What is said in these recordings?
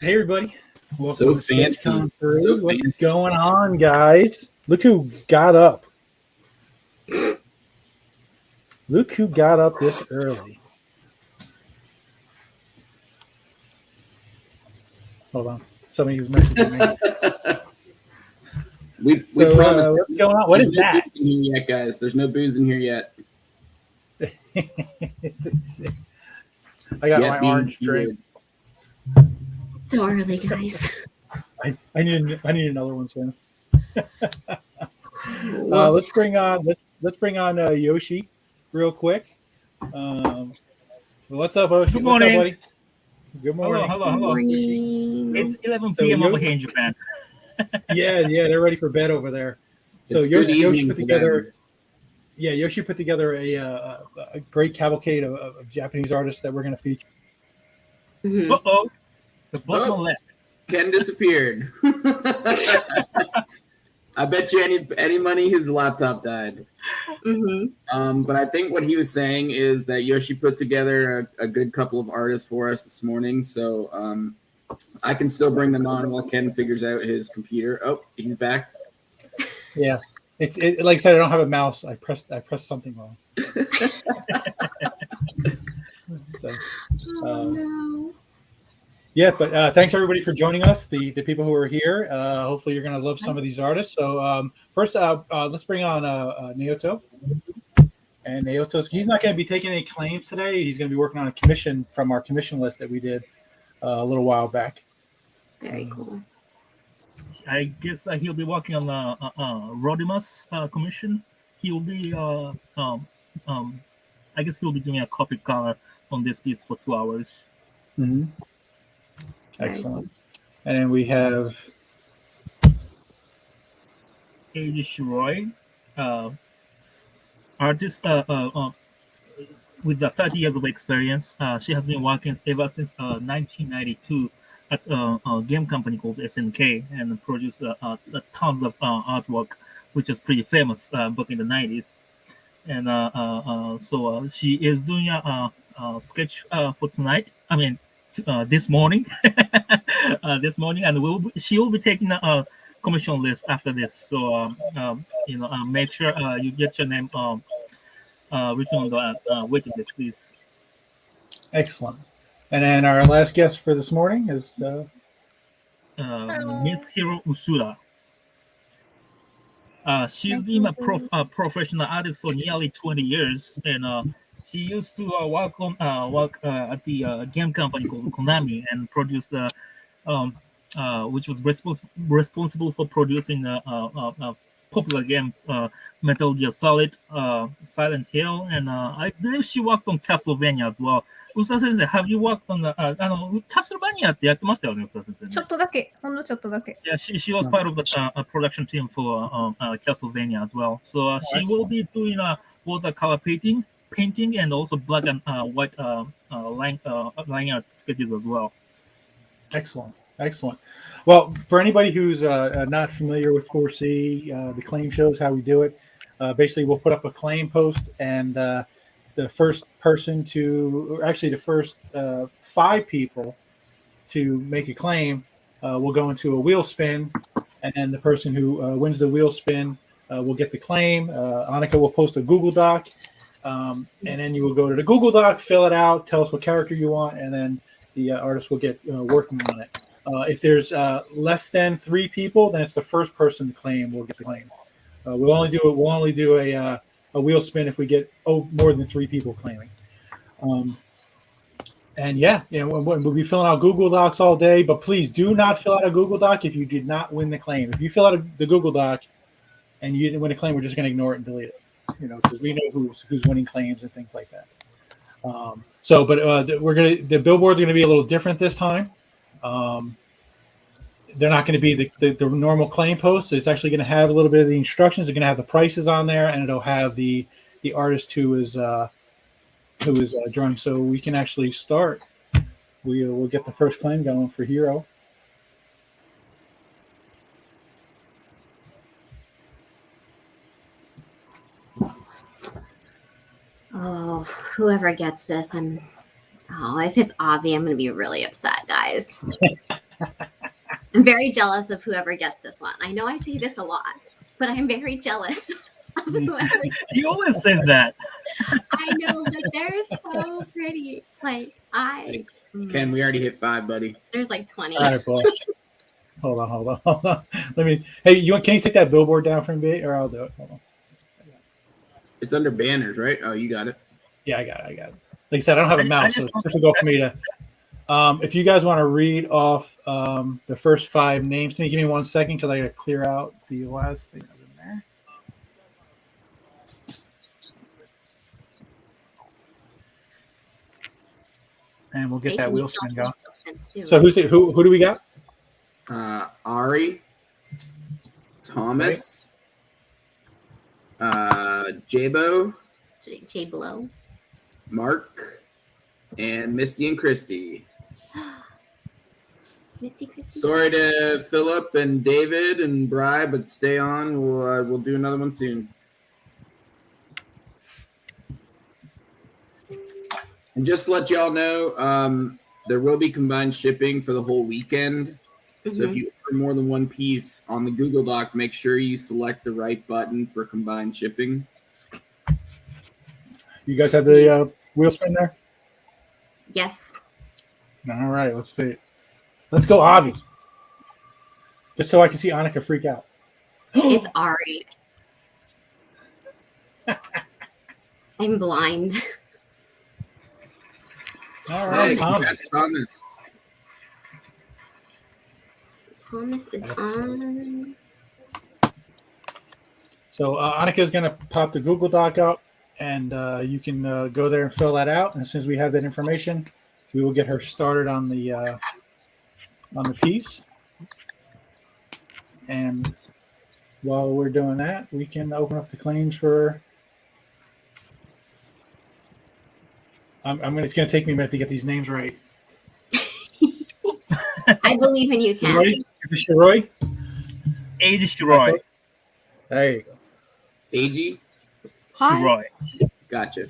Hey everybody, welcome So to Sketch fancy. Con 3. So What's fancy. going on, guys? Look who got up. Look who got up this early. Hold on. Somebody was messaging me. We So promised. what's going on? What There's is no that? booze in here yet, guys. There's no booze in here yet. I got Yet my being orange drink. So early, guys. I need another one soon. Well, Let's bring on Yoshi real quick. What's up, Yoshi? Good What's up, morning. buddy? Good morning. Hello. good Yoshi. morning. It's 11 So p.m. over Yo- here in Japan. Yeah, they're ready for bed over there. So It's good Yoshi evening put for together. them. Yeah, Yoshi put together a great cavalcade of Japanese artists that we're going to feature. Mhm. Uh-oh. The bottom Oh. left. Ken disappeared. I bet you any money his laptop died. Mhm. But I think what he was saying is that Yoshi put together a good couple of artists for us this morning. So I can still bring them on while Ken figures out his computer. Oh, he's back. Yeah, it's like I said, I don't have a mouse. I pressed something wrong. So No. yeah, but thanks everybody for joining us. The people who are here. Hopefully you're going to love some of these artists. So first, let's bring on Naoto. And Naoto's he's not going to be taking any claims today. He's going to be working on a commission from our commission list that we did a little while back. Very cool. I guess he'll be working on the Rodimus commission. He'll be, I guess he'll be doing a copy color on this piece for 2 hours. Mm-hmm. Excellent. And then we have Eiji Shiroi, artist with 30 years of experience. She has been working ever since 1992 at a game company called SNK and produced tons of artwork, which is pretty famous back in the 90s. And so she is doing a sketch for tonight. I mean, this morning. And she will be taking a commission list after this. So, make sure you get your name written on the waiting list, please. excellent. And then our last guest for this morning is Miss Hiro Usuda. She's been a professional artist for nearly 20 years, and she used to work at the game company called Konami and produce, which was responsible for producing popular games, Metal Gear Solid, Silent Hill, and I believe she worked on Castlevania as well. 宇佐先生、have you worked on Castlevania ってやってましたよね、宇佐先生ね。ちょっとだけ、ほんのちょっとだけ。 Yeah, she was part of the production team for Castlevania as well. So she will be doing watercolor painting, and also black and white line art sketches as well. excellent. Excellent. Well, for anybody who's not familiar with 4C, the claim shows how we do it. Basically, we'll put up a claim post, and the first person to, or actually the first 5 people to make a claim will go into a wheel spin, and then the person who wins the wheel spin will get the claim. Annika will post a Google Doc, and then you will go to the Google Doc, fill it out, tell us what character you want, and then the artist will get working on it. If there's less than 3 people, then it's the first person to claim will get the claim. We'll only do a wheel spin if we get more than 3 people claiming. And we'll be filling out Google Docs all day, but please do not fill out a Google Doc if you did not win the claim. If you fill out the Google Doc and you didn't win a claim, we're just going to ignore it and delete it. Because we know who's winning claims and things like that. The billboard's going to be a little different this time. They're not going to be the normal claim posts. It's actually going to have a little bit of the instructions. It's going to have the prices on there, and it'll have the artist who is drawing. So we can actually start. We'll get the first claim going for Hiro. Oh, whoever gets this, if it's Avi, I'm going to be really upset, guys. I'm very jealous of whoever gets this one. I know I say this a lot, but I'm very jealous of whoever. He always says that. I know, but they're so pretty. Like Ken, we already hit 5, buddy. there's like 20. All right, boss. Hold on. Let me. Hey, can you take that billboard down from me, or I'll do it. Hold on. It's under banners, right? Oh, you got it. Yeah, I got it. Like I said, I don't have a mouse, so it's difficult for me to. If you guys want to read off the first 5 names to me, give me 1 second because I got to clear out the last thing in there. And we'll get that wheel spin going. So who do we got? Ari, Thomas, Jabo, J Blow. Mark, and Misty and Christy. Misty Christy. Sorry to Philip and David and Bri, but stay on. We'll do another one soon. And just to let y'all know, there will be combined shipping for the whole weekend. So if you order more than one piece on the Google Doc, make sure you select the right button for combined shipping. You guys have the wheel spin there? Yes. All right, let's see. Let's go, Avi. Just so I can see Annika freak out. It's Ari. I'm blind. All right, Thomas. That's Thomas. Thomas is on. So Annika is going to pop the Google Doc up, and you can go there and fill that out. And as soon as we have that information, we will get her started on the piece. And while we're doing that, we can open up the claims for. It's going to take me a minute to get these names right. I believe in you, Ken. Ready? Shiroi? Eiji Shiroi. There you go. Eiji? Shiroi. Gotcha.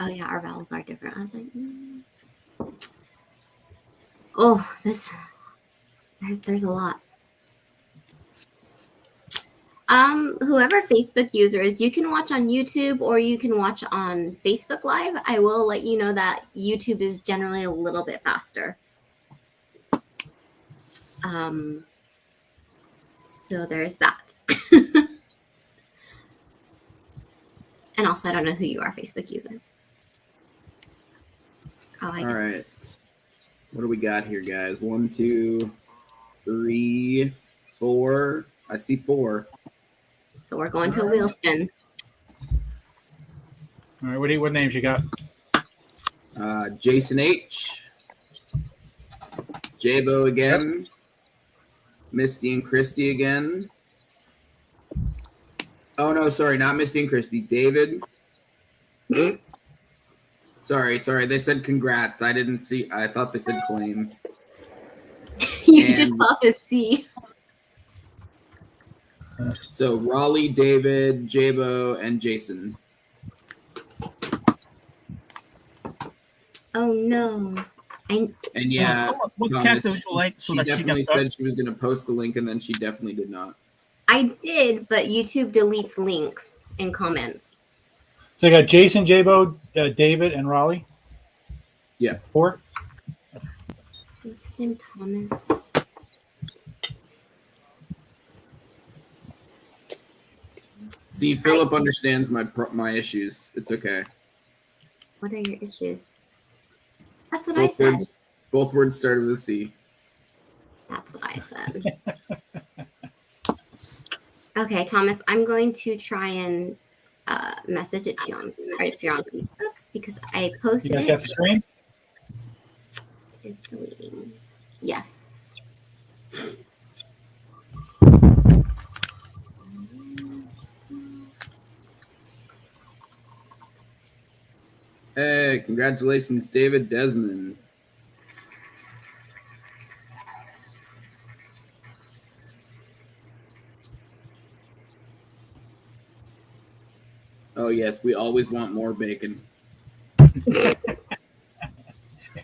Oh yeah, our vowels are different. I was like, oh, there's a lot. Whoever Facebook user is, you can watch on YouTube or you can watch on Facebook Live. I will let you know that YouTube is generally a little bit faster. So there's that. And also, I don't know who you are, Facebook user. Oh, I guess. All right. What do we got here, guys? 1, 2, 3, 4. I see 4. So we're going to a wheel spin. All right, what names you got? Jason H. Jabo again. Yep. Misty and Christy again. Oh, no, sorry, not Misty and Christy. David. Sorry. They said congrats. I didn't see. I thought they said claim. You just saw the C. So Raleigh, David, Jabo, and Jason. Oh no! And yeah, what Thomas, character would you like? she definitely said she was going to post the link, and then she definitely did not. I did, but YouTube deletes links and comments. So I got Jason, Jabo, David, and Raleigh. Yeah, 4. What's his name? Thomas. See, Philip understands my issues. It's okay. What are your issues? That's what I said. Both words started with a C. That's what I said. Okay, Thomas, I'm going to try and message it to you if you're on Facebook because I posted it. You guys got the screen? It's deleting. Yes. Hey, congratulations, David Desmond. Oh yes, we always want more bacon.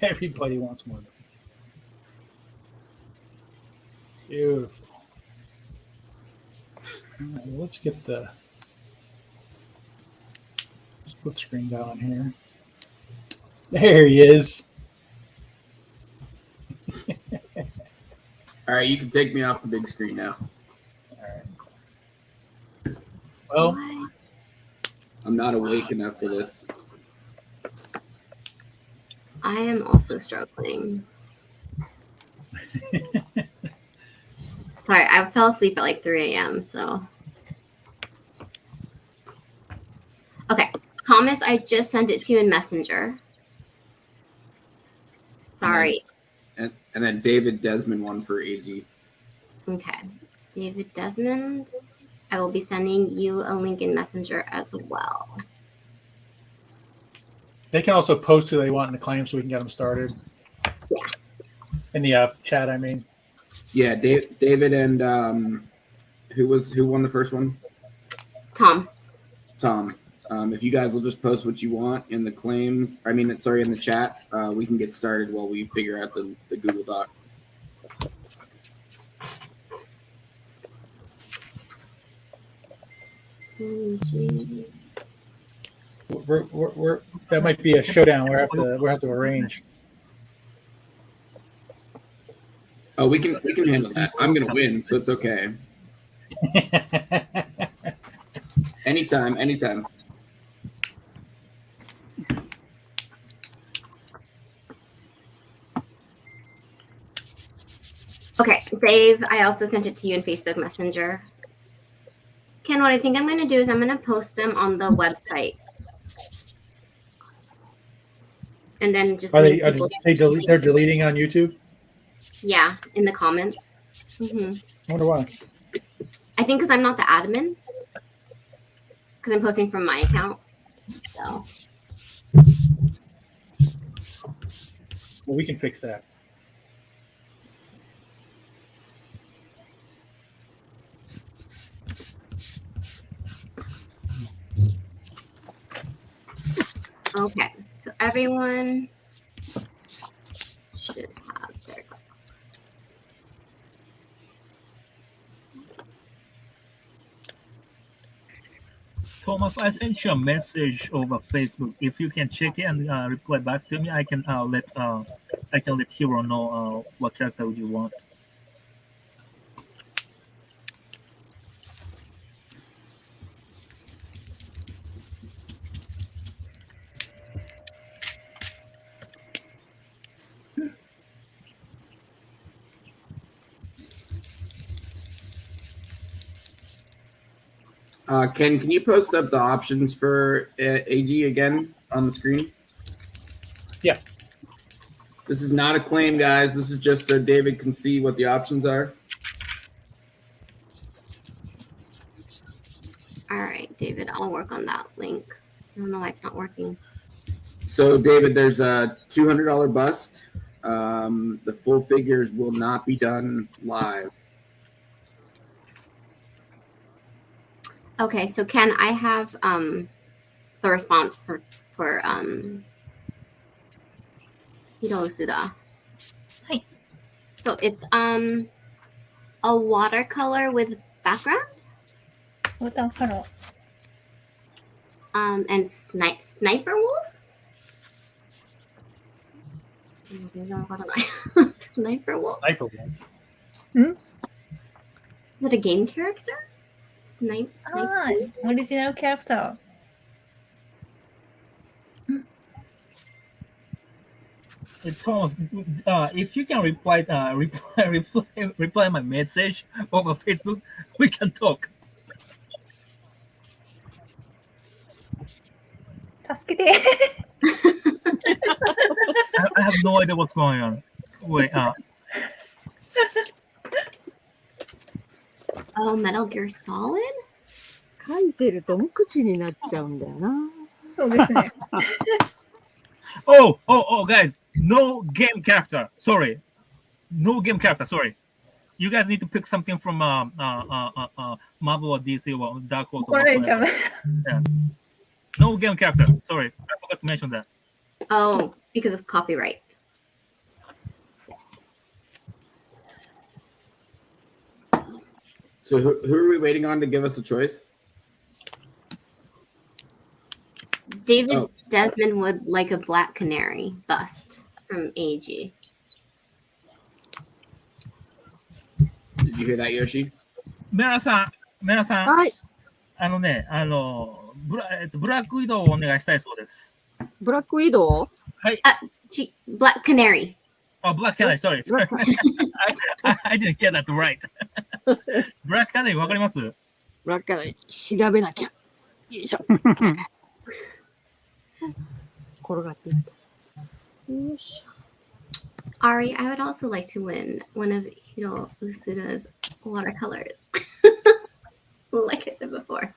Everybody wants more. Beautiful. All right, let's get the split screen going here. There he is. All right, you can take me off the big screen now. All right. Well, What? I'm not awake enough for this. I am also struggling. Sorry, I fell asleep at like 3 a.m. So, okay, Thomas, I just sent it to you in Messenger. Sorry. And then David Desmond one for AG. Okay, David Desmond, I will be sending you a link in Messenger as well. they can also post who they want in the claim so we can get them started. Yeah. In the chat, I mean. Yeah, David and who won the first one? Tom. Tom. If you guys will just post what you want in the claims, in the chat, we can get started while we figure out the Google Doc. We're that might be a showdown. We'll have to arrange. Oh, we can handle that. I'm gonna win, so it's okay. Anytime. Okay, Dave, I also sent it to you in Facebook Messenger. Ken, what I think I'm going to do is I'm going to post them on the website. And then just Are link they people to- they're deleting on YouTube? Yeah, in the comments. I I wonder why. think because I'm not the admin. Because I'm posting from my account. So, Well, we can fix that. okay. So everyone should have their. Thomas, I sent you a message over Facebook. If you can check it and reply back to me, I can let Hiro know what character would you want. Ken, can you post up the options for AG again on the screen? Yeah. This is not a claim, guys. This is just so David can see what the options are. All right, David, I'll work on that link. I don't know why it's not working. So, David, there's a $200 bust. The full figures will not be done live. Okay, so Ken, I have the response for Hiro Usuda. Hi. So it's a watercolor with background. ボタンカラー。 And sniper wolf. Sniper wolf. Sniper wolf. Is that a game character? Sniper. ああ、オリジナルキャラクタ Hey, Thomas, if you can reply my message over Facebook, we can talk. ー。助けて。 I have no idea what's going on. Wait, Oh, Metal Gear Solid. 書いてると無口になっちゃうんだよな。そうですね。oh, guys, no game character. Sorry, no game character. Sorry, you guys need to pick something from Marvel or DC or Dark Horse. 怒られちゃう。No game character. Sorry, I forgot to mention that. Oh, because of copyright. So who are we waiting on to give us a choice? David Desmond would like a black canary bust from Eiji. Did you hear that, Yoshi? メラさん、はい。ブラックウィドウをお願いしたいそうです。ブラックウィドウ Black canary. Oh, Black Canary, sorry. I didn't get that right. Black Canary わかります？ブラックカナリー調べなきゃ。よいしょ。転がっていった。よいしょ。Ari, I would also like to win one of Hiro Usuda's watercolors. Like I said before.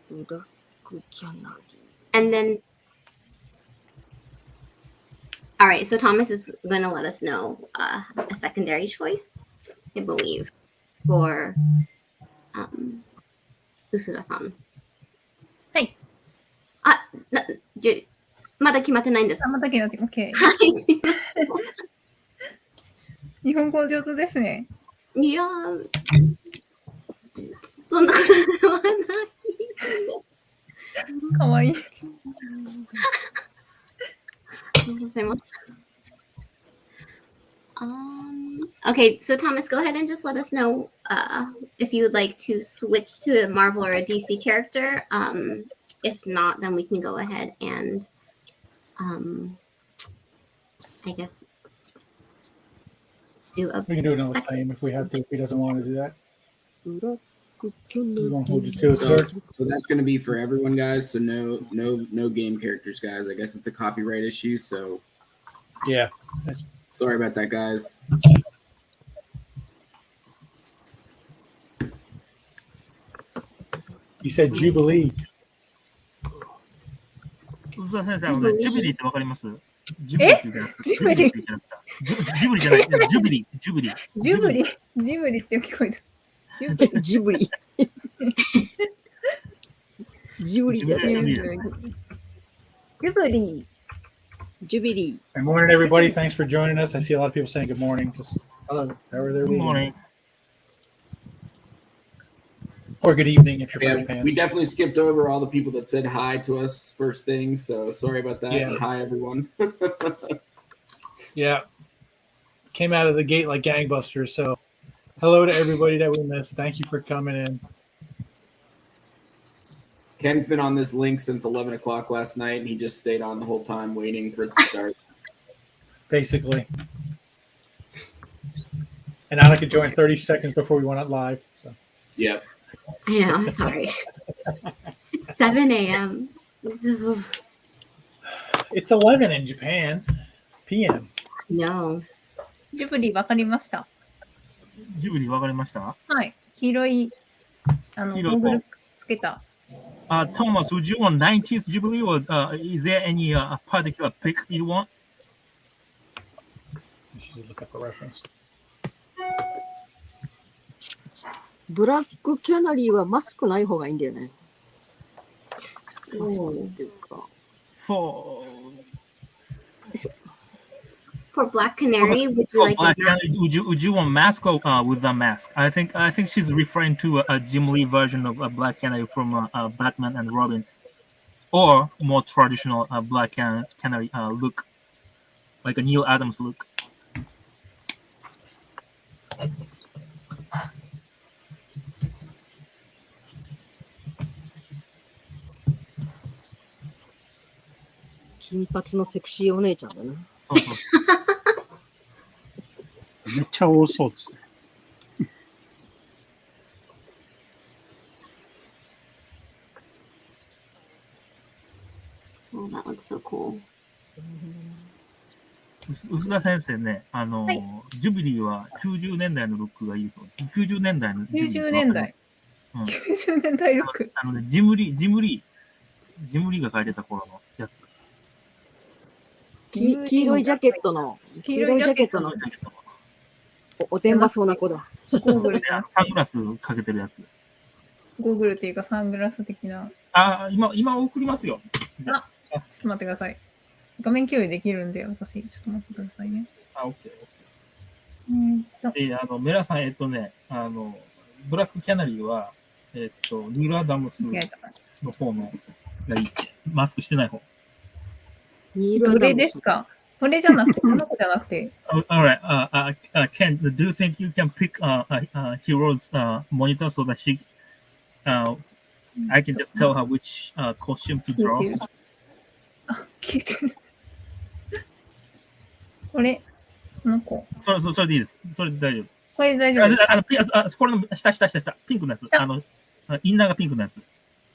ブラックキャナリ And then, all right, so Thomas is going to let us know a secondary choice, I believe, for Usuda-san. はい。まだ決まってないんです。まだ決まって、OK。はい、すいません。日本語上手ですね。いやー、そんなことではない。かわいい。Okay, so Thomas, go ahead and just let us know if you would like to switch to a Marvel or a DC character. If not, then we can go ahead and, I guess, do a. We can do another time if we have to. If he doesn't want to do that, ブラックキャ we ナ won't リ hold you ー to it, sir. So that's going to be for everyone, guys. So no game characters, guys. I guess it's a copyright issue. So Yeah. sorry about that, guys. He said Jubilee. 宇佐先生、ジュビリーってわかります？ジュビリーって言うじゃないですか。ジュビリーじゃない。ジュビリー。ジブリって聞こえた。ジブリ。ジブリじゃない。ジブリ。ジュビリ Good morning, everybody. Thanks for joining us. I see a lot of people saying good morning. Just hello, however they're Good leaving. morning. Or good evening if you're from Yeah, Japan. we definitely skipped over all the people that said hi to us first thing. So sorry about that. Yeah. Hi, everyone. Yeah. Came out of the gate like gangbusters. So hello to everybody that we missed. Thank you for coming in. Ken's been on this link since 11 o'clock last night, and he just stayed on the whole time waiting for it to start. Basically. And Anna could join 30 seconds before we went out live. So Yep. I know, I'm sorry. It's 7 a.m. it's 11 in Japan. PM. No. ジブリわかりました。ジブリーわかりました？はい。黄色い、ゴーグルつけた。Thomas, would you want 90th Jubilee or is there any particular pick you want? You should look up a reference. ブラックキャナリーはマスクない方がいいんだよね。マスクっていうか。For Black Canary, would you like Black a mask? Canary, would you want mask or with the mask? I think she's referring to a Jim Lee version of Black Canary from Batman and Robin, or more traditional Black Canary look, like a Neil Adams look. 金髪のセクシーお姉ちゃんだな。そうそう。めっちゃ多そうですね。Oh, that looks so cool. 臼田先生ね、ジュビリーは90年代のロックがいいそうです。90年代の90年代。うん、90年代ロック。ジムリーが書いてた頃のやつ。黄色いジャケットの、おてんばそうな子だ。ゴーグルサングラスかけてるやつ。ゴーグルっていうかサングラス的な。今送りますよ。じゃちょっと待ってください。画面共有できるんで、私、ちょっと待ってくださいね。OK。で、メラさん、ブラックキャナリーは、ニール・アダムスの方のがいい。マスクしてない方。どれですか？これじゃなくて、この子じゃなくて。Alright, Ken, do you think you can pick Hiro's monitor so that I can just tell her which costume to draw? 消えてる。これ、この子。それでいいです。それで大丈夫。これ大丈夫です。これの下、ピンクのやつ。インナーがピンクのやつ。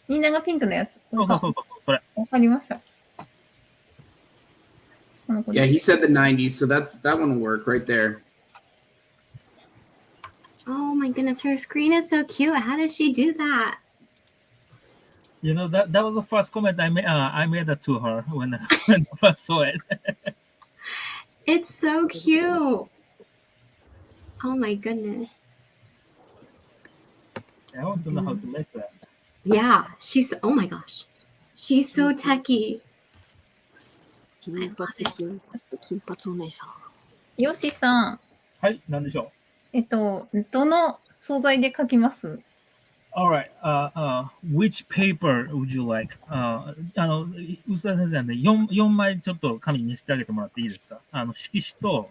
インナーがピンクのやつ。そう、それ。わかりました。Yeah, he said the 90s, so that one will work right there. Oh my goodness, her screen is so cute. How does she do that? You know, that was the first comment I made that to her when I first saw it. It's so cute. Oh my goodness. I want to know how to make that. Yeah, oh my gosh. She's so techie. 金髪お姉さん。よしさん。はい、なんでしょう。どの素材で書きます？ Alright, which paper would you like? 臼田先生なんで4枚ちょっと紙にしてあげてもらっていいですか？色紙と、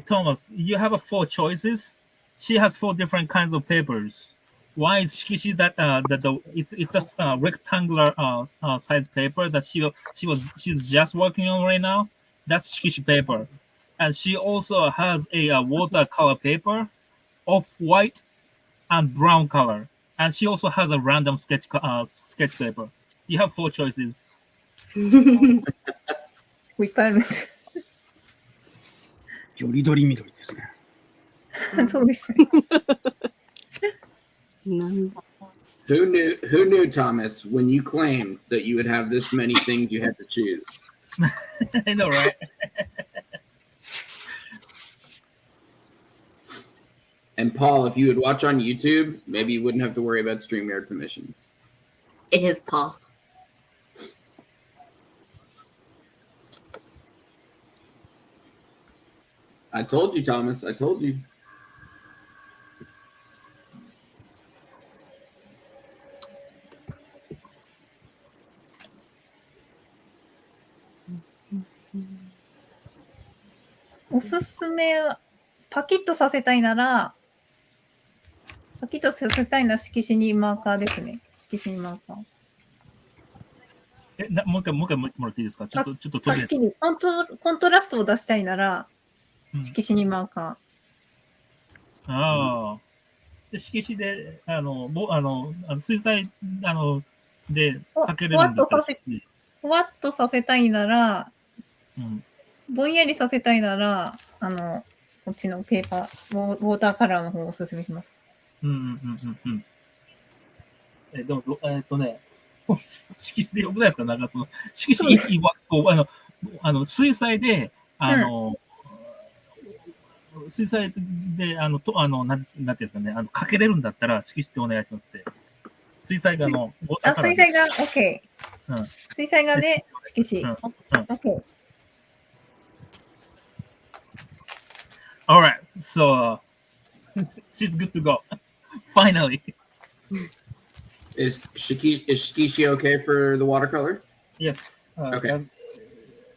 Thomas, you have 4 choices. She has 4 different kinds of papers. One is shikishi that it's a rectangular size paper that she's just working on right now. That's shikishi paper, and she also has a watercolor paper, off-white and brown color, and she also has a random sketch paper. You have 4 choices. いっぱいあるんです。よりどりみどりですね。そうですね。Who knew, Thomas, when you claimed that you would have this many things you had to choose? I know, right? And Paul, if you would watch on YouTube, maybe you wouldn't have to worry about StreamYard permissions. It is Paul. I told you, Thomas. I told you.おすすめは、パキッとさせたいなら色紙にマーカーですね。色紙にマーカー。もう一回もらっていいですか？ちょっとはっきりコントラストを出したいなら、色紙にマーカー。ああ。色紙で、水彩、で描けるんだったら。ふわっとさせたいなら、うんぼんやりさせたいなら、こっちのペーパー、ウォーターカラーの方をおすすめします。でも、色紙でよくないですか？なんかその、色紙水彩で、水彩で、なんていうんですかね、描けれるんだったら、色紙でお願いしますって。水彩画の、水彩画、OK。水彩画で色紙。OK。Alright, so she's good to go. Finally. Is Shikishi okay for the watercolor? Yes. Okay.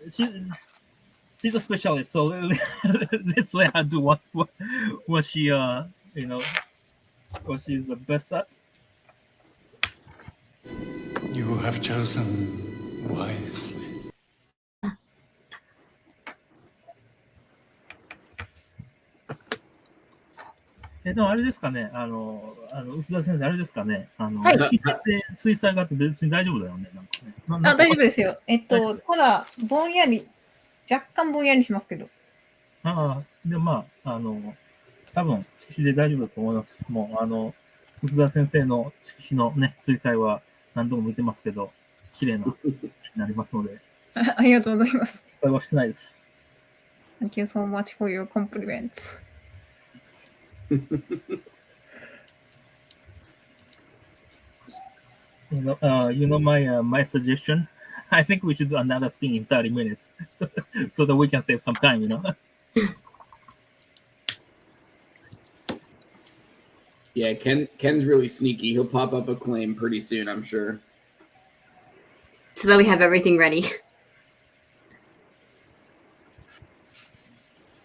She's a specialist, so let's let her do what she what she's the best at. You have chosen wisely. でもあれですかね、臼田先生、あれですかね、水彩画って別に大丈夫だよね、なんかね。大丈夫ですよ。ただ、若干ぼんやりしますけど。でも多分、色紙で大丈夫だと思います。もう、臼田先生の色紙のね、水彩は何度も見てますけど、綺麗なになりますので。ありがとうございます。失敗はしてないです。Thank you so much for your compliments. my suggestion. I think we should do another spin in 30 minutes, so that we can save some time. Yeah, Ken's really sneaky. He'll pop up a claim pretty soon, I'm sure. So that we have everything ready.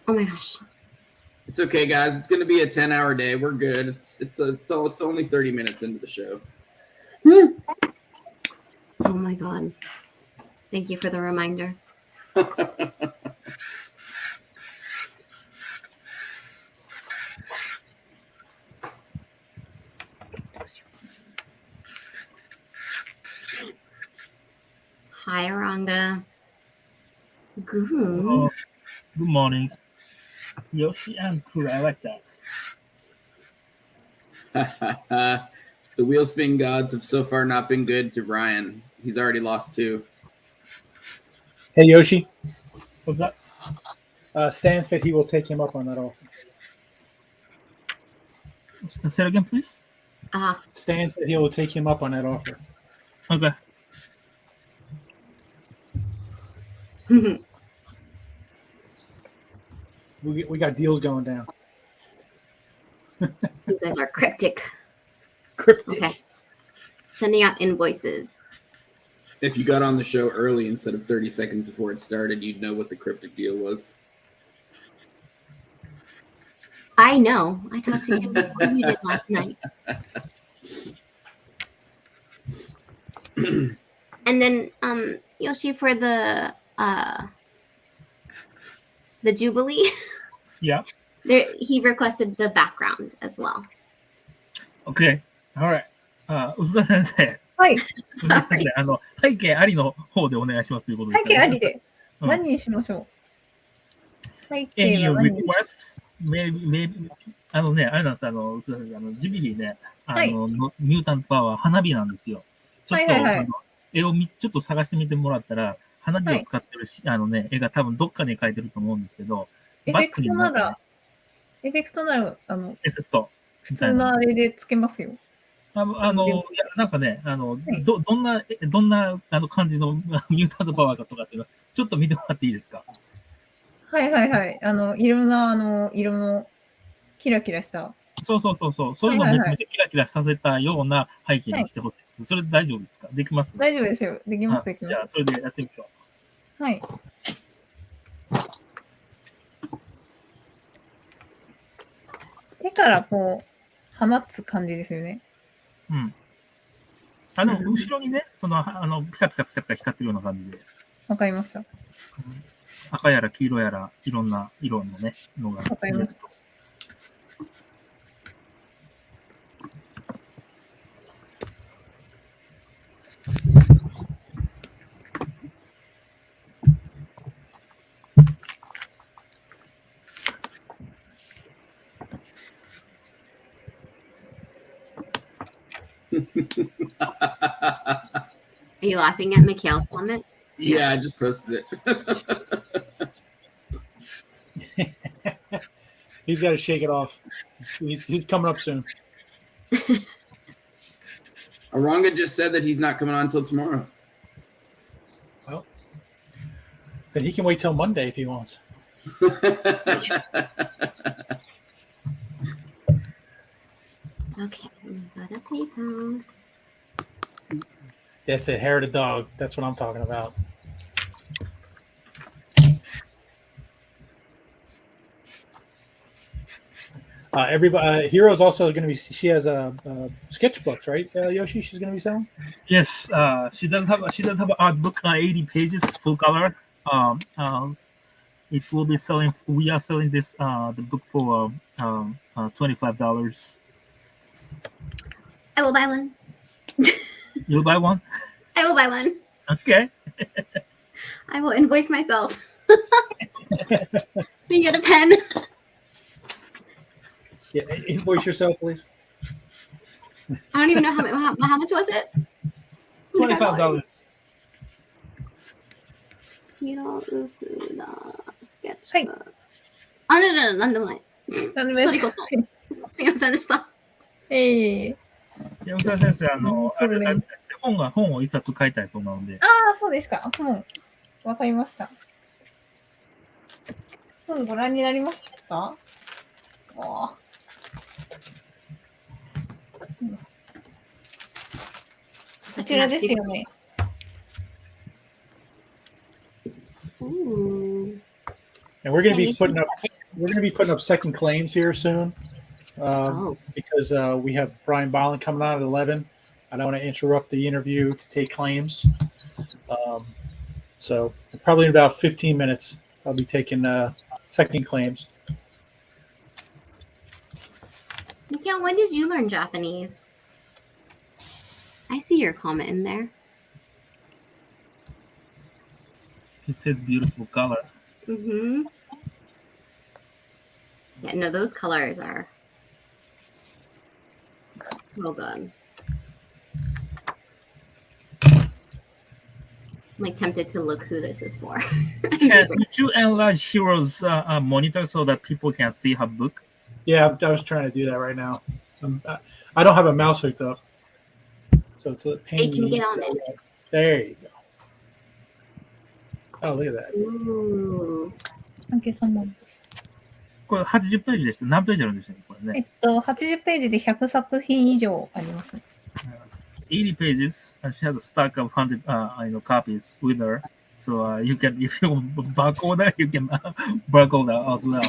Oh my gosh. It's okay, guys. It's going to be a 10-hour day. We're good. It's only 30 minutes into the show. Oh my god. Thank you for the reminder. Hi, Aranga. Goons. Good morning. Yoshi and Kura, I like that. The wheel spin gods have so far not been good to Brian. He's already lost 2. Hey, Yoshi. What's that? Stan said he will take him up on that offer. Say it again, please. Stan said he will take him up on that offer. Okay. We got deals going down. You guys are cryptic. Cryptic. Okay. Sending out invoices. If you got on the show early instead of 30 seconds before it started, you'd know what the cryptic deal was. I know. I talked to him before you did last night. And then Yoshi, for the Jubilee. Yeah. He requested the background as well. Okay. All right. 臼田先生。はい。すみませんね。背景ありの方でお願いしますということです、背景ありで。うん何にしましょう。背 Any 景は何に requests? Maybe あれなんです。臼田先生、ジビリね、はいミュータントパワー花火なんですよ。ちょっと、はいはいはい絵をちょっと探してみてもらったら、花火を使ってるし、絵が多分どっかに描いてると思うんですけど、エフェクトなら、エフェクトなら、エフェクト。普通のあれでつけますよ。いやなんかね、いどんな感じのミュータントパワーかとかっていうのちょっと見てもらっていいですか？はいはいはい。色のキラキラした。そういうのをめちゃめちゃキラキラさせたような背景にしてほしいです。それで大丈夫ですか？できます？大丈夫ですよ。できますできまじゃあ、それでやってみましょす。はい。手からこう、放つ感じですよね。う。後ろにね、ピカピカ光ってるような感じで、わかりました。赤やら黄色やら、いろんな色のね、のが。わかりました。Are you laughing at Mikhail's comment? Yeah, I just posted it. He's got to shake it off. He's coming up soon. Aranga just said that he's not coming on until tomorrow. Well, then he can wait till Monday if he wants. Okay, we got a PayPal. That's it. Hair of the dog. That's what I'm talking about. Everybody, Hero's also going to be. She has sketchbooks, right, Yoshi? She's going to be selling. Yes, she does have an art book, 80 pages, full color. It will be selling. We are selling this the book for $25. I will buy one. You'll buy one? I will buy one. Okay. I will invoice myself. You get a pen. Yeah, invoice yourself, please. I don't even know how much was it? $25. Hiro Usuda sketchbook. はい。なんでもない。なんでもないです。そうすいませんでした。ええ山沢先生、これね本を一冊買いたいそうなので。ああ、そうですか。わかりました。ご覧になりますか？こちらですよね。Ooh. And we're going to Yeah, be you should putting up second claims here soon, because we have Brian Bolland coming on at 11. I don't want to interrupt the interview to take claims. So probably in about 15 minutes, I'll be taking second claims. Mikhail, when did you learn Japanese? I see your comment in there. It says beautiful color. Mm-hmm. Yeah, no, those colors are so good. I'm like tempted to look who this is for. Could you enlarge Hiro's monitor so that people can see her book? Yeah, I was trying to do that right now. I don't have a mouse hooked up, so it's a pain. You can get on it. There you go. Oh, look at that. Ooh. Thank you so much. これ80ページでした。何ページあるんでしたっけこれね。80ページで100作品以上ありますね。80 pages, and she has a stack of 100 copies with her. So you can, if you barcode, you can barcode as well.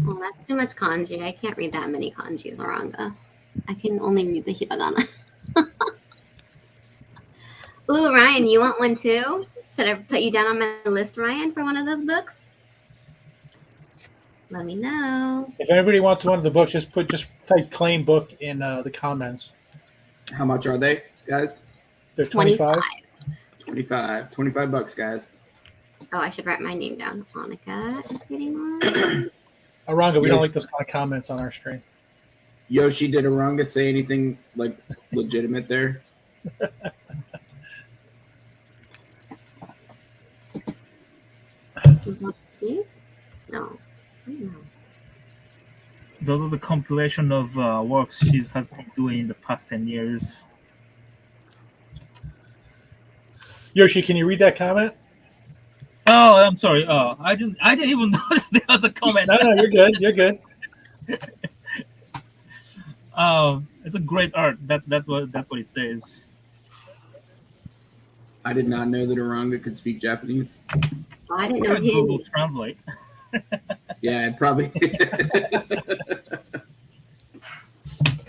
Oh, that's too much kanji. I can't read that many kanjis, Aranga. I can only read the hiragana. Ooh, Ryan, you want one too? Should I put you down on my list, Ryan, for one of those books? Let me know. If anybody wants one of the books, just type claim book in the comments. How much are they, guys? They're 25. 25 bucks, guys. Oh, I should write my name down. Monica is getting one. Aranga, we don't like those kind of comments on our stream. Yoshi, did Aranga say anything like legitimate there? No. Those are the compilation of works she has been doing in the past 10 years. Yoshi, can you read that comment? Oh, I'm sorry. I didn't even notice there was a comment. No, you're good. You're good. It's a great art. That's what it says. I did not know that Aranga could speak Japanese. Oh, I didn't know Google his. Translate. Yeah, it probably.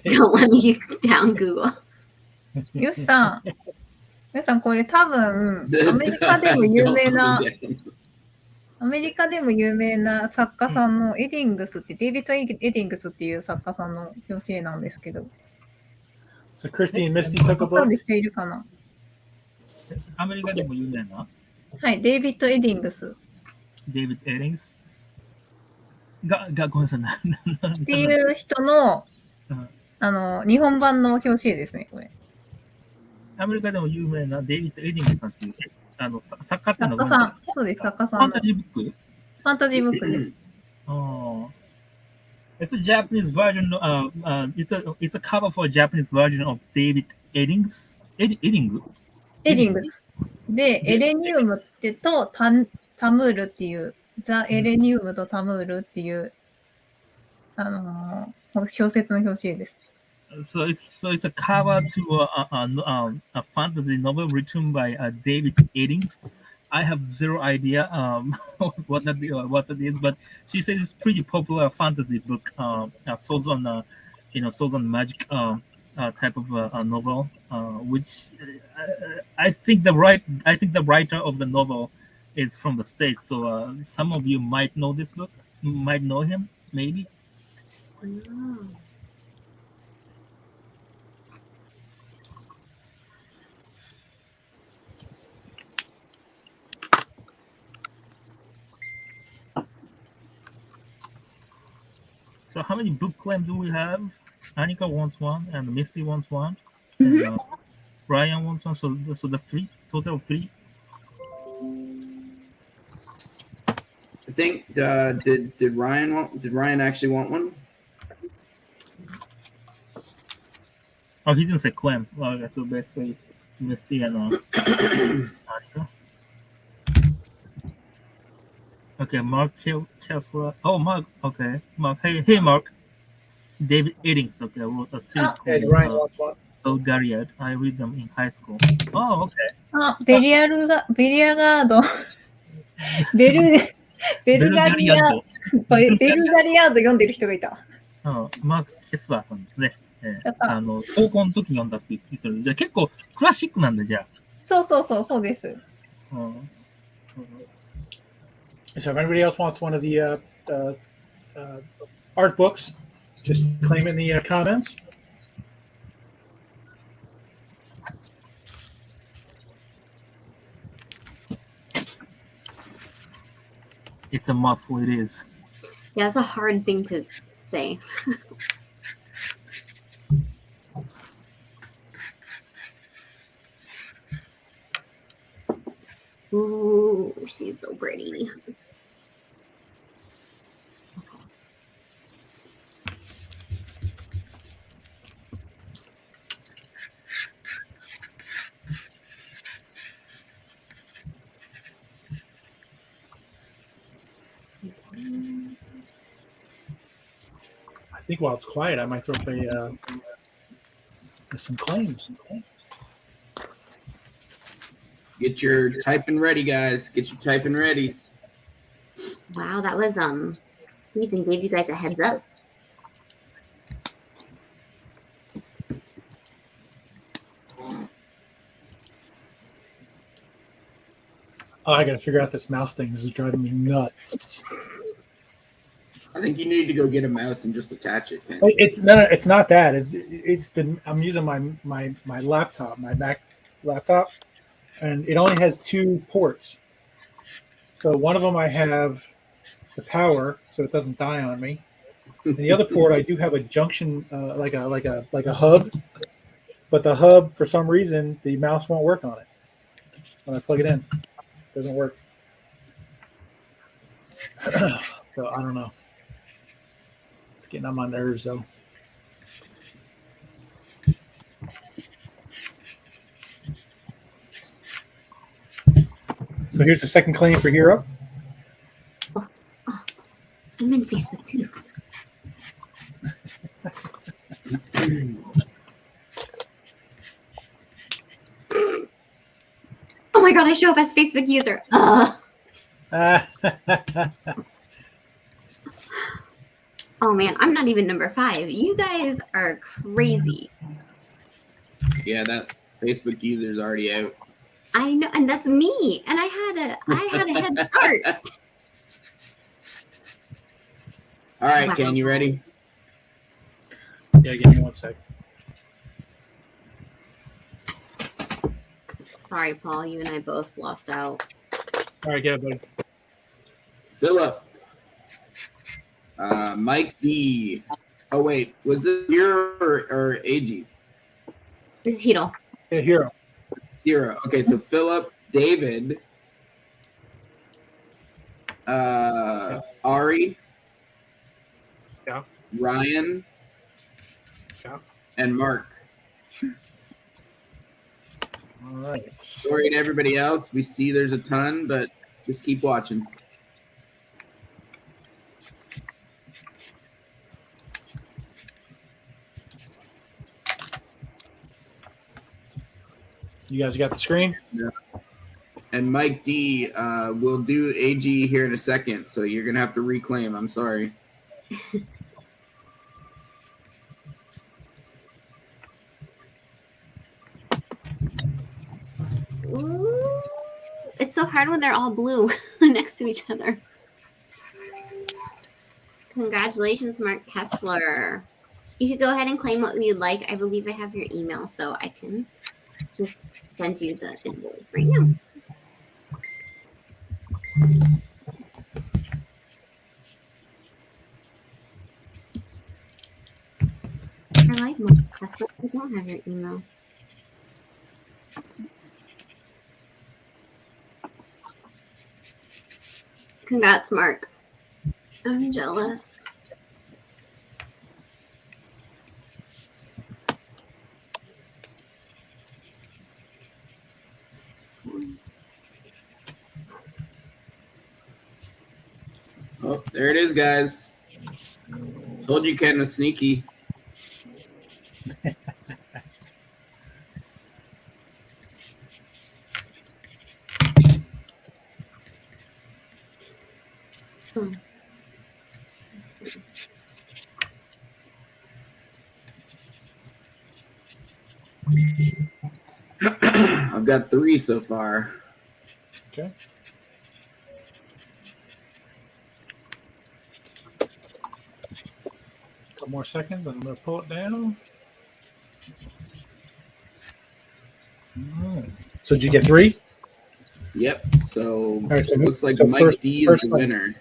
Don't let me down Google. よしさん、皆さんこれ多分アメリカでも有名な作家さんのエディングスって、デイビッド・エディングスっていう作家さんの表紙絵なんですけど。So Christy and Misty took a わか book. る人いるかな？アメリカでも有名なはい、デイビッド・エディングス。デイビッド・エリングスがごめんなさい。っていう人の、日本版の表紙絵ですね、これ。アメリカでも有名なデイビッド・エディングさんっていう作家っていうのが作家さん。そうです、作家さんの。ファンタジーブックファンタジーブックです。It's a Japanese version. It's a cover for a Japanese version of David Eddings. エディングス。で、エレニウムってとタムールっていう、ザ・エレニウムとタムールっていう、小説の表紙絵です。So it's a cover to a fantasy novel written by David Eddings. I have zero idea what that is, but she says it's pretty popular fantasy book. Souls on magic type of novel, which I think the writer of the novel is from the States. So some of you might know this book, might know him, maybe. So how many book claims do we have? Anika wants one, and Misty wants one. And, Brian wants one. So that's three. Total of three. I think did Ryan actually want one? Oh, he didn't say claim. Well, okay, so basically, let's see. Okay, Mark Kessler. Oh, Mark. Okay, Mark. Hey, Mark. David Eddings. Okay, I wrote a series Yeah, called Ryan wants one. Bulgaria. I read them in high school. Oh, okay. あ、ベリアガード。ベルガリアード。ベルガリアード読んでる人がいた。マーク・ケスラーさんですね。やった高校の時に読んだって言ってる。じゃあ結構クラシックなんだ、じゃあ。そうです。So if anybody else wants one of the art books, just claim it in the comments. It's a mouthful, it is. Yeah, it's a hard thing to say. Ooh, she's so pretty. I think while it's quiet, I might throw up some claims. Get your typing ready, guys. Get your typing ready. Wow, that was we even gave you guys a heads up. Oh, I got to figure out this mouse thing. This is driving me nuts. I think you need to go get a mouse and just attach it. It's not that. I'm using my laptop, my Mac laptop, and it only has 2 ports. So one of them I have the power, so it doesn't die on me. And the other port I do have a junction, like a hub, but the hub for some reason the mouse won't work on it when I plug it in. It doesn't work. So I don't know. It's getting on my nerves though. So here's the second claim for Hiro. I'm in Facebook too. Oh my god, I show up as Facebook user. Oh man, I'm not even number 5. You guys are crazy. Yeah, that Facebook user's already out. I know, and that's me. And I had a head start. All right, Wow. Ken, you ready? Yeah, give me 1 sec. Sorry, Paul. You and I both lost out. All right, get it, buddy. Philip. Mike D. Oh, wait. Was it Hiro or Eiji? This is Hiro. Yeah, Hiro. Hiro. Okay, so Philip, David, Ari, Yeah. Ryan, Yeah. and Mark. All right. Sorry to everybody else. We see there's a ton, but just keep watching. You guys got the screen? Yeah. And Mike D will do AG here in a second, so you're going to have to reclaim. I'm sorry. Ooh, it's so hard when they're all blue next to each other. Congratulations, Mark Kessler. You could go ahead and claim what you'd like. I believe I have your email, so I can just send you the invoice right now. I like Mark Kessler. I don't have your email. Congrats, Mark. I'm jealous. Oh, there it is, guys. Told you Ken was sneaky. I've got 3 so far. Okay. Couple more seconds. I'm going to pull it down. All right. So did you get 3? Yep. So, right, so it looks like so Mike first- D is first the one. winner.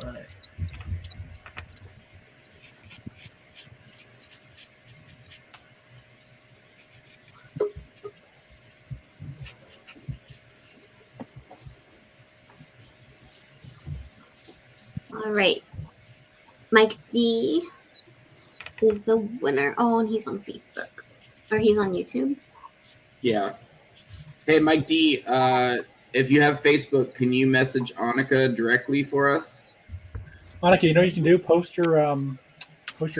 All right. All right. Mike D is the winner. Oh, and he's on Facebook. Or he's on YouTube. Yeah. Hey, Mike D, if you have Facebook, can you message Annika directly for us? Monica, you know what you can do? Post your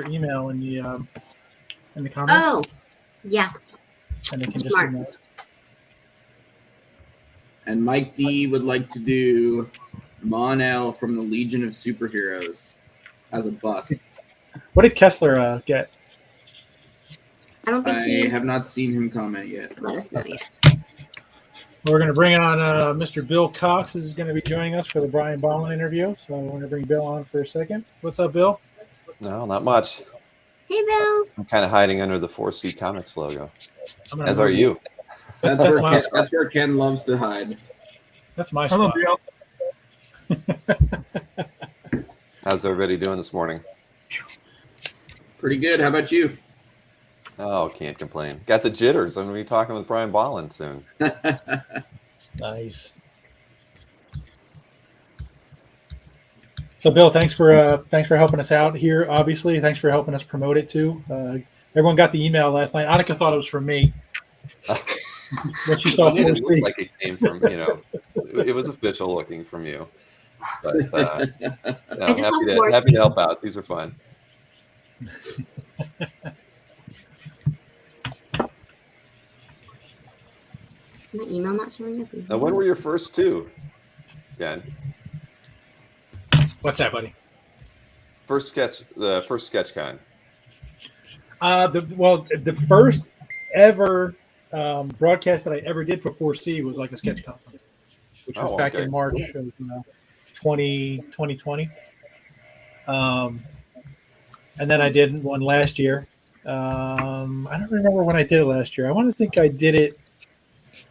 email in the comments, Oh, yeah. and they can just smart. email. And Mike D would like to do Mon-El from the Legion of Superheroes as a bust. What did Kessler get? I don't think I he have not seen him comment yet. let us know yet. We're going to bring on Mr. Bill Cox is going to be joining us for the Brian Bolland interview. So I'm going to bring Bill on for a second. What's up, Bill? No, not much. Hey, Bill. I'm kind of hiding under the 4C Comics logo. I'm gonna As are move- you. That's, That's where my Ken, that's where Ken loves to hide. That's my Hello, spot. Bill. How's everybody doing this morning? Pretty good. How about you? Oh, can't complain. Got the jitters. I'm going to be talking with Brian Bolland soon. Nice. So, Bill, thanks for helping us out here. Obviously, thanks for helping us promote it too. Everyone got the email last night. Annika thought it was from me. When she saw It didn't 4C. look like it came from, it was official looking from you. But no, I just happy saw to 4C. help out. These are fun. My email not showing up. Now, when were your first 2, Ken? What's that, buddy? The first SketchCon. The first ever broadcast that I ever did for 4C was like a sketch company, which was back in March of 2020. And then I did one last year. I don't remember when I did it last year. I want to think I did it.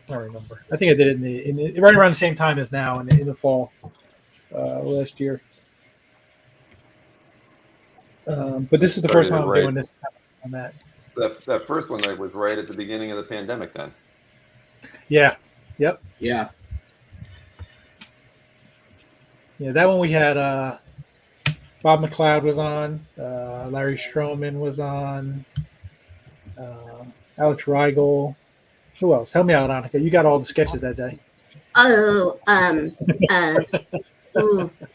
I don't remember. I think I did it in the right around the same time as now in the fall last year. But this is the first time I'm doing this on that. So that first one that was right at the beginning of the pandemic then. Yeah. Yep. Yeah. Yeah, that one we had Bob McLeod was on, Larry Stroman was on, Alex Rigel. Who else? Help me out, Annika. You got all the sketches that day. Oh,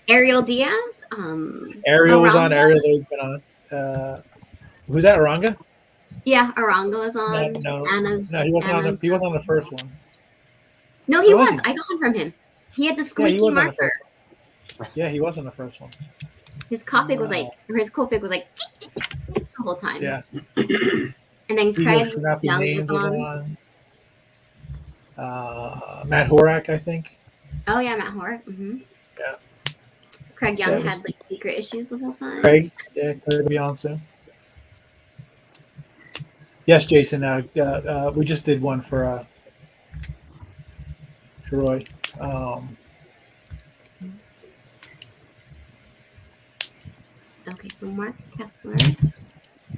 Ariel Diaz. Ariel was on. Aranga? Ariel's always been on. Who's that? Aranga? Yeah, Aranga was on. No, Anna's, he wasn't on. Anna's, He wasn't on the first one. No, he Or was. was he? I got one from him. He had the Yeah, squeaky he was on the marker. Yeah, he was on the first one. His Copic was like, or his Copic was like the whole time. Yeah. And then These Craig Should Not Be Young Named was was on. on. Matt Horak, I think. Oh yeah, Matt Horak. Mm-hmm. Yeah. Craig Young That was- had like secret issues the whole time. Craig, yeah, Craig will be on soon. Yes, Jason. We just did one for Shiroi. Okay, so Mark Kessler.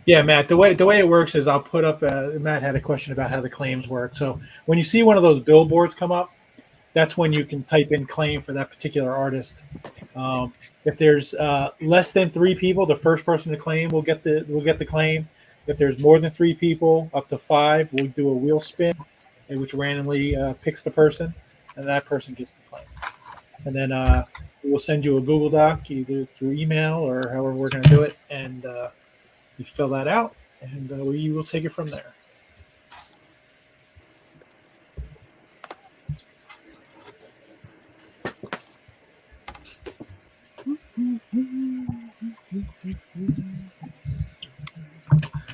Yeah, Matt. The way it works is I'll put up. Matt had a question about how the claims work. So when you see one of those billboards come up, that's when you can type in claim for that particular artist. If there's less than 3 people, the first person to claim will get the claim. If there's more than 3 people, up to 5, we'll do a wheel spin, which randomly picks the person, and that person gets the claim. And then we'll send you a Google Doc either through email or however we're going to do it, and you fill that out, and we will take it from there.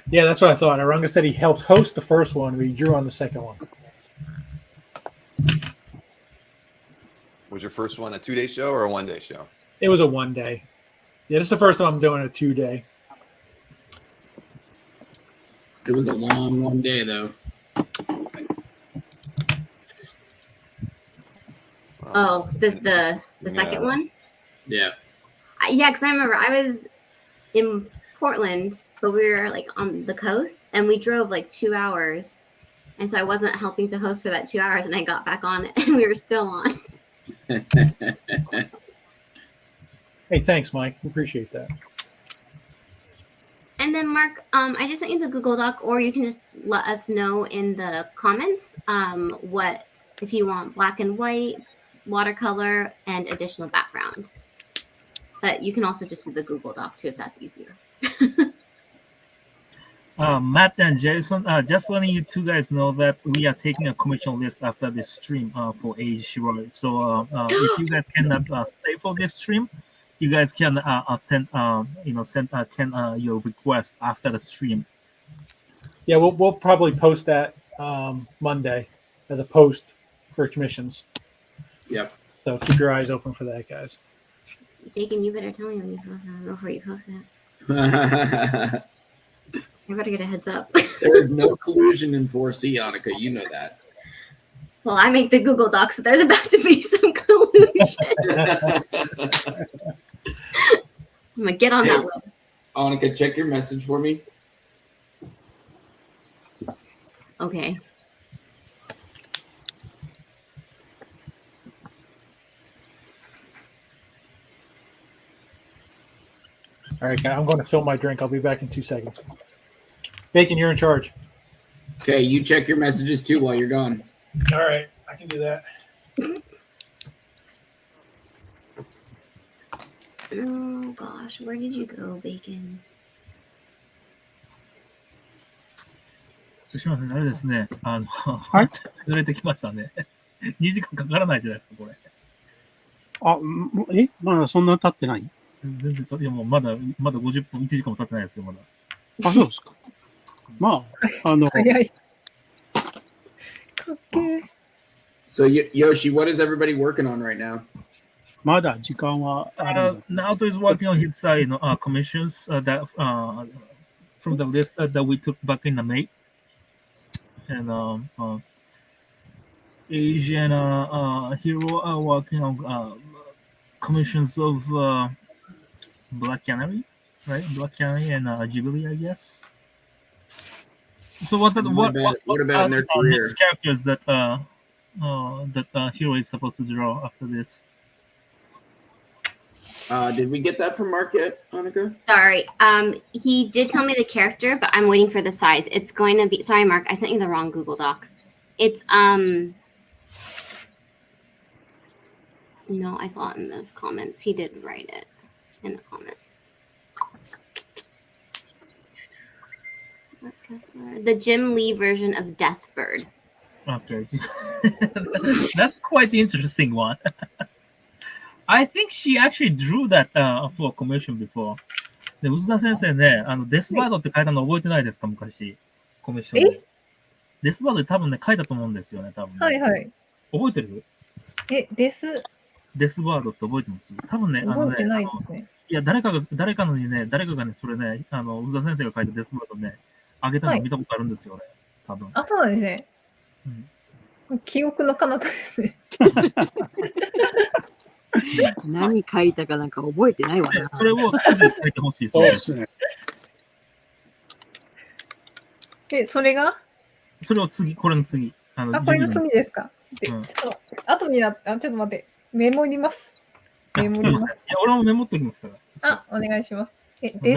Yeah, that's what I thought. Aranga said he helped host the first one, but he drew on the second one. Was your first one a 2-day show or a 1-day show? It was a 1 day. Yeah, this is the first time I'm doing a 2 day. It was a long 1 day though. Oh, the second one? Yeah. Yeah, because I remember I was in Portland, but we were like on the coast, and we drove like 2 hours, and so I wasn't helping to host for that 2 hours, and I got back on it, and we were still on. Hey, thanks, Mike. Appreciate that. And then, Mark, I just sent you the Google Doc, or you can just let us know in the comments what if you want black and white, watercolor, and additional background. But you can also just do the Google Doc too if that's easier. Matt and Jason, just letting you two guys know that we are taking a commission list after this stream for Eiji Shiroi. So if you guys cannot stay for this stream, you guys can send your request after the stream. Yeah, we'll probably post that Monday as a post for commissions. Yep. So keep your eyes open for that, guys. Bacon, you better tell me when you post it before you post it. I better get a heads up. There is no collusion in 4C, Annika. You know that. Well, I make the Google Doc, so there's about to be some collusion. I'm gonna get on that list. Annika, check your message for me. Okay. All right, I'm going to fill my drink. I'll be back in 2 seconds. Bacon, you're in charge. Okay, you check your messages too while you're gone. All right, I can do that. Oh gosh, where did you go, Bacon? すみません、あれですね。はいずれてきましたね。2時間かからないじゃないですか、これ。まだそんな経ってない？全然いやもうまだ50分、1時間も経ってないですよ、まだ。あ、そうですか。まあ、早い。かっけー。 So, Yoshi, what is everybody working on right now? まだ時間はあるんだ。 Naoto is working on his side, commissions that from the list that we took back in the May. And Eiji and Hiro are working on commissions of Black Canary, right? Black Canary and Ghibli, I guess. So what about their career? Next characters that Hiro is supposed to draw after this? Did we get that from Mark yet, Annika? Sorry. He did tell me the character, but I'm waiting for the size. It's going to be sorry, Mark, I sent you the wrong Google Doc. It's no, I saw it in the comments. He did write it in the comments. The Jim Lee version of Deathbird. Okay. That's quite the interesting one. I think she actually drew that for a commission before. で、宇田先生ね、デスバードって書いたの覚えてないですか、昔。コミッションで。デスバードで多分ね、書いたと思うんですよね、多分、ね。はいはい。覚えてる？デスバードって覚えてます？多分ね、覚えてないですね。いや、誰かがね、それね、宇田先生が書いたデスバードね、あげたの見たことあるんですよね、多分。あ、そうなんですね。記憶の彼方ですね。何書いたかなんか覚えてないわな。それを次書いてほしいそうですね。それがそれをこれの次。これの次ですか。ちょっと、後になって、ちょっと待って、メモります。いや、俺もメモっておきますから。お願いします。デ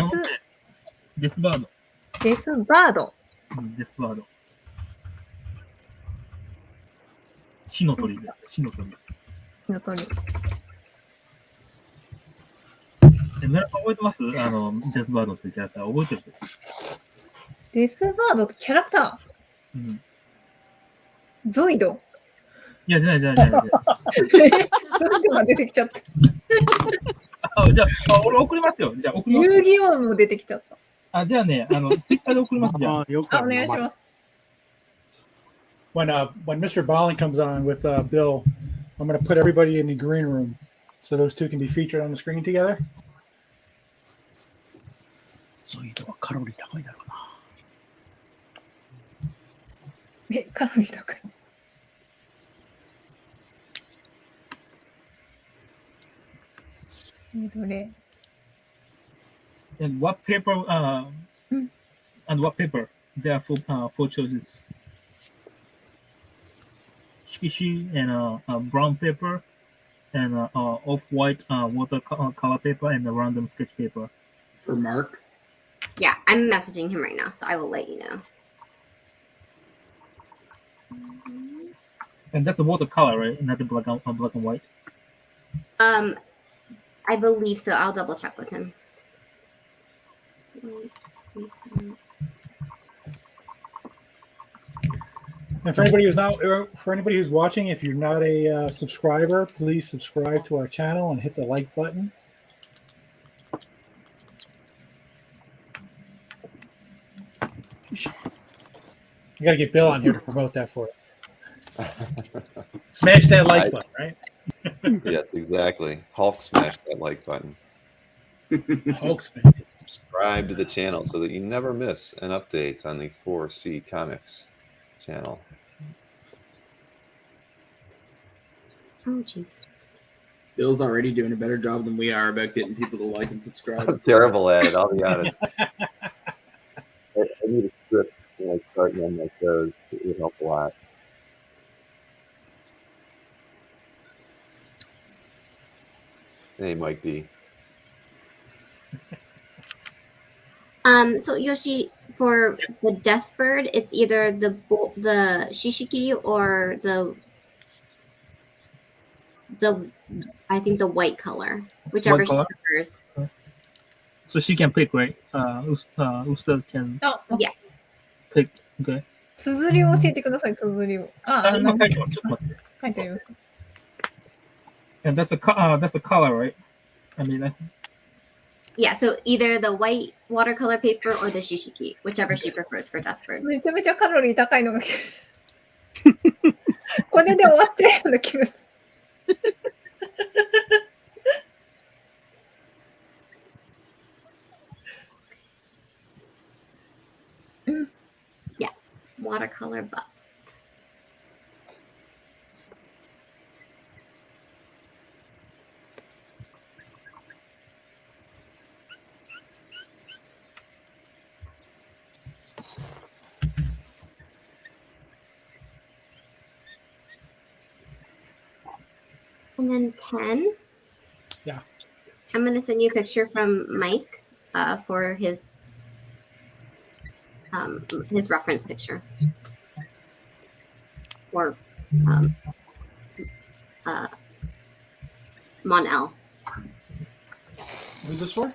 スバード。デスバード。死の鳥です。死の鳥。火の鳥。村さん覚えてます？デスバードっていうキャラクター覚えてる？デスバードとキャラクター。うん。ゾイド。いや、じゃない。ゾイドが出てきちゃった。じゃあ、俺送りますよ。じゃあ、送ります。遊戯王も出てきちゃった。じゃあね、ツイッターで送ります。じゃあ。お願いします。When Mr. Bolland comes on with Bill, I'm going to put everybody in the green room so those two can be featured on the screen together. ゾイドはカロリー高いだろうな。カロリー高い。どれ And what paper? And what paper? There are four choices. Shikishi and brown paper, and off-white watercolor paper, and a random sketch paper. For Mark? Yeah, I'm messaging him right now, so I will let you know. And that's a watercolor, right? Not the black and white. I believe so. I'll double check with him. And for anybody who's watching, if you're not a subscriber, please subscribe to our channel and hit the like button. You got to get Bill on here to promote that for it. Smash that like button, right? Yes, exactly. Hulk smash that like button. Hulk smash. Subscribe to the channel so that you never miss an update on the 4C Comics channel. Oh, jeez. Bill's already doing a better job than we are about getting people to like and subscribe. I'm terrible at it, I'll be honest. I need a script to like starting on my shows. It would help a lot. Hey, Mike D. So Yoshi, for the death bird, it's either the shishiki or the I think the white color, whichever she prefers. So she can pick, right? Usta can Yeah. pick. Okay. 綴りを教えてください、綴りを。今書いてます。ちょっと待って。書いてあります。And that's a color, right? I mean, Yeah, so either the white watercolor paper or the shishiki, whichever she prefers for death bird. めちゃめちゃカロリー高いのがこれで終わっちゃうような気がする。Yeah, watercolor bust. And then 10. Yeah. I'm going to send you a picture from Mike for his reference picture. Or Mon L. Who's this for?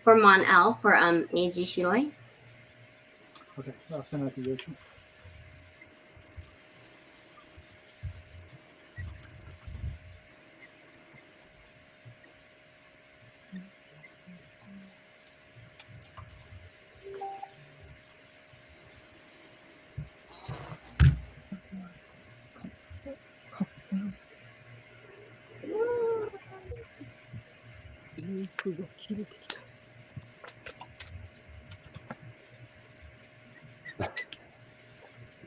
For Mon L, for Eiji Shiroi. Okay, I'll send that to Yoshi.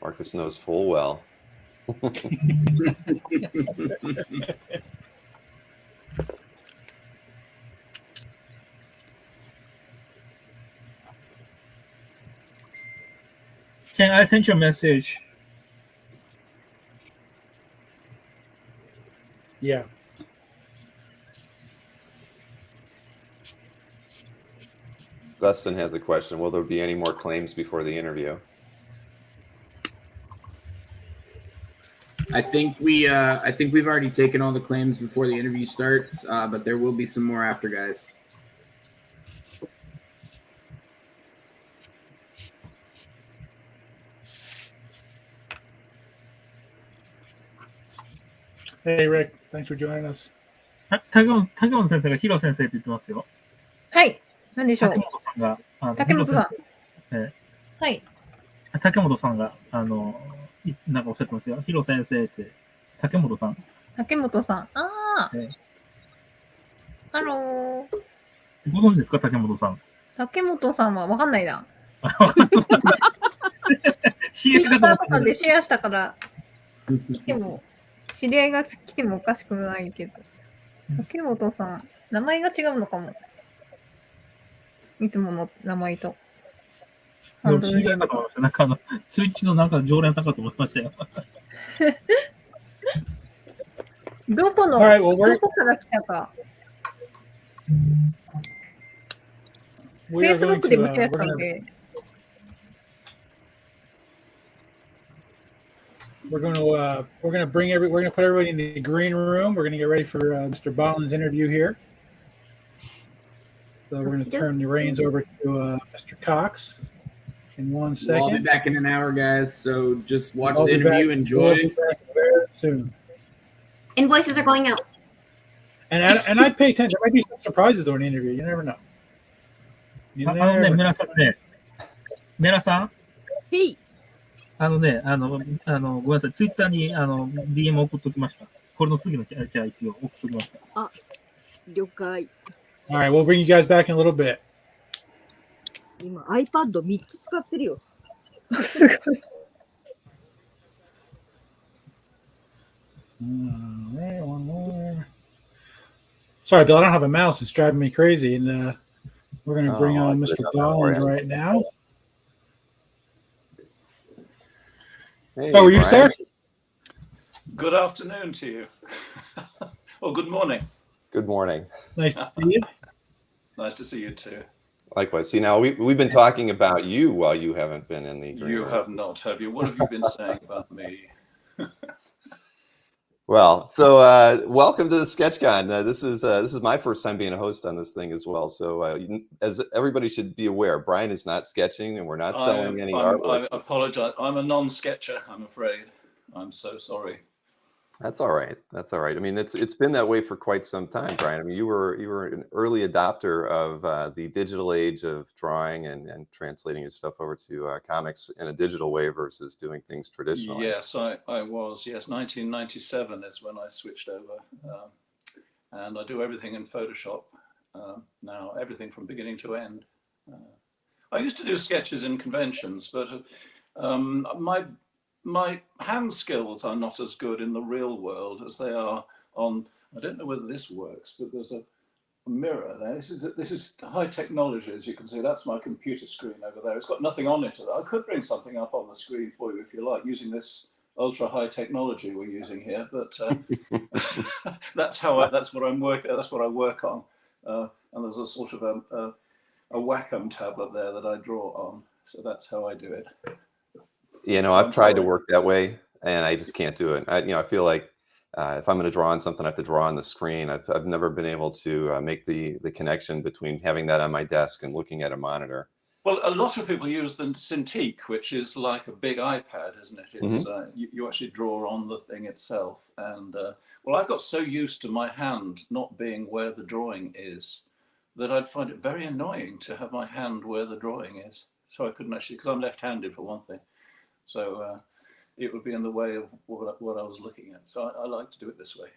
Marcus knows full well. Can I send you a message? Yeah. Dustin has a question. Will there be any more claims before the interview? I think we've already taken all the claims before the interview starts, but there will be some more after, guys. Hey, Rick. Thanks for joining us. 竹本先生がヒロ先生って言ってますよ。はい。何でしょう。竹本さんが、竹本さん。はい。竹本さんが、なんかおっしゃってますよ。ヒロ先生って、竹本さん。竹本さん。ああ。ハロー。ご存知ですか、竹本さん。竹本さんはわかんないな。知り合いがとかでシェアしたから、来ても、知り合いが来てもおかしくないけど。竹本さん、名前が違うのかも。いつもの名前と。なんかツイッチのなんか常連さんかと思いましたよ。どこから来たか。Facebook でもシェアしたんで。We're going to put everybody in the green room. We're going to get ready for Mr. Bolland's interview here. So we're going to turn the reins over to Mr. Cox in 1 second. I'll be back in an hour, guys. So just watch the interview. Enjoy. We'll be back very soon. Invoices are going out. And I'd pay attention. There might be some surprises during the interview. You never know. メラさん。へい。ごめんなさい、ツイッターにDM 送っときました。これの次のじゃあ一応送っときました。あ、了解。All right, we'll bring you guys back in a little bit. 今 iPad3 つ使ってるよ。すごい。One more. Sorry, Bill, I don't have a mouse. It's driving me crazy. And we're going to bring on Mr. Bolland right now. Hey, How are you, sir? Good afternoon to you. Or good morning. Good morning. Nice to see you. Nice to see you too. Likewise. See, now we've been talking about you while you haven't been in the green You room. have not, have you? What have you been saying about me? Well, so welcome to the SketchCon. This is my first time being a host on this thing as well. So as everybody should be aware, Brian is not sketching and we're not selling any artwork. I apologize. I'm a non-sketcher, I'm afraid. I'm so sorry. That's all right. That's all right. I mean, it's been that way for quite some time, Brian. I mean, you were an early adopter of the digital age of drawing and translating your stuff over to comics in a digital way versus doing things traditionally. Yes, I was. Yes, 1997 is when I switched over, and I do everything in Photoshop now. Everything from beginning to end. I used to do sketches in conventions, but my hand skills are not as good in the real world as they are on, I don't know whether this works, but there's a mirror there. This is high technology, as you can see. That's my computer screen over there. It's got nothing on it. I could bring something up on the screen for you if you like, using this ultra high technology we're using here, but that's what I work on. And there's a sort of a Wacom tablet there that I draw on. So that's how I do it. You know, I've tried to work that way, and I just can't do it. I feel like if I'm going to draw on something, I have to draw on the screen. I've never been able to make the connection between having that on my desk and looking at a monitor. Well, a lot of people use the Cintiq, which is like a big iPad, isn't it? It's you actually draw on the thing itself. And well, I got so used to my hand not being where the drawing is that I'd find it very annoying to have my hand where the drawing is. So I couldn't actually, because I'm left-handed for one thing. So it would be in the way of what I was looking at. So I like to do it this way.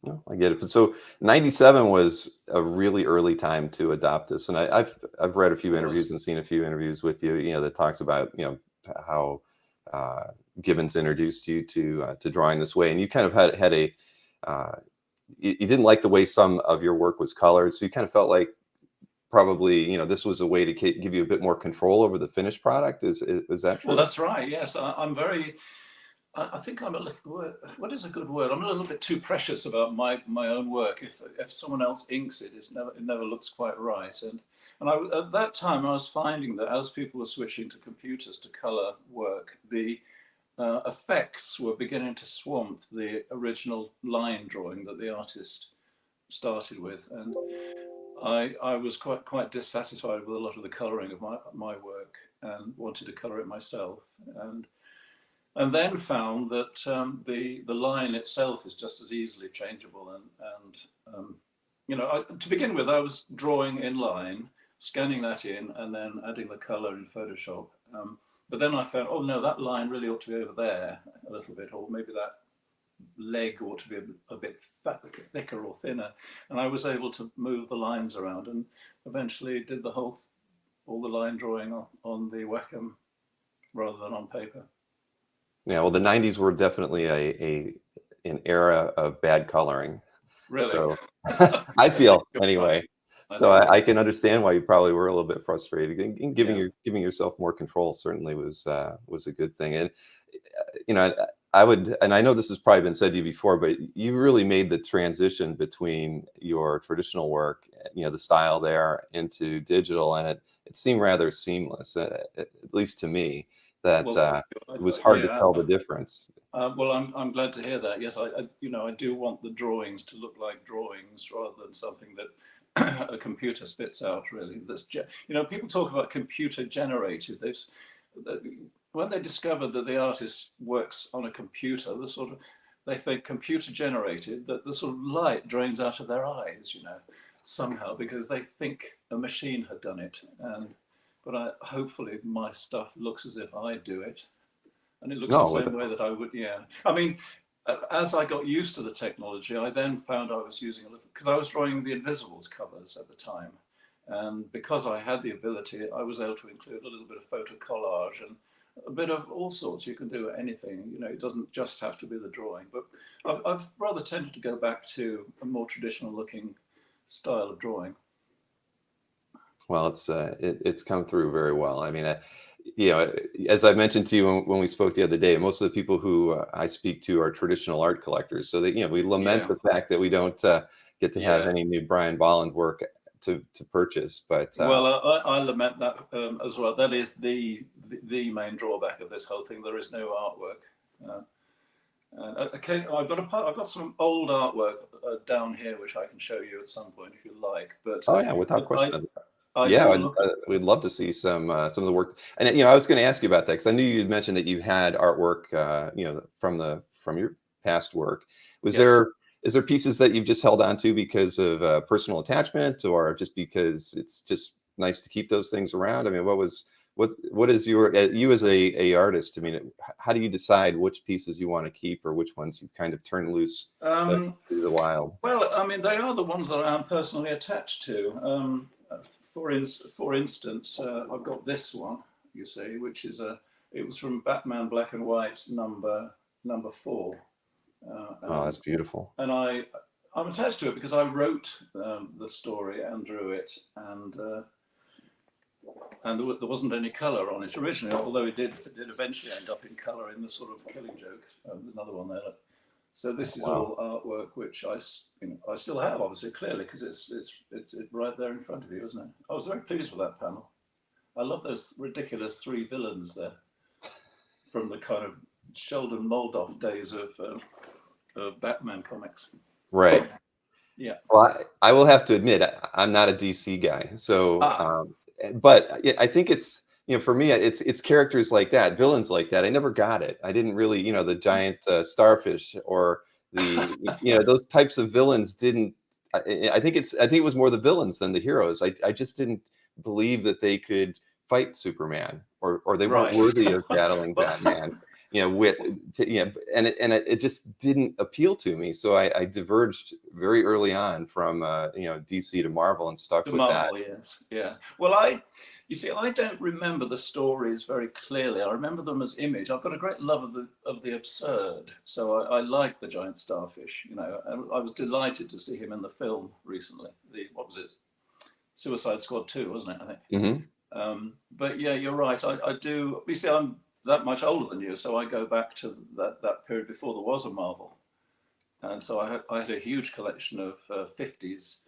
No, I get it. So 97 was a really early time to adopt this. And I've read a few interviews and seen a few interviews with you, that talks about, how Gibbons introduced you to drawing this way. And you kind of had a, you didn't like the way some of your work was colored. So you kind of felt like probably, this was a way to give you a bit more control over the finished product. Is that true? Well, that's right. Yes, I'm very. I think I'm a little. What is a good word? I'm a little bit too precious about my own work. If someone else inks it, it never looks quite right. And at that time, I was finding that as people were switching to computers to color work, the effects were beginning to swamp the original line drawing that the artist started with, and I was quite dissatisfied with a lot of the colouring of my work and wanted to colour it myself, and then found that the line itself is just as easily changeable, and you know, to begin with, I was drawing in line, scanning that in, and then adding the colour in Photoshop. But then I found, oh no, that line really ought to be over there a little bit, or maybe that leg ought to be a bit thicker or thinner. And I was able to move the lines around, and eventually did all the line drawing on the Wacom rather than on paper. Yeah, well, the 90s were definitely an era of bad coloring. Really? So I feel anyway. So I can understand why you probably were a little bit frustrated. And giving yourself more control certainly was a good thing. And you know, I would, and I know this has probably been said to you before, but you really made the transition between your traditional work, you know, the style there, into digital, and it seemed rather seamless, at least to me. That it was hard to tell the difference. Well, I'm glad to hear that. Yes, I do want the drawings to look like drawings rather than something that a computer spits out. Really, people talk about computer generated. When they discovered that the artist works on a computer, they think computer generated, that the sort of light drains out of their eyes, somehow, because they think a machine had done it. But hopefully my stuff looks as if I do it. And it looks the same way that I would, I mean, as I got used to the technology, I then found I was using a little, because I was drawing the Invisibles covers at the time. And because I had the ability, I was able to include a little bit of photo collage and a bit of all sorts. You can do anything, it doesn't just have to be the drawing. But I've rather tended to go back to a more traditional looking style of drawing. Well, it's come through very well. I mean, as I mentioned to you when we spoke the other day, most of the people who I speak to are traditional art collectors. So that we lament the fact that we don't get to have any new Brian Bolland work to purchase. But well, I lament that as well. That is the main drawback of this whole thing. There is no artwork. I've got some old artwork down here which I can show you at some point if you like. But without question. We'd love to see some of the work. And I was going to ask you about that because I knew you'd mentioned that you had artwork, from your past work. Is there pieces that you've just held on to because of personal attachment, or just because it's just nice to keep those things around? I mean, what is you as a artist? I mean, how do you decide which pieces you want to keep or which ones you kind of turn loose to the wild? Well, I mean, they are the ones that I'm personally attached to. For instance, I've got this one, you see, which is it was from Batman Black and White number 4. That's beautiful. And I'm attached to it because I wrote the story and drew it, and there wasn't any color on it originally, although it did eventually end up in color in the sort of Killing Joke. Another one there. So this is all artwork which I still have, obviously, clearly, because it's right there in front of you, isn't it? I was very pleased with that panel. I love those ridiculous 3 villains there from the kind of Sheldon Moldoff days of Batman comics. Right. Yeah. Well, I will have to admit, I'm not a DC guy, so but I think it's. For me, it's characters like that, villains like that. I never got it. I didn't really, the giant starfish or the, those types of villains didn't. I think it was more the villains than the heroes. I just didn't believe that they could fight Superman or they weren't worthy of battling Batman. And it just didn't appeal to me. So I diverged very early on from DC to Marvel and stuck with Marvel, that. Yes, yeah. Well, you see, I don't remember the stories very clearly. I remember them as image. I've got a great love of the absurd, so I like the giant starfish. And I was delighted to see him in the film recently. What was it? Suicide Squad 2, wasn't it? I think. Mm-hmm. But yeah, you're right. I do. You see, I'm that much older than you, so I go back to that period before there was a Marvel, and so I had a huge collection of 50s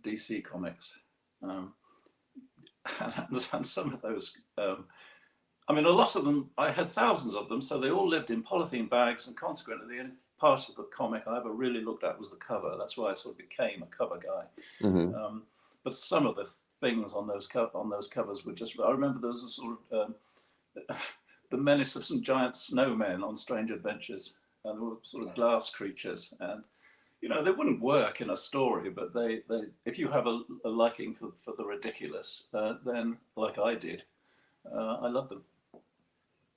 DC comics. And some of those I mean, a lot of them, I had thousands of them, so they all lived in polythene bags, and consequently, the only part of the comic I ever really looked at was the cover. That's why I sort of became a cover guy. Mm-hmm. But some of the things on those covers were just, I remember there was a sort of, the menace of some giant snowmen on Strange Adventures, and there were sort of glass creatures, and you know, they wouldn't work in a story, but they if you have a liking for the ridiculous, then like I did, I love them.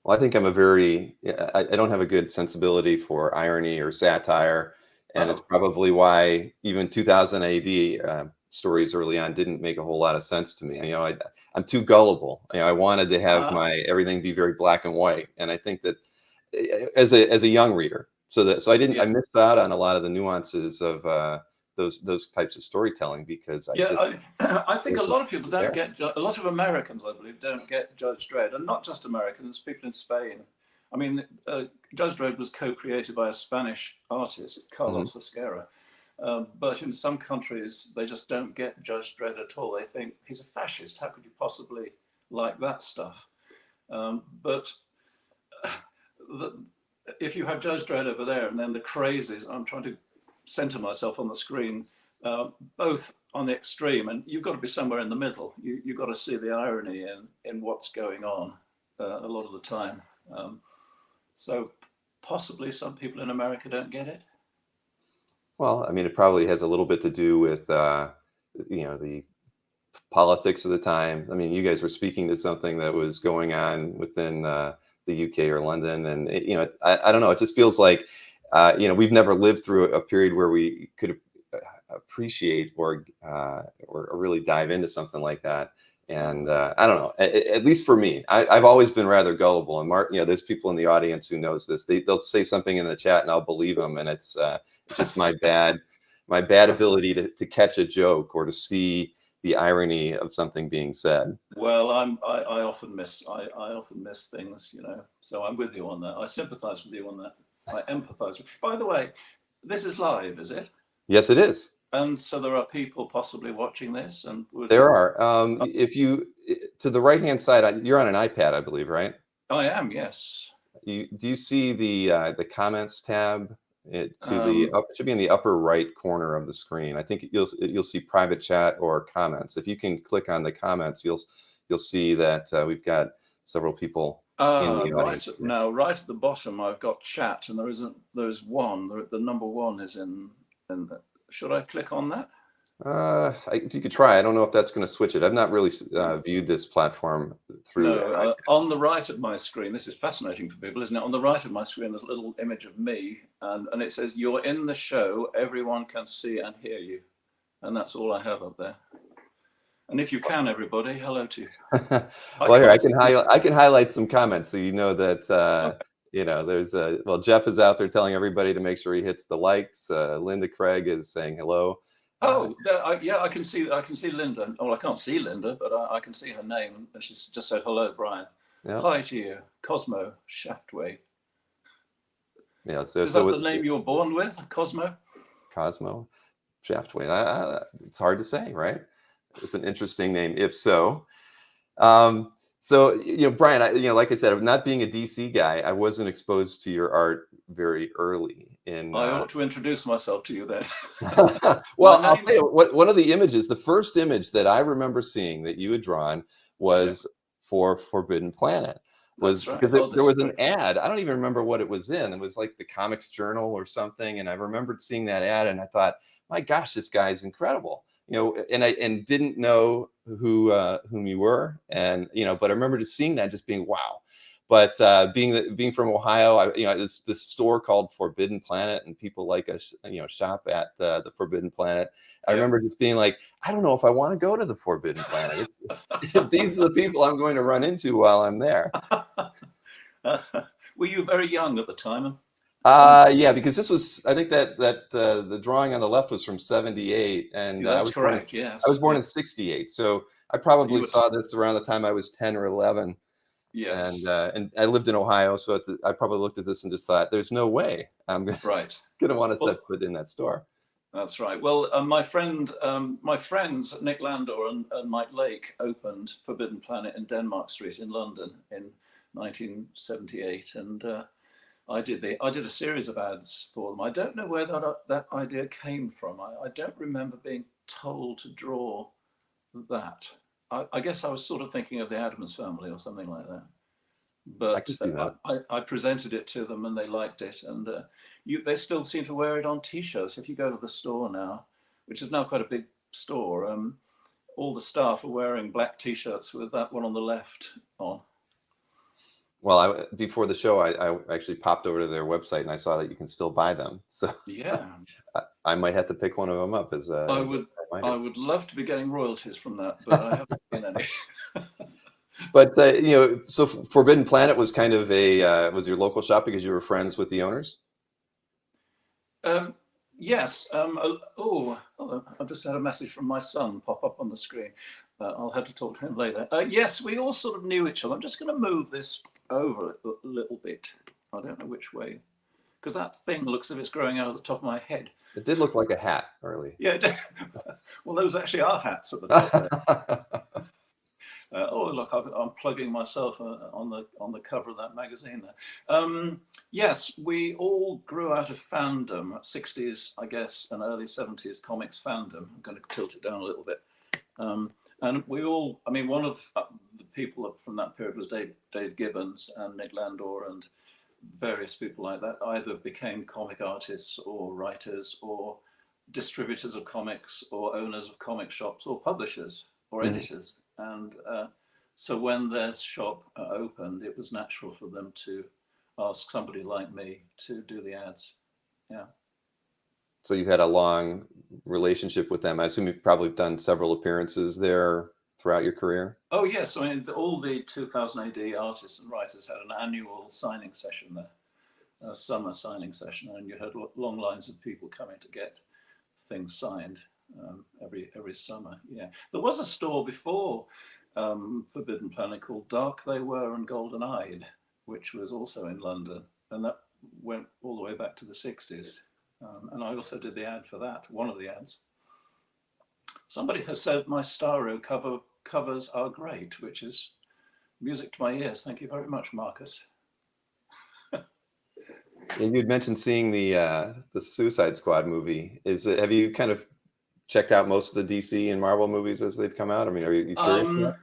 Well, I think I don't have a good sensibility for irony or satire, and it's probably why even 2000 AD stories early on didn't make a whole lot of sense to me. You know, I'm too gullible. You know, I wanted to have my everything be very black and white, and I think that as a young reader, so I missed out on a lot of the nuances of those types of storytelling because I think a lot of people don't get, a lot of Americans, I believe, don't get Judge Dredd, and not just Americans, people in Spain. I mean, Judge Dredd was co-created by a Spanish artist, Carlos Esquerra, but in some countries, they just don't get Judge Dredd at all. They think he's a fascist. How could you possibly like that stuff? But if you have Judge Dredd over there, and then the crazies, I'm trying to center myself on the screen, both on the extreme, and you've got to be somewhere in the middle. You've got to see the irony in what's going on a lot of the time. So possibly some people in America don't get it. Well, I mean, it probably has a little bit to do with, you know, the politics of the time. I mean, you guys were speaking to something that was going on within the UK or London, and you know, I don't know. It just feels like, you know, we've never lived through a period where we could appreciate or really dive into something like that. And I don't know. At least for me, I've always been rather gullible. And Mark, you know, there's people in the audience who knows this. They'll say something in the chat, and I'll believe them. And it's just my bad ability to catch a joke or to see the irony of something being said. Well, I often miss things, you know. So I'm with you on that. I sympathize with you on that. I empathize. By the way, this is live, is it? Yes, it is. And so there are people possibly watching this, and there are. If you to the right hand side, you're on an iPad, I believe, right? I am. Yes. Do you see the comments tab? It should be in the upper right corner of the screen. I think you'll see private chat or comments. If you can click on the comments, you'll see that we've got several people. Right now, right at the bottom, I've got chat, and there is one. The number one is in. Should I click on that? You could try. I don't know if that's going to switch it. I've not really viewed this platform through. No, on the right of my screen, this is fascinating for people, isn't it? On the right of my screen, there's a little image of me, and it says, "You're in the show. Everyone can see and hear you," and that's all I have up there. And if you can, everybody, hello to you. Well, here I can highlight some comments so you know that. You know, there's Jeff is out there telling everybody to make sure he hits the likes. Linda Craig is saying hello. Oh, yeah, I can see Linda. Oh, I can't see Linda, but I can see her name, and she's just said hello, Brian. Yep. Hi to you, Cosmo Shaftway. Yeah, is that the name you were born with, Cosmo? Cosmo Shaftway. It's hard to say, right? It's an interesting name, if so. So, you know, Brian, like I said, not being a DC guy, I wasn't exposed to your art very early. I ought to introduce myself to you then. Well, I'll tell you, one of the images, the first image that I remember seeing that you had drawn was for Forbidden Planet. Because there was an ad. I don't even remember what it was in. It was like the Comics Journal or something. And I remembered seeing that ad, and I thought, my gosh, this guy is incredible. You know, and I didn't know whom you were, and you know, but I remember just seeing that, just being wow. But being from Ohio, this store called Forbidden Planet, and people like us, you know, shop at the Forbidden Planet. I remember just being like, I don't know if I want to go to the Forbidden Planet. These are the people I'm going to run into while I'm there. Were you very young at the time? Yeah, because this was, I think that the drawing on the left was from 78, and that's correct. Yes, I was born in 68, so I probably saw this around the time I was 10 or 11. Yes, and I lived in Ohio, so I probably looked at this and just thought, "There's no way I'm going to want to set foot in that store." That's right. Well, my friends Nick Landor and Mike Lake opened Forbidden Planet in Denmark Street in London in 1978, and I did a series of ads for them. I don't know where that idea came from. I don't remember being told to draw that. I guess I was sort of thinking of the Addams Family or something like that. I But can see that. I presented it to them and they liked it, and they still seem to wear it on T-shirts. If you go to the store now, which is now quite a big store, all the staff are wearing black T-shirts with that one on the left on. Well, before the show, I actually popped over to their website and I saw that you can still buy them. So Yeah, I might have to pick one of them up as a I would love to be getting royalties from that, but I haven't seen any. But so Forbidden Planet was kind of was your local shop because you were friends with the owners? Yes. I just had a message from my son pop up on the screen. I'll have to talk to him later. Yes, we all sort of knew each other. I'm just going to move this over a little bit. I don't know which way, because that thing looks as if it's growing out of the top of my head. It did look like a hat, early. Yeah. Well, those actually are hats at the top there. Look, I'm plugging myself on the cover of that magazine there. Yes, we all grew out of fandom, 60s, I guess, and early 70s comics fandom. I'm going to tilt it down a little bit. And we all, I mean, one of the people from that period was Dave Gibbons and Nick Landor and various people like that, either became comic artists or writers or distributors of comics or owners of comic shops or publishers or editors. And so when their shop opened, it was natural for them to ask somebody like me to do the ads. Yeah. So you've had a long relationship with them. I assume you've probably done several appearances there throughout your career. Oh yes, I mean all the 2000 AD artists and writers had an annual signing session there, a summer signing session, and you had long lines of people coming to get things signed every summer. Yeah, there was a store before Forbidden Planet called Dark They Were and Golden Eyed, which was also in London, and that went all the way back to the 60s. And I also did the ad for that, one of the ads. Somebody has said my Starro covers are great, which is music to my ears. Thank you very much, Marcus. You'd mentioned seeing the Suicide Squad movie. Have you kind of checked out most of the DC and Marvel movies as they've come out? I mean, are you curious?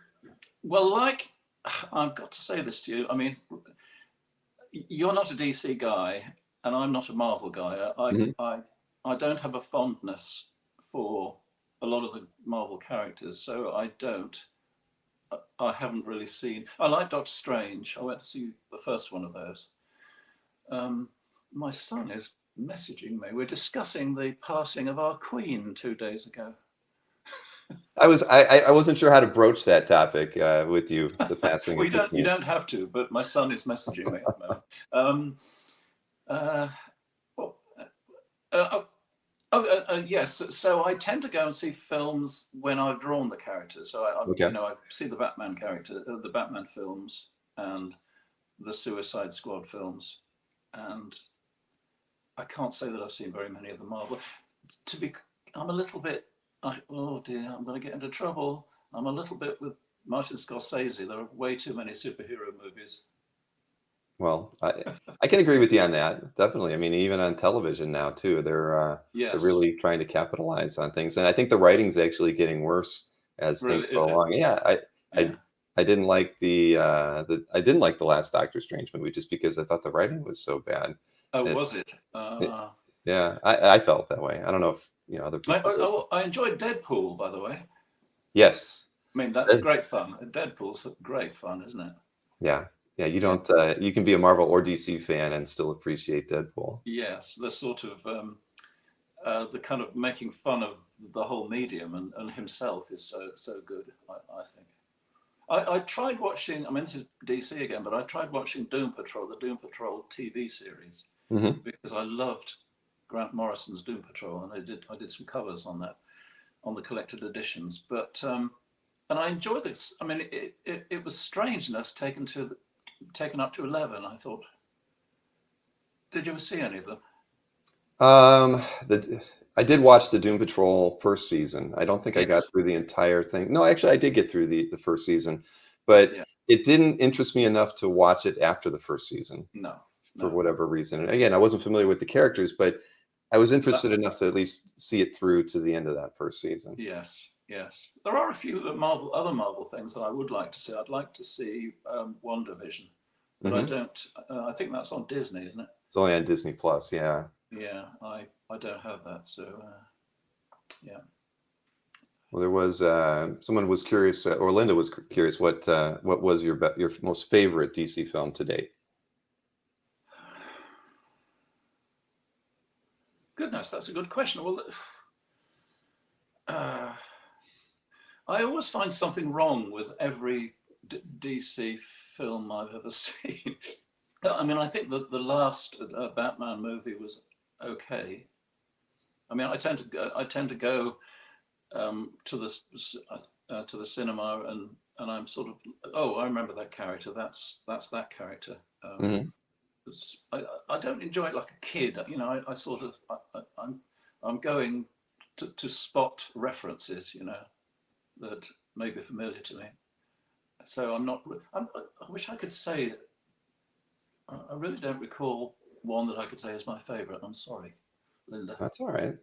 Well, I've got to say this to you. I mean, you're not a DC guy, and I'm not a Marvel guy. I don't have a fondness for a lot of the Marvel characters, so I haven't really seen. I like Doctor Strange. I went to see the first one of those. My son is messaging me. We're discussing the passing of our Queen 2 days ago. I wasn't sure how to broach that topic with you. The passing. Well, you don't have to, but my son is messaging me at the moment. Yes. So I tend to go and see films when I've drawn the characters. So I see the Batman character, the Batman films, and the Suicide Squad films, and I can't say that I've seen very many of the Marvel. I'm a little bit. Oh dear, I'm going to get into trouble. I'm a little bit with Martin Scorsese. There are way too many superhero movies. Well, I can agree with you on that. Definitely. I mean, even on television now too, they're really trying to capitalize on things, and I think the writing's actually getting worse as things go along. Yeah, I didn't like the last Doctor Strange movie just because I thought the writing was so bad. Oh, was it? Yeah, I felt that way. I don't know if other people. I enjoyed Deadpool, by the way. Yes. I mean, that's great fun. Deadpool's great fun, isn't it? Yeah. Yeah, you don't. You can be a Marvel or DC fan and still appreciate Deadpool. Yes, the sort of the kind of making fun of the whole medium and himself is so good. I think. I tried watching. I'm into DC again, but I tried watching Doom Patrol, the Doom Patrol TV series, because I loved Grant Morrison's Doom Patrol, and I did some covers on that, on the collected editions. But and I enjoyed this. I mean, it was strangeness taken up to 11. I thought. Did you ever see any of them? I did watch the Doom Patrol first season. I don't think I got through the entire thing. No, actually, I did get through the first season, but it didn't interest me enough to watch it after the first season. No. For whatever reason. And again, I wasn't familiar with the characters, but I was interested enough to at least see it through to the end of that first season. Yes. There are a few other Marvel things that I would like to see. I'd like to see WandaVision, but I don't. I think that's on Disney, isn't it? It's only on Disney Plus. Yeah. Yeah, I don't have that, so yeah. Well, there was someone was curious, or Linda was curious. What was your most favorite DC film to date? Goodness, that's a good question. Well, I always find something wrong with every DC film I've ever seen. I mean, I think that the last Batman movie was okay. I mean, I tend to go to the cinema and I'm sort of, I remember that character. That's that character. I don't enjoy it like a kid. You know, I sort of I'm going to spot references, you know, that may be familiar to me. So I wish I could say. I really don't recall one that I could say is my favorite. I'm sorry, Linda. That's all right.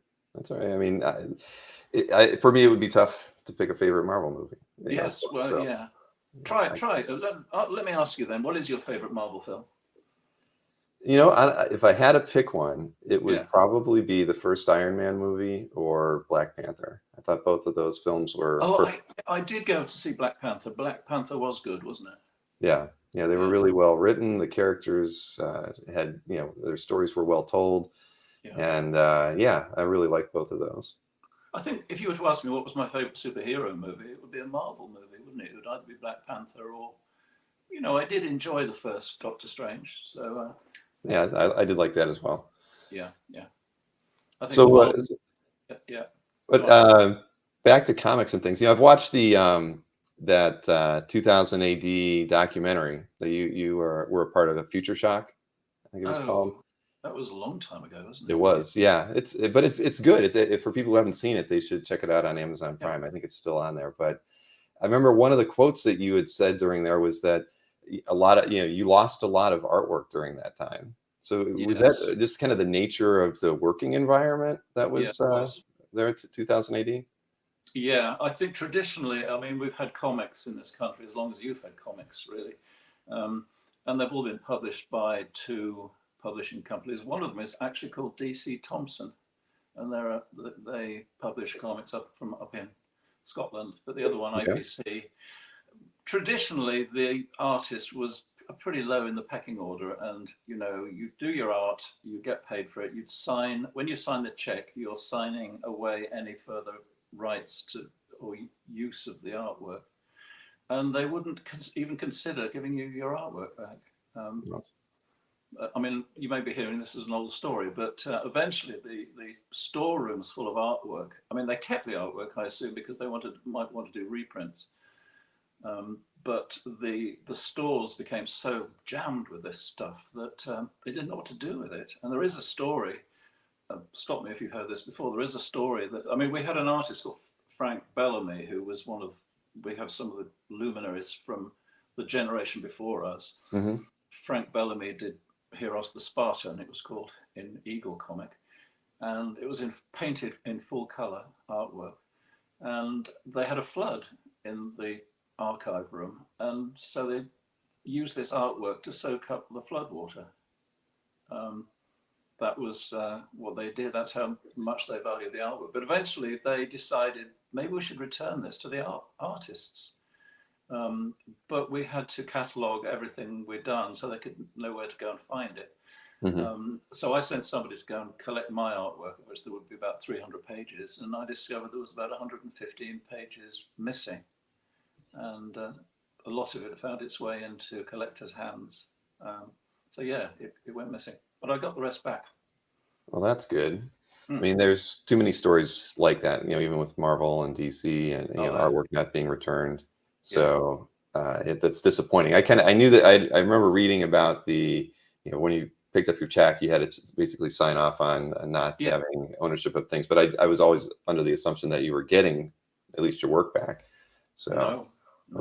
I mean, for me, it would be tough to pick a favorite Marvel movie. Yes, yeah. Try. Let me ask you then. What is your favorite Marvel film? You know, if I had to pick one, it would probably be the first Iron Man movie or Black Panther. I thought both of those films were. I did go to see Black Panther. Black Panther was good, wasn't it? Yeah, they were really well written. The characters had, you know, their stories were well told, and I really liked both of those. I think if you were to ask me what was my favorite superhero movie, it would be a Marvel movie, wouldn't it? It would either be Black Panther or, you know, I did enjoy the first Doctor Strange, so. Yeah, I did like that as well. Yeah. I think so, yeah. But back to comics and things. You know, I've watched the that 2000 AD documentary that you were a part of, a Future Shock, I think it was called. That was a long time ago, wasn't it? It was, yeah. It's good. It's for people who haven't seen it, they should check it out on Amazon Prime. I think it's still on there. But I remember one of the quotes that you had said during there was that a lot of, you know, you lost a lot of artwork during that time. So was that just kind of the nature of the working environment that was there at 2000 AD? Yeah, I think traditionally, I mean, we've had comics in this country as long as you've had comics, really. And they've all been published by two publishing companies. One of them is actually called DC Thompson, and they publish comics up in Scotland, but the other one, IPC. Traditionally, the artist was pretty low in the pecking order, and you know, you do your art, you get paid for it. You'd sign, when you sign the check, you're signing away any further rights to or use of the artwork, and they wouldn't even consider giving you your artwork back. I mean, you may be hearing this as an old story, but eventually the storerooms full of artwork. I mean, they kept the artwork, I assume, because they might want to do reprints. But the stores became so jammed with this stuff that they didn't know what to do with it. And there is a story. Stop me if you've heard this before. There is a story that, I mean, we had an artist called Frank Bellamy, who was we have some of the luminaries from the generation before us. Mm-hmm. Frank Bellamy did Heroes the Spartan, it was called, in Eagle comic. And it was painted in full color artwork. And they had a flood in the archive room. And so they used this artwork to soak up the floodwater. That was what they did. That's how much they valued the artwork. But eventually they decided maybe we should return this to the artists. But we had to catalogue everything we'd done so they could know where to go and find it. Mm-hmm. So I sent somebody to go and collect my artwork, of which there would be about 300 pages. And I discovered there was about 115 pages missing. And a lot of it found its way into collectors' hands. So yeah, it went missing. But I got the rest back. Well, that's good. I mean, there's too many stories like that, you know, even with Marvel and DC and you know, artwork not being returned. So that's disappointing. I knew that I remember reading about the, you know, when you picked up your check, you had to basically sign off on not having ownership of things. But I was always under the assumption that you were getting at least your work back. So, no.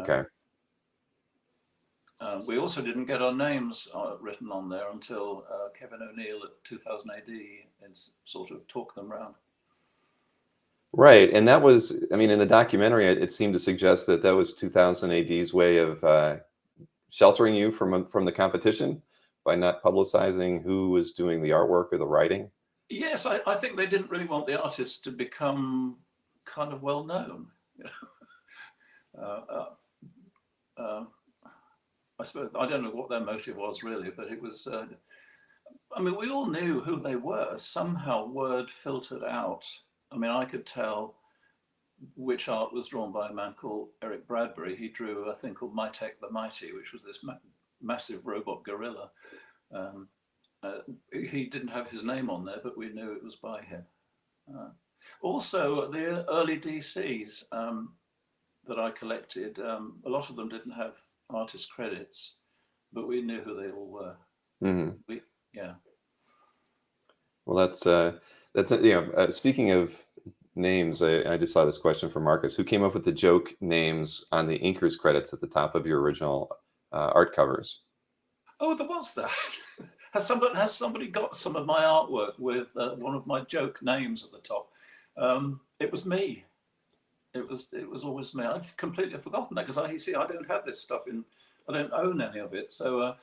Okay. We also didn't get our names written on there until Kevin O'Neill at 2000 AD and sort of talked them around. Right, and that was, I mean, in the documentary, it seemed to suggest that that was 2000 AD's way of sheltering you from the competition by not publicizing who was doing the artwork or the writing. Yes, I think they didn't really want the artists to become kind of well known. I suppose I don't know what their motive was really, but it was. I mean, we all knew who they were. Somehow, word filtered out. I mean, I could tell which art was drawn by a man called Eric Bradbury. He drew a thing called Mytek the Mighty, which was this massive robot gorilla. He didn't have his name on there, but we knew it was by him. Also, the early DCs that I collected, a lot of them didn't have artist credits, but we knew who they all were. Mm-hmm. Yeah. Well, that's speaking of names, I just saw this question from Marcus, who came up with the joke names on the inkers credits at the top of your original art covers. Oh, there was that. Has somebody got some of my artwork with one of my joke names at the top? It was me. It was always me. I've completely forgotten that because I don't have this stuff I don't own any of it. So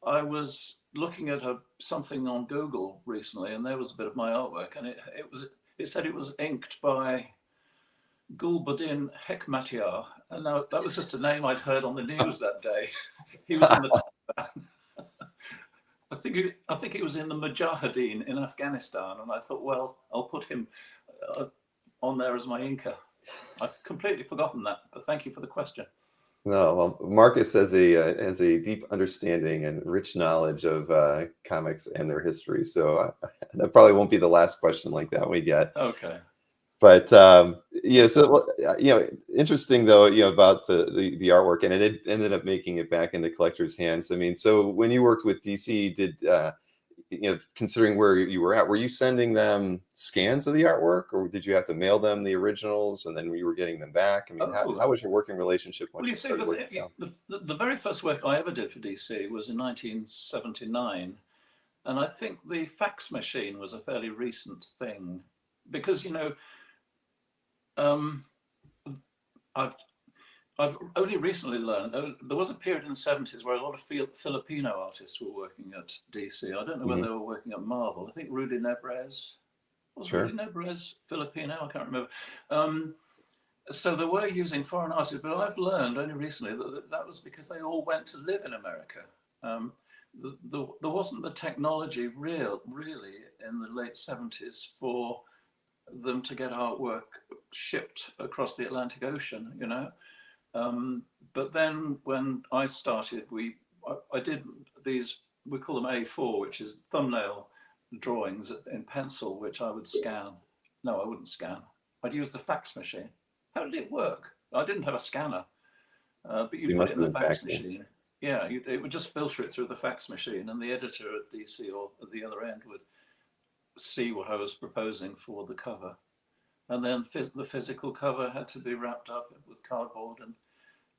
I was looking at something on Google recently, and there was a bit of my artwork, and it said it was inked by Gulbuddin Hekmatyar, and that was just a name I'd heard on the news that day. He was in the Taliban. I think he was in the Mujahideen in Afghanistan, and I thought, well, I'll put him on there as my inker. I've completely forgotten that, but thank you for the question. No, well, Marcus has a deep understanding and rich knowledge of comics and their history, so that probably won't be the last question like that we get. Okay. But yeah, so interesting though, about the artwork, and it ended up making it back into collectors' hands. I mean, so when you worked with DC, did considering where you were at, were you sending them scans of the artwork, or did you have to mail them the originals and then you were getting them back? I mean, how was your working relationship? Well, you see, the very first work I ever did for DC was in 1979, and I think the fax machine was a fairly recent thing because I've only recently learned there was a period in the 70s where a lot of Filipino artists were working at DC. I don't know whether they were working at Marvel. I think Rudy Nebrez Rudy Nebrez Filipino. I can't remember. So they were using foreign artists, but I've learned only recently that was because they all went to live in America. There wasn't the technology really in the late 70s for them to get artwork shipped across the Atlantic Ocean, but then when I started, I did these, we call them A4, which is thumbnail drawings in pencil, which I would scan. No, I wouldn't scan. I'd use the fax machine. How did it work? I didn't have a scanner, but you put it in the fax machine. Yeah, it would just filter it through the fax machine, and the editor at DC or at the other end would see what I was proposing for the cover. And then the physical cover had to be wrapped up with cardboard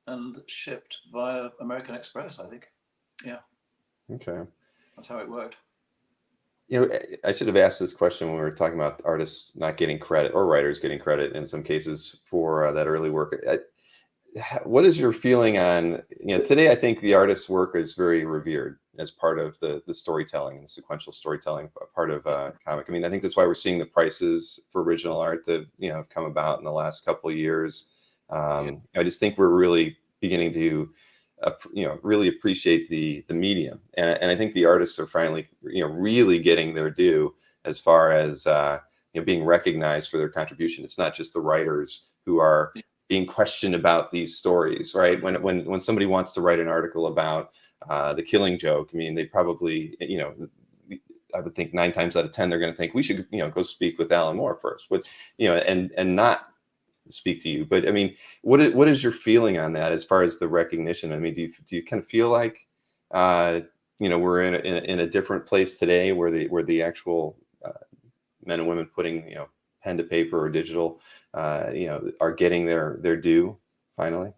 and shipped via American Express, I think. Yeah. Okay. That's how it worked. I should have asked this question when we were talking about artists not getting credit or writers getting credit in some cases for that early work. What is your feeling on, today I think the artist's work is very revered as part of the storytelling and sequential storytelling part of comic. I mean, I think that's why we're seeing the prices for original art that, have come about in the last couple of years. I just think we're really beginning to, really appreciate the medium. And I think the artists are finally, really getting their due as far as, being recognized for their contribution. It's not just the writers who are being questioned about these stories, right? When somebody wants to write an article about the Killing Joke, I mean, they probably, I would think 9 times out of 10, they're going to think we should, go speak with Alan Moore first, but, and not speak to you. But I mean, what is your feeling on that as far as the recognition? I mean, do you kind of feel like, we're in a different place today where the actual men and women putting, pen to paper or digital, are getting their due finally?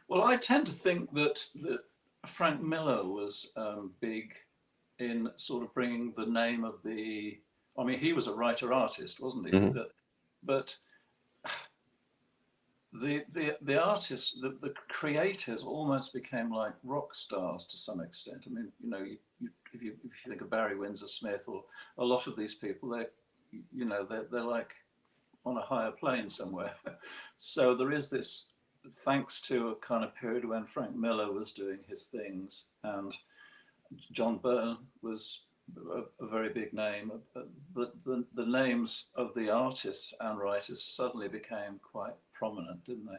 Well, I tend to think that Frank Miller was big in sort of bringing the name of the. I mean, he was a writer-artist, wasn't he? Mhm. But the artists, the creators, almost became like rock stars to some extent. I mean, you know, if you think of Barry Windsor Smith or a lot of these people, they're like on a higher plane somewhere. So there is this, thanks to a kind of period when Frank Miller was doing his things and John Byrne was a very big name. The names of the artists and writers suddenly became quite prominent, didn't they?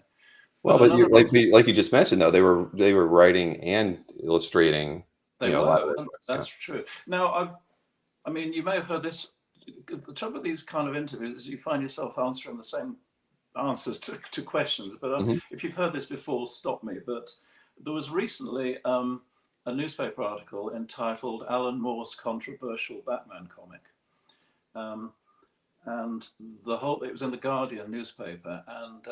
Well, but you, like you just mentioned, though, they were writing and illustrating. They a lot of were, their and books, that's true. Now, I mean, you may have heard this. The trouble with these kind of interviews is you find yourself answering the same answers to questions. But if you've heard this before, stop me. But there was recently a newspaper article entitled Alan Moore's Controversial Batman Comic. And it was in the Guardian newspaper, and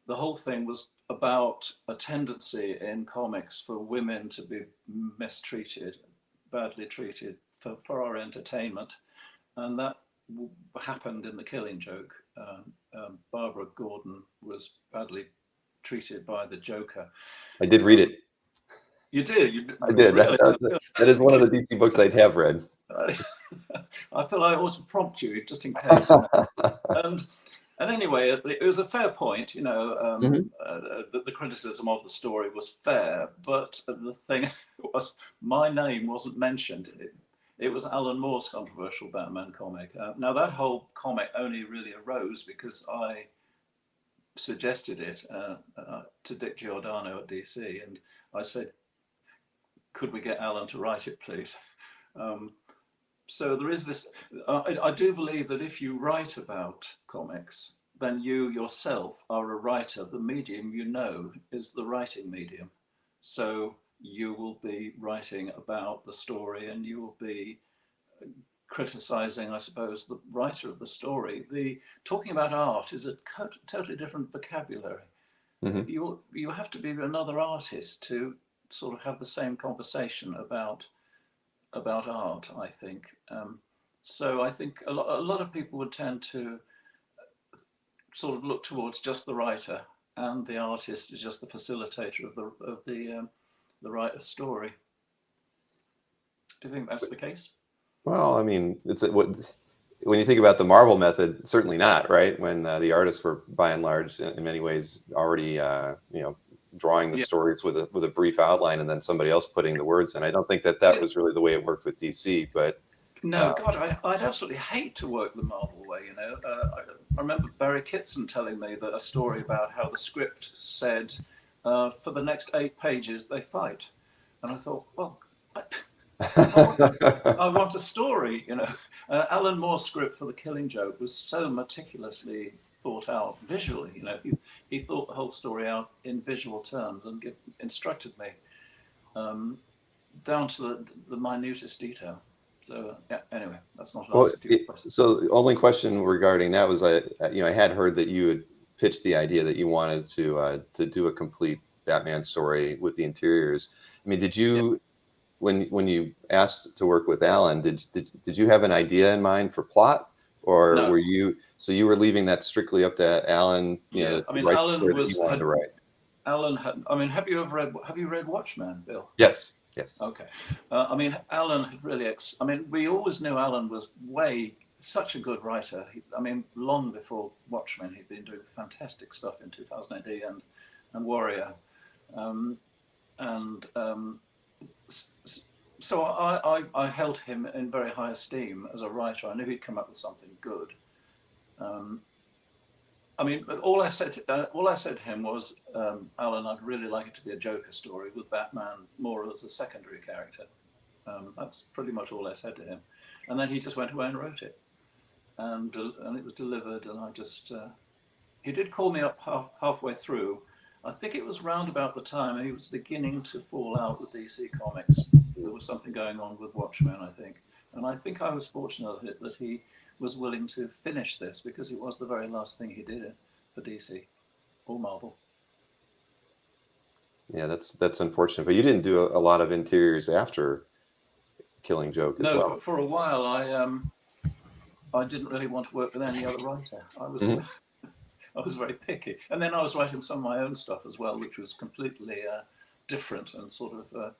the whole thing was about a tendency in comics for women to be mistreated, badly treated for our entertainment. And that happened in The Killing Joke. Barbara Gordon was badly treated by the Joker. I did read it. You did? I did. Really? That is one of the DC books I'd have read. I feel I ought to prompt you just in case. And anyway, it was a fair point. You know, the criticism of the story was fair, but the thing was, my name wasn't mentioned. It was Alan Moore's Controversial Batman Comic. Now, that whole comic only really arose because I suggested it to Dick Giordano at DC, and I said, could we get Alan to write it, please? So there is this, I do believe that if you write about comics, then you yourself are a writer. The medium you know is the writing medium. So you will be writing about the story and you will be criticizing, I suppose, the writer of the story. Talking about art is a totally different vocabulary. You have to be another artist to sort of have the same conversation about art, I think. So I think a lot of people would tend to sort of look towards just the writer, and the artist is just the facilitator of the writer's story. Do you think that's the case? Well, I mean, when you think about the Marvel method, certainly not, right? When the artists were, by and large, in many ways, already drawing the stories with a brief outline, and then somebody else putting the words in. I don't think that was really the way it worked with DC, but no, God, I'd absolutely hate to work the Marvel way. You know, I remember Barry Kitson telling me that a story about how the script said, for the next 8 pages they fight, and I thought, well, I want a story. You know, Alan Moore's script for The Killing Joke was so meticulously thought out visually. You know, he thought the whole story out in visual terms and instructed me down to the minutest detail. So yeah, anyway, that's not an answer to your question. So the only question regarding that was, I had heard that you had pitched the idea that you wanted to do a complete Batman story with the interiors. I mean, did you, when you asked to work with Alan, did you have an idea in mind for plot, or No. were you leaving that strictly up to Alan? I mean, Alan wanted to write. Alan had. I mean, have you read Watchmen, Bill? Yes. Yes. Okay. I mean, Alan had really. I mean, we always knew Alan was such a good writer. I mean, long before Watchmen, he'd been doing fantastic stuff in 2000 AD and Warrior, so I held him in very high esteem as a writer. I knew he'd come up with something good. I mean, but all I said to him was, Alan, I'd really like it to be a Joker story with Batman more as a secondary character. That's pretty much all I said to him. And then he just went away and wrote it. And it was delivered, and I just... he did call me up halfway through. I think it was round about the time he was beginning to fall out with DC Comics. There was something going on with Watchmen, I think. And I think I was fortunate that he was willing to finish this, because it was the very last thing he did for DC or Marvel. Yeah, that's unfortunate. But you didn't do a lot of interiors after Killing Joke as No, well. for a while I didn't really want to work with any other writer. I was I was very picky, and then I was writing some of my own stuff as well, which was completely different and sort of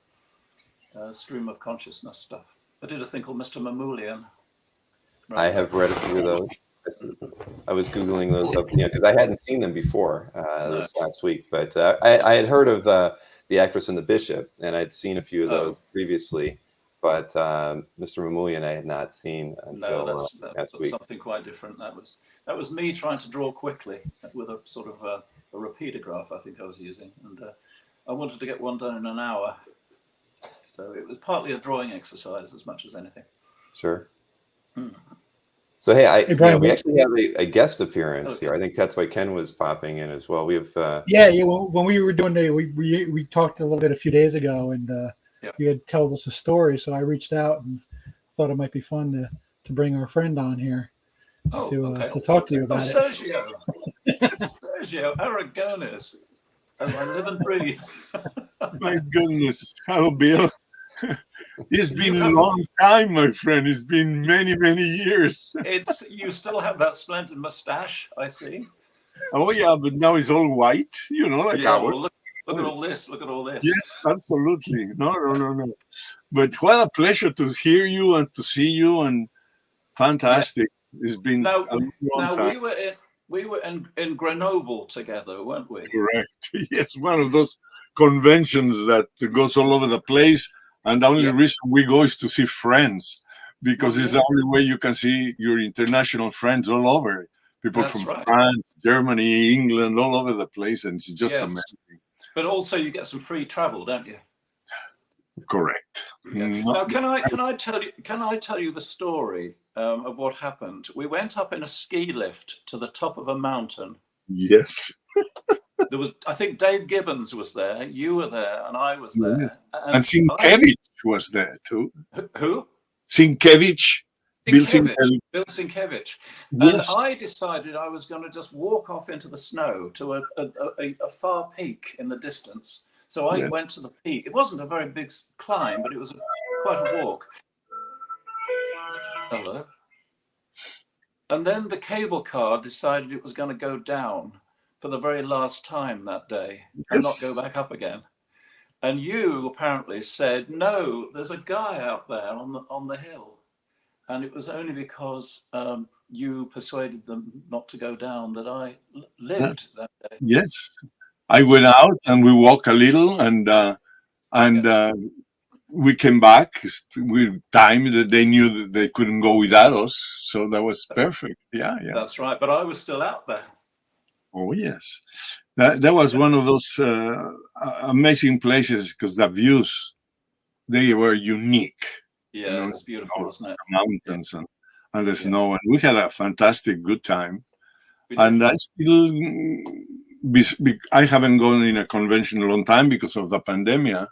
stream of consciousness stuff. I did a thing called Mr. Mamoulian. I have read a few of those. I was Googling those up, because I hadn't seen them before this last week. But I had heard of The Actress and the Bishop, and I'd seen a few of those previously. But Mr. Mamoulian I had not seen until last week. Something quite different. That was me trying to draw quickly with a sort of a repeatograph, I think I was using, and I wanted to get one done in an hour. So it was partly a drawing exercise as much as anything. Sure. So hey, Brian, we actually have a guest appearance here. I think that's why Ken was popping in as well. We have yeah. Well, when we were doing we talked a little bit a few days ago, and you had told us a story, so I reached out and thought it might be fun to bring our friend on here to talk to you about it. Sergio Aragones, as I live and breathe. My goodness, how Bill? It's been a long time, my friend. It's been many, many years. You still have that splendid mustache, I see. Oh yeah, but now it's all white, like ours. Well, look at all this. Look at all this. Yes, absolutely. No. But what a pleasure to hear you and to see you, and fantastic. It's been a long time. We were in Grenoble together, weren't we? Correct. Yes, one of those conventions that goes all over the place. And the only reason we go is to see friends, because it's the only way you can see your international friends all over. People from France, Germany, England, all over the place, and it's just amazing. But also, you get some free travel, don't you? Correct. Yeah. Now, can I tell you the story of what happened? We went up in a ski lift to the top of a mountain. Yes. There was, I think, Dave Gibbons was there. You were there, and I was there. Yes. And Sienkiewicz was there too. Who? Sienkiewicz. Bill Sienkiewicz. Bill Sienkiewicz. Yes. And I decided I was going to just walk off into the snow to a far peak in the distance. So I went to the peak. It wasn't a very big climb, but it was quite a walk. Hello. And then the cable car decided it was going to go down for the very last time that day and not go back up again. And you apparently said, no, there's a guy out there on the hill. And it was only because you persuaded them not to go down that I lived that day. Yes. I went out and we walked a little, and we came back with time that they knew that they couldn't go without us. So that was perfect. Yeah. That's right. But I was still out there. Oh, yes. That was one of those amazing places, because the views, they were unique. Yeah, it was beautiful, wasn't it? The mountains and the snow. And we had a fantastic good time. And I still, I haven't gone in a convention a long time because of the pandemic,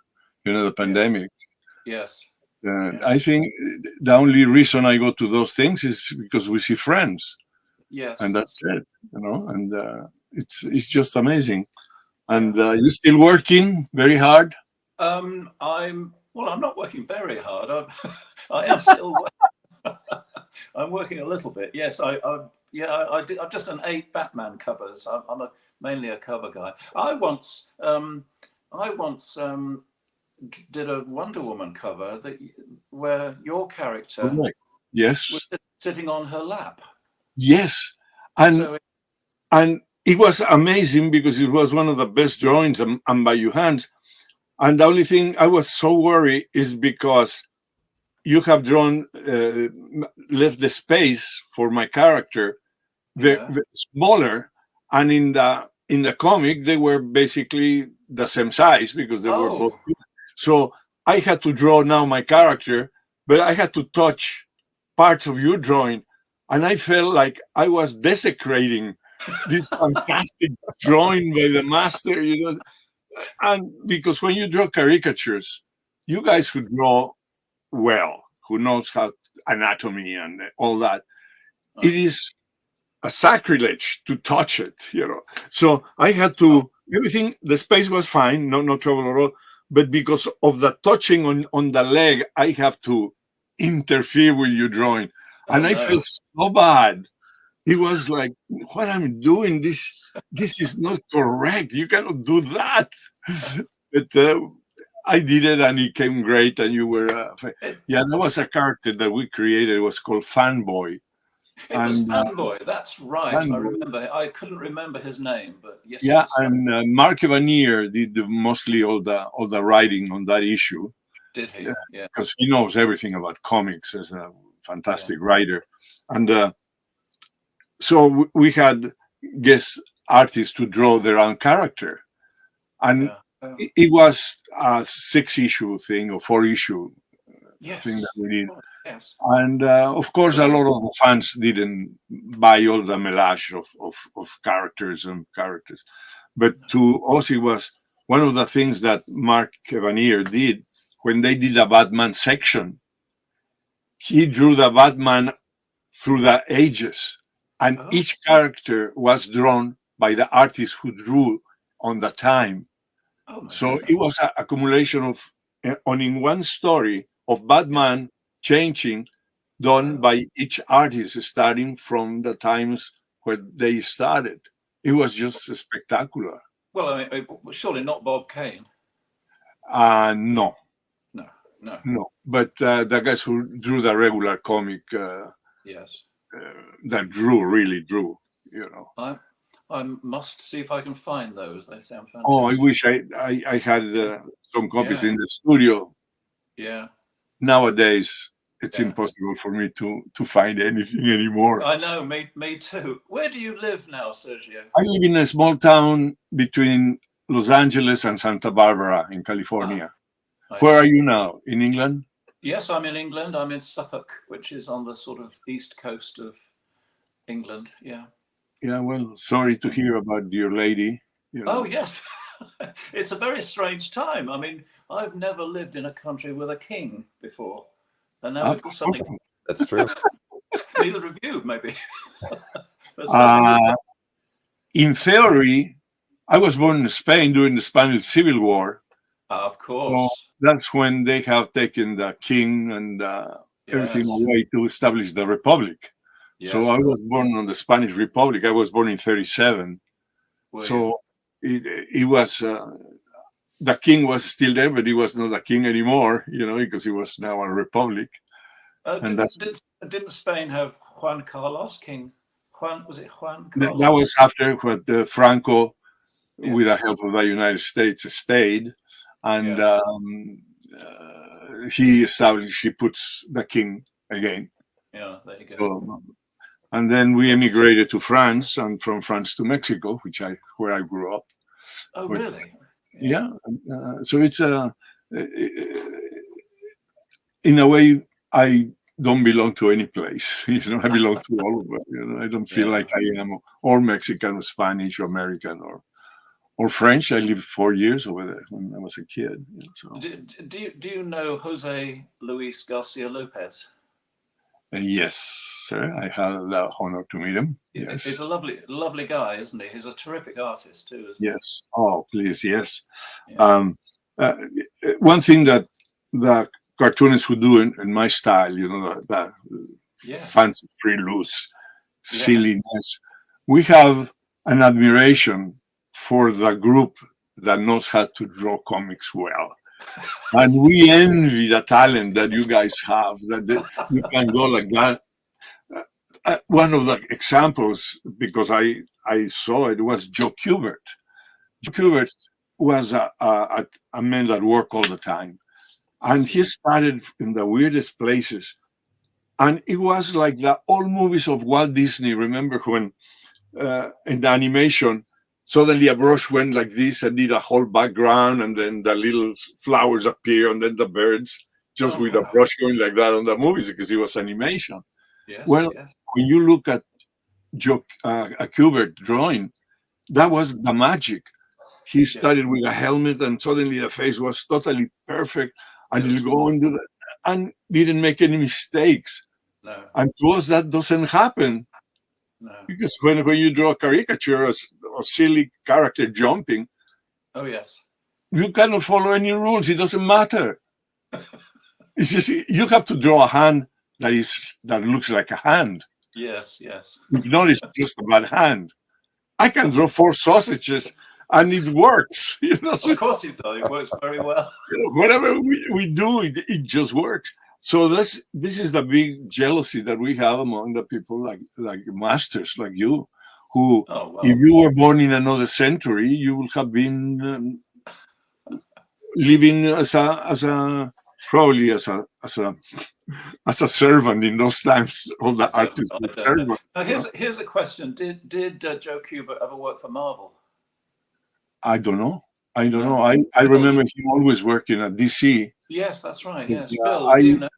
the pandemic. Yes. I think the only reason I go to those things is because we see friends. Yes. And that's it, and it's just amazing. And you're still working very hard? I'm not working very hard. I am still. I'm working a little bit. Yes, I did. I've just done 8 Batman covers. I'm mainly a cover guy. I once did a Wonder Woman cover where your character was sitting on her lap. Yes, and it was amazing because it was one of the best drawings and by your hands. And the only thing I was so worried is because you have drawn left the space for my character very smaller, and in the comic they were basically the same size because they were both. So I had to draw now my character, but I had to touch parts of your drawing. And I felt like I was desecrating this fantastic drawing by the master, And because when you draw caricatures, you guys who draw well, who knows how anatomy and all that, it is a sacrilege to touch it, So I had to everything, the space was fine, no trouble at all. But because of the touching on the leg, I have to interfere with your drawing. And I felt so bad. He was like, what I'm doing, this is not correct. You cannot do that. But I did it and it came great. And you were, yeah, that was a character that we created. It was called Fanboy. It was Fanboy. That's right. Fanboy. I remember. I couldn't remember his name, but yes. Yeah, and Mark Evanier did mostly all the writing on that issue. Did he? Yeah. Because he knows everything about comics as a fantastic writer. And so we had guest artists to draw their own character. And it was a 6-issue thing or 4-issue thing that we did. Yes. And of course, a lot of the fans didn't buy all the melange of characters. But to us, it was one of the things that Mark Evanier did when they did the Batman section. He drew the Batman through the ages, and each character was drawn by the artist who drew on the time. So it was an accumulation of, in one story, of Batman changing, done by each artist starting from the times when they started. It was just spectacular. Well, I mean, surely not Bob Kane. No. No. But the guys who drew the regular comic, that really drew, you know. I must see if I can find those. They sound fantastic. Oh, I wish I had some copies in the studio. Yeah. Nowadays, it's impossible for me to find anything anymore. I know, me too. Where do you live now, Sergio? I live in a small town between Los Angeles and Santa Barbara in California. Where are you now? In England? Yes, I'm in England. I'm in Suffolk, which is on the sort of east coast of England. Yeah. Yeah, well, sorry to hear about your lady. You know. Oh, yes. It's a very strange time. I mean, I've never lived in a country with a king before. And now we've got something. That's true. Neither of you, maybe. In theory, I was born in Spain during the Spanish Civil War. Of course. So that's when they have taken the king and everything away to establish the republic. Yes, so I was born on the Spanish Republic. I was born in 1937. So it was, the king was still there, but he was not a king anymore, you know, because he was now a republic. Didn't Spain have Juan Carlos, King? Was it Juan Carlos? That was after what Franco, with the help of the United States, stayed. And he puts the king again. Yeah, there you go. So, and then we emigrated to France, and from France to Mexico, where I grew up. Oh, really? Yeah. So it's in a way, I don't belong to any place. You know, I belong to all of them. You know, I don't feel like I am or Mexican or Spanish or American or French. I lived 4 years over there when I was a kid. You know, so. Do you know Jose Luis Garcia Lopez? Yes, sir. I had the honor to meet him. Yes. He's a lovely guy, isn't he? He's a terrific artist too. Yes. Oh, please, yes. Yeah. One thing that the cartoonists would do in my style, you know, the fancy, free, loose, silliness. We have an admiration for the group that knows how to draw comics well. And we envy the talent that you guys have, that you can go like that. One of the examples, because I saw it, was Joe Kubert. Joe Kubert was a man that worked all the time. And he started in the weirdest places. And it was like the old movies of Walt Disney. Remember when in the animation, suddenly a brush went like this and did a whole background, and then the little flowers appear, and then the birds, just with a brush going like that on the movies, because it was animation. When you look at Joe Kubert drawing, that was the magic. He started with a helmet, and suddenly the face was totally perfect, and he'll go and do that, and didn't make any mistakes. No. And to us, that doesn't happen. No. Because when you draw a caricature, a silly character jumping, Oh yes. You cannot follow any rules. It doesn't matter. It's just you have to draw a hand that looks like a hand. Yes, yes. If not, it's just a bad hand. I can draw 4 sausages and it works. Of course it does. It works very well. Whatever we do, it just works. So this is the big jealousy that we have among the people like masters like you, who, if you were born in another century, you would have been living as a probably as a servant in those times. All the artists were servants. So here's a question: Did Joe Kubert ever work for Marvel? I don't know. I remember him always working at DC. Yes, that's right. Yes, Bill, do you know?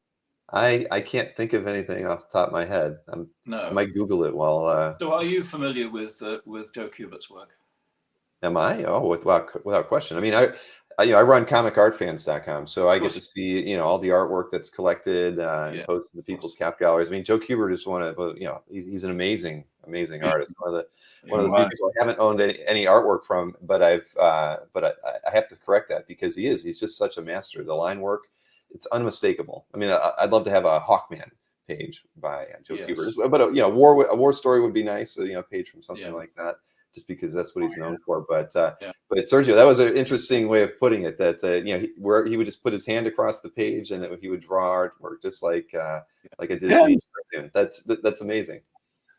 I can't think of anything off the top of my head. I might Google it while. So, are you familiar with Joe Kubert's work? Am I? Oh, without question. I mean, I run comicartfans.com, so I get to see all the artwork that's collected and posted to people's cap galleries. I mean, Joe Kubert is one of he's an amazing artist. One of the few people I haven't owned any artwork from, but I have to correct that because he's just such a master. The line work, it's unmistakable. I mean, I'd love to have a Hawkman page by Joe Kubert, but a war story would be nice. A page from something like that. Just because that's what he's known for, but Sergio, that was an interesting way of putting it. That where he would just put his hand across the page and he would draw artwork just like a Disney cartoon. That's amazing.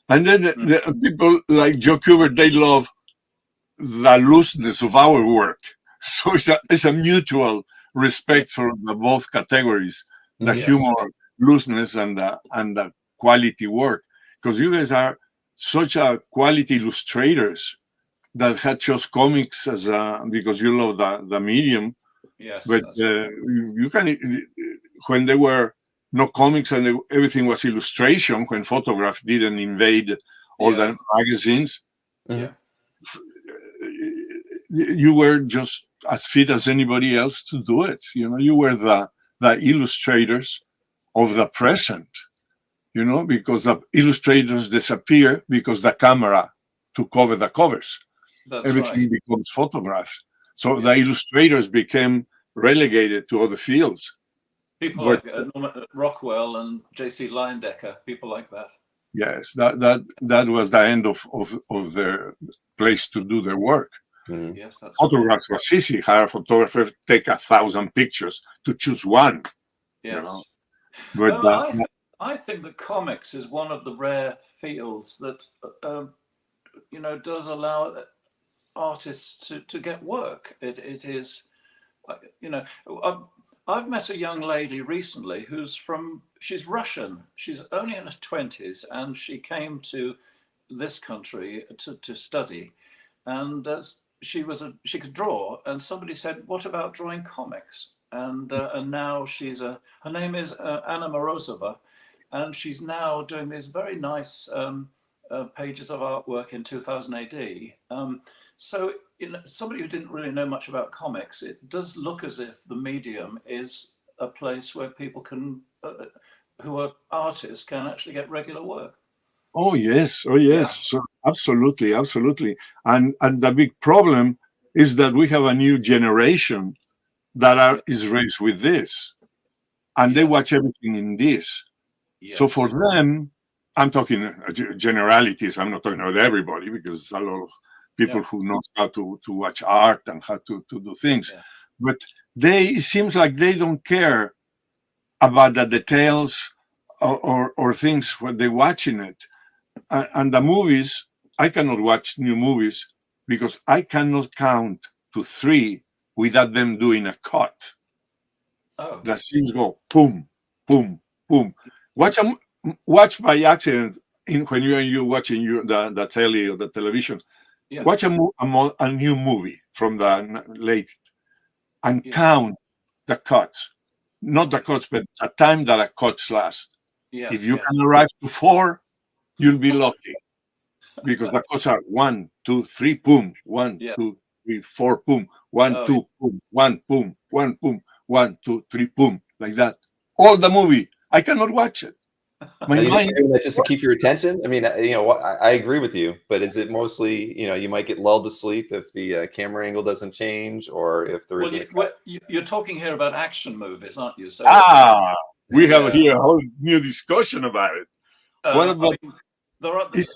And then the people like Joe Kubert, they love the looseness of our work. So it's a mutual respect for the both categories, the humor, looseness, and the quality work. Because you guys are such a quality illustrators that had chose comics as because you love the medium. Yes. But you can, when there were no comics and everything was illustration, when photograph didn't invade all the magazines, you were just as fit as anybody else to do it. You were the illustrators of the present. Because the illustrators disappear because the camera took over the covers. Everything becomes photographed. So the illustrators became relegated to other fields. People like Rockwell and J.C. Leyendecker, people like that. Yes, that was the end of their place to do their work. Mm-hmm. Yes, that's photographs was easy. Hire a photographer, take 1,000 pictures to choose one. Yes. But I think that comics is one of the rare fields that does allow artists to get work. It is, I've met a young lady recently she's Russian. She's only in her 20s, and she came to this country to study, and she could draw. And somebody said, "What about drawing comics?" And now her name is Anna Morozova. And she's now doing these very nice pages of artwork in 2000 AD. So, somebody who didn't really know much about comics, it does look as if the medium is a place where people who are artists can actually get regular work. Oh yes. So, absolutely. And the big problem is that we have a new generation that is raised with this, and they watch everything in this. Yes. So for them, I'm talking generalities. I'm not talking about everybody, because a lot of people who know how to watch art and how to do things. Yeah. But it seems like they don't care about the details or things when they're watching it. And the movies, I cannot watch new movies because I cannot count to 3 without them doing a cut. Oh. The scenes go boom, boom, boom. Watch by accident when you're watching the telly or the television. Yeah. Watch a new movie from the late and count the cuts. Not the cuts, but the time that a cuts last. Yes, if you can arrive to 4, you'll be lucky, because the cuts are 1, 2, 3, boom, 1, 2, 3, 4, boom, 1, 2, boom, 1, boom, 1, boom, 1, 2, 3, boom, like that. All the movie. I cannot watch it. My Are you mind, doing that just to keep your attention? I mean, I agree with you, but is it mostly, you might get lulled to sleep if the camera angle doesn't change, or if there isn't a cut? You're talking here about action movies, aren't you? So we have yeah. here a whole new discussion about it. What about? I mean,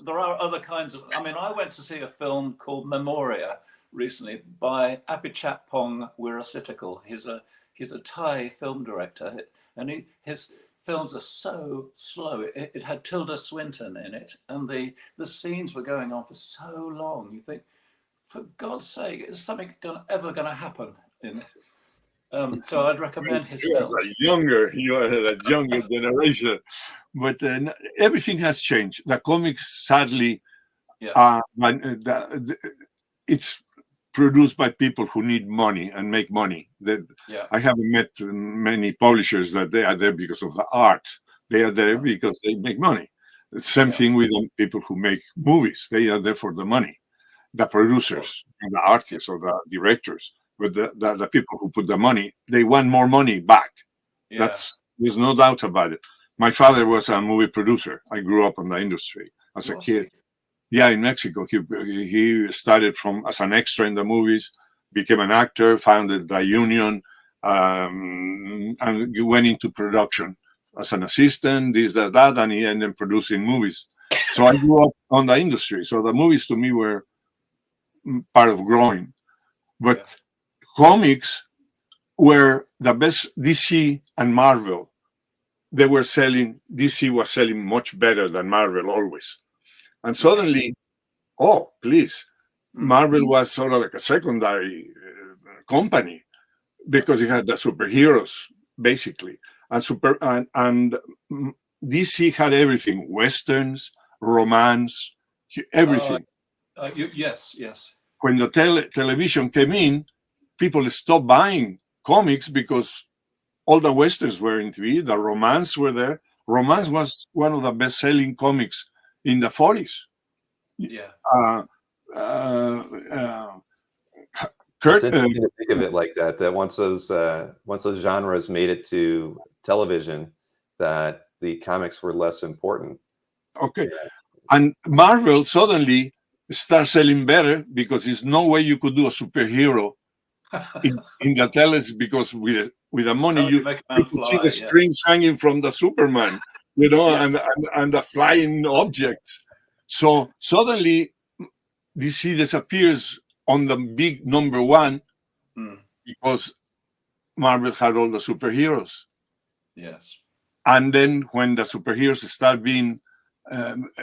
there are other kinds of. I mean, I went to see a film called Memoria recently by Apichatpong Wirasitikul. He's a Thai film director, and his films are so slow. It had Tilda Swinton in it, and the scenes were going on for so long. You think, for God's sake, is something ever going to happen? So I'd recommend his films. You are a younger generation, but everything has changed. The comics, sadly, it's produced by people who need money and make money. I haven't met many publishers that they are there because of the art. They are there because they make money. Same thing with the people who make movies. They are there for the money. The producers, and the artists, or the directors. But the people who put the money, they want more money back. There's no doubt about it. My father was a movie producer. I grew up in the industry as a kid. Yeah, in Mexico. He started as an extra in the movies, became an actor, founded the union, and went into production as an assistant, this, that, and he ended up producing movies. So I grew up on the industry. So the movies to me were part of growing. But comics were the best. DC and Marvel, they were selling. DC was selling much better than Marvel always. And suddenly, Marvel was sort of like a secondary company because it had the superheroes basically, and DC had everything: westerns, romance, everything. Yes. When the television came in, people stopped buying comics because all the westerns were in TV. The romance were there. Romance was one of the best-selling comics in the 40s. Yeah. It's interesting to think of it like that. That once those genres made it to television, that the comics were less important. Okay, and Marvel suddenly started selling better because there's no way you could do a superhero in the teles, because with the money you could see the strings hanging from the Superman, and the flying objects. So suddenly DC disappears on the big number one because Marvel had all the superheroes. Yes. And then when the superheroes start being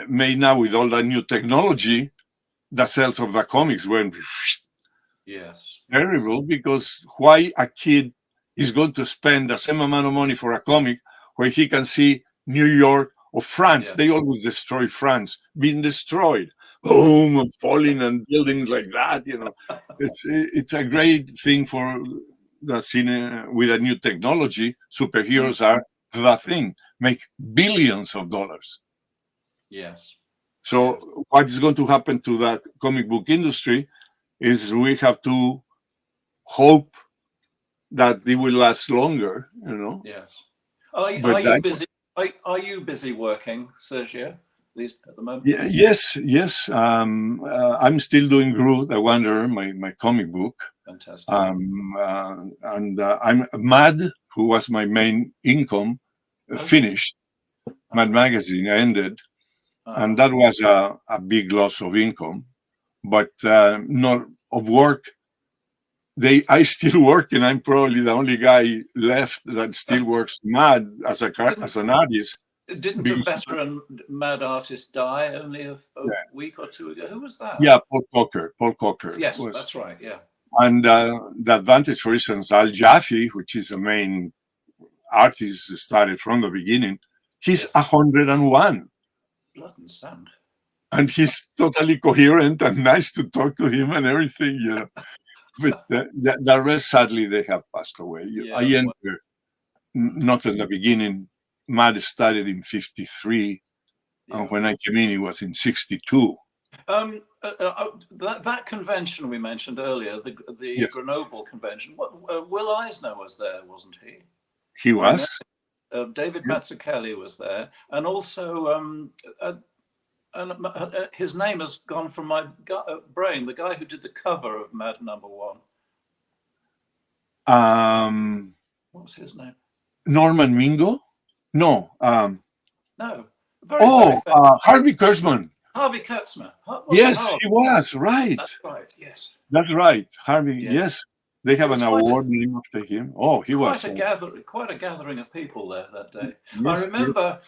made now with all the new technology, the sales of the comics went terrible, because why a kid is going to spend the same amount of money for a comic where he can see New York or France? They always destroy France, being destroyed, boom, and falling and buildings like that. It's a great thing for the scene with a new technology. Superheroes are the thing, make billions of dollars. Yes. So what is going to happen to the comic book industry is we have to hope that it will last longer, Yes. Are you busy? Are you busy working, Sergio, at the moment? Yes. I'm still doing Gru the Wanderer, my comic book. Fantastic. And I'm Mad, who was my main income, finished. Mad Magazine ended. And that was a big loss of income, but not of work. I still work, and I'm probably the only guy left that still works Mad as an artist. Didn't a veteran Mad artist die only a week or two ago? Who was that? Yeah, Paul Cocker. Yes, that's right. Yeah. And the advantage, for instance, Al Jaffe, which is the main artist, started from the beginning. He's 101. Blood and sand. And he's totally coherent and nice to talk to him and everything, But the rest, sadly, they have passed away. I entered not in the beginning. Mad started in 1953, and when I came in, it was in 1962. That convention we mentioned earlier, the Grenoble convention. Will Eisner was there, wasn't he? He was. David Mazzucchelli was there, and also his name has gone from my brain. The guy who did the cover of Mad Number One. What was his name? Norman Mingo? No. No. Very Harvey Kurtzman. Harvey Kurtzman. Yes, he was, right. That's right, yes. That's right. Harvey, Yeah. yes. They have an award named after him. Oh, he was. Quite a gathering of people there that day. Yes, I remember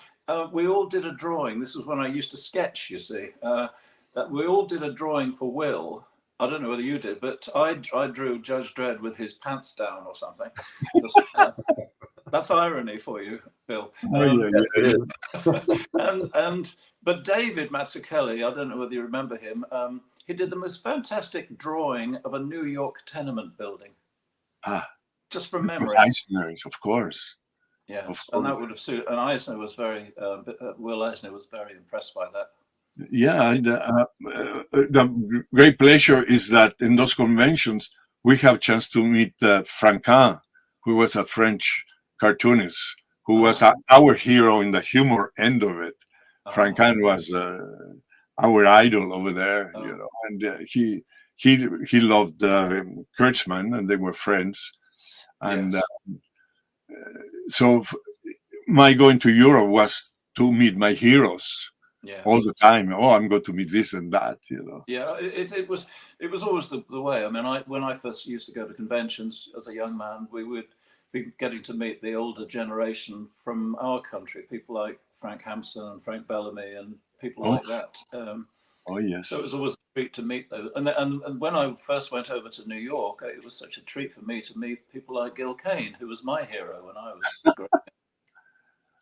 we all did a drawing. This was when I used to sketch, you see. That we all did a drawing for Will. I don't know whether you did, but I drew Judge Dredd with his pants down or something. That's irony for you, Bill. But David Mazzucchelli, I don't know whether you remember him. He did the most fantastic drawing of a New York tenement building. Just from memory. Eisner, of course. Yeah, and that would have suited. And Eisner was Will Eisner was very impressed by that. Yeah, and the great pleasure is that in those conventions we have chance to meet Franquin, who was a French cartoonist, who was our hero in the humor end of it. Franquin was our idol over there, you know, and he loved Kurtzman, and they were friends. And so my going to Europe was to meet my heroes. Yeah. All the time. Oh, I'm going to meet this and that, you know. Yeah, it was always the way. I mean, when I first used to go to conventions as a young man, we would be getting to meet the older generation from our country, people like Frank Hampson and Frank Bellamy and people like that. Oh yes. So it was always a treat to meet those. And when I first went over to New York, it was such a treat for me to meet people like Gil Kane, who was my hero when I was growing up.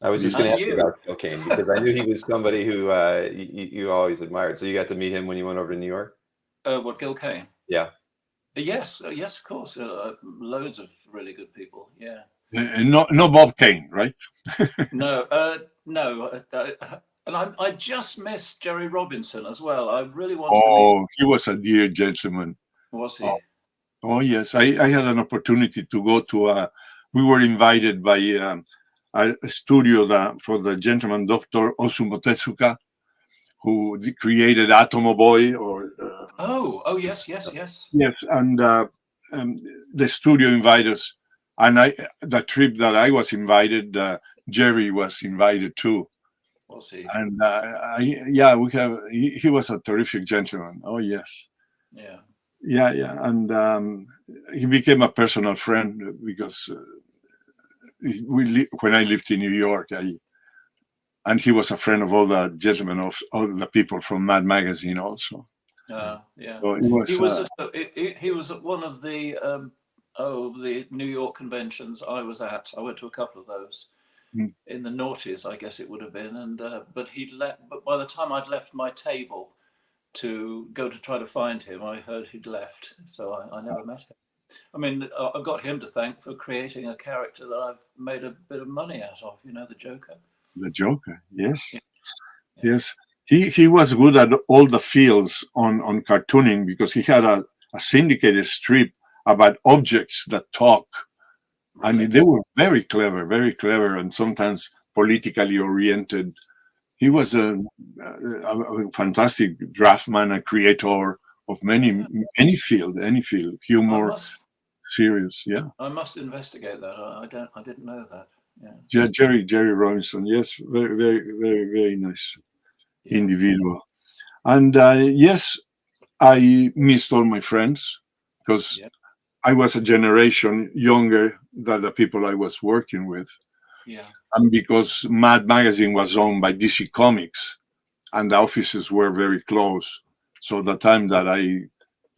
I was just going to ask you about Gil Kane because I knew he was somebody who you always admired. So you got to meet him when you went over to New York? What, Gil Kane? Yeah. Yes, of course. Loads of really good people. Yeah. No Bob Kane, right? No. And I just missed Jerry Robinson as well. I really wanted to meet. He was a dear gentleman. Was he? Oh yes. I had an opportunity to go to we were invited by a studio for the gentleman Dr. Osumu Tezuka, who created Atomo Boy. Yes. Yes, and the studio invited us, and the trip that I was invited, Jerry was invited too. Was he? And he was a terrific gentleman. Oh yes. Yeah. Yeah, and he became a personal friend because. When I lived in New York, and he was a friend of all the gentlemen of all the people from Mad Magazine also. Yeah. So he was at one of the the New York conventions I was at. I went to a couple of those in the noughties, I guess it would have been. And but he'd left. But by the time I'd left my table to go to try to find him, I heard he'd left. So I never met him. I mean, I've got him to thank for creating a character that I've made a bit of money out of, you know, the Joker. The Joker, yes. Yeah. Yes. He was good at all the fields on cartooning because he had a syndicated strip about objects that talk. Really? And they were very clever, and sometimes politically oriented. He was a fantastic draftman, a creator of any field, humor. Serious, yeah. I must investigate that. I didn't know that. Yeah, Jerry Robinson, yes, very, very, very, very nice individual. And yes, I missed all my friends because I was a generation younger than the people I was working with. Yeah. And because Mad Magazine was owned by DC Comics, and the offices were very close, so the time that I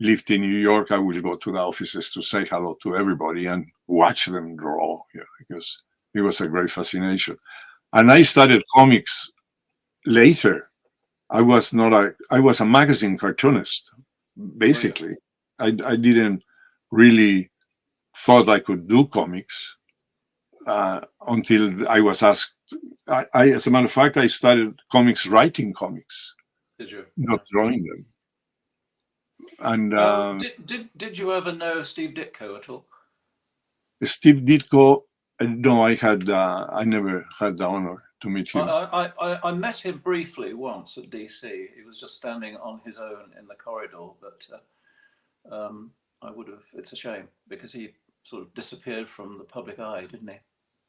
lived in New York, I will go to the offices to say hello to everybody and watch them draw, because it was a great fascination. And I started comics later. I was a magazine cartoonist, basically. I didn't really thought I could do comics until I was asked. As a matter of fact, I started writing comics. Did you? Not drawing them. And did you ever know Steve Ditko at all? Steve Ditko, No, I never had the honor to meet him. I met him briefly once at DC. He was just standing on his own in the corridor, but I would have. It's a shame because he sort of disappeared from the public eye, didn't he?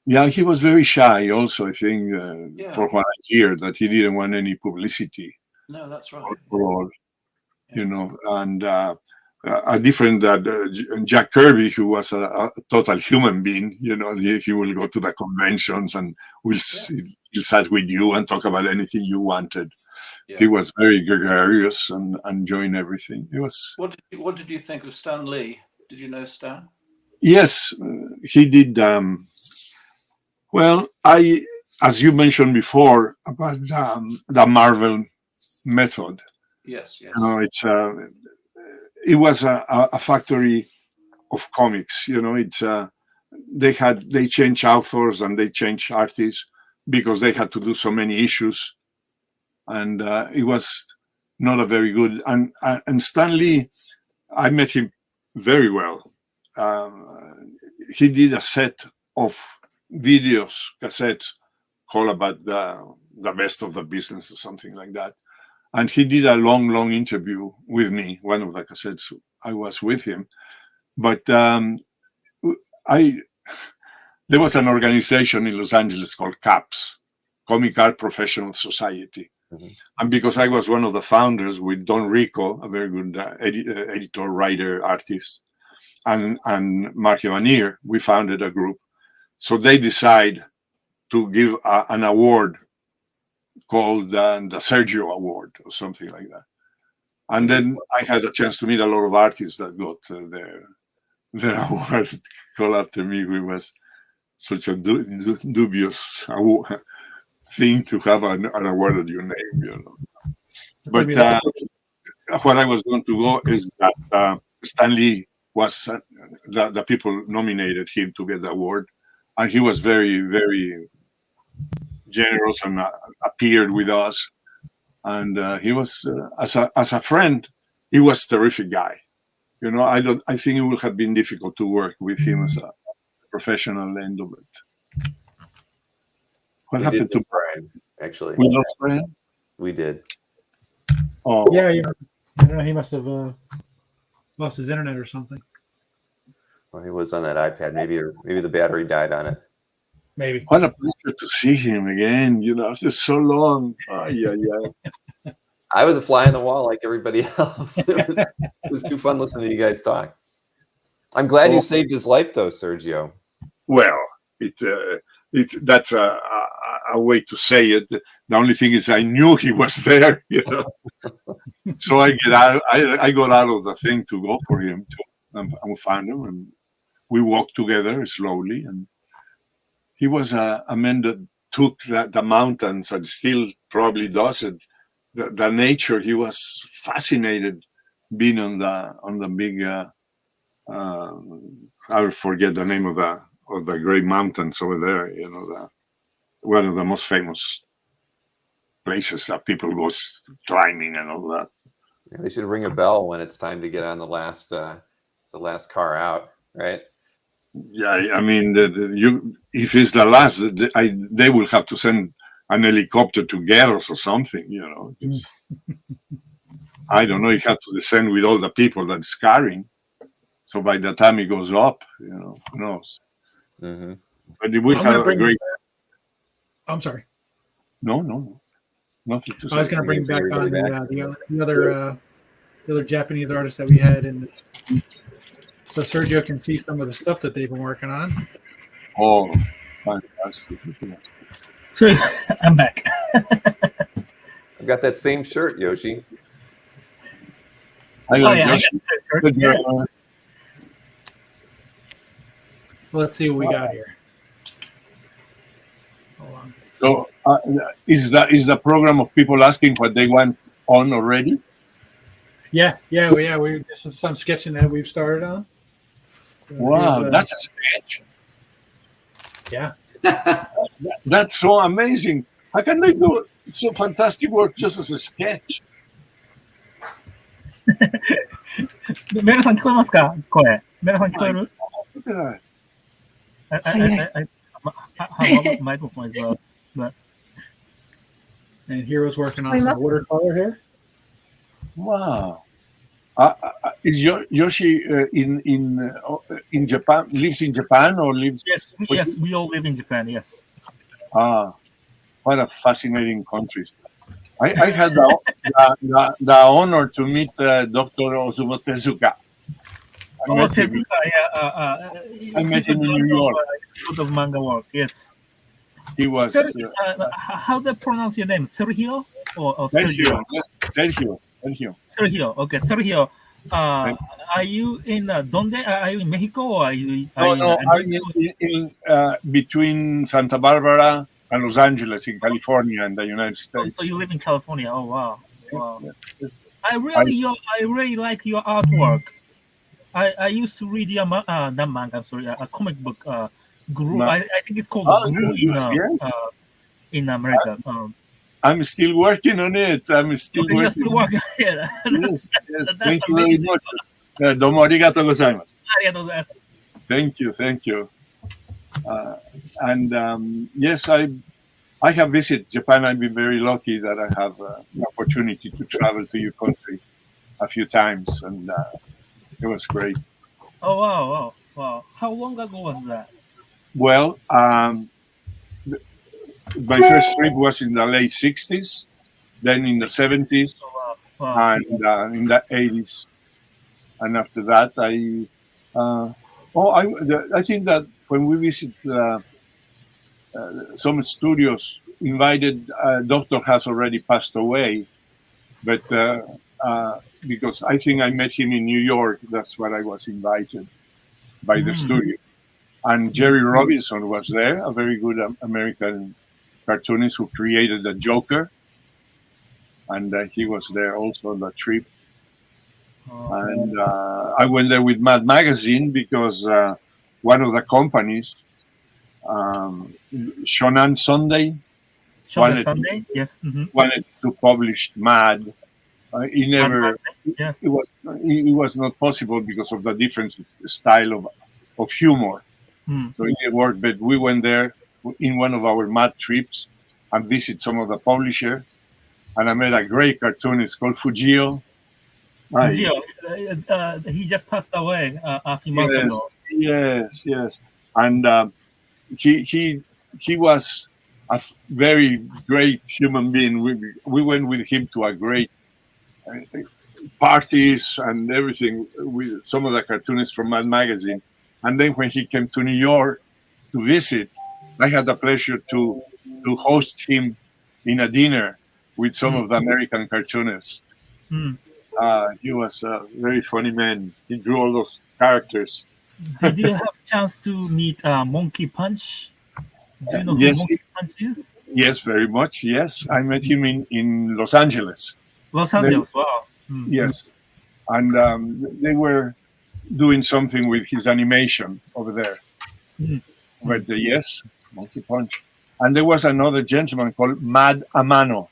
Yeah, he was very shy also, I think, for what I hear, that he didn't want any publicity. No, that's right. Overall, you know, and a different Jack Kirby, who was a total human being, you know, he will go to the conventions and he'll sit with you and talk about anything you wanted. Yeah. He was very gregarious and enjoying everything. It was. What did you think of Stan Lee? Did you know Stan? Yes, he did. Well, as you mentioned before about the Marvel method. Yes, yes. You know, it was a factory of comics. You know, they changed authors and they changed artists because they had to do so many issues, and it was not a very good. And Stan Lee, I met him very well. He did a set of cassettes called about the best of the business or something like that. And he did a long interview with me, one of the cassettes I was with him. But there was an organization in Los Angeles called CAPS, Comic Art Professional Society. Mm-hmm. And because I was one of the founders with Don Rico, a very good editor, writer, artist, and Mark Evanier, we founded a group. So they decide to give an award called the Sergio Award or something like that. And then I had a chance to meet a lot of artists that got their award called after me. It was such a dubious thing to have an award at your name, you know. But what I was going to go is that Stan Lee was the people nominated him to get the award. And he was very, very generous and appeared with us. And he was, as a friend, he was a terrific guy. You know, I think it would have been difficult to work with him as a professional end of it. What happened to Brian? Actually, we lost Brian. We did. Oh, yeah. You know, he must have lost his internet or something. Well, he was on that iPad. Maybe the battery died on it. Maybe. What a pleasure to see him again. You know, it's so long. Yeah. I was a fly on the wall like everybody else. It was too fun listening to you guys talk. I'm glad you saved his life, though, Sergio. Well, that's a way to say it. The only thing is, I knew he was there. You know, so I got out of the thing to go for him too, and we found him, and we walked together slowly. And he was a man that took the mountains and still probably does it. The nature, he was fascinated being on the big. I forget the name of the great mountains over there. You know, one of the most famous places that people go climbing and all that. Yeah, they should ring a bell when it's time to get on the last car out, right? Yeah, I mean, if it's the last, they will have to send an helicopter to get us or something, you know. I don't know. You have to descend with all the people that's carrying. So by the time it goes up, you know, who knows? Mm-hmm. But it will have a great. I'm sorry. No, nothing to say. I was going to bring back on the other Japanese artists that we had, and so Sergio can see some of the stuff that they've been working on. Oh, fantastic! So I'm back. I've got that same shirt, Yoshi. I got Yoshi. So let's see what we got here. Hold on. So is the program of people asking what they want on already? Yeah. This is some sketching that we've started on. So wow, that's a sketch. Yeah. That's so amazing. How can they do so fantastic work just as a sketch? メラさん聞こえますか？声。メラさん聞こえる？ Her microphone is but And Hiro's working on Wait, some watercolor here. Wow. Is Yoshi in Japan? Lives in Japan or lives? Yes, we all live in Japan. Yes. What a fascinating country. I had the honor to meet Dr. Ozumo Tezuka. I met him in New York. A lot of manga work. Yes. He was. How do I pronounce your name? Sergio or Sergio? Sergio? Yes, Sergio. Sergio. Okay, Sergio. Are you in Donde? Are you in Mexico or are you? I'm in between Santa Barbara and Los Angeles in California in the United States. So you live in California? Oh wow! Wow. Yes. I really like your artwork. I used to read your not manga. I'm sorry, a comic book group. I think it's called Group in America. I'm still working on it. I'm still working. Yes. Thank you very much. Domo arigatou gozaimasu. Thank you. And yes, I have visited Japan. I've been very lucky that I have the opportunity to travel to your country a few times, and it was great. Oh wow! How long ago was that? Well, my first trip was in the late 60s, then in the 70s, and in the 80s. And after that, I think that when we visit some studios, invited doctor has already passed away, but because I think I met him in New York, that's where I was invited by the studio. And Jerry Robinson was there, a very good American cartoonist who created the Joker, and he was there also on the trip. And I went there with Mad Magazine because one of the companies, Shonan Sunday, wanted to publish Mad. It was not possible because of the difference of style of humor. So it didn't work, but we went there in one of our Mad trips and visit some of the publisher, and I met a great cartoonist called Fujio. He just passed away a few months ago. Yes. And he was a very great human being. We went with him to a great parties and everything with some of the cartoonists from Mad Magazine. And then when he came to New York to visit, I had the pleasure to host him in a dinner with some of the American cartoonists. He was a very funny man. He drew all those characters. Did you have a chance to meet Monkey Punch? Do you know who Monkey Punch is? Yes, very much. Yes, I met him in Los Angeles. Wow. Yes, and they were doing something with his animation over there. But yes, Monkey Punch. And there was another gentleman called Mad Amano.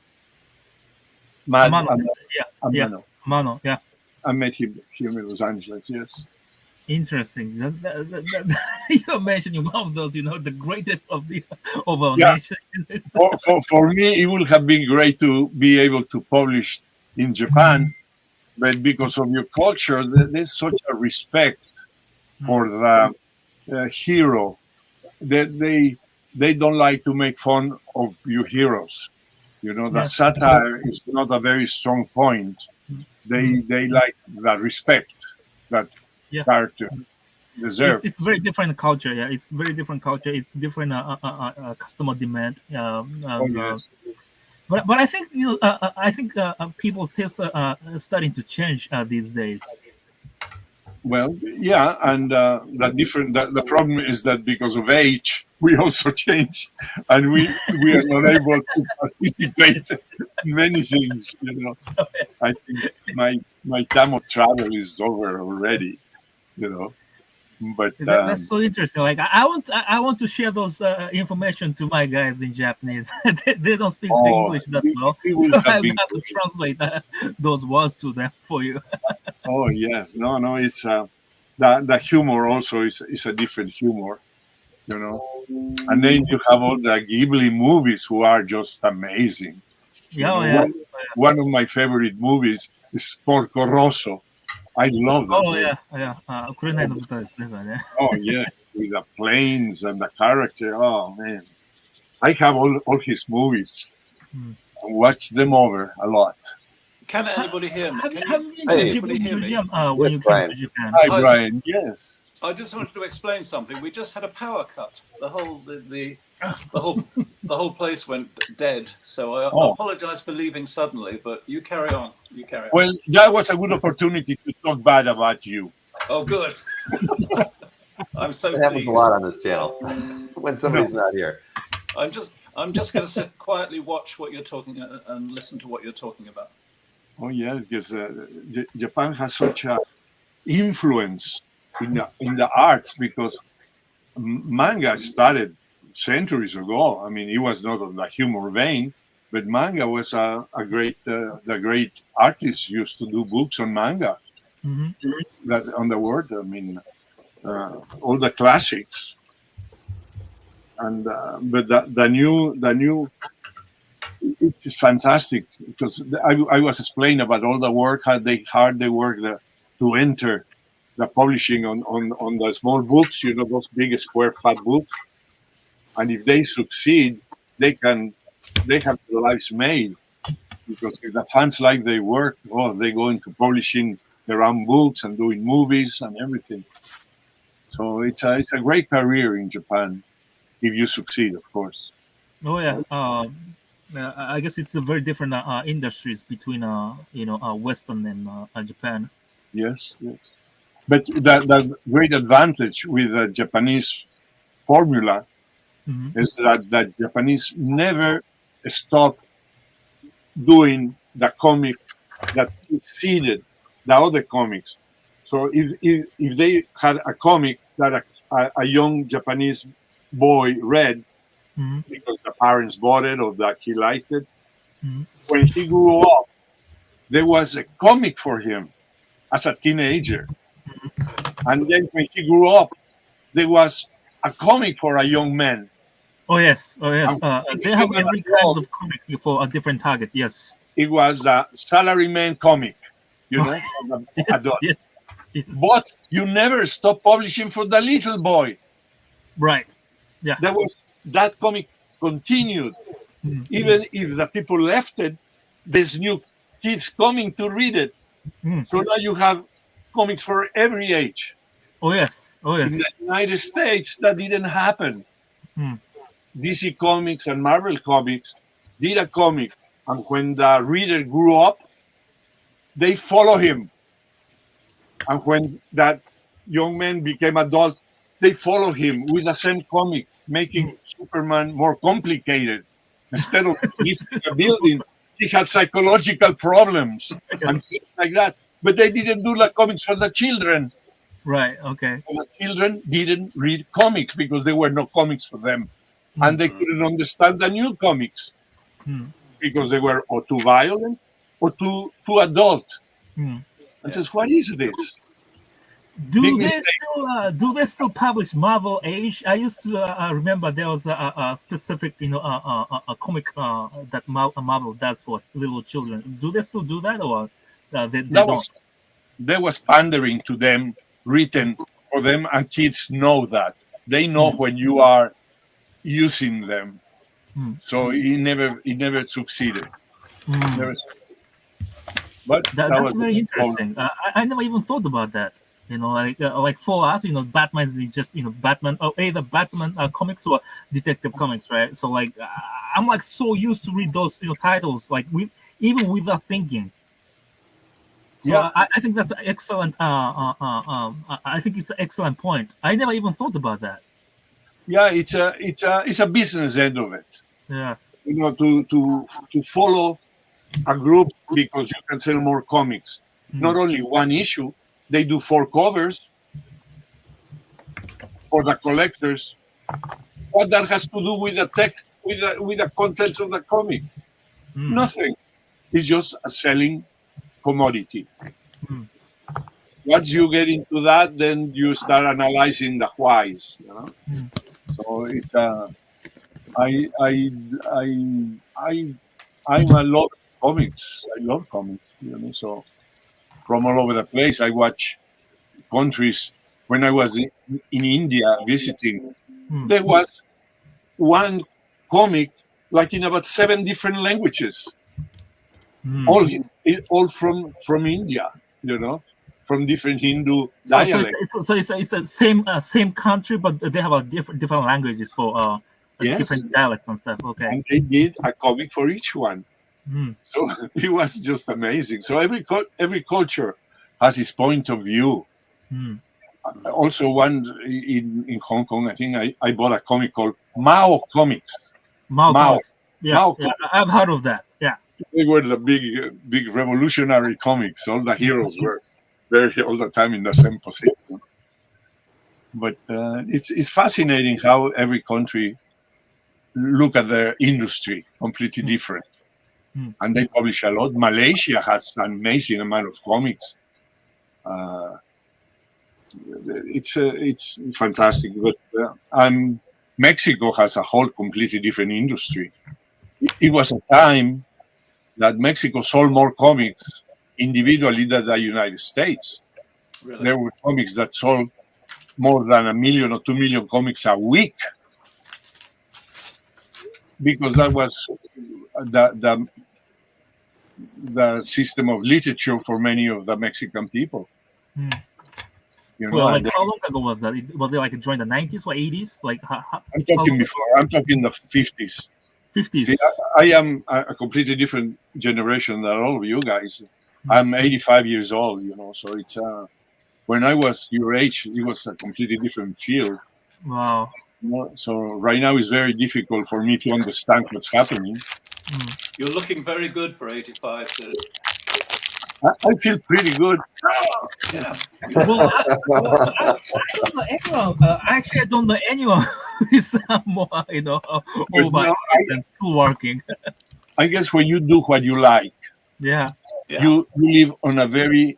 Amano. Mano, yeah. I met him here in Los Angeles, yes. Interesting. You're mentioning one of those, the greatest of our nation. For me, it would have been great to be able to publish in Japan, but because of your culture, there's such a respect for the hero that they don't like to make fun of your heroes. The satire is not a very strong point. They like the respect that character deserve. It's very different culture. Yeah, it's very different culture. It's different customer demand. But I think people's taste are starting to change these days. Well, yeah, and the problem is that because of age, we also change, and we are not able to participate in many things. I think my time of travel is over already. But that's so interesting. Like I want to share those information to my guys in Japanese. they don't speak English that well, so I have to translate those words to them for you. Oh yes, no, it's the humor also is a different humor. you know. And then you have all the Ghibli movies who are just amazing. One of my favorite movies is Porco Rosso. I love that movie. Oh yeah, with the planes and the character. Oh man, I have all his movies. I watch them over a lot. Can anybody hear me? Anybody hear me? When you came to Japan? Hi, Brian. Yes. I just wanted to explain something. We just had a power cut. The whole place went dead. So I apologize for leaving suddenly, but you carry on. Well, that was a good opportunity to talk bad about you. Oh, good. I'm so pleased. It happens a lot on this channel when somebody's not here. I'm just going to sit quietly, watch what you're talking and listen to what you're talking about. Oh yeah, because Japan has such a influence in the arts, because manga started centuries ago. I mean, it was not on the humor vein, but manga was the great artists used to do books on manga. That on the word, I mean, all the classics. And but the new it's fantastic, because I was explaining about all the work, how hard they work to enter the publishing on the small books, you know, those big square fat books. And if they succeed, they have their lives made, because if the fans like their work, they go into publishing their own books and doing movies and everything. So it's a great career in Japan if you succeed, of course. Oh yeah. I guess it's a very different industries between Western and Japan. Yes. But the great advantage with the Japanese formula is that the Japanese never stop doing the comic that preceded the other comics. So if they had a comic that a young Japanese boy read, because the parents bought it or that he liked it, when he grew up, there was a comic for him as a teenager. And then when he grew up, there was a comic for a young man. Oh yes. They have every kind of comic for a different target. Yes. It was the salaryman comic, you know, for the adult. Yes. But you never stop publishing for the little boy. Right. Yeah. That comic continued. Even if the people left it, there's new kids coming to read it. So now you have comics for every age. Oh yes. In the United States, that didn't happen. DC Comics and Marvel Comics did a comic, and when the reader grew up, they follow him. And when that young man became adult, they follow him with the same comic, making Superman more complicated. Instead of lifting a building, he had psychological problems and things like that. But they didn't do the comics for the children. Right, okay. So the children didn't read comics because there were no comics for them. And they couldn't understand the new comics because they were or too violent or too adult. And says, what is this? Do they still publish Marvel Age? I used to remember there was a specific, a comic that Marvel does for little children. Do they still do that, or there was pandering to them, written for them, and kids know that. They know when you are using them. So it never succeeded. But that's very interesting. I never even thought about that. Like for us, Batman is just Batman, or either Batman comics or detective comics, right? So like I'm like so used to read those titles like even without thinking. So I think that's excellent. I think it's an excellent point. I never even thought about that. Yeah, it's a business end of it. Yeah, to follow a group because you can sell more comics. Not only one issue. They do 4 covers for the collectors. What that has to do with the text, with the contents of the comic? Nothing. It's just a selling commodity. Once you get into that, then you start analyzing the whys. So it's I'm a lot of comics. I love comics, So from all over the place, I watch countries. When I was in India visiting, there was one comic like in about 7 different languages, all from India, from different Hindu dialects. So it's the same country, but they have a different languages for different dialects and stuff. Okay. And they did a comic for each one. So it was just amazing. So every culture has its point of view. Also, one in Hong Kong, I think I bought a comic called Mao Comics. Mao Comics. Yeah, Mao yeah, I've heard of that. Yeah. They were the big revolutionary comics. All the heroes were there all the time in the same position. But it's fascinating how every country look at their industry completely different. And they publish a lot. Malaysia has an amazing amount of comics. It's fantastic. But Mexico has a whole completely different industry. It was a time that Mexico sold more comics individually than the United States. Really? There were comics that sold more than 1 million or 2 million comics a week, because that was the system of literature for many of the Mexican people. Well, like how long ago was that? Was it like during the 90s or 80s? Like I'm talking before. I'm talking the 50s. 50s. See, I am a completely different generation than all of you guys. I'm 85 years old, So it's when I was your age, it was a completely different field. Wow. So right now it's very difficult for me to understand what's happening. You're looking very good for 85. I feel pretty good. Yeah. Well, I don't know anyone. Actually, I don't know anyone who is more, over and still working. I guess when you do what you like, you live on a very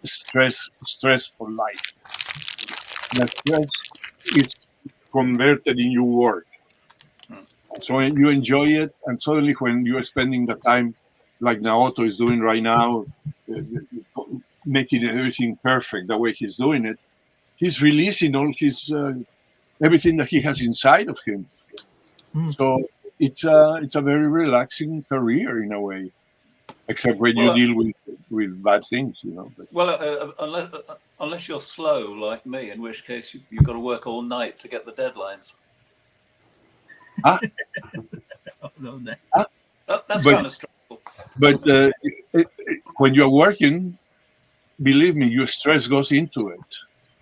stressful life. The stress is converted in your work. So you enjoy it, and suddenly when you're spending the time like Naoto is doing right now, making everything perfect the way he's doing it, he's releasing all his everything that he has inside of him. So it's a very relaxing career in a way, except when you deal with bad things, But, well, unless you're slow like me, in which case you've got to work all night to get the deadlines. That's kind of stressful. But when you're working, believe me, your stress goes into it.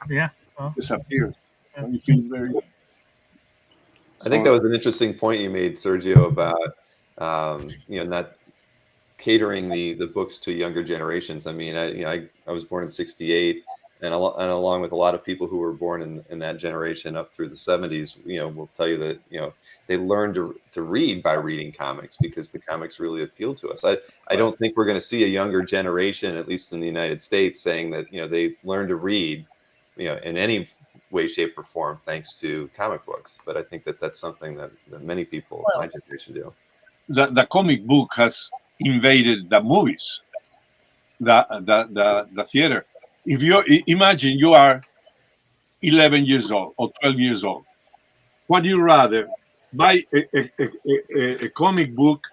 Yeah. Disappears. And you feel very. I think that was an interesting point you made, Sergio, about not catering the books to younger generations. I mean, I was born in '68, and along with a lot of people who were born in that generation up through the '70s, will tell you that they learned to read by reading comics because the comics really appealed to us. I don't think we're going to see a younger generation, at least in the United States, saying that they learned to read, in any way, shape, or form, thanks to comic books. But I think that that's something that many people of my generation do. The comic book has invaded the movies, the theater. If you imagine you are 11 years old or 12 years old, would you rather buy a comic book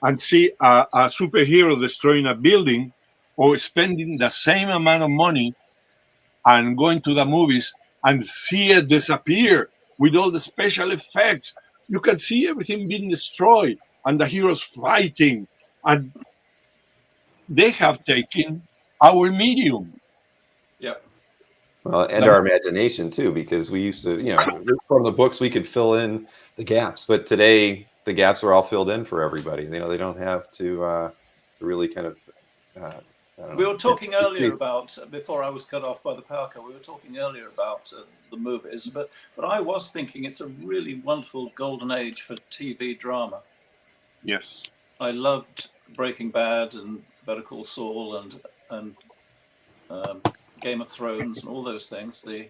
and see a superhero destroying a building, or spending the same amount of money and going to the movies and see it disappear with all the special effects? You can see everything being destroyed and the heroes fighting, and they have taken our medium. Yeah. Well, and our imagination too, because we used to, from the books we could fill in the gaps, but today the gaps are all filled in for everybody. They don't have to really kind of. We were talking earlier about, before I was cut off by the power cut, we were talking earlier about the movies, but I was thinking it's a really wonderful golden age for TV drama. Yes. I loved Breaking Bad and Better Call Saul and Game of Thrones and all those things. The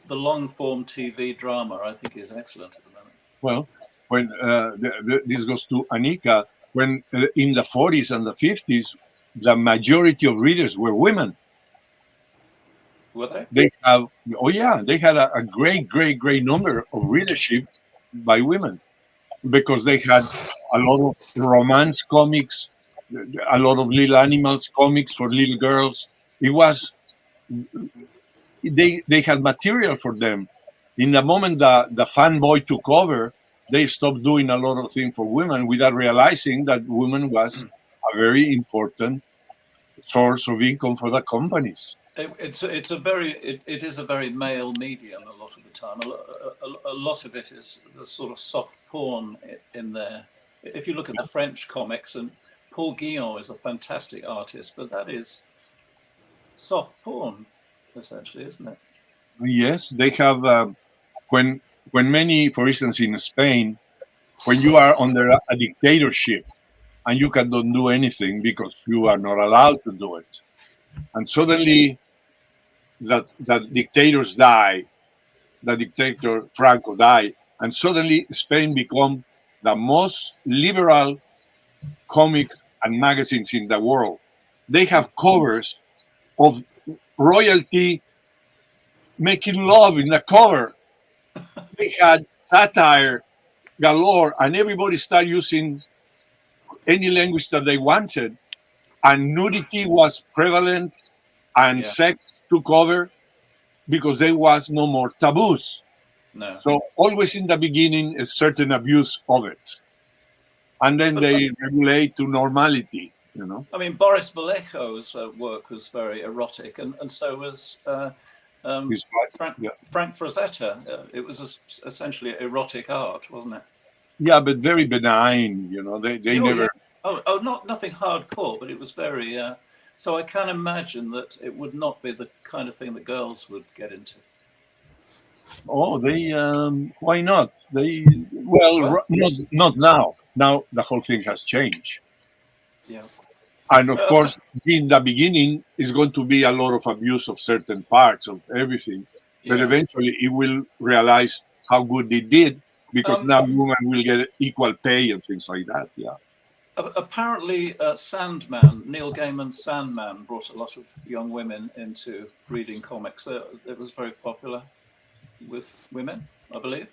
the long form TV drama, I think, is excellent at the moment. Well, when this goes to Anika, when in the 40s and the 50s, the majority of readers were women. Were they? They had a great number of readership by women because they had a lot of romance comics, a lot of little animals comics for little girls. It was they had material for them. In the moment the fanboy took over, they stopped doing a lot of things for women without realizing that women was a very important source of income for the companies. It is a very male medium a lot of the time. A lot of it is the sort of soft porn in there. If you look at the French comics, and Paul Guillon is a fantastic artist, but that is soft porn, essentially, isn't it? Yes, they have. When many, for instance, in Spain, when you are under a dictatorship and you cannot do anything because you are not allowed to do it, and suddenly that dictators die, the dictator Franco died, and suddenly Spain become the most liberal comics and magazines in the world. They have covers of royalty making love in the cover. They had satire galore, and everybody started using any language that they wanted, and nudity was prevalent, and sex took over because there was no more taboos. No. So always in the beginning, a certain abuse of it, and then they regulate to normality. I mean, Boris Vallejo's work was very erotic, and so was Frank Frazetta. It was essentially erotic art, wasn't it? Yeah, but very benign. They never. Yeah. Oh, nothing hardcore, but it was very. So I can imagine that it would not be the kind of thing that girls would get into. Oh, they. Why not? Not now. Now the whole thing has changed. Yeah. And of course, in the beginning, is going to be a lot of abuse of certain parts of everything, but eventually it will realize how good they did because now women will get equal pay and things like that. Yeah. Apparently, Sandman, Neil Gaiman's Sandman, brought a lot of young women into reading comics. It was very popular with women, I believe.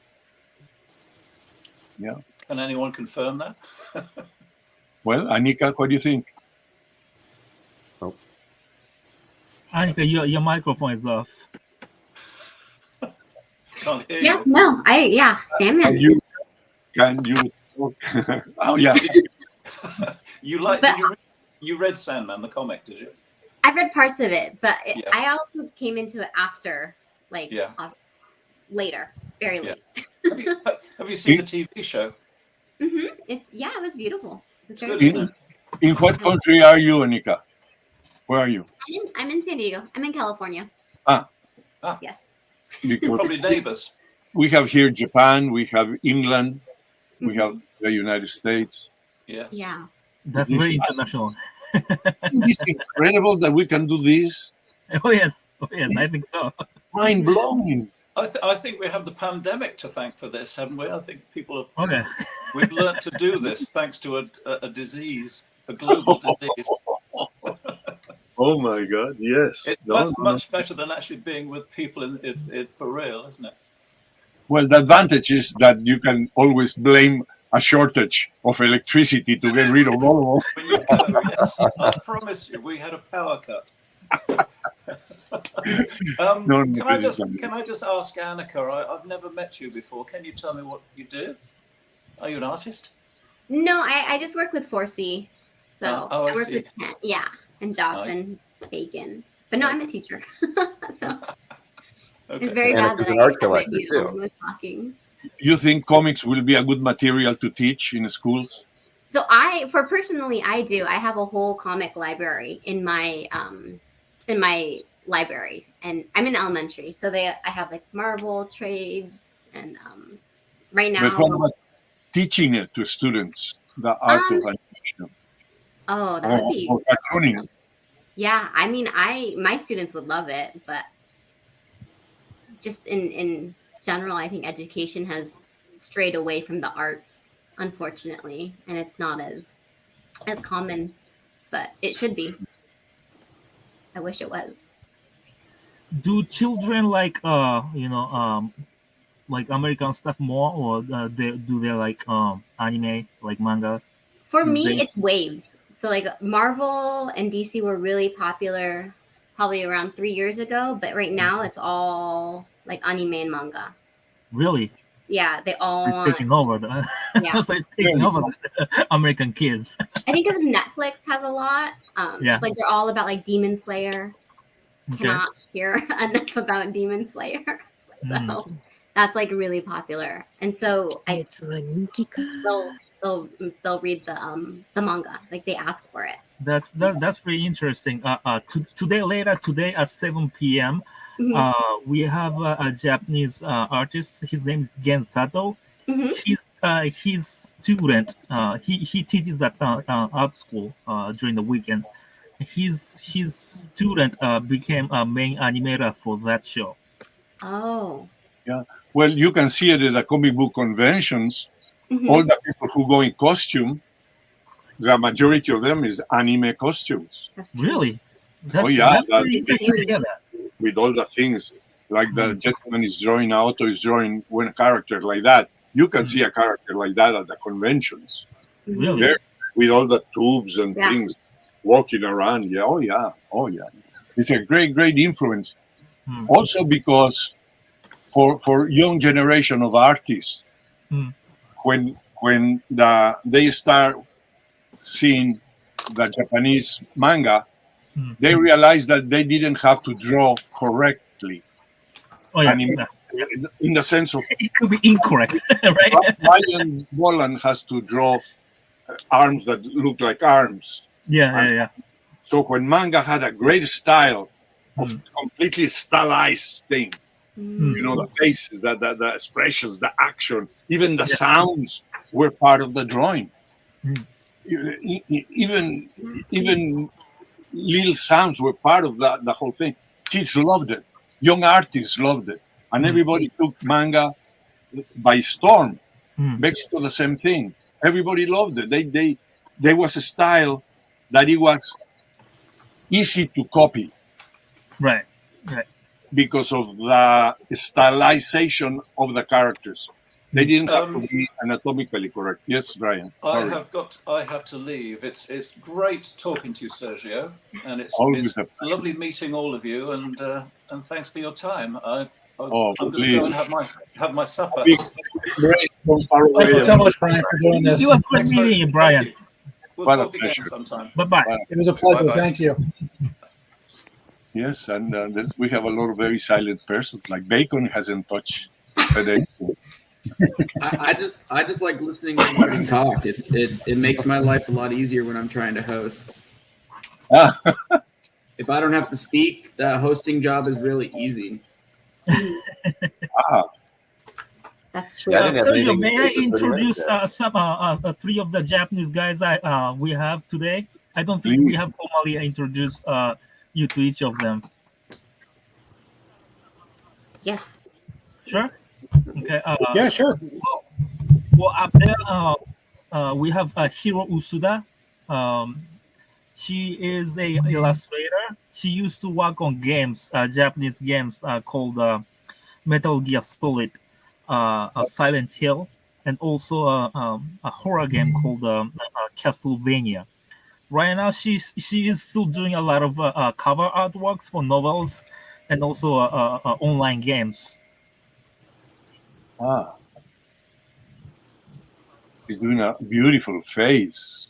Yeah. Can anyone confirm that? Well, Anika, what do you think? Anika, your microphone is off. Can't hear Yeah, you. no, Sandman. Can you talk? Oh yeah. You read Sandman, the comic, did you? I've read parts of it, but I also came into it after, later, very late. Have you seen the TV show? Mm-hmm. It was beautiful. It was very pretty. In what country are you, Anika? Where are you? I'm in San Diego. I'm in California. Yes. Probably neighbors. We have here Japan, we have England, we have the United States. Yeah. That's very international. It's incredible that we can do this. Oh yes, I think so. Mind blowing. I think we have the pandemic to thank for this, haven't we? I think people have. We've learned to do this thanks to a disease, a global disease. Oh my God! Yes, it's much better than actually being with people in for real, isn't it? Well, the advantage is that you can always blame a shortage of electricity to get rid of all of When you go, yes, I promise you, we had a power cut. Can I just ask Anika? I've never met you before. Can you tell me what you do? Are you an artist? No, I just work with 4C. So I work see. with Kent, and Joff and Bacon. But no, I'm a teacher. So it's very bad that I might be the one who was talking. You think comics will be a good material to teach in schools? So personally, I do. I have a whole comic library in my library, and I'm in elementary, so I have like Marvel trades, and right now. But what about teaching it to students, the art of animation? Oh, that would be cartooning. Awesome. Yeah, I mean, my students would love it, but just in general, I think education has strayed away from the arts, unfortunately, and it's not as common, but it should be. I wish it was. Do children like like American stuff more, or do they like anime, like manga? For me, it's waves. So like Marvel and DC were really popular probably around 3 years ago, but right now it's all like anime and manga. Really? Yeah, they all It's taking over. Yeah. So it's taking over the American kids. I think because Netflix has a lot. Yeah. It's like they're all about like Demon Slayer. Okay. Cannot hear enough about Demon Slayer. So that's like really popular. And so they'll read the manga. Like they ask for it. That's pretty interesting. Today at 7 p.m. We have a Japanese artist. His name is Gen Sato. His student. He teaches at art school during the weekend. His student became a main animator for that show. Oh. Yeah. Well, you can see it at the comic book conventions. All the people who go in costume, the majority of them is anime costumes. Really? With all the things, like the gentleman is drawing, Naotu is drawing one character like that. You can see a character like that at the conventions. Really? There, with all the tubes and things walking around. Yeah, oh yeah. It's a great influence. Also because for young generation of artists, when they start seeing the Japanese manga, they realize that they didn't have to draw correctly. Oh yeah. In the sense of it could be incorrect, right? Brian Bolland has to draw arms that look like arms. Yeah. So when manga had a great style of completely stylized thing, the faces, the expressions, the action, even the sounds were part of the drawing. Even little sounds were part of the whole thing. Kids loved it. Young artists loved it. And everybody took manga by storm. Mexico, the same thing. Everybody loved it. There was a style that it was easy to copy. Right. Because of the stylization of the characters. They didn't have to be anatomically correct. Yes, Brian. I have to leave. It's great talking to you, Sergio, and it's lovely meeting all of you. And thanks for your time. I'm going to go and have my supper. Great from far away. Thank you so much, Brian, for doing this. You have great meeting you, Brian. We'll talk again sometime. Bye-bye. It was a pleasure. Bye-bye. Thank you. Yes, and we have a lot of very silent persons, like Bacon hasn't touched. I just like listening to everybody talk. It makes my life a lot easier when I'm trying to host. If I don't have to speak, the hosting job is really easy. That's true. Sergio, may I introduce some three of the Japanese guys we have today? I don't think we have formally introduced you to each of them. Yes. Sure. Okay. Yeah, sure. Well, up there we have Hiro Usuda. She is a illustrator. She used to work on games, Japanese games called Metal Gear Solid, Silent Hill, and also a horror game called Castlevania. Right now, she is still doing a lot of cover artworks for novels and also online games. She's doing a beautiful face.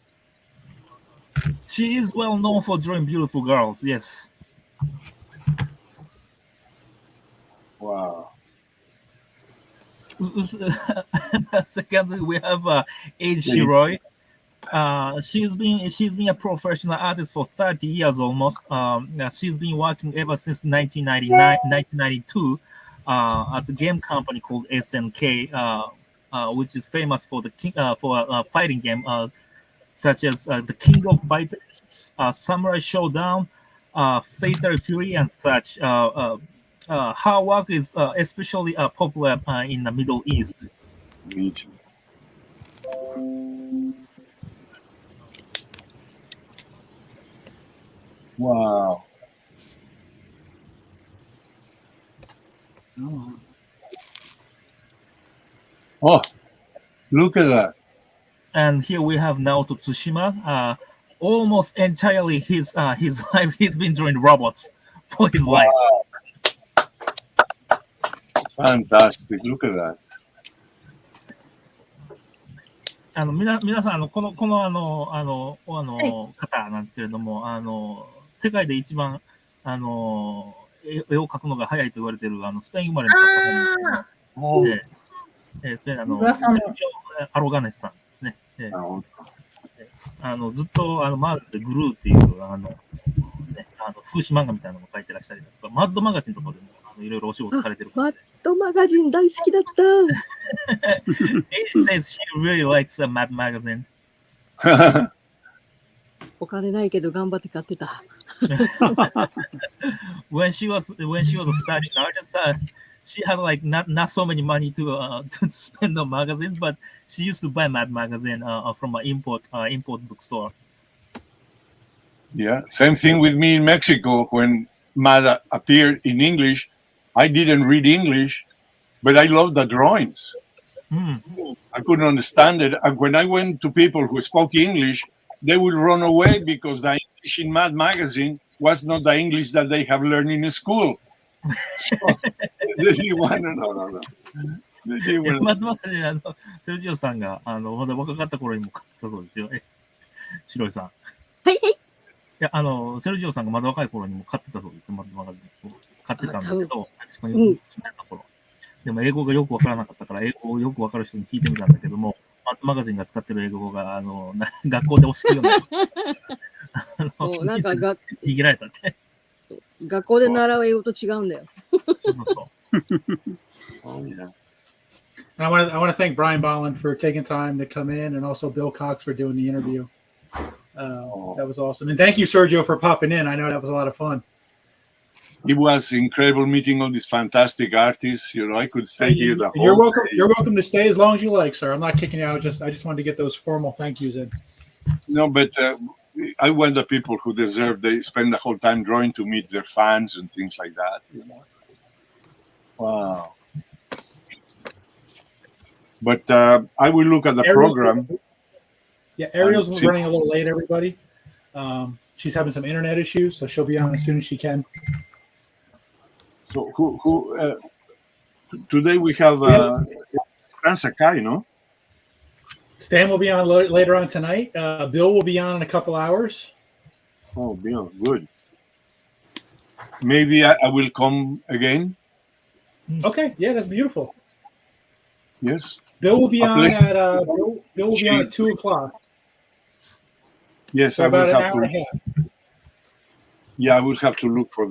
She is well known for drawing beautiful girls. Yes. Wow. Secondly, we have Eiji Shiroi. She's been a professional artist for 30 years almost. She's been working ever since 1992 at the game company called SNK, which is famous for the fighting game such as the King of Fighters, Samurai Showdown, Fatal Fury, and such. her work is especially popular in the Middle East. Region. Wow. Oh, look at that. And here we have Naotu Tsushima. Almost entirely his life, he's been drawing robots for his life. Fantastic. Look at that. 皆さんこの方なんですけれども、世界で一番絵を描くのが早いと言われているスペイン生まれの作家で、スペインセルジオ・アロガネスさんですね。ずっとマーベルでグルーっていう風刺漫画みたいなのも描いてらっしゃるとか、マッドマガジンとかでもいろいろお仕事されてる方で。マッドマガジン大好きだった。Eiji says she really likes the Mad magazine. お金ないけど頑張って買ってた。when she was a starting artist, she had like not so many money to spend on magazines, but she used to buy Mad magazine from an import bookstore. Yeah, same thing with me in Mexico. When Mad appeared in English, I didn't read English, but I loved the drawings. I couldn't understand it. And when I went to people who spoke English, they would run away because the English in Mad magazine was not the English that they have learned in school. So they didn't want to, no. マッドマガジン、セルジオさんがまだ若かった頃にも買ってたそうですよ。白井さん。はいはい。いや、セルジオさんがまだ若い頃にも買ってたそうです。マッドマガジンを買ってたんだけど、メキシコに住んでた頃。でも英語がよくわからなかったから、英語をよくわかる人に聞いてみたんだけども、マッドマガジンが使ってる英語が、学校で教えるような。なんか握られたって。学校で習う英語と違うんだよ。I want to thank Brian Bolland for taking time to come in, and also Bill Cox for doing the interview. That was awesome, and thank you, Sergio, for popping in. I know that was a lot of fun. It was incredible meeting all these fantastic artists. You know, I could stay here the whole You're welcome. day. You're welcome to stay as long as you like, sir. I'm not kicking you out. I just wanted to get those formal thank yous in. No, but I want the people who deserve. They spend the whole time drawing to meet their fans and things like that. You know? Wow. But I will look at the program. Yeah, Ariel's running a little late, everybody. She's having some internet issues, so she'll be on as soon as she can. So who today we have Stan Sakai, no? Stan will be on later on tonight. Bill will be on in a couple hours. Oh, Bill, good. Maybe I will come again. Okay, yeah, that's beautiful. Yes. Bill will be on at Bill will be on at 2:00. Yes, so I will about an have hour to. and a half. Yeah, I will have to look for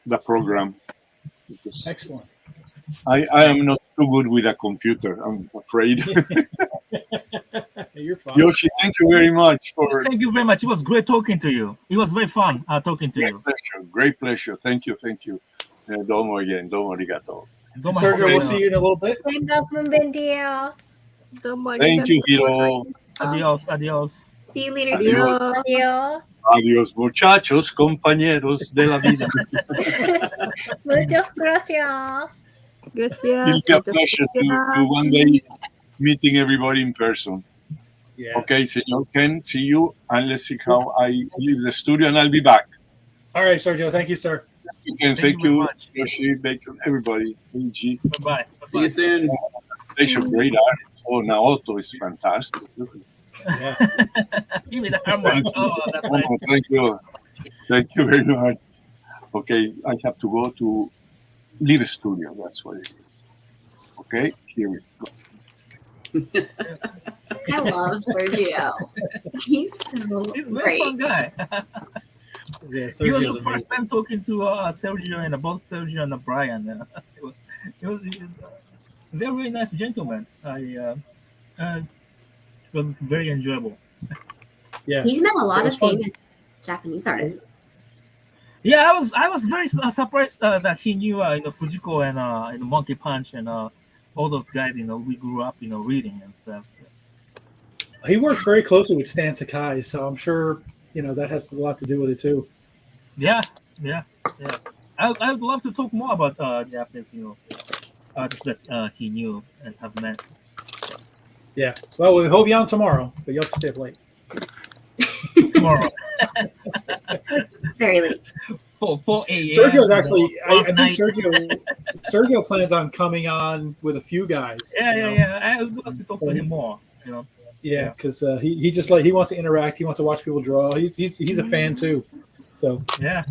the program. Excellent. I am not too good with a computer, I'm afraid. You're fine. Yoshi, thank you very much for. Thank you very much. It was great talking to you. It was very fun talking to you. Great pleasure. Thank you. Domo again. Domo arigato. Sergio, we'll see you in a little bit. Thank you, Hiro. Adiós. See you later. Adiós. Adiós, muchachos, compañeros de la vida. Muchas gracias. It'll be a pleasure to one day meeting everybody in person. Yeah. Okay, Senor Ken, see you, and let's see how I leave the studio, and I'll be back. All right, Sergio. Thank you, sir. Thank you, Yoshi, Bacon, everybody. Eiji. Bye-bye. See you soon. They're great artists. Oh, Naoto is fantastic. Yeah. Give me the hammer. Oh, that's nice. Thank you. Thank you very much. Okay, I have to go to leave studio. That's what it is. Okay, here we go. I love Sergio. He's so He's a great. very fun guy. Yeah, It was Sergio's the first time talking to Sergio and both Sergio and Brian. It was very nice gentleman. It was very enjoyable. Yeah. He's met a lot It of was fun. famous Japanese artists. Yeah, I was very surprised that he knew Fujiko and Monkey Punch and all those guys. We grew up reading and stuff. He worked very closely with Stan Sakai, so I'm sure that has a lot to do with it too. Yeah. I would love to talk more about Japanese, artists that he knew and have met. Yeah. Well, we hope you on tomorrow, but you'll have to stay up late. Tomorrow. Very late. 4 a.m. Sergio's actually, I think Sergio plans on coming on with a few guys. Yeah. I would love to talk to him more. Yeah, because he wants to interact. He wants to watch people draw. He's a fan too, so yeah,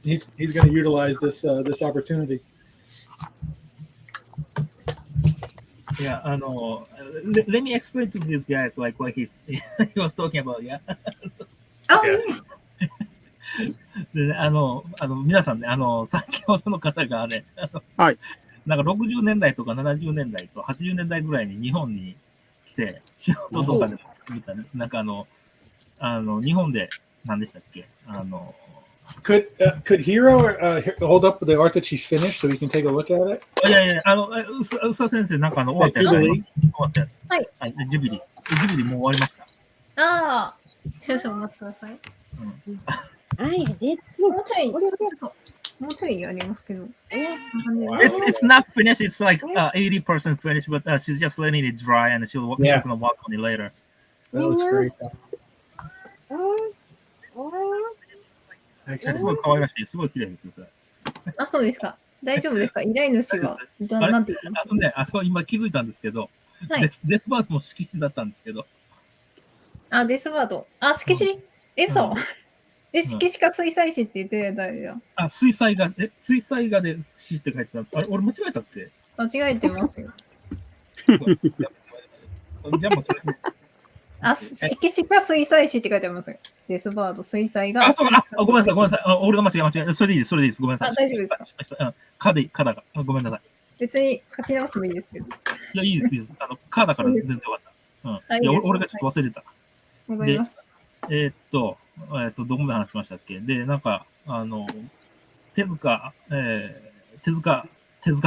he's going to utilize this opportunity. Yeah, let me explain to these guys like what he was talking about. Yeah. Oh yeah. で皆さんね、先ほどの方がね、はい。なんか60年代とか70年代と80年代ぐらいに日本に来て、仕事とかでも見たね、なんか日本で何でしたっけCould Hiro hold up the art that she finished so we can take a look at it? いやいや、宇佐先生、なんか終わったやつ。終わったやつ。はい。ジブリもう終わりました。ああ、少々お待ちください。もうちょいありますけど。It's not finished. It's like 80% finished, but she's just letting it dry, and she's gonna work on it later. That looks great. すごい可愛らしい、すごい綺麗ですよ、それ。あ、そうですか。大丈夫ですか。依頼主はなんて言ってますか。今気づいたんですけど、デスバードも色紙だったんですけど。あ、デスバード。あ、色紙。そう。色紙か水彩紙って言ってたじゃん。あ、水彩画で色紙って書いてたんです。あれ、俺間違えたって。間違えてますよ。じゃあもうそれ。あ、色紙か水彩紙って書いてありますよ。デスバード、水彩が。ごめんなさい。俺が間違え。それでいいです。ごめんなさい。大丈夫ですか。カだが。ごめんなさい。別に書き直してもいいですけど。いや、いいです。カだから全然よかった。いや、俺がちょっと忘れてた。わかりました。どこまで話しましたっけ。で、なんか、手塚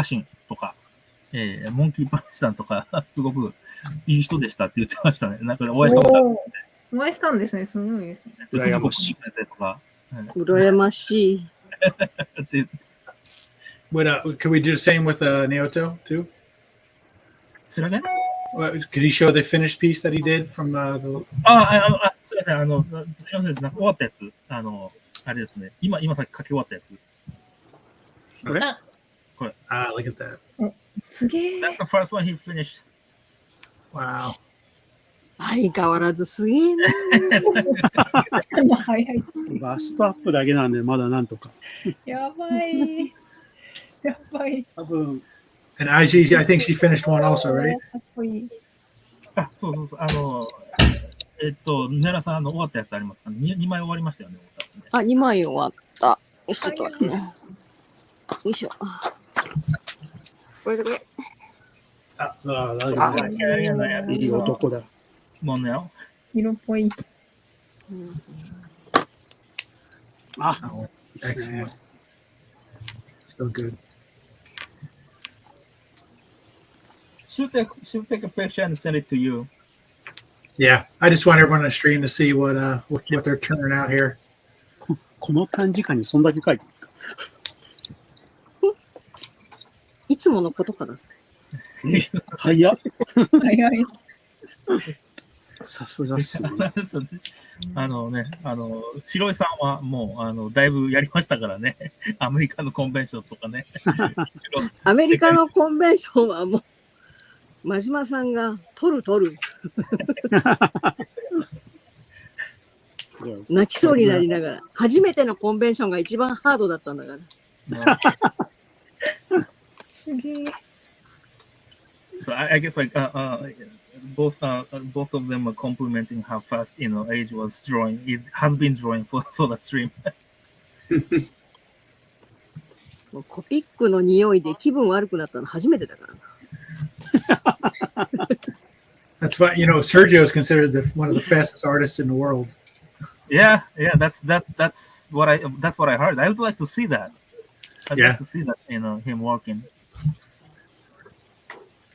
新とか、モンキーパンチさんとか、すごくいい人でしたって言ってましたね。なんかお会いしたことある。お会いしたんですね。すごいですね。羨ましい。羨ましい。Could we do the same with Naoto too? Say that again? Could he show the finished piece that he did from the? すみません、終わったやつ、あれですね。今さっき書き終わったやつ。これ。Look at that. すげえ。That's the first one he finished. Wow. 相変わらずすげえな。しかも早い。バストアップだけなんで、まだなんとか。やばい。多分。And Eiji, I think she finished one also, right? かっこいい。そう。ネラさん終わったやつありますか。2枚終わりましたよね。あ、2枚終わった。ちょっと待ってね。よいしょ。これ。いい男だ。もうね。色っぽい。あ、excellent. So good. She'll take a picture and send it to you. Yeah, I just want everyone on the stream to see what they're turning out here. この短時間にそんだけ書いてますか。いつものことかな。早っ。早い。さすがっすね。白井さんはもうだいぶやりましたからね。アメリカのコンベンションとかね。アメリカのコンベンションはもう。真島さんが取る泣きそうになりながら初めてのコンベンションが一番ハードだったんだからすげえ So I guess like both of them are complimenting how fast Eiji was drawing has been drawing for the stream もうコピックの匂いで気分悪くなったの初めてだからなThat's why Sergio is considered one of the fastest artists in the world. Yeah, that's what I heard. I would like to see that. I'd Yeah. like to see that, him working.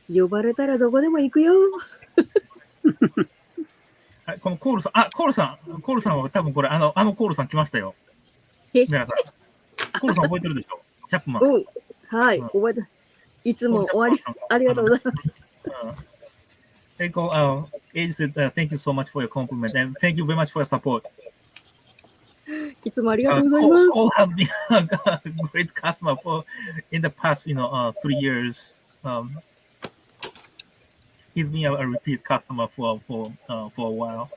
呼ばれたらどこでも行くよ。はい、このコールさん、コールさんは多分これコールさん来ましたよ。皆さん、コールさん覚えてるでしょ。チャップマン。うん。はい、覚えた。いつも終わりありがとうございます。Eiji said, thank you so much for your compliment and thank you very much for your support. いつもありがとうございます。Cole has been a great customer in the past, 3 years. He's been a repeat customer for a while.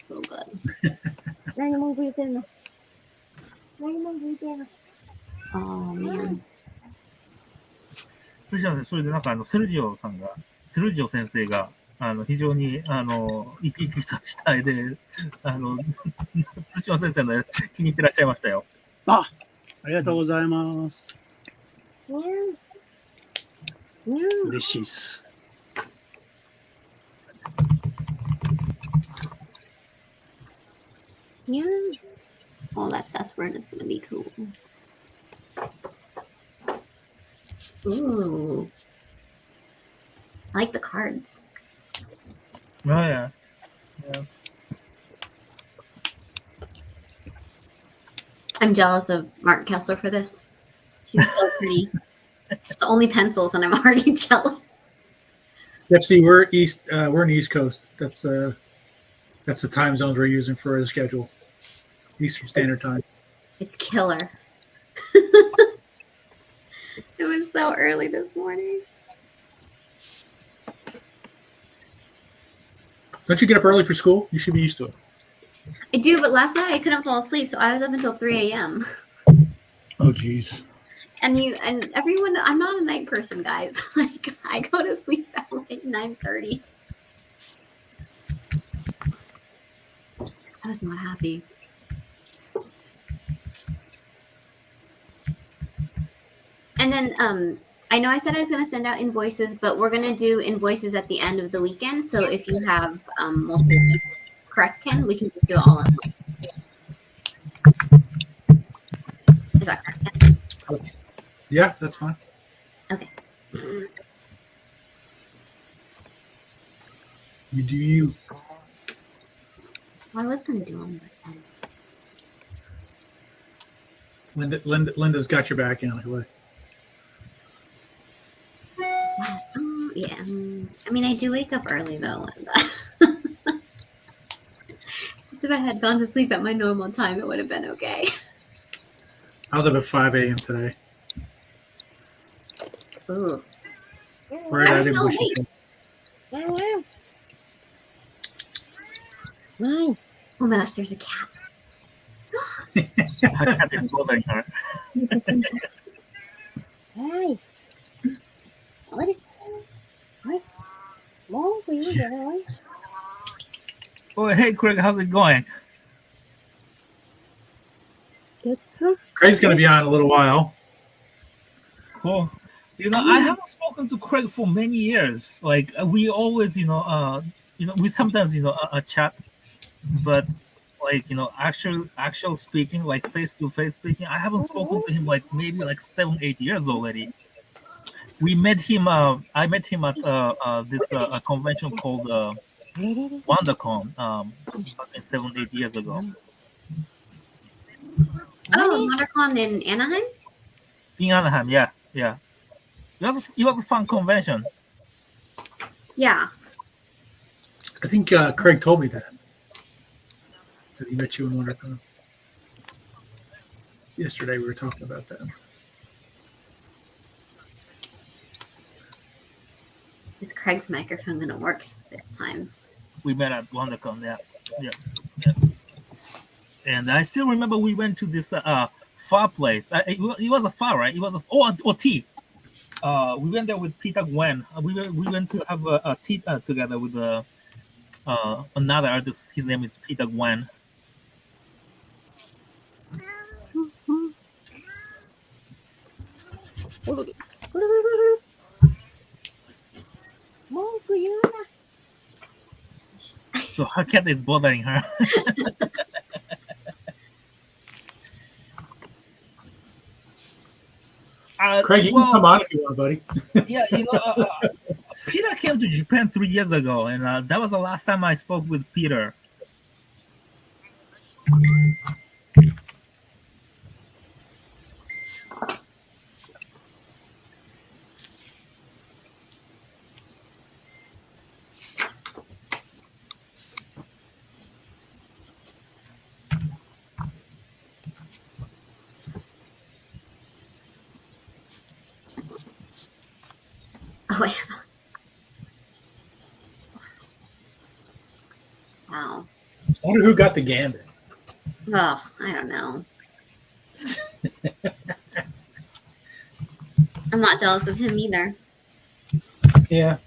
So good. 何文句言ってんの？何文句言ってんの？ Oh man. それでなんかセルジオ先生が非常に生き生きとした絵で対馬先生の気に入ってらっしゃいましたよ。ありがとうございます。嬉しいっす。Oh, that death word is gonna be cool. Ooh. I like the cards. Oh yeah. I'm jealous of Mark Kessler for this. She's so pretty. It's only pencils and I'm already jealous. Yep, see, we're in the East Coast. That's the time zones we're using for the schedule. Eastern Standard Time. It's killer. It was so early this morning. Don't you get up early for school? You should be used to it. I do, but last night I couldn't fall asleep, so I was up until 3 a.m. Oh, geez. And everyone, I'm not a night person, guys. Like, I go to sleep at like 9:30. I was not happy. And then I know I said I was going to send out invoices, but we're going to do invoices at the end of the weekend. So if you have multiple pieces, correct, Ken? We can just do it all at once. Is that correct, Ken? Yeah, that's fine. Okay. You do you. Well, I was going to do them, but Linda's got your back anyway. yeah. I mean, I do wake up early though, Linda. Just if I had gone to sleep at my normal time, it would have been okay. I was up at 5 a.m. today. Ooh. Right, I I was didn't still wish you awake. Mine. Oh my gosh, there's a cat. I can't bother her. Hey. What? Mom, for you, boy. Oh, hey, Craig, how's it going? Craig's going to be on in a little while. Cool. I haven't spoken to Craig for many years. Like we always, we sometimes, chat, but like, actual speaking, like face-to-face speaking, I haven't spoken to him like maybe like 7-8 years already. I met him at this convention called WonderCon 7-8 years ago. Oh, WonderCon in Anaheim? In Anaheim, yeah. It was a fun convention. Yeah. I think Craig told me that he met you in WonderCon. Yesterday we were talking about that. Is Craig's microphone going to work this time? We met at WonderCon, yeah. And I still remember we went to this far place. It was a far, right? It was tea. We went there with Peter Gwen. We went to have a tea together with another artist. His name is Peter Gwen. So her cat is bothering her. Craig, you can come on if you want, buddy. Yeah, Peter came to Japan 3 years ago, and that was the last time I spoke with Peter. Oh, yeah. Wow. I wonder who got the gambit. Oh, I don't know. I'm not jealous of him either. Yeah.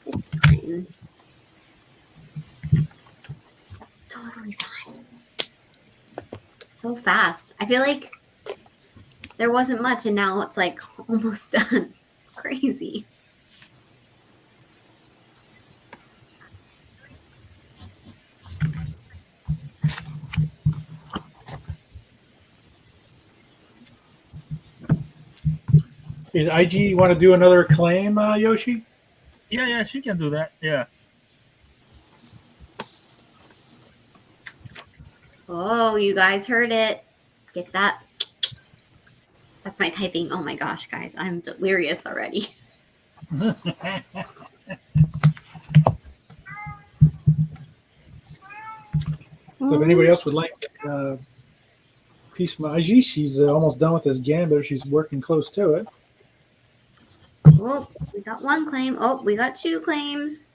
It's fine. Totally fine. So fast. I feel like there wasn't much, and now it's like almost done. It's crazy. Is IG want to do another claim, Yoshi? Yeah, she can do that. Yeah. Oh, you guys heard it. Get that. That's my typing. Oh my gosh, guys. I'm delirious already. So if anybody else would like a piece from IG, she's almost done with this gambit. She's working close to it. Oh, we got one claim. Oh, we got two claims.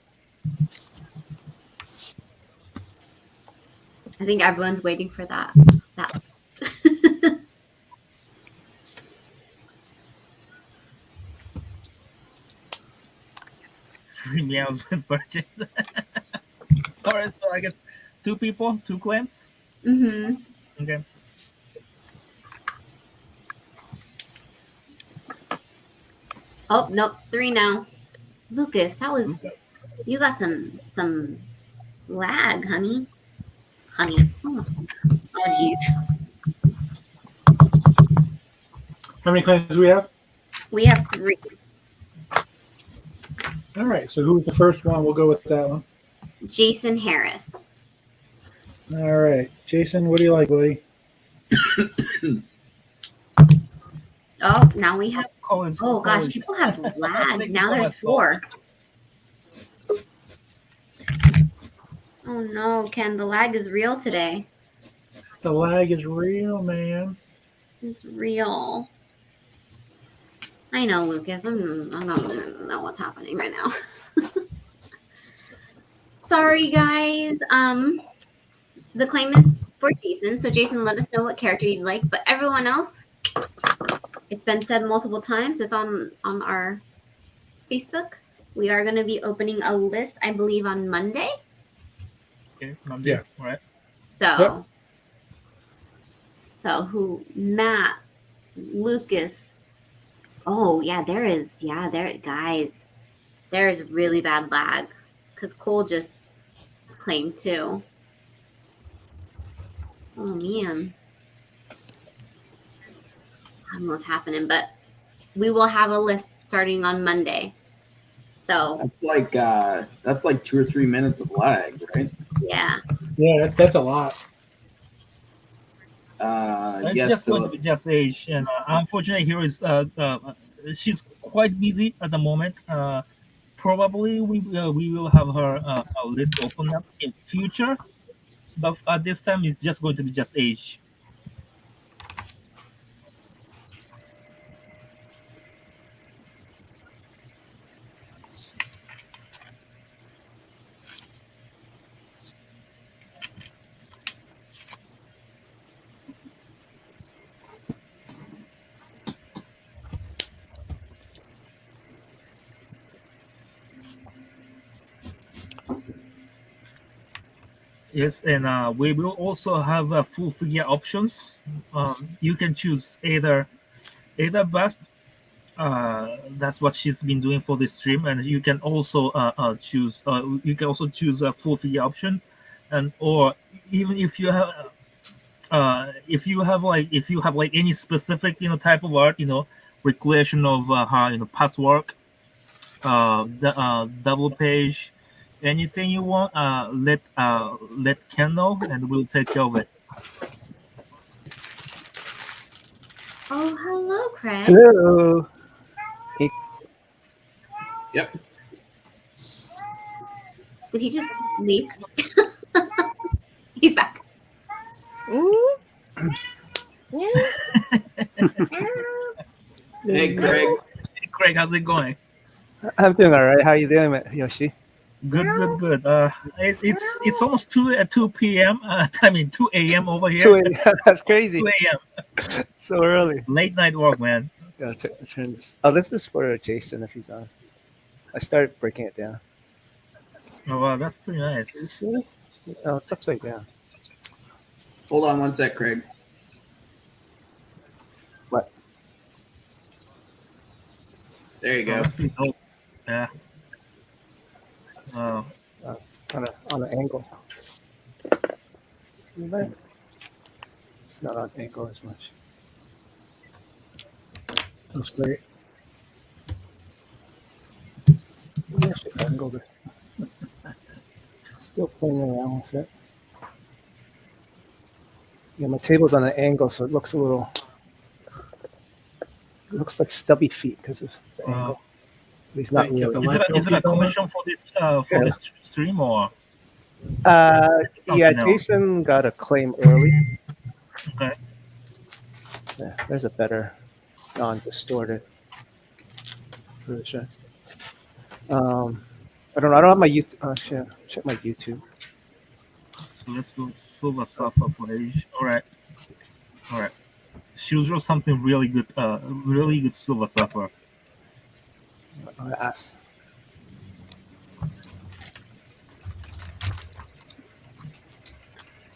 I think everyone's waiting for that. Free meows with purchase. Alright, so I guess 2 people, 2 claims. Mm-hmm. Okay. Oh, nope. 3 now. Lucas, that was... You got some lag, honey. Oh, jeez. How many claims do we have? We have 3. All right. So who's the first one? We'll go with that one. Jason Harris. All right. Jason, what do you like, buddy? Oh, now we have... Oh, gosh. People have lag. Now there's 4. Oh, no, Ken. The lag is real today. The lag is real, man. It's real. I know, Lucas. I don't know what's happening right now. Sorry, guys. The claim is for Jason. So, Jason, let us know what character you'd like. But everyone else, it's been said multiple times. It's on our Facebook. We are going to be opening a list, I believe, on Monday. Okay, Monday. Yeah. All right. So, Yep. So who? Matt, Lucas. Oh yeah, guys. There is really bad lag because Cole just claimed too. Oh man, I don't know what's happening, but we will have a list starting on Monday. So that's like 2 or 3 minutes of lag, right? yeah. Yeah, that's a lot. It's Yes, just going to be just Age, and unfortunately, here is she's quite busy at the moment. Probably we will have her list open up in future, but at this time it's just going to be just Age. Yes, and we will also have full figure options. You can choose either Ada Best. That's what she's been doing for this stream, and you can also choose. You can also choose a full figure option, and or even if you have. If you have like any specific type of art, recreation of her past work, the double page, anything you want, let Ken know and we'll take care of it. Oh, hello, Craig. Hello. Hey. Yep. Did he just leave? He's back. Hey, Craig. Hey, Craig, how's it going? I'm doing all right. How you doing, Yoshi? Good. It's almost 2 p.m. 2 a.m. over here. 2 a.m. That's crazy. 2 a.m. So early. Late night work, man. Gotta turn this. Oh, this is for Jason if he's on. I started breaking it down. Oh wow, that's pretty nice. You see it? Oh, it's upside down. Hold on one sec, Craig. What? There you go. Oh, yeah. Oh. It's kind of on an angle. See that? It's not on angle as much. That's great. Maybe I should angle it. Still playing around with it. Yeah, my table's on an angle, so it looks a little. It looks like stubby feet because of the angle. But he's not really. Is it a commission for this this stream or? Yeah, Something else? Jason got a claim early. Okay. Yeah, there's a better non-distorted version. I don't know. I don't have my YouTube. Check my YouTube. So let's go Silver Surfer for Age. All right. She'll draw something really good. Really good Silver Surfer. I'm gonna ask.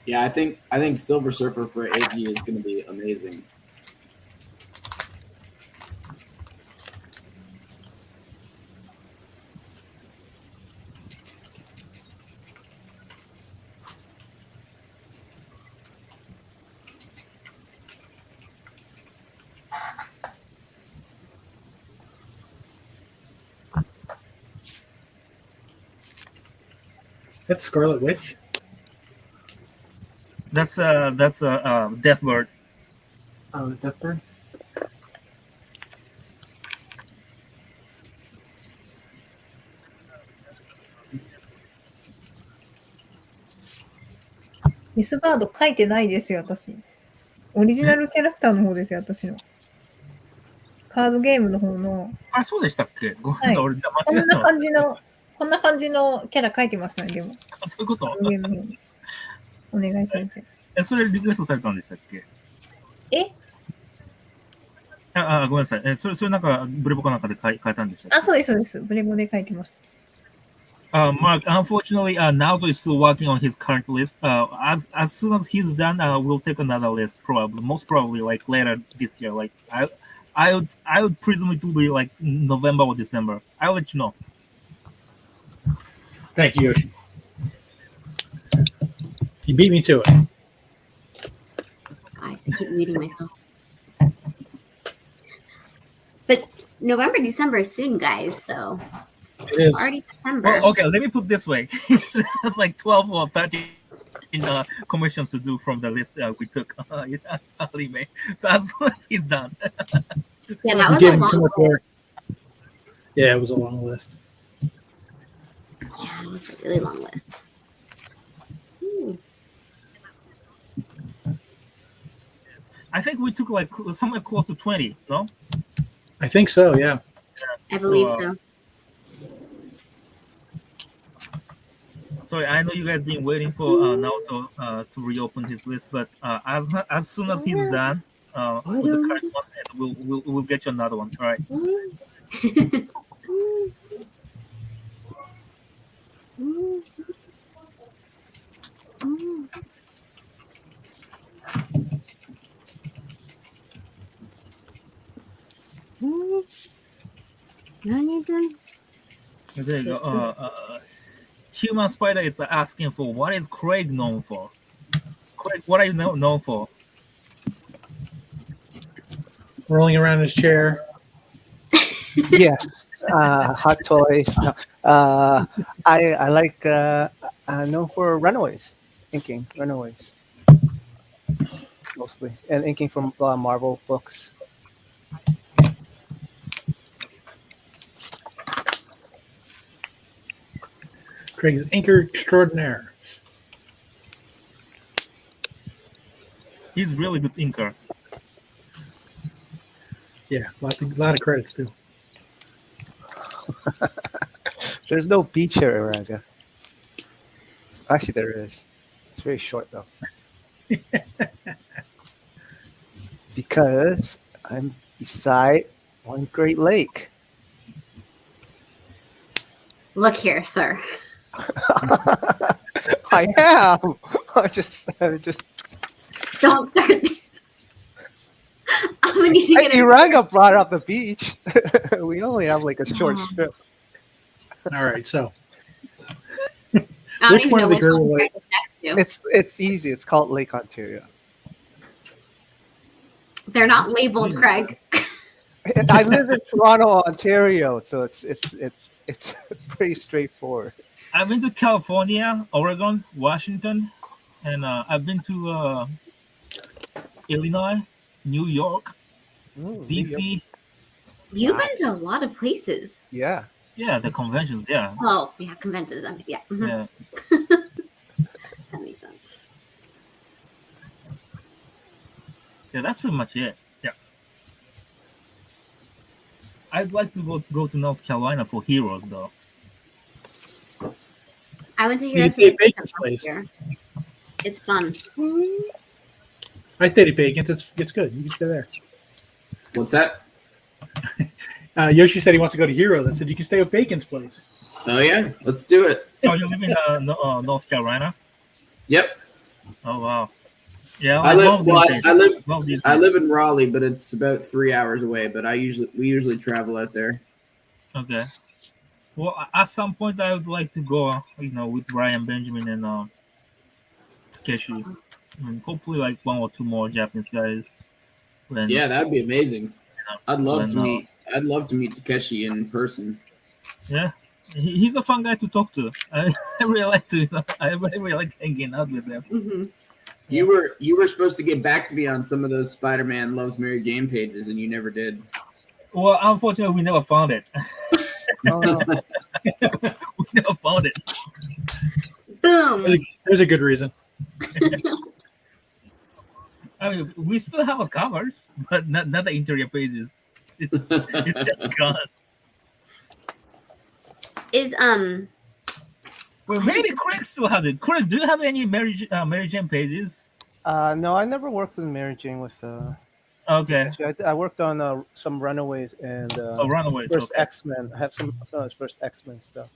Yeah, I think Silver Surfer for Eiji is going to be amazing. That's Scarlet Witch. That's Deathbird. Oh, it's Deathbird.ミスバード書いてないですよ、私。オリジナルキャラクターの方ですよ、私の。カードゲームの方の。あ、そうでしたっけ？ごめんなさい、俺じゃこんな間違えた。こんな感じのキャラ書いてましたね、でも。そういうこと？ゲームの方にお願いされて。それリクエストされたんでしたっけ？え？ごめんなさい。それなんかブレボかなんかで変えたんでしたっけ？あ、そうです、そうです。ブレボで書いてました。Mark, unfortunately, Naoto is still working on his current list. As soon as he's done, we'll take another list. Most probably, like later this year. Like I would presume it will be like November or December. I'll let you know. Thank you, Yoshi. You beat me to it. Guys, I keep muting myself. But November, December is soon, guys. So. It is. Already September. Well, okay, let me put it this way. It's like 12 or 13 commissions to do from the list we took early May. So as soon as he's done. Yeah, that was a long list. Yeah, it was a long list. Yeah, it was a really long list. I think we took like somewhere close to 20, no? I think so, yeah. I believe so. Sorry, I know you guys been waiting for Naoto to reopen his list, but as soon as he's done with the current one, we'll get you another one. All right. 何言ってんの There you go. Human Spider is asking for what is Craig known for? Craig, what are you known for? Rolling around in his chair. Yes. Hot toys. No. I like known for Runaways, inking Runaways mostly, and inking from Marvel books. Craig's inker extraordinaire. He's really good inker. Yeah, a lot of credits too. There's no beach here, Eranga. Actually, there is. It's very short though. Because I'm beside one Great Lake. Look here, sir. I am. I just. Don't start this. I'm gonna need to get Eranga brought up the beach. We only have like a short strip. All right, so I don't which even one know of the which one girl Craig is next to. It's easy. It's called Lake Ontario. They're not labeled, Craig. I live in Toronto, Ontario, so it's pretty straightforward. I've been to California, Oregon, Washington, and I've been to Illinois, New York, DC. You've been to a lot of places. Yeah. Yeah, the conventions. Yeah. Oh, yeah, conventions. I mean, yeah. Mhm. Yeah. That makes sense. Yeah, that's pretty much it. Yeah. I'd like to go to North Carolina for Heroes, though. I went to You Heroes stayed at Bacon's last place. year. It's fun. I stayed at Bacon's. It's good. You can stay there. What's that? Yoshi said he wants to go to Heroes. I said you can stay at Bacon's place. Oh yeah, let's do it. Oh, you live in North Carolina? Yep. Oh wow. Yeah, I love live in Raleigh, but it's about 3 hours away. But we usually travel out there. Okay. Well, at some point, I would like to go, with Brian Benjamin and Takeshi, and hopefully, like 1 or 2 more Japanese guys. Yeah, that'd be amazing. I'd love to meet Takeshi in person. Yeah, he's a fun guy to talk to. I really like I really like hanging out with him. Mm-hmm. You were supposed to get back to me on some of those Spider-Man Loves Mary Jane pages, and you never did. Well, unfortunately, we never found it. Oh, no. We never found it. Boom. There's a good reason. I mean, we still have a covers, but not the interior pages. It's just gone. Is Well, maybe Craig still has it. Craig, do you have any Mary Jane pages? No, I never worked with Mary Jane with. Okay. Actually, I worked on some Runaways and Runaways. first Okay. X-Men. I have some of his first X-Men stuff.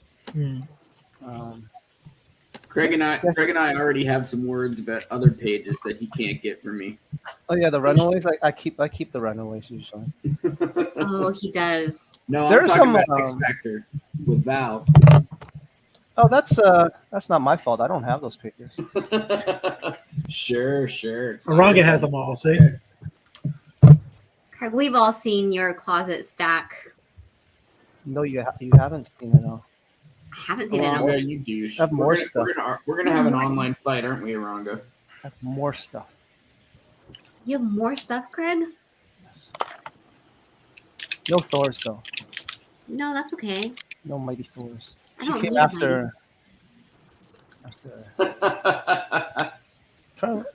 Craig and I already have some words about other pages that he can't get from me. Oh yeah, the Runaways. I keep the Runaways usually. oh, he does. No, There's I'm talking some, about X Factor with Val. Oh, that's not my fault. I don't have those pictures. Sure. Aranga has them all. See. Craig, we've all seen your closet stack. No, you haven't seen it all. I haven't seen it. Aranga, you douche. I have more stuff. We're gonna have an online fight, aren't we, Aranga? I have more stuff. You have more stuff, Craig? No Thors though. No, that's okay. No Mighty Thors. I She don't came need after.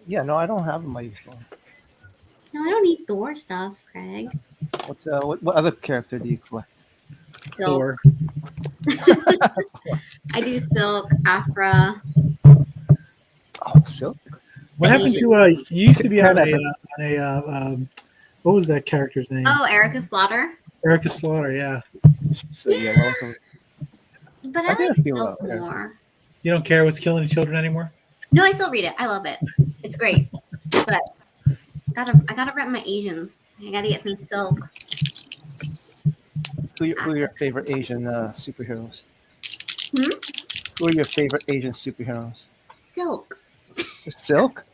Yeah, no, I don't have a Mighty Thor. No, I don't need Thor stuff, Craig. What other character do you collect? Silk. I do Silk, Afra. Oh, Silk. What happened to you used to be on a what was that character's name? Oh, Erica Slaughter. Erica Slaughter, yeah. So, yeah, welcome. But I like Silk more. You don't care what's killing the children anymore? No, I still read it. I love it. It's great. But I gotta rep my Asians. I gotta get some Silk. Who are your favorite Asian superheroes? Hmm? Who are your favorite Asian superheroes? Silk. Silk?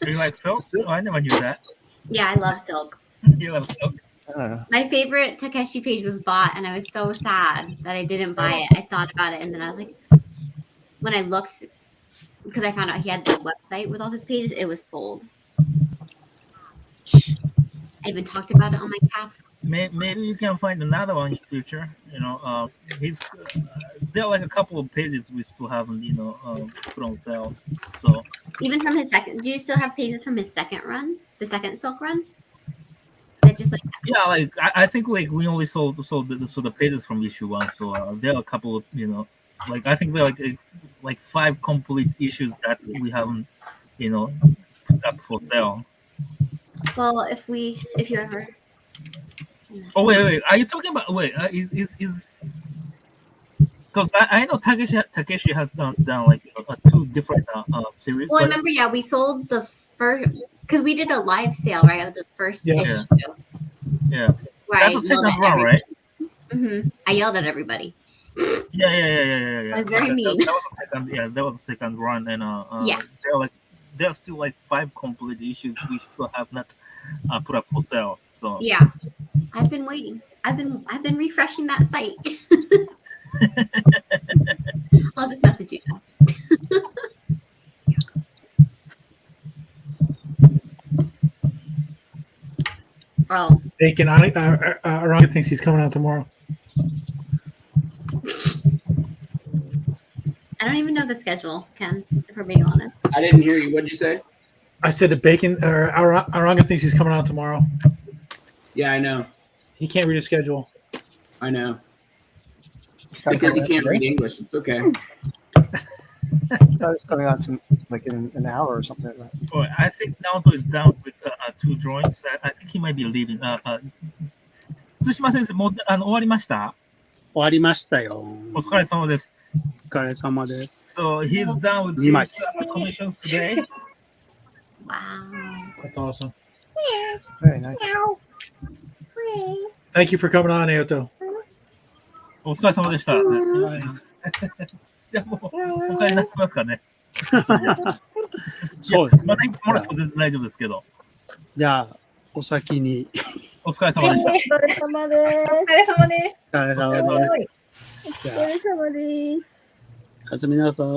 You like Silk? Oh, I never knew that. Yeah, I love Silk. You love Silk? I don't know. My favorite Takeshi page was bought, and I was so sad that I didn't buy it. I thought about it, and then I was like, when I looked, because I found out he had the website with all his pages, it was sold. I even talked about it on my calf. Maybe you can find another one in the future. You know, there are like a couple of pages we still haven't, put on sale. So Even from his second, do you still have pages from his second run, the second Silk run? That just like yeah, like I think like we only sold the pages from issue 1. So there are a couple of like I think there are like 5 complete issues that we haven't put up for sale. well, if you ever. Oh wait, are you talking about is because I know Takeshi has done like 2 different series. Well, I remember, yeah, we sold the first because we did a live sale, right, of the first issue. Yeah, Right. that's the second run, right? Mm-hmm. I yelled at everybody. Yeah. I was very mean. That was the second. Yeah, that was the second run, and yeah, there are still like 5 complete issues we still have not put up for sale. So yeah, I've been waiting. I've been refreshing that site. I'll just message you now. Oh. Bacon. Aranga thinks he's coming out tomorrow. I don't even know the schedule, Ken, if we're being honest. I didn't hear you. What'd you say? I said that Bacon or Aranga thinks he's coming out tomorrow. Yeah, I know. He can't read a schedule. I know. Because he can't read English. It's okay. I thought it was coming out like in an hour or something like that. Oh, I think Naoto is down with 2 drawings. I think he might be leaving. 津島先生、もう終わりました？終わりましたよ。お疲れ様です。お疲れ様です。 So he's done with his commissions today. Wow. That's awesome. Very nice. Thank you for coming on, Naoto. お疲れ様でした。じゃあもうお帰りになってますかね。そうですね。またもらっても全然大丈夫ですけど。じゃあ、お先に。お疲れ様でした。お疲れ様です。お疲れ様です。お疲れ様です。お疲れ様です。おやすみなさい。お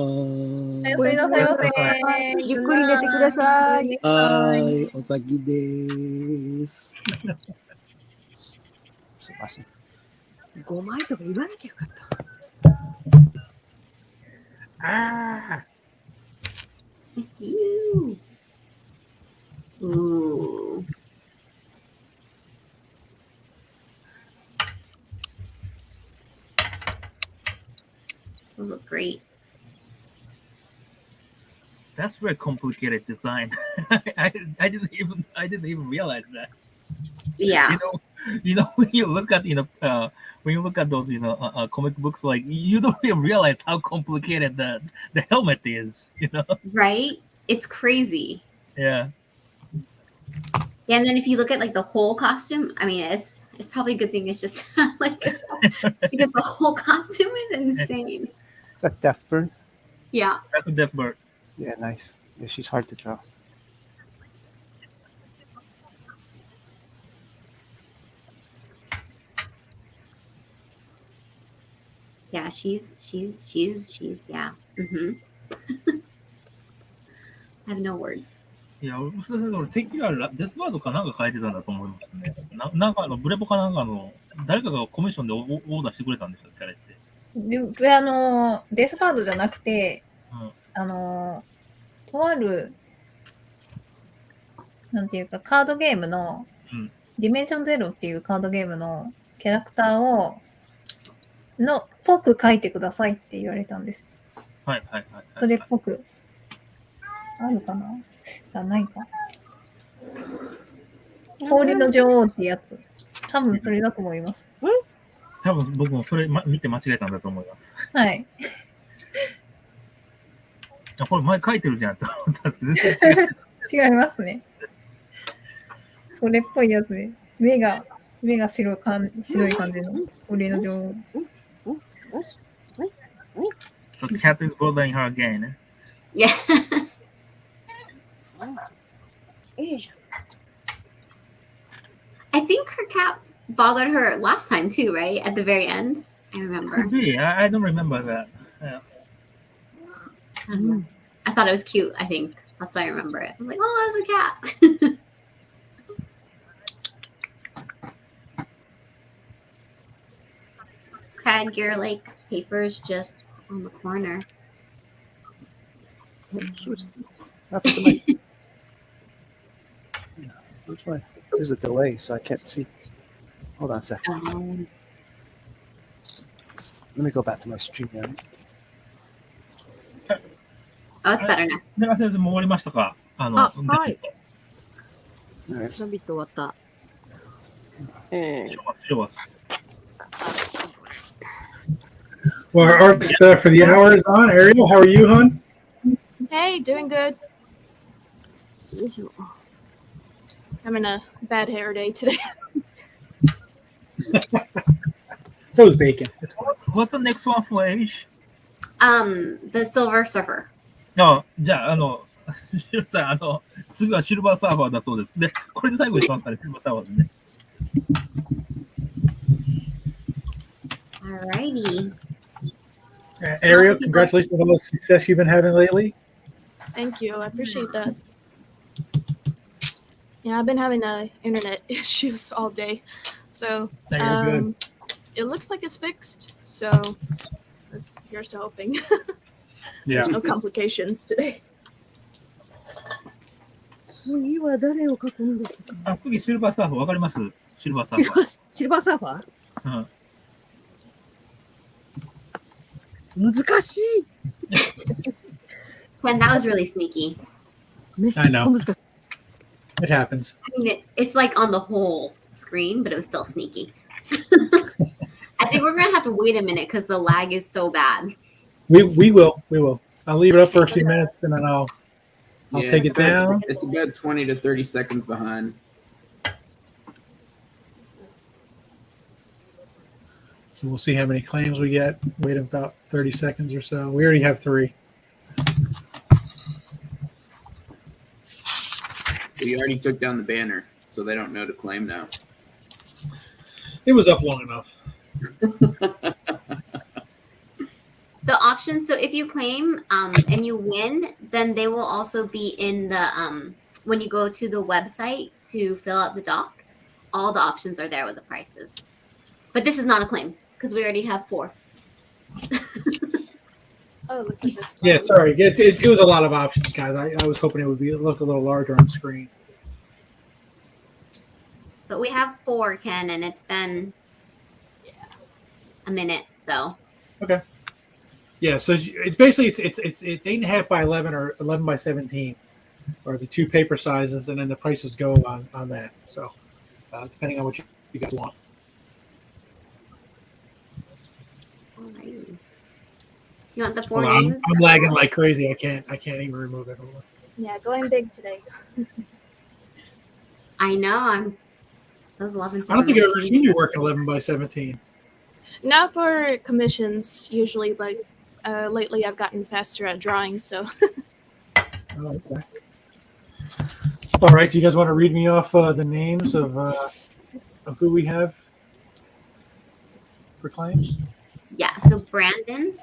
やすみなさいませ。ゆっくり寝てください。はい、お先です。すいません。5枚とか言わなきゃよかった。Ah. It's you. Ooh. Those look great. That's very complicated design. I didn't even realize that. Yeah. When you look at those comic books, like you don't even realize how complicated the helmet is. Right? It's crazy. Yeah. Yeah, and then if you look at like the whole costume, I mean, it's probably a good thing it's just like because the whole costume is insane. Is that Deathbird? Yeah. That's a Deathbird. Yeah, nice. Yeah, she's hard to draw. Yeah, she's yeah. I have no words. いや、俺、てっきりデスバードかなんか書いてたんだと思いますね。なんかブレポかなんか誰かがコミッションでオーダーしてくれたんでしょ、キャレって。デスカードじゃなくて、とある、なんていうか、カードゲームの、ディメンションゼロっていうカードゲームのキャラクターっぽく書いてくださいって言われたんです。はい。それっぽく。あるかな？ないか。氷の女王ってやつ。多分それだと思います。多分僕もそれ、見て間違えたんだと思います。はい。これ前書いてるじゃんって思ったんですけど、違いますね。それっぽいやつで。目が目が白い感じの檻の女王。 So cat is bothering her again. Yeah. I think her cat bothered her last time too, right? At the very end, I remember. Could be. I don't remember that. Yeah. I don't know. I thought it was cute. I think that's why I remember it. I'm like, oh, that's a cat. Craig, your like paper's just on the corner. Which one? There's a delay, so I can't see. Hold on a second. Let me go back to my stream now. Oh, it's better now. では先生も終わりましたか？はい。ラビット終わった。Show us. Well, our artist for the hour is on. Ariel, how are you, hon? Hey, doing good. Having a bad hair day today. So is bacon. What's the next one for Age? The Silver Surfer. じゃあ、シルさん、次はシルバーサーファーだそうです。で、これで最後にしますかね、シルバーサーファーでね。Alrighty. Ariel, congratulations on all the success you've been having lately. Thank you. I appreciate that. Yeah, I've been having internet issues all day. So it looks like it's fixed. So here's to hoping. There's no complications today. 次は誰を書くんですか？次、シルバーサーファー、わかります？シルバーサーファー。シルバーサーファー？難しい。When that was really sneaky. I know. It happens. I mean, it's like on the whole screen, but it was still sneaky. I think we're gonna have to wait a minute because the lag is so bad. We will. I'll leave it up for a few minutes and then I'll take it down. It's about 20 to 30 seconds behind. So we'll see how many claims we get. Wait about 30 seconds or so. We already have 3. We already took down the banner, so they don't know to claim now. It was up long enough. The options, so if you claim and you win, then they will also be in the when you go to the website to fill out the doc, all the options are there with the prices. But this is not a claim because we already have 4. Oh, it looks like this. Yeah, sorry. It was a lot of options, guys. I was hoping it would look a little larger on the screen. But we have 4, Ken, and it's been a minute, so. Okay. Yeah, so it's basically it's 8.5 by 11 or 11 by 17, or the 2 paper sizes, and then the prices go on that. So depending on what you guys want. Alrighty. Do you want the 4 Well, names? I'm lagging like crazy. I can't even remove it. Yeah, going big today. I know. Those 11. I don't think I've ever seen you work 11 by 17. Not for commissions usually, but lately I've gotten faster at drawing. So. Oh, okay. All right. Do you guys want to read me off the names of who we have for claims? Yeah. So Brandon,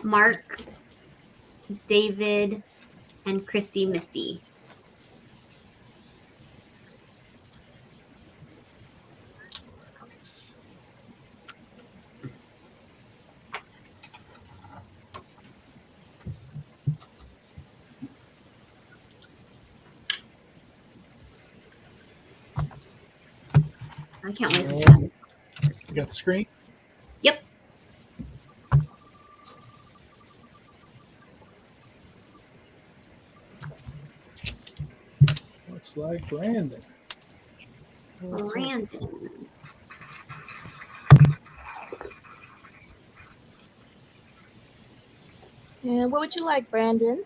Mark, David, and Christy Misty. I can't wait to see that. You got the screen? Yep. Looks like Brandon. Brandon. And what would you like, Brandon?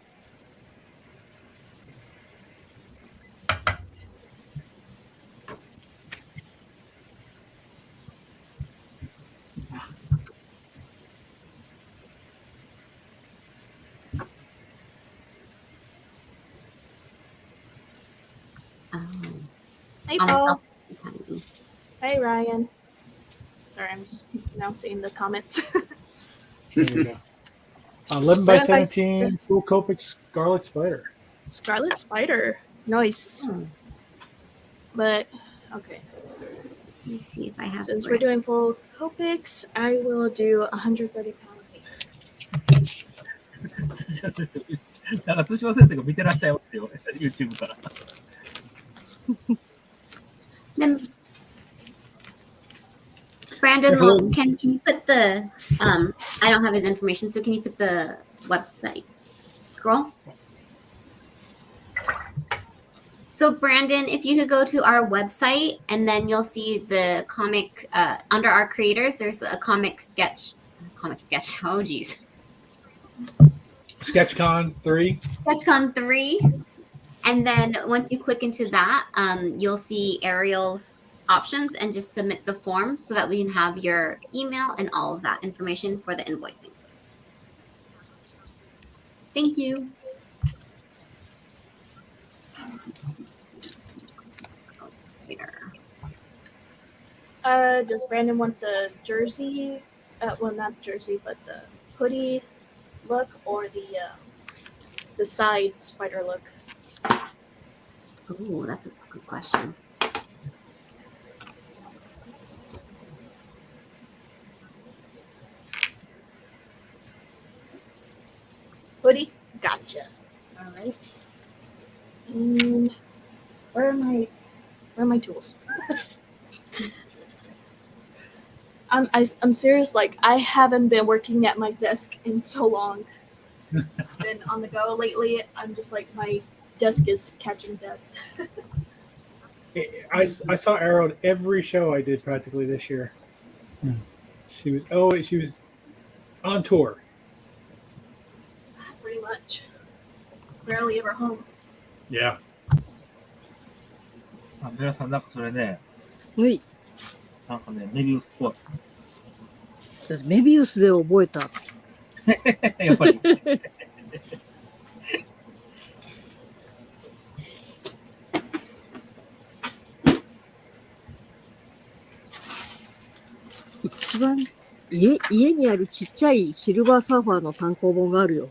Hey, on the Paul. Academy. Hey, Ryan. Sorry, I'm just now seeing the comments. There you go. 11 by 17, full Copic Scarlet Spider. Scarlet Spider. Nice. But, okay. Let me see if I have. Since we're doing full Copics, I will do 130 pound. なんか津島先生が見てらっしゃいますよ、YouTube から。Then, Brandon, can you put the I don't have his information, so can you put the website? Scroll. So Brandon, if you could go to our website and then you'll see the comic under our creators, there's a comic sketch. Oh geez. SketchCon 3. SketchCon 3. And then once you click into that, you'll see Ariel's options and just submit the form so that we can have your email and all of that information for the invoicing. Thank you. Does Brandon want the jersey? Well, not jersey, but the hoodie look or the side spider look? Oh, that's a good question. Hoodie? Gotcha. All right. And where are my tools? I'm serious. Like, I haven't been working at my desk in so long. Been on the go lately. I'm just like, my desk is catching dust. I saw Arrow at every show I did practically this year. She was on tour. Pretty much. Rarely ever home. Yeah. 皆さん、なんかそれね、なんかね、メビウスっぽい。メビウスで覚えた。やっぱり。一番家にあるちっちゃいシルバーサーファーの単行本があるよ。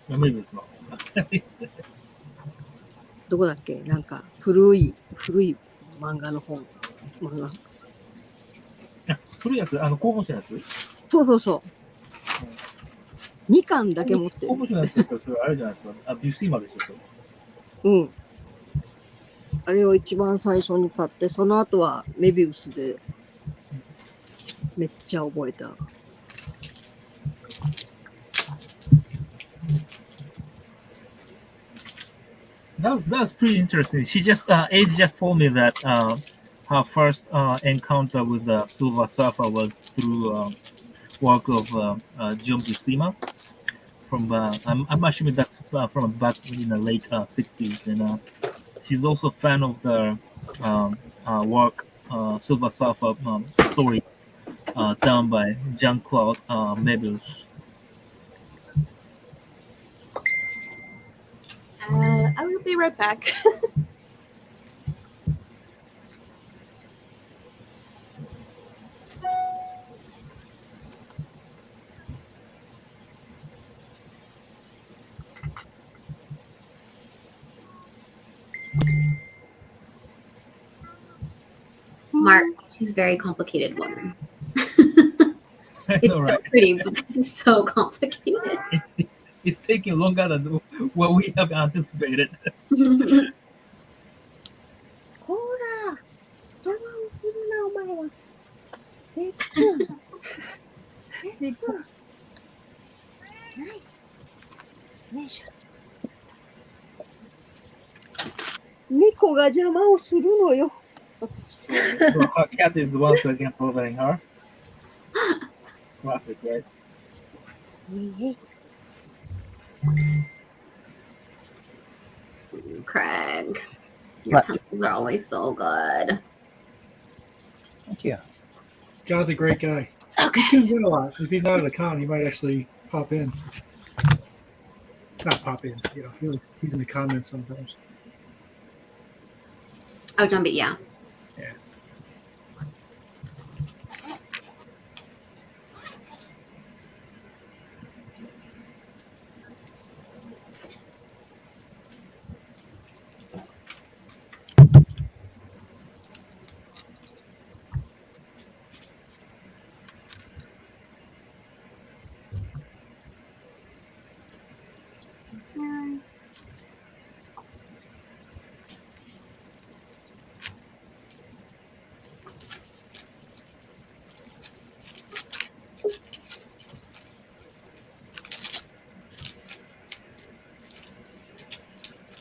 メビウスの。どこだっけ？なんか古い漫画の本。古いやつ、公文社のやつ？そう。2巻だけ持ってる。公文社のやつってそれあれじゃないですか。ビュスイマでしょ。うん。あれを一番最初に買って、その後はメビウスでめっちゃ覚えた。That was pretty interesting. Eiji just told me that her first encounter with the Silver Surfer was through work of Jun Buscema. From I'm assuming that's from back in the late 60s, and she's also a fan of the work Silver Surfer story done by Jean-Claude Mebius. I will be right back. Mark, she's a very complicated woman. It's know, so right? pretty, but this is so complicated. It's taking longer than what we have anticipated. ほら、邪魔をするな、お前は。猫が邪魔をするのよ。So her cat is once again bothering her. Classic, right? Craig, your pencils are always so good. Thank you. John's a great guy. Okay. He tunes in a lot. If he's not at a con, he might actually pop in. Not pop in, he's in the comments sometimes. Oh, Jump It, yeah. Yeah.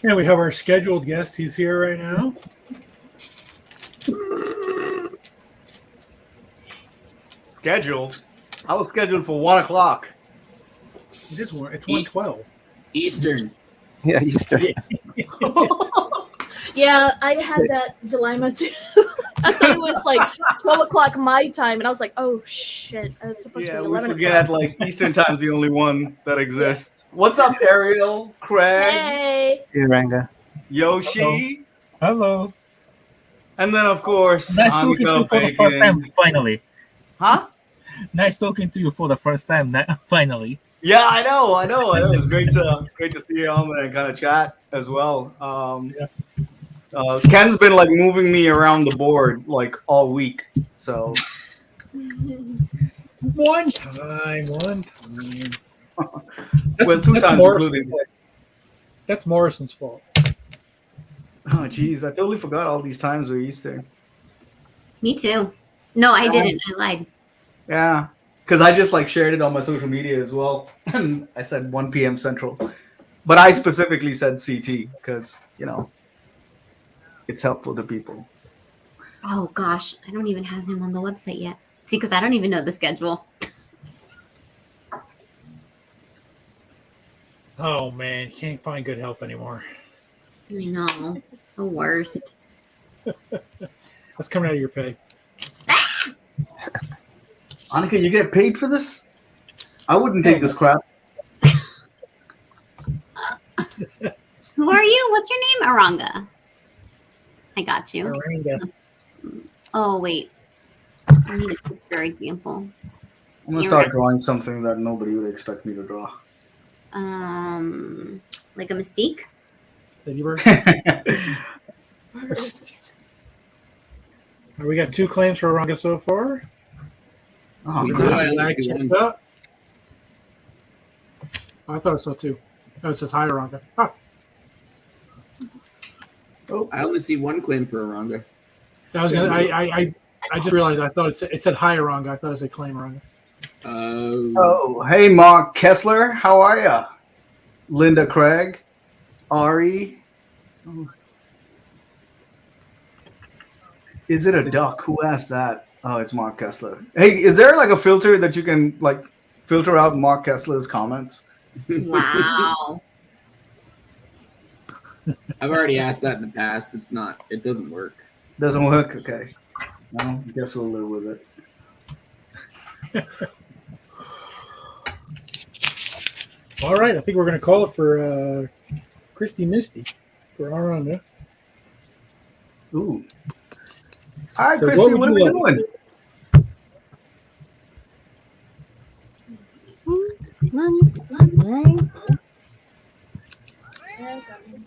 Yeah, we have our scheduled guest. He's here right now. Scheduled? I was scheduled for 1 o'clock. It is one. It's 1:12 Eastern. Yeah, Eastern. Yeah, I had that dilemma too. I thought it was like 12 o'clock my time, and I was like, oh shit, it's supposed to Yeah, be we 11 forget o'clock. like Eastern time's the only one that exists. What's up, Ariel, Craig, Hey. Eranga. Yoshi, Hello. and then of course Nice talking to you Annika for the first time, Bacon. finally. Huh? Nice talking to you for the first time, finally. Yeah, I know. It's great to see you on there and kind of chat as well. Ken's been like moving me around the board like all week, so One time. well, 2 times including. That's Morrison's fault. Oh, geez, I totally forgot all these times were Eastern. Me too. No, I didn't. I lied. Yeah, because I just like shared it on my social media as well, and I said 1 p.m. Central, but I specifically said CT because it's helpful to people. Oh gosh, I don't even have him on the website yet. See, because I don't even know the schedule. Oh man, can't find good help anymore. I know. The worst. That's coming out of your pay. Annika, you get paid for this? I wouldn't take this crap. Who are you? What's your name? Eranga. I got you. Eranga. Oh, wait. I need a picture example. I'm gonna start drawing something that nobody would expect me to draw. Like a Mystique? Ladybird? We got 2 claims for Eranga so far. Oh, I thought so too. Oh, it says hi, Eranga. Ah. Oh, I only see 1 claim for Eranga. I just realized I thought it said hi, Eranga. I thought it said claim Eranga. Oh, hey, Mark Kessler, how are ya? Linda Craig, Ari. Is it a duck? Who asked that? Oh, it's Mark Kessler. Hey, is there like a filter that you can like filter out Mark Kessler's comments? Wow. I've already asked that in the past. It doesn't work. Doesn't work? Okay. Well, I guess we'll live with it. All right, I think we're going to call it for Christy Misty for Eranga. Ooh. All right, So Christy, what are we like? doing?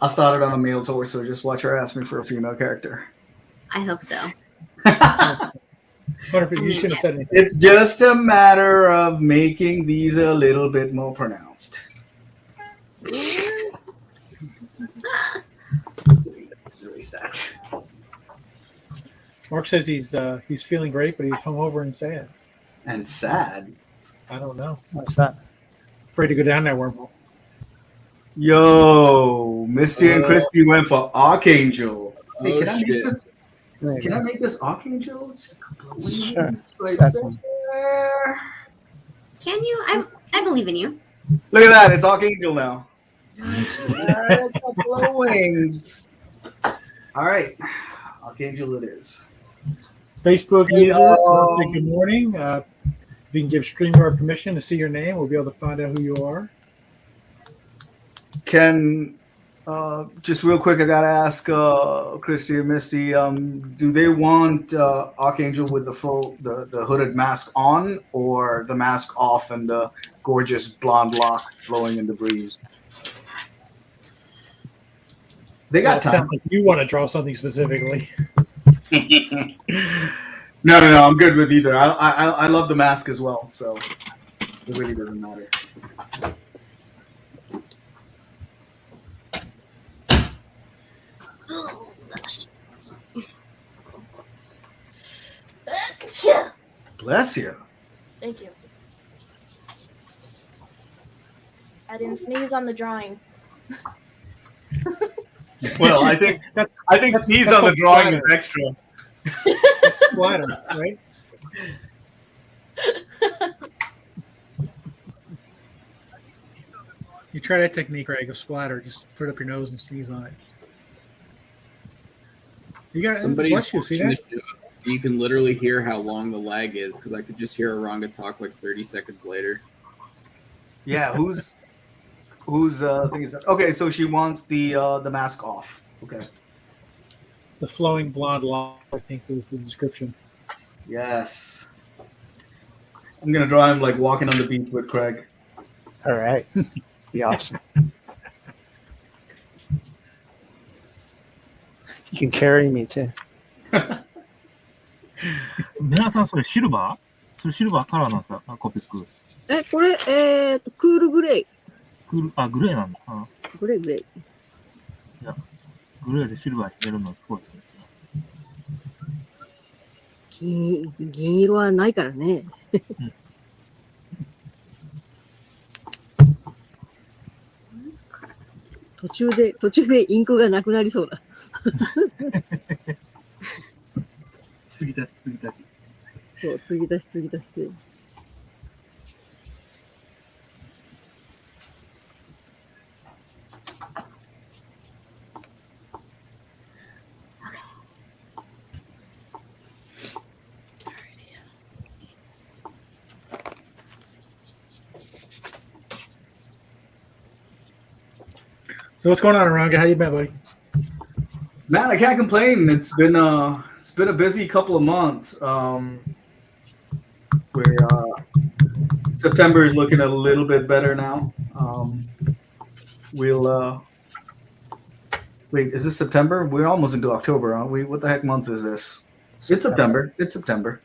I started on a male tour, so just watch her ask me for a female character. I hope so. You shouldn't have said anything. It's just a matter of making these a little bit more pronounced. Erase that. Mark says he's feeling great, but he's hungover and sad. And sad? I don't know. What's that? Afraid to go down that wormhole. Yo, Misty and Christy went for Archangel. Hey, can I make shit. this? Can I make this Archangel? Just a couple of wings right That's there. Can you? I believe in you. Look at that, it's Archangel now. A couple of wings. All right, Archangel it is. Facebook Hey, user, say good morning. If you can give StreamYard permission to see your name, we'll be able to find out who you are. Can Just real quick, I gotta ask Christy and Misty. Do they want Archangel with the full the hooded mask on, or the mask off and the gorgeous blonde locks blowing in the breeze? They got It time. sounds like you want to draw something specifically. No, I'm good with either. I love the mask as well, so it really doesn't matter. Bless you. Thank you. I didn't sneeze on the drawing. Well, I think sneeze on the drawing is extra. That's splatter, right? You try that technique, right? Go splatter. Just put it up your nose and sneeze on it. You got Somebody bless you. See that? You can literally hear how long the lag is because I could just hear Eranga talk like 30 seconds later. Yeah, whose thing is that? Okay, so she wants the mask off. Okay. The flowing blonde lock, I think, was the description. Yes. I'm gonna draw him like walking on the beach with Craig. All right. Be awesome. You can carry me too. 皆さんそれシルバー？それシルバーカラーなんですか？コピー作る。これ、クールグレイ。グレーなんだ。グレイ。いや、グレーでシルバーに入れるのすごいですね。銀色はないからね。途中でインクがなくなりそうだ。継ぎ足し。そう、継ぎ足して。So what's going on, Eranga? How you been, buddy? Man, I can't complain. It's been a busy couple of months. Where September is looking a little bit better now. We'll wait. Is this September? We're almost into October, aren't we? What the heck month is this? It's September. It's September.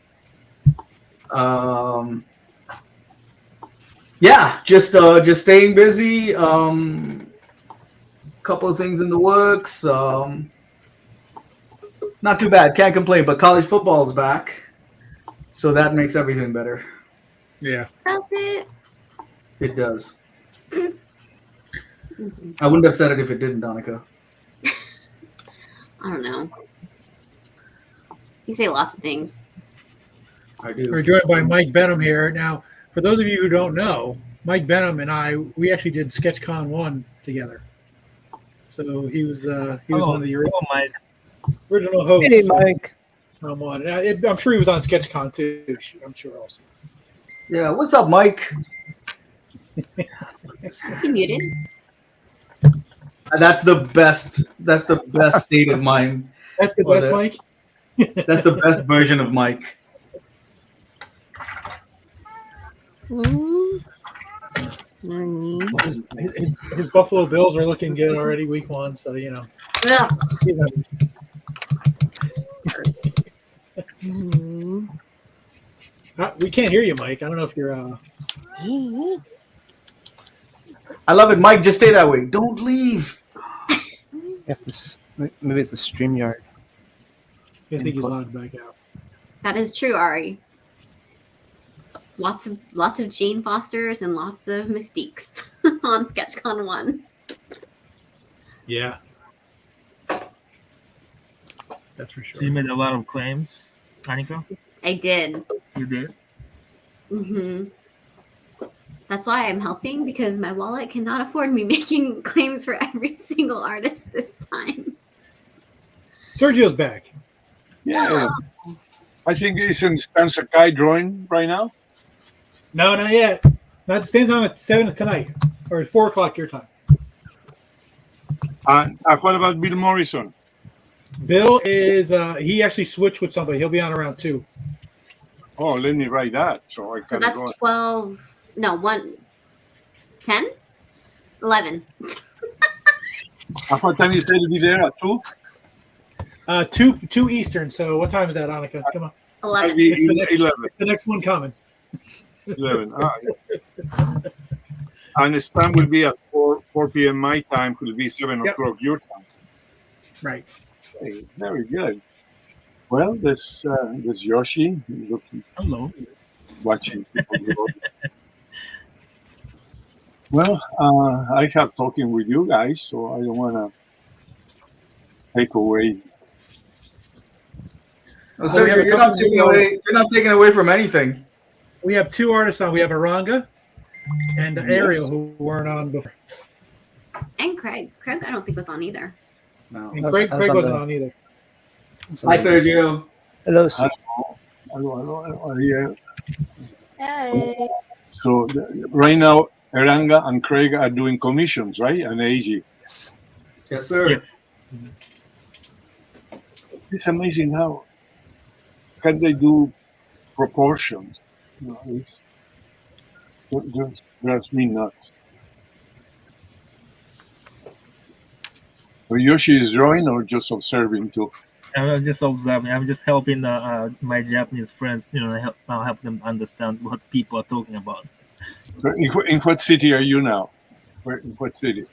Yeah, just staying busy. Couple of things in the works. Not too bad. Can't complain. But college football is back, so that makes everything better. Yeah. Does it? It does. I wouldn't have said it if it didn't, Donica. I don't know. You say lots of things. I do. We're joined by Mike Benham here. Now, for those of you who don't know, Mike Benham and we actually did SketchCon 1 together. So he was one of the original hosts. Hey, Mike. On one. I'm sure he was on SketchCon too. I'm sure also. Yeah. What's up, Mike? Is he muted? That's the best. That's the best state of mind. That's the best, Mike. That's the best version of Mike. His Buffalo Bills are looking good already, week 1. So you know. Yeah. We can't hear you, Mike. I don't know if you're. I love it, Mike. Just stay that way. Don't leave. Maybe it's a StreamYard. I think he's logged back out. That is true, Ari. Lots of Jane Fosters and lots of Mystiques on SketchCon 1. Yeah. That's for sure. So you made a lot of claims, Anika? I did. You did? Mm-hmm. That's why I'm helping, because my wallet cannot afford me making claims for every single artist this time. Sergio's back. Yeah. I think he's in Stan Sakai drawing right now. No, not yet. Not stands on at 7 tonight, or at 4 o'clock your time. And what about Bill Morrison? Bill is he actually switched with somebody. He'll be on around 2. Oh, let me write that so I So can that's go. 12. No, 10, 11. At what time you say to be there? At 2? 2 Eastern. So what time is that, Annika? Come on. 11. It's the next one coming. 11. Yeah. And Stan will be at 4 p.m. my time. Will be 7 o'clock your time. Right. Okay, very good. Well, there's Yoshi. Hello. Watching people grow. Well, I have talking with you guys, so I don't want to take away. Well, Sergio, you're not taking away from anything. We have 2 artists on. We have Eranga and Ariel, who weren't on before. And Craig. Craig, I don't think was on either. No. And Craig wasn't on either. Hi, Sergio. Hello. Hello. Yeah. Hey. So right now, Eranga and Craig are doing commissions, right? And Eiji. Yes, sir. Yes. It's amazing how can they do proportions. You know, it's just drives me nuts. So Yoshi is drawing or just observing too? I'm just observing. I'm just helping my Japanese friends, help them understand what people are talking about. So in what city are you now? In what city?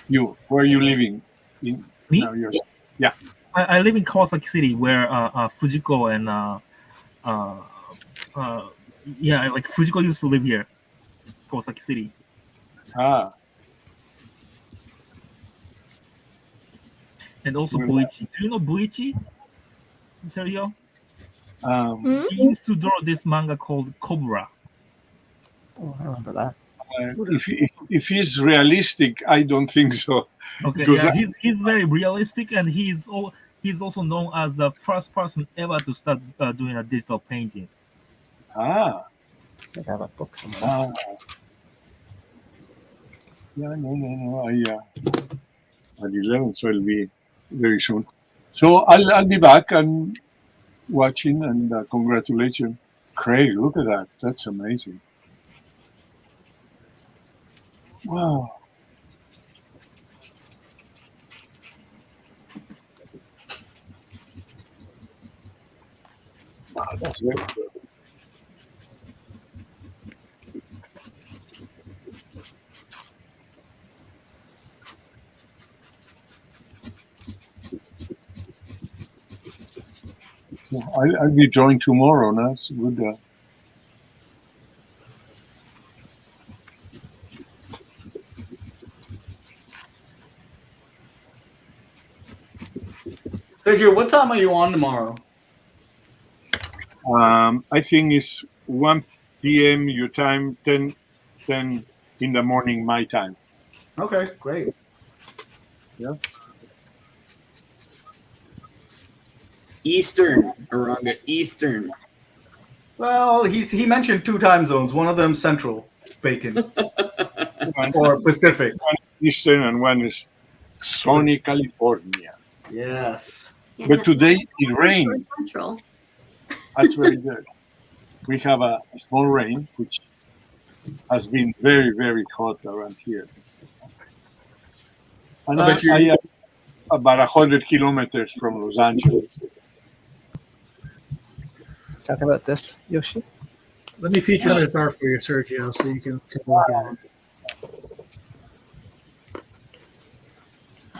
Where are you living? Me? Now, Yoshi? Yeah. I live in Kawasaki City, where Fujiko and like Fujiko used to live here, Kawasaki City. Ah. And also Buichi. Do you know Buichi, Sergio? He used to draw this manga called Cobra. Oh, I remember that. If he's realistic, I don't think so. Okay, yeah, he's very realistic, and he's also known as the first person ever to start doing a digital painting. I have a book somewhere. Yeah, no. At 11, so it'll be very soon. So I'll be back and watching, and congratulations, Craig. Look at that. That's amazing. Wow. Wow, that's very good. I'll be drawing tomorrow. Now it's good. Sergio, what time are you on tomorrow? I think it's 1 p.m. your time, 10 in the morning my time. Okay, great. Yeah. Eastern, Aranga, Eastern. Well, he mentioned 2 time zones. One of them Central, Bacon, or Pacific. One is Eastern and one is sunny California. Yes. Yeah, But today it rained. Central. That's very good. We have a small rain, which has been very, very hot around here. And I am about 100 kilometers from Los Angeles. Talk about this, Yoshi. Let me feature this art for you, Sergio, so you can take a look at it.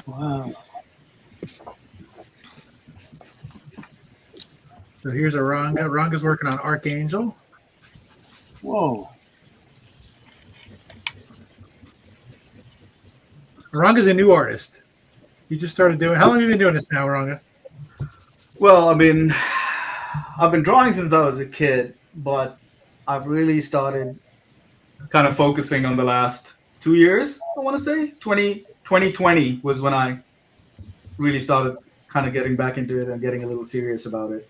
Wow. So here's Aranga. Aranga's working on Archangel. Whoa. Aranga's a new artist. You just started doing. How long have you been doing this now, Aranga? Well, I mean, I've been drawing since I was a kid, but I've really started kind of focusing on the last 2 years, I want to say. 2020 was when I really started kind of getting back into it and getting a little serious about it.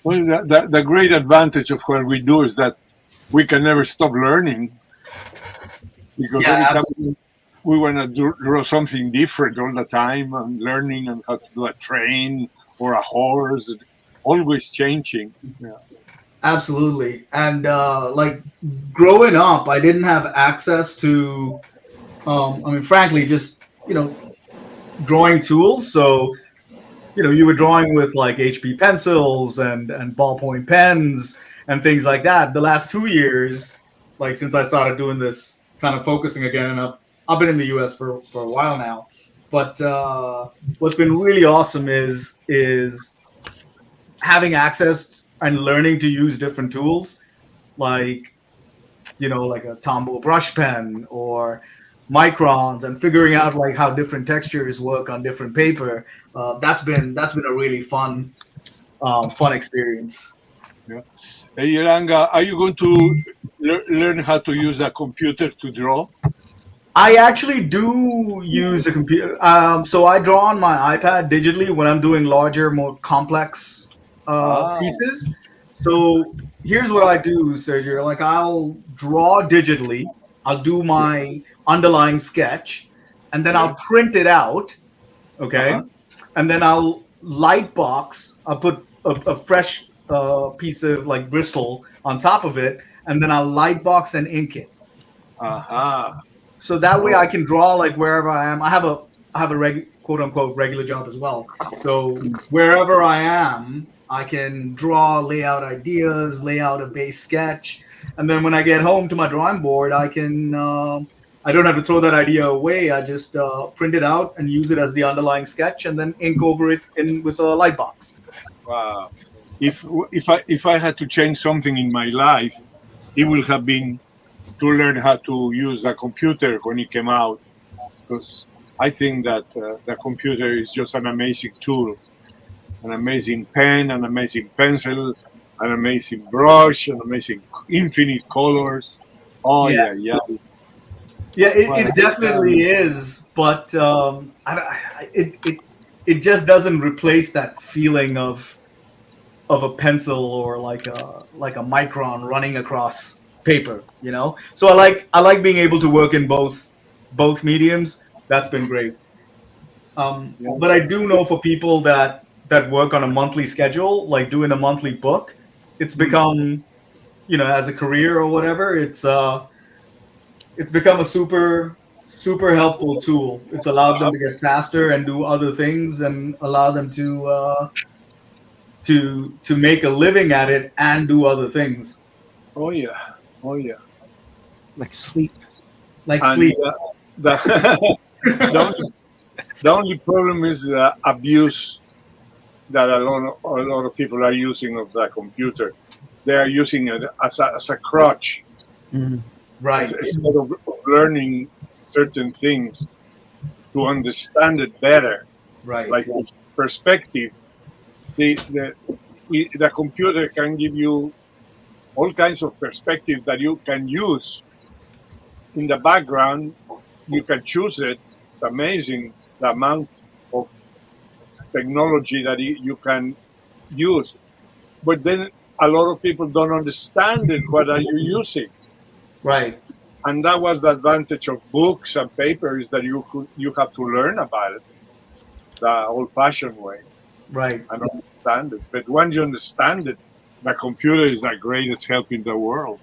Well, the great advantage of what we do is that we can never stop learning because every time we want to draw something different all the time and learning and how to do a train or a horse, always changing. Yeah. Absolutely. And like growing up, I didn't have access to, frankly, just, drawing tools. So, you were drawing with like HB pencils and ballpoint pens and things like that. The last 2 years, like since I started doing this, kind of focusing again, and I've been in the US for a while now. But what's been really awesome is having access and learning to use different tools, like like a Tombow brush pen or microns, and figuring out like how different textures work on different paper. That's been a really fun experience. Yeah. Hey, Eranga, are you going to learn how to use a computer to draw? I actually do use a computer. So I draw on my iPad digitally when I'm doing larger, more complex pieces. So here's what I do, Sergio. Like I'll draw digitally. I'll do my underlying sketch, and then I'll print it out. Okay. And then I'll light box. I'll put a fresh piece of like Bristol on top of it, and then I'll light box and ink it. So that way I can draw like wherever I am. I have a quote unquote regular job as well. So wherever I am, I can draw, lay out ideas, lay out a base sketch, and then when I get home to my drawing board, I can. I don't have to throw that idea away. I just print it out and use it as the underlying sketch, and then ink over it with a light box. Wow! If I had to change something in my life, it would have been to learn how to use a computer when it came out, because I think that the computer is just an amazing tool, an amazing pen, an amazing pencil, an amazing brush, an amazing infinite colors. Oh yeah. Yeah, it definitely is, but it just doesn't replace that feeling of a pencil or like a micron running across paper, So I like being able to work in both mediums. That's been great. But I do know for people that work on a monthly schedule, like doing a monthly book, it's become, as a career or whatever, it's become a super helpful tool. It's allowed them to get faster and do other things, and allow them to make a living at it and do other things. Oh yeah. Like sleep. The only problem is the abuse that a lot of people are using of the computer. They are using it as a crutch. Mm-hmm. Right. Instead of learning certain things to understand it better. Right. Like perspective. See, the computer can give you all kinds of perspective that you can use in the background. You can choose it. It's amazing the amount of technology that you can use. But then a lot of people don't understand it. What are you using? Right. And that was the advantage of books and paper, is that you have to learn about it the old-fashioned way. Right. And understand it. But once you understand it, the computer is the greatest help in the world.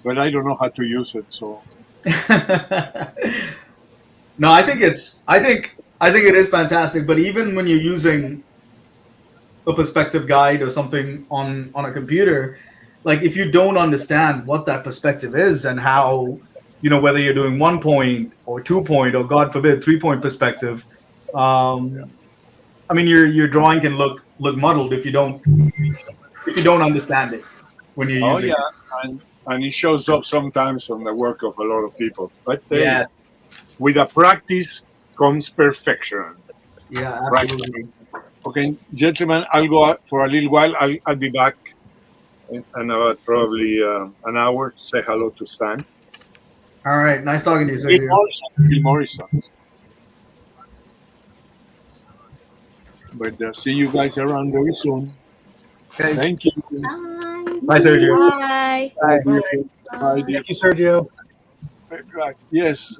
But I don't know how to use it, so. No, I think it is fantastic. But even when you're using a perspective guide or something on a computer, like if you don't understand what that perspective is and how, whether you're doing 1 point or 2 point or God forbid 3 point perspective, your drawing can look muddled if you don't understand it when you're using it. And it shows up sometimes on the work of a lot of people. But yes, with a practice comes perfection. Yeah, absolutely. Right. Okay, gentlemen, I'll go out for a little while. I'll be back in about probably an hour to say hello to Stan. All right, nice talking to you, Sergio. Bill Morrison. But see you guys around very soon. Okay. Thank you. Bye. Bye, Sergio. Bye. Bye. Thank you, Sergio. Right. Yes.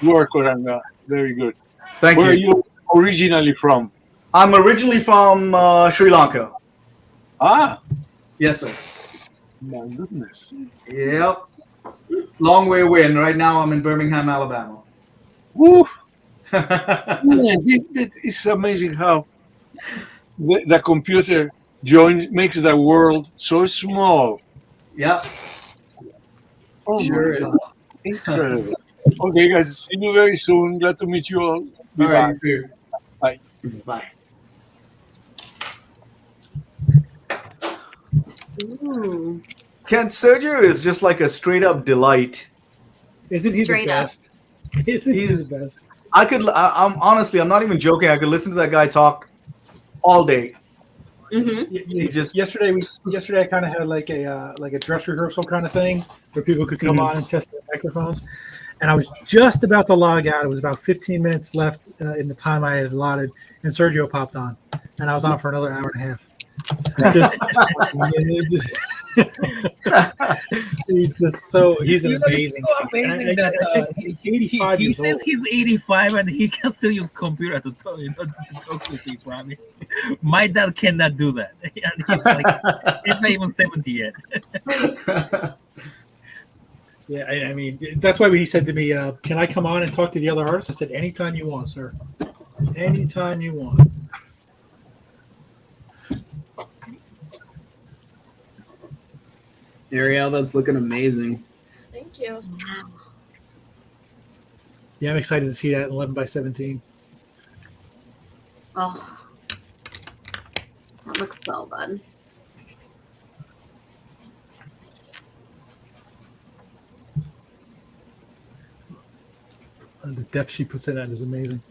Work, Oranga. Very good. Thank Where you. are you originally from? I'm originally from Sri Lanka. Ah. Yes, sir. My goodness. Yep. Long way away, and right now I'm in Birmingham, Alabama. Woo! Yeah, it's amazing how the computer makes the world so small. Yeah. Oh Sure my is. God. Incredible. Okay, guys, see you very soon. Glad to meet you all. Be All right, back. you too. Bye. Bye. Ooh. Ken, Sergio is just like a straight up delight. Isn't he Straight the up. best? Isn't he He's- the best? I'm honestly, I'm not even joking. I could listen to that guy talk all day. Mm-hmm. Yesterday I kind of had like a dress rehearsal kind of thing where people could come on and test their microphones, and I was just about to log out. It was about 15 minutes left in the time I had allotted, and Sergio popped on, and I was on for another hour and a half. He's You know, amazing. It's so amazing that he says he's 85 and he can still use computer to talk to people. I mean, my dad cannot do that. And he's not even 70 yet. Yeah, I mean, that's why when he said to me, can I come on and talk to the other artists? I said, anytime you want, sir. Anytime you want. Ariel, that's looking amazing. Thank you. Yeah, I'm excited to see that 11x17. Oh, that looks so good. The depth she puts in that is amazing.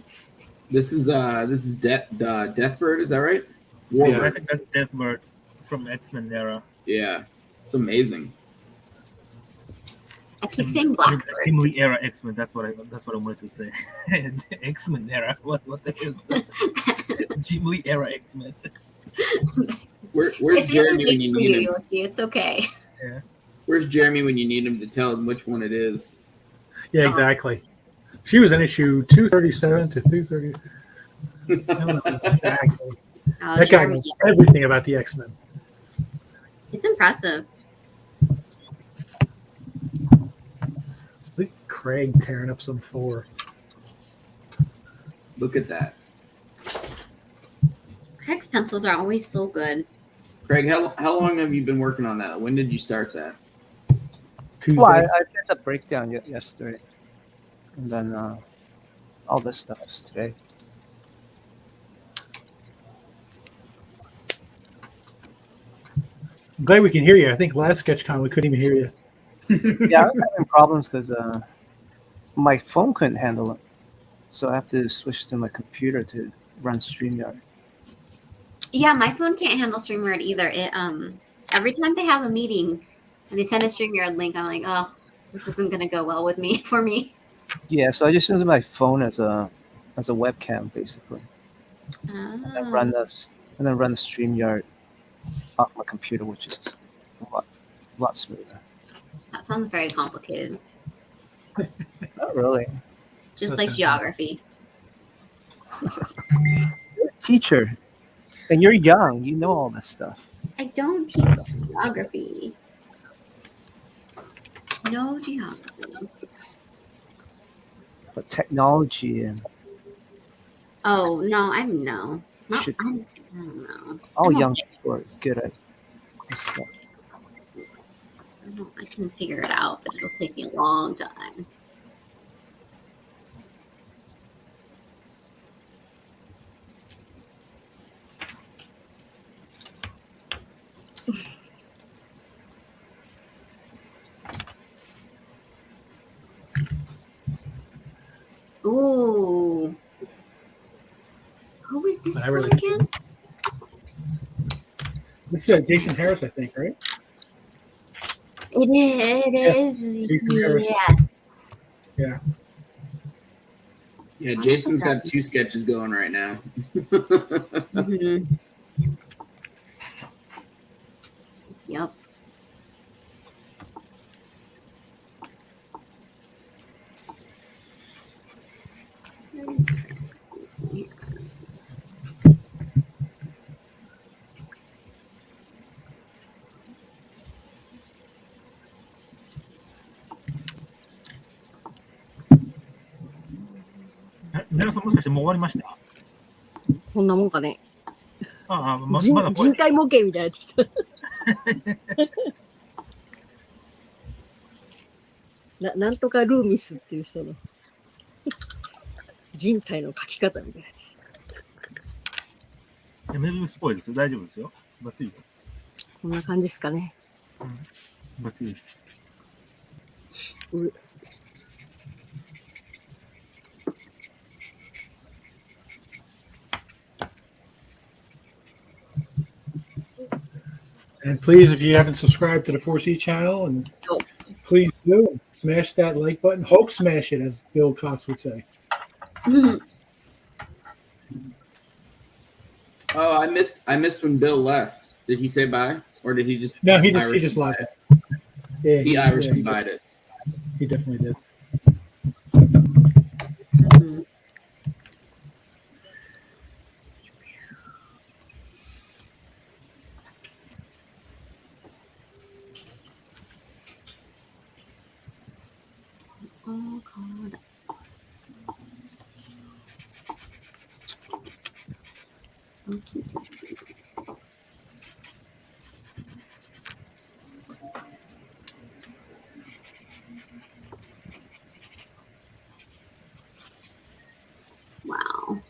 This is Deathbird, is that right? Yeah, I Warbird. think that's Deathbird from X-Men era. Yeah, it's amazing. I keep saying Blackbird. Team Lee era X-Men. That's what I wanted to say. X-Men era. What the hell? Team Lee era X-Men. Where's It's Jeremy really when late you for need you, him? Yoshi. It's okay. Yeah. Where's Jeremy when you need him to tell him which one it is? Yeah, exactly. She was in issue 237 to 230. I don't know exactly. Oh, That guy Jeremy. knows everything about the X-Men. It's impressive. Look at Craig tearing up some 4. Look at that. Craig's pencils are always so good. Craig, how long have you been working on that? When did you start that? Tuesday. Well, I did the breakdown yesterday, and then all this stuff is today. I'm glad we can hear you. I think last SketchCon we couldn't even hear you. Yeah, I'm having problems because my phone couldn't handle it, so I have to switch to my computer to run StreamYard. Yeah, my phone can't handle StreamYard either. It every time they have a meeting and they send a StreamYard link, I'm like, oh, this isn't gonna go well with me for me. Yeah, so I just use my phone as a webcam basically, and then run the StreamYard off my computer, which is a lot smoother. That sounds very complicated. Not really. Just like geography. You're a teacher, and you're young. You know all this stuff. I don't teach geography. No geography. But technology and Oh no, I'm no. Not, Should- I don't know. all I'm young okay. people are good at this stuff. I can figure it out, but it'll take me a long time. Ooh. Who is this I one really- again? This is Jason Harris, I think, right? It is. Jason Harris. Yeah. Yeah. Yeah, Jason's got 2 sketches going right now. Mm-hmm. Yep. もしかしてもう終わりました？こんなもんかね。ああ、ま人だこれ。人体模型みたいになってきた。なんとかルーミスっていう人の人体の描き方みたいなやつ。メビウスっぽいですよ。大丈夫ですよ。バッチリよ。こんな感じですかね。バッチリです。And please, if you haven't subscribed to the 4C channel, and please do smash that like button. Hulk smash it, as Bill Cox would say. Oh, I missed when Bill left. Did he say bye, or did he just? No, he just left it. Yeah, he Irish combined it. He definitely did. Oh God. Okay. Wow.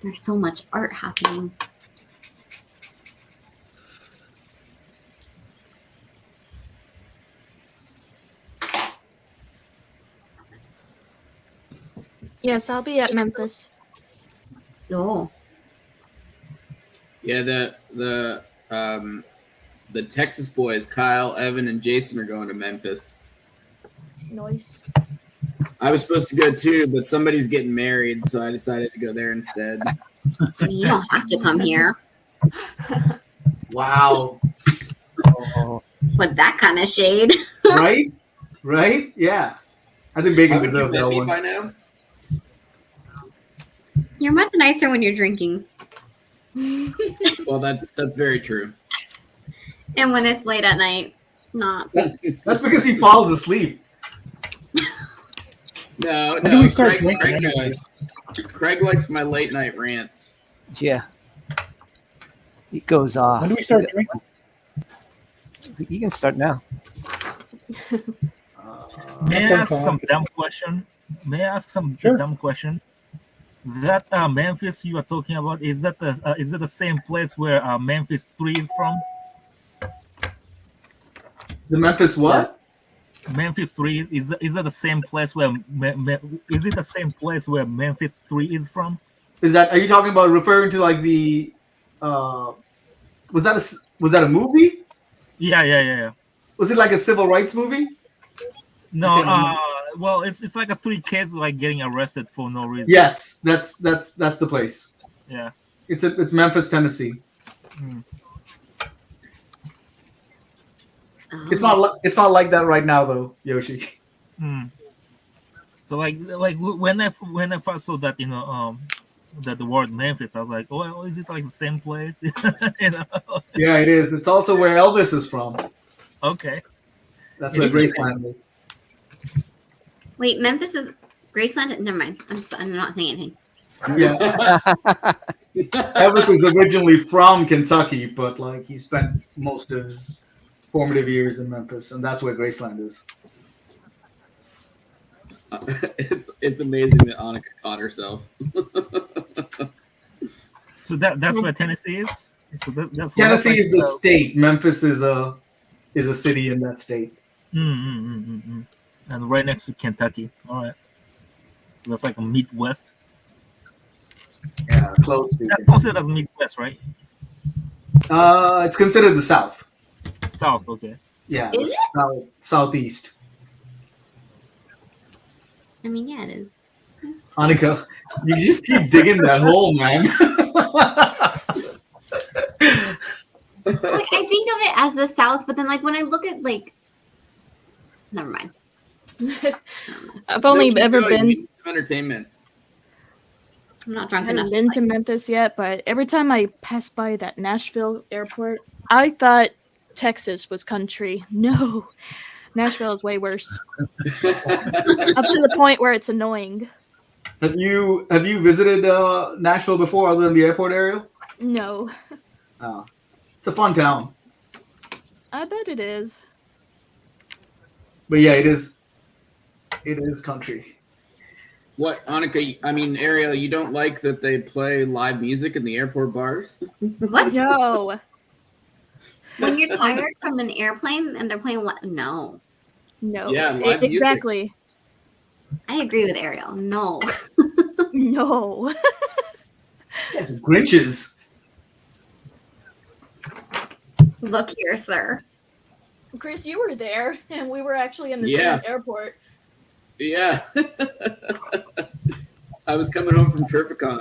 There's so much art happening. Yes, I'll be at Memphis. Oh. Yeah, the Texas boys, Kyle, Evan, and Jason are going to Memphis. Nice. I was supposed to go too, but somebody's getting married, so I decided to go there instead. You don't have to come here. Wow. With that kind of shade. Right? Right? Yeah. I think Bacon Haven't you deserved met that me one. by now? You're much nicer when you're drinking. Well, that's very true. And when it's late at night, not. That's because he falls asleep. No, When do we start Craig drinking anyway? Craig likes my late night rants. Yeah. He goes off. When do we start drinking? You can start now. May I ask some dumb question? Dumb question? That Memphis you are talking about, is that the same place where Memphis 3 is from? The Memphis what? Memphis 3 is that the same place where is it the same place where Memphis 3 is from? Are you talking about referring to like the was that a movie? Yeah. Was it like a civil rights movie? No, well, it's like a 3 kids like getting arrested for no reason. Yes, that's the place. Yeah. It's Memphis, Tennessee. It's not like that right now though, Yoshi. So like when I first saw that, that the word Memphis, I was like, oh, well, is it like the same place? Yeah, it is. It's also where Elvis is from. Okay. That's where Graceland is. Wait, Memphis is Graceland? Never mind. I'm not saying anything. Yeah. Elvis is originally from Kentucky, but like he spent most of his formative years in Memphis, and that's where Graceland is. It's amazing that Annika caught herself. So that's where Tennessee is. So that's Tennessee is the state. Memphis is a city in that state. And right next to Kentucky. All right. That's like a Midwest. Yeah, close to. That's considered as Midwest, right? It's considered the South. South, okay. Yeah, Is it? Southeast. I mean, yeah, it is. Annika, you just keep digging that hole, man. Like, I think of it as the South, but then like when I look at like, never mind. I've only ever been some entertainment. I'm not I drunk haven't enough. been to Memphis yet, but every time I pass by that Nashville airport, I thought Texas was country. No, Nashville is way worse. Up to the point where it's annoying. Have you visited Nashville before, other than the airport area? No. Oh, it's a fun town. I bet it is. But yeah, it is. It is country. What, Annika? I mean, Ariel, you don't like that they play live music in the airport bars? What? No. When you're tired from an airplane and they're playing no. No. Yeah, live music. Exactly. I agree with Ariel. No. No. Yes, Grinches. Look here, sir. Chris, you were there, and we were actually in the Yeah. same airport. Yeah. I was coming home from Terrificon.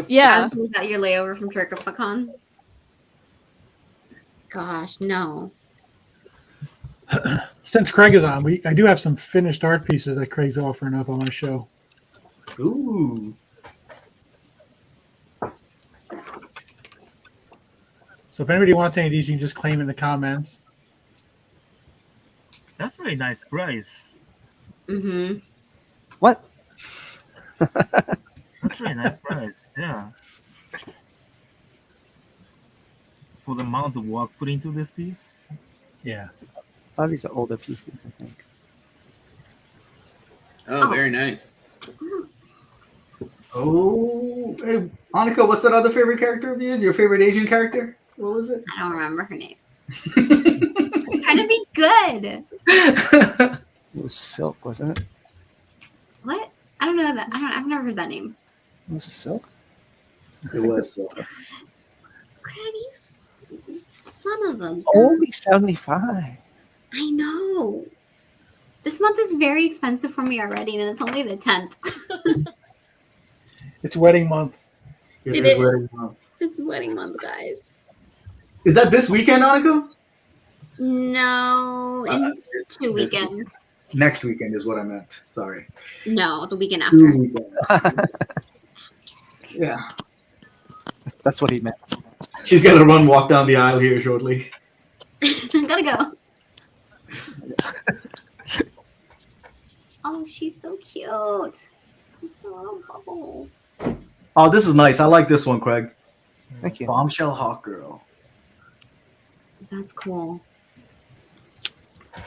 Yeah. You got your layover from Turkapacon. Gosh, no. Since Craig is on, I do have some finished art pieces that Craig's offering up on my show. Ooh. So if anybody wants any of these, you can just claim in the comments. That's a very nice price. Mm-hmm. What? That's a very nice price. Yeah. For the amount of work put into this piece. Yeah. Oh, these are older pieces, I think. Oh, very nice. Oh, hey, Annika, what's that other favorite character of yours? Your favorite Asian character? What was it? I don't remember her name. I'm trying to be good. It was Silk, wasn't it? What? I don't know that. I've never heard that name. Was it Silk? It was Silk. Craig, you son of a. Only 75. I know. This month is very expensive for me already, and it's only the 10th. It's wedding month. It is. Wedding month. It's wedding month, guys. Is that this weekend, Annika? No, in 2 weekends. Next weekend is what I meant. Sorry. No, the weekend 2 after. weekends. Yeah. That's what he meant. She's got to walk down the aisle here shortly. Gotta go. Oh, she's so cute. Oh, Oh, this is nice. I like this one, Craig. Thank you. Bombshell Hawk Girl. that's cool.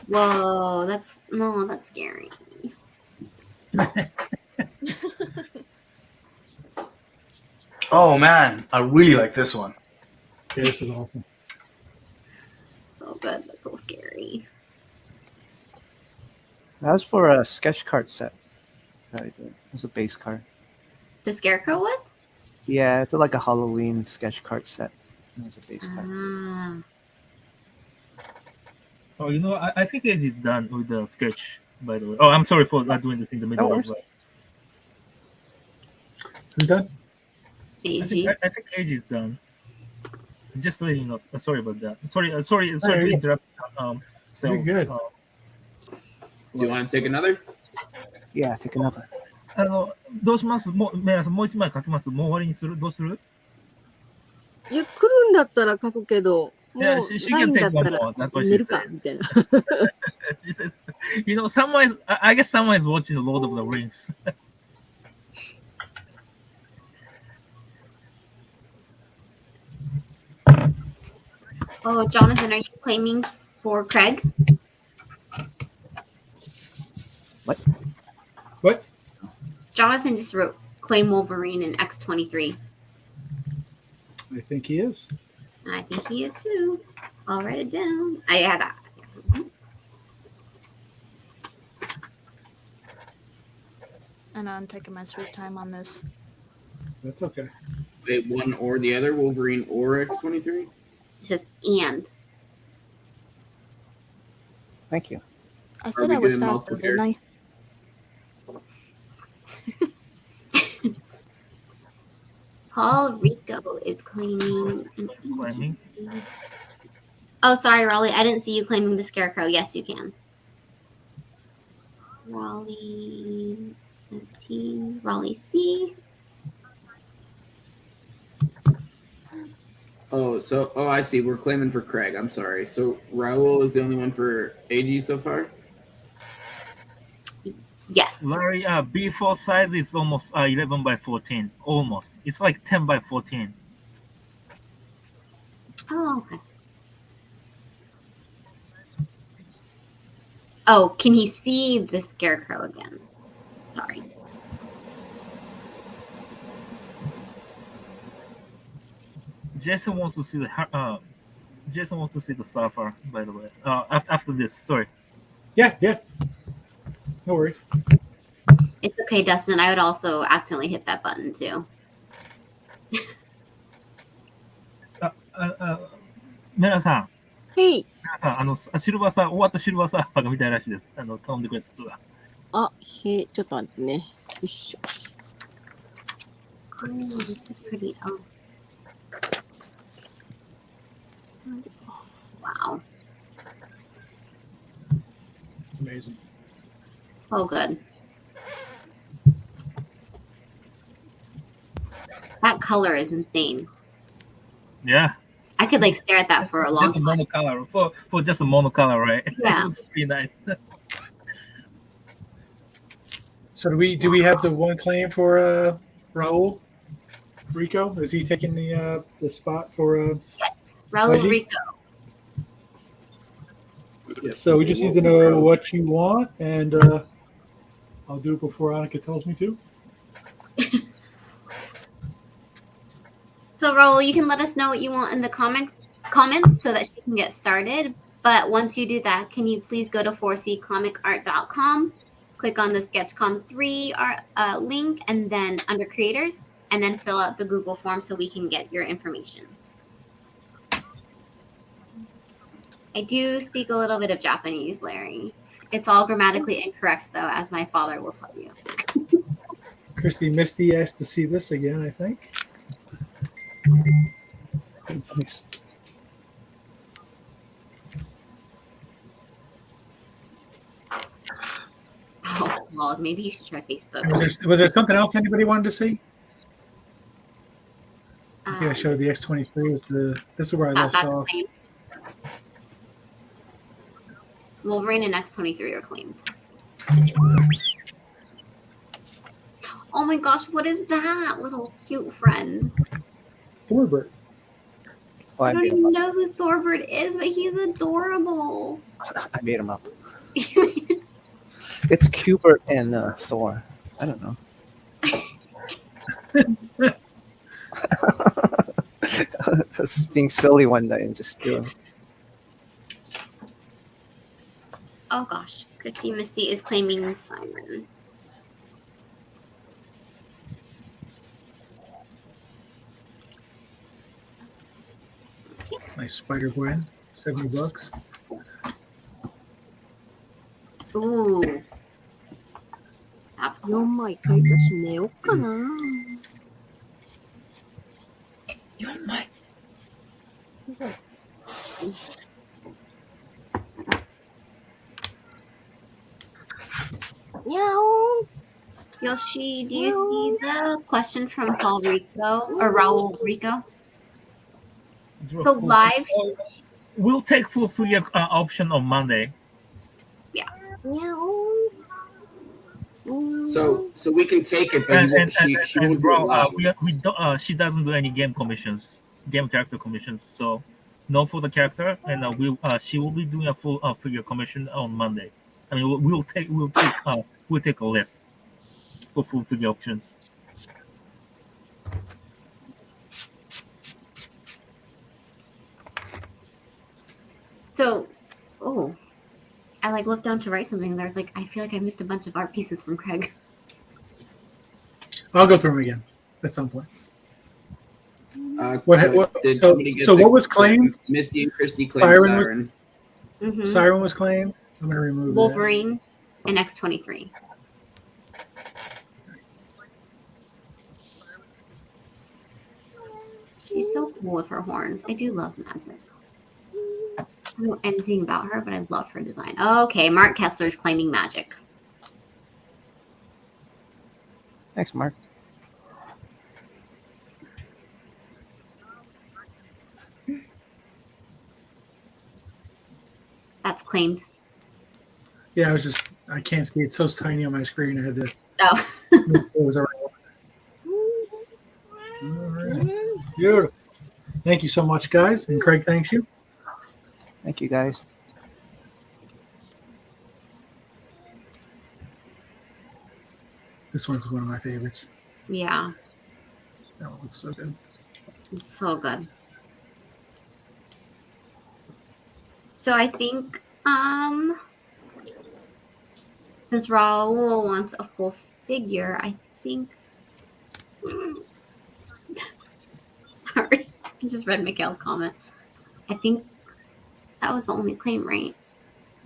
Whoa, that's scary. Oh, man. I really like this one. Yeah, this is awesome. So good, but so scary. That was for a sketch card set. It was a base card. The Scarecrow was? Yeah, it's like a Halloween sketch card set. It was a base card. Ah. Oh, you know, I think Eiji is done with the sketch, by the way. Oh, I'm sorry for not doing this in the middle of Who's done? Eiji. I think Eiji is done. Just letting you know. Sorry about that. Sorry to interrupt. You're good. Do you want to take another? Yeah, take another. どうしますもう、メラさん、もう一枚書きますもう終わりにするどうするいや、来るんだったら書くけど、もう Yeah, she ない can んだ take った one ら more. That's what 寝 she るか says. みたいな。 She says, you know, I guess someone is watching The Lord of the Rings. Oh, Jonathan, are you claiming for Craig? What? Jonathan just wrote claim Wolverine in X-23. I think he is. I think he is too. I'll write it down. I have that. And I'm taking my sweet time on this. That's okay. Wait, one or the other, Wolverine or X-23? It says and. Thank you. I said I was faster, didn't I? Paul Rico is claiming. Oh, sorry, Raleigh. I didn't see you claiming the Scarecrow. Yes, you can. Raleigh 19. Raleigh C. Oh, I see. We're claiming for Craig. I'm sorry. So Raul is the only one for AG so far? Yes. Larry, B4 size is almost 11 by 14. Almost. It's like 10 by 14. Oh, okay. Oh, can he see the scarecrow again? Sorry. Jason wants to see the surfer, by the way. After this, sorry. Yeah. No worries. It's okay, Dustin. I would also accidentally hit that button too. メラさん。へい。シルバーサー、終わったシルバーサーファーが見たいらしいです。頼んでくれた人が。あ、へい、ちょっと待ってね。よいしょ。Pretty. Oh. Wow. It's amazing. So good. That color is insane. Yeah. I could like stare at that for a long just time. Monocolor for just a monocolor, right? Yeah. It looks pretty nice. So do we have the one claim for Raul Rico? Is he taking the spot for Yes, Raul Eiji? Rico. Yes. So we just need to know what you want, and I'll do it before Annika tells me to. So Raul, you can let us know what you want in the comments so that she can get started. But once you do that, can you please go to 4ccomicart.com, click on the SketchCon 3 link, and then under creators, and then fill out the Google form so we can get your information. I do speak a little bit of Japanese, Larry. It's all grammatically incorrect, though, as my father will tell you. Christy Misty asked to see this again, I think. Nice. Oh, well, maybe you should try Facebook. Was there something else anybody wanted to see? I think I showed the X-23. This is where I left off. Wolverine and X-23 are claimed. Oh my gosh, what is that little cute friend? Thorbert. I don't even know who Thorbert is, but he's adorable. I made him up. It's Cubert and Thor. I don't know. I was being silly one day and just drew him. Oh gosh, Christy Misty is claiming Siren. Nice Spider-Gwen, $70. Ooh. That's cool. 4枚書いたし寝よっかな。4枚。すごい。Meow. Yoshi, do you see the question from Paul Rico or Raul Rico? So live. We'll take full free option on Monday. Yeah. Meow. So we can take it, but she won't do it live. She doesn't do any game character commissions. So no for the character, and she will be doing a full figure commission on Monday. I mean, we'll take a list for full figure options. So, I like looked down to write something, and there's like, I feel like I missed a bunch of art pieces from Craig. I'll go through them again at some point. Did somebody get what was claimed? Misty and Christy claimed Siren. Siren was claimed. I'm going to remove Wolverine and X-23. She's so cool with her horns. I do love Magic. I don't know anything about her, but I love her design. Okay, Mark Kessler's claiming Magic. Thanks, Mark. That's claimed. Yeah, I can't see it. It's so tiny on my screen. I had to. Oh. It was around. All right. Beautiful. Thank you so much, guys. And Craig, thanks you. Thank you, guys. This one's one of my favorites. Yeah. That one looks so good. It's so good. So I think since Raul wants a full figure, I think sorry, I just read Mikhail's comment. I think that was the only claim, right?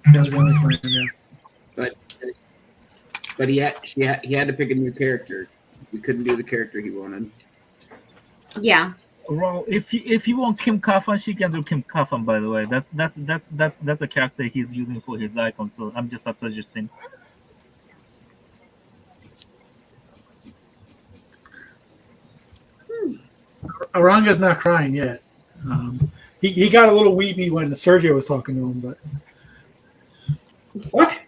That was the only claim, yeah. But he had to pick a new character. We couldn't do the character he wanted. Yeah. Well, if you want Kim Kafan, she can do Kim Kafan. By the way, that's a character he's using for his icon. So I'm just suggesting. Aranga's not crying yet. He got a little weepy when Sergio was talking to him, but what?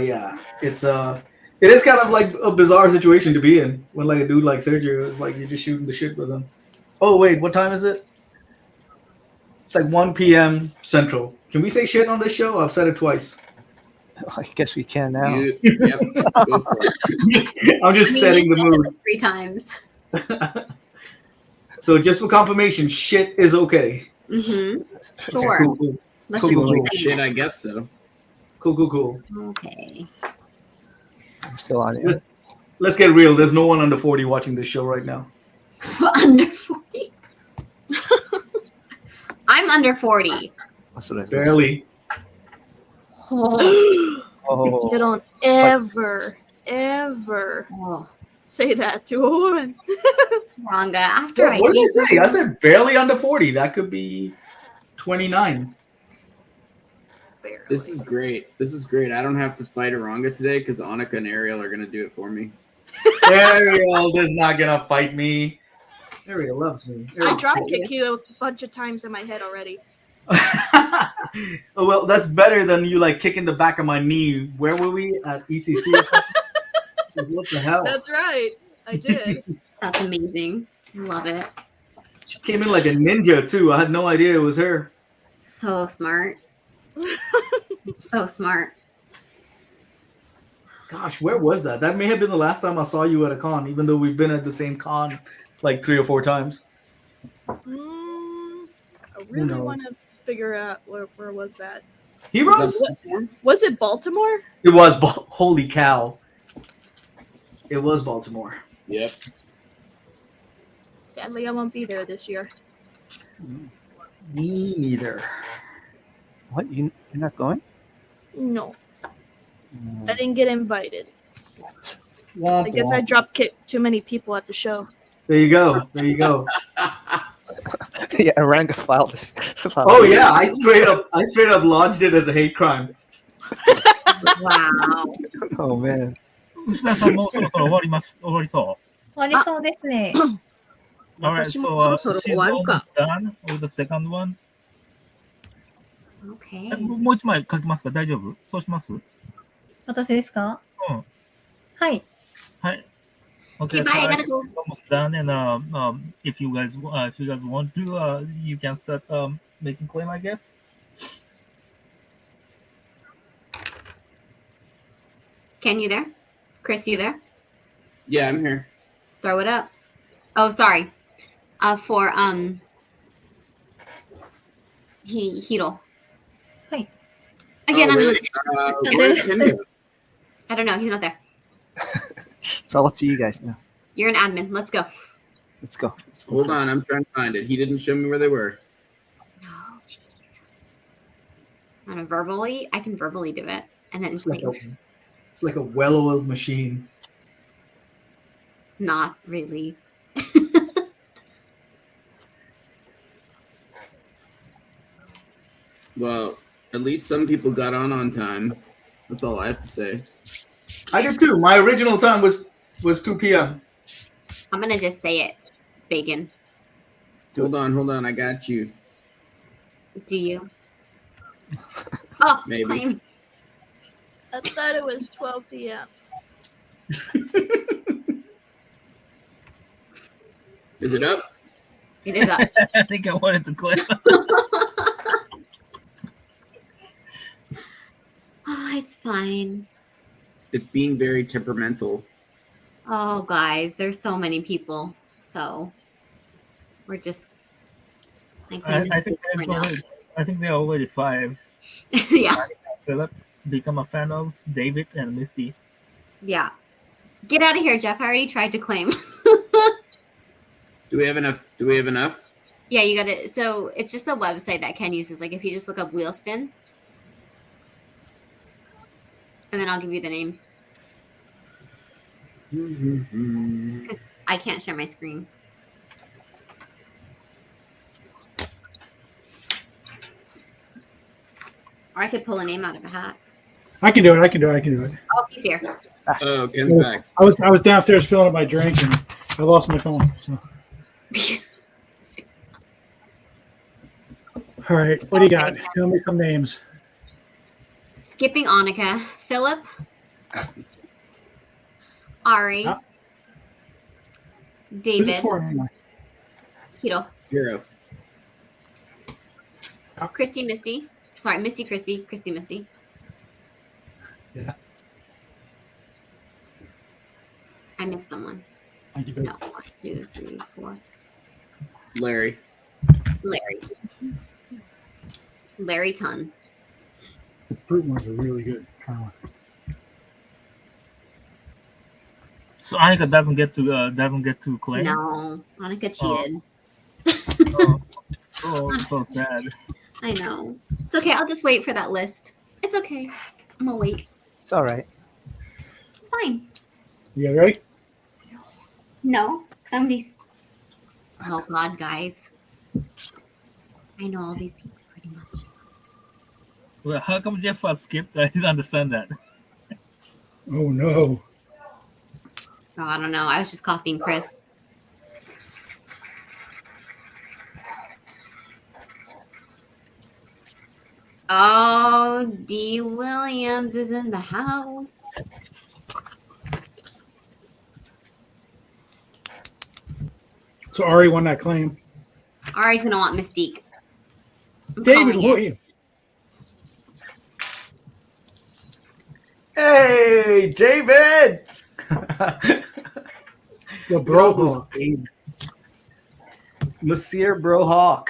Yeah, it is kind of like a bizarre situation to be in when like a dude like Sergio is like you're just shooting the shit with him. Oh wait, what time is it? It's like 1 p.m. Central. Can we say shit on this show? I've said it twice. I guess we can now. Yep. Go for it. I'm just setting the mood. 3 times. So just for confirmation, shit is okay. Mm-hmm. Sure. Cool. Let's just keep it Shit, I guess so. Cool. Okay. I'm still on it. Let's get real. There's no one under 40 watching this show right now. Under 40? I'm under 40. That's what I Barely. Oh. You don't ever say that to a woman. Ranga, after What did I say? I said barely under 40. That could be 29. This is great. I don't have to fight Eranga today because Annika and Ariel are going to do it for me. Ariel is not going to fight me. Ariel loves me. I drop kick you a bunch of times in my head already. Oh, well, that's better than you like kicking the back of my knee. Where were we at ECC or something? What the hell? That's right. I did. That's amazing. Love it. She came in like a ninja too. I had no idea it was her. So smart. So smart. Gosh, where was that? That may have been the last time I saw you at a con, even though we've been at the same con like 3 or 4 times. I really want to figure out where was that. Heroes? Was it Baltimore? It was. Holy cow. It was Baltimore. Yep. Sadly, I won't be there this year. Me neither. What? You're not going? No. I didn't get invited. Womp I guess I drop kicked too many people at the show. There you go. Yeah, Eranga filed this. Oh yeah, I straight up lodged it as a hate crime. Wow. Oh man. 内田さんもそろそろ終わりそう。終わりそうですね。 Alright, so she's almost done with the second one. Okay. もう一枚書きますか？大丈夫？そうします？私ですか？うん。はい。はい。Okay, Okay, so bye, I I gotta think go. it's almost done, and if you guys want to, you can start making claim, I guess. Ken, you there? Chris, you there? Yeah, I'm here. Throw it up. Oh, sorry. For Hiro. Hi. Again, Oh, I'm really? Where's Ken go? I don't know. He's not there. It's all up to you guys now. You're an admin. Let's go. Let's go. Hold on, I'm trying to find it. He didn't show me where they were. Oh, jeez. I can verbally do it, and then It's like a well-oiled machine. not really. Well, at least some people got on time. That's all I have to say. I did too. My original time was 2 p.m. I'm gonna just say it. Bacon. Hold on. I got you. Do you? Oh, Maybe. claim. I thought it was 12 p.m. Is it up? It is up. I think I wanted to claim. Oh, it's fine. It's being very temperamental. Oh, guys, there's so many people. So we're just. I think there are already 5. Yeah. Philip, become a fan of David and Misty. Yeah. Get out of here, Jeff. I already tried to claim. Do we have enough? Yeah, you got it. So it's just a website that Ken uses. Like if you just look up wheel spin, and then I'll give you the names. Because I can't share my screen. Or I could pull a name out of a hat. I can do it. Oh, he's here. Oh, Ken's back. I was downstairs filling up my drink and I lost my phone. So. All right, what do you got? Tell me some names. Skipping Annika, Philip, Ari, David, Hiro, Christy, Misty. Sorry, Misty, Christy, Misty. Yeah. I missed someone. Thank you. No, 1, 2, 3, 4. Larry. Larry Ton. The fruit ones are really good. So Annika doesn't get to claim. No, Annika cheated. Oh, so sad. I know. It's okay. I'll just wait for that list. It's okay. I'm gonna wait. It's all right. It's fine. You guys ready? No, somebody's. Oh God, guys. I know all these people pretty much. Well, how come Jeff skipped? I didn't understand that. Oh no. Oh, I don't know. I was just copying Chris. Oh, D. Williams is in the house. So Ari won that claim. Ari's gonna want Mystique. I'm David calling it. Williams. Hey, David! The bro. Monsieur Brohawk.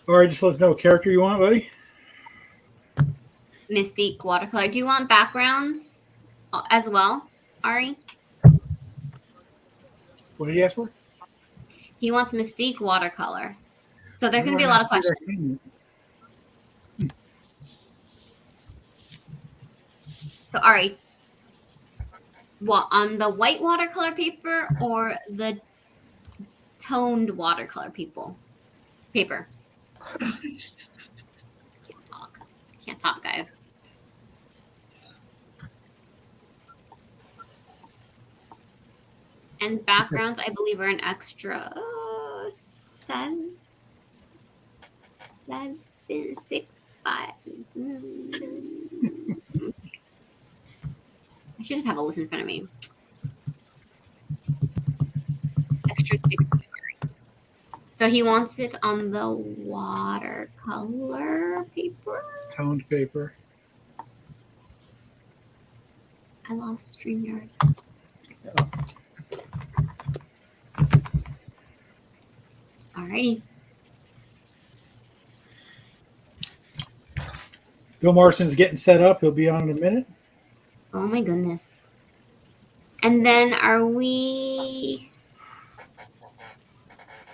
Ari, just let us know what character you want, buddy. Mystique watercolor. Do you want backgrounds as well, Ari? What did you ask for? He wants Mystique watercolor. So there's going to be a lot of questions. So, Ari, what, on the white watercolor paper or the toned watercolor paper? Can't talk, guys. And backgrounds, I believe, are an extra 6, 5. I should just have a list in front of me. Extra 6. So he wants it on the watercolor paper. Toned paper. I lost StreamYard. Oh. Alrighty. Bill Morrison's getting set up. He'll be on in a minute. Oh my goodness. And then are we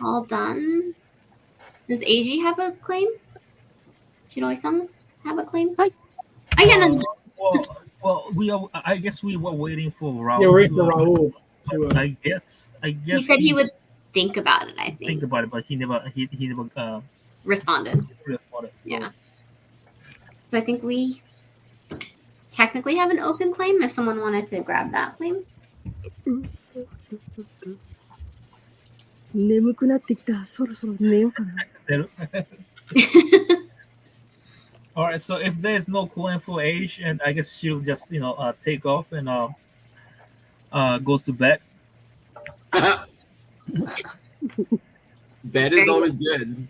all done? Does Eiji have a claim? Shiroi-san have a claim? Hi. I got another. Well, we are. I guess we were waiting for Raul. Yeah, we're waiting for Raul. I guess. He said he would think about it. I think. Think about it, but he never. He never responded. So. Yeah. So I think we technically have an open claim if someone wanted to grab that claim. 眠くなってきた。そろそろ寝ようかな。All right, so if there's no claim for age, and I guess she'll just take off and goes to bed. Bed is always good.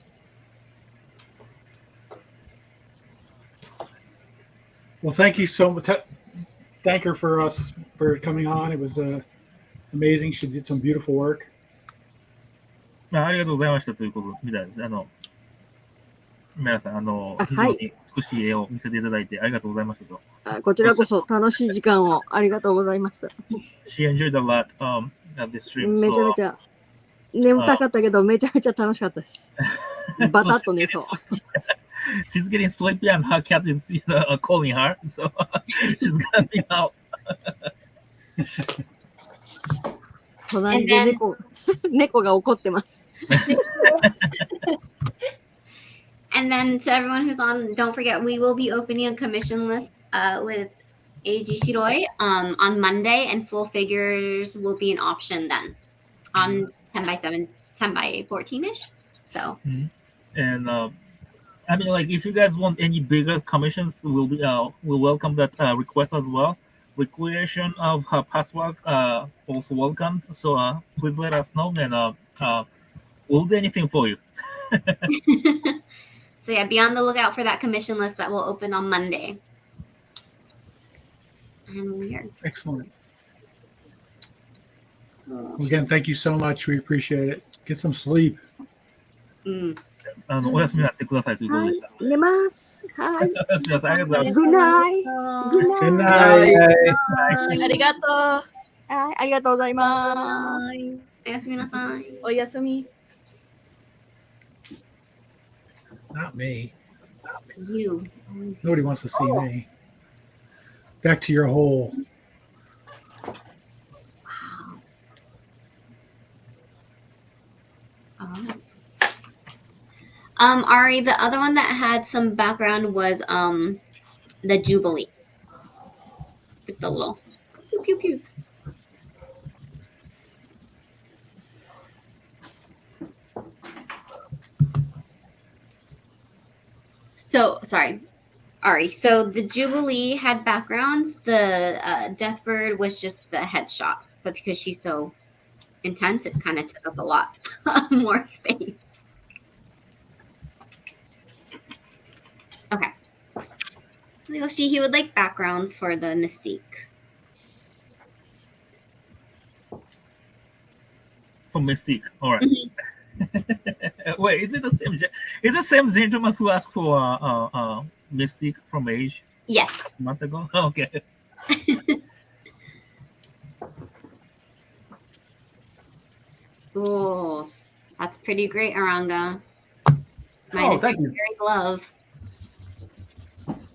Well, thank you so much. Thank her for coming on. It was amazing. She did some beautiful work. ありがとうございましたということみたいです。皆さん、非常に美しい絵を見せていただいてありがとうございましたと。こちらこそ楽しい時間をありがとうございました。She enjoyed a lot of this stream. めちゃめちゃ眠たかったけど、めちゃめちゃ楽しかったです。バタッと寝そう。She's getting sleepy and her cat is calling her, so she's gonna be out. 隣で猫が怒ってます。And then to everyone who's on, don't forget we will be opening a commission list with Eiji Shiroi on Monday, and full figures will be an option then on 10x7, 10x14ish. So. And I mean, like, if you guys want any bigger commissions, we'll welcome that request as well. Recreation of her past work also welcome. So please let us know, and we'll do anything for you. So yeah, be on the lookout for that commission list that will open on Monday. And weird. Excellent. Again, thank you so much. We appreciate it. Get some sleep. お休みになってくださいということでした。寝ます。はい。おやすみなさい。ありがとうございます。Good night. Good night. ありがとう。はい、ありがとうございます。おやすみなさい。おやすみ。Not me. You. Nobody wants to see me. Back to your hole. Wow. Ari, the other one that had some background was the Jubilee. With the little pew pew pews. So sorry, Ari. So the Jubilee had backgrounds. The Deathbird was just the headshot, but because she's so intense, it kind of took up a lot more space. Okay. He would like backgrounds for the Mystique. For Mystique, all right. Wait, is it the same? Is the same gentleman who asked for Mystique from Age? Yes. A month ago. Okay. Oh, that's pretty great, Eranga. Oh, thank you. Very glove.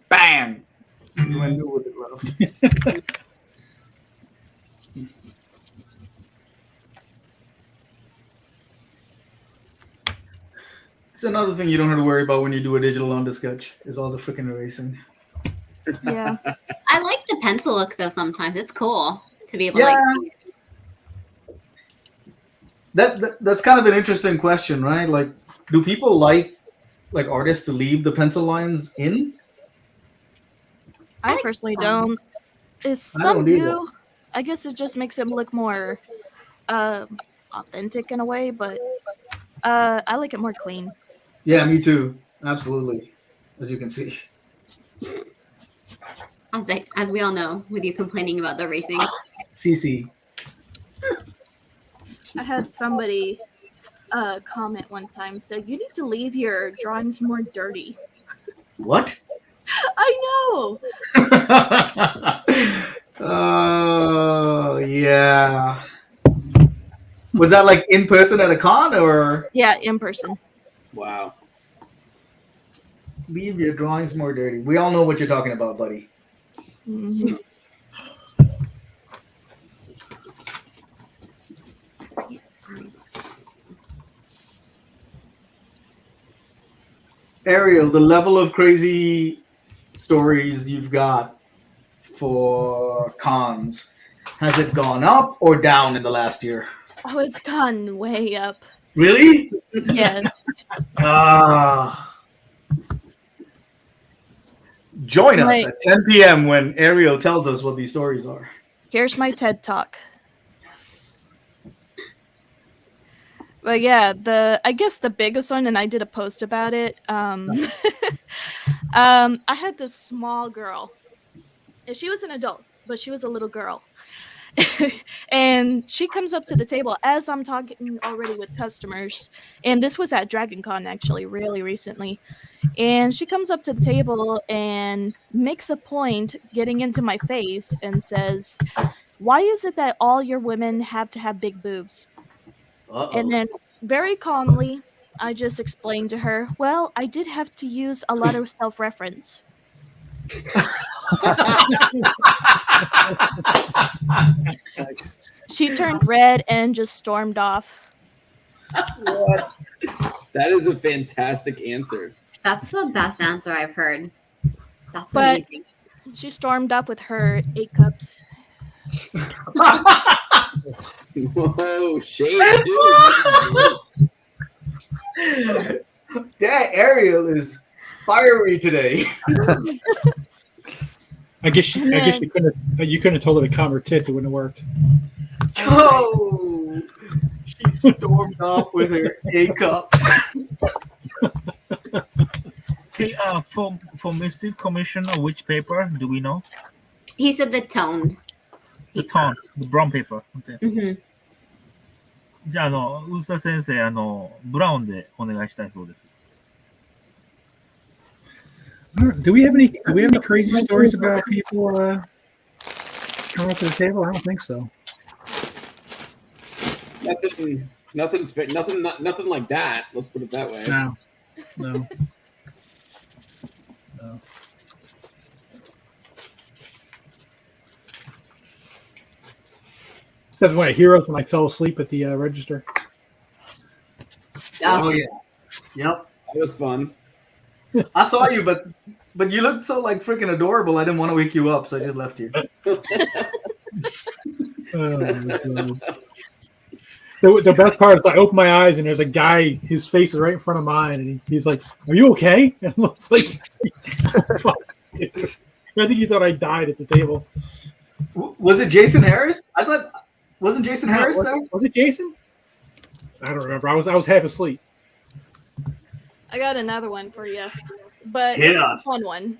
Bam! You went with the glove. It's another thing you don't have to worry about when you do a digital on the sketch is all the freaking erasing. Yeah. I like the pencil look though sometimes. It's cool to be able to like see it. That's kind of an interesting question, right? Like, do people like artists to leave the pencil lines in? I personally don't. Some do. I guess it just makes him look more authentic in a way, but I like it more clean. Yeah, me too. Absolutely. As you can see. As we all know, with you complaining about the racing. CC. I had somebody comment one time, said, you need to leave your drawings more dirty. What? I know. Oh, yeah. Was that like in person at a con or? Yeah, in person. Wow. Leave your drawings more dirty. We all know what you're talking about, buddy. Mm-hmm. Ariel, the level of crazy stories you've got for cons? Has it gone up or down in the last year? Oh, it's gone way up. Really? Yes. Join us at 10 p.m. when Ariel tells us what these stories are. Here's my TED Talk. But yeah, I guess the biggest one, and I did a post about it. I had this small girl, and she was an adult, but she was a little girl. And she comes up to the table as I'm talking already with customers, and this was at Dragon Con actually really recently. And she comes up to the table and makes a point getting into my face and says, "Why is it that all your women have to have big boobs?" And then very calmly, I just explained to her, well, I did have to use a lot of self-reference. She turned red and just stormed off. That is a fantastic answer. That's the best answer I've heard. That's But amazing. she stormed up with her 8 cups. Whoa, shade, dude. That Ariel is fiery today. I guess you couldn't have told her to calm her tits. It wouldn't have worked. Oh, she stormed off with her 8 cups. Okay, for Mystic Commissioner, which paper do we know? He said the toned. The tone, the brown paper. Okay. Mm-hmm. じゃあ、臼田先生、ブラウンでお願いしたいそうです。Do we have any crazy stories about people coming up to the table? I don't think so. Nothing like that. Let's put it that way. No. Except when Heroes when I fell asleep at the register. Oh yeah. Yep. That was fun. I saw you, but you looked so like freaking adorable. I didn't want to wake you up, so I just left you. The best part is I open my eyes and there's a guy. His face is right in front of mine, and he's like, "Are you okay?" And it looks like I think he thought I died at the table. Was it Jason Harris? I thought wasn't Jason Harris there? Was it Jason? I don't remember. I was half asleep. I got another one for you, but Hit this us. is a fun one.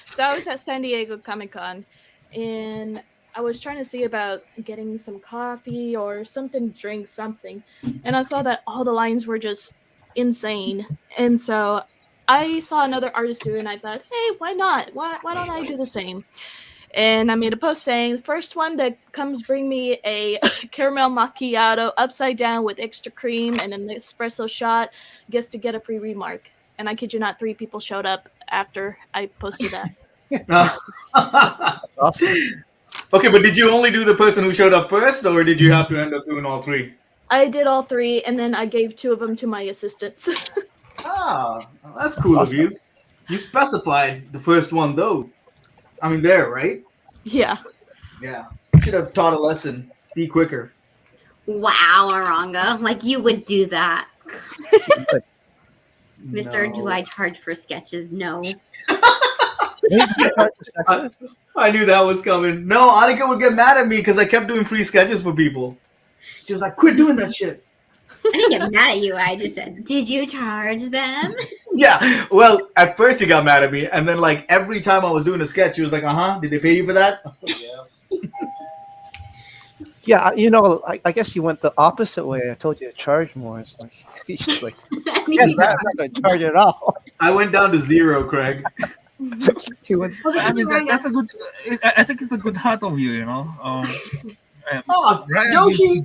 So I was at San Diego Comic-Con, and I was trying to see about getting some coffee or something to drink, something, and I saw that all the lines were just insane, and so I saw another artist do it, and I thought, hey, why not? Why don't I do the same? And I made a post saying, the first one that comes bring me a caramel macchiato upside down with extra cream and an espresso shot gets to get a free remark. And I kid you not, 3 people showed up after I posted that. That's awesome. Okay, but did you only do the person who showed up first, or did you have to end up doing all 3? I did all 3, and then I gave 2 of them to my assistants. That's cool of you. You specified the first one, though. I mean, there, right? Yeah. Yeah. You should have taught a lesson. Be quicker. Wow, Aranga. Like you would do that. Mr. Do I charge for sketches? No. I knew that was coming. No, Annika would get mad at me because I kept doing free sketches for people. She was like, quit doing that shit. I didn't get mad at you. I just said, did you charge them? Yeah. Well, at first he got mad at me, and then like every time I was doing a sketch, he was like, did they pay you for that? Yeah, I guess you went the opposite way. I told you to charge more. It's like, she's like, I'm not going to charge at all. I went down to 0, Craig. I think it's a good heart of you, Yoshi!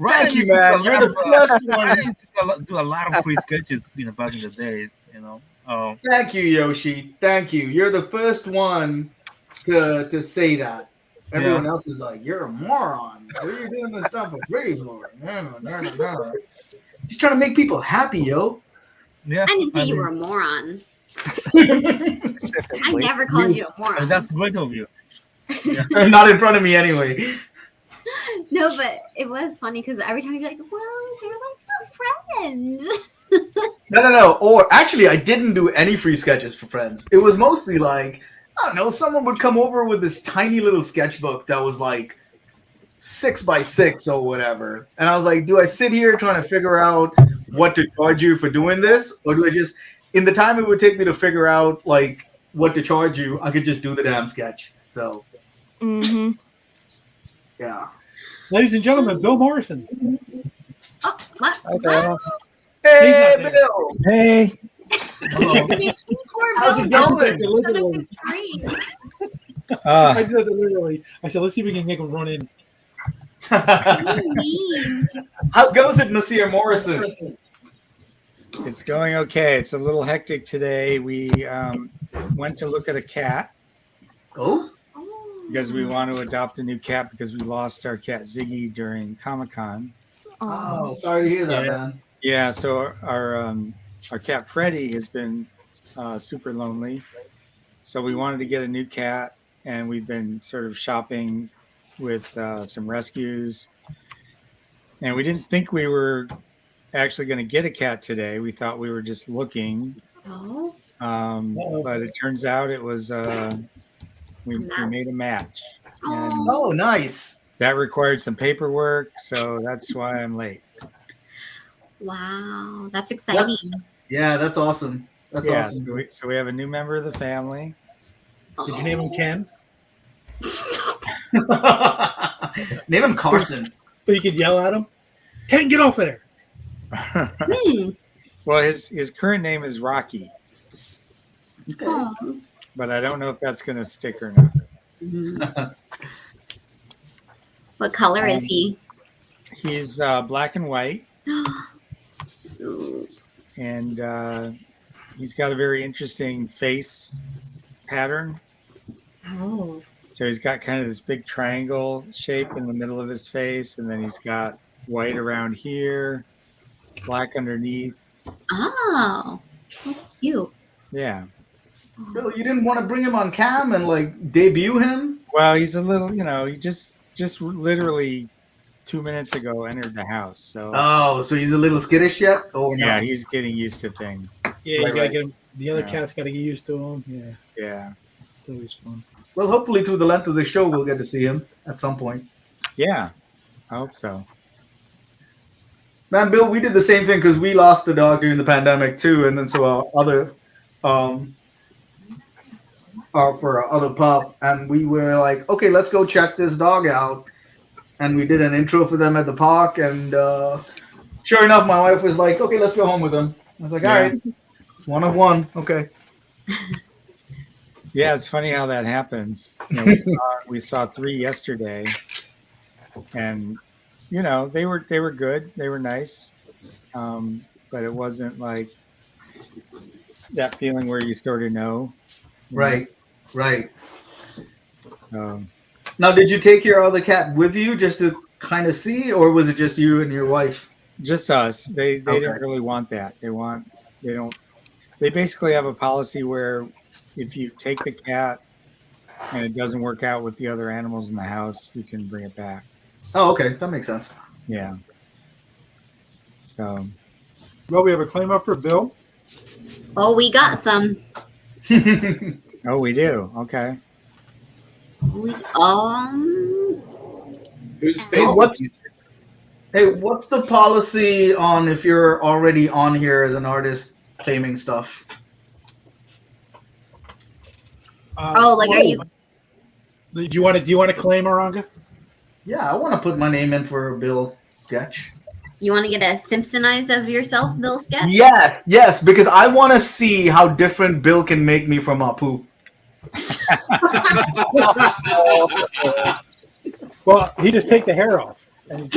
Thank you, man. You're the first one. I used to do a lot of free sketches, back in the day, Thank you, Yoshi. Thank you. You're the first one to say that. Everyone else is like, you're a moron. What are you doing this stuff for free for? No. Just trying to make people happy, yo. I didn't say you were a moron. I never called you a moron. That's great of you. Not in front of me anyway. No, but it was funny because every time you're like, well, we're like friends. No. Or actually, I didn't do any free sketches for friends. It was mostly like, I don't know, someone would come over with this tiny little sketchbook that was like 6x6 or whatever. And I was like, do I sit here trying to figure out what to charge you for doing this? Or do I just, in the time it would take me to figure out like what to charge you, I could just do the damn sketch. So, yeah. Ladies and gentlemen, Bill Morrison. Oh, what? Okay. Hey, Bill. Hey. How's it going? I did that literally. I said, let's see if we can make him run in. How goes it, Monsieur Morrison? It's going okay. It's a little hectic today. We went to look at a cat. Oh? Because we want to adopt a new cat because we lost our cat Ziggy during Comic-Con. Oh, sorry to hear that, man. Yeah, so our cat Freddie has been super lonely. So we wanted to get a new cat, and we've been sort of shopping with some rescues. And we didn't think we were actually going to get a cat today. We thought we were just looking. Oh. But it turns out it was we made a match. And oh, nice. That required some paperwork, so that's why I'm late. Wow, that's exciting. That's awesome. That's awesome. So we have a new member of the family. Did you name him Ken? Name him Carson. So you could yell at him. Ken, get off of there. Well, his current name is Rocky. Okay. But I don't know if that's going to stick or not. What color is he? He's black and white. And he's got a very interesting face pattern. Oh. So he's got kind of this big triangle shape in the middle of his face, and then he's got white around here, black underneath. Oh, that's cute. Yeah. Bill, you didn't want to bring him on cam and like debut him? Well, he's a little, he just literally 2 minutes ago entered the house. So so he's a little skittish yet? Oh no. Yeah, he's getting used to things. Yeah, you gotta get him. The other cat's gotta get used to him. Yeah. Yeah. It's always fun. Well, hopefully through the length of the show we'll get to see him at some point. Yeah, I hope so. Man, Bill, we did the same thing because we lost a dog during the pandemic too, and then so our other for our other pup, and we were like, okay, let's go check this dog out. And we did an intro for them at the park, and sure enough, my wife was like, okay, let's go home with them. I was like, all right, it's one of one. Okay. Yeah, it's funny how that happens. We saw 3 yesterday, and they were good. They were nice, but it wasn't like that feeling where you sort of know. Right. So. Now, did you take your other cat with you just to kind of see, or was it just you and your wife? Just us. They didn't really want that. They basically have a policy where if you take the cat and it doesn't work out with the other animals in the house, you can bring it back. Oh, okay. That makes sense. Yeah. So. Well, we have a claim up for Bill. Oh, we got some. Oh, we do. Okay. What's the policy on if you're already on here as an artist claiming stuff? Are you? Do you want to claim Eranga? Yeah, I want to put my name in for a Bill sketch. You want to get a Simpsonized of yourself, Bill sketch? Yes, because I want to see how different Bill can make me from Apu. Well, he just take the hair off. And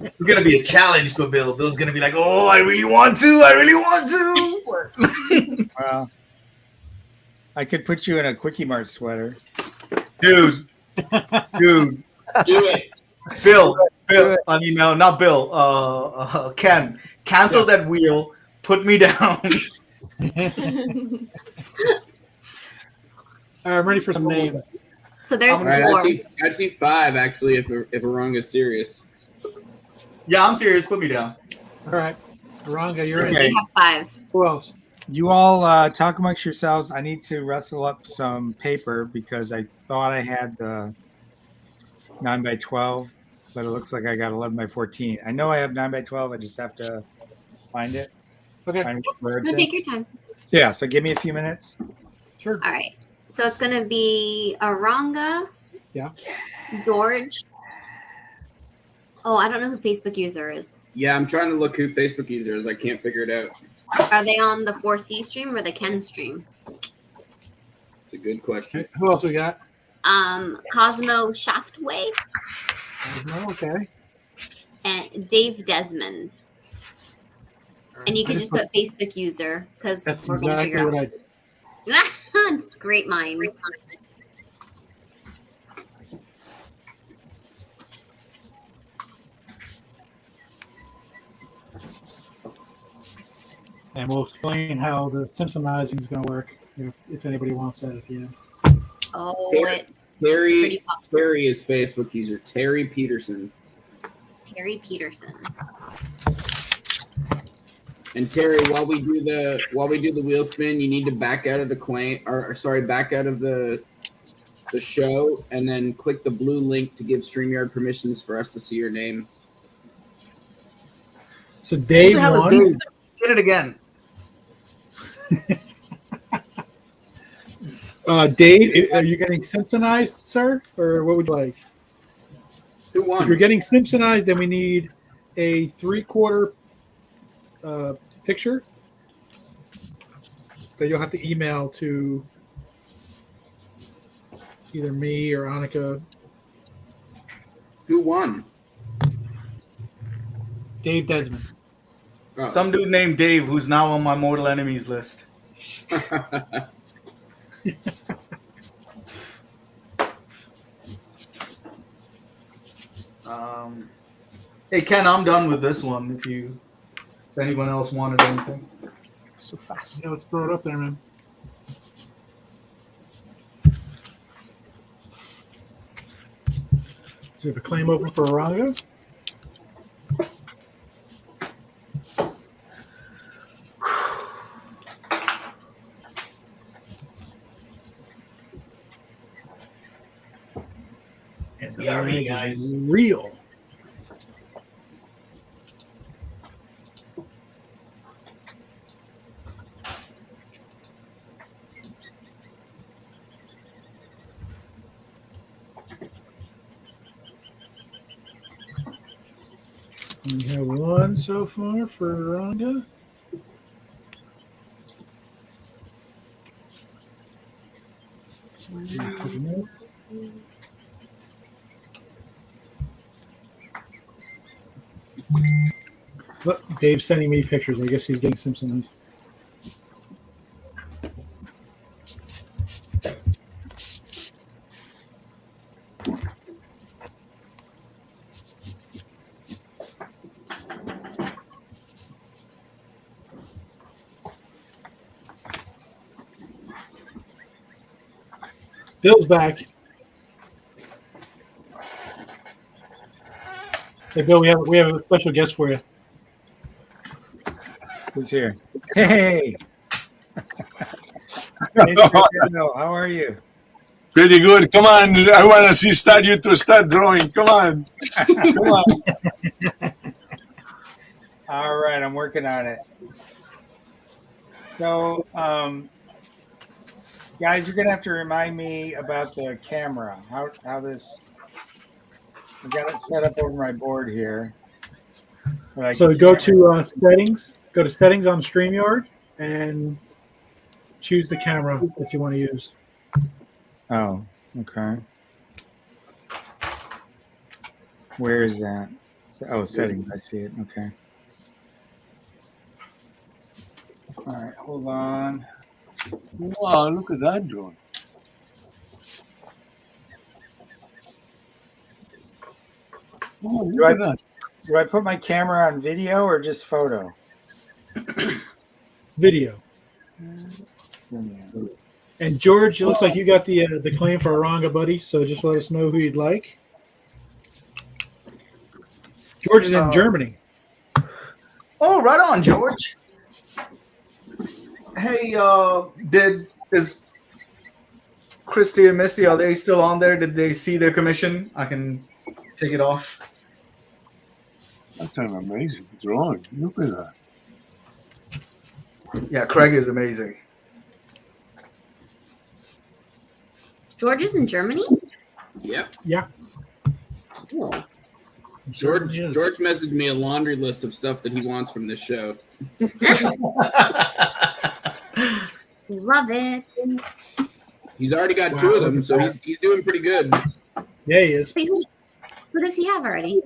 it's going to be a challenge for Bill. Bill's going to be like, oh, I really want to. Well, I could put you in a Quickie Mart sweater. Dude. Do it. Bill. I mean, no, not Bill. Ken. Cancel that wheel. Put me down. All right, I'm ready for some names. So there's All right, four. I see 5 actually. If Aranga's serious. Yeah, I'm serious. Put me down. All right, Aranga, you're Okay. in. We have 5. Who else? You all talk amongst yourselves. I need to wrestle up some paper because I thought I had the 9x12, but it looks like I got 11x14. I know I have 9x12. I just have to find it. Okay. Find where it's No, in. take your time. Yeah, so give me a few minutes. Sure. All right. So it's gonna be Aranga. Yeah. George. Oh, I don't know who Facebook user is. Yeah, I'm trying to look who Facebook user is. I can't figure it out. Are they on the 4C stream or the Ken stream? It's a good question. Who else we got? Cosmo Shaftway Okay. and Dave Desmond. And you can just put Facebook user because That's we're gonna exactly figure what out. I did. Great minds. And we'll explain how the Simpsonizing is going to work if anybody wants that at the end. Oh, Terry is Facebook user. Terry Peterson. Terry Peterson. And Terry, while we do the wheel spin, you need to back out of the back out of the show, and then click the blue link to give StreamYard permissions for us to see your name. So Dave won. Dave? Get it again. Dave, are you getting Simpsonized, sir, or what would you like? Who won? If you're getting Simpsonized, then we need a 3/4 picture that you'll have to email to either me or Annika. Who won? Dave Desmond. Oh. Some dude named Dave who's now on my mortal enemies list. Hey Ken, I'm done with this one. If anyone else wanted anything. So fast. Yeah, let's throw it up there, man. So we have a claim open for Arago. And the leg is real. We have one so far for Rhonda. Look, Dave's sending me pictures. I guess he's getting Simpsons. Bill's back. Hey, Bill, we have a special guest for you. Who's here? Hey! How are you? Pretty good. Come on. I want to start you to start drawing. Come on. Come on. All right, I'm working on it. So, guys, you're going to have to remind me about the camera. How this... I got it set up over my board here. So go to settings. Go to settings on StreamYard and choose the camera that you want to use. Oh, okay. Where is that? Oh, settings. I see it. Okay. All right, hold on. Wow, look at that drawing. Oh, look at that. Do I put my camera on video or just photo? Video. And George, it looks like you got the claim for Eranga, buddy. So just let us know who you'd like. George is in Germany. Oh, right on, George. Hey, is Christy and Misty, are they still on there? Did they see their commission? I can take it off. That's an amazing drawing. Look at that. Yeah, Craig is amazing. George is in Germany? Yep. Yeah. Oh. George messaged me a laundry list of stuff that he wants from this show. Love it. He's already got 2 of them, so he's doing pretty good. Yeah, he is. Wait, who does he have already?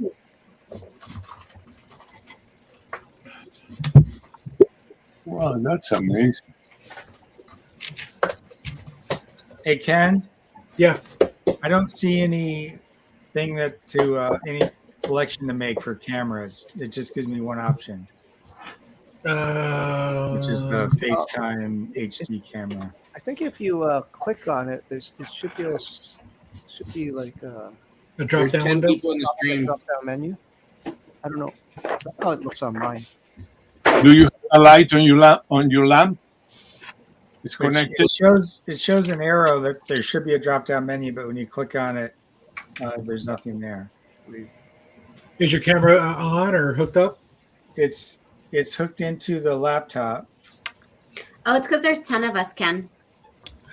Wow, that's amazing. Hey, Ken? Yeah. I don't see anything any selection to make for cameras. It just gives me one option, which is the FaceTime HD camera. I think if you click on it, it should be like a drop down 10 window. people in the stream. Drop down menu. I don't know. That's how it looks on mine. Do you have a light on your lamp? It's connected. It shows an arrow that there should be a drop down menu, but when you click on it, there's nothing there. Is your camera on or hooked up? It's hooked into the laptop. Oh, it's because there's 10 of us, Ken.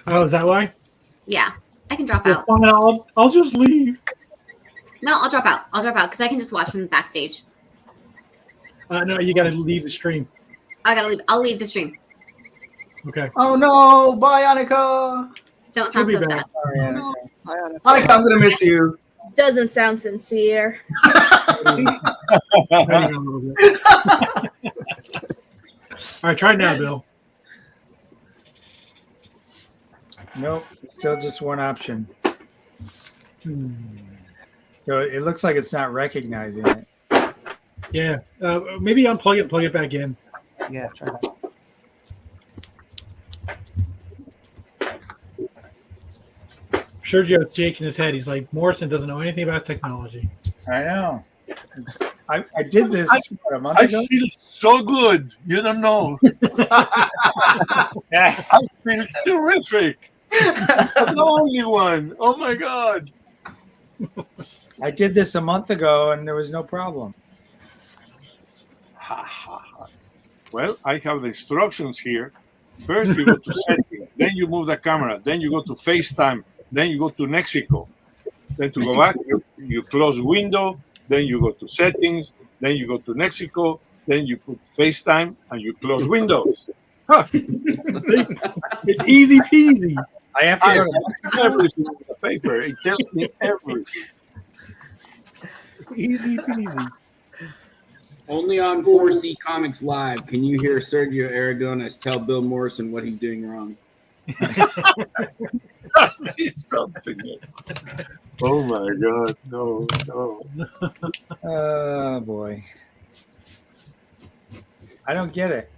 Oh, is that why? Yeah, I can drop Well, out. fine, I'll just leave. No, I'll drop out. I'll drop out because I can just watch from the backstage. No, you got to leave the stream. I gotta leave. I'll leave the stream. Okay. Oh no, bye, Annika. Don't sound She'll so be sad. back. Sorry, Annika. Annika, I'm gonna miss you. Doesn't sound sincere. All right, try now, Bill. Nope, still just one option. So it looks like it's not recognizing it. Yeah, maybe unplug it and plug it back in. Yeah, try that. Sergio's shaking his head. He's like, Morrison doesn't know anything about technology. I know. I did this a month I ago. feel so good. You don't know. I feel terrific. I'm the only one. Oh my God. I did this a month ago and there was no problem. Well, I have the instructions here. First, you go to settings, then you move the camera, then you go to FaceTime, then you go to Mexico. Then to go back, you close window, then you go to settings, then you go to Mexico, then you put FaceTime, and you close Windows. Huh. It's easy peasy. I have to go to everything in the paper. It tells me everything. Easy peasy. Only on 4C Comics Live can you hear Sergio Aragones tell Bill Morrison what he's doing wrong. Oh my God, no. Oh boy. I don't get it.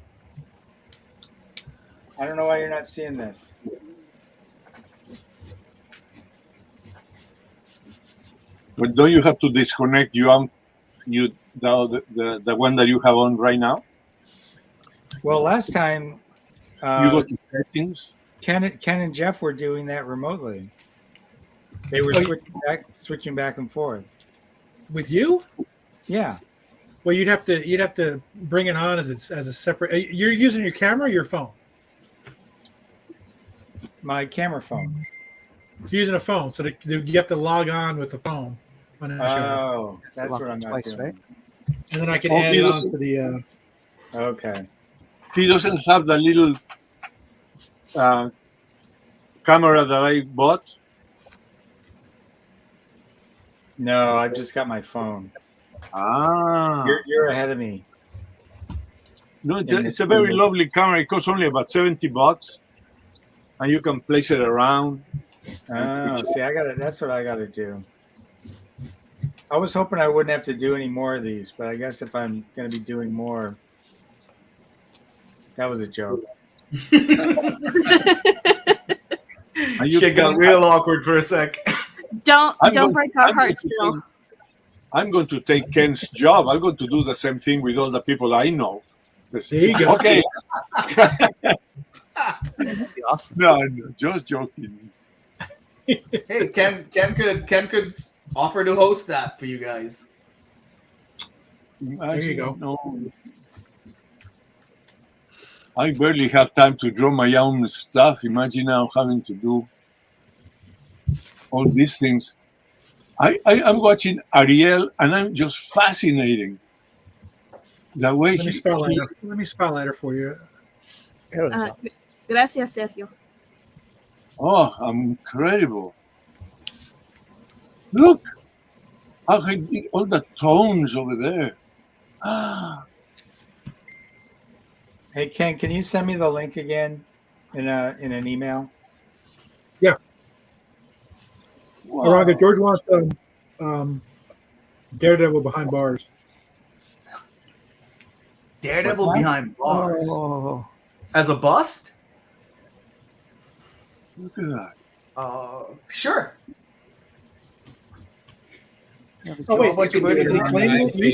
I don't know why you're not seeing this. But don't you have to disconnect the one that you have on right now? Well, last time You go to settings. Ken and Jeff were doing that remotely. They were switching back and forth. With you? Yeah. Well, you'd have to bring it on as a separate. You're using your camera or your phone? My camera phone. You're using a phone, so you have to log on with the phone. Oh, that's what I'm not doing. Right? And then I can add it on to the. Okay. He doesn't have the little camera that I bought. No, I just got my phone. Ah. You're ahead of me. No, it's a very lovely camera. It costs only about $70, and you can place it around. Oh, see, that's what I got to do. I was hoping I wouldn't have to do any more of these, but I guess if I'm going to be doing more, that was a joke. Shit got real awkward for a sec. Don't break our hearts, Bill. I'm going to take Ken's job. I'm going to do the same thing with all the people I know. There you go. Okay. That'd be awesome. No, just joking. Hey, Ken could offer to host that for you guys. There you go. No. I barely have time to draw my own stuff. Imagine now having to do all these things. I'm watching Ariel, and I'm just fascinating. The way Let me spotlight her for you. Gracias, Sergio. Oh, incredible. Look, how he did all the tones over there. Ah. Hey Ken, can you send me the link again in an email? Yeah. Wow. Araga, George wants Daredevil behind bars. Daredevil behind bars. Oh. As a bust? Look at that. Sure. Oh wait, What you is he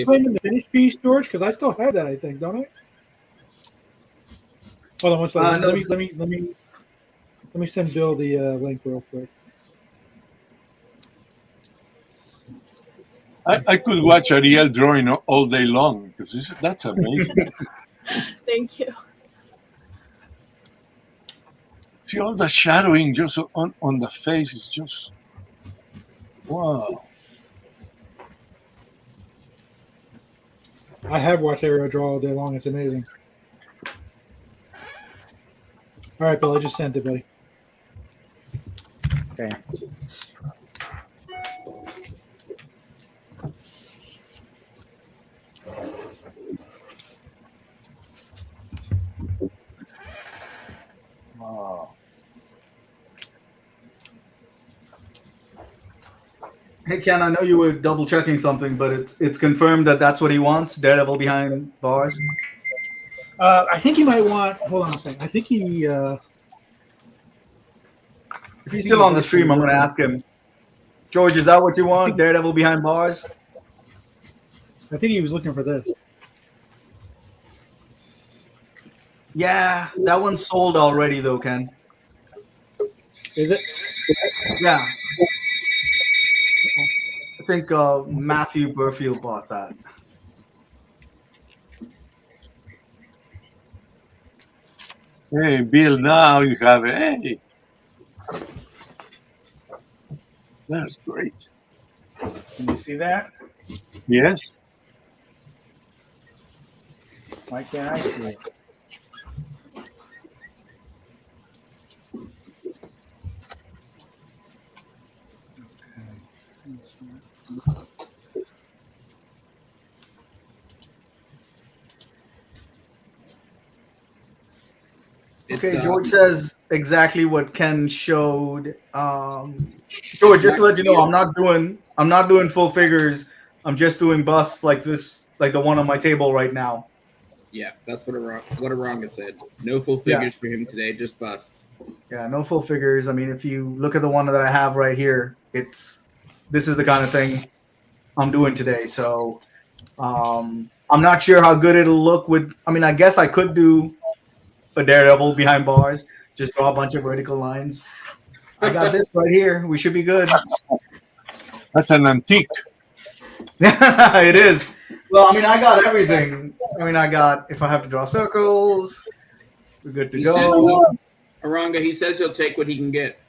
claiming the finished piece, George? Because I still have that, I think, don't I? Hold on one second. No. Let me send Bill the link real quick. I could watch Ariel drawing all day long because that's amazing. Thank you. See all the shadowing just on the face is just wow. I have watched Ariel draw all day long. It's amazing. All right, Bill, I just sent it, buddy. Okay. Wow. Hey Ken, I know you were double checking something, but it's confirmed that that's what he wants. Daredevil behind bars. I think he might want. Hold on a second. I think he. If he's still on the stream, I'm going to ask him. George, is that what you want? Daredevil behind bars? I think he was looking for this. Yeah, that one's sold already, though, Ken. Is it? Yeah. I think Matthew Burfield bought that. Hey, Bill, now you have it. Hey. That's great. Can you see that? Yes. Why can't I see it? Okay, George says exactly what Ken showed. George, just to let you know, I'm not doing full figures. I'm just doing busts like this, like the one on my table right now. Yeah, that's what Aranga said. No full figures for him today, just busts. Yeah, no full figures. I mean, if you look at the one that I have right here, this is the kind of thing I'm doing today. So I'm not sure how good it'll look with. I mean, I guess I could do a Daredevil behind bars, just draw a bunch of vertical lines. I got this right here. We should be good. That's an antique. It is. Well, I mean, I got everything. I mean, if I have to draw circles, we're good to go. Aranga, he says he'll take what he can get.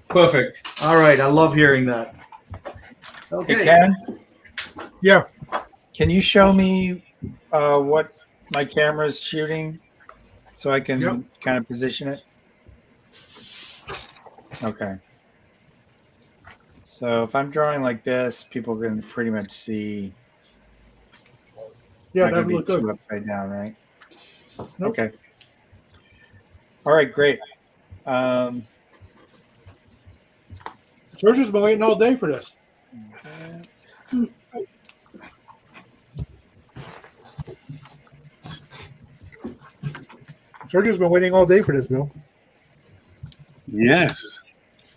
Perfect. All right. I love hearing that. Okay. Hey, Ken? Yeah. Can you show me what my camera's shooting so I can kind of position it? Okay. So if I'm drawing like this, people can pretty much see. Yeah, that that would would be look two good. upside down, right? Nope. Okay. All right, great. George has been waiting all day for this. Sergio's been waiting all day for this, Bill. Yes.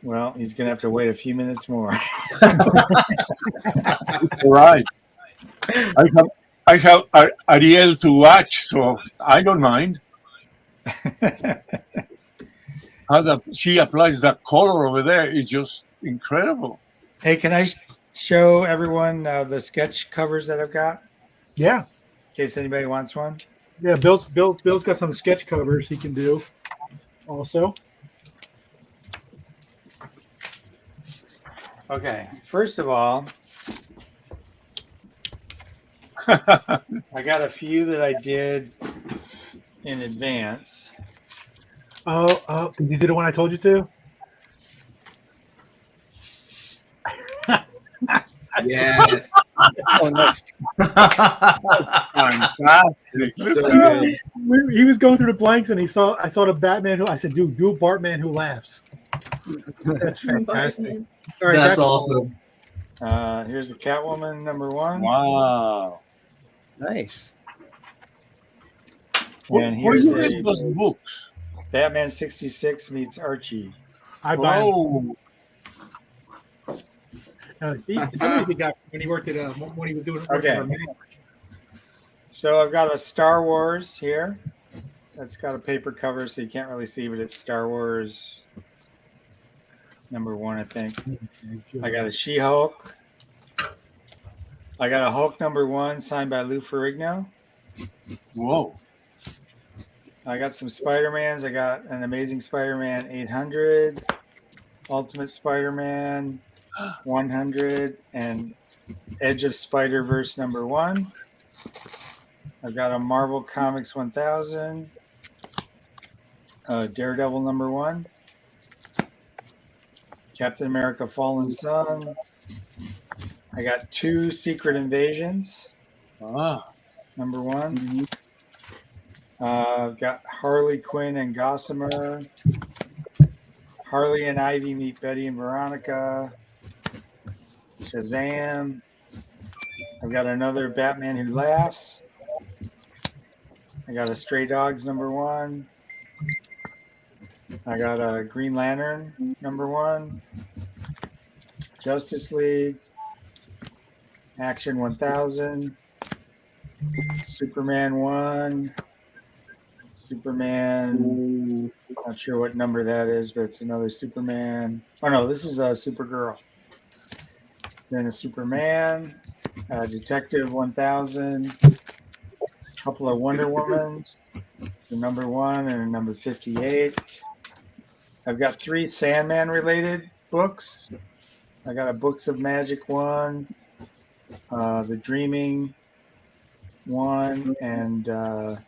Well, he's going to have to wait a few minutes more. Right. I have Ariel to watch, so I don't mind. How she applies that color over there is just incredible. Hey, can I show everyone the sketch covers that I've got? Yeah. In case anybody wants one. Yeah, Bill's got some sketch covers he can do also. Okay, first of all, I got a few that I did in advance. Oh, did you do the one I told you to? Yes. Oh, nice. Fantastic. So good. He was going through the blanks and I saw the Batman who I said, dude, do a Bartman who laughs. That's fantastic. All right, That's awesome. Here's the Catwoman #1. Wow. Nice. And Where here's you get those books? Batman 66 meets Archie. I buy them. Oh, Somebody got when he worked at when he was doing Okay. So I've got a Star Wars here. That's got a paper cover, so you can't really see, but it's Star Wars #1, I think. I got a She-Hulk. I got a Hulk #1 signed by Lou Ferrigno. whoa. I got some Spider-Mans. I got an Amazing Spider-Man 800, Ultimate Spider-Man 100, and Edge of Spider-Verse #1. I've got a Marvel Comics 1000, Daredevil #1, Captain America Fallen Sun. I got 2 Secret Invasions, #1. I've got Harley Quinn and Gossamer, Harley and Ivy meet Betty and Veronica, Shazam. I've got another Batman Who Laughs. I got a Stray Dogs #1. I got a Green Lantern #1. Justice League. Action 1000. Superman 1. Superman. Not sure what number that is, but it's another Superman. Oh no, this is a Supergirl. Then a Superman. Detective 1000. A couple of Wonder Womans. So #1 and a #58. I've got 3 Sandman related books. I got a Books of Magic 1, the Dreaming 1, and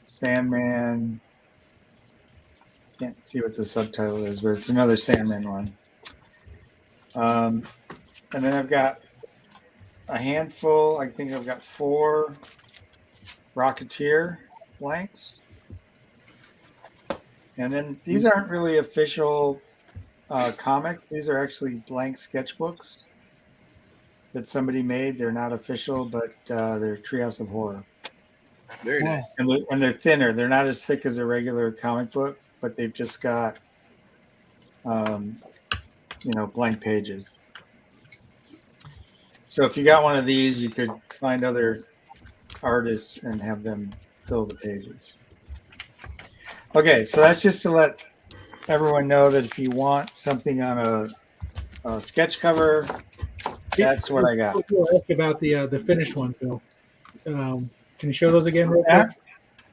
Sandman. Can't see what the subtitle is, but it's another Sandman one. And then I've got a handful. I think I've got 4 Rocketeer blanks. And then these aren't really official comics. These are actually blank sketchbooks that somebody made. They're not official, but they're Treehouse of Horror. Very nice. And they're thinner. They're not as thick as a regular comic book, but they've just got, blank pages. So if you got one of these, you could find other artists and have them fill the pages. Okay, so that's just to let everyone know that if you want something on a sketch cover, that's what I got. Ask about the finished one, Bill. Can you show those again real quick?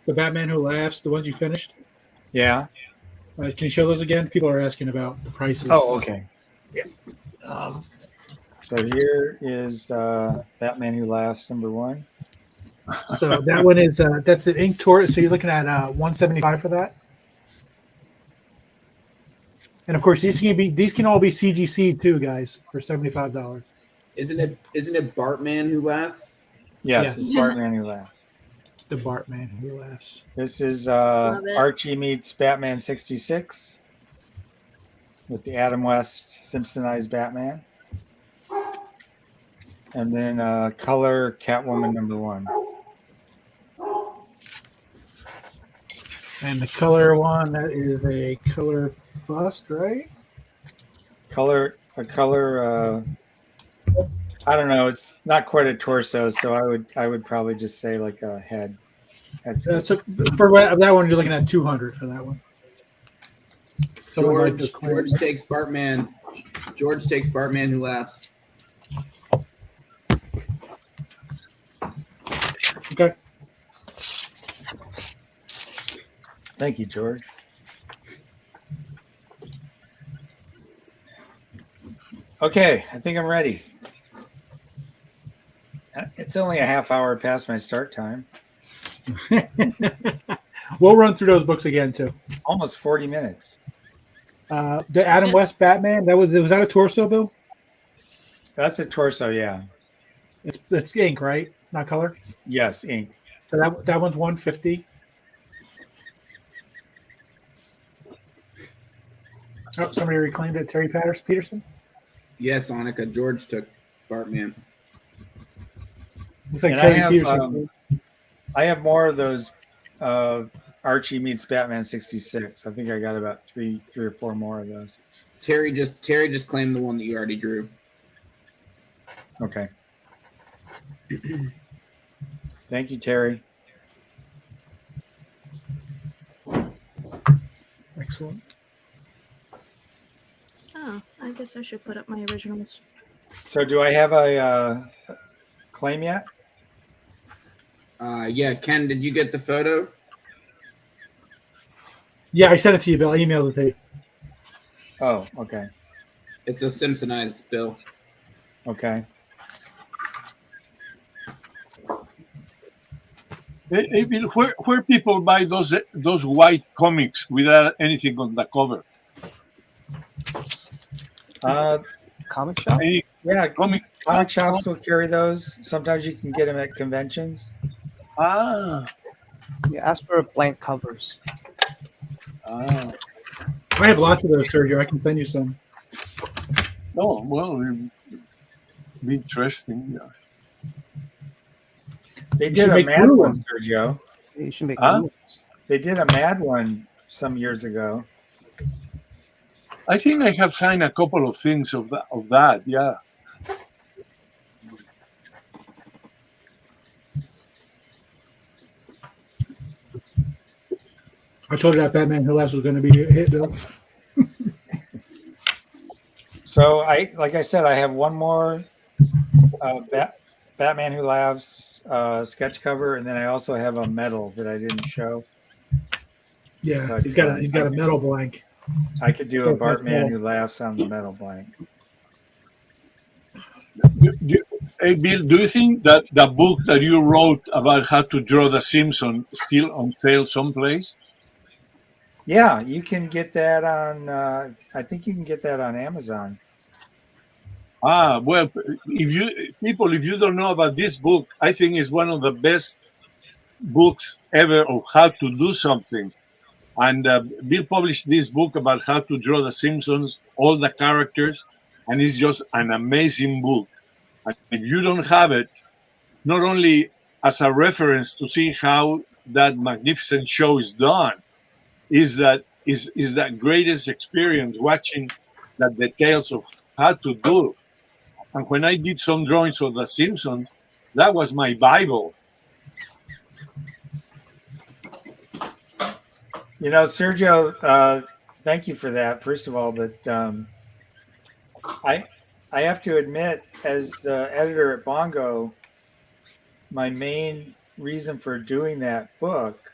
The Batman Who Laughs, the ones you finished? Yeah. Can you show those again? People are asking about the prices. Oh, okay. Yeah. So here is Batman Who Laughs #1. So that one is that's an ink tour. So you're looking at $175 for that. And of course, these can all be CGC too, guys, for $75. Isn't it Bartman Who Laughs? Yes, it's Bartman Who Laughs. The Bartman Who Laughs. This is Archie meets Batman 66 with the Adam West Simpsonized Batman. And then color Catwoman #1. And the color one, that is a color bust, right? A color. I don't know. It's not quite a torso, so I would probably just say like a head. So for that one, you're looking at 200 for that one. George takes Bartman. George takes Bartman Who Laughs. Okay. Thank you, George. Okay, I think I'm ready. It's only a half hour past my start time. We'll run through those books again too. Almost 40 minutes. The Adam West Batman, was that a torso, Bill? That's a torso, yeah. It's ink, right? Not color? Yes, ink. So that one's 150. Oh, somebody reclaimed it. Terry Peterson? Yes, Annika. George took Bartman. Looks like Terry Peterson. I have more of those Archie meets Batman 66. I think I got about three or four more of those. Terry just claimed the one that you already drew. Okay. Thank you, Terry. Excellent. Oh, I guess I should put up my originals. So do I have a claim yet? Yeah, Ken, did you get the photo? Yeah, I sent it to you, Bill. I emailed it to you. Oh, okay. It's a Simpsonized, Bill. Okay. Hey, Bill, where people buy those white comics without anything on the cover? Comic shop? Yeah, comic shops will carry those. Sometimes you can get them at conventions. Ah. You ask for blank covers. Ah. I have lots of those, Sergio. I can send you some. Oh, well, be interesting. Yeah. They did a mad one, Sergio. You should make They did a mad one some years ago. I think I have signed a couple of things of that. Yeah. I told you that Batman Who Laughs was going to be a hit, Bill. So like I said, I have one more Batman Who Laughs sketch cover, and then I also have a medal that I didn't show. Yeah, but, he's got a metal blank. I could do a Bartman Who Laughs on the metal blank. Hey, Bill, do you think that the book that you wrote about how to draw the Simpsons is still on sale someplace? Yeah, you can get that on. I think you can get that on Amazon. Ah, well, if you don't know about this book, I think it's one of the best books ever of how to do something. And Bill published this book about how to draw the Simpsons, all the characters, and it's just an amazing book. And if you don't have it, not only as a reference to see how that magnificent show is done, is that greatest experience watching the details of how to do. And when I did some drawings of the Simpsons, that was my Bible. You know, Sergio, thank you for that, first of all. But I have to admit, as the editor at Bongo, my main reason for doing that book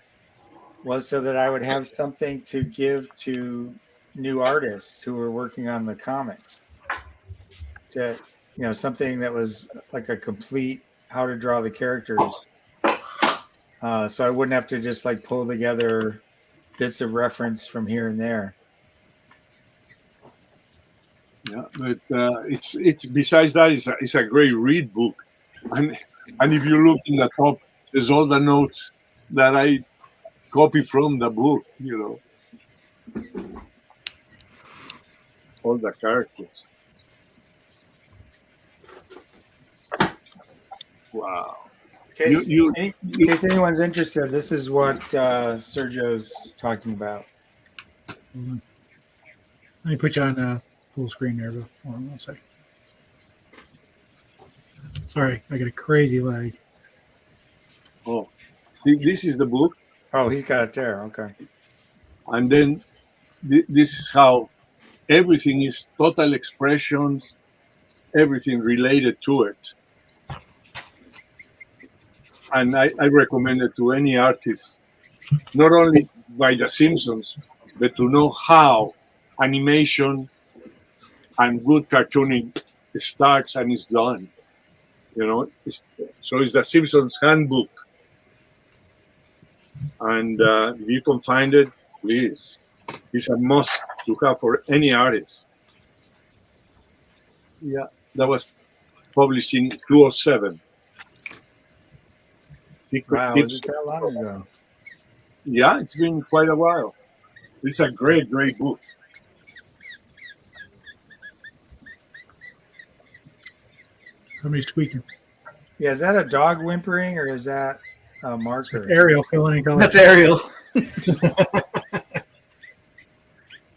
was so that I would have something to give to new artists who were working on the comics. To, you know, something that was like a complete how to draw the characters. So I wouldn't have to just like pull together bits of reference from here and there. Yeah, but it's besides that, it's a great read book, and if you look in the top, there's all the notes that I copy from the book. You know, all the characters. Wow. In case anyone's interested, this is what Sergio's talking about. Let me put you on full screen there. Hold on 1 second. Sorry, I got a crazy lag. Oh, see, this is the book. Oh, he's got it there. Okay. And then this is how everything is total expressions, everything related to it. And I recommend it to any artist, not only by The Simpsons, but to know how animation and good cartooning starts and is done. You know, so it's The Simpsons Handbook. And if you can find it, please. It's a must to have for any artist. Yeah, that was published in 2007. Wow, was it that long ago? Yeah, it's been quite a while. It's a great, great book. Somebody's squeaking. Yeah, is that a dog whimpering or is that a marker? It's Ariel filling in color. That's Ariel.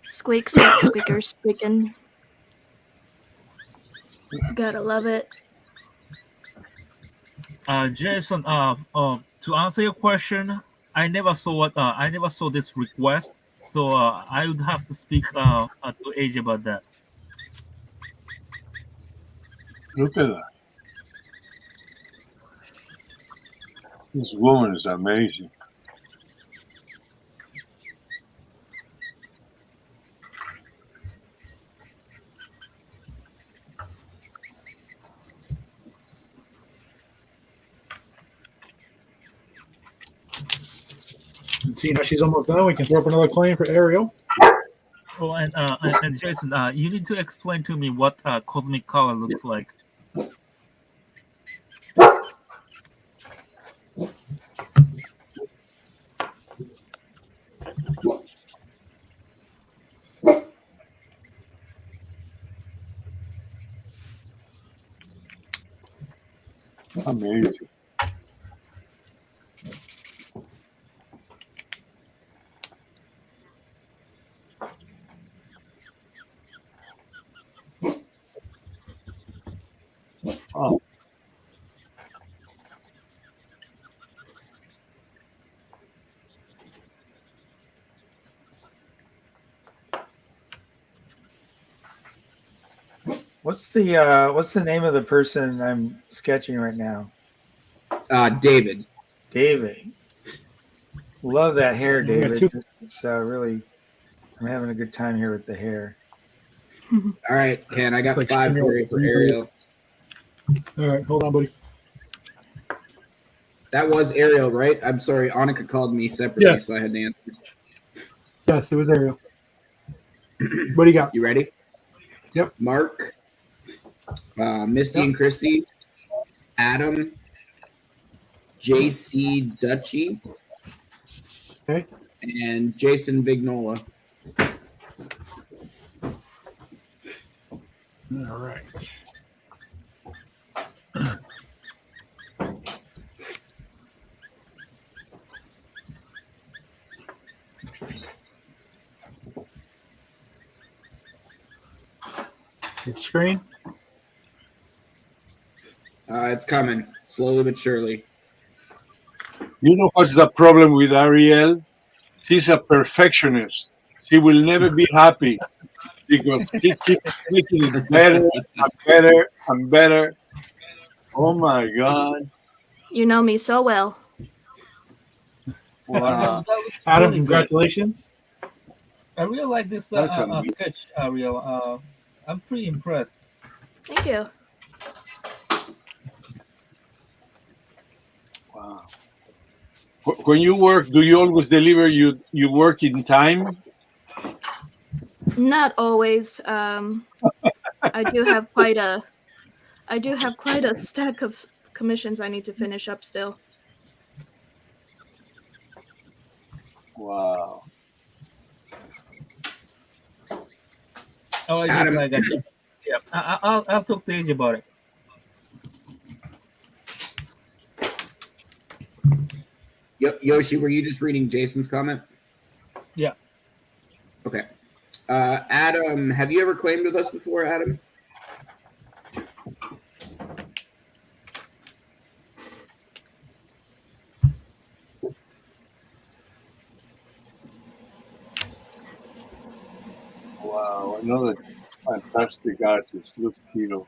Squeak, squeak, squeakers, squeaking. Gotta love it. Jason, to answer your question, I never saw this request, so I would have to speak to Eiji about that. Look at that. This woman is amazing. See, now she's almost done. We can throw up another claim for Ariel. Oh, and Jason, you need to explain to me what cosmic color looks like. Amazing. Oh. What's the name of the person I'm sketching right now? David. David. Love that hair, David. It's really, I'm having a good time here with the hair. All right, Ken, I got 5 for you for Ariel. All right, hold on, buddy. That was Ariel, right? I'm sorry, Annika called me separately, so I had to answer. Yes, it was Ariel. What do you got? You ready? Yep. Mark, Misty and Christy, Adam, JC Dutchy, okay, and Jason Vignola. All right. Hit screen. It's coming, slowly but surely. You know what's the problem with Ariel? She's a perfectionist. She will never be happy because she keeps making it better and better and better. Oh my God. You know me so well. Wow. Adam, really congratulations. I really like this sketch, Ariel. I'm pretty impressed. Thank you. Wow. When you work, do you always deliver you work in time? Not always. I do have quite a stack of commissions I need to finish up still. Wow. Oh, I Adam. got you. Yeah, I'll talk to Eiji about it. Yoshi, were you just reading Jason's comment? Yeah. Okay. Adam, have you ever claimed with us before, Adam? Wow, another fantastic artist. Look, Hiro.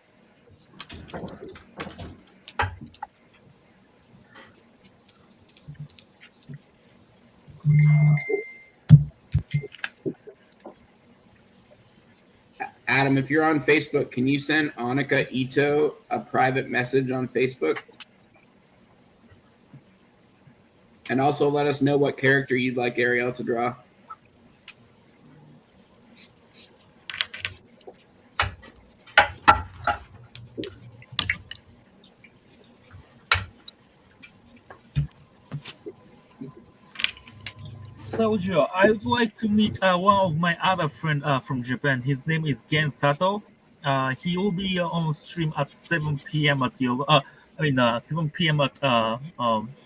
Adam, if you're on Facebook, can you send Annika Ito a private message on Facebook? And also let us know what character you'd like Ariel to draw. Sergio, I would like to meet one of my other friend from Japan. His name is Gen Sato. He will be on stream at 7 p.m. at your 7 p.m. at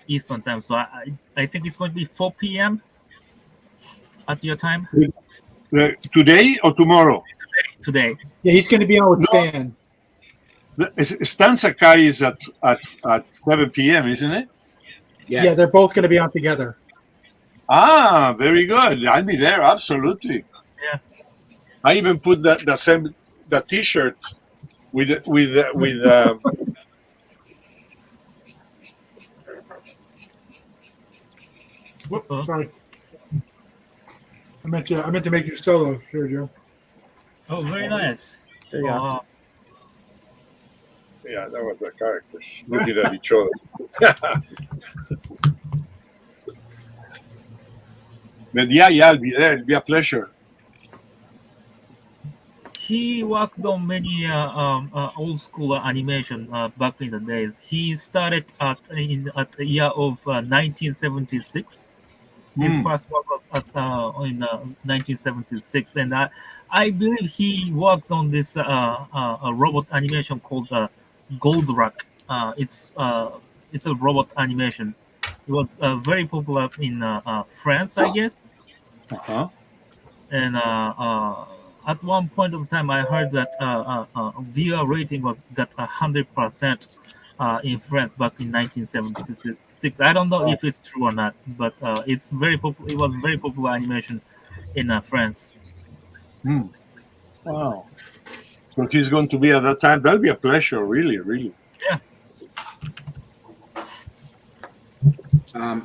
Eastern time. So I think it's going to be 4 p.m. at your time. Today or tomorrow? Today. Yeah, he's going to be on with Stan. Stan Sakai is at 7 p.m., isn't it? Yes. Yeah, they're both going to be on together. Ah, very good. I'll be there, absolutely. Yeah. I even put the T-shirt with. Whoops, sorry. I meant to make you solo, Sergio. Oh, very nice. There you go. Yeah, that was the characters looking at each other. But yeah, I'll be there. It'll be a pleasure. He worked on many old school animation back in the days. He started at the year of 1976. His first work was in 1976, and I believe he worked on this a robot animation called Goldrack. It's a robot animation. It was very popular in France, I guess. Uh-huh. And at one point of time, I heard that viewer rating got 100% in France back in 1976. I don't know if it's true or not, but it's very popular. It was very popular animation in France. Wow. So he's going to be at that time. That'll be a pleasure, really, really. Yeah.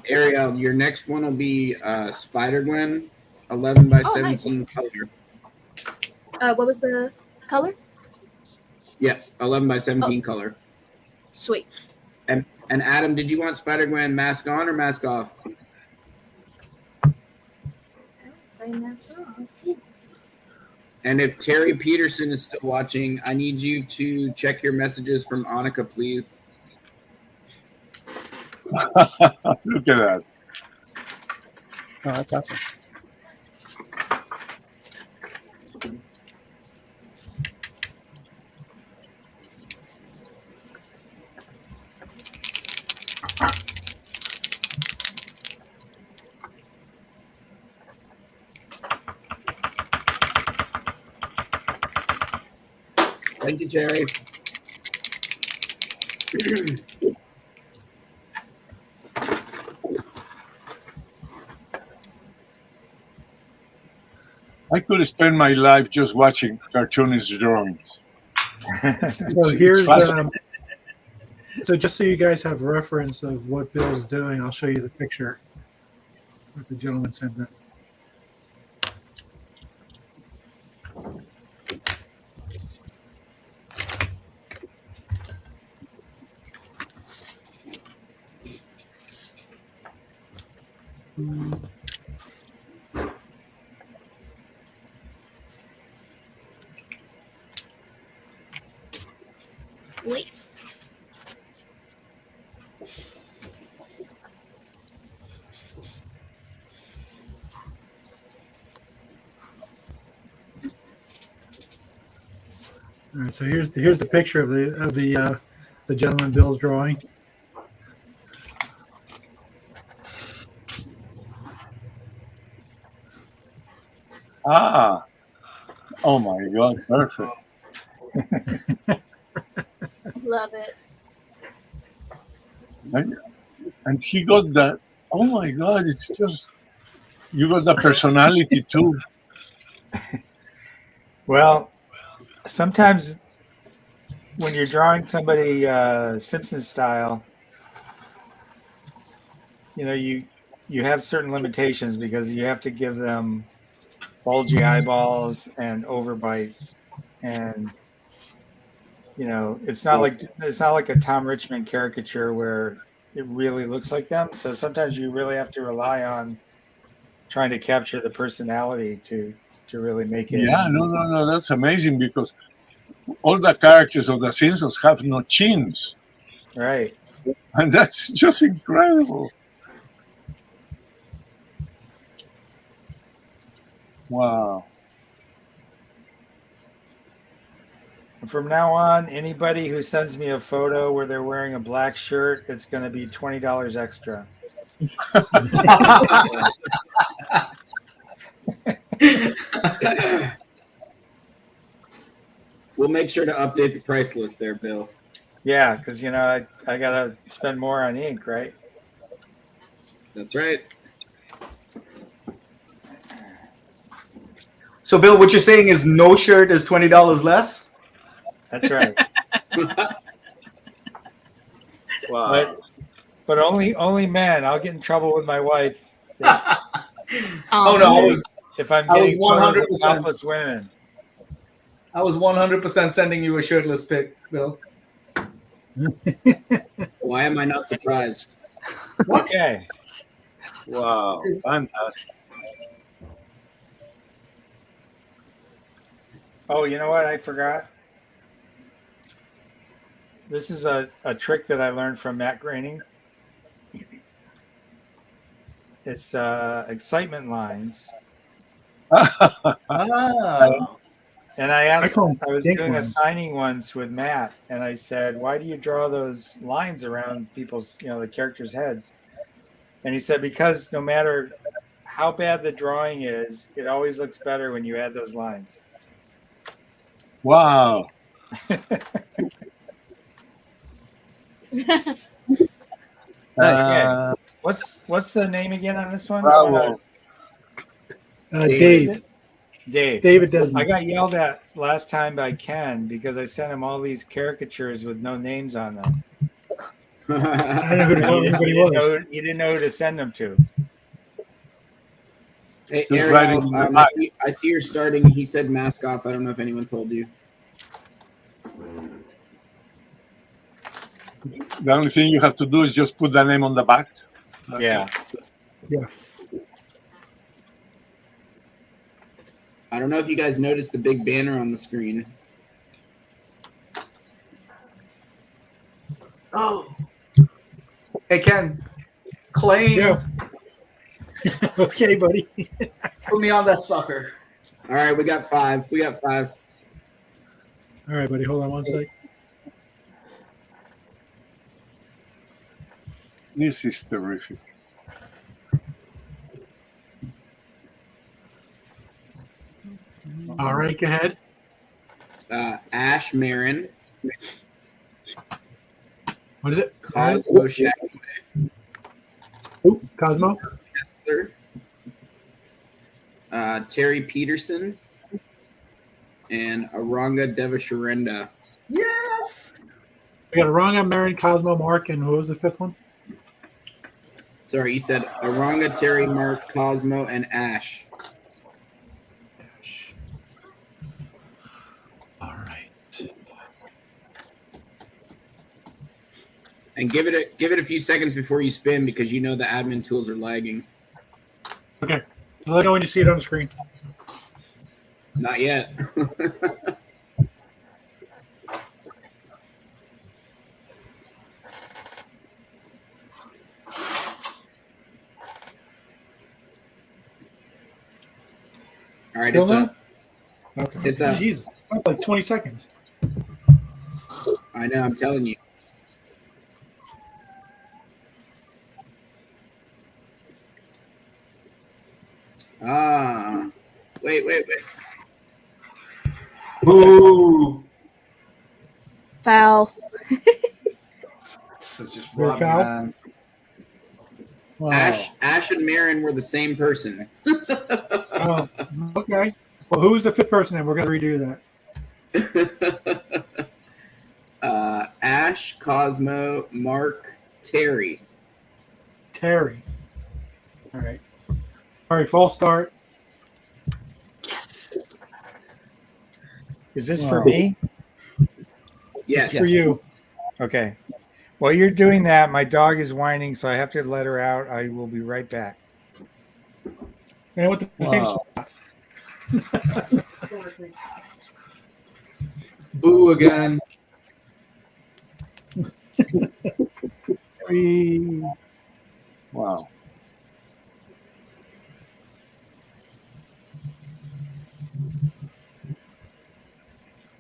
Ariel, your next one will be Spider-Gwen, 11 by 17 color. What was the color? Yeah, 11 by 17 color. Sweet. And Adam, did you want Spider-Gwen mask on or mask off? Say mask off. And if Terry Peterson is still watching, I need you to check your messages from Annika, please. Look at that. Oh, that's awesome. Thank you, Jerry. I could spend my life just watching cartoonist drawings. So here's so just so you guys have reference of what Bill's doing, I'll show you the picture that the gentleman sent in. Wait. All right, so here's the picture of the gentleman Bill's drawing. Ah, oh my God, perfect. Love it. And he got that. Oh my God, it's just, you got the personality too. Well, sometimes when you're drawing somebody Simpson style, you have certain limitations because you have to give them bulgy eyeballs and overbites, and it's not like a Tom Richmond caricature where it really looks like them. So sometimes you really have to rely on trying to capture the personality to really make it. Yeah, no, that's amazing because all the characters of the Simpsons have no chins. Right. And that's just incredible. Wow. From now on, anybody who sends me a photo where they're wearing a black shirt, it's going to be $20 extra. We'll make sure to update the price list there, Bill. Yeah, because I gotta spend more on ink, right? That's right. So, Bill, what you're saying is no shirt is $20 less? That's right. Wow. But only men. I'll get in trouble with my wife. Oh no, if I'm getting photos of 100%. topless women. I was 100% sending you a shirtless pic, Bill. Why am I not surprised? Okay. Wow, fantastic. Oh, you know what? I forgot. This is a trick that I learned from Matt Groening. It's excitement lines. And I was doing a signing once with Matt, and I said, "Why do you draw those lines around people's, the characters' heads?" And he said, "Because no matter how bad the drawing is, it always looks better when you add those lines." Wow. Okay. What's the name again on this one? Bravo. Dave. Dave. David Desmond. I got yelled at last time by Ken because I sent him all these caricatures with no names on them. I know who anybody was. He didn't know who to send them to. Hey, Just Ariel, writing I see you're starting. He said mask off. I don't know if anyone told you. The only thing you have to do is just put the name on the back. That's Yeah. it. Yeah. I don't know if you guys noticed the big banner on the screen. Oh. Hey, Ken. Claim. Yeah. Okay, buddy. Put me on that sucker. All right, we got 5. All right, buddy. Hold on one sec. This is terrific. All right, go ahead. Ash Marin. What is it? Cosmo Shaq. Ooh, Cosmo. Kessler. Terry Peterson. And Aranga Devasharenda. Yes. We got Aranga, Marin, Cosmo, Mark, and who was the fifth one? Sorry, you said Aranga, Terry, Mark, Cosmo, and Ash. All right. And give it a few seconds before you spin because you know the admin tools are lagging. Okay. Let me know when you see it on the screen. Not yet. All right, Still it's not? up. Okay. It's up. Jesus, that's like 20 seconds. I know, I'm telling you. Wait. Boo! Foul. This is just Very rotten, foul. man. Wow. Ash and Marin were the same person. Oh, okay. Well, who's the fifth person? And we're going to redo that. Ash, Cosmo, Mark, Terry. Terry. All right. All right, false start. Is this for Wow. me? Yes. It's for you. Okay. While you're doing that, my dog is whining, so I have to let her out. I will be right back. And with the same Wow. spot. Boo again. Wow.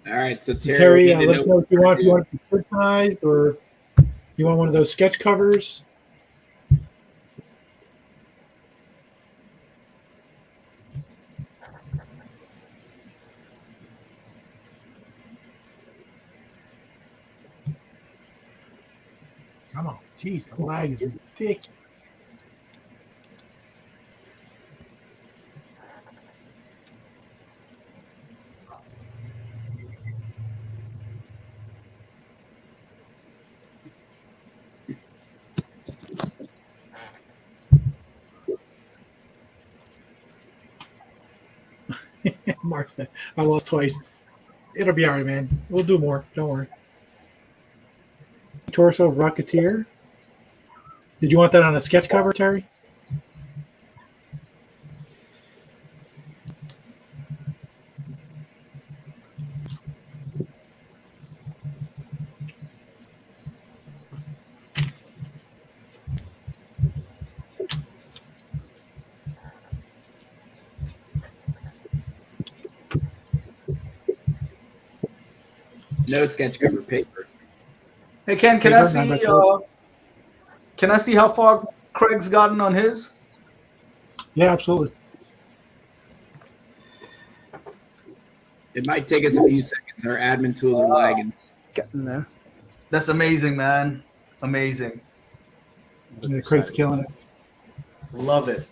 All right, so Terry, we need to let us know if you want it to be synchronized or you want one of those sketch covers. Come on. Jeez, the lag is ridiculous. Mark, I lost twice. It'll be all right, man. We'll do more. Don't worry. Torso of Rocketeer. Did you want that on a sketch cover, Terry? No sketch cover paper. Hey Ken, can I see how far Craig's gotten on his? Yeah, absolutely. It might take us a few seconds. Our admin tools are lagging. Getting there. That's amazing, man. Amazing. Yeah, Craig's killing it. Love it.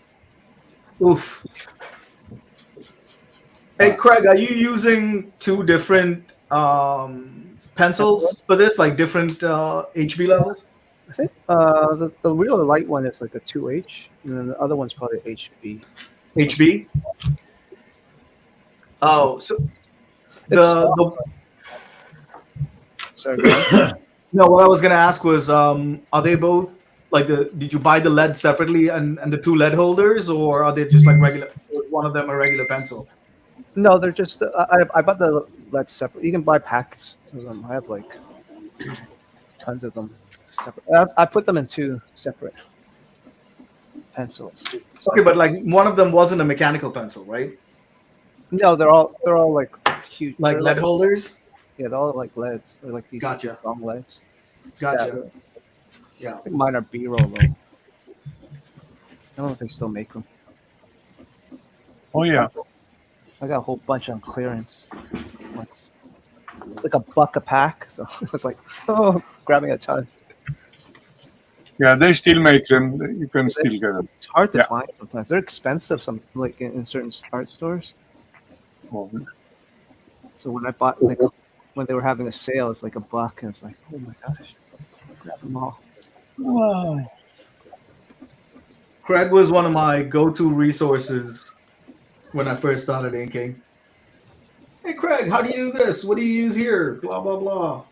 Oof. Hey Craig, are you using two different pencils for this, like different HB levels? I think the real light one is like a 2H, and then the other one's probably HB. HB? Oh, so Sorry. Go ahead. no, what I was gonna ask was, are they both like did you buy the lead separately and the two lead holders, or are they just like regular? Is one of them a regular pencil? No, they're just. I bought the lead separate. You can buy packs of them. I have like tons of them. Separate. I put them in two separate pencils. Okay, but like one of them wasn't a mechanical pencil, right? No, they're all like huge. Like lead holders. Yeah, they're all like leads. They're like these Gotcha. long leads. Gotcha. Yeah. I think mine are B-roll though. I don't know if they still make them. Oh yeah. I got a whole bunch on clearance. It's like $1 a pack, so it was like, grabbing a ton. Yeah, they still make them. You can still get them. It's hard to find sometimes. They're expensive. Some like in certain art stores. So when I bought like when they were having a sale, it's like $1, and it's like, oh my gosh, grab them all. Wow. Craig was one of my go-to resources when I first started inking. Hey Craig, how do you do this? What do you use here? Blah blah blah.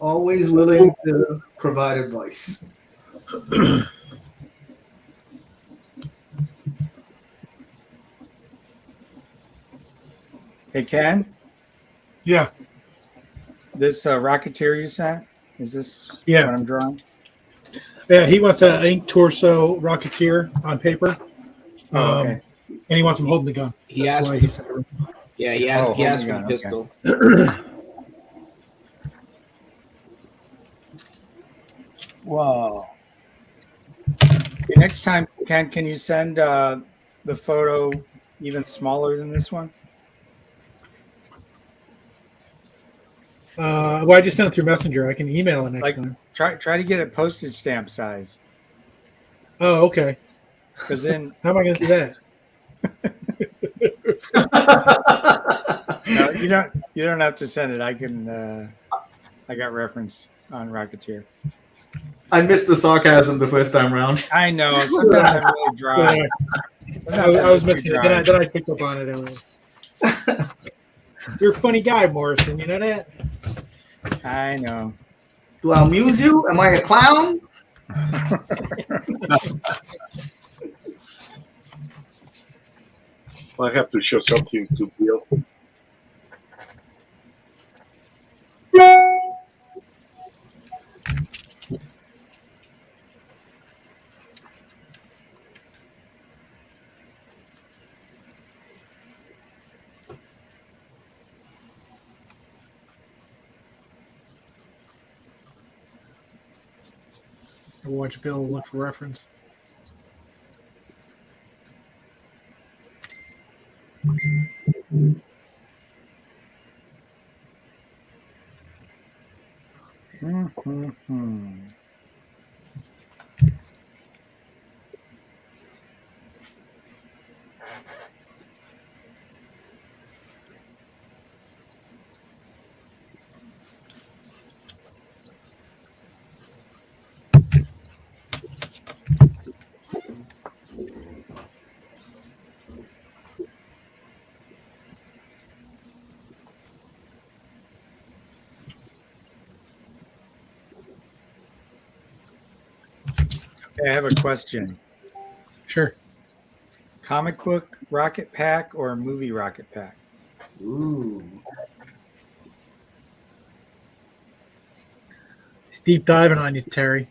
Always willing to provide advice. Hey Ken, Yeah. this Rocketeer you sent, is this Yeah. what I'm drawing? Yeah, he wants an ink torso Rocketeer on paper. Okay. And he wants him holding the gun. He That's asked why for- he sent it. Yeah, he holding asked for gun, the okay. pistol. Wow. Okay, next time, Ken, can you send the photo even smaller than this one? Well, I just sent it through Messenger. I can email it next time. Try to get it postage stamp size. Oh, okay. Because then how am I going to do that? No, you don't have to send it. I can. I got reference on Rocketeer. I missed the sarcasm the first time round. I know. Sometimes I'm really dry. I was missing it. Then I picked up on it anyway. You're a funny guy, Morrison. You know that? I know. Do I amuse you? Am I a clown? I have to show something to Bill. I watch Bill look for reference. Okay, I have a question. Sure. Comic book rocket pack or movie rocket pack? Ooh. He's deep diving on you, Terry.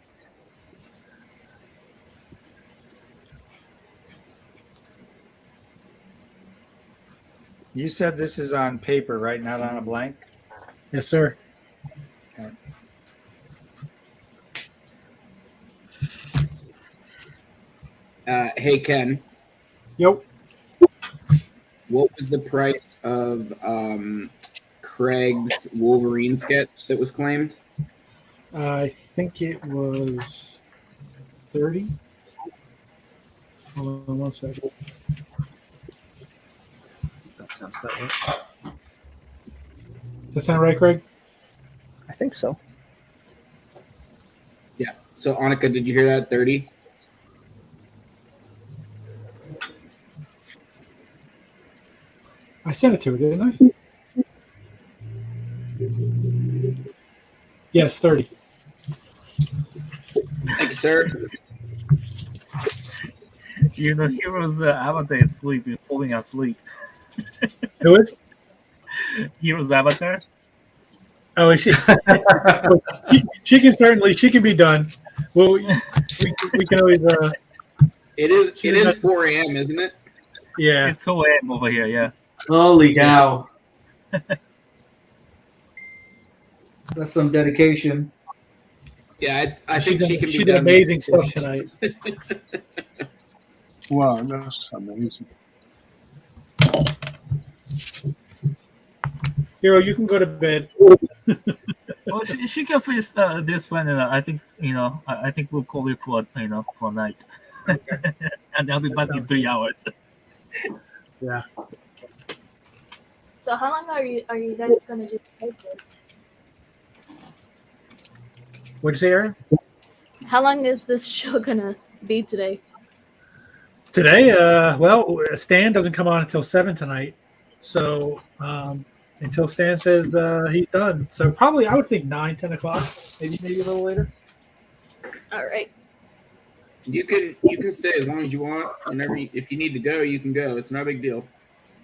You said this is on paper, right? Not on a blank? Yes, sir. Okay. Hey, Ken. Yep. What was the price of Craig's Wolverine sketch that was claimed? I think it was 30. Hold on one second. That sounds about right. Does that sound right, Craig? I think so. Yeah. So, Annika, did you hear that? 30? I sent it to her, didn't I? Yes, 30. Thank you, sir. You know, Hero's avatar is sleeping, falling asleep. Who is? Hero's avatar. Oh, is she? she can certainly. She can be done. Well, we can always. It is 4 a.m., isn't it? Yeah. It's 4 a.m. over here. Yeah. Holy cow. That's some dedication. Yeah, I think she can be She did done. amazing stuff tonight. Wow, that's amazing. Hiro, you can go to bed. Well, she can finish this one, and I think I think we'll call it for for night, and I'll be back in 3 hours. Yeah. So how long are you guys gonna just type it? What'd you say, Aaron? How long is this show gonna be today? Today, well, Stan doesn't come on until 7 tonight, so until Stan says he's done, so probably I would think 9, 10 o'clock, maybe a little later. All right. You can stay as long as you want. Whenever if you need to go, you can go. It's not a big deal.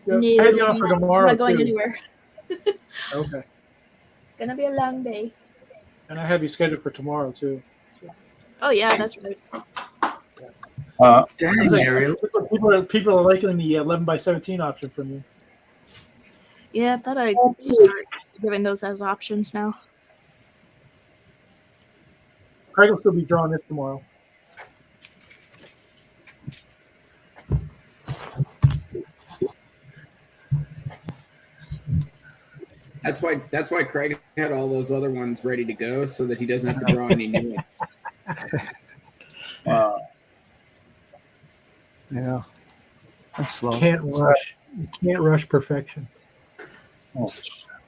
Yep. No, I have you on for I'm tomorrow not going too. anywhere. Okay, It's gonna be a long day. and I have you scheduled for tomorrow too. Oh yeah, that's right. Dang, Ariel. People are liking the 11x17 option from you. Yeah, I thought I'd start giving those as options now. Craig will still be drawing this tomorrow. That's why Craig had all those other ones ready to go so that he doesn't have to draw any new ones. Yeah. I'm slow. Can't rush. You can't rush perfection.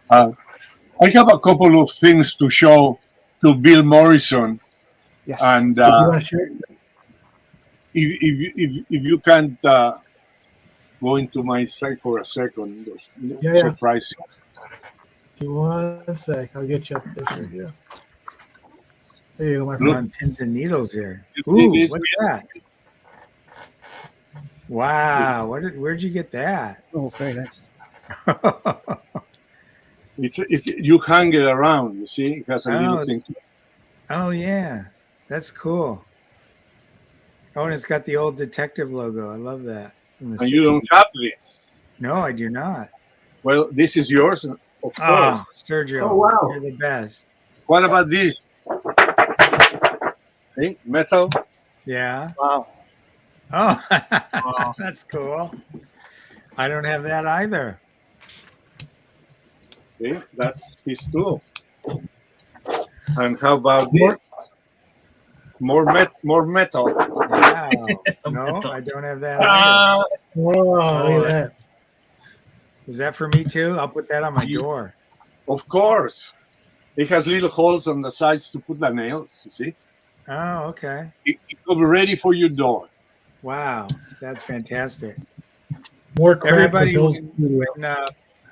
I have a couple of things to show to Bill Morrison. Yes. And If you want to share. if you can't go into my site for a second, Yeah. surprise. Give me 1 sec. I'll get you up there, Sergio. There you go, my We're friend. on pins and needles here. You Ooh, see this? what's that? Wow, where'd you get that? Oh, very nice. It's you hang it around. You see, it has a little thing. Oh yeah, that's cool. Oh, and it's got the old detective logo. I love that. And you don't have this. No, I do not. Well, this is yours, of course. Oh, Sergio, Oh, wow. you're the best. What about this? See, metal. Yeah. Wow. Oh, Wow. that's cool. I don't have that either. See, that's his tool. And how about this? More metal. Wow. No, I don't have that either. Whoa, look at that. Is that for me too? I'll put that on my door. Of course. It has little holes on the sides to put the nails, you see? Oh, okay. It will be ready for your door. Wow, that's fantastic. More crap Everybody, for those.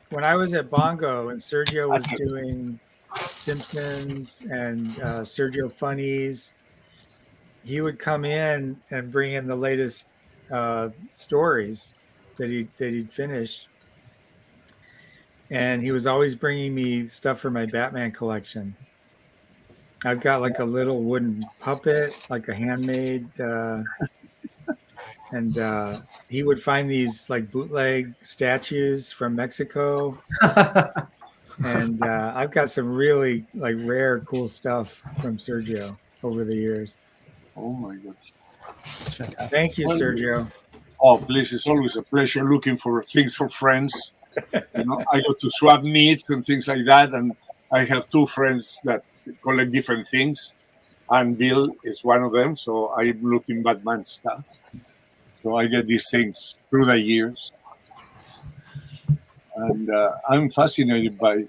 when I was at Bongo and Sergio was doing Simpsons and Sergio Funnies, he would come in and bring in the latest stories that he'd finished, and he was always bringing me stuff for my Batman collection. I've got like a little wooden puppet, like a handmade, and he would find these like bootleg statues from Mexico. And I've got some really like rare, cool stuff from Sergio over the years. Oh my gosh. That's fantastic. Thank you, Sergio. Oh, please, it's always a pleasure looking for things for friends. You know, I go to swap meets and things like that, and I have two friends that collect different things, and Bill is one of them, so I'm looking Batman stuff. So I get these things through the years. And I'm fascinated by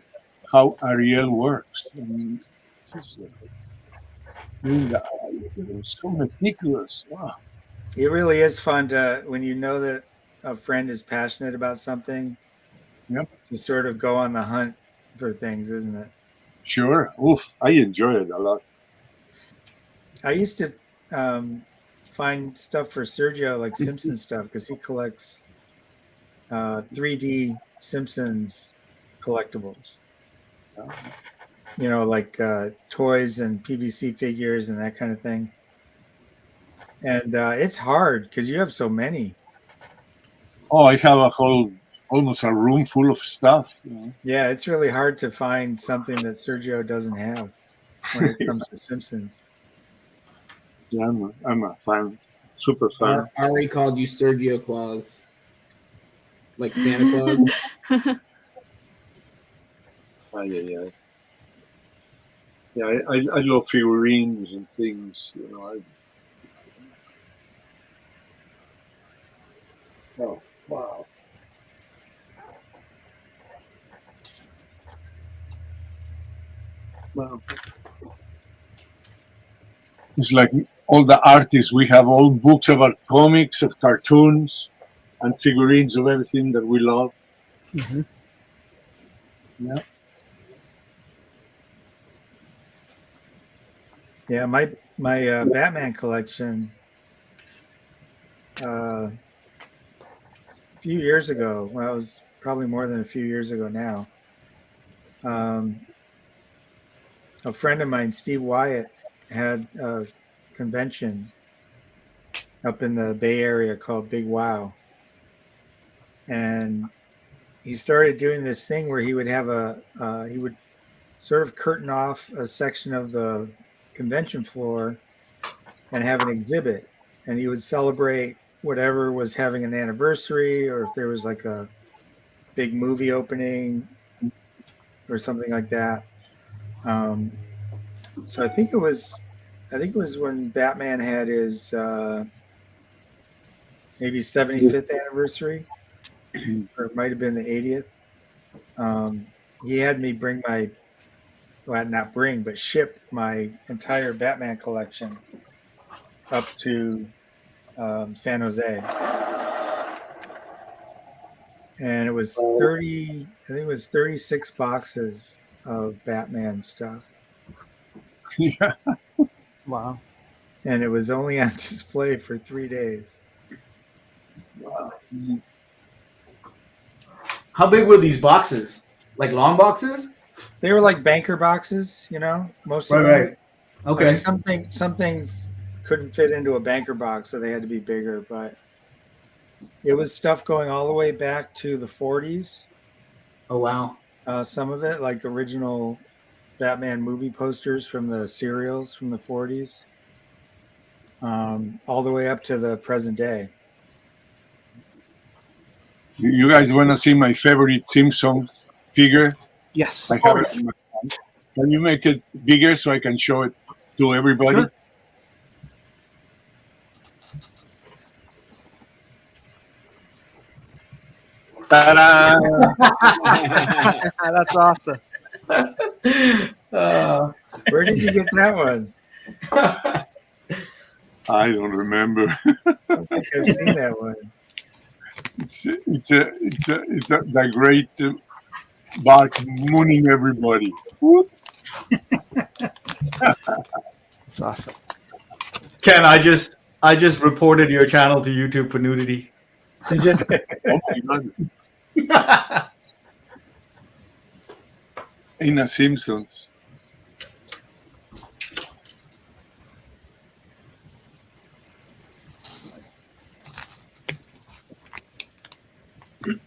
how Ariel works. I mean, so meticulous. Wow. It really is fun to, when you know that a friend is passionate about something, yep, to sort of go on the hunt for things, isn't it? Sure. Oof, I enjoy it a lot. I used to find stuff for Sergio, like Simpsons stuff, because he collects 3D Simpsons collectibles. You know, like toys and PVC figures and that kind of thing. And it's hard because you have so many. Oh, I have almost a room full of stuff. You know? Yeah, it's really hard to find something that Sergio doesn't have when it comes to Simpsons. Yeah, I'm a fan, super fan. Ari called you Sergio Claus, like Santa Claus. Yeah, I love figurines and things. You know. Oh, wow. Wow. It's like all the artists, we have old books about comics, of cartoons, and figurines of everything that we love. Mm-hmm. Yeah. Yeah, my Batman collection a few years ago, well, it was probably more than a few years ago now, a friend of mine, Steve Wyatt, had a convention up in the Bay Area called Big Wow. And he started doing this thing where he would have he would sort of curtain off a section of the convention floor and have an exhibit. And he would celebrate whatever was having an anniversary, or if there was like a big movie opening or something like that. So I think it was when Batman had his maybe 75th anniversary, or it might have been the 80th. He had me ship my entire Batman collection up to San Jose. And it was 36 boxes of Batman stuff. Yeah. Wow. And it was only on display for 3 days. Wow. How big were these boxes? Like long boxes? They were like banker boxes, most of them. Right. Okay. Like some things couldn't fit into a banker box, so they had to be bigger, but it was stuff going all the way back to the 40s. Oh, wow. Some of it, like original Batman movie posters from the serials from the 40s, all the way up to the present day. You guys want to see my favorite Simpsons figure? Yes. I have it in my hand. Can you make it bigger so I can show it to everybody? Sure. Ta-da! That's awesome. Where did you get that one? I don't remember. I don't think I've seen that one. It's the great Bart mooning everybody. Whoop. That's awesome. Ken, I just reported your channel to YouTube for nudity. Did you? Oh my God. In the Simpsons.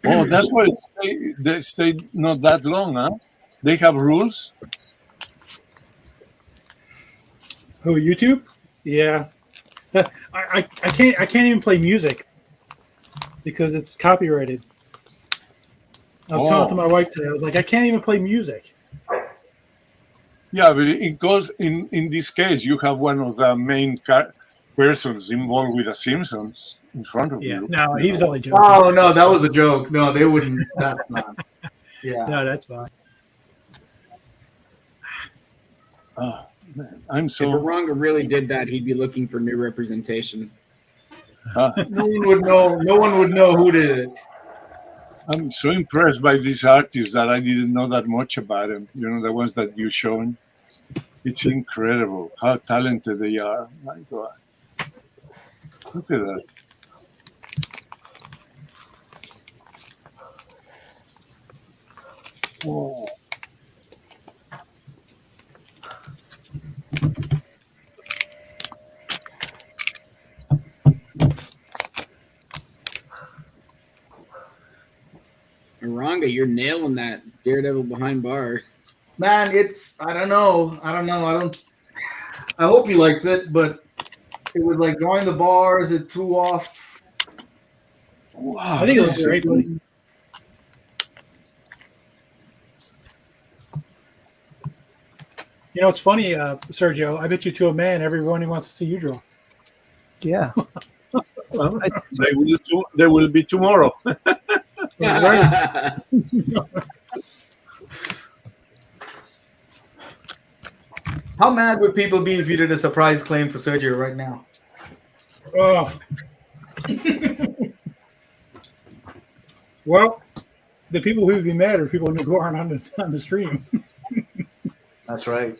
Oh, that's why they stayed not that long, huh? They have rules. Who, YouTube? Yeah. I can't even play music because it's copyrighted. I was talking to my wife today. I was like, I can't even play music. Yeah, but it goes in this case. You have one of the main persons involved with the Simpsons in front of you. No, he was only joking. Oh no, that was a joke. No, they wouldn't. That's not. Yeah. No, that's fine. Oh man, I'm If so. Eranga really did that, he'd be looking for new representation. No one would know. No one would know who did it. I'm so impressed by these artists that I didn't know that much about them. The ones that you're showing. It's incredible how talented they are. My God. Look at that. Oh. Eranga, you're nailing that Daredevil behind bars. Man, I don't know. I hope he likes it, but it was like drawing the bars. It threw off. Wow, I think it was great, buddy. It's funny, Sergio. I bet you to a man, everyone wants to see you draw. Yeah. Well, they will be tomorrow. Right. How mad would people be if you did a surprise claim for Sergio right now? Oh. Well, the people who would be mad are people who aren't on the stream. That's right.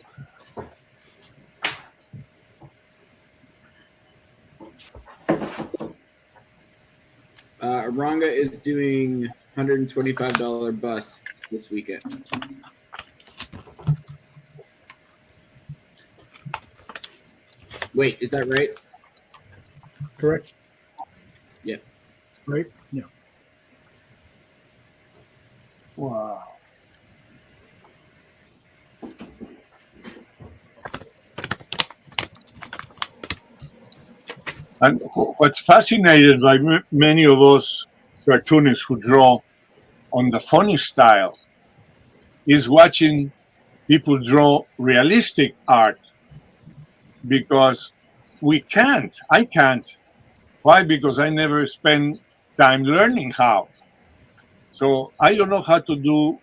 Eranga is doing $125 busts this weekend. Wait, is that right? Correct. Yeah. Right? Yeah. Wow. And what's fascinated by many of us cartoonists who draw on the funny style is watching people draw realistic art, because I can't. Why? Because I never spend time learning how. So I don't know how to do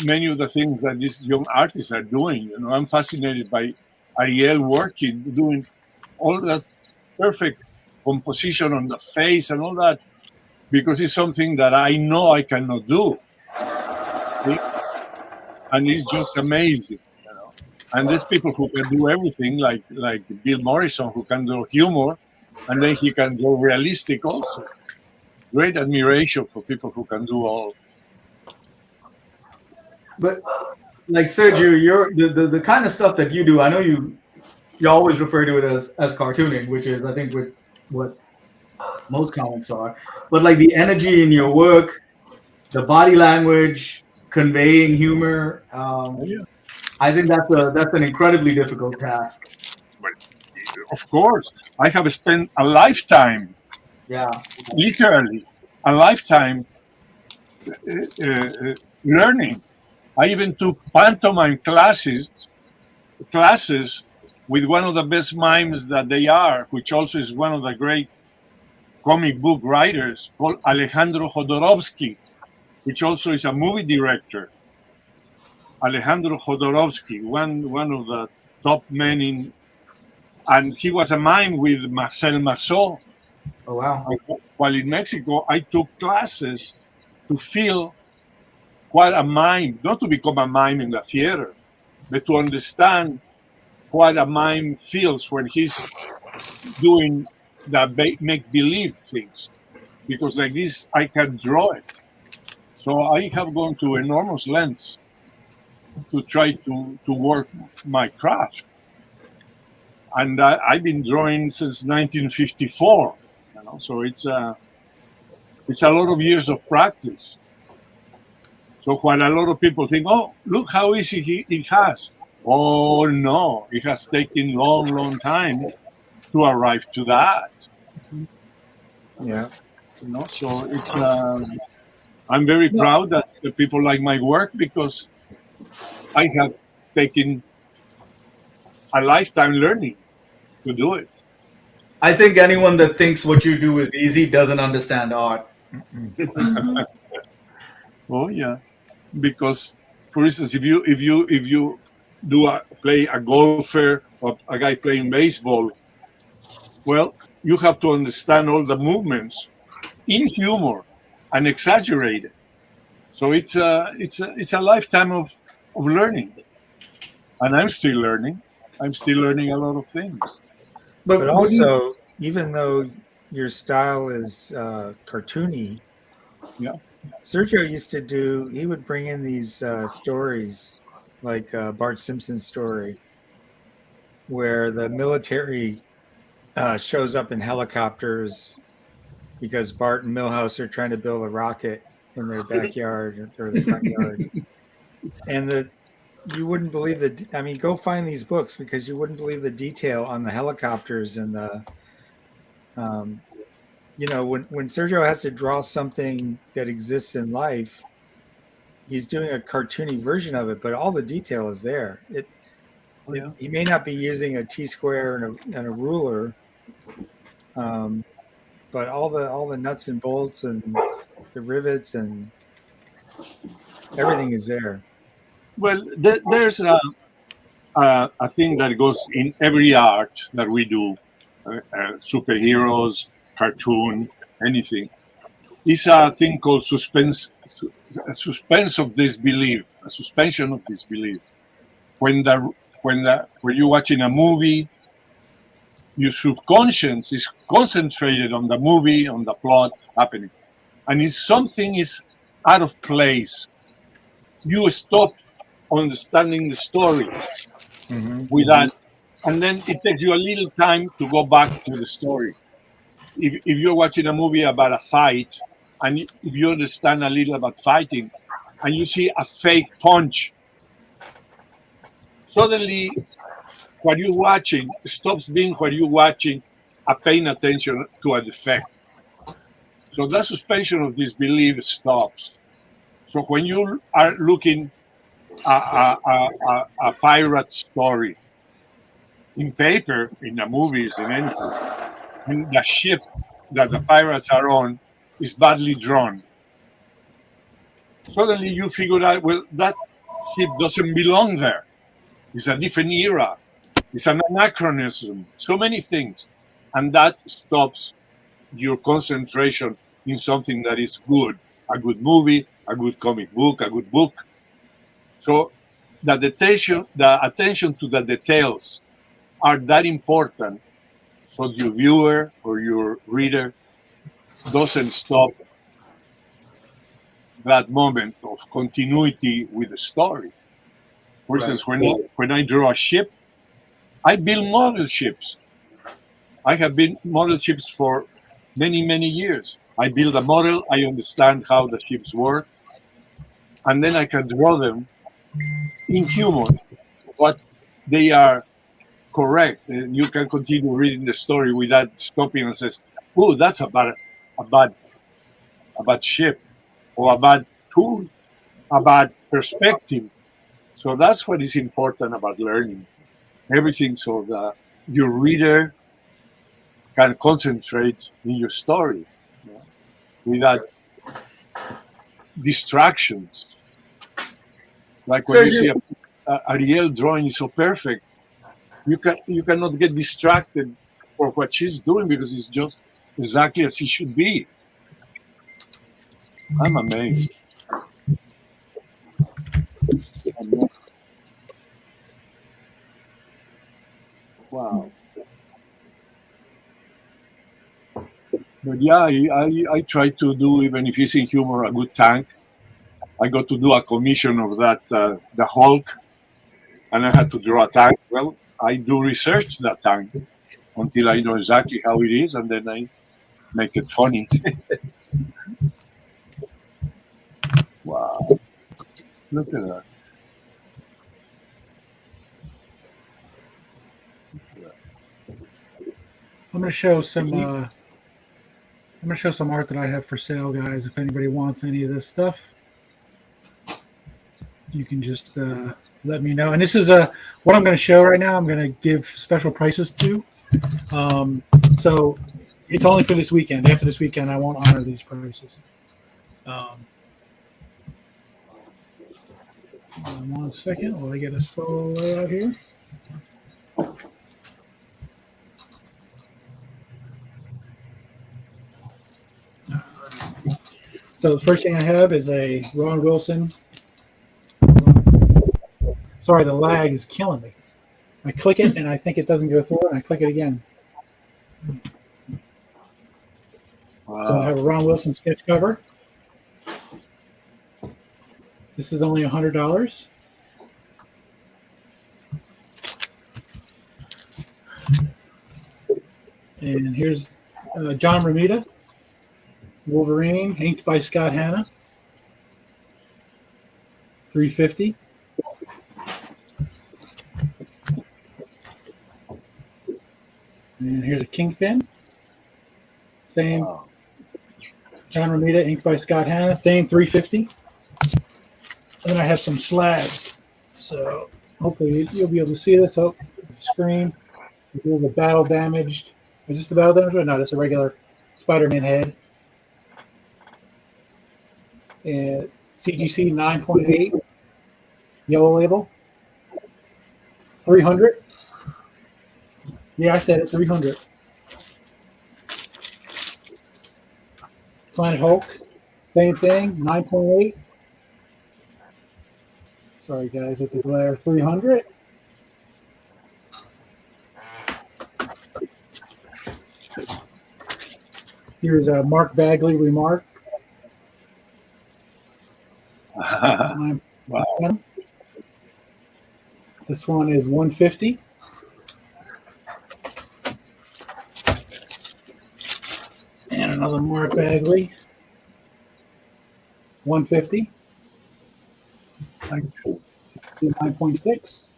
many of the things that these young artists are doing. You know, I'm fascinated by Ariel working, doing all that perfect composition on the face and all that, because it's something that I know I cannot do. And it's just amazing, you know. And there's people who can do everything, like Bill Morrison, who can do humor, and then he can do realistic also. Great admiration for people who can do all. But like Sergio, you're the kind of stuff that you do. I know you always refer to it as cartooning, which is I think what most comics are. But like the energy in your work, the body language, conveying humor. I think that's an incredibly difficult task. Well, of course, I have spent a lifetime, literally a lifetime, learning. I even took pantomime classes with one of the best mimes that they are, which also is one of the great comic book writers, called Alejandro Jodorowsky, which also is a movie director. Alejandro Jodorowsky, one of the top men in, and he was a mime with Marcel Marceau. Oh wow! While in Mexico, I took classes to feel what a mime, not to become a mime in the theater, but to understand what a mime feels when he's doing the make-believe things. Because like this, I can draw it. So I have gone to enormous lengths to try to work my craft. And I've been drawing since 1954. You know? So it's a lot of years of practice. So while a lot of people think, oh, look how easy it has. Oh, no, it has taken long time to arrive to that. Yeah. You know, so it's, I'm very proud that the people like my work, because I have taken a lifetime learning to do it. I think anyone that thinks what you do is easy doesn't understand art. Oh yeah, because for instance, if you play a golfer or a guy playing baseball, well, you have to understand all the movements in humor and exaggerate it. So it's a lifetime of learning, and I'm still learning. I'm still learning a lot of things. But also, even though your style is cartoony, yeah, Sergio used to do. He would bring in these stories, like Bart Simpson's story, where the military shows up in helicopters because Bart and Milhouse are trying to build a rocket in their backyard or the front yard, and you wouldn't believe I mean, go find these books because you wouldn't believe the detail on the helicopters and the, you know, when Sergio has to draw something that exists in life, he's doing a cartoony version of it, but all the detail is there. He may not be using a T-square and a ruler, but all the nuts and bolts and the rivets and everything is there. Well, there's a thing that goes in every art that we do, superheroes, cartoon, anything. It's a thing called suspense of disbelief, a suspension of disbelief. When you're watching a movie, your subconscious is concentrated on the movie, on the plot happening, and if something is out of place, you stop understanding the story with that, and then it takes you a little time to go back to the story. If you're watching a movie about a fight, and if you understand a little about fighting, and you see a fake punch, suddenly what you're watching stops being what you're watching and paying attention to a defect. So that suspension of disbelief stops. So when you are looking at a pirate story in paper, in the movies, in anything, and the ship that the pirates are on is badly drawn, suddenly you figure out, well, that ship doesn't belong there. It's a different era. It's an anachronism. So many things. And that stops your concentration in something that is good. A good movie, a good comic book, a good book. So the attention to the details are that important, so your viewer or your reader doesn't stop that moment of continuity with the story. For instance, when I draw a ship, I build model ships. I have been model ships for many, many years. I build a model, I understand how the ships work, and then I can draw them in humor, but they are correct. You can continue reading the story without stopping and says, "Oh, that's a bad ship, or a bad tool, a bad perspective." So that's what is important about learning everything, so that your reader can concentrate in your story, without distractions. Like when you see Ariel drawing is so perfect, you cannot get distracted for what she's doing, because it's just exactly as it should be. I'm amazed. Wow. But yeah, I try to do, even if it's in humor, a good tank. I got to do a commission of that, the Hulk, and I had to draw a tank. Well, I do research that tank until I know exactly how it is, and then I make it funny. Wow. Look at that. I'm going to show some. I'm going to show some art that I have for sale, guys. If anybody wants any of this stuff, you can just let me know. And this is what I'm going to show right now. I'm going to give special prices to. So it's only for this weekend. After this weekend, I won't honor these prices. 1 second while I get a solo layout here. So the first thing I have is a Ron Wilson. Sorry, the lag is killing me. I click it and I think it doesn't go through, and I click it again. Wow. So I have a Ron Wilson sketch cover. This is only $100. And here's John Romita, Wolverine, inked by Scott Hanna, $350. And here's a Kingpin, same. Wow. John Romita, inked by Scott Hanna, same, $350. And then I have some slabs, so hopefully you'll be able to see this. Oh, the screen. The battle damaged. Is this the battle damaged? No, that's a regular Spider-Man head. And CGC 9.8, yellow label, 300. Yeah, I said it, 300. Planet Hulk, same thing, 9.8. Sorry guys with the glare, 300. Here's a Mark Bagley remark. Wow. This one is 150. And another Mark Bagley, 150. 9.6.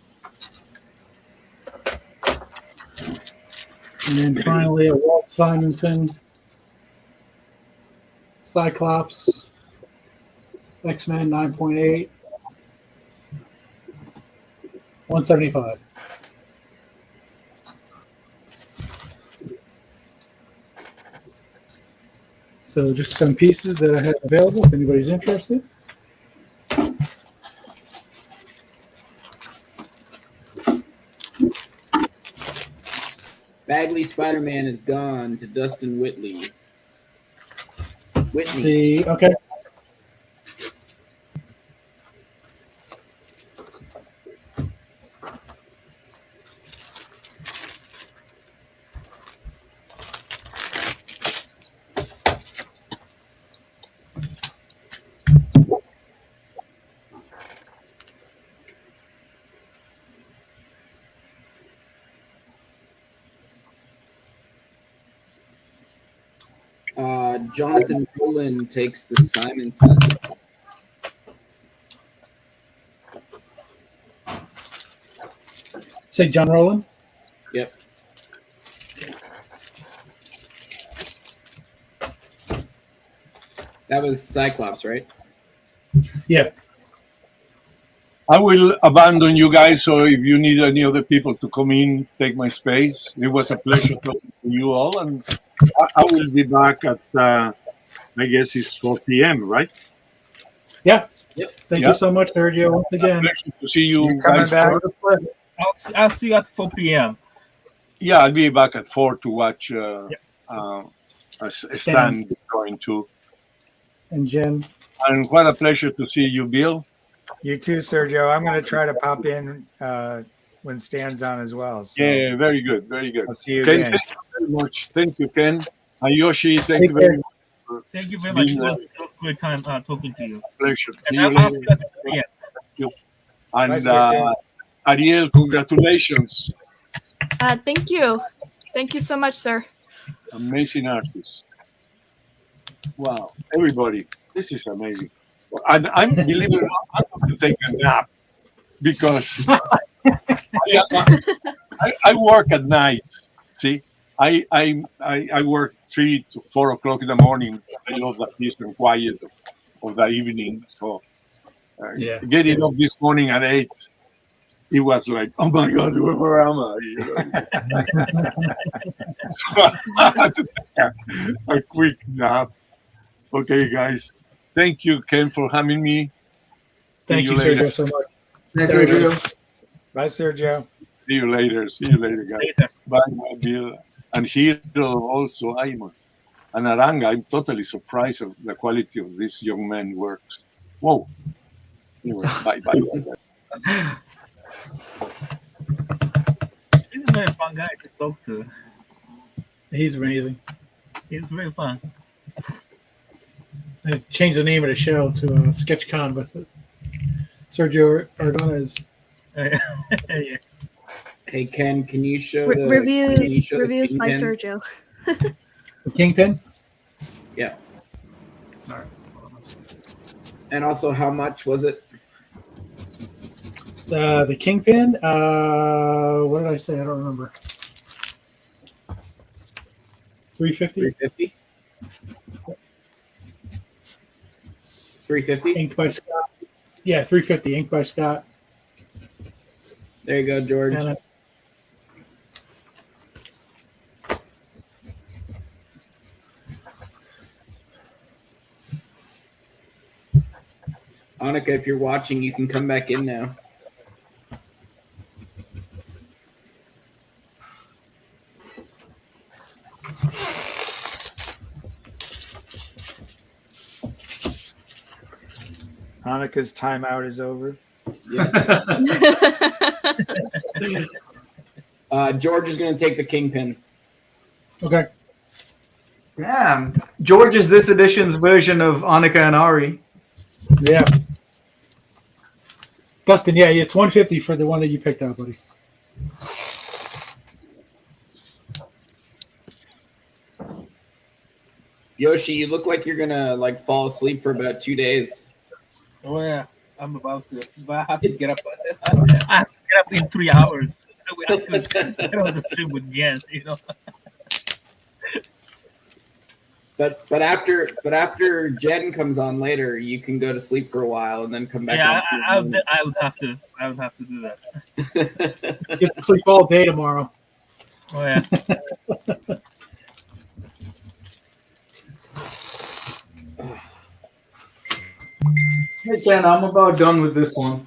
And then finally a Walt Simonson Cyclops X-Men 9.8. 175. So just some pieces that I have available if anybody's interested. Bagley Spider-Man is gone to Dustin Whitney. Okay. Jonathan Bolland takes the Simonson. Say John Rowland? Yep. That was Cyclops, right? Yeah. I will abandon you guys, so if you need any other people to come in, take my space. It was a pleasure talking to you all, and I will be back at, I guess it's 4 p.m., right? Yeah. Yep. Thank you so much, Sergio, once again. Pleasure to see you You're coming guys. back? I'll see you at 4 p.m. Yeah, I'll be back at 4 to watch a stand going to. And Jen. And what a pleasure to see you, Bill. You too, Sergio. I'm going to try to pop in when Stan's on as well. So. Yeah, very good, very good. I'll see you Ken, again. thank you very much. Thank you, Ken. And Yoshi, thank you very much. Thank you very much. It was a great time talking to you. Pleasure. See And you I'll later. see you at 4 p.m. You. And Bye, Sergio. Ariel, congratulations. Thank you. Thank you so much, sir. Amazing artist. Wow, everybody, this is amazing. And I'm believe it or not, I'm going to take a nap because I work at night. See, I work 3 to 4 o'clock in the morning. I love the peace and quiet of the evening. So getting up this morning at 8, it was like, oh my God, where am I? You know? So I had to take a quick nap. Okay, guys. Thank you, Ken, for having me. Thank you, Sergio, so much. Thanks, Sergio. Bye, Sergio. See you later. See you later, guys. Bye, Bill. And Hiro also, Ayman. And Aranga, I'm totally surprised of the quality of this young man works. Whoa. Anyway, bye. He's a very fun guy to talk to. He's amazing. He's very fun. I changed the name of the show to SketchCon with Sergio Aragones. Yeah. Hey, Ken, can you show reviews the by Kingpin? Sergio. The Kingpin? Yeah. All right. And also, how much was it? The Kingpin, what did I say? I don't remember. 350? 350? 350? Inked by Scott. Yeah, 350. Inked by Scott. There you go, George. And, Annika, if you're watching, you can come back in now. Annika's timeout is over. George is going to take the Kingpin. Okay. Yeah. George is this edition's version of Annika and Ari. Yeah. Dustin, yeah, it's 150 for the one that you picked out, buddy. Yoshi, you look like you're going to fall asleep for about 2 days. Oh, yeah. I'm about to. But I have to get up. I have to get up in 3 hours. We have to get on the stream with Jens, But after Jen comes on later, you can go to sleep for a while and then come back. Yeah, I would have to do that. You have to sleep all day tomorrow. Oh yeah. Hey Ken, I'm about done with this one.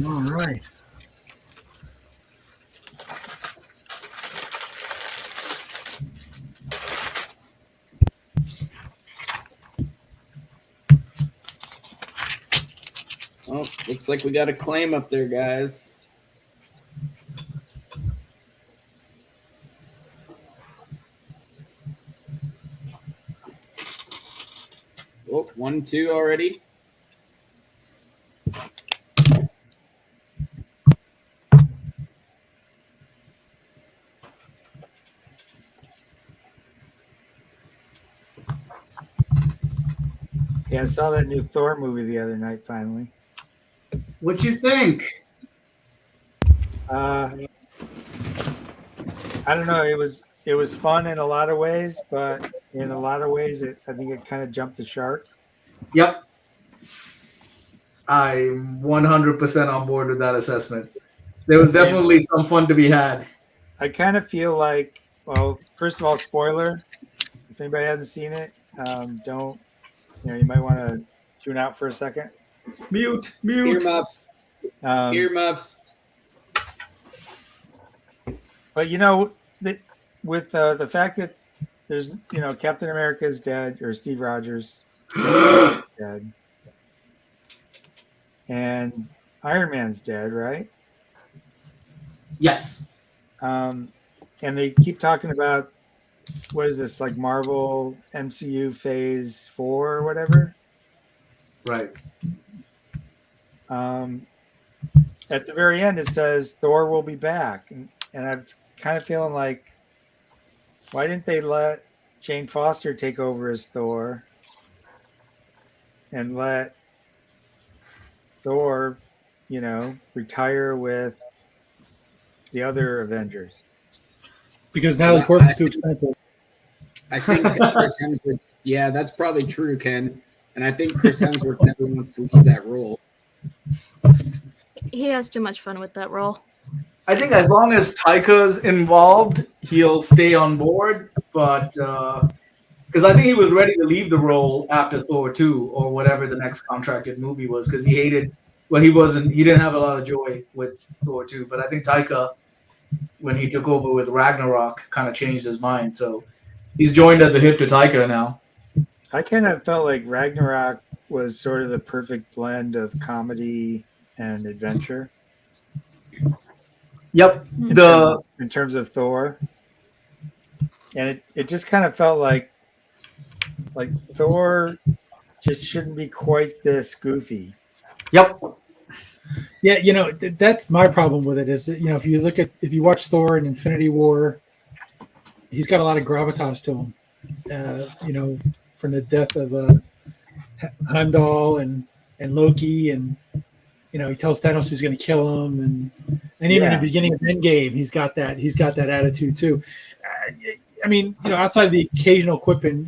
All right. Oh, looks like we got a claim up there, guys. Oh, 1-2 already. Yeah, I saw that new Thor movie the other night. Finally, What'd you think? I don't know. It was fun in a lot of ways, but in a lot of ways, I think it kind of jumped the shark. Yep. I'm 100% on board with that assessment. There was definitely some fun to be had. I kind of feel like, well, first of all, spoiler. If anybody hasn't seen it, don't. You might want to tune out for a second. Mute. Earmuffs. Earmuffs. But with the fact that there's Captain America is dead, or Steve Rogers is dead, and Iron Man's dead, right? Yes. And they keep talking about, what is this, like Marvel MCU Phase 4 or whatever? Right. At the very end, it says Thor will be back, and I'm kind of feeling like, why didn't they let Jane Foster take over as Thor and let Thor, retire with the other Avengers? Because Natalie Portman's too expensive. I think Chris Hemsworth. Yeah, that's probably true, Ken. And I think Chris Hemsworth never wants to leave that role. He has too much fun with that role. I think as long as Taika's involved, he'll stay on board. But because I think he was ready to leave the role after Thor 2 or whatever the next contracted movie was, because he hated. Well, he didn't have a lot of joy with Thor 2. But I think Taika, when he took over with Ragnarok, kind of changed his mind. So he's joined at the hip to Taika now. I kind of felt like Ragnarok was sort of the perfect blend of comedy and adventure. Yep. In terms of Thor. And it just kind of felt like Thor just shouldn't be quite this goofy. Yep. Yeah, that's my problem with it is, if you watch Thor in Infinity War, he's got a lot of gravitas to him. From the death of Heimdall and Loki, and he tells Thanos he's going to kill him, and even in the beginning of Endgame, he's got that attitude too. Outside of the occasional quipping,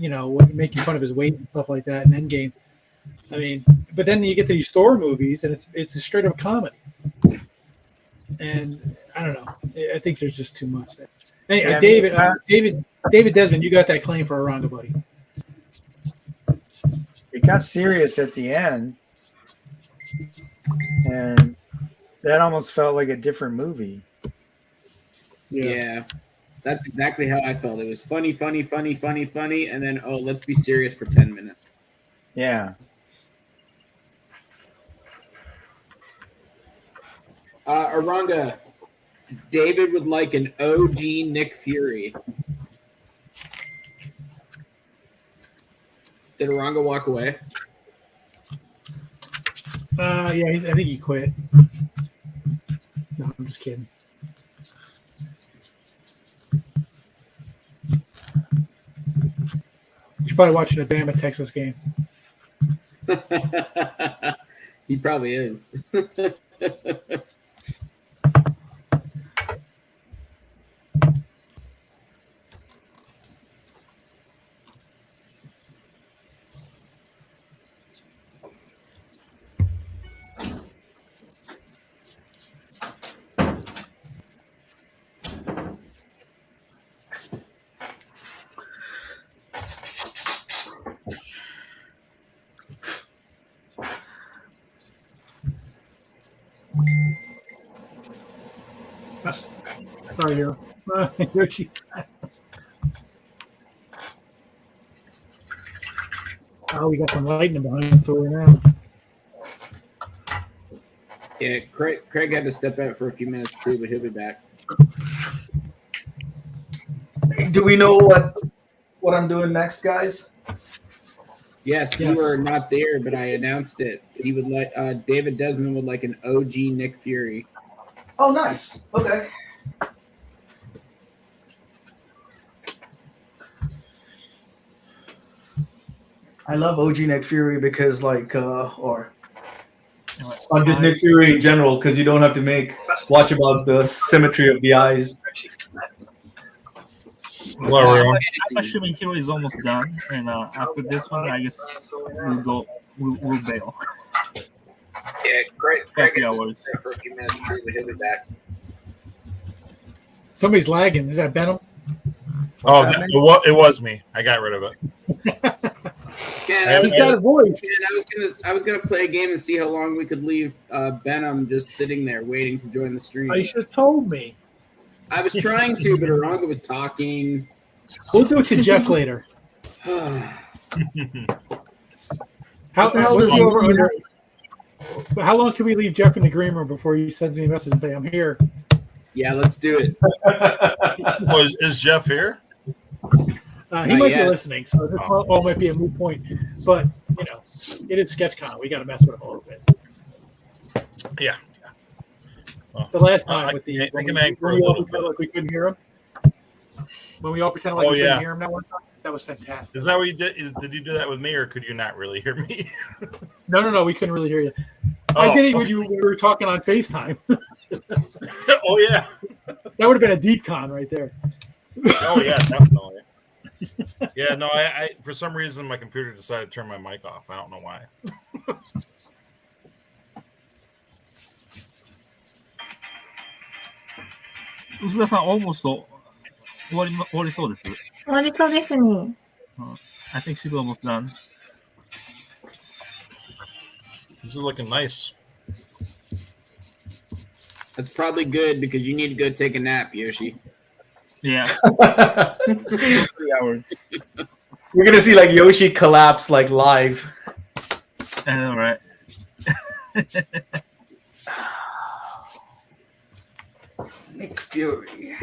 making fun of his weight and stuff like that in Endgame. But then you get to these Thor movies, and it's a straight up comedy, and I don't know. I think there's just too much there. Anyway, David Desmond, you got that claim for Eranga, buddy. It got serious at the end, and that almost felt like a different movie. Yeah, that's exactly how I felt. It was funny, and then, let's be serious for 10 minutes. Yeah. Eranga, David would like an OG Nick Fury. Did Eranga walk away? Yeah, I think he quit. No, I'm just kidding. He's probably watching a Bama Texas game. He probably is. Sorry, Hiro. Yoshi. Oh, we got some lightning behind Thor now. Yeah, Craig had to step out for a few minutes too, but he'll be back. Do we know what I'm doing next, guys? Yes, you were not there, but I announced it. He would like David Desmond would like an OG Nick Fury. Oh, nice. Okay. I love OG Nick Fury because, like, or just Nick Fury in general, because you don't have to watch about the symmetry of the eyes. I'm assuming Hiro is almost done, and after this one, I guess we'll bail. Yeah, Craig had to hours. step out for a few minutes too, but he'll be back. Somebody's lagging. Is that Venom? It was me. I got rid of it. Yeah, He's got a voice. I was gonna play a game and see how long we could leave Venom just sitting there waiting to join the stream. Oh, you should have told me. I was trying to, but Eranga was talking. We'll do it to Jeff later. How long can we leave Jeff in the green room before he sends me a message and say, I'm here? Yeah, let's do it. Is Jeff here? He might be listening, so this all might be a moot point. But, you know, it is SketchCon. We got to mess with him a little bit. Yeah. Well, the last time with the when we all pretended like we couldn't hear him. When we all pretended like we couldn't hear him that one time, that was fantastic. Is that what you did? Did you do that with me, or could you not really hear me? No, we couldn't really hear you. I did it when we were talking on FaceTime. Oh yeah, that would have been a deep con right there. Oh yeah, definitely. Yeah, no, I for some reason my computer decided to turn my mic off. I don't know why. 薄田さん、almost 終わりそうです。終わりそうですね。I think she's almost done. This is looking nice. That's probably good because you need to go take a nap, Yoshi. Yeah. 3 hours. We're gonna see like Yoshi collapse like live. I know, right? Nick Fury.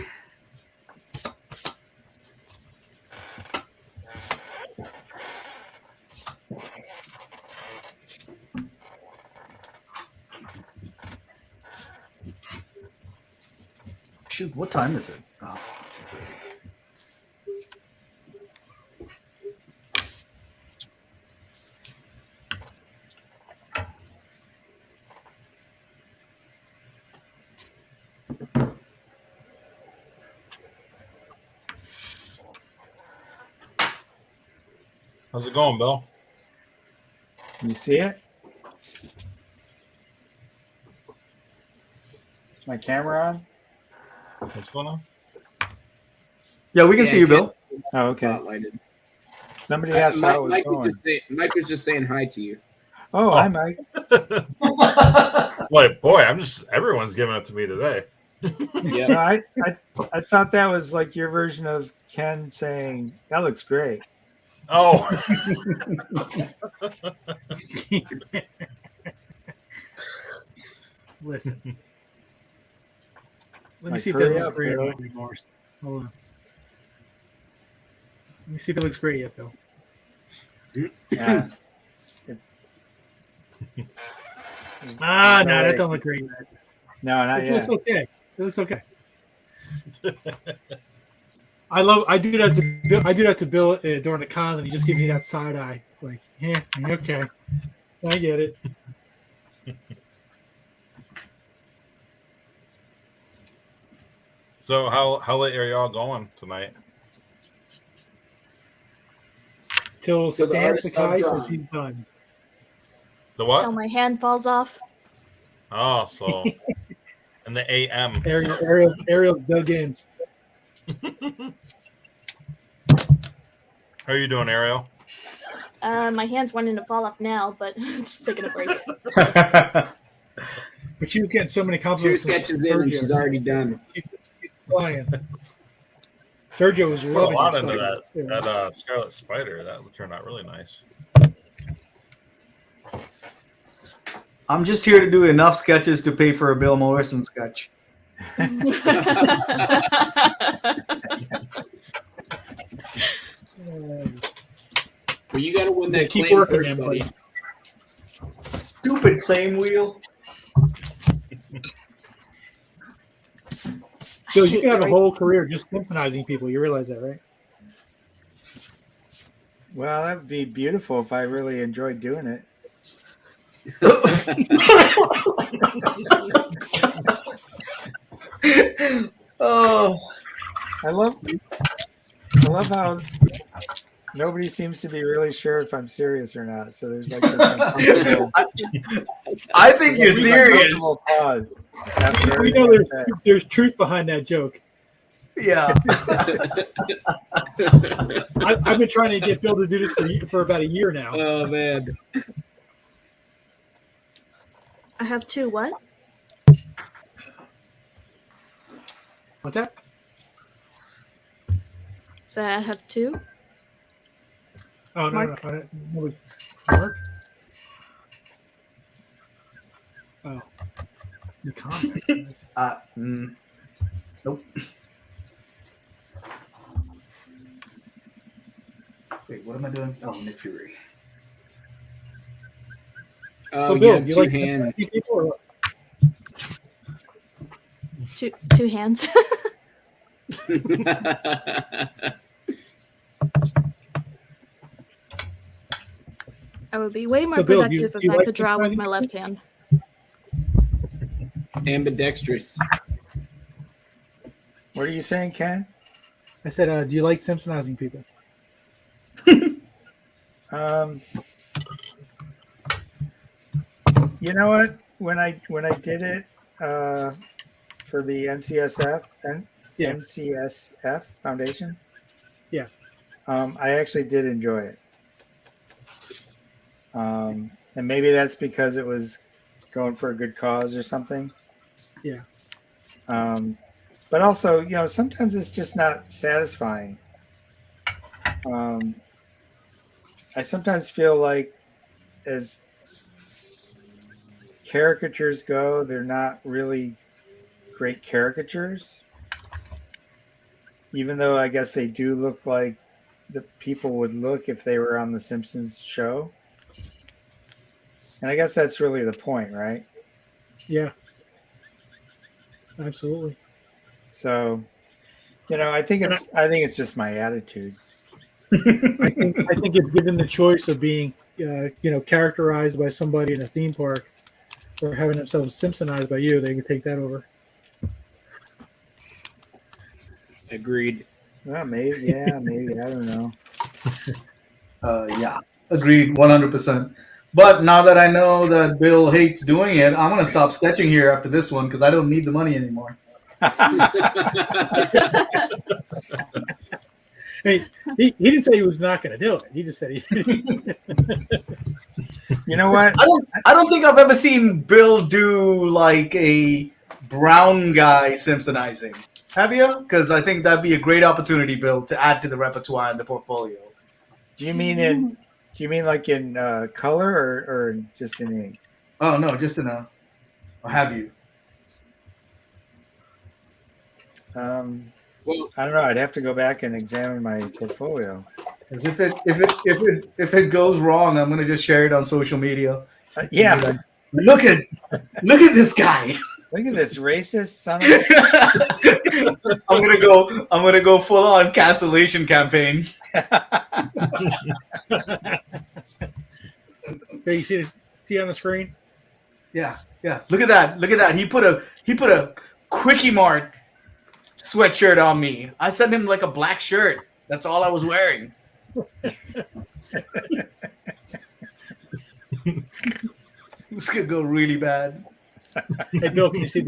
Shoot, what time is it? Oh. How's it going, Bill? Can you see it? Is my camera on? What's going on? Yeah, we can see you, Bill. Oh, okay. Spotlighted. Somebody asked how it was Mike going. Mike was just saying hi to you. Oh, hi, Mike. Wait, boy, everyone's giving it to me today. Yeah, No, I thought that was like your version of Ken saying, that looks great. Oh. Listen. Let me Like, see if that hurry looks up, great Bill. anymore. Hold on. Let me see if it looks great yet, Bill. Yeah. No, that don't look great yet. No, not It yet. looks okay. It looks okay. I do that to Bill during the cons, and he just gives me that side eye, like, yeah, okay, I get it. So how late are y'all going tonight? Till So the Stan artist Sakai drawn. says he's done. The what? Till my hand falls off. Oh, so in the AM. Ariel dug in. How are you doing, Ariel? My hand's wanting to fall off now, but just taking a break. But you get so many 2 compliments. from sketches in and Sergio. she's already done. She's flying. Sergio was Put a loving lot your into stuff. that Scarlet Spider. That turned out really nice. I'm just here to do enough sketches to pay for a Bill Morrison sketch. Well, you got to win that Keep claim working, first, man, buddy. buddy. Stupid claim wheel. Bill, you can have a whole career just synchronizing people. You realize that, right? Well, that would be beautiful if I really enjoyed doing it. Oh, I love how nobody seems to be really sure if I'm serious or not. So there's like this uncomfortable. I think you're serious. uncomfortable pause after We everything know I said. there's truth behind that joke. Yeah. I've been trying to get Bill to do this for about a year now. Oh, man. I have 2 what? What's that? So I have 2. Oh, Mark? no. Mark? Oh. The comic. Nope. Wait, what am I doing? Oh, Nick Fury. Oh, So, Bill, yeah, you 2 like hands. people or what? 2 hands. I would be way more So, Bill, productive do if you I like could draw with synchronizing my people? left hand. Ambidextrous. What are you saying, Ken? I said, do you like Simpsonizing people? You know what? When I did it for the NCSF Foundation, Yeah. I actually did enjoy it. And maybe that's because it was going for a good cause or something. Yeah. But also, sometimes it's just not satisfying. I sometimes feel like as caricatures go, they're not really great caricatures. Even though I guess they do look like the people would look if they were on the Simpsons show. And I guess that's really the point, right? Yeah. Absolutely. So, I think it's just my attitude. I think if given the choice of being, characterized by somebody in a theme park or having themselves Simpsonized by you, they would take that over. Agreed. Well, maybe. I don't know. Yeah, agreed, 100%. But now that I know that Bill hates doing it, I'm gonna stop sketching here after this one because I don't need the money anymore. Hey, he didn't say he was not going to do it. He just said he. You know what? I don't think I've ever seen Bill do like a brown guy Simpsonizing. Have you? Because I think that'd be a great opportunity, Bill, to add to the repertoire and the portfolio. Do you mean like in color or just in ink? Oh no, just in a. Or have you? Well, I don't know. I'd have to go back and examine my portfolio. Because if it goes wrong, I'm gonna just share it on social media. Yeah. Look at this guy. Look at this racist son of a... I'm gonna go full on cancellation campaign. Hey, you see on the screen? Yeah. Look at that. He put a quickie mart sweatshirt on me. I sent him like a black shirt. That's all I was wearing. This could go really bad. Hey, Bill, can you see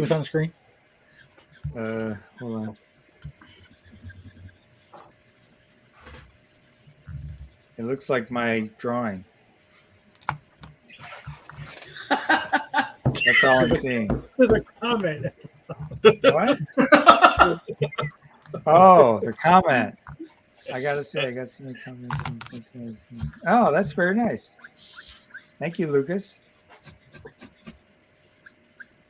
what's on the screen? Hold on. It looks like my drawing. That's all I'm seeing. There's a comment. What? Oh, the comment. I got some comments. Oh, that's very nice. Thank you, Lucas.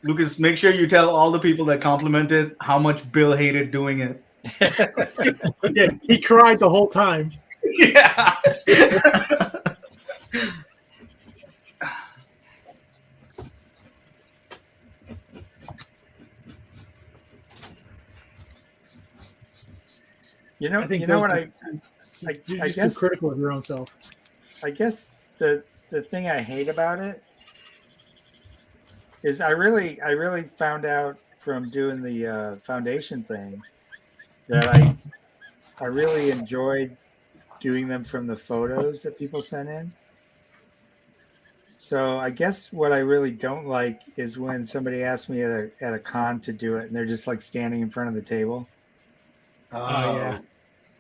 Lucas, make sure you tell all the people that complimented how much Bill hated doing it. Yeah, he cried the whole time. Yeah. You know what I You're just guess too critical of your own self. I guess the thing I hate about it is I really found out from doing the foundation thing that I really enjoyed doing them from the photos that people sent in. So I guess what I really don't like is when somebody asks me at a con to do it and they're just like standing in front of the table.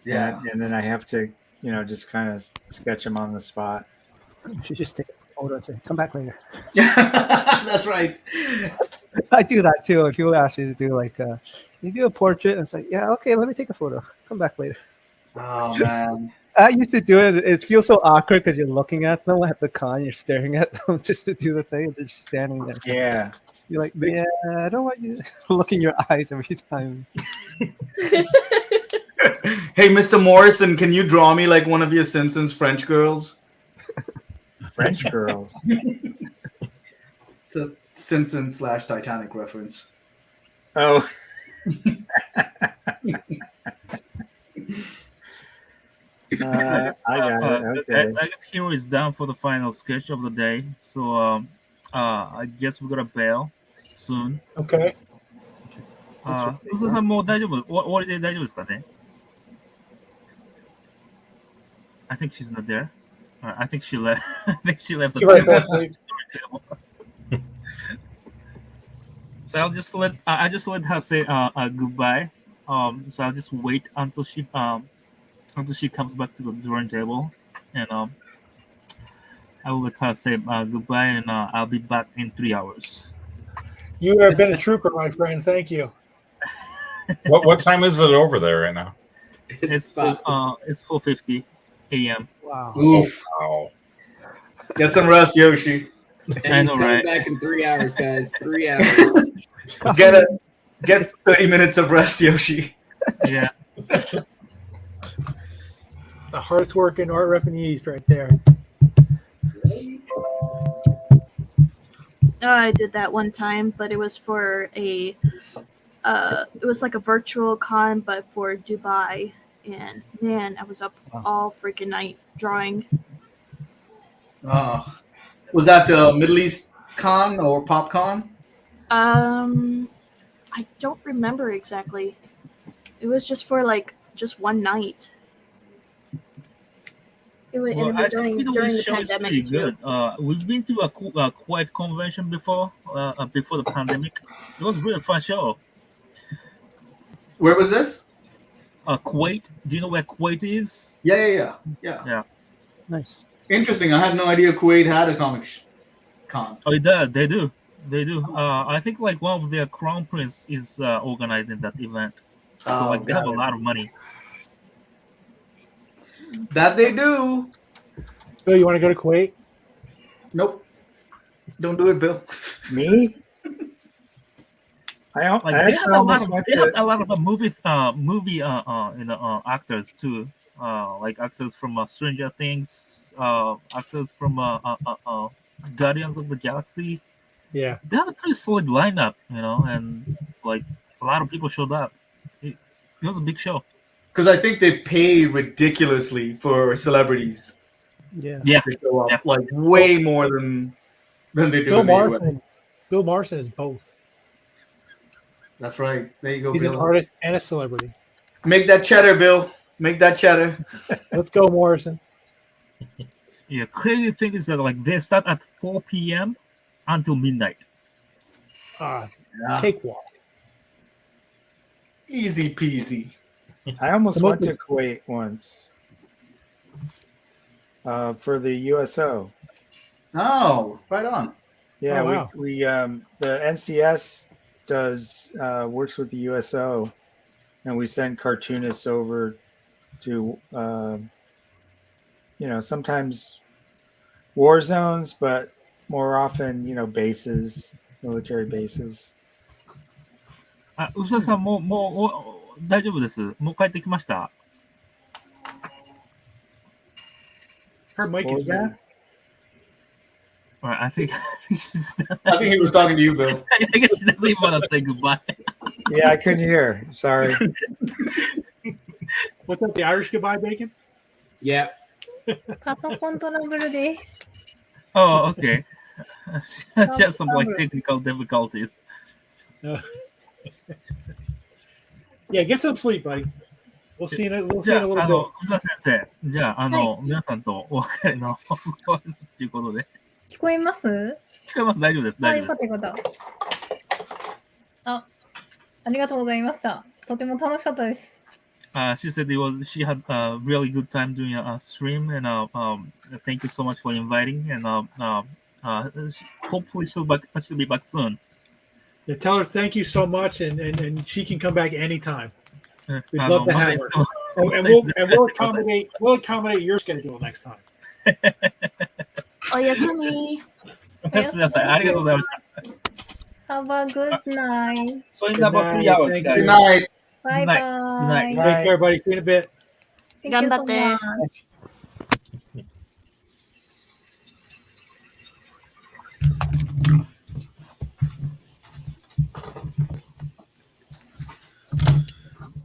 Yeah. And then I have to, just kind of sketch them on the spot. You should just take a photo and say, come back later. That's right. I do that too. If people ask me to do you do a portrait and it's like, yeah, okay, let me take a photo. Come back later. Oh, man. I used to do it. It feels so awkward because you're looking at them at the con. You're staring at them just to do the thing. They're just standing there. Yeah. You're like, yeah, I don't want you to look in your eyes every time. Hey, Mr. Morrison, can you draw me like one of your Simpsons French girls? French girls? It's a Simpsons / Titanic reference. Oh. I got it. Okay. I guess Hiro is down for the final sketch of the day. So I guess we're gonna bail soon. Okay. 臼田さんもう大丈夫？終わりで大丈夫ですかね？ I think she's not there. I think she left. I think she left the table. So I just let her say goodbye. So I'll just wait until she comes back to the drawing table, and I will let her say goodbye, and I'll be back in 3 hours. You have been a trooper, my friend. Thank you. What time is it over there right now? It's 4:50 a.m. Wow. Oof. Wow. Get some rest, Yoshi. And he's coming back in 3 hours, guys. 3 hours. Get 30 minutes of rest, Yoshi. Yeah. The hardest working art rep in the East right there. I did that one time, but it was for it was like a virtual con, but for Dubai. And man, I was up all freaking night drawing. Was that Middle East Con or PopCon? I don't remember exactly. It was just for just one night. It was during the pandemic too. Good. We've been to a Kuwait convention before the pandemic. It was a really fun show. Where was this? Kuwait. Do you know where Kuwait is? Yeah. Nice. Interesting. I had no idea Kuwait had a comic con. Oh, they do. I think one of their crown prince is organizing that event. So they have a lot of money. That they do. Bill, you want to go to Kuwait? Nope. Don't do it, Bill. Me? They have a lot of movie actors too, like actors from Stranger Things, actors from Guardians of the Galaxy. Yeah, they have a pretty solid lineup, and a lot of people showed up. It was a big show. Because I think they pay ridiculously for celebrities. Yeah. To show up, way more than they do. Bill Morrison is both. That's right. There you go, He's Bill. an artist and a celebrity. Make that cheddar, Bill. Make that cheddar. Let's go, Morrison. Yeah, crazy thing is that like they start at 4 p.m. until midnight. Cakewalk. Easy peasy. I almost went to Kuwait once for the USO. Oh, right on. Yeah, Oh, wow. we the NCS does works with the USO, and we send cartoonists over to sometimes war zones, but more often bases, military bases. あ、牛田さんもう大丈夫です。もう帰ってきました。Her mic What is was that? muted. Alright, I think I think he was talking to you, Bill. I guess she doesn't even want to say goodbye. Yeah, I couldn't hear. Sorry. What's up, the Irish goodbye, Bacon? Yeah. パソコントラブルです。 Oh, okay. She has some like technical difficulties. Yeah, get some sleep, buddy. We'll see you in a じゃあ、little bit. 宇田先生、じゃあ、皆さんとお別れのということで。聞こえます？聞こえます、大丈夫です。あ、よかったよかった。ありがとうございました。とても楽しかったです。She said she had a really good time doing a stream, and thank you so much for inviting. And hopefully she'll be back soon. Yeah, tell her thank you so much, and she can come back anytime. We'd love to have her, and we'll accommodate your schedule next time. おやすみ。おやすみなさい。ありがとうございました。 Have a good night. So in about 3 hours. Good night. Bye bye. Take care, buddy. See you in a bit. Thank you so 頑張って。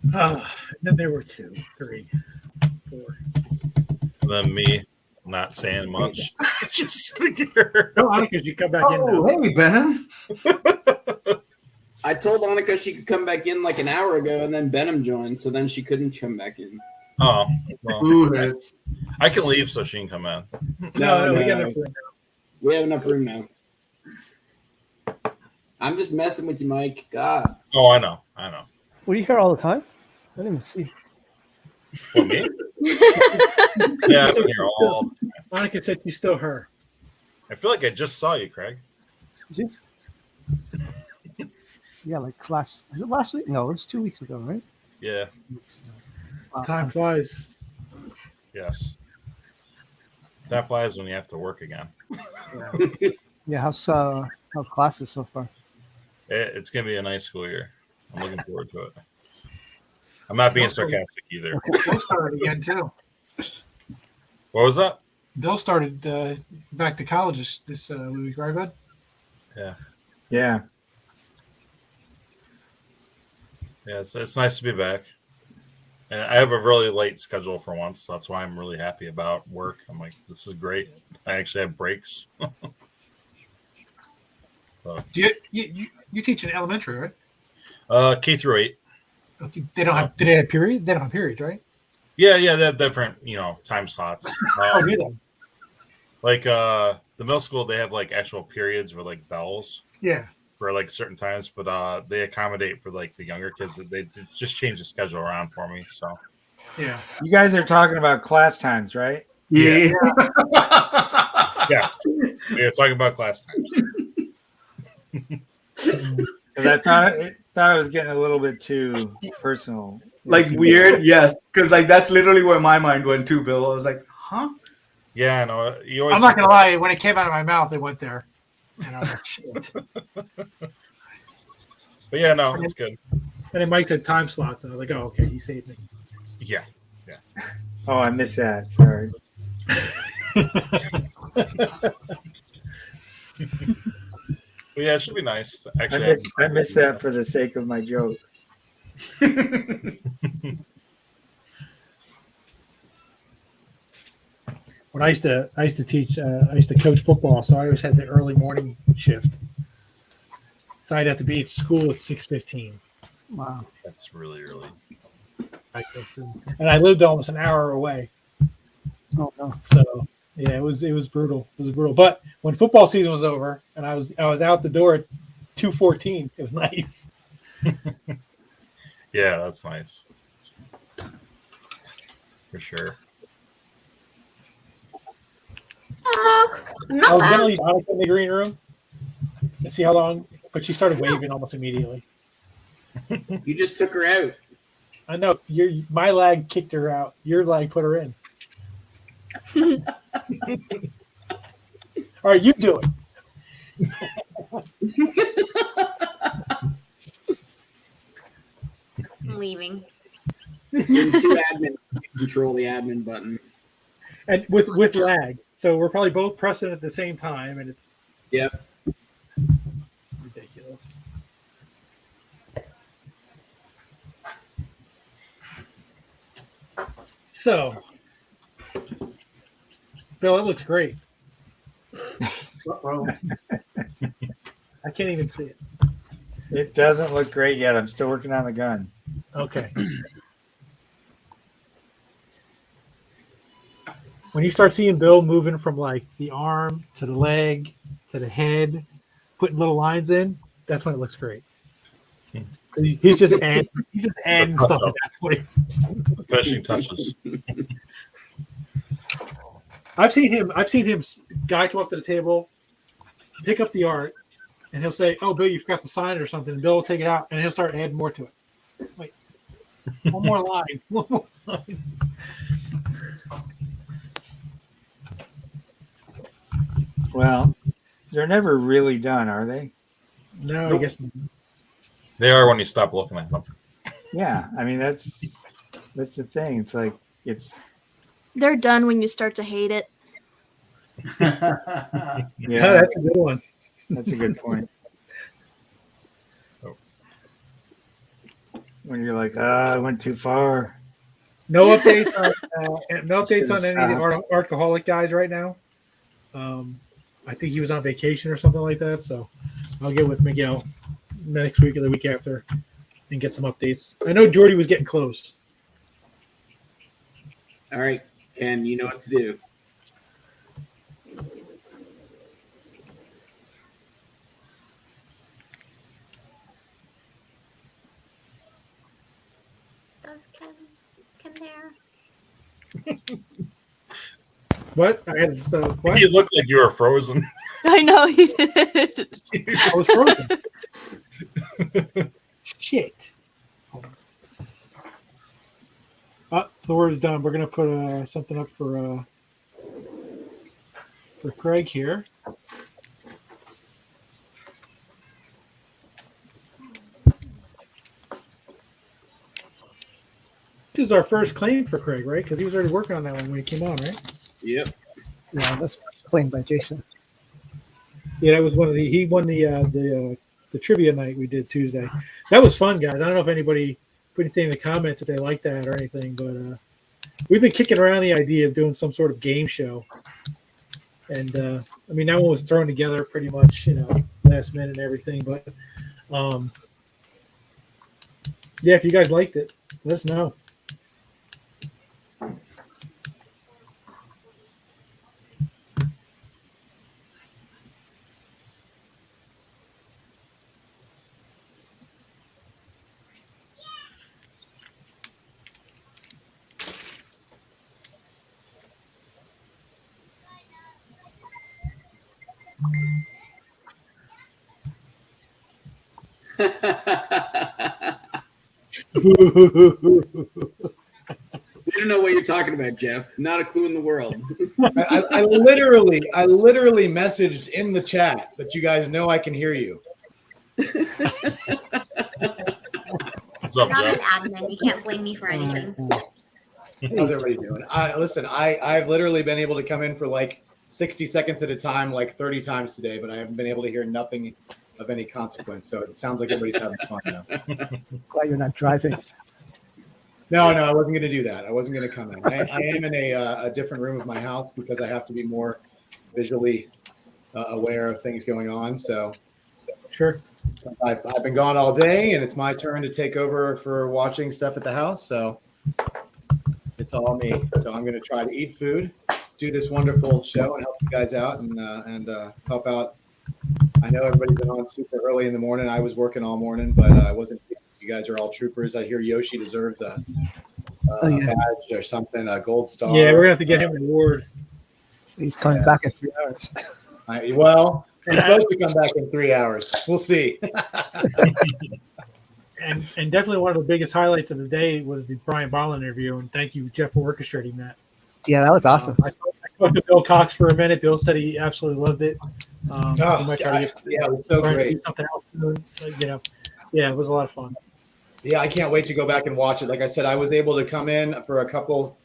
much. Then there were 2, 3, 4. And then me not saying much. Just sitting here. No, Annika, you come back in now. Oh, hey, Benham. I told Annika she could come back in like an hour ago, and then Benham joined, so then she couldn't come back in. Oh, well, Ooh, I can leave so she can come in. No, we got enough room now. We have enough room now. I'm just messing with you, Mike. God. Oh, I know. Were you here all the time? I didn't even see. For me? Yeah, I've been here all the time. Monica said she's still her. I feel like I just saw you, Craig. Did you? Yeah, like last week? No, it was 2 weeks ago, right? Yeah. Time flies. Yes. That flies when you have to work again. Yeah, how's classes so far? It's gonna be a nice school year. I'm looking forward to it. I'm not being sarcastic either. Bill started again too. What was that? Bill started back to college this week, right, bud? Yeah. Yeah. Yeah, it's nice to be back. And I have a really late schedule for once. So that's why I'm really happy about work. I'm like, this is great. I actually have breaks. So. You teach in elementary, right? K through 8. Okay. They don't have. Do they have period? They don't have periods, right? Yeah, they have different, time slots. Oh, do they? Like the middle school, they have like actual periods with like bells. Yeah. For like certain times, but they accommodate for like the younger kids. They just change the schedule around for me. So yeah, you guys are talking about class times, right? Yeah. Yes, we are talking about class times. Because I thought it was getting a little bit too personal. Like weird, yes. Because like that's literally where my mind went too, Bill. I was like, huh? Yeah, no. You always. I'm not gonna lie. When it came out of my mouth, it went there. And I was like, shit. But yeah, no, it's good. And then Mike said time slots, and I was like, oh, okay, he saved me. Yeah. Oh, I missed that. Sorry. But yeah, it should be nice. Actually, I missed that for the sake of my joke. When I used to teach, I used to coach football, so I always had the early morning shift. So I'd have to be at school at 6:15. Wow. That's really early. And I lived almost an hour away. Oh no. So yeah, it was brutal. It was brutal. But when football season was over and I was out the door at 2:14, it was nice. Yeah, that's nice. For sure. I was gonna leave Monica in the green room and see how long, but she started waving almost immediately. You just took her out. I know my lag kicked her out. Your lag put her in. All right, you do it. I'm leaving. You're two admin. Control the admin buttons. And with lag. So we're probably both pressing at the same time, and it's ridiculous. So, Bill, it looks great. I can't even see it. It doesn't look great yet. I'm still working on the gun. Okay. When you start seeing Bill moving from like the arm to the leg to the head, putting little lines in, that's when it looks great. He's just adding stuff at that point. The finishing touches. I've seen him. Guy come up to the table, pick up the art, and he'll say, "Oh, Bill, you forgot to sign it or something." And Bill will take it out, and he'll start adding more to it. Wait, one more line. One more line. Well, they're never really done, are they? No, I guess not. They are when you stop looking at them. Yeah, I mean that's the thing. It's like They're done when you start to hate it. yeah, That's a good one. That's a good point. When you're like, I went too far. No updates on any of the Artaholic guys right now. I think he was on vacation or something like that. So I'll get with Miguel next week or the week after and get some updates. I know Jordy was getting close. All right, Ken, you know what to do. Is Ken there? What? What? You looked like you were frozen. I know he did. I was frozen. Shit. Thor is done. We're gonna put something up for Craig here. This is our first claim for Craig, right? Because he was already working on that one when he came on, right? Yep. Yeah, that's claimed by Jason. Yeah, that was one of he won the trivia night we did Tuesday. That was fun, guys. I don't know if anybody put anything in the comments if they like that or anything, but we've been kicking around the idea of doing some sort of game show. And I mean, that one was thrown together pretty much, last minute and everything. But yeah, if you guys liked it, let us know. We don't know what you're talking about, Jeff. Not a clue in the world. I literally messaged in the chat that you guys know I can hear you. What's up, Not Jeff? an admin. You can't blame me for anything. How's everybody doing? Listen, I've literally been able to come in for like 60 seconds at a time, like 30 times today, but I haven't been able to hear nothing of any consequence. So it sounds like everybody's having fun now. Glad you're not driving. No, I wasn't going to do that. I wasn't going to come in. I am in a different room of my house because I have to be more visually aware of things going on. So Sure. I've been gone all day, and it's my turn to take over for watching stuff at the house. So it's all me. So I'm going to try to eat food, do this wonderful show, and help you guys out and help out. I know everybody's been on super early in the morning. I was working all morning, but I wasn't. You guys are all troopers. I hear Yoshi deserves a badge or something, a gold star. Yeah, we're gonna have to get him an award. He's coming back in 3 hours. Well, he's supposed to come back in 3 hours. We'll see. and definitely one of the biggest highlights of the day was the Brian Bolland interview. And thank you, Jeff, for orchestrating that. Yeah, that was awesome. I talked to Bill Cox for a minute. Bill said he absolutely loved it. It was so great. Something else soon. Yeah, it was a lot of fun. Yeah, I can't wait to go back and watch it. Like I said, I was able to come in for a couple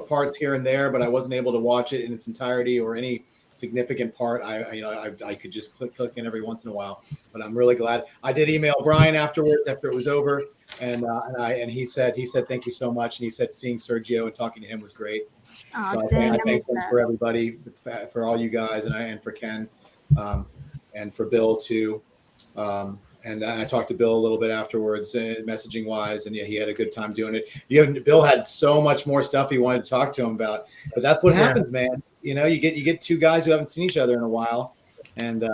parts here and there, but I wasn't able to watch it in its entirety or any significant part. I could just click in every once in a while. But I'm really glad. I did email Brian afterwards after it was over, and he said thank you so much, and he said seeing Sergio and talking to him was great. Oh, so dang, I thank them that. for everybody, for all you guys, and for Ken, and for Bill too. And I talked to Bill a little bit afterwards, messaging wise, and yeah, he had a good time doing it. Bill had so much more stuff he wanted to talk to him about, but that's what happens, man. You get two guys who haven't seen each other in a while, and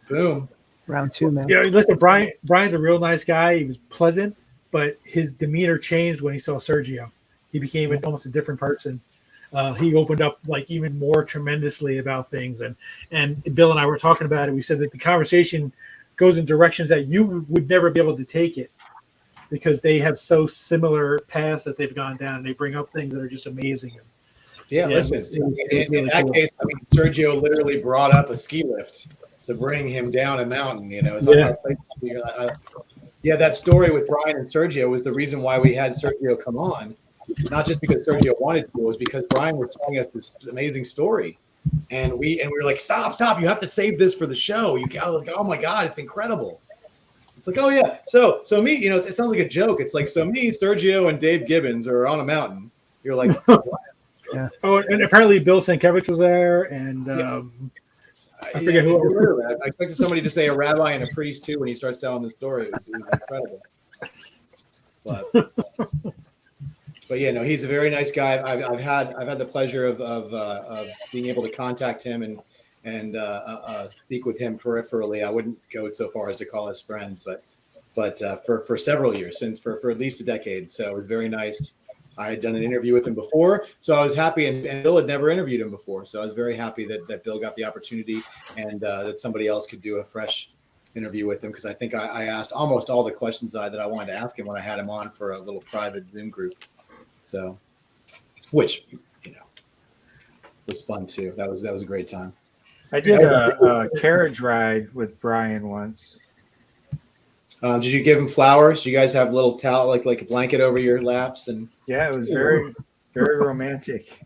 boom, round two, man. Yeah, listen, Brian's a real nice guy. He was pleasant, but his demeanor changed when he saw Sergio. He became almost a different person. He opened up like even more tremendously about things, and Bill and I were talking about it. We said that the conversation goes in directions that you would never be able to take it because they have so similar paths that they've gone down, and they bring up things that are just amazing. Yeah, listen, in that case, I mean, Sergio literally brought up a ski lift to bring him down a mountain. That story with Brian and Sergio was the reason why we had Sergio come on, not just because Sergio wanted to, it was because Brian was telling us this amazing story. And we were like, stop! You have to save this for the show. I was like, oh my god, it's incredible. It's like, oh yeah. So me, it sounds like a joke. It's like, so me, Sergio, and Dave Gibbons are on a mountain. You're like, what? Yeah. Oh, and apparently Bill Sienkiewicz was there, and I forget who. I expected somebody to say a rabbi and a priest too when he starts telling the story. It was incredible. But yeah, no, he's a very nice guy. I've had the pleasure of being able to contact him and speak with him peripherally. I wouldn't go so far as to call us friends, but for several years, for at least a decade. So it was very nice. I had done an interview with him before, so I was happy, and Bill had never interviewed him before, so I was very happy that Bill got the opportunity and that somebody else could do a fresh interview with him, because I think I asked almost all the questions that I wanted to ask him when I had him on for a little private Zoom group. So, which was fun too. That was a great time. I did a carriage ride with Brian once. Did you give him flowers? Do you guys have a little towel, like a blanket over your laps? And yeah, it was very, very romantic.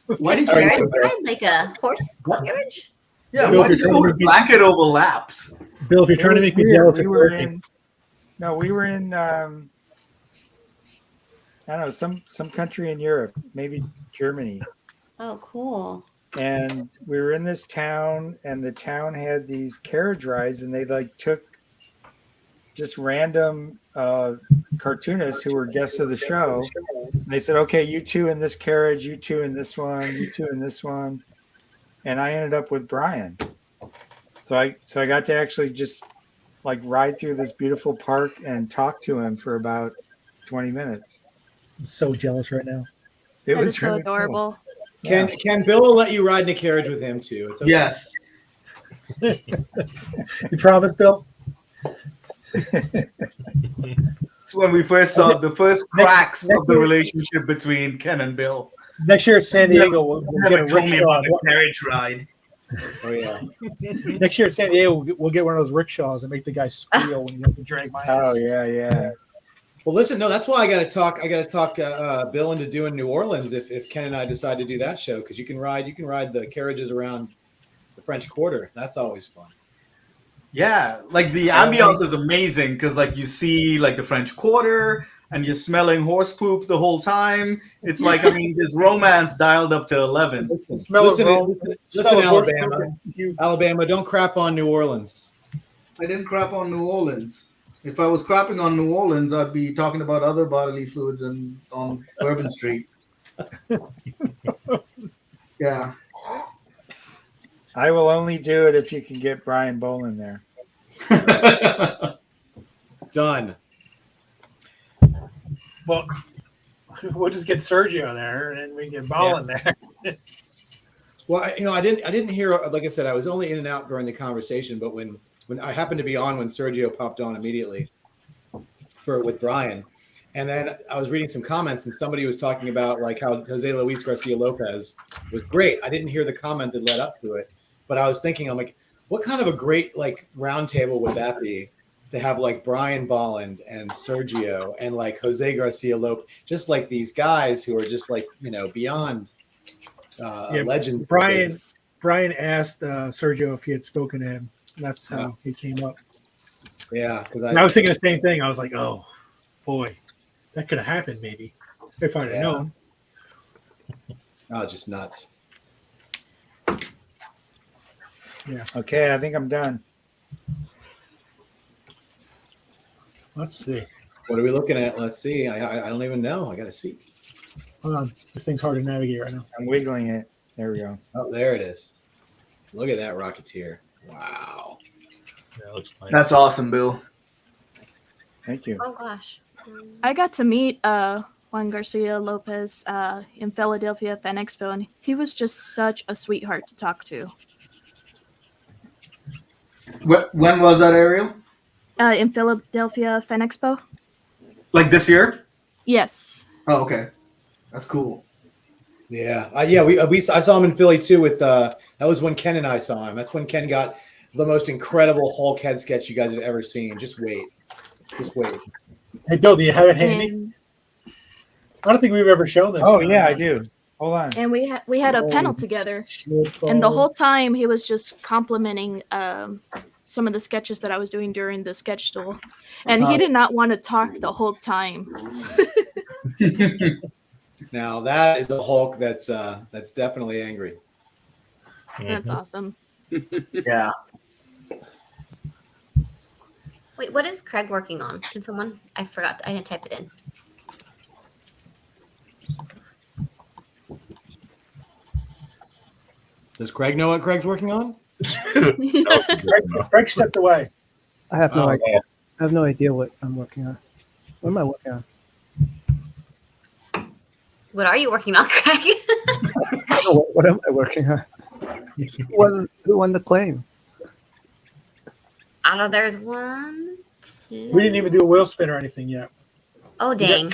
Why did carriage ride? Like a horse carriage? Yeah, why did you go with blanket over laps? Bill, if you're trying to make me jealous, we were in I don't know, some country in Europe, maybe Germany. Oh, cool. And we were in this town, and the town had these carriage rides, and they took just random cartoonists who were guests of the show. And they said, okay, you two in this carriage, you two in this one, you two in this one. And I ended up with Brian. So I got to actually just ride through this beautiful park and talk to him for about 20 minutes. I'm so jealous right now. It That was is so really adorable. Cool. Can Bill let you ride in a carriage with him too? It's okay. Yes. You promise, Bill? It's when we first saw the first cracks of the relationship between Ken and Bill. Next year at San Diego, we'll get a told me about rickshaw. the carriage ride. Oh yeah. Next year at San Diego, we'll get one of those rickshaws and make the guy squeal when you have to drag my ass. Oh yeah. Well, listen, no, that's why I got to talk Bill into doing New Orleans if Ken and I decide to do that show, because you can ride the carriages around the French Quarter. That's always fun. Yeah, the ambiance is amazing because you see the French Quarter and you're smelling horse poop the whole time. It's there's romance dialed up to 11. Listen, Alabama, don't crap on New Orleans. I didn't crap on New Orleans. If I was crapping on New Orleans, I'd be talking about other bodily fluids and on Bourbon Street. Yeah. I will only do it if you can get Brian Bolland there. Done. Well, we'll just get Sergio there, and we get Bolland there. Well, I didn't hear. Like I said, I was only in and out during the conversation. But when I happened to be on when Sergio popped on immediately with Brian, and then I was reading some comments, and somebody was talking about like how Jose Luis Garcia Lopez was great. I didn't hear the comment that led up to it, but I was thinking, I'm like, what kind of a great like round table would that be? To have like Brian Bolland and Sergio and like Jose Garcia Lopez, just like these guys who are just like, beyond legend. Brian asked Sergio if he had spoken to him. That's how he came up. Yeah, because I was thinking the same thing. I was like, oh boy, that could have happened maybe if I'd have known. Oh, just nuts. Yeah. Okay, I think I'm done. Let's see. What are we looking at? Let's see. I don't even know. I got to see. Hold on. This thing's hard to navigate right now. I'm wiggling it. There we go. Oh, there it is. Look at that Rocketeer. Wow. Yeah, looks nice. That's awesome, Bill. Thank you. Oh gosh. I got to meet Juan Garcia Lopez in Philadelphia Fan Expo, and he was just such a sweetheart to talk to. When was that, Ariel? In Philadelphia Fan Expo. Like this year? Yes. Oh, okay. That's cool. Yeah. I saw him in Philly too with that was when Ken and I saw him. That's when Ken got the most incredible Hulk head sketch you guys have ever seen. Just wait. Hey Bill, do you have it handy? I don't think we've ever shown this. Oh yeah, I do. Hold on. And we had a panel together, and the whole time he was just complimenting some of the sketches that I was doing during the sketch stool, and he did not want to talk the whole time. Now that is the Hulk that's definitely angry. That's awesome. Yeah. Wait, what is Craig working on? Can someone? I forgot. I didn't type it in. Does Craig know what Craig's working on? Craig stepped away. I have no idea. I have no idea what I'm working on. What am I working on? What are you working on, Craig? What am I working on? Who won the claim? I don't know. There's 1, 2. We didn't even do a wheel spin or anything yet. Oh dang!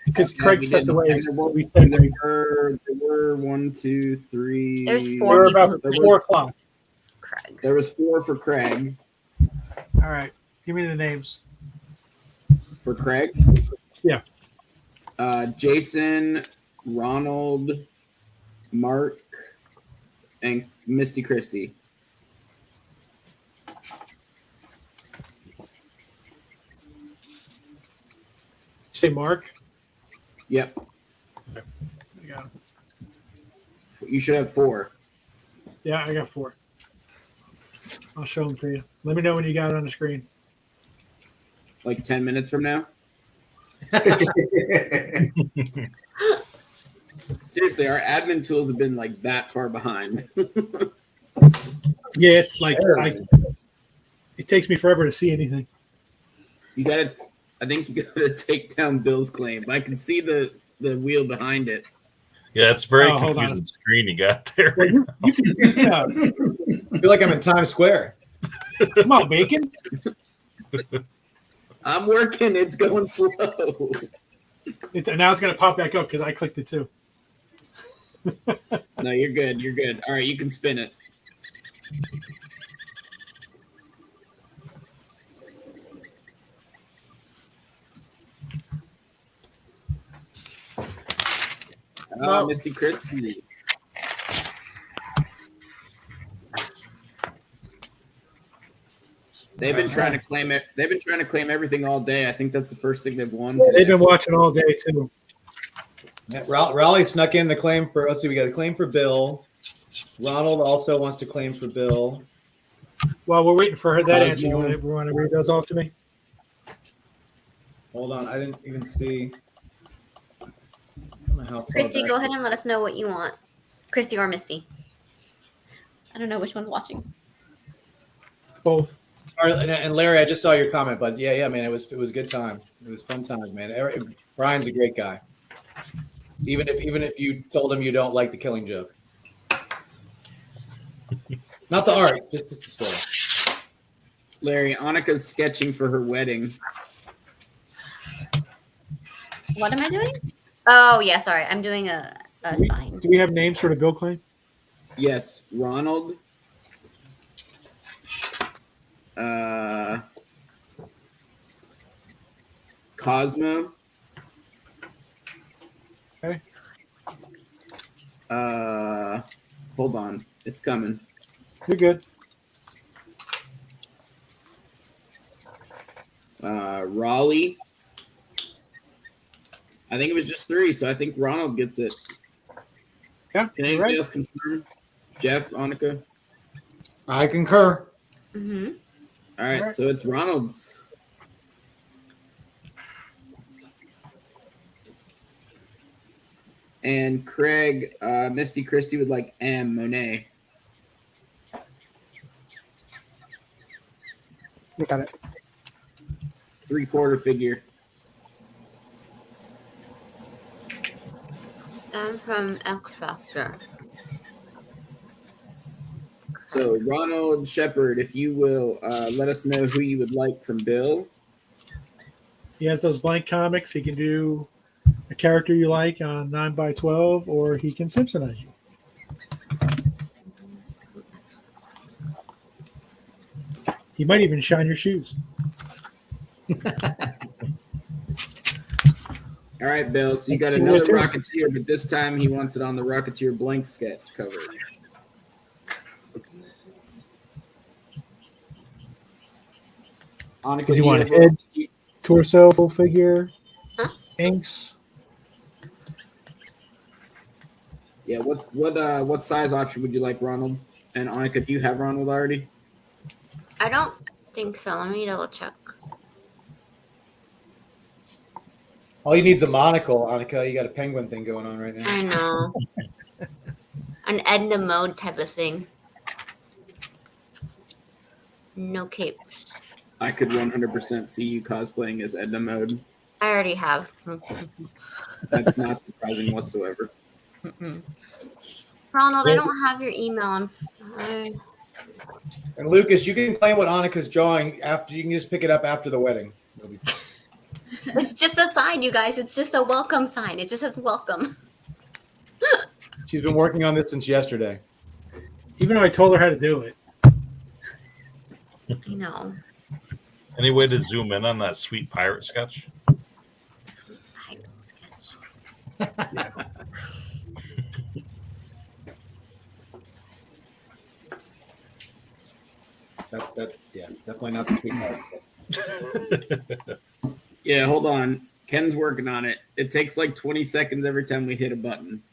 Because Craig stepped away. We said there were 1, 2, 3. There's 4 There were people about who 4 o'clock. Craig. There was 4 for Craig. All right, give me the names for Craig. Yeah. Jason, Ronald, Mark, and Misty Christie. Say Mark. Yep. Okay. I got him. You should have 4. Yeah, I got 4. I'll show them to you. Let me know when you got it on the screen. Like 10 minutes from now. Seriously, our admin tools have been like that far behind. Yeah, it's like it takes me forever to see anything. I think you gotta take down Bill's claim. I can see the wheel behind it. Yeah, it's very confusing screen you got there. Well, I feel like I'm in Times Square. Come on, Bacon. I'm working. It's going slow. Now it's going to pop back up because I clicked it too. No, you're good. You're good. All right, you can spin it. Oh, Misty Christie. They've been trying to claim it. They've been trying to claim everything all day. I think that's the first thing they've won. Yeah, they've been watching all day too. Yeah, Raleigh snuck in the claim for. Let's see, we got a claim for Bill. Ronald also wants to claim for Bill. While we're waiting for her that Cosmo. answer, you want to read those off to me? Hold on, I didn't even see. I don't know how far Christy, back. go ahead and let us know what you want. Christy or Misty. I don't know which one's watching. Both. Sorry, and Larry, I just saw your comment, but yeah, man, it was a good time. It was fun times, man. Brian's a great guy. Even if you told him you don't like the Killing Joke, not the art, just the story. Larry, Annika's sketching for her wedding. What am I doing? Oh yeah, sorry. I'm doing a sign. Do we have names for the bill claim? Yes, Ronald. Cosmo. Okay. Hold on, it's coming. You're good. Raleigh. I think it was just 3, so I think Ronald gets it. Yeah. Can anybody else confirm? Jeff, Annika? I concur. Mm-hmm. All right, so it's Ronald's. And Craig, Misty Christie would like M. Monet. We got it. 3/4 figure. I'm from X Factor. So Ronald Shepard, if you will let us know who you would like from Bill. He has those blank comics. He can do a character you like on 9x12, or he can Simpsonize you. He might even shine your shoes. All right, Bill. So you got another Rocketeer, but this time he wants it on the Rocketeer blank sketch cover. Annika, Does he want head, torso, full figure, inks? Yeah. What size option would you like, Ronald? And Annika, do you have Ronald already? I don't think so. Let me double check. All you need is a monocle, Annika. You got a penguin thing going on right now. I know. An Edna mode type of thing. No cape. I could 100% see you cosplaying as Edna Mode. I already have. That's not surprising whatsoever. Mm-mm. Ronald, I don't have your email. And Lucas, you can claim what Annika's drawing after. You can just pick it up after the wedding. It's just a sign, you guys. It's just a welcome sign. It just says welcome. She's been working on this since yesterday. Even though I told her how to do it. I know. Any way to zoom in on that sweet pirate sketch? Sweet pirate sketch. Yeah, definitely not the sweet part. Yeah, hold on. Ken's working on it. It takes like 20 seconds every time we hit a button.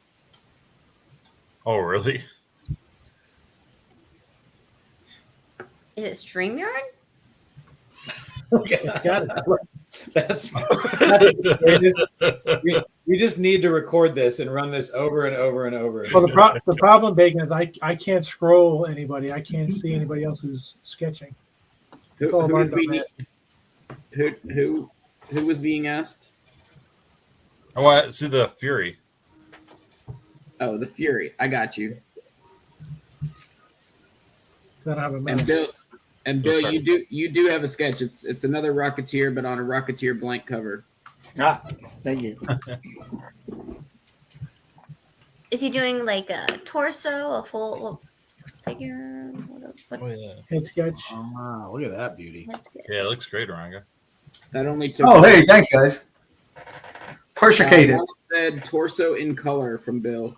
Oh, really? Is it StreamYard? Okay. That's we just need to record this and run this over and over and over. Well, the problem, Bacon, is I can't scroll anybody. I can't see anybody else who's sketching. Who was being asked? I want to see the Fury. Oh, the Fury. I got you. Then I have a mouse. And Bill, you do have a sketch. It's another Rocketeer, but on a Rocketeer blank cover. Thank you. Is he doing like a torso, a full figure? Oh, yeah. Head sketch. Ah, look at that beauty. Yeah, it looks great, Oranga. That only took. Oh, hey, thanks, guys. Persicated. Said torso in color from Bill.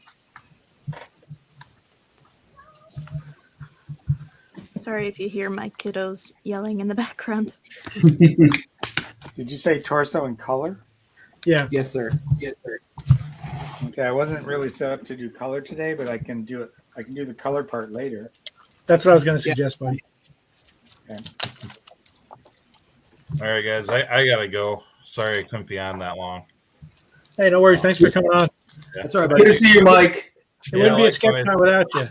Sorry if you hear my kiddos yelling in the background. Did you say torso in color? Yeah. Yes, sir. Yes, sir. Okay, I wasn't really set up to do color today, but I can do it. I can do the color part later. That's what I was going to suggest, buddy. All right, guys, I gotta go. Sorry I couldn't be on that long. Hey, no worries. Thanks for coming on. That's all right, Good buddy. to see you, Mike. It wouldn't be a sketch time without you.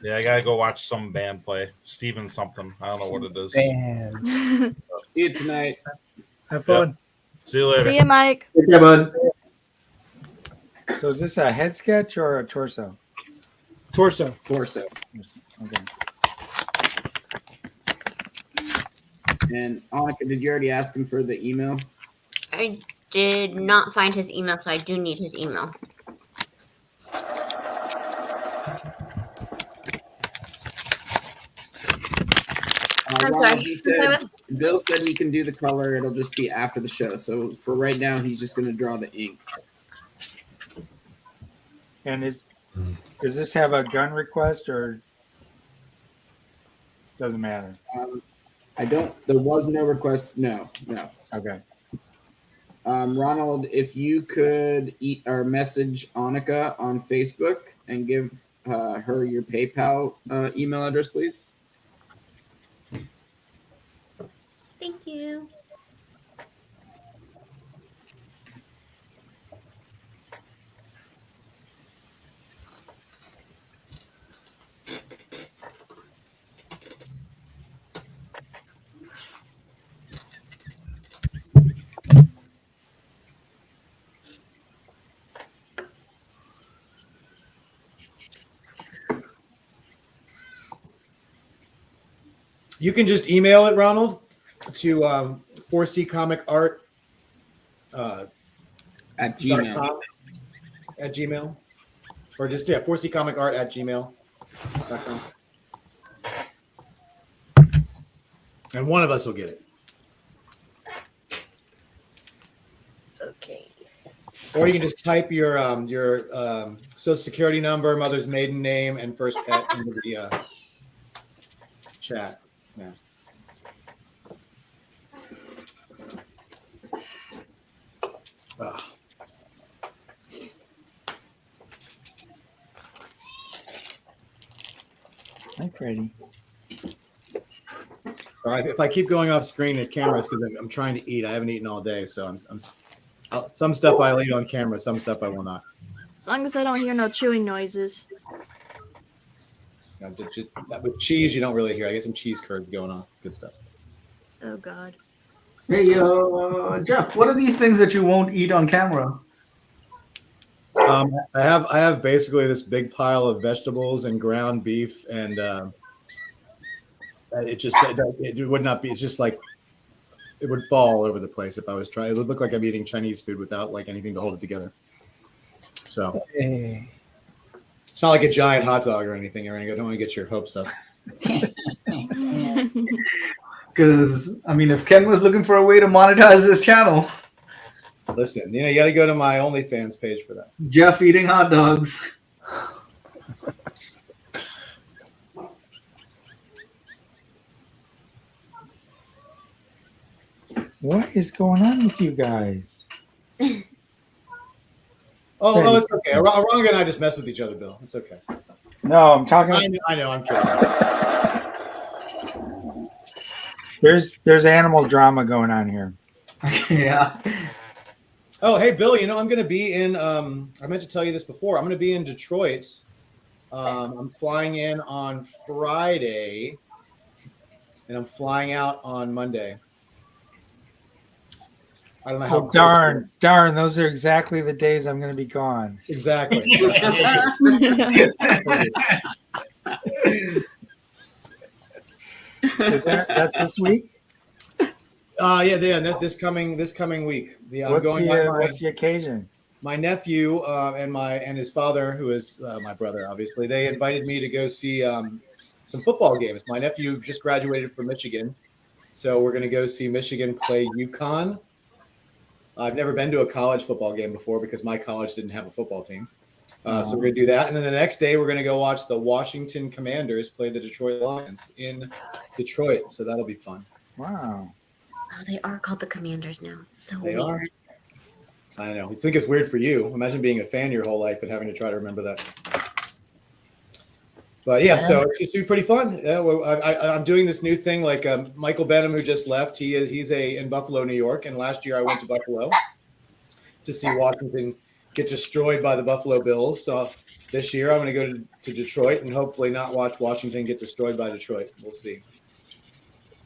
Yeah, I gotta go watch some band play. Steven something. I don't know what it is. Band. See you tonight. Have fun. Yep. See you later. See you, Mike. Yeah, bud. So is this a head sketch or a torso? Torso. Torso. Okay. And Annika, did you already ask him for the email? I did not find his email, so I do need his email. I'm Ronald, sorry. he said, Bill said he can do the color. It'll just be after the show. So for right now, he's just going to draw the inks. And does this have a gun request or doesn't matter? I don't. There was no request. No. Okay. Ronald, if you could message Annika on Facebook and give her your PayPal email address, please. Thank you. You can just email it, Ronald, to 4C Comic Art at Gmail. At Gmail. Or just 4C Comic Art at gmail.com. And one of us will get it. Okay. Or you can just type your social security number, mother's maiden name, and first pet into the chat. Yeah. Hi, Freddie. Sorry, if I keep going off screen at cameras because I'm trying to eat. I haven't eaten all day, so I'm some stuff I'll eat on camera, some stuff I will not. As long as I don't hear no chewing noises. With cheese, you don't really hear. I get some cheese curds going on. It's good stuff. Oh God. Hey, Jeff, what are these things that you won't eat on camera? I have basically this big pile of vegetables and ground beef, and it would not be. It's just like it would fall all over the place if I was trying. It would look like I'm eating Chinese food without like anything to hold it together. So it's not like a giant hot dog or anything, Eranga. I don't want to get your hopes up. Because I mean, if Ken was looking for a way to monetize this channel, listen, you got to go to my OnlyFans page for that. Jeff eating hot dogs. What is going on with you guys? Oh, it's okay. Aranga and I just mess with each other, Bill. It's okay. No, I'm talking. I know. I'm kidding. There's animal drama going on here. Yeah. Oh, hey, Bill. I'm going to be in. I meant to tell you this before. I'm going to be in Detroit. I'm flying in on Friday, and I'm flying out on Monday. I don't know how. Oh, darn! Those are exactly the days I'm going to be gone. Exactly. That's this week? Yeah. This coming week. What's the occasion? My nephew and his father, who is my brother, obviously, they invited me to go see some football games. My nephew just graduated from Michigan, so we're going to go see Michigan play UConn. I've never been to a college football game before because my college didn't have a football team. So we're going to do that. And then the next day, we're going to go watch the Washington Commanders play the Detroit Lions in Detroit. So that'll be fun. Wow. Oh, they are called the Commanders now. So They weird. are. I know. I think it's weird for you. Imagine being a fan your whole life and having to try to remember that. But yeah, so it's going to be pretty fun. Yeah, I'm doing this new thing. Like Michael Benham, who just left, he's in Buffalo, New York, and last year I went to Buffalo to see Washington get destroyed by the Buffalo Bills. So this year I'm going to go to Detroit and hopefully not watch Washington get destroyed by Detroit. We'll see.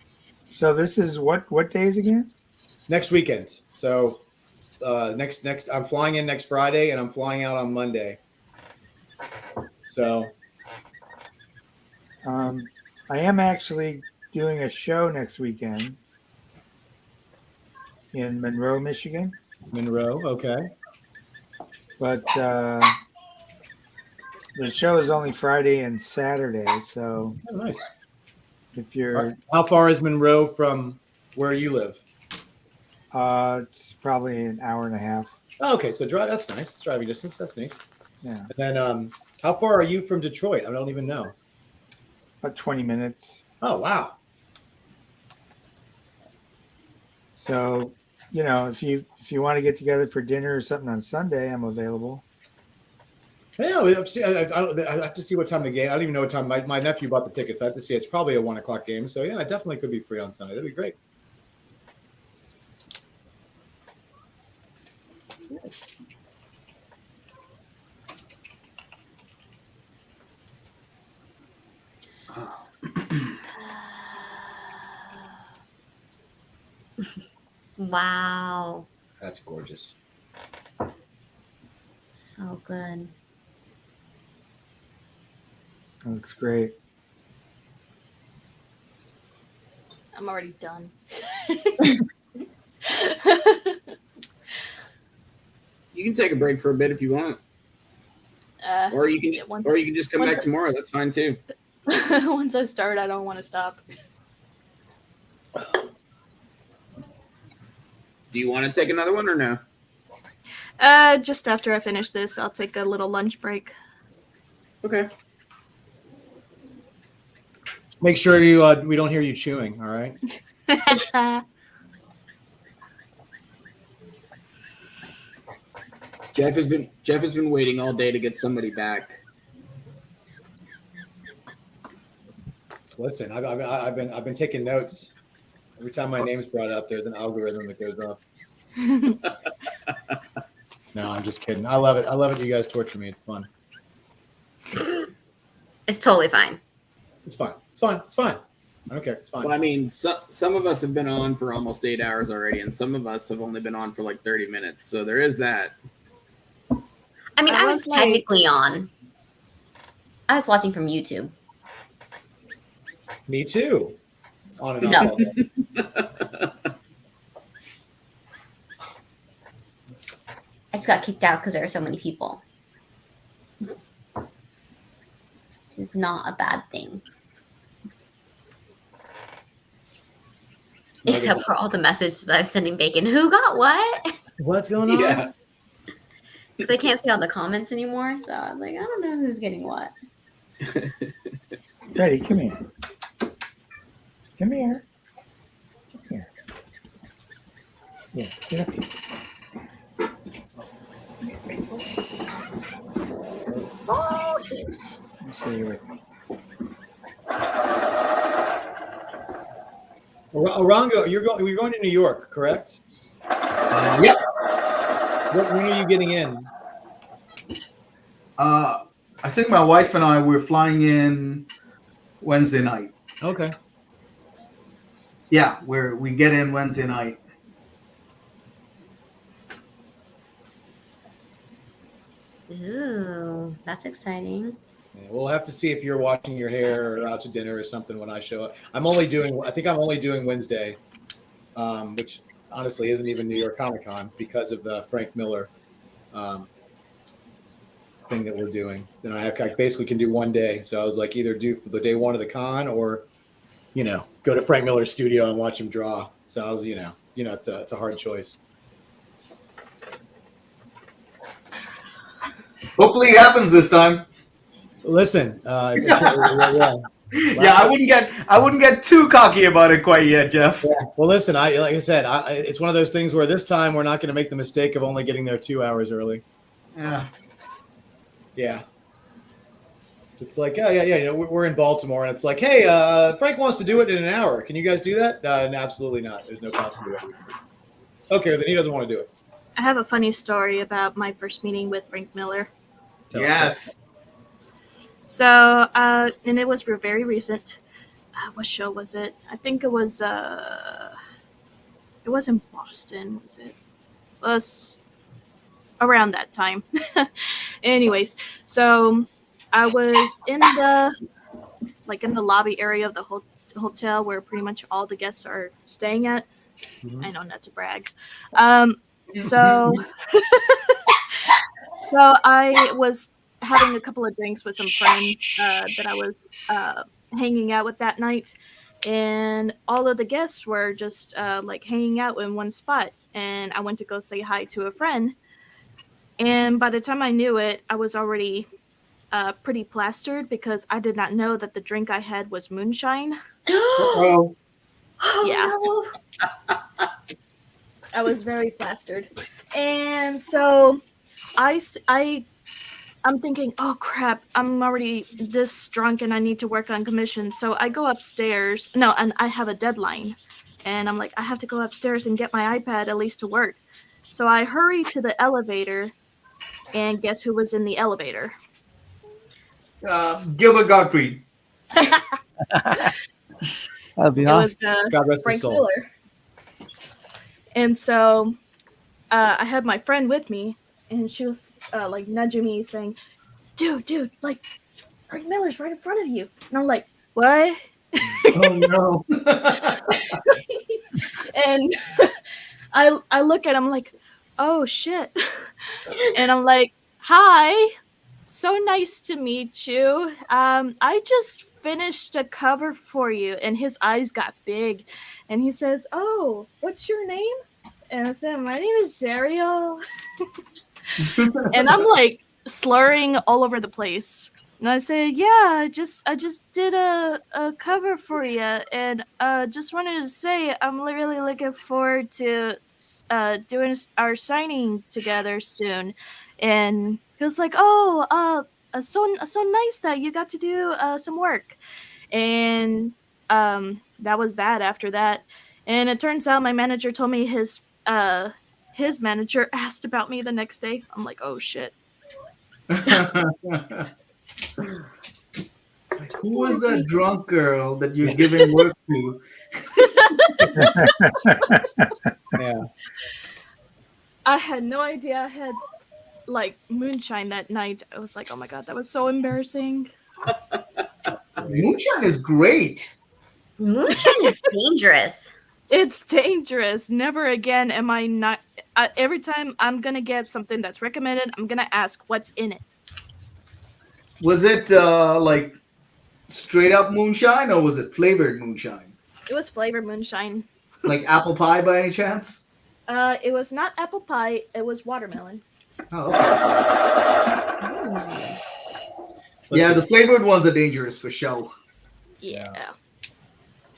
So this is what days again? Next weekend. So next I'm flying in next Friday and I'm flying out on Monday. So I am actually doing a show next weekend in Monroe, Michigan. Monroe, okay. But the show is only Friday and Saturday, so nice. If you're, how far is Monroe from where you live? It's probably an hour and a half. Oh, okay, so that's nice. Driving distance, that's nice. Yeah. And then, how far are you from Detroit? I don't even know. About 20 minutes. Oh, wow. So, if you want to get together for dinner or something on Sunday, I'm available. Yeah, I have to see what time the game. I don't even know what time. My nephew bought the tickets. I have to see. It's probably a 1:00 game. So yeah, I definitely could be free on Sunday. That'd be great. Wow. That's gorgeous. So good. That looks great. I'm already done. You can take a break for a bit if you want, or you can just come back tomorrow. That's fine too. Once I start, I don't want to stop. Do you want to take another one or no? Just after I finish this, I'll take a little lunch break. Okay. Make sure we don't hear you chewing. All right. Jeff has been waiting all day to get somebody back. Listen, I've been taking notes. Every time my name's brought up, there's an algorithm that goes off. No, I'm just kidding. I love it. I love it. You guys torture me. It's fun. It's totally fine. It's fine. It's fine. It's fine. I don't care. It's fine. Well, I mean, some of us have been on for almost 8 hours already, and some of us have only been on for like 30 minutes. So there is that. I mean, I was technically on. I was watching from YouTube. Me too. On and off. I just got kicked out because there are so many people. Which is not a bad thing. Except for all the messages I was sending Bacon. Who got what? What's going on? Yeah. Because I can't see all the comments anymore. So I was like, I don't know who's getting what. Freddie, come here. Come here. Come here. Yeah, get up here. Oh, Let me see you with me. Orango, you're going to New York, correct? Yep. When are you getting in? I think my wife and I were flying in Wednesday night. Okay. Yeah, we get in Wednesday night. Ooh, that's exciting. Yeah, we'll have to see if you're washing your hair or out to dinner or something when I show up. I think I'm only doing Wednesday, which honestly isn't even New York Comic Con because of the Frank Miller thing that we're doing. Then I basically can do one day. So I was like, either do for the day one of the con or, go to Frank Miller's studio and watch him draw. So I was, it's a hard choice. Hopefully it happens this time. Listen, yeah, I wouldn't get too cocky about it quite yet, Jeff. Yeah. Well, listen, like I said, it's one of those things where this time we're not going to make the mistake of only getting there 2 hours early. Yeah. Yeah. It's like, oh, yeah, we're in Baltimore, and it's like, hey, Frank wants to do it in an hour. Can you guys do that? No, absolutely not. There's no possibility. Okay, then he doesn't want to do it. I have a funny story about my first meeting with Frank Miller. Yes. So, and it was very recent. What show was it? I think it was in Boston, was it? It was around that time. Anyways, so I was in the lobby area of the hotel where pretty much all the guests are staying at. Mm-hmm. I know, not to brag. So I was having a couple of drinks with some friends that I was hanging out with that night, and all of the guests were just like hanging out in one spot, and I went to go say hi to a friend, and by the time I knew it, I was already pretty plastered because I did not know that the drink I had was moonshine. Oh. Yeah. I was very plastered. And so I'm thinking, oh crap, I'm already this drunk and I need to work on commission. So I go upstairs. No, and I have a deadline. And I'm like, I have to go upstairs and get my iPad at least to work. So I hurry to the elevator, and guess who was in the elevator? Gilbert Gottfried. That'd be It was Frank Miller. And so I had my friend with me, and she was like nudging me, saying, dude, like Frank Miller's right in front of you. And I'm like, what? Oh no. And I look at him like, oh shit. And I'm like, hi, so nice to meet you. I just finished a cover for you. And his eyes got big, and he says, oh, what's your name? And I said, my name is Ariel. And I'm like slurring all over the place. And I said, yeah, I just did a cover for you, and just wanted to say I'm really looking forward to doing our signing together soon. And he was like, oh, so nice that you got to do some work. And that was that after that. And it turns out my manager told me his manager asked about me the next day. I'm like, oh shit. Who was that drunk girl that you're giving work to? Yeah. I had no idea I had like moonshine that night. I was like, oh my god, that was so embarrassing. Moonshine is great. Moonshine is dangerous. It's dangerous. Never again am I not. Every time I'm gonna get something that's recommended, I'm gonna ask what's in it. Was it like straight up moonshine, or was it flavored moonshine? It was flavored moonshine. Like apple pie by any chance? It was not apple pie. It was watermelon. Oh, okay. Yeah, the flavored ones are dangerous for show. Yeah.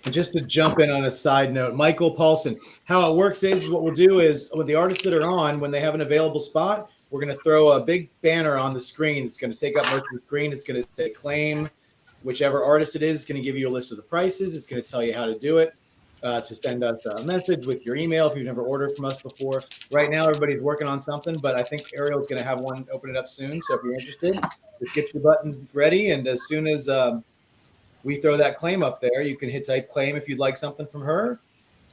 And just to jump in on a side note, Michael Paulson, how it works is what we'll do is with the artists that are on, when they have an available spot, we're going to throw a big banner on the screen. It's going to take up most of the screen. It's going to say claim whichever artist it is. It's going to give you a list of the prices. It's going to tell you how to do it. To send us a message with your email if you've never ordered from us before. Right now, everybody's working on something, but I think Ariel's going to have one open it up soon. So if you're interested, just get your buttons ready. And as soon as we throw that claim up there, you can hit type claim if you'd like something from her.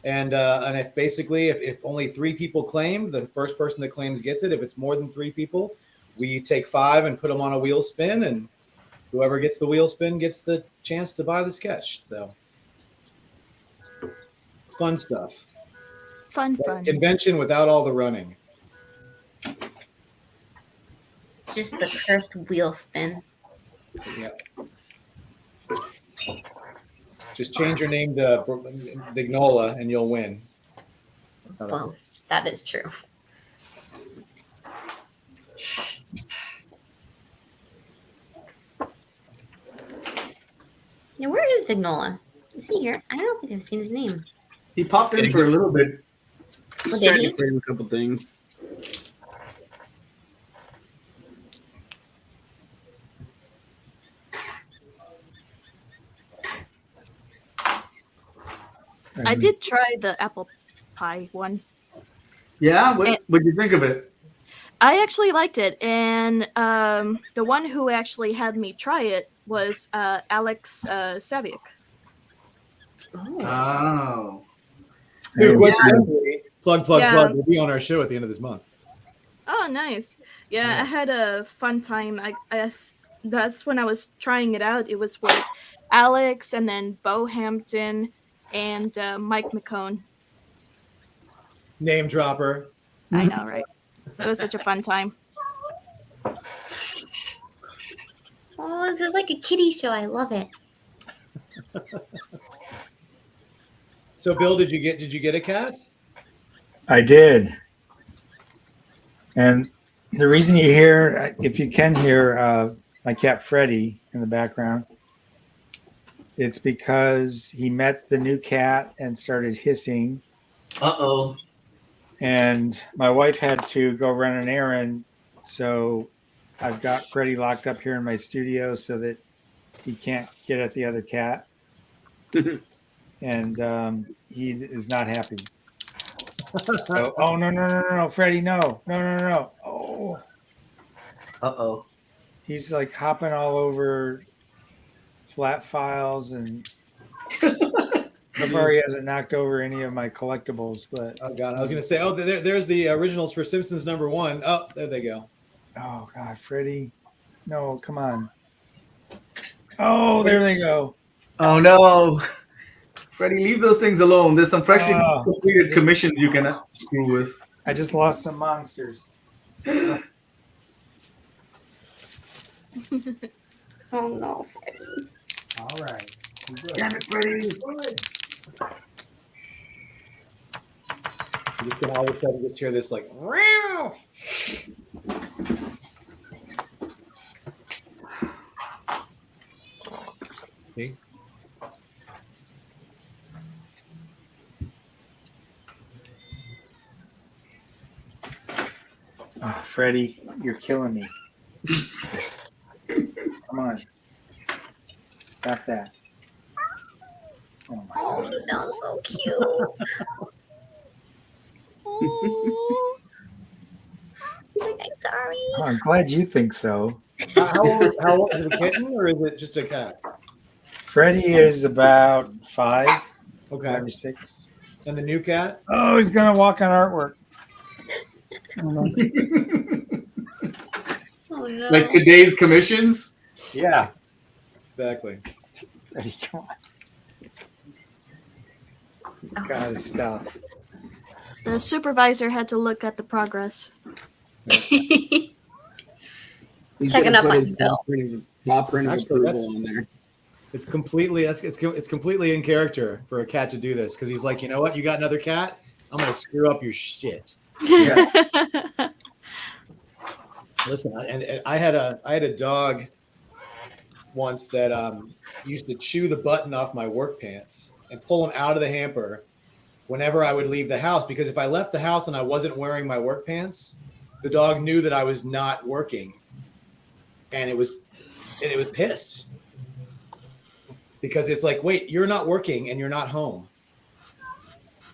And if only 3 people claim, the first person that claims gets it. If it's more than 3 people, we take 5 and put them on a wheel spin. And whoever gets the wheel spin gets the chance to buy the sketch. So. Fun stuff. Fun. Convention without all the running. Just the cursed wheel spin. Yeah. Just change your name to Vignola and you'll win. That's how Well, that is true. Yeah, where is Vignola? Is he here? I don't think I've seen his name. He popped in for a little bit. Oh, did he? A couple things. I did try the apple pie one. Yeah, what did you think of it? I actually liked it, and the one who actually had me try it was Alex Savick. Oh. Who, Yeah. coincidentally, plug, Yeah. will be on our show at the end of this month. Oh, nice. Yeah, I had a fun time. That's when I was trying it out. It was with Alex, and then Bo Hampton, and Mike McCone. Name dropper. I know, right? It was such a fun time. Oh, this is like a kiddie show. I love it. So, Bill, did you get a cat? I did. And the reason you hear, if you can hear my cat Freddie in the background, it's because he met the new cat and started hissing. Uh-oh. And my wife had to go run an errand, so I've got Freddie locked up here in my studio so that he can't get at the other cat. And he is not happy. So, oh, no, Freddie, no. Oh. Uh-oh. He's like hopping all over flat files, and so far he hasn't knocked over any of my collectibles. But Oh God, I was going to say, there's the originals for Simpsons #1. Oh, there they go. Oh God, Freddie, no, come on. Oh, there they go. Oh no. Freddie, leave those things alone. There's some freshly completed commissions you can screw with. I just lost some monsters. Oh no, Freddie. All right. Damn it, Freddie. You can all of a sudden just hear this like, "Meow." See? Oh, Freddie, you're killing me. Come on. Stop that. Oh, my God. He sounds so cute. Oh. He's like, I'm sorry. Oh, I'm glad you think so. How old is it, a kitten or is it just a cat? Freddie is about 5. Okay. 5 or 6. And the new cat? Oh, he's gonna walk on artwork. Oh no. Like today's commissions? Yeah. Exactly. Freddie, come on. Gotta stop. The supervisor had to look at the progress. He's Checking gonna up put on his you, Bill. paw print of Actually, approval on there. It's completely it's completely in character for a cat to do this because he's like, you know what? You got another cat? I'm gonna screw up your shit. Yeah. Listen, I had a dog once that used to chew the button off my work pants and pull them out of the hamper whenever I would leave the house, because if I left the house and I wasn't wearing my work pants, the dog knew that I was not working, and it was pissed because it's like, wait, you're not working and you're not home.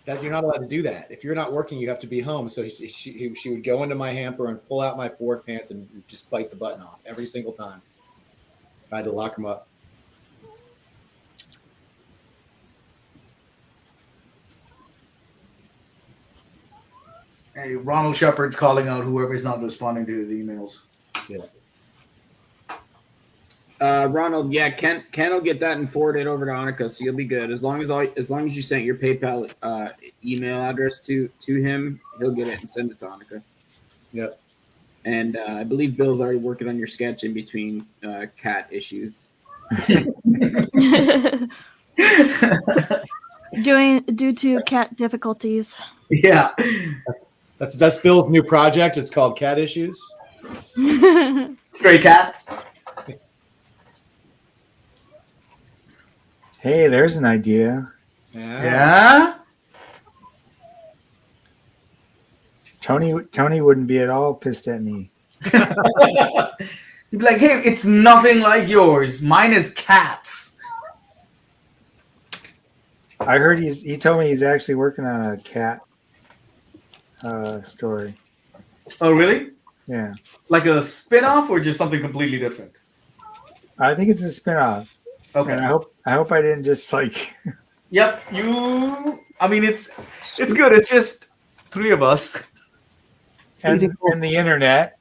That you're not allowed to do that. If you're not working, you have to be home. So she would go into my hamper and pull out my work pants and just bite the button off every single time. I had to lock him up. Hey, Ronald Shepard's calling out whoever's not responding to his emails. Yeah. Ronald, yeah, Ken will get that and forward it over to Annika, so you'll be good. As long as you sent your PayPal email address to him, he'll get it and send it to Annika. Yep. And I believe Bill's already working on your sketch in between cat issues. Due to cat difficulties. Yeah. That's Bill's new project. It's called Cat Issues. Stray cats. Hey, there's an idea. Yeah. Tony wouldn't be at all pissed at me. You'd be like, hey, it's nothing like yours. Mine is cats. I heard he told me he's actually working on a cat story. Oh, really? Yeah. Like a spin-off or just something completely different? I think it's a spinoff. Okay. And I hope I didn't just like. Yep. I mean, it's good. It's just three of us. And the internet.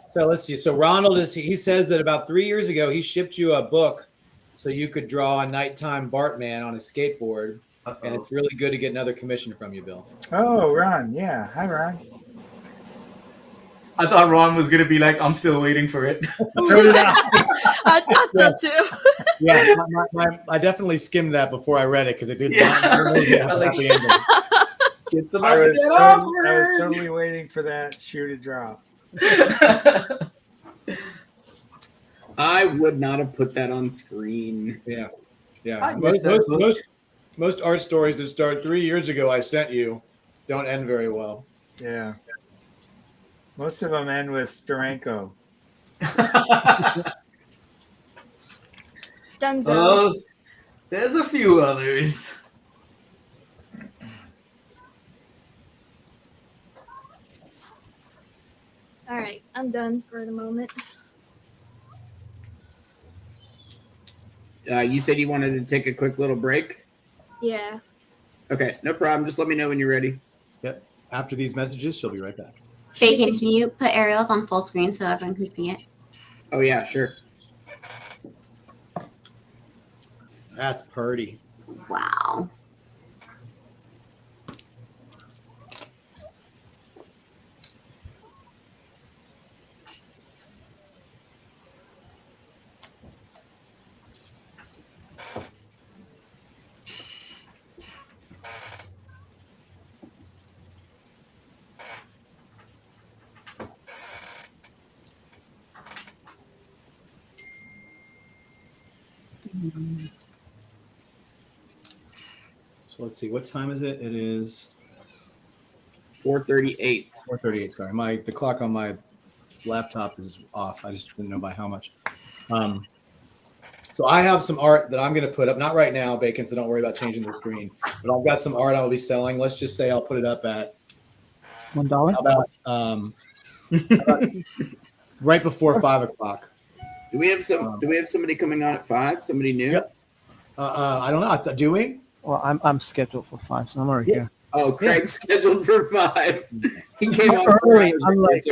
So let's see. So Ronald he says that about 3 years ago he shipped you a book so you could draw a nighttime Bartman on a skateboard. And it's really good to get another commission from you, Bill. Oh, Ron. Yeah. Hi, Ron. I thought Ron was going to be like, I'm still waiting for it. I thought so too. Yeah, I definitely skimmed that before I read it because it didn't. It's I was totally waiting for that shoe to drop. I would not have put that on screen. Yeah. Most art stories that start 3 years ago I sent you don't end very well. Yeah. Most of them end with Steranko. Dunzo. Oh, there's a few others. All right, I'm done for the moment. You said you wanted to take a quick little break? Yeah. Okay, no problem. Just let me know when you're ready. Yep. After these messages, she'll be right back. Bacon, can you put Ariel's on full screen so everyone can see it? Oh, yeah, sure. That's purty. Wow. So let's see. What time is it? It is 4:38. 4:38. Sorry, the clock on my laptop is off. I just didn't know by how much. So I have some art that I'm going to put up. Not right now, Bacon. So don't worry about changing the screen. But I've got some art I will be selling. Let's just say I'll put it up at $1. How about right before 5 o'clock. Do we have somebody coming on at 5? Somebody new? Yep. I don't know. Do we? Well, I'm scheduled for 5, so I'm already here. Oh, Craig's scheduled for 5. He came on early. I'm like,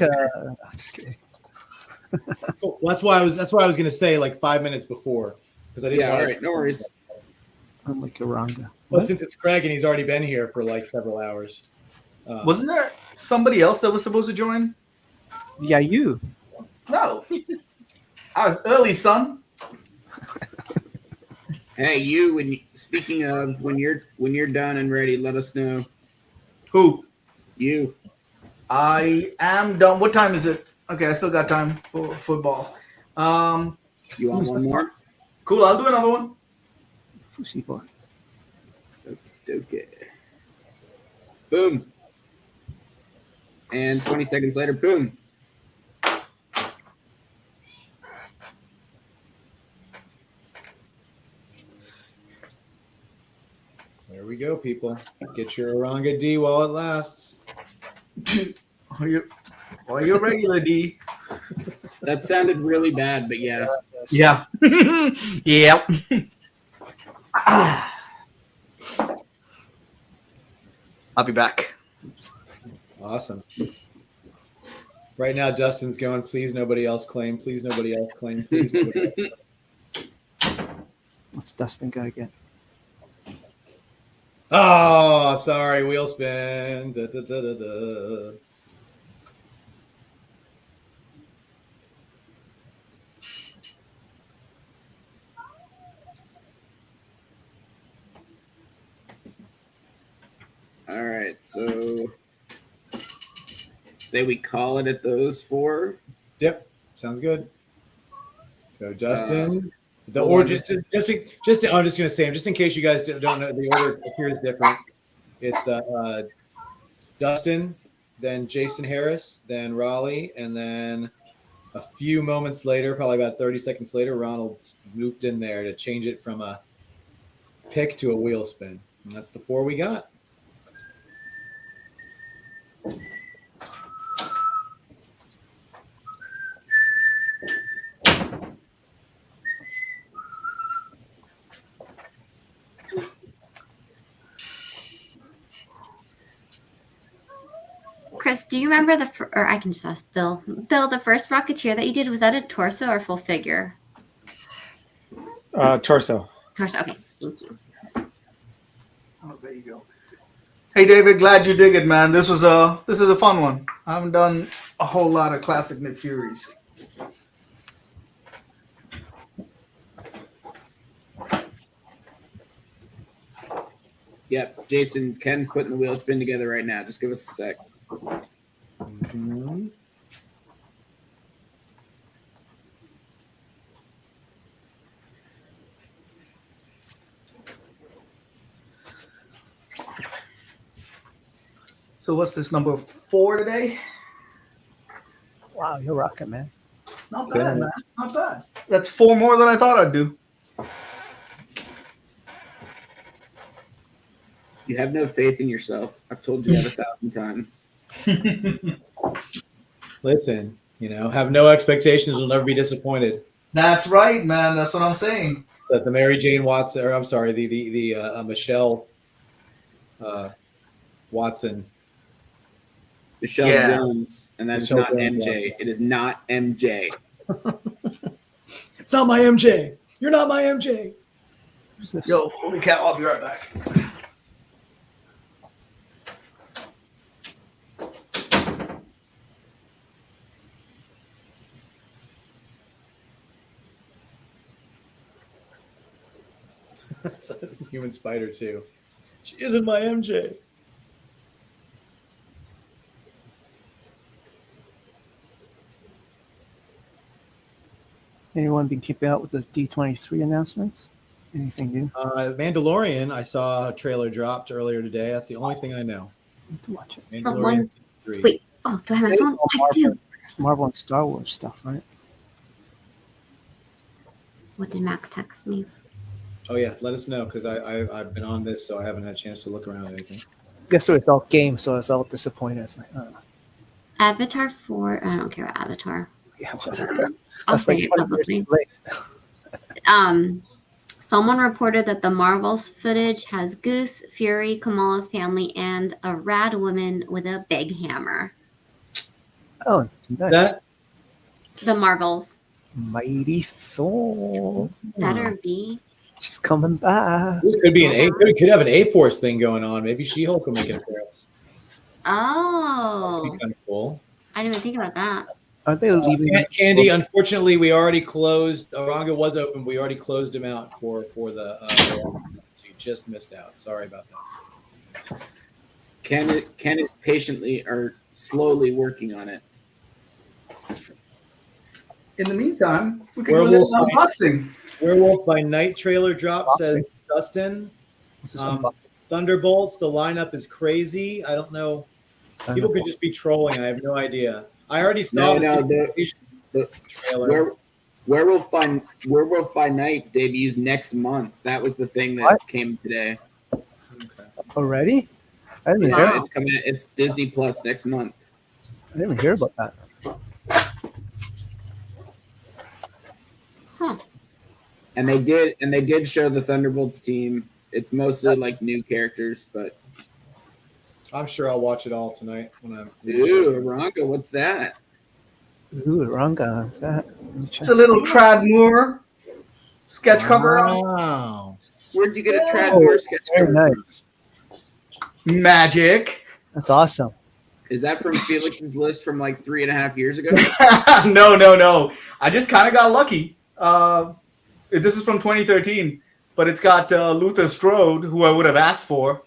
just kidding. Cool. Well, that's why I was going to say like 5 minutes before because I didn't. Yeah. All right. No worries. I'm like Eranga. Well, since it's Craig and he's already been here for like several hours. Wasn't there somebody else that was supposed to join? Yeah, you. No. I was early, son. Hey, you. Speaking of, when you're done and ready, let us know. Who? You. I am done. What time is it? Okay, I still got time for football. You want one more? Cool. I'll do another one. Fusi boy. Okay. Boom. And 20 seconds later, boom. There we go, people. Get your Eranga D while it lasts. Or your regular D. That sounded really bad, but yeah. Yeah. Yep. I'll be back. Awesome. Right now, Dustin's going, please nobody else claim. Please nobody else claim. Please nobody else claim. What's Dustin got again? Oh, sorry. Wheel spin. Da, da, da, da, da. All right, so say we call it at those 4. Yep, sounds good. So Justin, the order I'm just going to say, just in case you guys don't know, the order appears different. It's Dustin, then Jason Harris, then Raleigh, and then a few moments later, probably about 30 seconds later, Ronald swooped in there to change it from a pick to a wheel spin. And that's the 4 we got. Chris, do you remember or I can just ask Bill. Bill, the first Rocketeer that you did, was that a torso or full figure? Torso. Torso. Okay, thank you. Oh, there you go. Hey, David, glad you dig it, man. This is a fun one. I haven't done a whole lot of classic Nick Furies. Yep, Jason, Ken's putting the wheel spin together right now. Just give us a sec. Mm-hmm. So what's this, number 4 today? Wow, you're rocking, man. Not bad, man. Not bad. That's 4 more than I thought I'd do. You have no faith in yourself. I've told you that 1,000 times. Listen, have no expectations. You'll never be disappointed. That's right, man. That's what I'm saying. That the Mary Jane Watson, or I'm sorry, the Michelle Watson. Michelle Jones, and that's not MJ. It is not MJ. It's not my MJ. You're not my MJ. Yo, holy cow, I'll be right back. That's a human spider too. She isn't my MJ. Anyone been keeping up with the D23 announcements? Anything new? Mandalorian, I saw a trailer dropped earlier today. That's the only thing I know. To watch it. Someone, wait. Oh, do I have my phone? I do. Marvel and Star Wars stuff, right? What did Max text me? Oh yeah, let us know because I've been on this, so I haven't had a chance to look around at anything. Guess what? It's all games, so it's all disappointed. It's like, Avatar 4. I don't care about Avatar. Yeah, I'll say it publicly. Someone reported that the Marvels footage has Goose, Fury, Kamala's family, and a rad woman with a big hammer. Oh, nice. The Marvels. Mighty Thor. Better be. She's coming back. It could be could have an A-Force thing going on. Maybe She-Hulk will make an appearance. Oh. That'd be kind of cool. I didn't even think about that. Are they leaving? Candy, unfortunately, we already closed. Aranga was open. We already closed him out for the. So you just missed out. Sorry about that. Ken is patiently or slowly working on it. In the meantime, we can do a little unboxing. Werewolf by Night trailer drop, says Dustin. Thunderbolts, the lineup is crazy. I don't know. People could just be trolling. I have no idea. I already saw the trailer. Werewolf by Night debuts next month. That was the thing that came today. Already? I didn't hear. It's coming. It's Disney Plus next month. I didn't even hear about that. Huh. And they did show the Thunderbolts team. It's mostly like new characters, but I'm sure I'll watch it all tonight when I'm. Ooh, Aranga, what's that? Ooh, Aranga, what's that? It's a little Trad Moore sketch cover. Wow. Where'd you get a Trad Moore sketch cover? Very nice. Magic. That's awesome. Is that from Felix's list from like 3.5 years ago? No. I just kind of got lucky. This is from 2013, but it's got Luther Strode, who I would have asked for,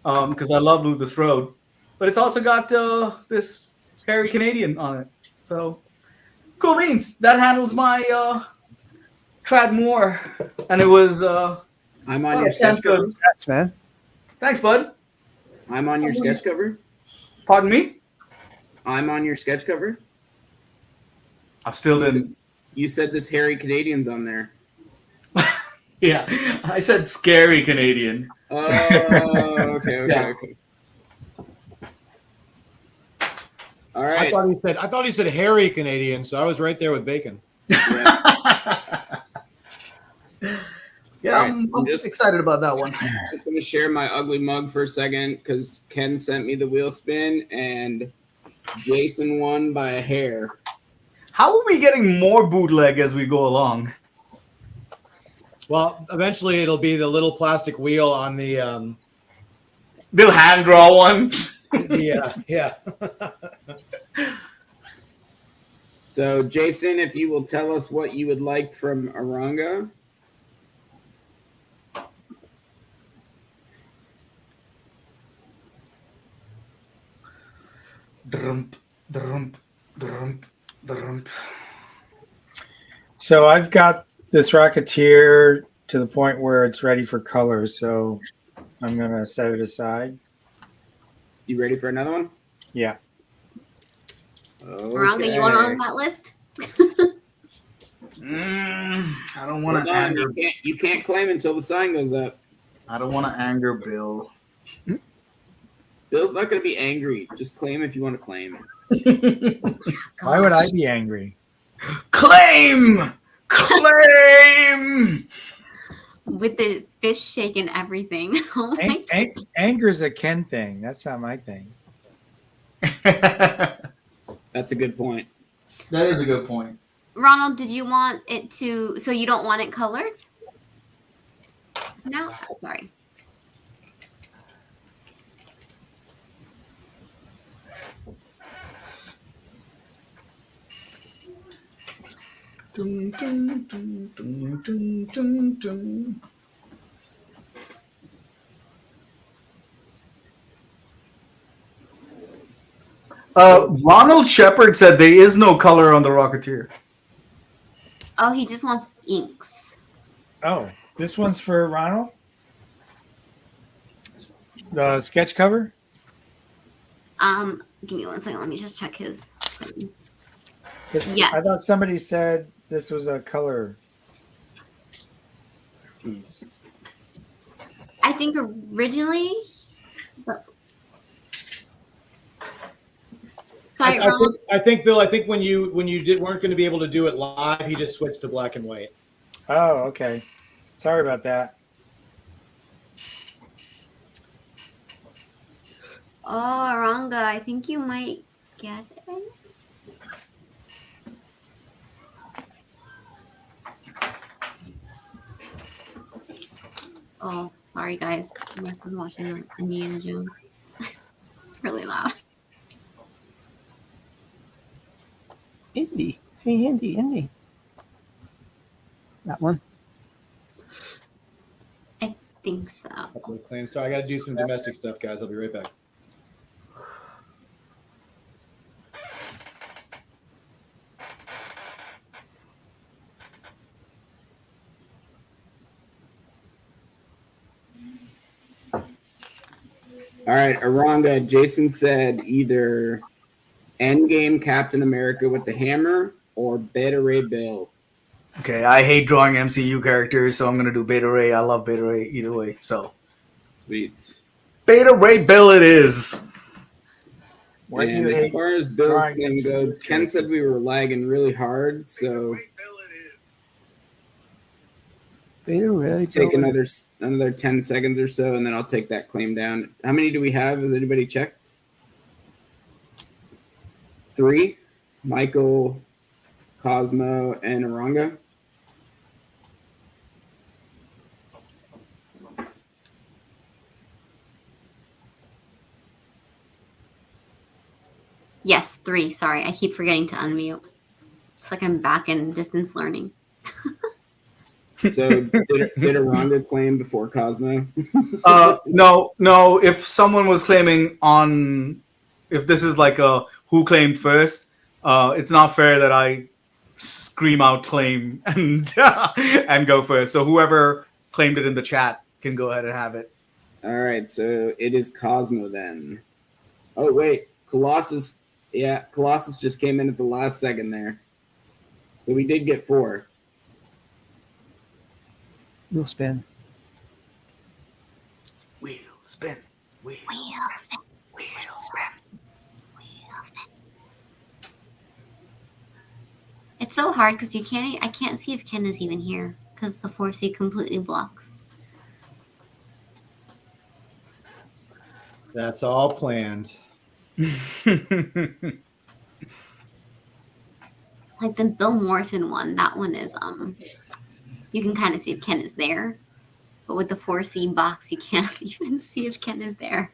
because I love Luther Strode. But it's also got this hairy Canadian on it. So, cool beans. That handles my Trad Moore. And it was... I'm on your sketch cover. Congrats, man. Thanks, bud. I'm on your sketch cover. Pardon me? I'm on your sketch cover. I still didn't. You said this hairy Canadian's on there. Yeah, I said scary Canadian. Oh, okay. Yeah. All right. I thought he said hairy Canadian, so I was right there with bacon. Yeah, All right, I'm just excited about that one. I'm just going to share my ugly mug for a second because Ken sent me the wheel spin and Jason won by a hair. How are we getting more bootleg as we go along? Well, eventually it'll be the little plastic wheel on the. They'll hand draw one. Yeah. So, Jason, if you will tell us what you would like from Eranga. So I've got this Rocketeer to the point where it's ready for color. So I'm going to set it aside. You ready for another one? Yeah. Eranga, you want on that list? I don't want to anger. You can't claim until the sign goes up. I don't want to anger Bill. Bill's not going to be angry. Just claim if you want to claim. Why would I be angry? Claim! Claim! With the fish shake and everything. Oh my God. Anger is a Ken thing. That's not my thing. That's a good point. That is a good point. Ronald, did you want it to? So you don't want it colored? No, sorry. Dun, dun, dun, dun, dun, dun, dun. Ronald Shepard said there is no color on the Rocketeer. Oh, he just wants inks. Oh, this one's for Ronald? The sketch cover? Give me 1 second. Let me just check his thing. I thought somebody said this was a color piece. I think originally, but sorry, Ronald. I think Bill. I think when you weren't going to be able to do it live, he just switched to black and white. Oh, okay. Sorry about that. Oh, Aranga, I think you might get it. Oh, sorry guys. Max is watching Indiana Jones. Really loud. Indy. Hey, Indy. That one? I think so. So I got to do some domestic stuff, guys. I'll be right back. All right, Eranga, Jason said either Endgame Captain America with the hammer or Beta Ray Bill. Okay, I hate drawing MCU characters, so I'm going to do Beta Ray. I love Beta Ray either way, so. Sweet. Beta Ray Bill it is. And as far as Bill's thing goes, Ken said we were lagging really hard, so let's take another 10 seconds or so, and then I'll take that claim down. How many do we have? Has anybody checked? 3? Michael, Cosmo, and Eranga. Yes, 3. Sorry, I keep forgetting to unmute. It's like I'm back in distance learning. So did Eranga claim before Cosmo? No. If someone was claiming if this is like a who claimed first, it's not fair that I scream out claim and and go first. So whoever claimed it in the chat can go ahead and have it. All right, so it is Cosmo then. Oh wait, Colossus. Yeah, Colossus just came in at the last second there. So we did get 4. Wheel spin. Wheel spin. Wheel spin. Wheel spin. Wheel spin. It's so hard because I can't see if Ken is even here because the 4C completely blocks. That's all planned. Like the Bill Morrison one, that one is you can kind of see if Ken is there, but with the 4C box, you can't even see if Ken is there.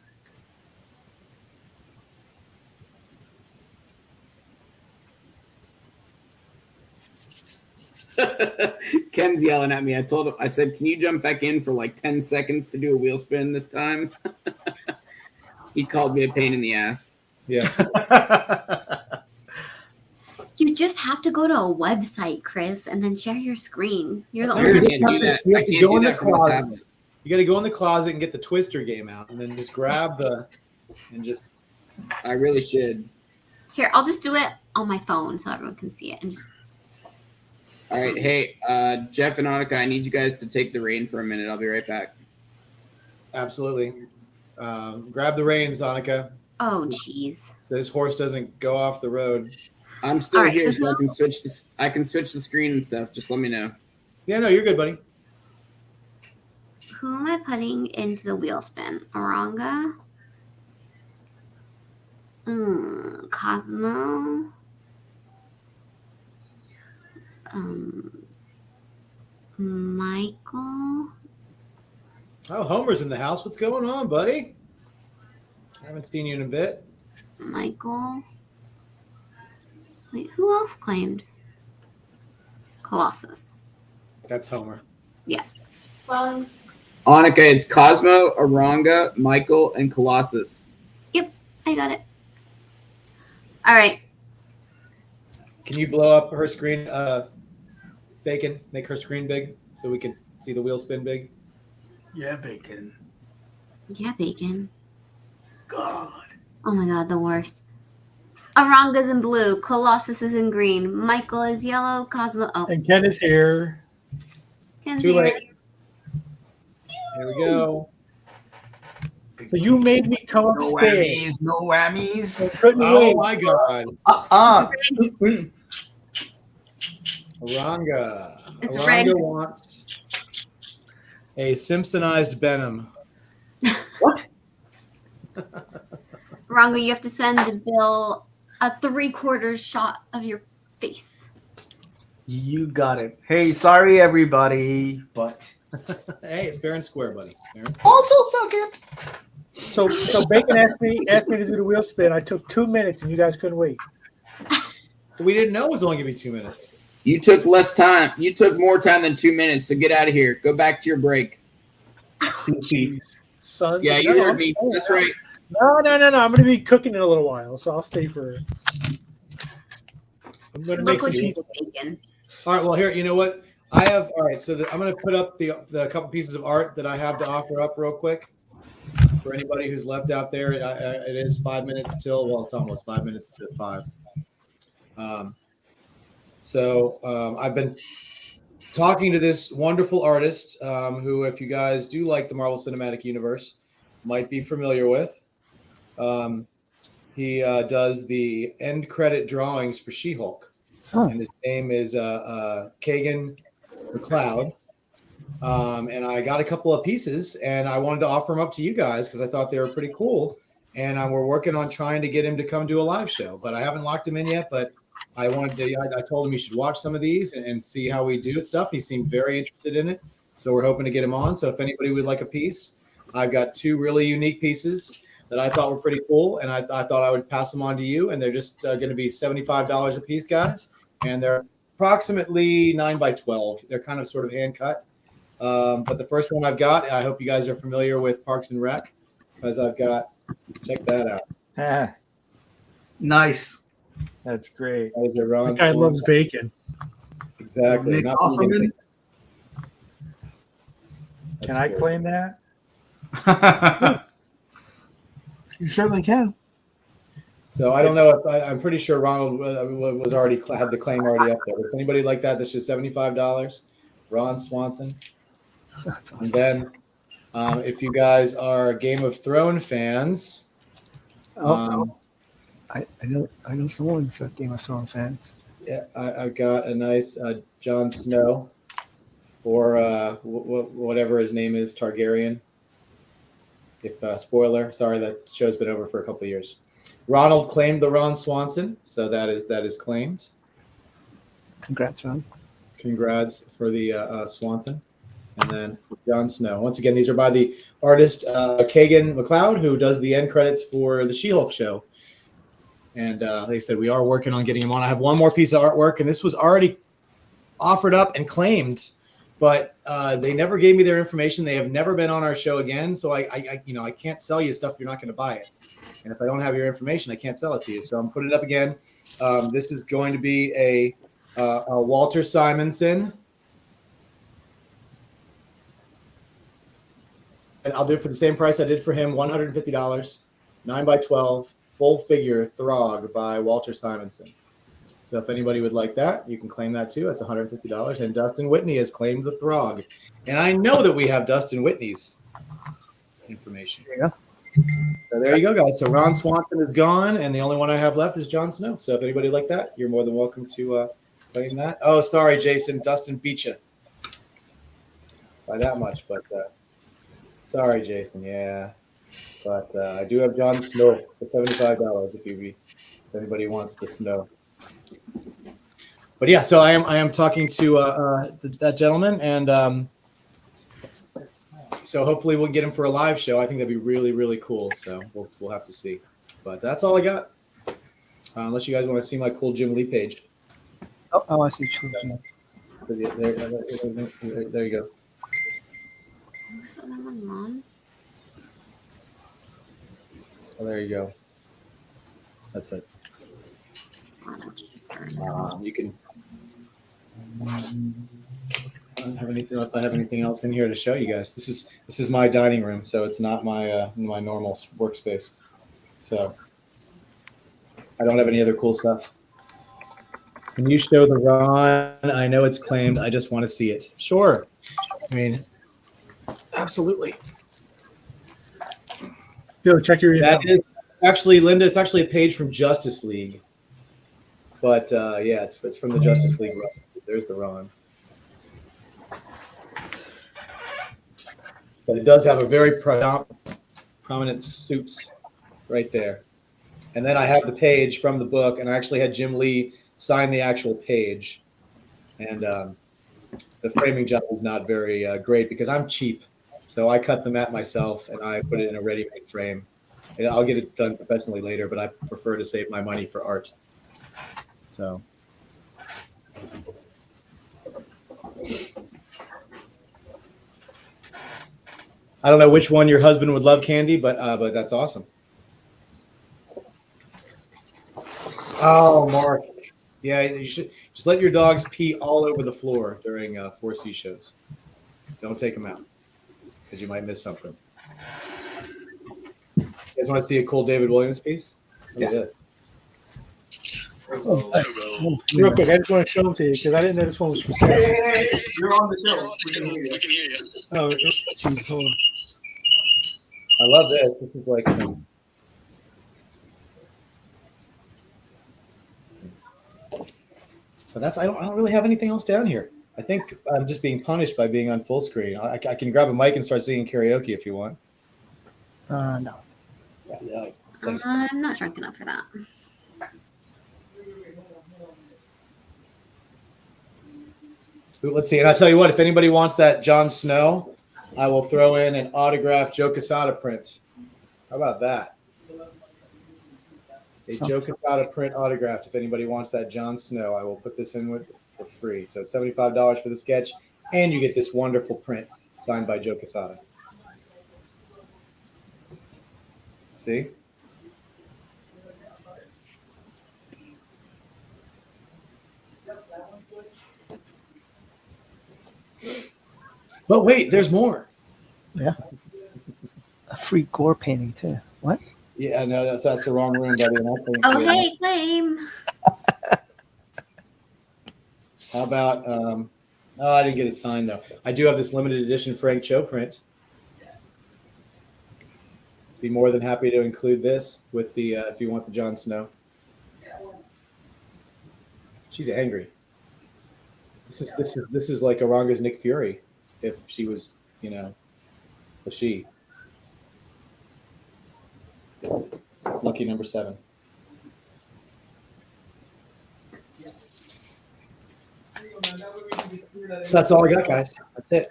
Ken's yelling at me. I said, can you jump back in for like 10 seconds to do a wheel spin this time? He called me a pain in the ass. Yes. You just have to go to a website, Chris, and then share your screen. You're the You only can't do that. I can't do that from the closet. tablet. You got to go in the closet and get the Twister game out, and then just grab and just. I really should. Here, I'll just do it on my phone so everyone can see it. And just. All right, hey, Jeff and Annika, I need you guys to take the reign for a minute. I'll be right back. Absolutely. Grab the reins, Annika. Oh, jeez. So this horse doesn't go off the road. I'm still here, so I can switch the screen and stuff. Just let me know. Yeah, no, you're good, buddy. Who am I putting into the wheel spin? Eranga? Cosmo? Michael? Oh, Homer's in the house. What's going on, buddy? I haven't seen you in a bit. Michael? Wait, who else claimed? Colossus. That's Homer. Yeah. Well, Annika, it's Cosmo, Eranga, Michael, and Colossus. Yep, I got it. All right. Can you blow up her screen, Bacon? Make her screen big so we can see the wheel spin big. Yeah, Bacon. Yeah, Bacon. God. Oh my god, the worst. Aranga's in blue. Colossus is in green. Michael is yellow. Cosmo. Oh. And Ken is here. Ken's Too here. late. Here we go. So you made me come No upstairs. whammies. No whammies. Oh my god. Eranga. It's Eranga red. wants a Simpsonized Benham. Aranga, you have to send Bill a 3/4 shot of your face. You got it. Hey, sorry everybody, but Hey, it's fair and square, buddy. Fair and also suck it. So Bacon asked me to do the wheel spin. I took 2 minutes, and you guys couldn't wait. We didn't know it was only going to be 2 minutes. You took less time. You took more time than 2 minutes, so get out of here. Go back to your break. Sons Yeah, of- you no, heard I'm me. staying. That's right. No. I'm going to be cooking in a little while, so I'll stay for. I'm going to make Look some what you cheese. did, Bacon. All right, well, here, you know what? I have, all right, so I'm going to put up the couple pieces of art that I have to offer up real quick. For anybody who's left out there, it is 5 minutes till, well, it's almost 5 minutes to 5. I've been talking to this wonderful artist who, if you guys do like the Marvel Cinematic Universe, might be familiar with. He does the end credit drawings for She-Hulk. And his name is Kagan McLeod. And I got a couple of pieces, and I wanted to offer them up to you guys because I thought they were pretty cool. And we're working on trying to get him to come do a live show, but I haven't locked him in yet. But I wanted to. I told him he should watch some of these and see how we do stuff. He seemed very interested in it, so we're hoping to get him on. So if anybody would like a piece, I've got 2 really unique pieces that I thought were pretty cool, and I thought I would pass them on to you. And they're just going to be $75 a piece, guys. And they're approximately 9 by 12. They're kind of sort of hand cut. But the first one I've got, I hope you guys are familiar with Parks and Rec, because I've got, check that out. Ah, Nice. that's great. Those are Ron's That guy ones. loves bacon. Exactly. Nick Not Offerman. vegan. Can That's I cool. claim that? You certainly can. So I don't know if I'm pretty sure Ronald was already had the claim already up there. But if anybody like that, that's just $75. Ron Swanson. That's awesome. And then if you guys are Game of Thrones fans, I know someone's a Game of Thrones fans. yeah, I've got a nice Jon Snow, or whatever his name is, Targaryen. If spoiler, sorry, that show's been over for a couple of years. Ronald claimed the Ron Swanson, so that is claimed. Congrats, Ron. Congrats for the Swanson. And then Jon Snow. Once again, these are by the artist Kagan McLeod, who does the end credits for the She-Hulk show. And like I said, we are working on getting him on. I have one more piece of artwork, and this was already offered up and claimed, but they never gave me their information. They have never been on our show again, so I can't sell you stuff if you're not going to buy it. And if I don't have your information, I can't sell it to you. So I'm putting it up again. This is going to be a Walter Simonson. And I'll do it for the same price I did for him, $150, 9x12, full figure Throg by Walter Simonson. So if anybody would like that, you can claim that too. That's $150. And Dustin Whitney has claimed the Throg. And I know that we have Dustin Whitney's information. There you go. So there you go, guys. So Ron Swanson is gone, and the only one I have left is Jon Snow. So if anybody like that, you're more than welcome to claim that. Oh, sorry, Jason. Dustin beat you by that much, but sorry, Jason. Yeah, but I do have Jon Snow for $75 if anybody wants the snow. But yeah, so I am talking to that gentleman, and so hopefully we'll get him for a live show. I think that'd be really, really cool. So we'll have to see. But that's all I got. Unless you guys want to see my cool Jim Lee page. Oh, I see. True. There you go. So there you go. That's it. You can. I don't have anything. If I have anything else in here to show you guys, this is my dining room, so it's not my my normal workspace. So I don't have any other cool stuff. Can you show the Ron? I know it's claimed. I just want to see it. Sure. I mean, absolutely. Bill, check your email. That is actually, Linda. It's actually a page from Justice League. But yeah, it's from the Justice League. There's the Ron. But it does have a very prominent suits right there. And then I have the page from the book, and I actually had Jim Lee sign the actual page. And the framing job is not very great because I'm cheap. So I cut the mat myself, and I put it in a ready-made frame. And I'll get it done professionally later, but I prefer to save my money for art. So. I don't know which one your husband would love, Candy, but that's awesome. Oh, Mark. Yeah, you should just let your dogs pee all over the floor during 4C shows. Don't take them out because you might miss something. You guys want to see a cool David Williams piece? Look at this. Real quick, I just want to show them to you because I didn't know this one was for sale. You're on the show. We can hear you. Oh, Jesus, hold on. I love this. This is like some. But that's I don't really have anything else down here. I think I'm just being punished by being on full screen. I can grab a mic and start singing karaoke if you want. No. Yeah, I'm not drunk enough for that. Let's see. And I'll tell you what, if anybody wants that Jon Snow, I will throw in an autographed Joe Quesada print. How about that? A Joe Quesada print autographed. If anybody wants that Jon Snow, I will put this in with for free. So it's $75 for the sketch, and you get this wonderful print signed by Joe Quesada. See? But wait, there's more. Yeah. A free gore painting too. What? Yeah, no, that's the wrong room, buddy. Oh, hey, Flame. How about? Oh, I didn't get it signed though. I do have this limited edition Frank Cho print. Be more than happy to include this with the if you want the Jon Snow. She's angry. This is like Aranga's Nick Fury, if she was, a she. Lucky number 7. So that's all I got, guys. That's it.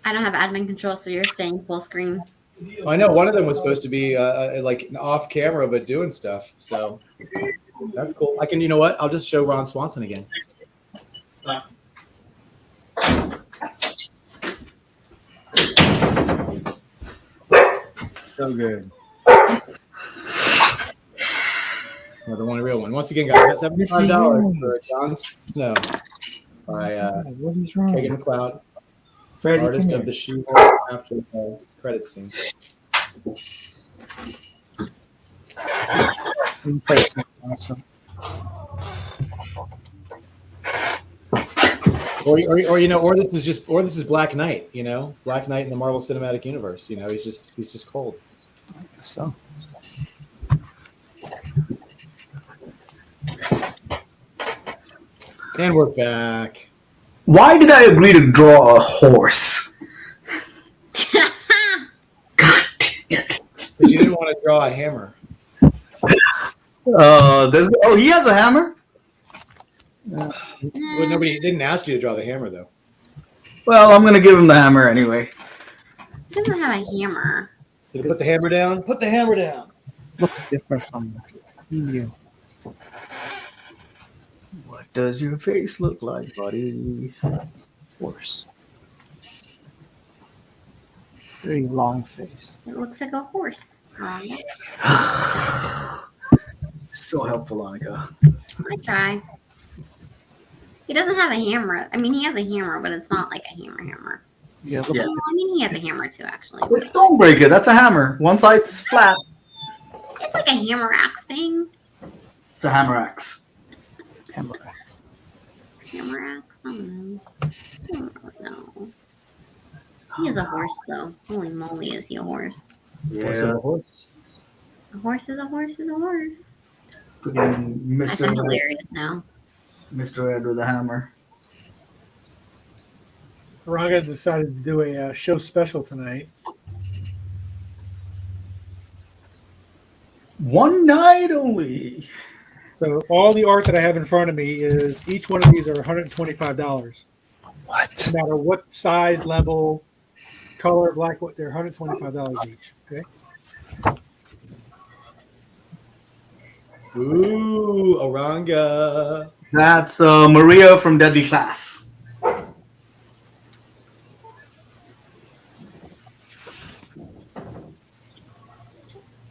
I don't have admin control, so you're staying full screen. I know one of them was supposed to be like off camera, but doing stuff. So that's cool. I can, you know what? I'll just show Ron Swanson again. So good. Another one, a real one. Once again, guys, that's $75 for Jon Snow by Kagan McLeod, artist of the She-Hulk after the credits scene. Awesome. Or this is Black Knight, Black Knight in the Marvel Cinematic Universe. He's just cold. So. And we're back. Why did I agree to draw a horse? God damn it. Because you didn't want to draw a hammer. He has a hammer? Well, nobody didn't ask you to draw the hammer, though. Well, I'm going to give him the hammer anyway. He doesn't have a hammer. Did he put the hammer down? Put the hammer down. Looks different from you. What does your face look like, buddy? Horse. Very long face. It looks like a horse. So helpful, Annika. I try. He doesn't have a hammer. I mean, he has a hammer, but it's not like a hammer. Yeah. I mean, he has a hammer too, actually. It's Stonebreaker. That's a hammer. One side's flat. It's like a hammer axe thing. It's a hammer axe. Hammer axe. Hammer axe? I don't know. He is a horse, though. Holy moly, is he a horse? Yeah. A horse. A horse is a horse is a horse. Freaking That's hilarious now. Mr. Ed with a hammer. Aranga decided to do a show special tonight. One night only. So all the art that I have in front of me is each one of these are $125. What? No matter what size, level, color, black, what they're $125 each. Okay. Ooh, Aranga. That's Maria from Deadly Class. Look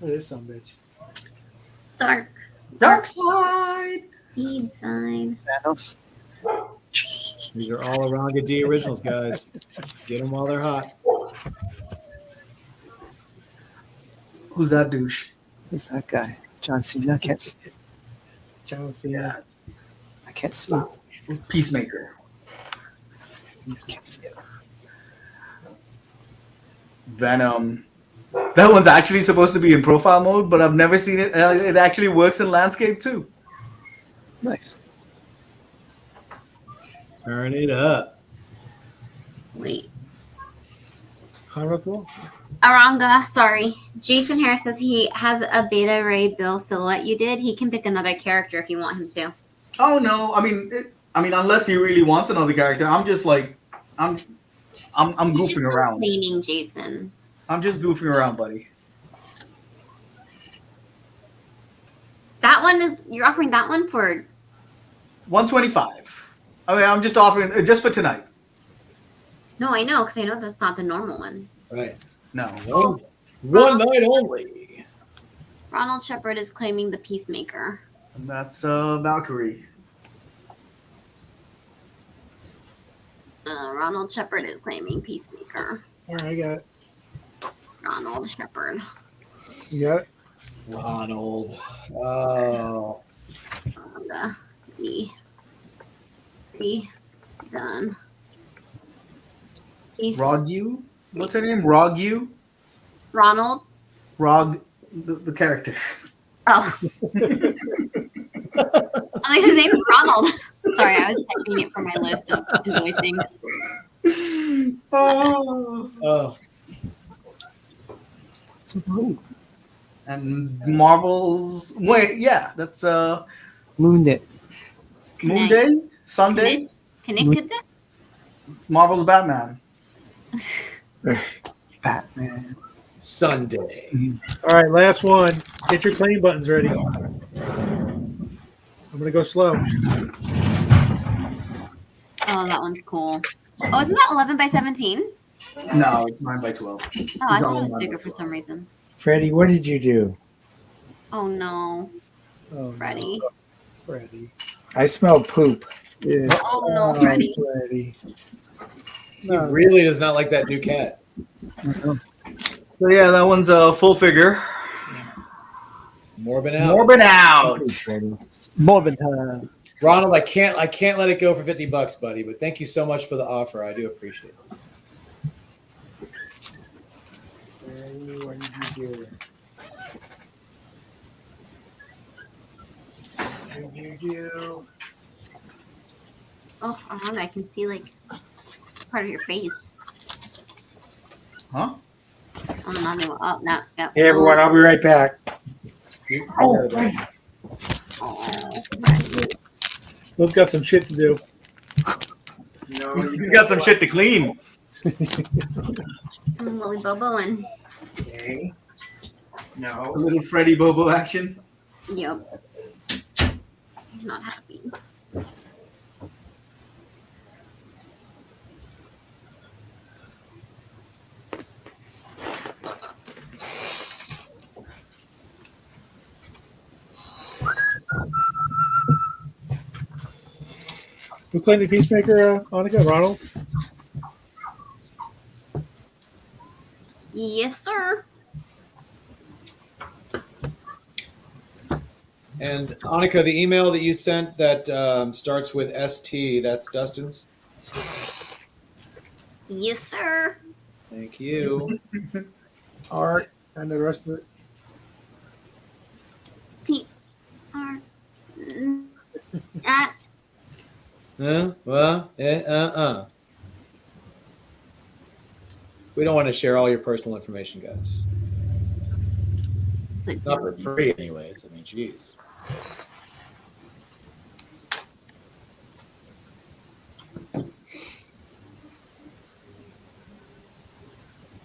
at this son of a bitch. Dark side. Seed side. Thanos. These are all Eranga D originals, guys. Get them while they're hot. Who's that douche? Who's that guy? John Cena. I can't see it. John Cena. I can't see it. Peacemaker. I can't see it. Venom. That one's actually supposed to be in profile mode, but I've never seen it. It actually works in landscape too. Nice. Turn it up. Wait. Haruko? Aranga, sorry. Jason Harris says he has a Beta Ray Bill silhouette you did. He can pick another character if you want him to. Oh no! I mean, unless he really wants another character, I'm just like, I'm goofing around. Complaining, Jason. I'm just goofing around, buddy. That one is you're offering that one for $125. I mean, I'm just offering just for tonight. No, I know because I know that's not the normal one. Right. No. One night only. Ronald Shepard is claiming the Peacemaker. And that's Valkyrie. Ronald Shepard is claiming Peacemaker. All right, I got it. Ronald Shepard. Yeah. Ronald. Oh. Be done. Rogu? What's her name? Rogu? Ronald. Rog, the character. Oh. Like his name's Ronald. Sorry, I was typing it for my list of invoicing. Oh. And Marvel's wait, yeah, that's Moon Day. Moon Day? Sunday? Connected? It's Marvel's Batman. Batman. Sunday. All right, last one. Get your claim buttons ready. I'm gonna go slow. Oh, that one's cool. Oh, isn't that 11 by 17? No, it's 9 by 12. Oh, I thought it was bigger for some reason. Freddie, what did you do? Oh no. Oh, Freddie. No. Freddie. I smell poop. Yeah. Oh no, Freddie. Freddie. He really does not like that new cat. So yeah, that one's a full figure. Morbin out. Morbin out. Morbin time. Ronald, I can't let it go for $50, buddy. But thank you so much for the offer. I do appreciate it. What did you do? What did you do? Oh, I can see like part of your face. Huh? I'm not even. Oh no. Yep. Hey everyone, I'll be right back. Oh, Those got some shit to do. No, you got some shit to clean. Some Willy Bobo and. Okay. No. A little Freddy Bobo action. Yep. He's not happy. Who claimed the Peacemaker, Annika? Ronald? Yes, sir. And Annika, the email that you sent that starts with ST, that's Dustin's? Yes, sir. Thank you. Art and the rest of it. T R at We don't want to share all your personal information, guys. Not for free, anyways. I mean, jeez.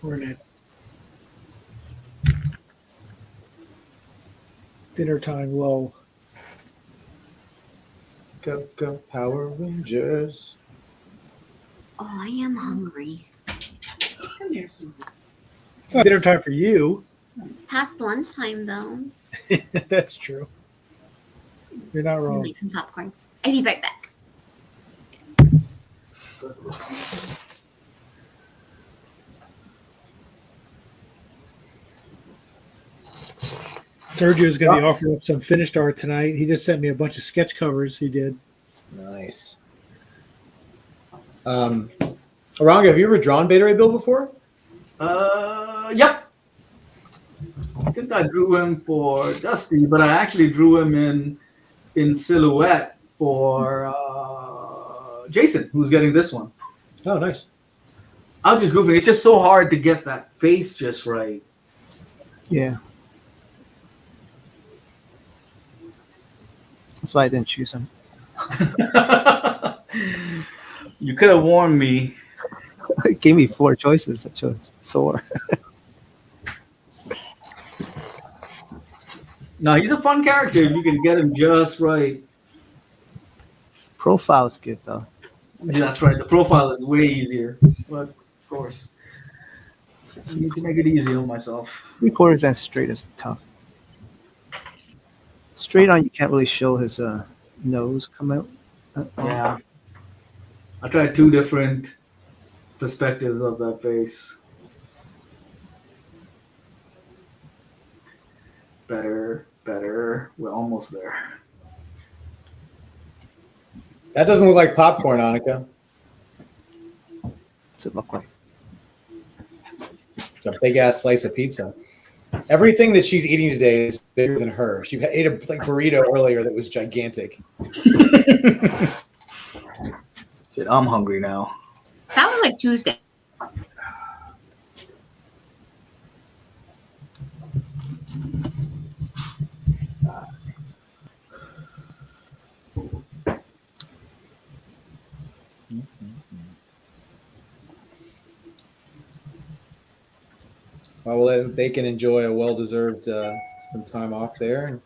We're in it. Dinner time lull. Go Power Rangers. Oh, I am hungry. It's not dinner time for you. It's past lunchtime though. That's true. You're not I'm gonna wrong. make some popcorn. I'll be right back. Sergio's going to be offering up some finished art tonight. He just sent me a bunch of sketch covers he did. Nice. Aranga, have you ever drawn Beta Ray Bill before? Yep. I think I drew him for Dusty, but I actually drew him in silhouette for Jason, who's getting this one. Oh, nice. I was just goofing. It's just so hard to get that face just right. Yeah. That's why I didn't choose him. You could have warned me. It gave me 4 choices. I chose Thor. No, he's a fun character if you can get him just right. Profile is good though. Yeah, that's right. The profile is way easier. But of course, I need to make it easy on myself. 3/4 and straight is tough. Straight on, you can't really show his nose come out. Yeah. I tried 2 different perspectives of that face. Better. We're almost there. That doesn't look like popcorn, Annika. What's it look like? It's a big ass slice of pizza. Everything that she's eating today is bigger than her. She ate a burrito earlier that was gigantic. Shit, I'm hungry now. That was like Tuesday. Well, we'll let Bacon enjoy a well-deserved some time off there.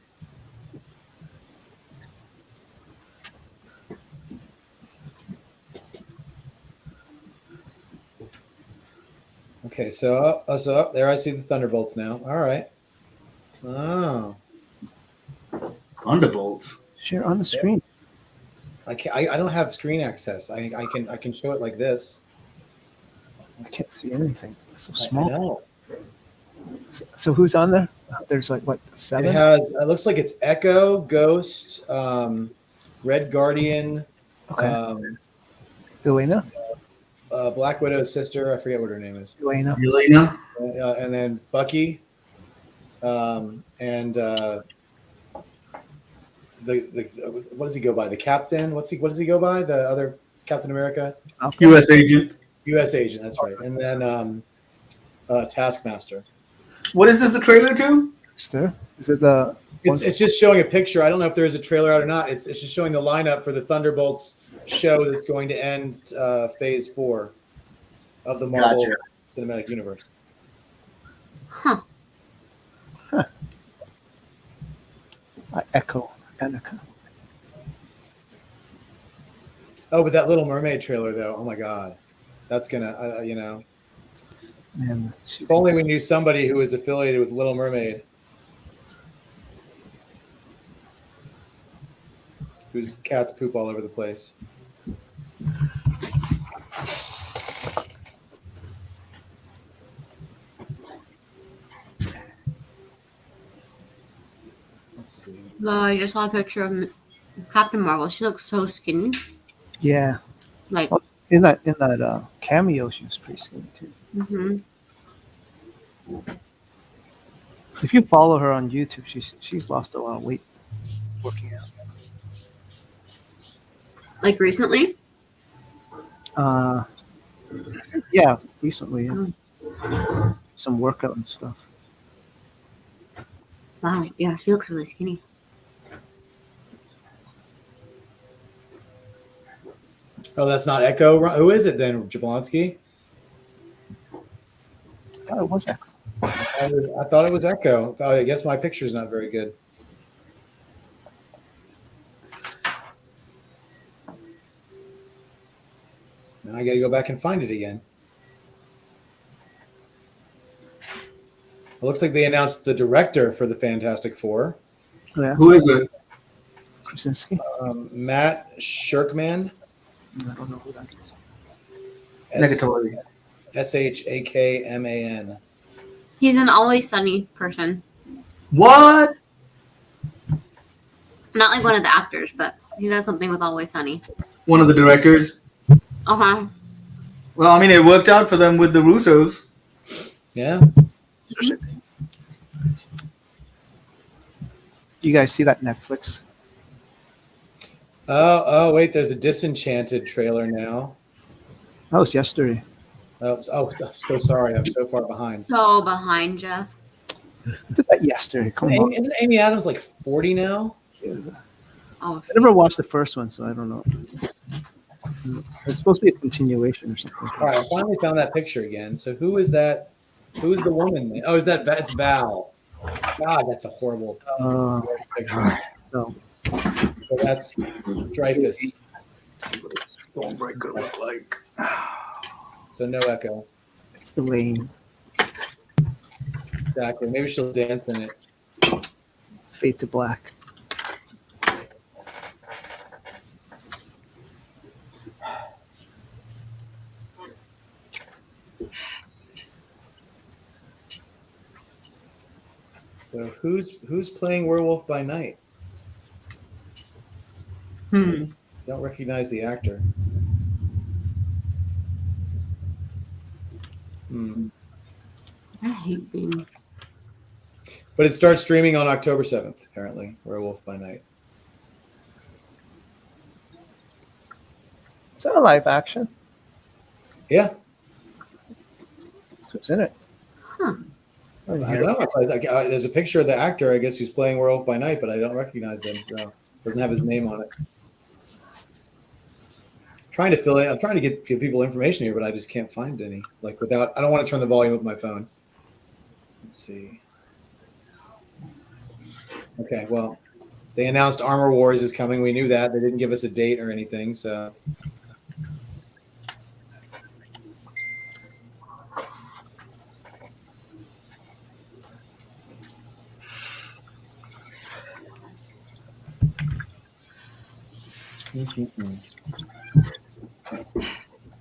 Okay, so up there I see the Thunderbolts now. All right. Oh. Thunderbolts. Share on the screen. I don't have screen access. I can show it like this. I can't see anything. It's so small. I know. So who's on there? There's like what, 7? It looks like it's Echo, Ghost, Red Guardian, Okay. Elena? Black Widow's sister. I forget what her name is. Elena. And then Bucky, and the what does he go by? The Captain. What does he go by? The other Captain America. U.S. agent. U.S. agent. That's right. And then Taskmaster. What is this the trailer to? Is it the? It's just showing a picture. I don't know if there is a trailer out or not. It's just showing the lineup for the Thunderbolts show that's going to end Phase 4 of the Marvel Cinematic Universe. Huh. Echo. Annika. Oh, but that Little Mermaid trailer, though. Oh my God, that's gonna, Man, if only we knew somebody who was affiliated with Little Mermaid, whose cats poop all over the place. Let's see. Well, I just saw a picture of Captain Marvel. She looks so skinny. Yeah. Like in that cameo, she was pretty skinny too. Mm-hmm. If you follow her on YouTube, she's lost a lot of weight working out. Like recently? Yeah, recently. Yeah. Some workout and stuff. Wow. Yeah, she looks really skinny. Oh, that's not Echo. Who is it then, Jablonski? I thought it was Echo. I thought it was Echo. Oh, I guess my picture's not very good. Now I got to go back and find it again. It looks like they announced the director for the Fantastic Four. Yeah. Who is it? Krasinski. Matt Shirkman. I don't know who that is. Negatory. Shakman. He's an Always Sunny person. What? Not like one of the actors, but he does something with Always Sunny. One of the directors. Uh-huh. Well, I mean, it worked out for them with the Russos. Yeah. You guys see that Netflix? Oh, wait, there's a Disenchanted trailer now. That was yesterday. Oh, I'm so sorry. I'm so far behind. So behind, Jeff. I did that yesterday. Come on. Isn't Amy Adams like 40 now? Oh, I never watched the first one, so I don't know. It's supposed to be a continuation or something. All right, I finally found that picture again. So who is that? Who is the woman? Oh, it's Val. God, that's a horrible picture. No. So that's Dreyfus. What does Stormbreaker look like? So no Echo. It's Elaine. Exactly. Maybe she'll dance in it. Fade to Black. So who's playing Werewolf by Night? Don't recognize the actor. I hate being. But it starts streaming on October 7th, apparently. Werewolf by Night. Is that a live action? Yeah. Who's in it? Huh. I don't know. There's a picture of the actor, I guess, who's playing Werewolf by Night, but I don't recognize them. So doesn't have his name on it. Trying to fill in. I'm trying to give people information here, but I just can't find any. I don't want to turn the volume up on my phone. Let's see. Okay, well, they announced Armor Wars is coming. We knew that. They didn't give us a date or anything, so.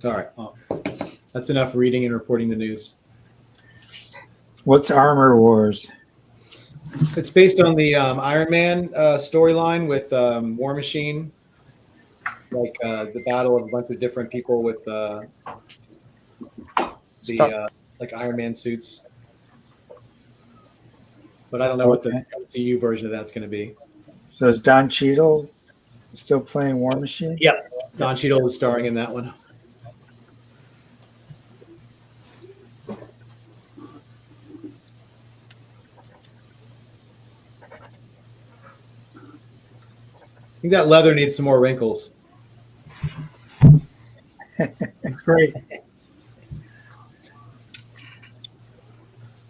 All right. Well, that's enough reading and reporting the news. What's Armor Wars? It's based on the Iron Man storyline with War Machine, the battle of a bunch of different people with Iron Man suits. But I don't know what the MCU version of that's going to be. So is Don Cheadle still playing War Machine? Yeah, Don Cheadle is starring in that one. I think that leather needs some more wrinkles. It's great.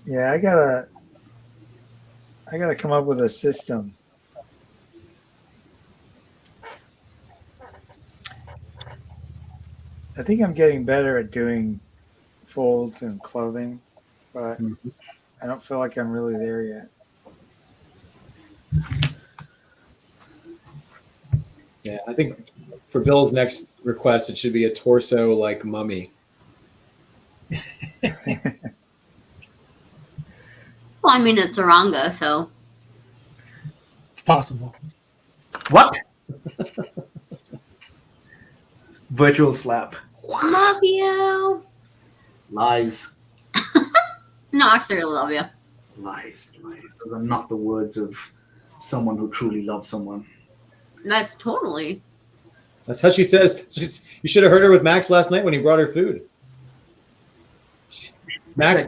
Yeah, I gotta come up with a system. I think I'm getting better at doing folds and clothing, but I don't feel like I'm really there yet. Yeah, I think for Bill's next request, it should be a torso like mummy. Well, I mean, it's Eranga, so. It's possible. What? Virtual slap. Love you. Lies. No, actually, I love you. Lies. Those are not the words of someone who truly loves someone. That's totally. That's how she says. You should have heard her with Max last night when he brought her food. Max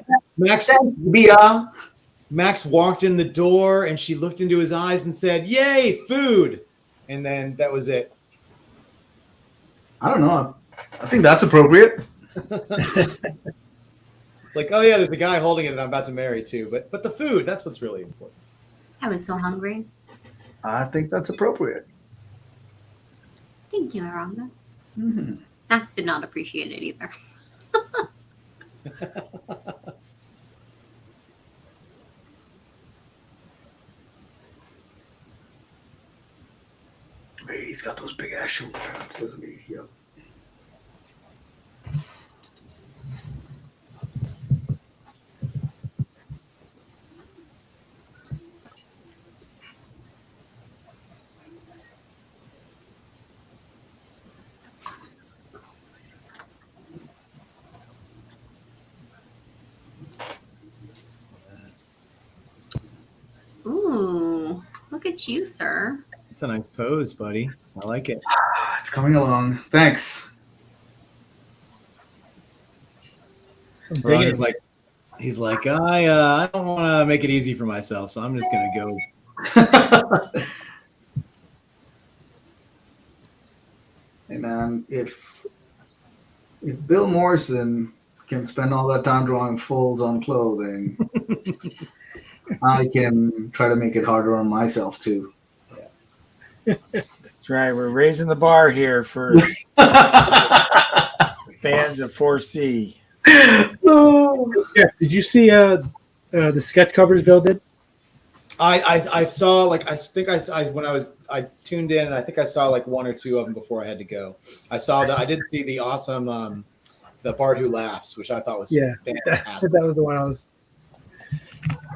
walked in the door and she looked into his eyes and said, "Yay, food!" And then that was it. I don't know. I think that's appropriate. It's like, oh yeah, there's a guy holding it that I'm about to marry too. But the food, that's what's really important. I was so hungry. I think that's appropriate. Thank you, Eranga. Mm-hmm. Max did not appreciate it either. Wait, he's got those big ass shoulder pads, doesn't he? Yep. Ooh, look at you, sir. It's a nice pose, buddy. I like it. It's coming along. Thanks. He's like, I don't want to make it easy for myself, so I'm just gonna go. Hey man, if Bill Morrison can spend all that time drawing folds on clothing, I can try to make it harder on myself too. That's right. We're raising the bar here for fans of 4C. Yeah. Did you see the sketch covers Bill did? I saw when I tuned in and I think I saw like one or two of them before I had to go. I saw that I did see the awesome the Bard Who Laughs, which I thought was fantastic. That was the one I was.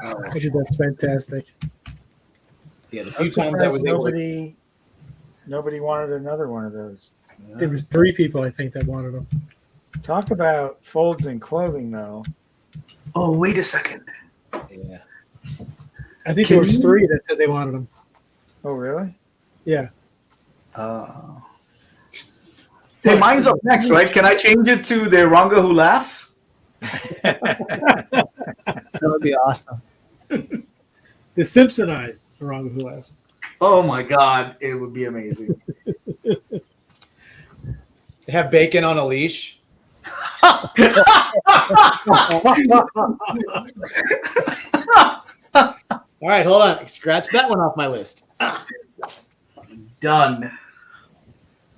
I think that's fantastic. Yeah, the I'm few times I was surprised able to. nobody wanted another one of those. There was 3 people, I think, that wanted them. Talk about folds in clothing, though. Oh, wait a second. Yeah. I think there was 3 that said they wanted them. Oh, really? Yeah. Hey, mine's up next, right? Can I change it to the Eranga who laughs? That would be awesome. The Simpsonized Eranga who laughs. Oh my God, it would be amazing. Have bacon on a leash. All right, hold on. Scratch that one off my list. Done.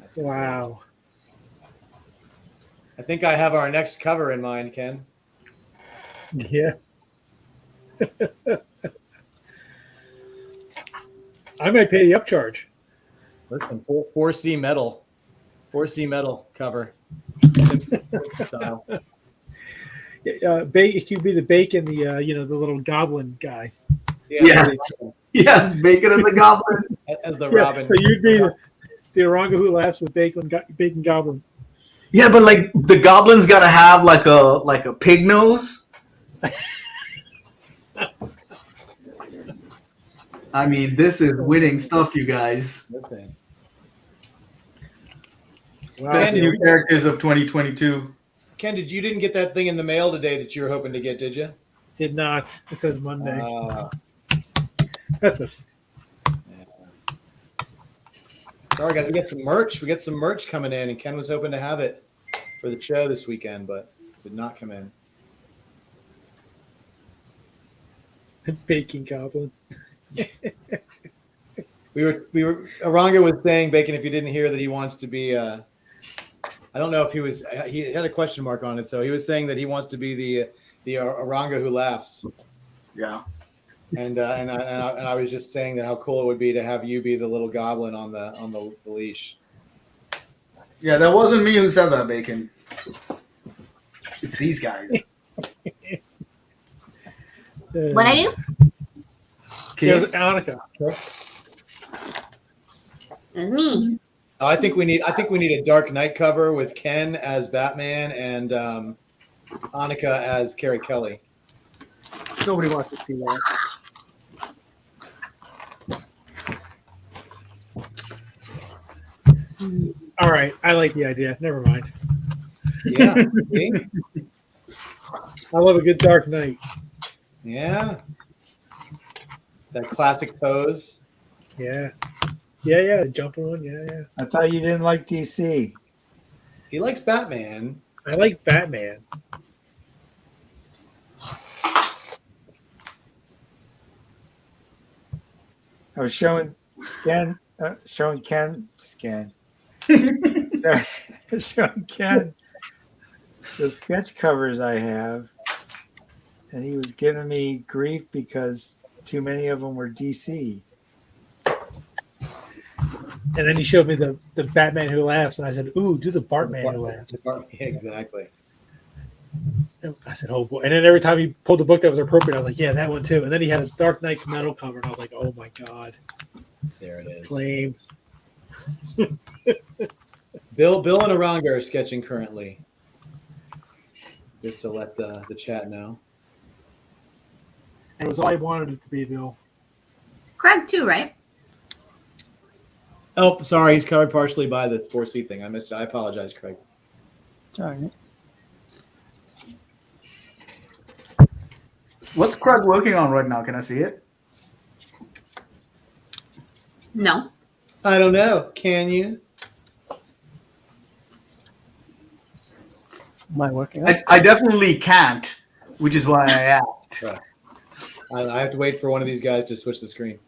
That's wow. Great. I think I have our next cover in mind, Ken. Yeah. I might pay the upcharge. Listen, 4C metal. 4C metal cover. Style. It could be the bacon, the the little goblin guy. Yes, yes, bacon and the goblin. As the Robin. So you'd be the Eranga who laughs with bacon goblin. Yeah, but like the goblin's got to have like a pig nose. I mean, this is winning stuff, you guys. Listen. Wow. Best new characters of 2022. Ken, you didn't get that thing in the mail today that you were hoping to get, did you? Did not. It says Monday. That's a. Sorry, guys. We get some merch. We get some merch coming in, and Ken was hoping to have it for the show this weekend, but it did not come in. Baking goblin. we were. Eranga was saying, Bacon, if you didn't hear, that he wants to be. I don't know if he was. He had a question mark on it, so he was saying that he wants to be the Eranga who laughs. Yeah. And I was just saying that how cool it would be to have you be the little goblin on the leash. Yeah, that wasn't me who said that, Bacon. It's these guys. What I do? Here's Annika. It was me. I think we need a Dark Knight cover with Ken as Batman and Annika as Carrie Kelly. Nobody wants to see that. All right, I like the idea. Never mind. Yeah. I love a good Dark Knight. Yeah. That classic pose. Yeah. Yeah, the jumping one. Yeah. I thought you didn't like DC. He likes Batman. I like Batman. I was showing Ken showing Ken the sketch covers I have, and he was giving me grief because too many of them were DC. And then he showed me the Batman who laughs, and I said, "Ooh, do the Bartman who laughs." Exactly. And I said, "Oh boy!" And then every time he pulled the book that was appropriate, I was like, "Yeah, that one too." And then he had a Dark Knight's metal cover, and I was like, "Oh my god!" There it is. Flames. Bill and Eranga are sketching currently. Just to let the chat know. And it was all I wanted it to be, Bill. Craig too, right? Oh, sorry, he's covered partially by the 4C thing. I missed it. I apologize, Craig. Sorry. What's Craig working on right now? Can I see it? No. I don't know. Can you? Am I working? I definitely can't, which is why I asked. I have to wait for one of these guys to switch the screen.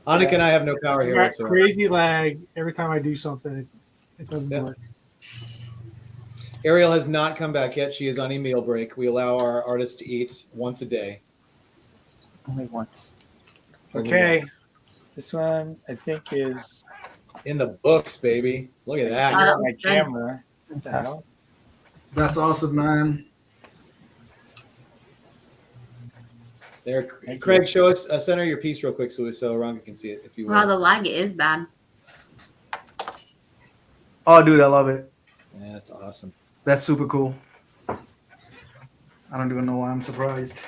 Annika and I have no power here whatsoever. Crazy lag every time I do something. It doesn't work. Ariel has not come back yet. She is on a meal break. We allow our artists to eat once a day. Only once. Okay. This one, I think, is in the books, baby. Look at that. On my camera. What the hell? That's awesome, man. There, Craig, show us center your piece real quick so Ranga can see it if you Wow, will. the lag is bad. Oh, dude, I love it. Yeah, that's awesome. That's super cool. I don't even know why I'm surprised.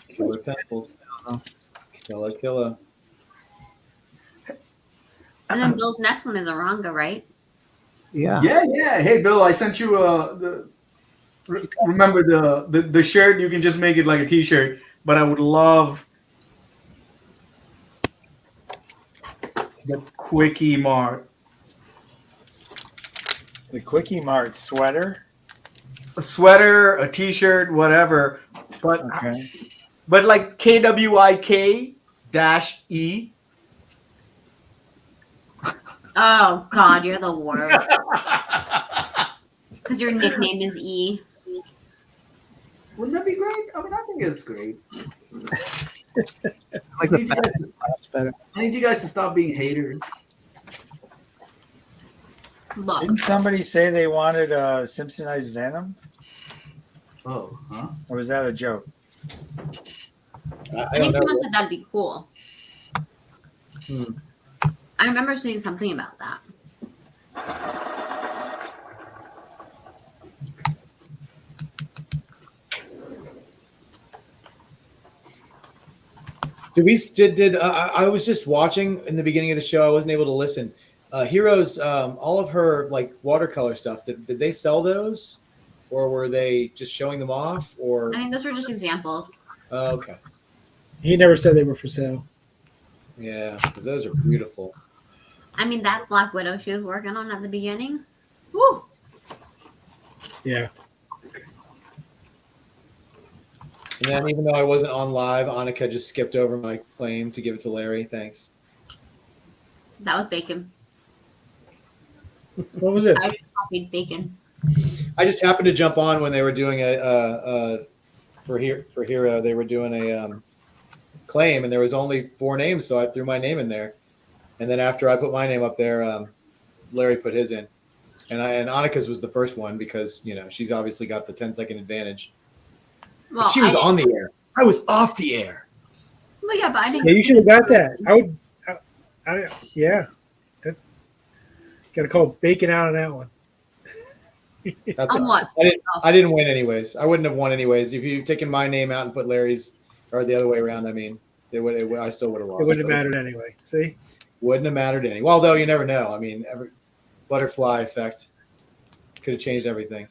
Killer pencils. Killer. And then Bill's next one is Aranga, right? Yeah. Hey, Bill, I sent you remember the shirt. You can just make it like a T-shirt, but I would love the Quickie Mart. The Quickie Mart sweater. A sweater, a T-shirt, whatever, but like KWIK-E. Oh God, you're the worst. Because your nickname is E. Wouldn't that be great? I mean, I think it's great. Like the better. I need you guys to stop being haters. Look. Didn't somebody say they wanted a Simpsonized Venom? Oh, huh? Or was that a joke? I think someone said that'd be cool. I remember seeing something about that. I was just watching in the beginning of the show. I wasn't able to listen. Heroes, all of her like watercolor stuff. Did they sell those, or were they just showing them off? Or I think those were just examples. Okay. He never said they were for sale. Yeah, because those are beautiful. I mean, that Black Widow she was working on at the beginning. Woo! Yeah. And then even though I wasn't on live, Annika just skipped over my claim to give it to Larry. Thanks. That was bacon. What was this? I just copied bacon. I just happened to jump on when they were doing for Hero. They were doing a claim, and there was only 4 names, so I threw my name in there. And then after I put my name up there, Larry put his in, and Annika's was the first one because she's obviously got the 10-second advantage. Well, But she was on the air. I was off the air. Well, yeah, but I didn't. Yeah, you should have got that. I would. Yeah. Got to call bacon out on that one. That's On what? I didn't win anyways. I wouldn't have won anyways if you'd taken my name out and put Larry's, or the other way around. I mean, I still would have lost. It wouldn't have mattered anyway. See? Wouldn't have mattered any. Well, though you never know. I mean, every butterfly effect could have changed everything.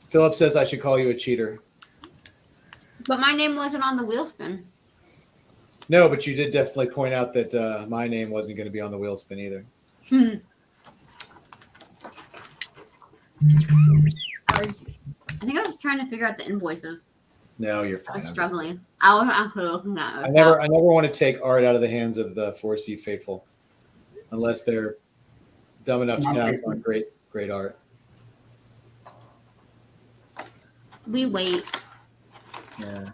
Philip says I should call you a cheater. But my name wasn't on the wheel spin. No, but you did definitely point out that my name wasn't going to be on the wheel spin either. I think I was trying to figure out the invoices. No, you're I fine. was struggling. I was actually looking at it. I never want to take art out of the hands of the 4C faithful, unless they're dumb enough to pass on great art. We wait. Yeah.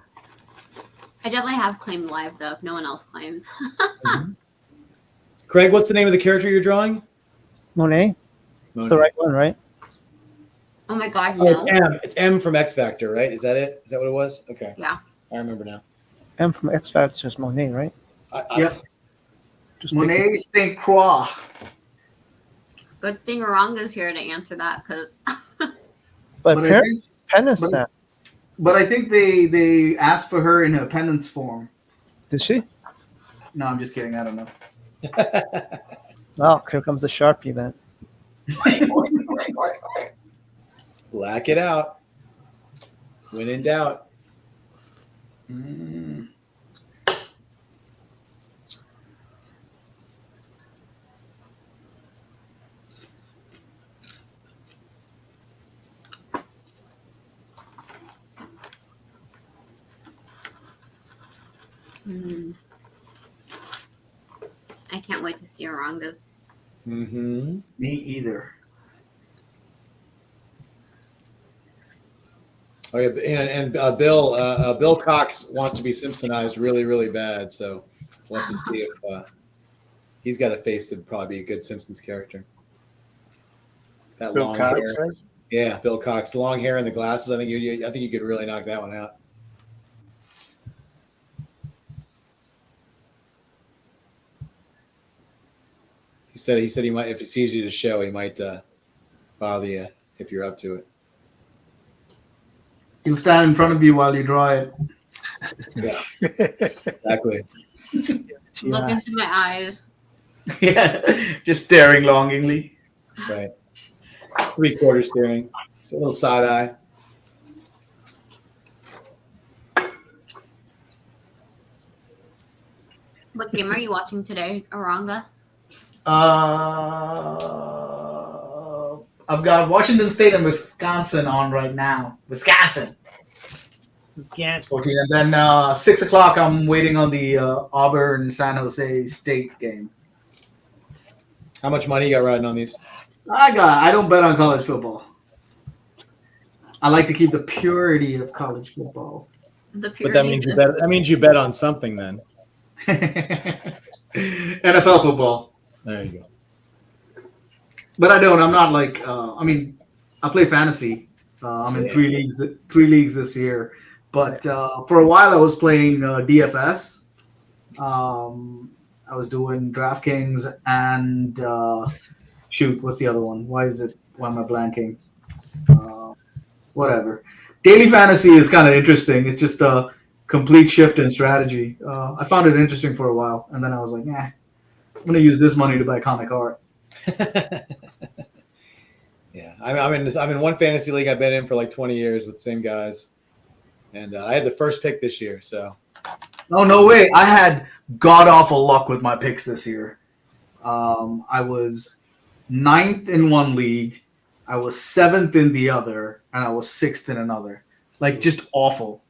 I definitely have claimed live though, if no one else claims. Craig, what's the name of the character you're drawing? Monet. It's the right one, right? Oh my God, Oh, no. it's M. It's M from X Factor, right? Is that it? Is that what it was? Okay. Yeah. I remember now. M from X Factor is Monet, right? Yep. Monet St. Croix. Good thing Aranga's here to answer that, because. But I think- penance that. But I think they asked for her in a penance form. Did she? No, I'm just kidding. I don't know. Oh, here comes the Sharpie then. Black it out. When in doubt. I can't wait to see Aranga's. Mm-hmm. Me either. Oh yeah, and Bill Cox wants to be Simpsonized really, really bad. So We'll have to see if he's got a face that'd probably be a good Simpsons character. That Bill long Cox, hair. right? Yeah, Bill Cox. The long hair and the glasses. I think you could really knock that one out. He said he might, if he sees you at a show, he might bother you if you're up to it. He'll stand in front of you while you draw it. Yeah, exactly. Look into my eyes. Yeah, just staring longingly. Right. 3/4 staring. It's a little side eye. What game are you watching today, Eranga? I've got Washington State and Wisconsin on right now. Wisconsin. Okay, and then 6 o'clock, I'm waiting on the Auburn San Jose State game. How much money you got riding on these? I don't bet on college football. I like to keep the purity of college football. The But that means you bet on something then. NFL football. There you go. But I don't. I'm not like. I play fantasy. I'm in 3 leagues. 3 leagues this year. But for a while, I was playing DFS. I was doing DraftKings and what's the other one? Why am I blanking? Whatever. Daily fantasy is kind of interesting. It's just a complete shift in strategy. I found it interesting for a while, and then I was like, I'm going to use this money to buy comic art. Yeah, I'm in one fantasy league I've been in for like 20 years with the same guys, and I had the first pick this year. So, No way! I had god awful luck with my picks this year. I was 9th in one league, I was 7th in the other, and I was 6th in another. Like just awful.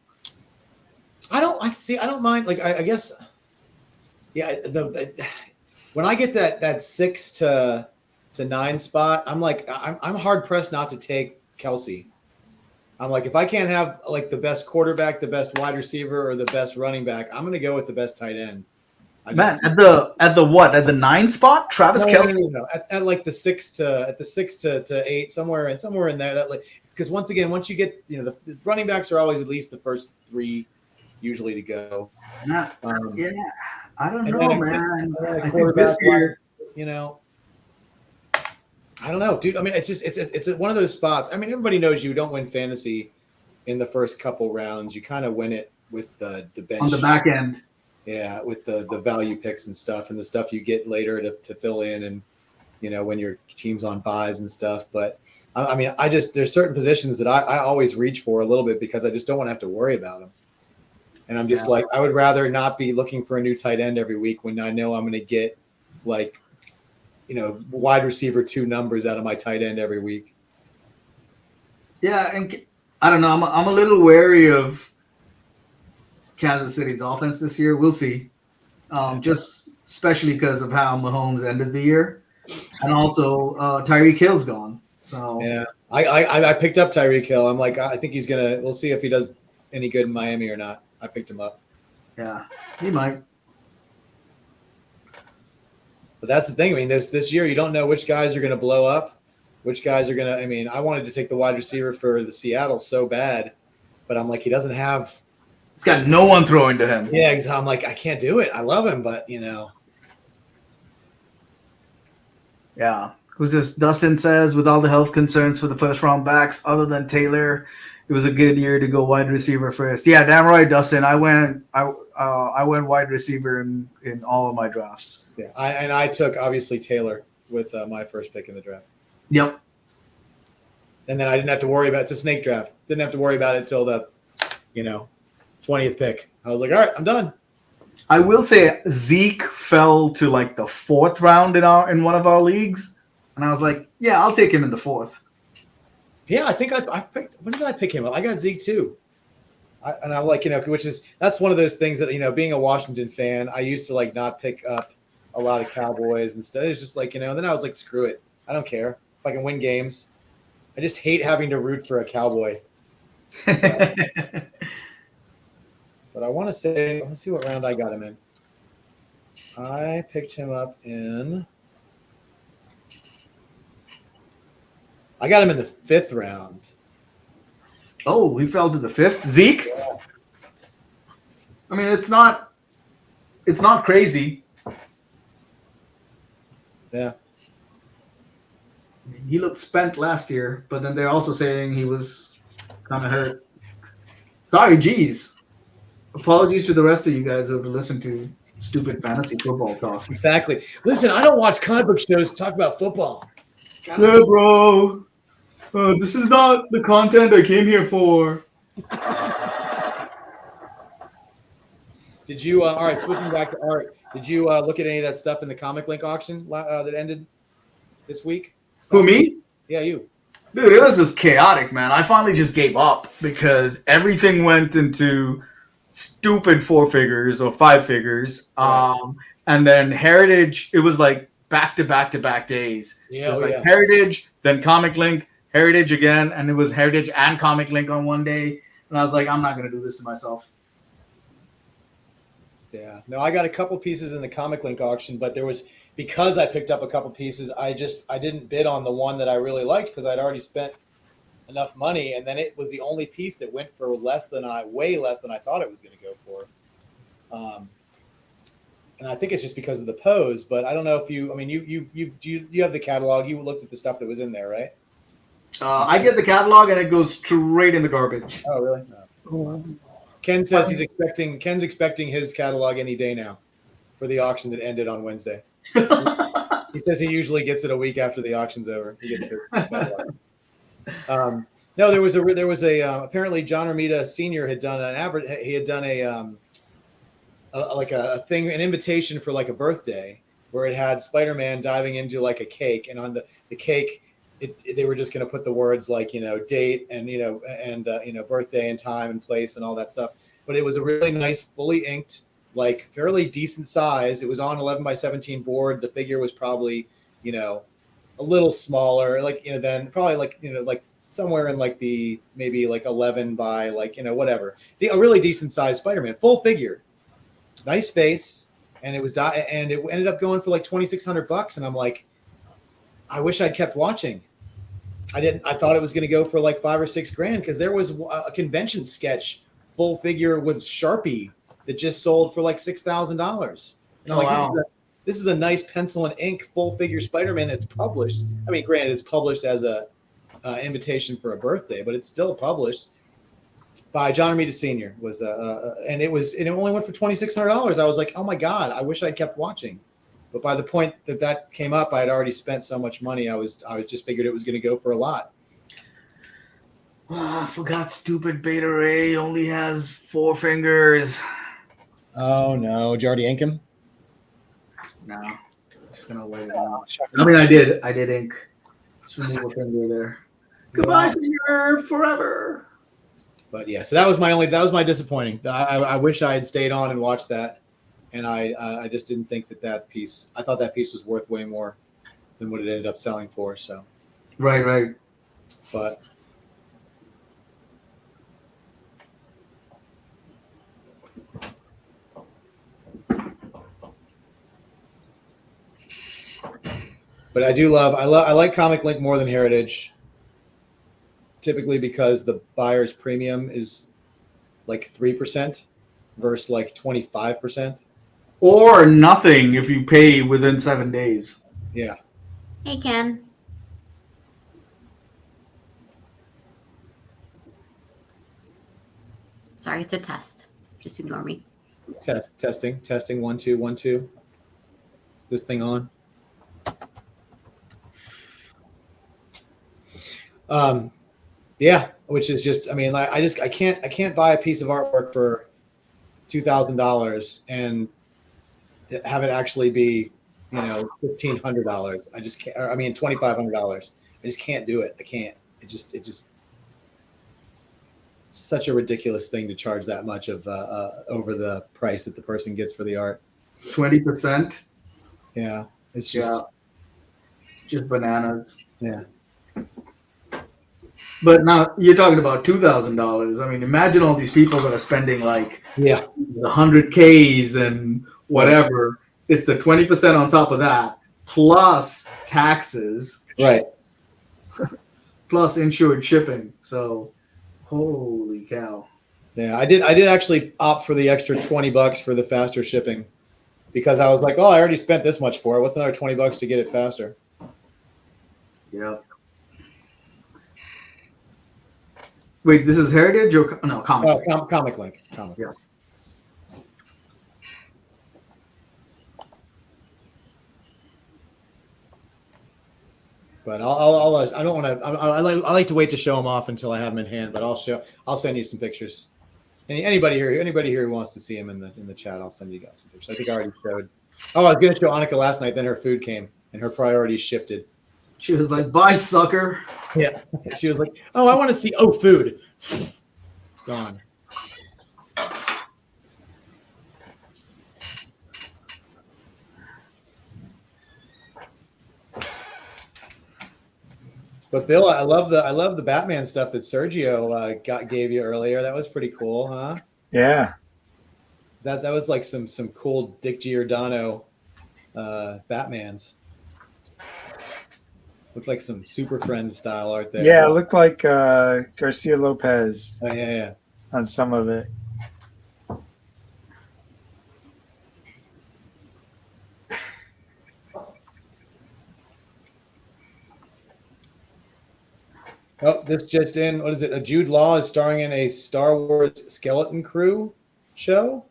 I don't mind. Like I guess, yeah. When I get that 6 to 9 spot, I'm like I'm hard pressed not to take Kelsey. I'm like, if I can't have like the best quarterback, the best wide receiver, or the best running back, I'm going to go with the best tight end. At the 9 spot, Travis Kelce. No. At like the 6 to 8, somewhere in there. That, like, because once again, once you get the running backs are always at least the first 3 usually to go. I don't know, man. I think this year, I don't know, dude. I mean, it's one of those spots. I mean, everybody knows you don't win fantasy in the first couple rounds. You kind of win it with the bench on the back end. Yeah, with the value picks and stuff, and the stuff you get later to fill in, and when your team's on buys and stuff. But I mean, there's certain positions that I always reach for a little bit because I just don't want to have to worry about them. And I'm just like, I would rather not be looking for a new tight end every week when I know I'm going to get like, wide receiver 2 numbers out of my tight end every week. Yeah, and I don't know. I'm a little wary of Kansas City's offense this year. We'll see. Just especially because of how Mahomes ended the year, and also Tyreek Hill's gone. So yeah, I picked up Tyreek Hill. I'm like, I think he's gonna. We'll see if he does any good in Miami or not. I picked him up. Yeah, he might. But that's the thing. I mean, this year you don't know which guys are going to blow up, which guys are going to. I mean, I wanted to take the wide receiver for the Seattle so bad, but I'm like, he doesn't have. He's got no one throwing to him. Yeah, I'm like, I can't do it. I love him, but Yeah. Who's this? Dustin says, with all the health concerns for the first round backs, other than Taylor, it was a good year to go wide receiver first. Yeah, damn right, Dustin. I went wide receiver in all of my drafts. Yeah, I took obviously Taylor with my first pick in the draft. Yep. And then I didn't have to worry about it's a snake draft. Didn't have to worry about it till the 20th pick. I was like, all right, I'm done. I will say Zeke fell to like the 4th round in one of our leagues, and I was like, yeah, I'll take him in the 4th. Yeah, I think I picked. When did I pick him up? I got Zeke too. And I'm like, that's one of those things that, being a Washington fan, I used to like not pick up a lot of Cowboys and stuff. It's just like, and then I was like, screw it. I don't care if I can win games. I just hate having to root for a Cowboy. But I want to say, let's see what round I got him in. I picked him up in. I got him in the 5th round. Oh, he fell to the 5th. Zeke. I mean, it's not crazy. Yeah. He looked spent last year, but then they're also saying he was kind of hurt. Sorry, geez. Apologies to the rest of you guys who have listened to stupid fantasy football talk. Exactly. Listen, I don't watch comic book shows to talk about football. God. Yeah, bro. This is not the content I came here for. Did you? All right, switching back to art. Did you look at any of that stuff in the Comic Link auction that ended this week? Who, me? Yeah, you. Dude, it was just chaotic, man. I finally just gave up because everything went into stupid 4 figures or 5 figures. Right. And then Heritage, it was like back to back to back days. Yeah, it was Heritage, then Comic Link, Heritage again, and it was Heritage and Comic Link on one day. And I was like, I'm not going to do this to myself. Yeah. No, I got a couple pieces in the Comic Link auction, but because I picked up a couple pieces, I didn't bid on the one that I really liked because I'd already spent enough money, and then it was the only piece that went for way less than I thought it was going to go for. And I think it's just because of the pose, but I don't know if you have the catalog. You looked at the stuff that was in there, right? I get the catalog and it goes straight in the garbage. Oh, really? No. Ken says Ken's expecting his catalog any day now for the auction that ended on Wednesday. He says he usually gets it a week after the auction's over. He gets the catalog. No, there was a apparently John Romita Sr. had done an invitation for like a birthday where it had Spider-Man diving into like a cake, and on the cake they were just going to put the words like, date and, birthday and time and place and all that stuff. But it was a really nice, fully inked, like fairly decent size. It was on 11 by 17 board. The figure was probably, a little smaller, than probably like somewhere in like the maybe like 11 by whatever. A really decent size Spider-Man, full figure, nice face. And it was, and it ended up going for like $2,600. And I'm like, I wish I'd kept watching. I thought it was going to go for like $5,000 or $6,000 because there was a convention sketch full figure with Sharpie that just sold for like $6,000. And I'm this is a nice pencil and ink full figure Spider-Man that's published. I mean, granted, it's published as a invitation for a birthday, but it's still published by John Romita Sr. And it only went for $2,600. I was like, oh my God, I wish I'd kept watching. But by the point that came up, I had already spent so much money. I just figured it was going to go for a lot. I forgot stupid Beta Ray only has 4 fingers. Oh no. Did you already ink him? No. I'm just going to wait it out. I mean, I did ink. Let's remove a finger there. Goodbye, finger, forever. But yeah, so that was my disappointing. I wish I had stayed on and watched that. And I just didn't think that piece. I thought that piece was worth way more than what it ended up selling for. So, right. But I like Comic Link more than Heritage. Typically because the buyer's premium is like 3% versus like 25%. Or nothing if you pay within 7 days. Yeah. Hey, Ken. Sorry, it's a test. Just ignore me. Testing. 1 2 1 2. Is this thing on? Yeah, which is just, I mean, I can't buy a piece of artwork for $2,000 and have it actually be, $1,500. I just can't. I mean, $2,500. I just can't do it. I can't. It's such a ridiculous thing to charge that much of over the price that the person gets for the art. 20%. Yeah, it's just bananas. Yeah. But now you're talking about $2,000. I mean, imagine all these people that are spending like 100Ks and whatever, it's the 20% on top of that, plus taxes, Right. plus insured shipping. So, holy cow. Yeah, I did actually opt for the extra $20 for the faster shipping because I was like, oh, I already spent this much for it. What's another $20 to get it faster? Yeah. Wait, this is Heritage or no Comic? Comic Link. Comic. Yeah. But I don't want to. I like to wait to show them off until I have them in hand. But I'll send you some pictures. Anybody here who wants to see them in the chat, I'll send you guys some pictures. I think I already showed. Oh, I was going to show Annika last night. Then her food came and her priorities shifted. She was like, "Bye, sucker." Yeah. She was like, "Oh, I want to see food." Gone. But Bill, I love the Batman stuff that Sergio gave you earlier. That was pretty cool, huh? Yeah. That was like some cool Dick Giordano Batmans. Looked like some Super Friends style art there. Yeah, it looked like Garcia Lopez. Oh, yeah. On some of it. Oh, this just in. What is it? Jude Law is starring in a Star Wars Skeleton Crew show.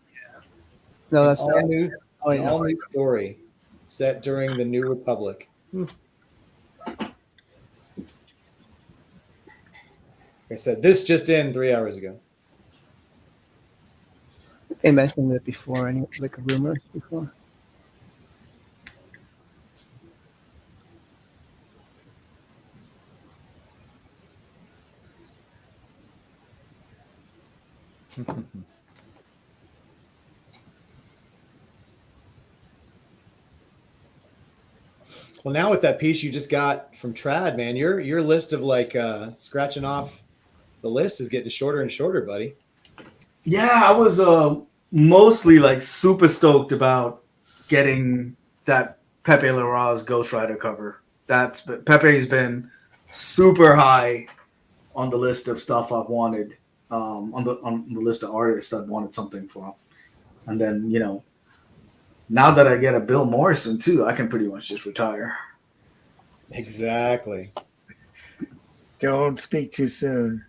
No, that's all new. yeah. All new story set during the New Republic. Like I said, this just in 3 hours ago. They mentioned it before, like a rumor before. Well, now with that piece you just got from Trad, man, your list of like scratching off the list is getting shorter and shorter, buddy. Yeah, I was mostly like super stoked about getting that Pepe Larraz Ghost Rider cover. Pepe's been super high on the list of stuff I've wanted, on the list of artists I've wanted something from. And then, now that I get a Bill Morrison too, I can pretty much just retire. Exactly. Don't speak too soon.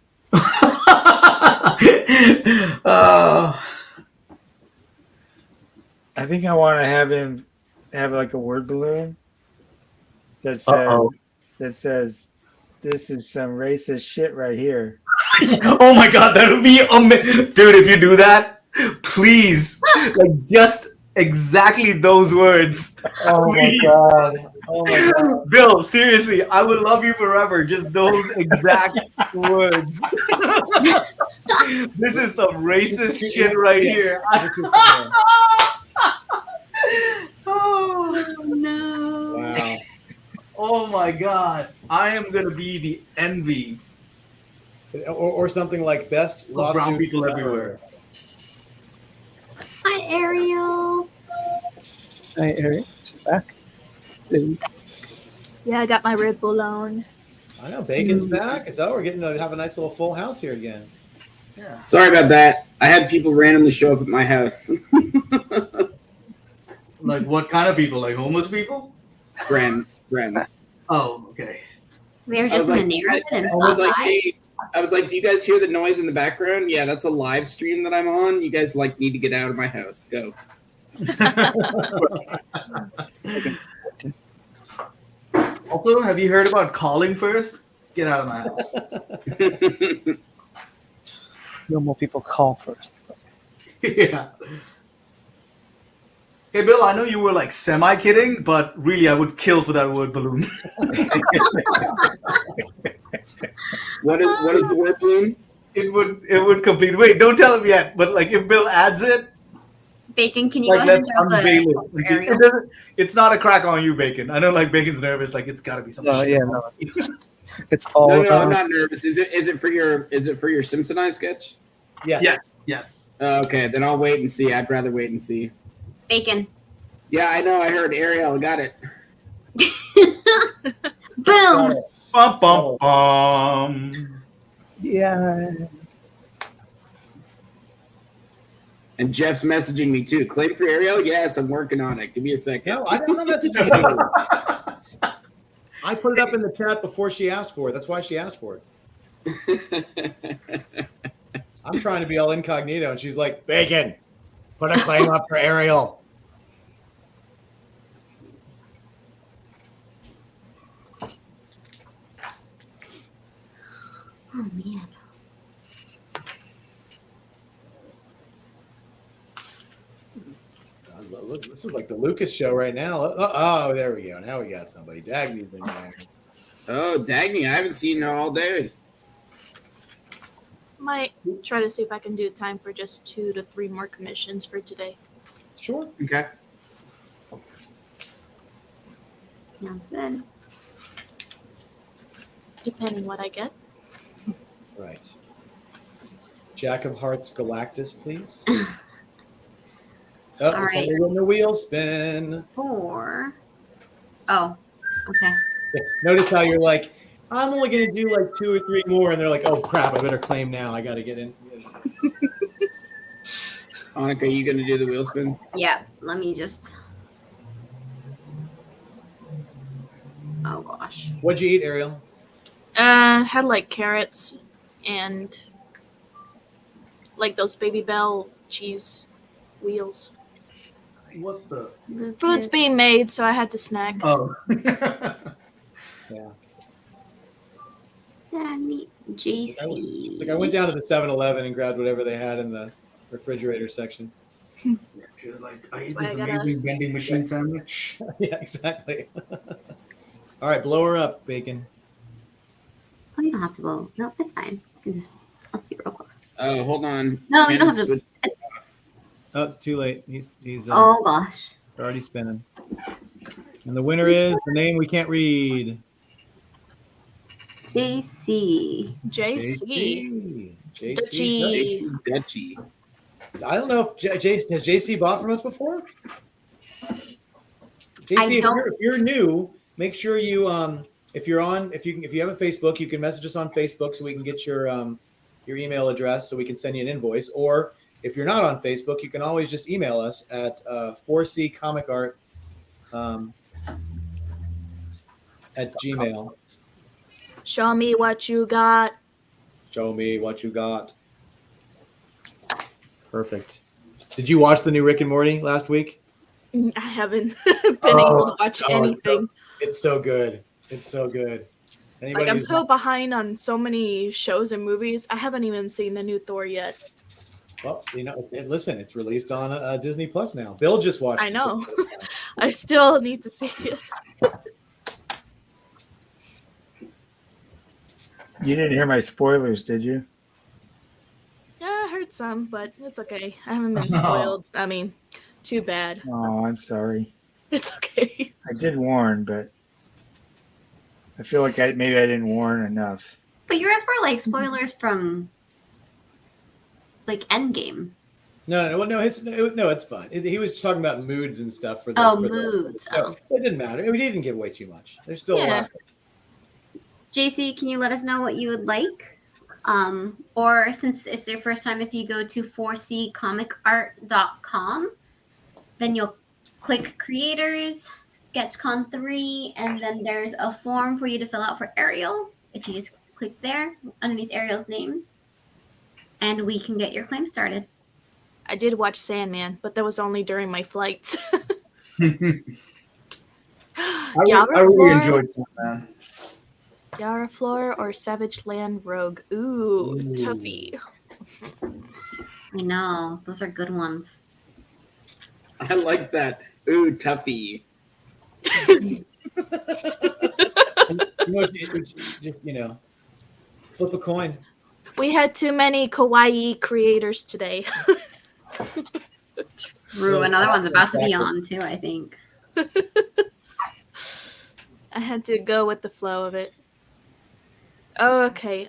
I think I want to have him have like a word balloon that says this is some racist shit right here. Oh my god, that would be amazing. Dude, if you do that, please, like just exactly those words. Oh my god. Oh my god. Bill, seriously, I would love you forever. Just those exact words. This is some racist shit right here. Oh no. Wow. Oh my god. I am gonna be the envy. Or something like best lawsuit brown people everywhere. Hi, Ariel. Hi, Ariel. She's back. Yeah, I got my Red Bull on. I know Bacon's back. So we're getting to have a nice little full house here again. Yeah. Sorry about that. I had people randomly show up at my house. Like what kind of people? Like homeless people? Friends. Oh, okay. They were just in the neighborhood and stopped by. I was like, do you guys hear the noise in the background? Yeah, that's a live stream that I'm on. You guys need to get out of my house. Go. Also, have you heard about calling first? Get out of my house. No more people call first. Yeah. Hey, Bill, I know you were like semi-kidding, but really I would kill for that word balloon. What is the word balloon? It would complete. Wait, don't tell him yet. But like if Bill adds it, Bacon, can you like go ahead let's and throw unveil the it. Ariel? It's not a crack on you, Bacon. I know like Bacon's nervous. Like it's got to be something. No, yeah, no. It's all. No, I'm not nervous. Is it for your Simpsonized sketch? Yes. Yes. Okay, then I'll wait and see. I'd rather wait and see. Bacon. Yeah, I know. I heard Ariel got it. Boom. Bum, bum, bum. Yeah. And Jeff's messaging me too. Claim for Ariel? Yes, I'm working on it. Give me a second. No, I'm not messaging you. I put it up in the chat before she asked for it. That's why she asked for it. I'm trying to be all incognito, and she's like, Bacon, put a claim up for Ariel. Oh, man. Look, this is like the Lucas show right now. Oh, there we go. Now we got somebody. Dagny's in there. Oh, Dagny, I haven't seen her all day. Might try to see if I can do time for just 2 to 3 more commissions for today. Sure. Okay. Sounds good. Depending what I get. Right. Jack of Hearts Galactus, please. Oh, All it's right. only when the wheel spin. 4. Oh, okay. Yeah, notice how you're like, I'm only going to do like 2 or 3 more. And they're like, oh, crap, I better claim now. I got to get in. Annika, are you going to do the wheel spin? Yeah, let me just. Oh, gosh. What'd you eat, Ariel? Had like carrots and like those Baby Bell cheese wheels. What's the Food's being made, so I had to snack. Oh. Yeah. Dagny, JC. It's like I went down to the 7-Eleven and grabbed whatever they had in the refrigerator section. Like, I That's ate why this I gotta- amazing vending machine sandwich. Yeah, exactly. All right, blow her up, Bacon. Oh, you don't have to blow. No, it's fine. You can just. I'll see real close. Oh, hold on. No, you don't have to. Switch- Oh, it's too late. He's Oh, gosh. it's already spinning. And the winner is the name we can't read. JC. JC. JC. Dutchy. I don't know if has JC bought from us before. JC, I don't- if you're new, make sure you if you have a Facebook, you can message us on Facebook so we can get your email address so we can send you an invoice. Or if you're not on Facebook, you can always just email us at 4ccomic.art at Gmail. Show me what you got. Show me what you got. Perfect. Did you watch the new Rick and Morty last week? I haven't been able to watch anything. It's so good. It's so good. Like I'm so behind on so many shows and movies. I haven't even seen the new Thor yet. Well, listen, it's released on Disney Plus now. Bill just watched I it. know. I still need to see it. You didn't hear my spoilers, did you? Yeah, I heard some, but it's okay. I haven't been spoiled. I mean, too bad. Oh, I'm sorry. It's okay. I did warn, but I feel like maybe I didn't warn enough. But yours were like spoilers from like Endgame. No, it's fun. He was talking about moods and stuff for moods. So it didn't matter. I mean, he didn't give away too much. There's still a lot. JC, can you let us know what you would like? Or since it's your first time, if you go to 4ccomic.art.com, then you'll click creators, SketchCon 3, and then there's a form for you to fill out for Ariel. If you just click there underneath Ariel's name, and we can get your claim started. I did watch Sandman, but that was only during my flights. I really enjoyed Sandman. Yara Floor or Savage Land Rogue? Ooh, toughie. I know. Those are good ones. I like that. Ooh, toughie. Flip a coin. We had too many kawaii creators today. True. Another one's about to be on too, I think. I had to go with the flow of it. Okay.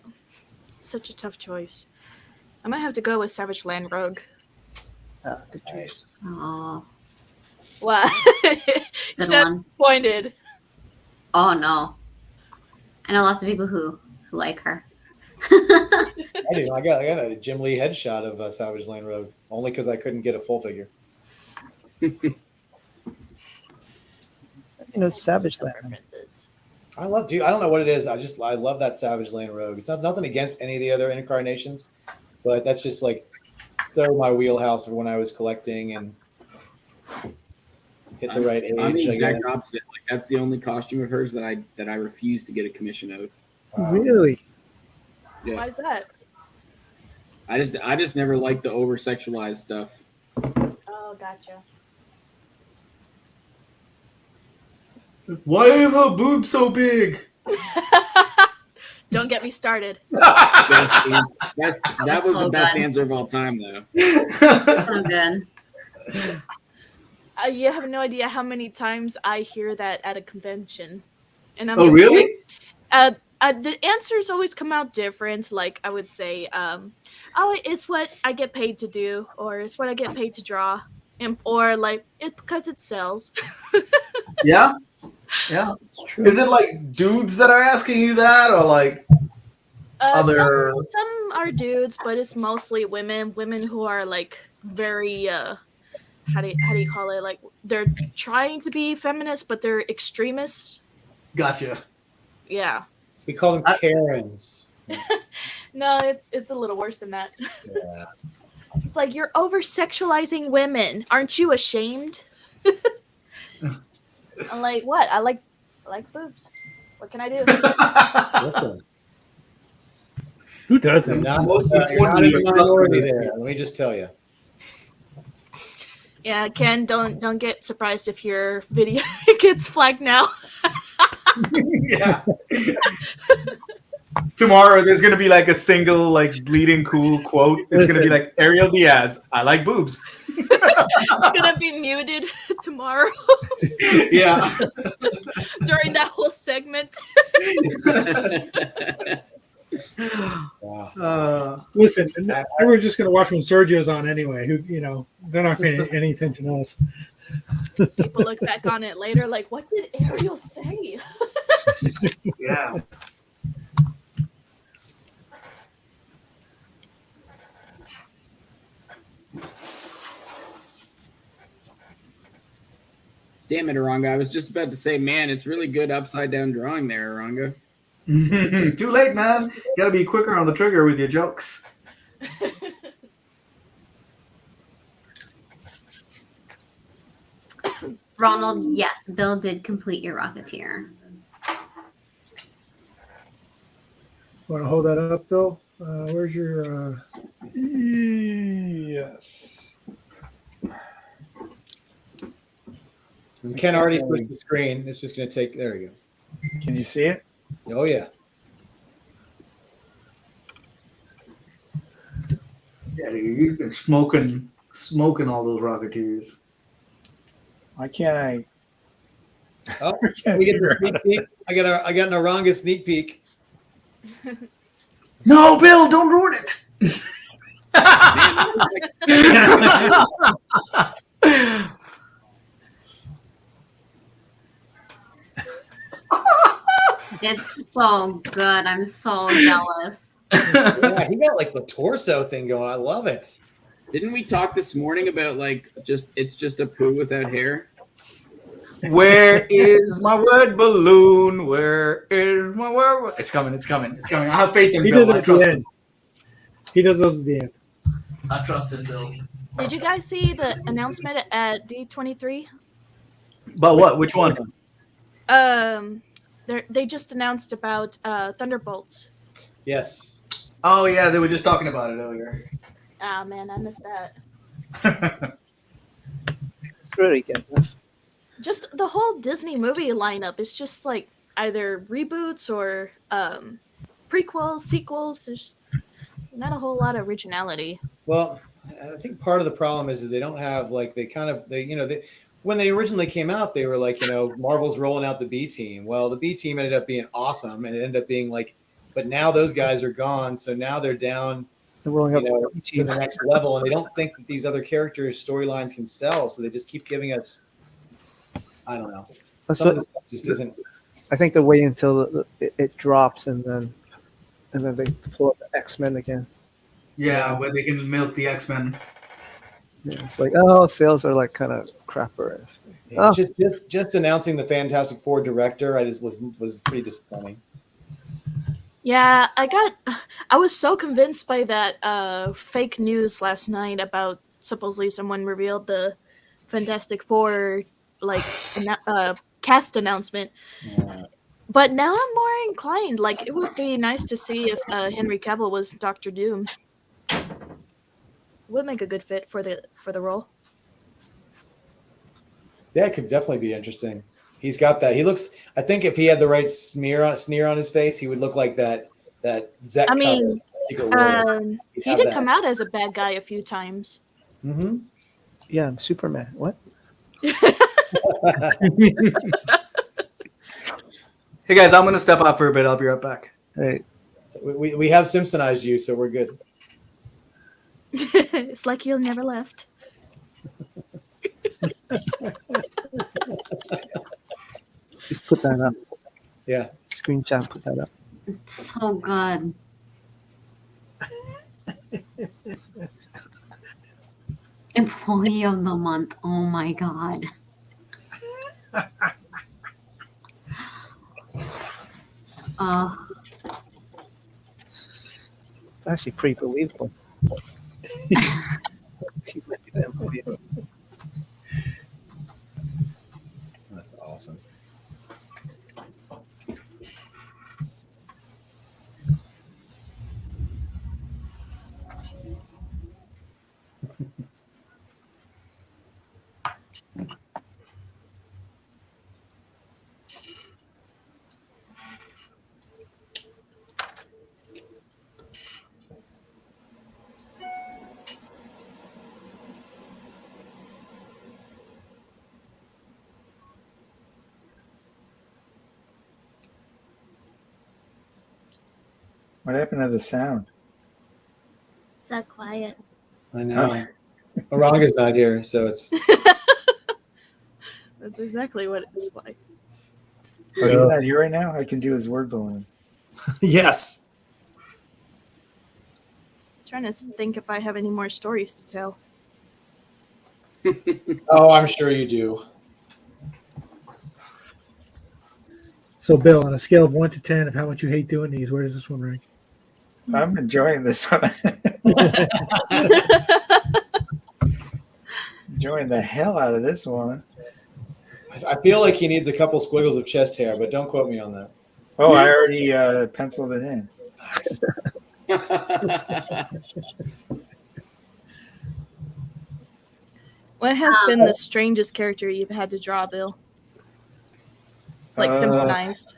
Such a tough choice. I might have to go with Savage Land Rogue. Good choice. Oh. What? Good one. Disappointed. Oh no. I know lots of people who like her. I do. I got a Jim Lee headshot of Savage Lane Road only because I couldn't get a full figure. Savage Land. I love, dude. I don't know what it is. I love that Savage Lane Rogue. It's nothing against any of the other incarnations, but that's just like so my wheelhouse of when I was collecting and hit the right age. I'm the I exact guess. opposite. Like that's the only costume of hers that I refuse to get a commission of. Really? Yeah. Why is that? I just never liked the over sexualized stuff. Oh, gotcha. Why are her boobs so big? Don't get me started. That was so the best good. answer of all time, though. So good. You have no idea how many times I hear that at a convention, and I'm Oh, just really? like, the answers always come out different. Like I would say, "Oh, it's what I get paid to do," or "It's what I get paid to draw," or like it because it sells. Yeah. Yeah. Is it like dudes that are asking you that, or like other? Some are dudes, but it's mostly women. Women who are like very how do you call it? Like they're trying to be feminist, but they're extremists. Gotcha. Yeah. We call them Karens. No, it's a little worse than that. Yeah. It's like you're over sexualizing women. Aren't you ashamed? I'm like, what? I like boobs. What can I do? Listen, Who doesn't? you're not in the minority there. Let me just tell you. Yeah, Ken, don't get surprised if your video gets flagged now. Yeah. Tomorrow there's gonna be like a single like bleeding cool quote. It's gonna be like Ariel Diaz. I like boobs. It's gonna be muted tomorrow. Yeah. During that whole segment. Wow. Listen, we're just going to watch when Sergio's on anyway. Who, they're not paying any attention to us. People look back on it later like, what did Ariel say? Yeah. Damn it, Eranga. I was just about to say, man, it's really good upside down drawing there, Eranga. Too late, man. Gotta be quicker on the trigger with your jokes. Ronald, yes, Bill did complete your Rocketeer. Want to hold that up, Bill? Where's your? Yes. Ken already switched the screen. It's just going to take. There you go. Can you see it? Oh yeah. Yeah, dude, you've been smoking all those Rocketeers. Why can't I? Oh, we get the sneak peek. I got an Eranga sneak peek. No, Bill, don't ruin it. It's so good. I'm so jealous. Yeah, he got like the torso thing going. I love it. Didn't we talk this morning about like it's just a poo without hair? Where is my word balloon? Where is my word? It's coming. I have faith in He Bill. does it I at trust the him. end. He does those at the end. I trust in Bill. Did you guys see the announcement at D23? But what? Which one? They just announced about Thunderbolts. Yes. Oh yeah, they were just talking about it earlier. Ah man, I missed that. Really good. Just the whole Disney movie lineup is just like either reboots or prequels, sequels. There's not a whole lot of originality. Well, I think part of the problem is they don't have like when they originally came out, they were like, Marvel's rolling out the B team. Well, the B team ended up being awesome, and it ended up being like, but now those guys are gone, so now they're down They're rolling up to the next level, and they don't think that these other characters' storylines can sell, so they just keep giving us I don't know. That's Some of what- this stuff just isn't. I think they wait until it drops and then they pull up the X-Men again. Yeah, where they can milk the X-Men. Yeah, it's like, oh, sales are like kind of crapper. Yeah, Oh. just announcing the Fantastic Four director, I just was pretty disappointing. Yeah, I was so convinced by that fake news last night about supposedly someone revealed the Fantastic Four like cast announcement. But now I'm more inclined. Like, it would be nice to see if Henry Cavill was Doctor Doom. Would make a good fit for the role. Yeah, it could definitely be interesting. He's got that. He looks. I think if he had the right sneer on his face, he would look like that Zek. I mean, Secret World. He'd he have did that. come out as a bad guy a few times. Mm-hmm. Yeah, and Superman. What? Hey guys, I'm gonna step out for a bit. I'll be right back. Hey, So we have Simpsonized you, so we're good. It's like you never left. just put that up. Yeah. Screenshot, put that up. It's so good. Employee of the month. Oh my god. It's actually pretty believable. That's awesome. What happened to the sound? So quiet. I know. Oranga's not here, so it's. That's exactly what it's like. Oh, he's not here right now? I can do his word balloon. Yes. Trying to think if I have any more stories to tell. Oh, I'm sure you do. So, Bill, on a scale of 1 to 10 of how much you hate doing these, where does this one rank? I'm enjoying this one. Enjoying the hell out of this one. I feel like he needs a couple squiggles of chest hair, but don't quote me on that. Oh, I already penciled it in. What has been the strangest character you've had to draw, Bill? Like Simpsonized.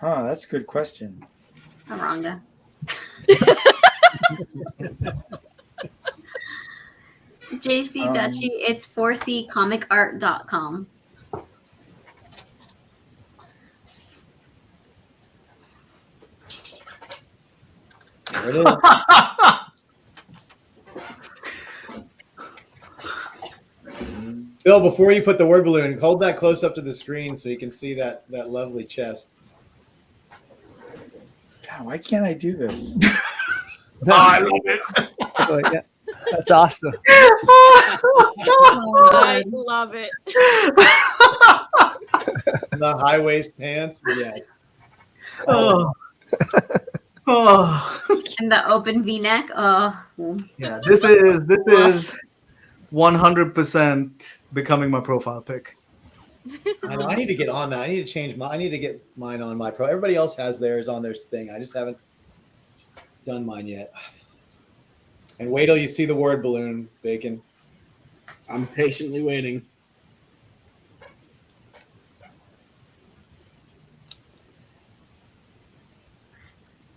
That's a good question. Aranga. JC Dutchy, it's 4ccomic.art.com. There it is. Bill, before you put the word balloon, hold that close up to the screen so you can see that lovely chest. God, why can't I do this? I love it. Oh, yeah. That's awesome. I love it. The high waist pants, yes. Oh. Oh. And the open V-neck. Oh. Yeah, this is 100% becoming my profile pic. I know. I need to get on that. I need to change I need to get mine on my pro. Everybody else has theirs on their thing. I just haven't done mine yet. And wait till you see the word balloon, Bacon. I'm patiently waiting.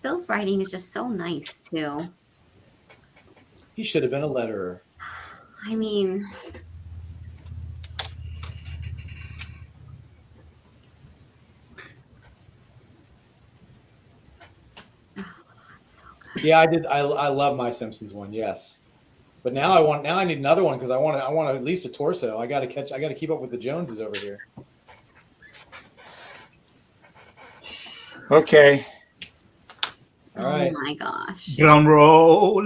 Bill's writing is just so nice too. He should have been a letterer. I mean, Yeah, I did. I love my Simpsons one. Yes. But now I need another one because I want at least a torso. I got to keep up with the Joneses over here. Okay. All right. Oh my gosh. Drum roll.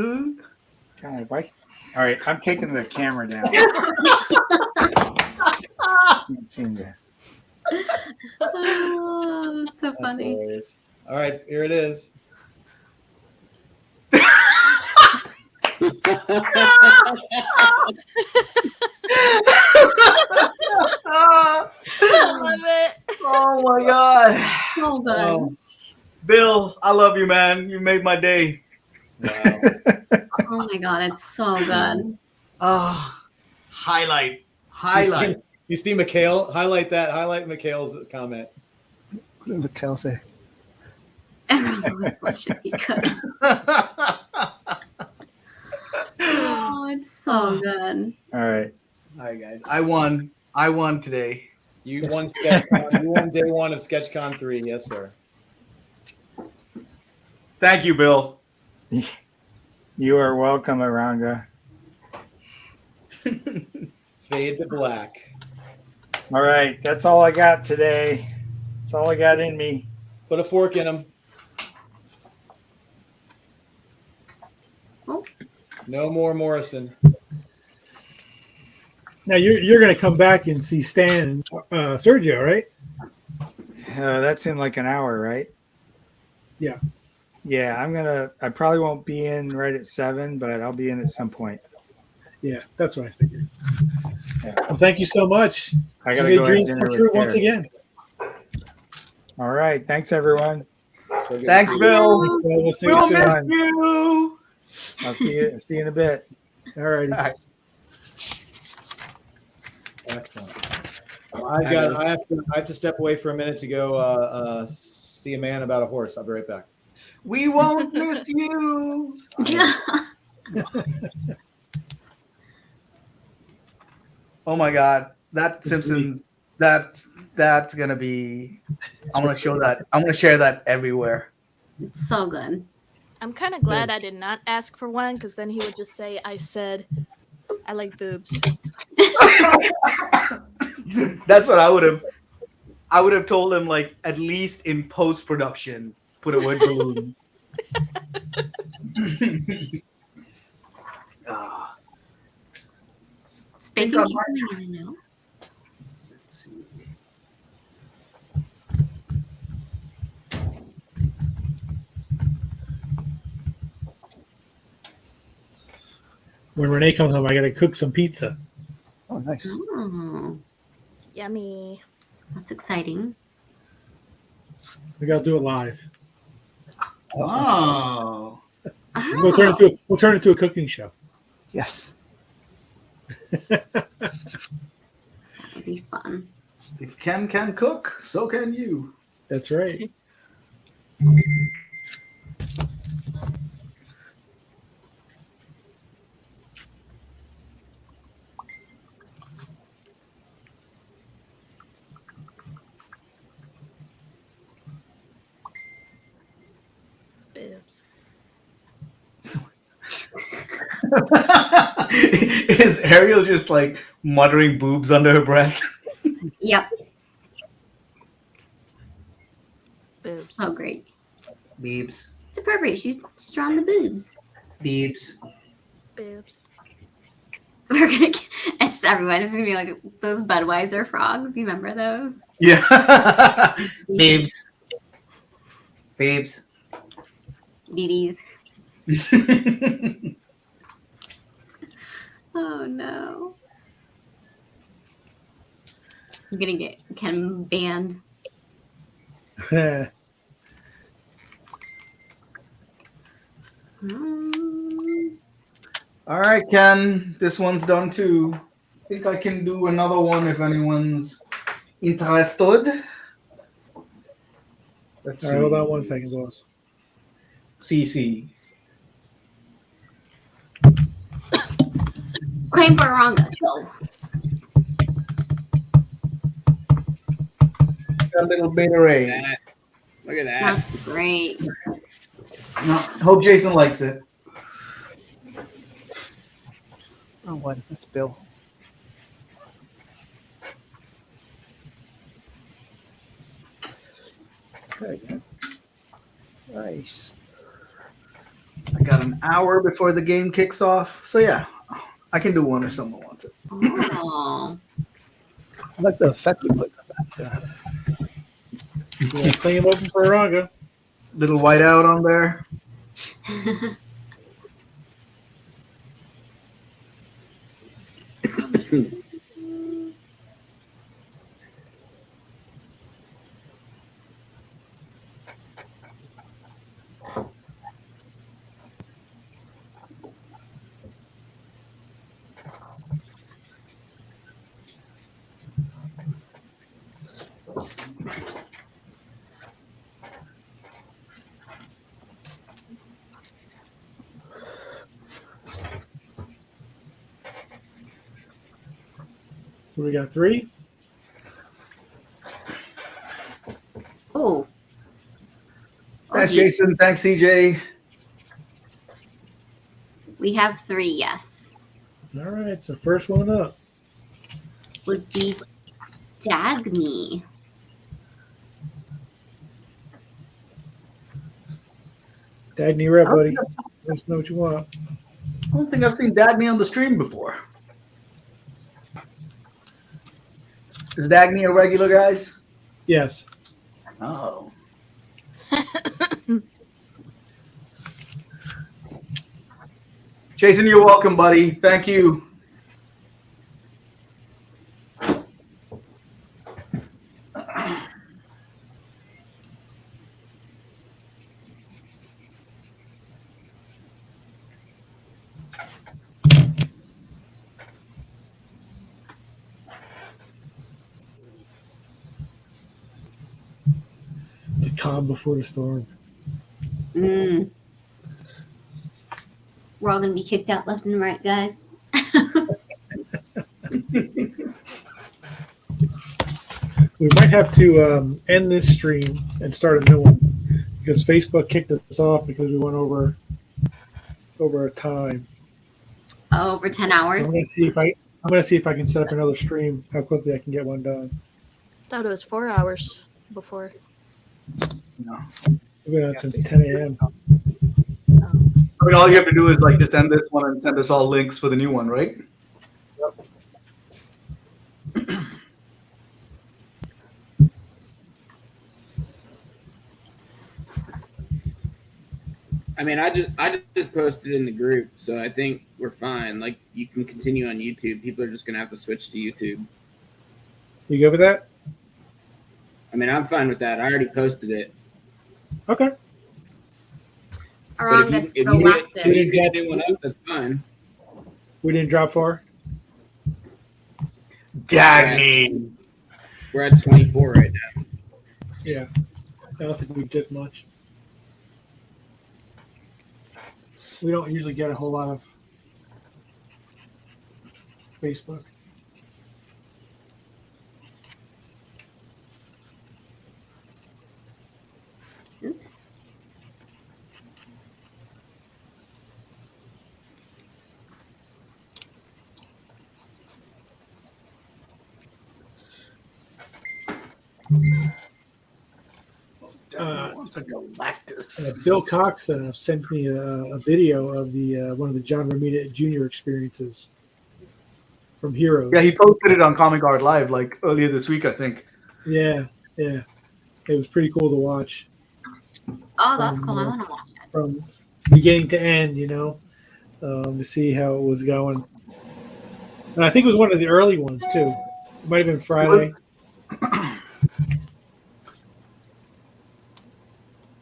God, why? All right, I'm taking the camera down. Can't seem to. Oh, that's so funny. All right, here it is. I love it. Oh my God. So good. Oh, Bill, I love you, man. You made my day. Wow. Oh my god, it's so good. Highlight. You see Mikhail? Highlight that. Highlight Mikhail's comment. What did Mikhail say? That should be good. Oh, it's so good. All right. All right, guys. I won today. You won SketchCon. You won day one of SketchCon 3. Yes, sir. Thank you, Bill. You are welcome, Eranga. Fade to black. All right, that's all I got today. That's all I got in me. Put a fork in him. Oh. No more Morrison. Now you're going to come back and see Stan and Sergio, right? That's in like an hour, right? Yeah. Yeah, I probably won't be in right at 7, but I'll be in at some point. Yeah, that's what I figured. Yeah. Well, thank you so much. I gotta You go made have dreams dinner come true with once Kara. again. All right, thanks everyone. Thanks, Bill. We'll see We'll you miss soon. you. I'll see you in a bit. All righty. Excellent. I have to step away for a minute to go see a man about a horse. I'll be right back. We won't miss you. Oh my God, that Simpsons. That's gonna be. I'm gonna show that. I'm gonna share that everywhere. It's so good. I'm kind of glad I did not ask for one because then he would just say I said I like boobs. That's what I would have. I would have told him, like, at least in post production, put a word balloon. Speaking of coming in, no. Let's see. When Renee comes home, I got to cook some pizza. Oh, nice. Oh, Yummy. that's exciting. We got to do it live. Oh. We'll turn it into a cooking show. Yes. That'd be fun. If Ken can cook, so can you. That's right. Boobs. Is Ariel just like muttering boobs under her breath? Yep. Boobs. So great. Boobs. It's appropriate. She's drawn the boobs. Boobs. Boobs. We're gonna. It's everyone. It's gonna be like those Budweiser frogs. Do you remember those? Yeah. Boobs. Boobs. BBs. Oh no. I'm gonna get Ken banned. All right, Ken. This one's done too. I think I can do another one if anyone's interested. Let's All see. right, hold on one second, boss. CC. Claim for Eranga. Go. A little bit of rain. Look at that. That's great. No, hope Jason likes it. Oh, what? That's Bill. Okay. Nice. I got an hour before the game kicks off. So yeah, I can do one if someone wants it. Oh. I like the effect you put back there. Yeah, claim open for Eranga. Little whiteout on there. So we got 3. Oh. Thanks, Jason. Thanks, CJ. We have 3, yes. All right, so first one up would be Dagny. Dagny Red, buddy. Let's know what you want. I don't think I've seen Dagny on the stream before. Is Dagny a regular, guys? Yes. Oh. Jason, you're welcome, buddy. Thank you. The calm before the storm. We're all going to be kicked out left and right, guys. We might have to end this stream and start a new one because Facebook kicked us off because we went over our time. Over 10 hours. I'm going to see if I can set up another stream. How quickly I can get one done. Thought it was 4 hours before. No. We've been on since 10 a.m. I mean, all you have to do is like just end this one and send us all links for the new one, right? Yep. I mean, I just posted in the group, so I think we're fine. Like, you can continue on YouTube. People are just gonna have to switch to YouTube. You good with that? I mean, I'm fine with that. I already posted it. Okay. Eranga, if go you left get a new one up, that's fine. We didn't drop far. Dagny. We're at 24 right now. Yeah. I don't think we did much. We don't usually get a whole lot of Facebook. Oops. Wants a Galactus. Bill Cox sent me a video of the one of the John Romita Jr. experiences from Heroes. Yeah, he posted it on Comic Art Live like earlier this week, I think. Yeah. It was pretty cool to watch. Oh, that's cool. I want to watch it. From beginning to end, to see how it was going. And I think it was one of the early ones, too. It might have been Friday.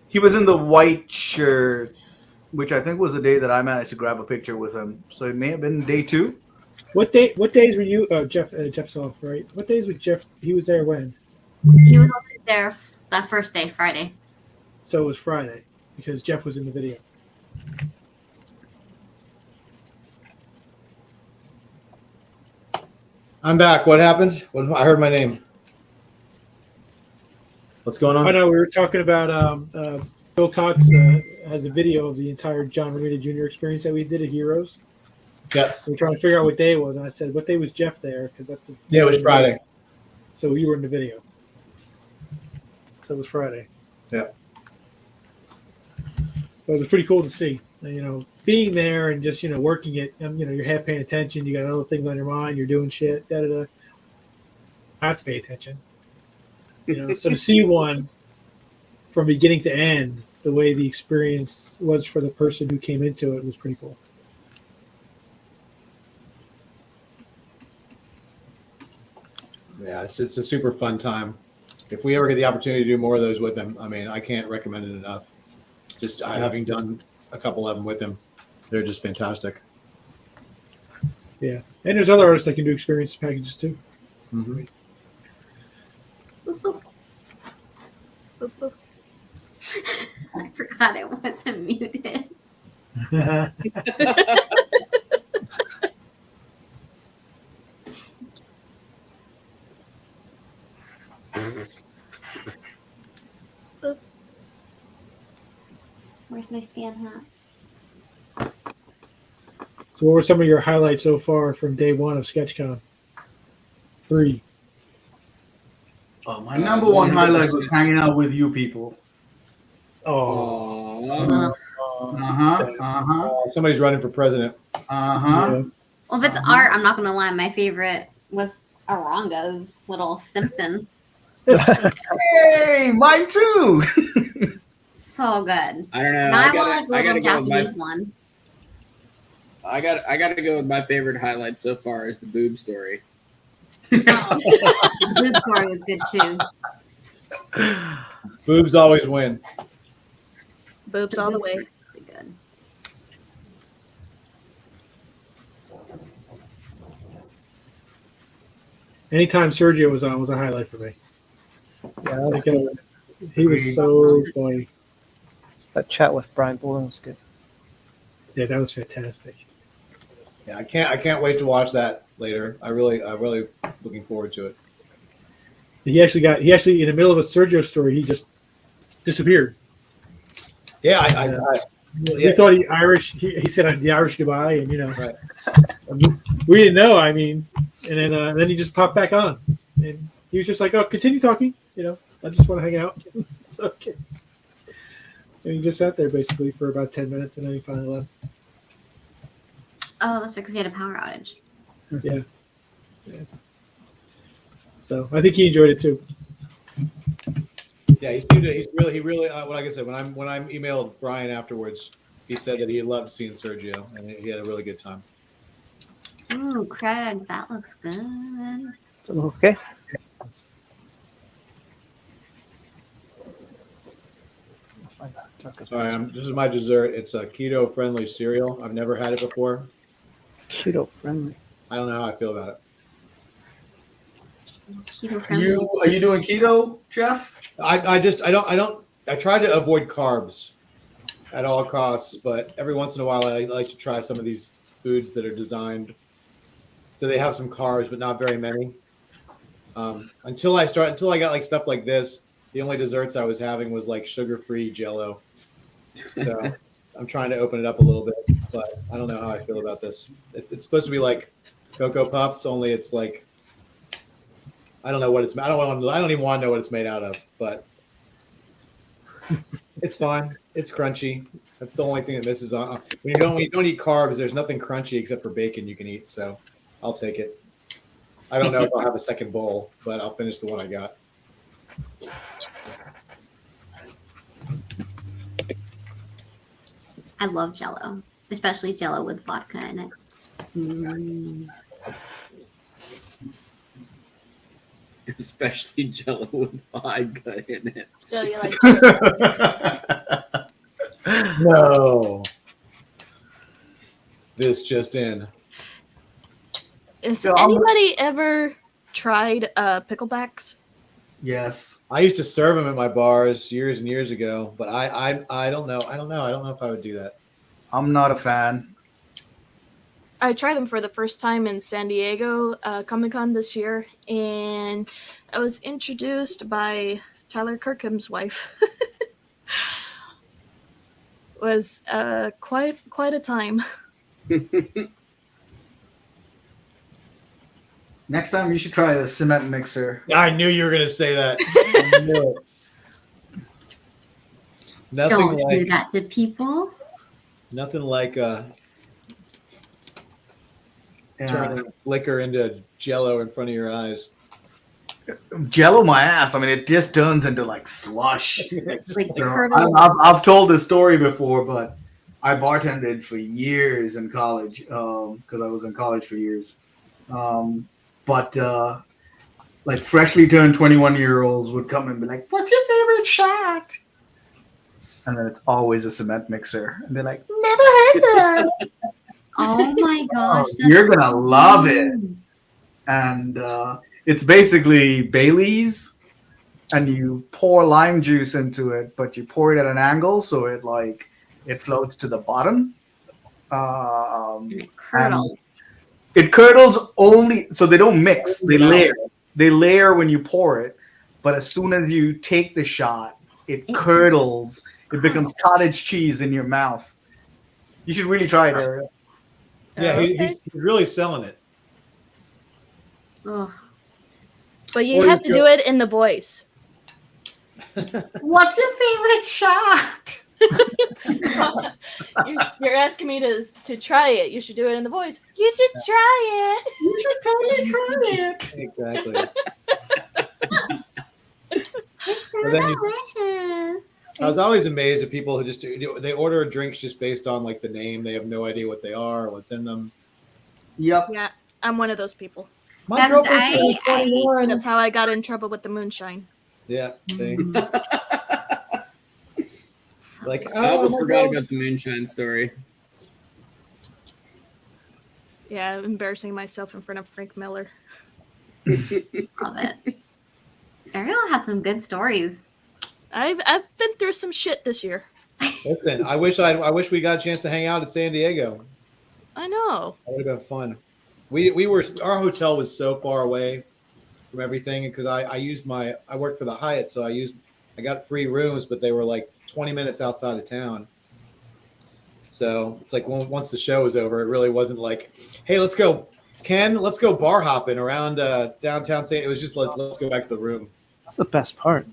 He was in the white shirt, which I think was the day that I managed to grab a picture with him. So it may have been day 2. What days were you? Jeff's off, right? What days was Jeff? He was there when? He was there that first day, Friday. So it was Friday because Jeff was in the video. I'm back. What happened? I heard my name. What's going on? I know we were talking about Bill Cox has a video of the entire John Romita Jr. experience that we did at Heroes. Yeah. We were trying to figure out what day it was, and I said, "What day was Jeff there?" Because that's it was Friday. So you were in the video. So it was Friday. Yeah. But it was pretty cool to see. Being there and just working it. You're half paying attention. You got other things on your mind. You're doing shit. Da da da. I have to pay attention. So to see one from beginning to end, the way the experience was for the person who came into it was pretty cool. Yeah, it's a super fun time. If we ever get the opportunity to do more of those with him, I mean, I can't recommend it enough. Just having done a couple of them with him, they're just fantastic. Yeah, and there's other artists that can do experience packages too. Mm-hmm. Boop, boop. I forgot it wasn't muted. Where's my stand hat? So what were some of your highlights so far from day one of SketchCon 3? My number one highlight was hanging out with you people. Somebody's running for president. Yeah. Well, if it's art, I'm not gonna lie. My favorite was Aranga's little Simpson. Hey, mine too. So good. I don't know. Now I gotta- want like a I little gotta go with my- Japanese one. I got to go with my favorite highlight so far is the boob story. The boob story was good too. Boobs always win. Boobs all the way. Really good. Anytime Sergio was on was a highlight for me. Yeah, he was so funny. That chat with Brian Bolland was good. Yeah, that was fantastic. Yeah, I can't wait to watch that later. I'm really looking forward to it. He actually in the middle of a Sergio story, he just disappeared. Yeah, He thought he Irish. He said the Irish goodbye, and right. We didn't know. I mean, and then he just popped back on, and he was just like, "Oh, continue talking." I just want to hang out. So, okay. And he just sat there basically for about 10 minutes, and then he finally left. Oh, that's because he had a power outage. Yeah. So I think he enjoyed it too. Yeah, he really. Like I said, when I emailed Brian afterwards, he said that he loved seeing Sergio, and he had a really good time. Ooh, Craig, that looks good. Okay. Sorry, this is my dessert. It's a keto-friendly cereal. I've never had it before. Keto friendly. I don't know how I feel about it. Keto friendly. Are you doing keto, Jeff? I try to avoid carbs at all costs, but every once in a while I like to try some of these foods that are designed so they have some carbs, but not very many. Until I got like stuff like this, the only desserts I was having was like sugar-free Jell-O. So I'm trying to open it up a little bit, but I don't know how I feel about this. It's supposed to be like Cocoa Puffs, only it's like I don't know what it's. I don't even want to know what it's made out of, but it's fine. It's crunchy. That's the only thing that misses on. When you don't eat carbs, there's nothing crunchy except for bacon you can eat. So I'll take it. I don't know if I'll have a second bowl, but I'll finish the one I got. I love Jell-O, especially Jell-O with vodka in it. Especially Jell-O with vodka in it. So you like No. This just in. Has anybody ever tried picklebacks? Yes. I used to serve them at my bars years and years ago, but I don't know. I don't know if I would do that. I'm not a fan. I tried them for the first time in San Diego Comic-Con this year, and I was introduced by Tyler Kirkham's wife. It was quite a time. Next time you should try a cement mixer. I knew you were gonna say that. I knew it. Nothing Don't do like that to people. nothing like Yeah. turning liquor into Jello in front of your eyes. Jello my ass. I mean, it just turns into like slush. Like So, curdle. I've told this story before, but I bartended for years in college because I was in college for years. But like freshly turned 21-year-olds would come and be like, "What's your favorite shot?" And then it's always a cement mixer, and they're like, "Never heard of that." Oh my gosh. Oh, you're gonna love it. And it's basically Bailey's, and you pour lime juice into it, but you pour it at an angle so it floats to the bottom. Curdles. It curdles only, so they don't mix. They layer. They layer when you pour it, but as soon as you take the shot, it curdles. It becomes cottage cheese in your mouth. You should really try it, Ariel. Yeah, he's really selling it. Ugh. But you Or have you to do it in the voice. What's your favorite shot? You're asking me to try it. You should do it in the voice. You should try it. You should totally try it. Exactly. It's so But then delicious. I was always amazed at people who just they order drinks just based on like the name. They have no idea what they are or what's in them. Yep. Yeah, I'm one of those people. My girlfriend said I 21. That's how I got in trouble with the moonshine. Yeah, see. It's like, I almost my forgot girl- about the moonshine story. Yeah, embarrassing myself in front of Frank Miller. Love it. Ariel have some good stories. I've been through some shit this year. Listen, I wish we got a chance to hang out at San Diego. I know. That would have been fun. Our hotel was so far away from everything because I worked for the Hyatt, so I got free rooms, but they were like 20 minutes outside of town. So it's like once the show was over, it really wasn't like, hey, let's go bar hopping around downtown St. It was just like, let's go back to the room. That's the best part.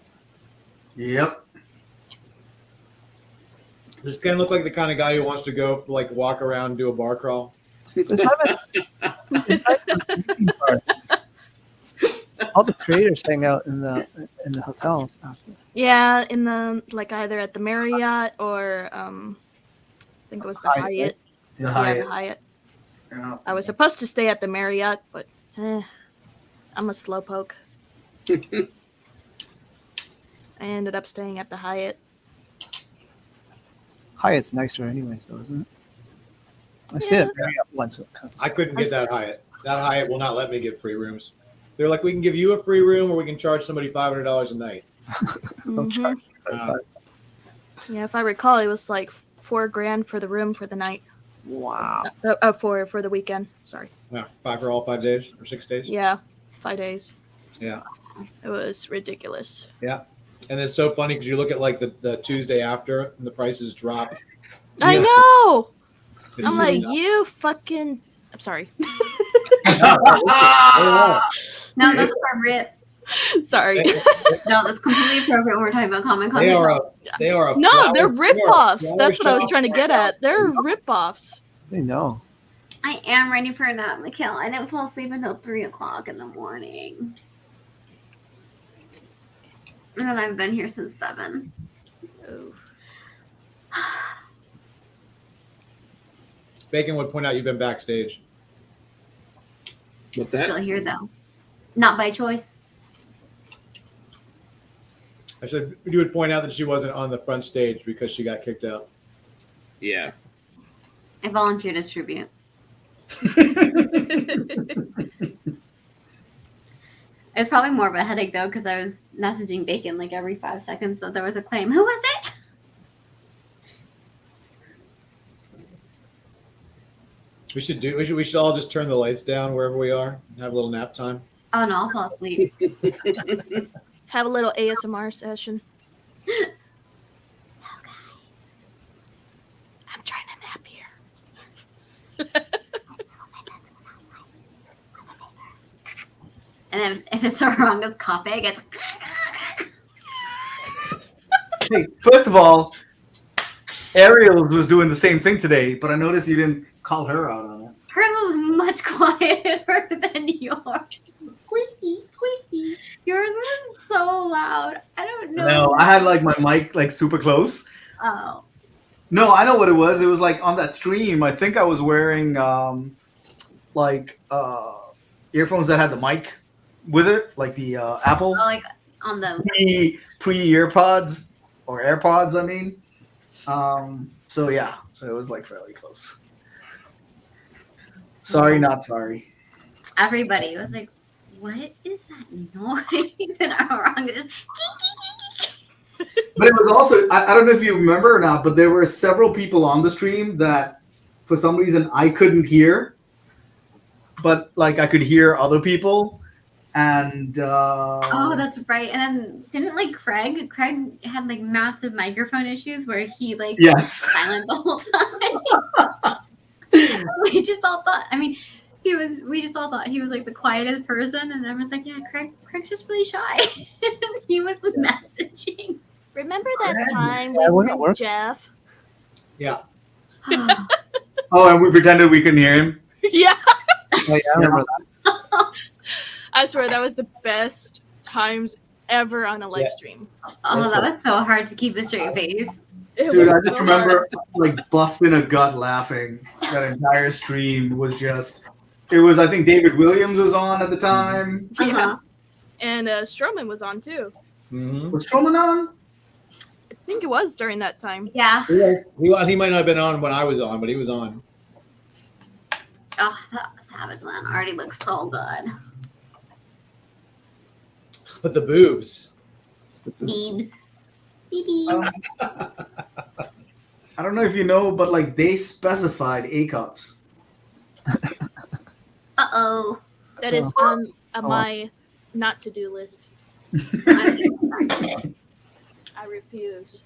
Yep. Does Ken look like the kind of guy who wants to go like walk around and do a bar crawl? All the creators hang out in the hotels after. Yeah, in the either at the Marriott or I think it was the Hyatt. The Hyatt. The Hyatt. Yeah. I was supposed to stay at the Marriott, but I'm a slowpoke. I ended up staying at the Hyatt. Hyatt's nicer anyways, though, isn't it? I stayed at Marriott once. I couldn't get that Hyatt. That Hyatt will not let me get free rooms. They're like, we can give you a free room, or we can charge somebody $500 a night. Mhm. Yeah, if I recall, it was like $4,000 for the room for the night. Wow. For the weekend. Sorry. Yeah, 5 for all 5 days or 6 days. Yeah, 5 days. Yeah. It was ridiculous. Yeah. And it's so funny because you look at like the Tuesday after and the prices drop. I know. It's I'm really like, not- you fucking. I'm sorry. No, that's appropriate. Sorry. No, that's completely appropriate when we're talking about Comic Con. They are a No, flower- they're rip-offs. flower That's what I was shop. trying to get at. They're rip-offs. They know. I am ready for a nap, Mikhail. I didn't fall asleep until 3 o'clock in the morning. And I've been here since 7. Oh. Bacon would point out you've been backstage. What's Still here though. Not by choice. I said you would point out that she wasn't on the front stage because she got kicked out. Yeah. I volunteered as tribute. It's probably more of a headache though, because I was messaging Bacon like every 5 seconds that there was a claim. Who was it? We should all just turn the lights down wherever we are and have a little nap time. Oh no, I'll fall asleep. Have a little ASMR session. I'm trying to nap here. And if it's Aranga's coughing, it's Hey, first of all, Ariel was doing the same thing today, but I noticed you didn't call her out on it. hers was much quieter than yours. Squeaky, squeaky. Yours was so loud. I don't know. No, I had like my mic like super close. Oh. No, I know what it was. It was like on that stream. I think I was wearing earphones that had the mic with it, like the Apple Oh, like on the pre earpods or AirPods. I mean, so yeah, so it was like fairly close. Sorry, not sorry. everybody was like, "What is that noise?" And Aranga just. But it was also, I don't know if you remember or not, but there were several people on the stream that for some reason I couldn't hear, but like I could hear other people. And Oh, that's right. And then didn't like Craig had like massive microphone issues where he like Yes. was silent the whole time. We just all thought, I mean, we just all thought he was like the quietest person, and I was like, yeah, Craig's just really shy. He was messaging. Remember that time Yeah, we it with worked. Jeff? Yeah. Oh, and we pretended we couldn't hear him. Yeah. Oh, yeah, I remember that. I swear that was the best times ever on a live stream. Oh, that was so hard to keep a straight face. Dude, I just remember like busting a gut laughing. That entire stream was just. It was, I think David Williams was on at the time. Yeah. And Stroman was on too. Was Stroman on? I think it was during that time. Yeah. He might not have been on when I was on, but he was on. Oh, that Savage Land already looks so good. But the boobs. Beebs. I don't know if you know, but like they specified A cups. Uh-oh. That is on my not to do list. I refuse.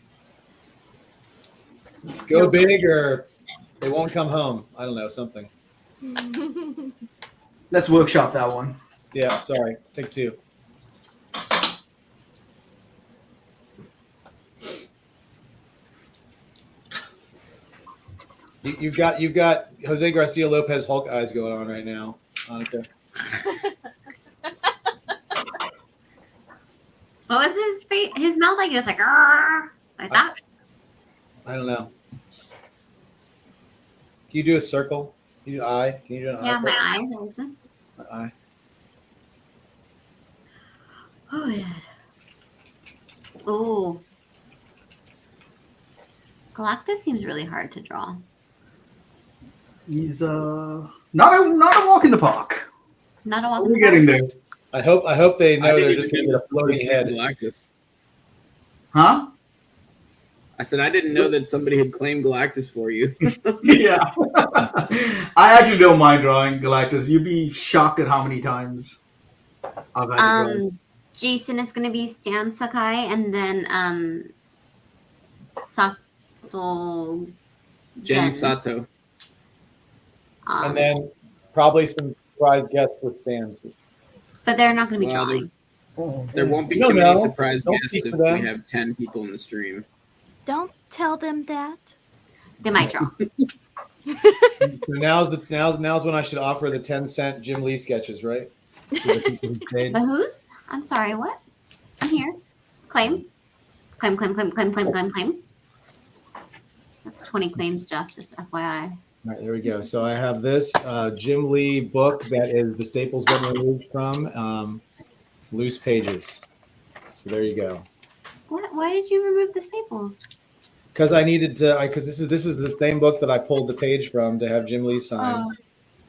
Go big or they won't come home. I don't know, something. Let's workshop that one. Yeah, sorry. Take two. You've got Jose Garcia Lopez Hulk eyes going on right now, Monica. What was his face? His mouth like just like that. I don't know. Can you do a circle? Can you do an eye? Can you do an eye? Yeah, for my it? eyes. Like this. My eye. Oh yeah. Oh. Galactus seems really hard to draw. He's not a walk in the park. Not a walk. We're getting there. I hope they know I they're didn't just going even to get a floating head. Galactus. Huh? I said I didn't know that somebody had claimed Galactus for you. Yeah. I actually don't mind drawing Galactus. You'd be shocked at how many times I've had to draw. Jason is going to be Stan Sakai, and then Sato. Jen Sato. And then probably some surprise guests with Stan too. But they're not going to be Well, drawing. There won't be You too don't many know. surprise Don't guests speak if for them. we have 10 people in the stream. Don't tell them that. They might draw. So now's when I should offer the 10-cent Jim Lee sketches, right? To the people who paid. The who's? I'm sorry, what? I'm here. Claim. Claim. That's 20 claims, Jeff, just FYI. All right, there we go. So I have this Jim Lee book that is the staples been removed from Loose Pages. So there you go. What? Why did you remove the staples? Because I needed to, because this is the same book that I pulled the page from to have Jim Lee sign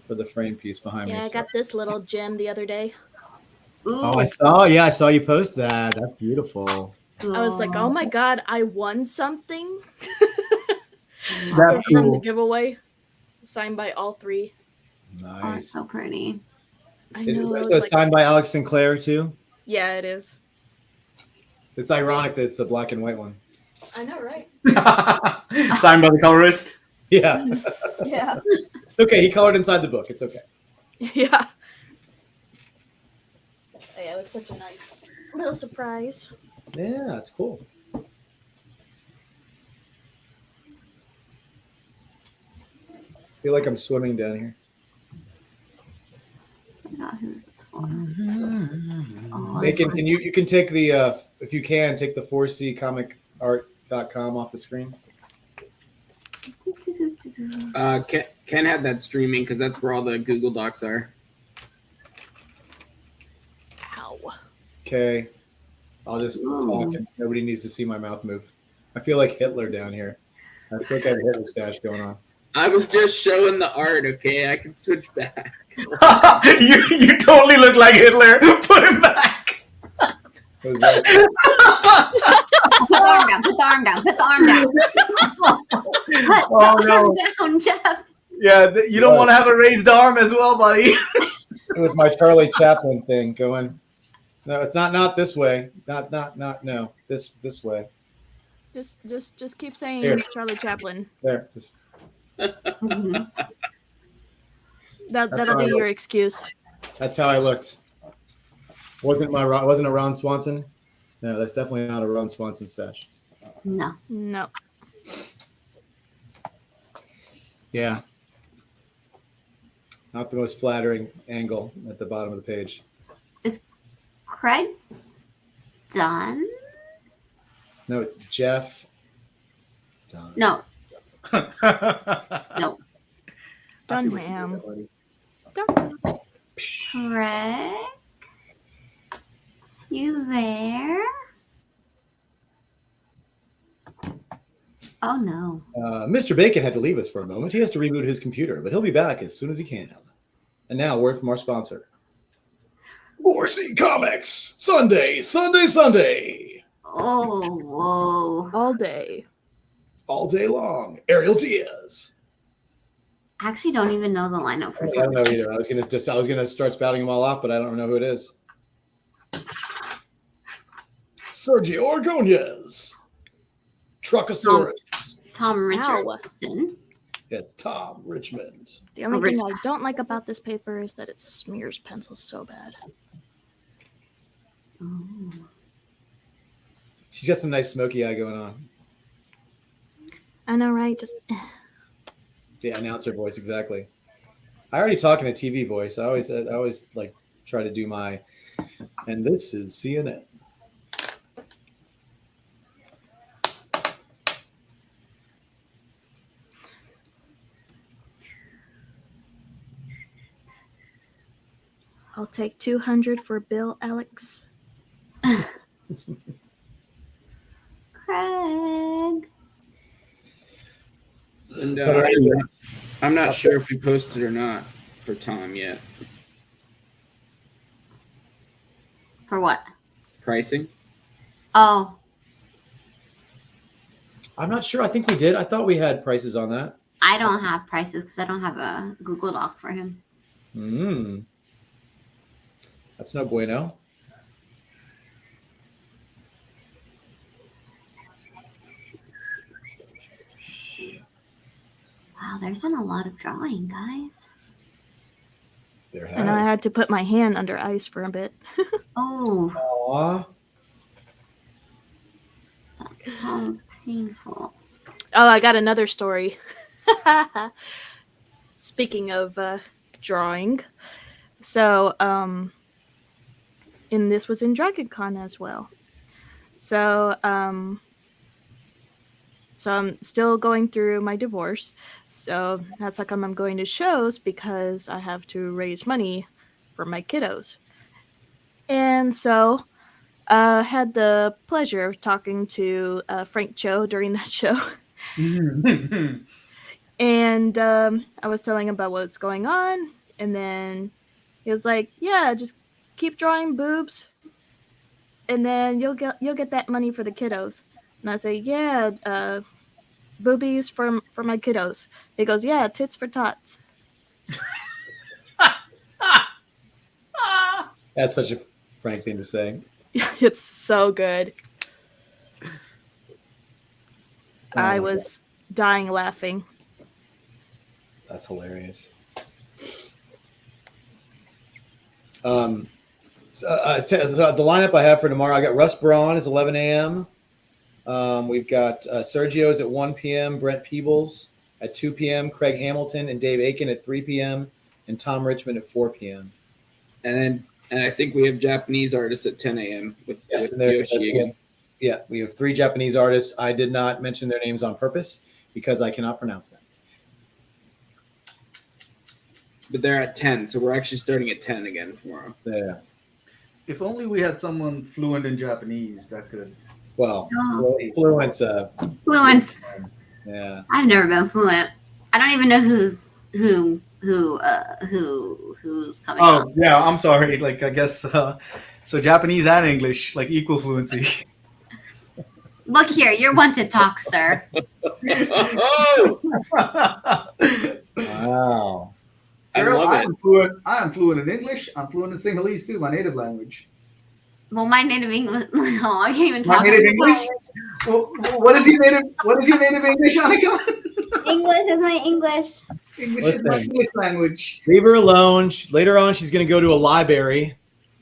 for the frame piece behind Yeah, me. I got this little gem the other day. Oh, I saw you post that. That's beautiful. I was like, oh my god, I won something. That's From the cool. giveaway, signed by all three. Oh, it's so pretty. I know. I was So it's like, signed by Alex Sinclair too. yeah, it is. So it's ironic that it's a black and white one. I know, right? Signed by the colorist. Yeah. Yeah. It's okay. He colored inside the book. It's okay. Yeah. such a nice little surprise. Yeah, that's cool. I feel like I'm swimming down here. Forgot who's this for. Macon, can you can take the if you can take the 4ccomic.art.com off the screen? Ken had that streaming because that's where all the Google Docs are. Ow. Okay. I'll just talk and nobody needs to see my mouth move. I feel like Hitler down here. I feel like I have a Hitler stash going on. I was just showing the art, okay? I can switch back. you totally look like Hitler. Put him back. What was that? Put the arm down. Put the arm down. Put the arm down. Put the arm down, Jeff. Yeah, you don't want to have a raised arm as well, buddy. It was my Charlie Chaplin thing going. No, it's not this way. Not no. This way. Just keep saying Here. Charlie Chaplin. There. That'll be your excuse. That's how I looked. Wasn't it Ron Swanson? No, that's definitely not a Ron Swanson stash. No. Yeah. Not the most flattering angle at the bottom of the page. Is Craig done? No, it's Jeff. Done. No. No. Done, ma'am. Craig? You there? Oh no. Mr. Bacon had to leave us for a moment. He has to reboot his computer, but he'll be back as soon as he can. And now, word from our sponsor. 4C Comics! Sunday! Oh, whoa. All day. All day long. Ariel Diaz. I actually don't even know the lineup for I don't know either. I was gonna start spouting them all off, but I don't know who it is. Sergio Aragones. Truckosaurus. Tom Richardson. Yes, Tom Richmond. The only thing I don't like about this paper is that it smears pencils so bad. Oh. She's got some nice smoky eye going on. I know, right? Just The announcer voice, exactly. I already talk in a TV voice. I always like try to do my, and this is CNN. I'll take 200 for Bill, Alex. Craig. And I'm not sure if we posted or not for Tom yet. For what? Pricing. Oh. I'm not sure. I think we did. I thought we had prices on that. I don't have prices because I don't have a Google Doc for him. That's no bueno. Wow, there's been a lot of drawing, guys. I know I had to put my hand under ice for a bit. Oh. Aww. That sounds painful. Oh, I got another story. Speaking of drawing. So, and this was in Dragon Con as well. So, so I'm still going through my divorce. So that's how come I'm going to shows, because I have to raise money for my kiddos. And so I had the pleasure of talking to Frank Cho during that show. And I was telling him about what's going on. And then he was like, yeah, just keep drawing boobs. And then you'll get that money for the kiddos. And I say, yeah, boobies for my kiddos. He goes, yeah, tits for tots. That's such a Frank thing to say. It's so good. I was dying laughing. That's hilarious. The lineup I have for tomorrow, I got Russ Braun is 11 a.m. We've got Sergio's at 1 p.m., Brent Peebles at 2 p.m., Craig Hamilton and Dave Aiken at 3 p.m., and Tom Richmond at 4 p.m. And I think we have Japanese artists at 10 a.m. with and there's Yoshi again. Yeah, we have 3 Japanese artists. I did not mention their names on purpose because I cannot pronounce them. But they're at 10, so we're actually starting at 10 again tomorrow. Yeah. If only we had someone fluent in Japanese that could. Well, Fluence. Yeah. I've never been fluent. I don't even know who's coming. Oh on. yeah, I'm sorry. Like I guess so. Japanese and English, like equal fluency. Look here, you're one to talk, sir. Wow. Girl, I am fluent in English. I'm fluent in Sinhalese too, my native language. Well, my native English. No, I can't even My talk. native English. What is your native? What is your native English, Annika? English is my English. English is my English language. Leave her alone. Later on, she's going to go to a library,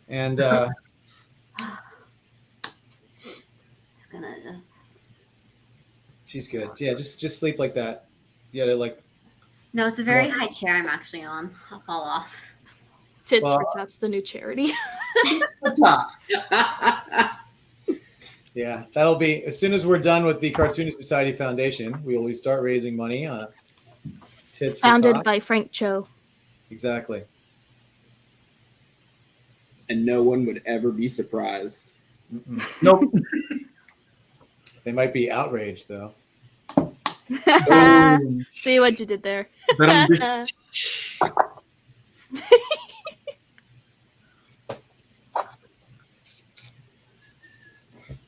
and she's good. Yeah, just sleep like that. Yeah, like. No, it's a very high chair I'm actually on. I'll fall off. Tits for Tots, the new charity. Yeah, that'll be as soon as we're done with the Cartoonist Society Foundation. We will start raising money. Tits for Founded Tots. by Frank Cho. Exactly. And no one would ever be surprised. Nope. They might be outraged, though. See what you did there.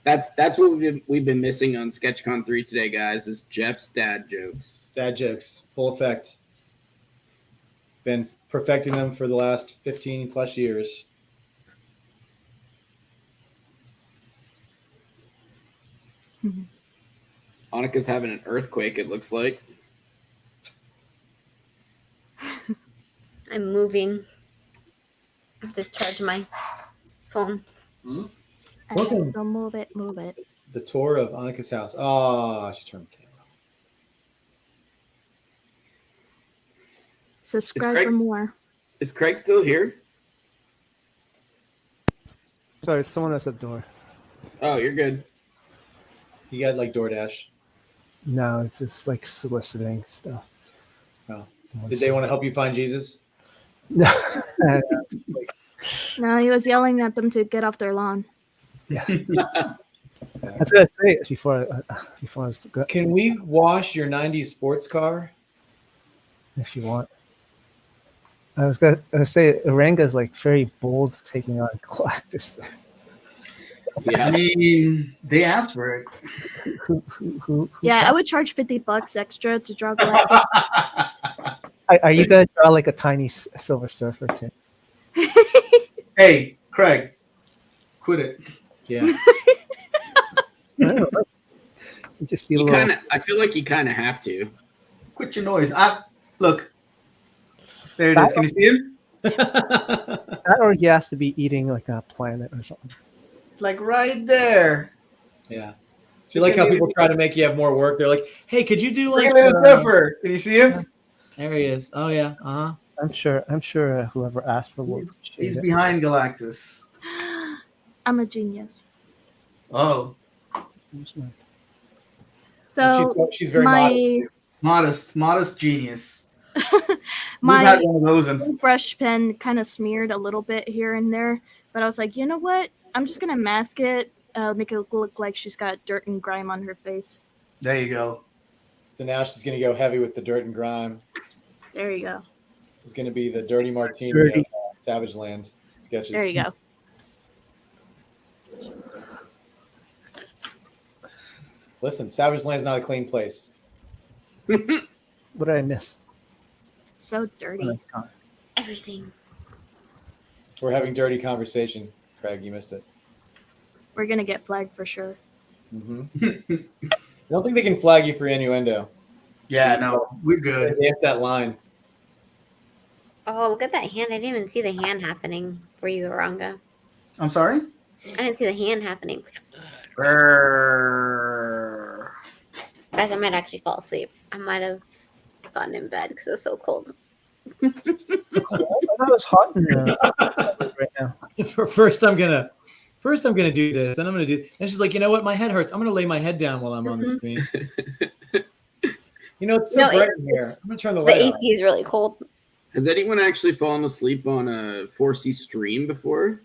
That's what we've been missing on SketchCon 3 today, guys. Is Jeff's dad jokes. Dad jokes, full effect. Been perfecting them for the last 15 plus years. Annika's having an earthquake, it looks like. I'm moving. I have to charge my phone. Welcome. Don't move it, move it. The tour of Annika's house. Oh, she turned the camera. Subscribe Craig- for more. Is Craig still here? Sorry, it's someone that's at the door. Oh, you're good. You got like DoorDash. No, it's just like soliciting stuff. Oh. Did they want to help you find Jesus? No. No, he was yelling at them to get off their lawn. Yeah. That's what I say before I was to go. Can we wash your 90s sports car? If you want. I was gonna say Eranga is like very bold taking on Galactus. Yeah, I mean, they asked for it. Who Yeah, I would charge $50 extra to draw Galactus. Are you gonna draw like a tiny Silver Surfer too? Hey, Craig, quit it. Yeah. I don't know. You just feel a little. I feel like you kind of have to. Quit your noise. Look. There it is. Can you see him? That or he has to be eating like a planet or something. It's like right there. Yeah. Do you like how people try to make you have more work? They're like, "Hey, could you do like Surfer? Can you see him? There he is. Oh yeah. I'm sure whoever asked for will. He's behind Galactus. I'm a genius. Oh. So she's very modest genius. My had one of those and brush pen kind of smeared a little bit here and there, but I was like, you know what? I'm just gonna mask it, make it look like she's got dirt and grime on her face. There you go. So now she's gonna go heavy with the dirt and grime. There you go. This is gonna be the dirty martini Dirty. of Savage Land sketches. There you go. Listen, Savage Land's not a clean place. What did I miss? It's so dirty. Everything. We're having dirty conversation, Craig. You missed it. We're gonna get flagged for sure. I don't think they can flag you for innuendo. Yeah, no, we're good. They have that line. Oh, look at that hand. I didn't even see the hand happening for you, Aranga. I'm sorry? I didn't see the hand happening. Brrr. Guys, I might actually fall asleep. I might have gotten in bed because it was so cold. I thought it was hot in there right now. First, I'm gonna do this, and I'm gonna do. And she's like, you know what? My head hurts. I'm gonna lay my head down while I'm on the screen. You know, it's so bright in here. I'm gonna turn the light on. The AC is really cold. Has anyone actually fallen asleep on a 4C stream before?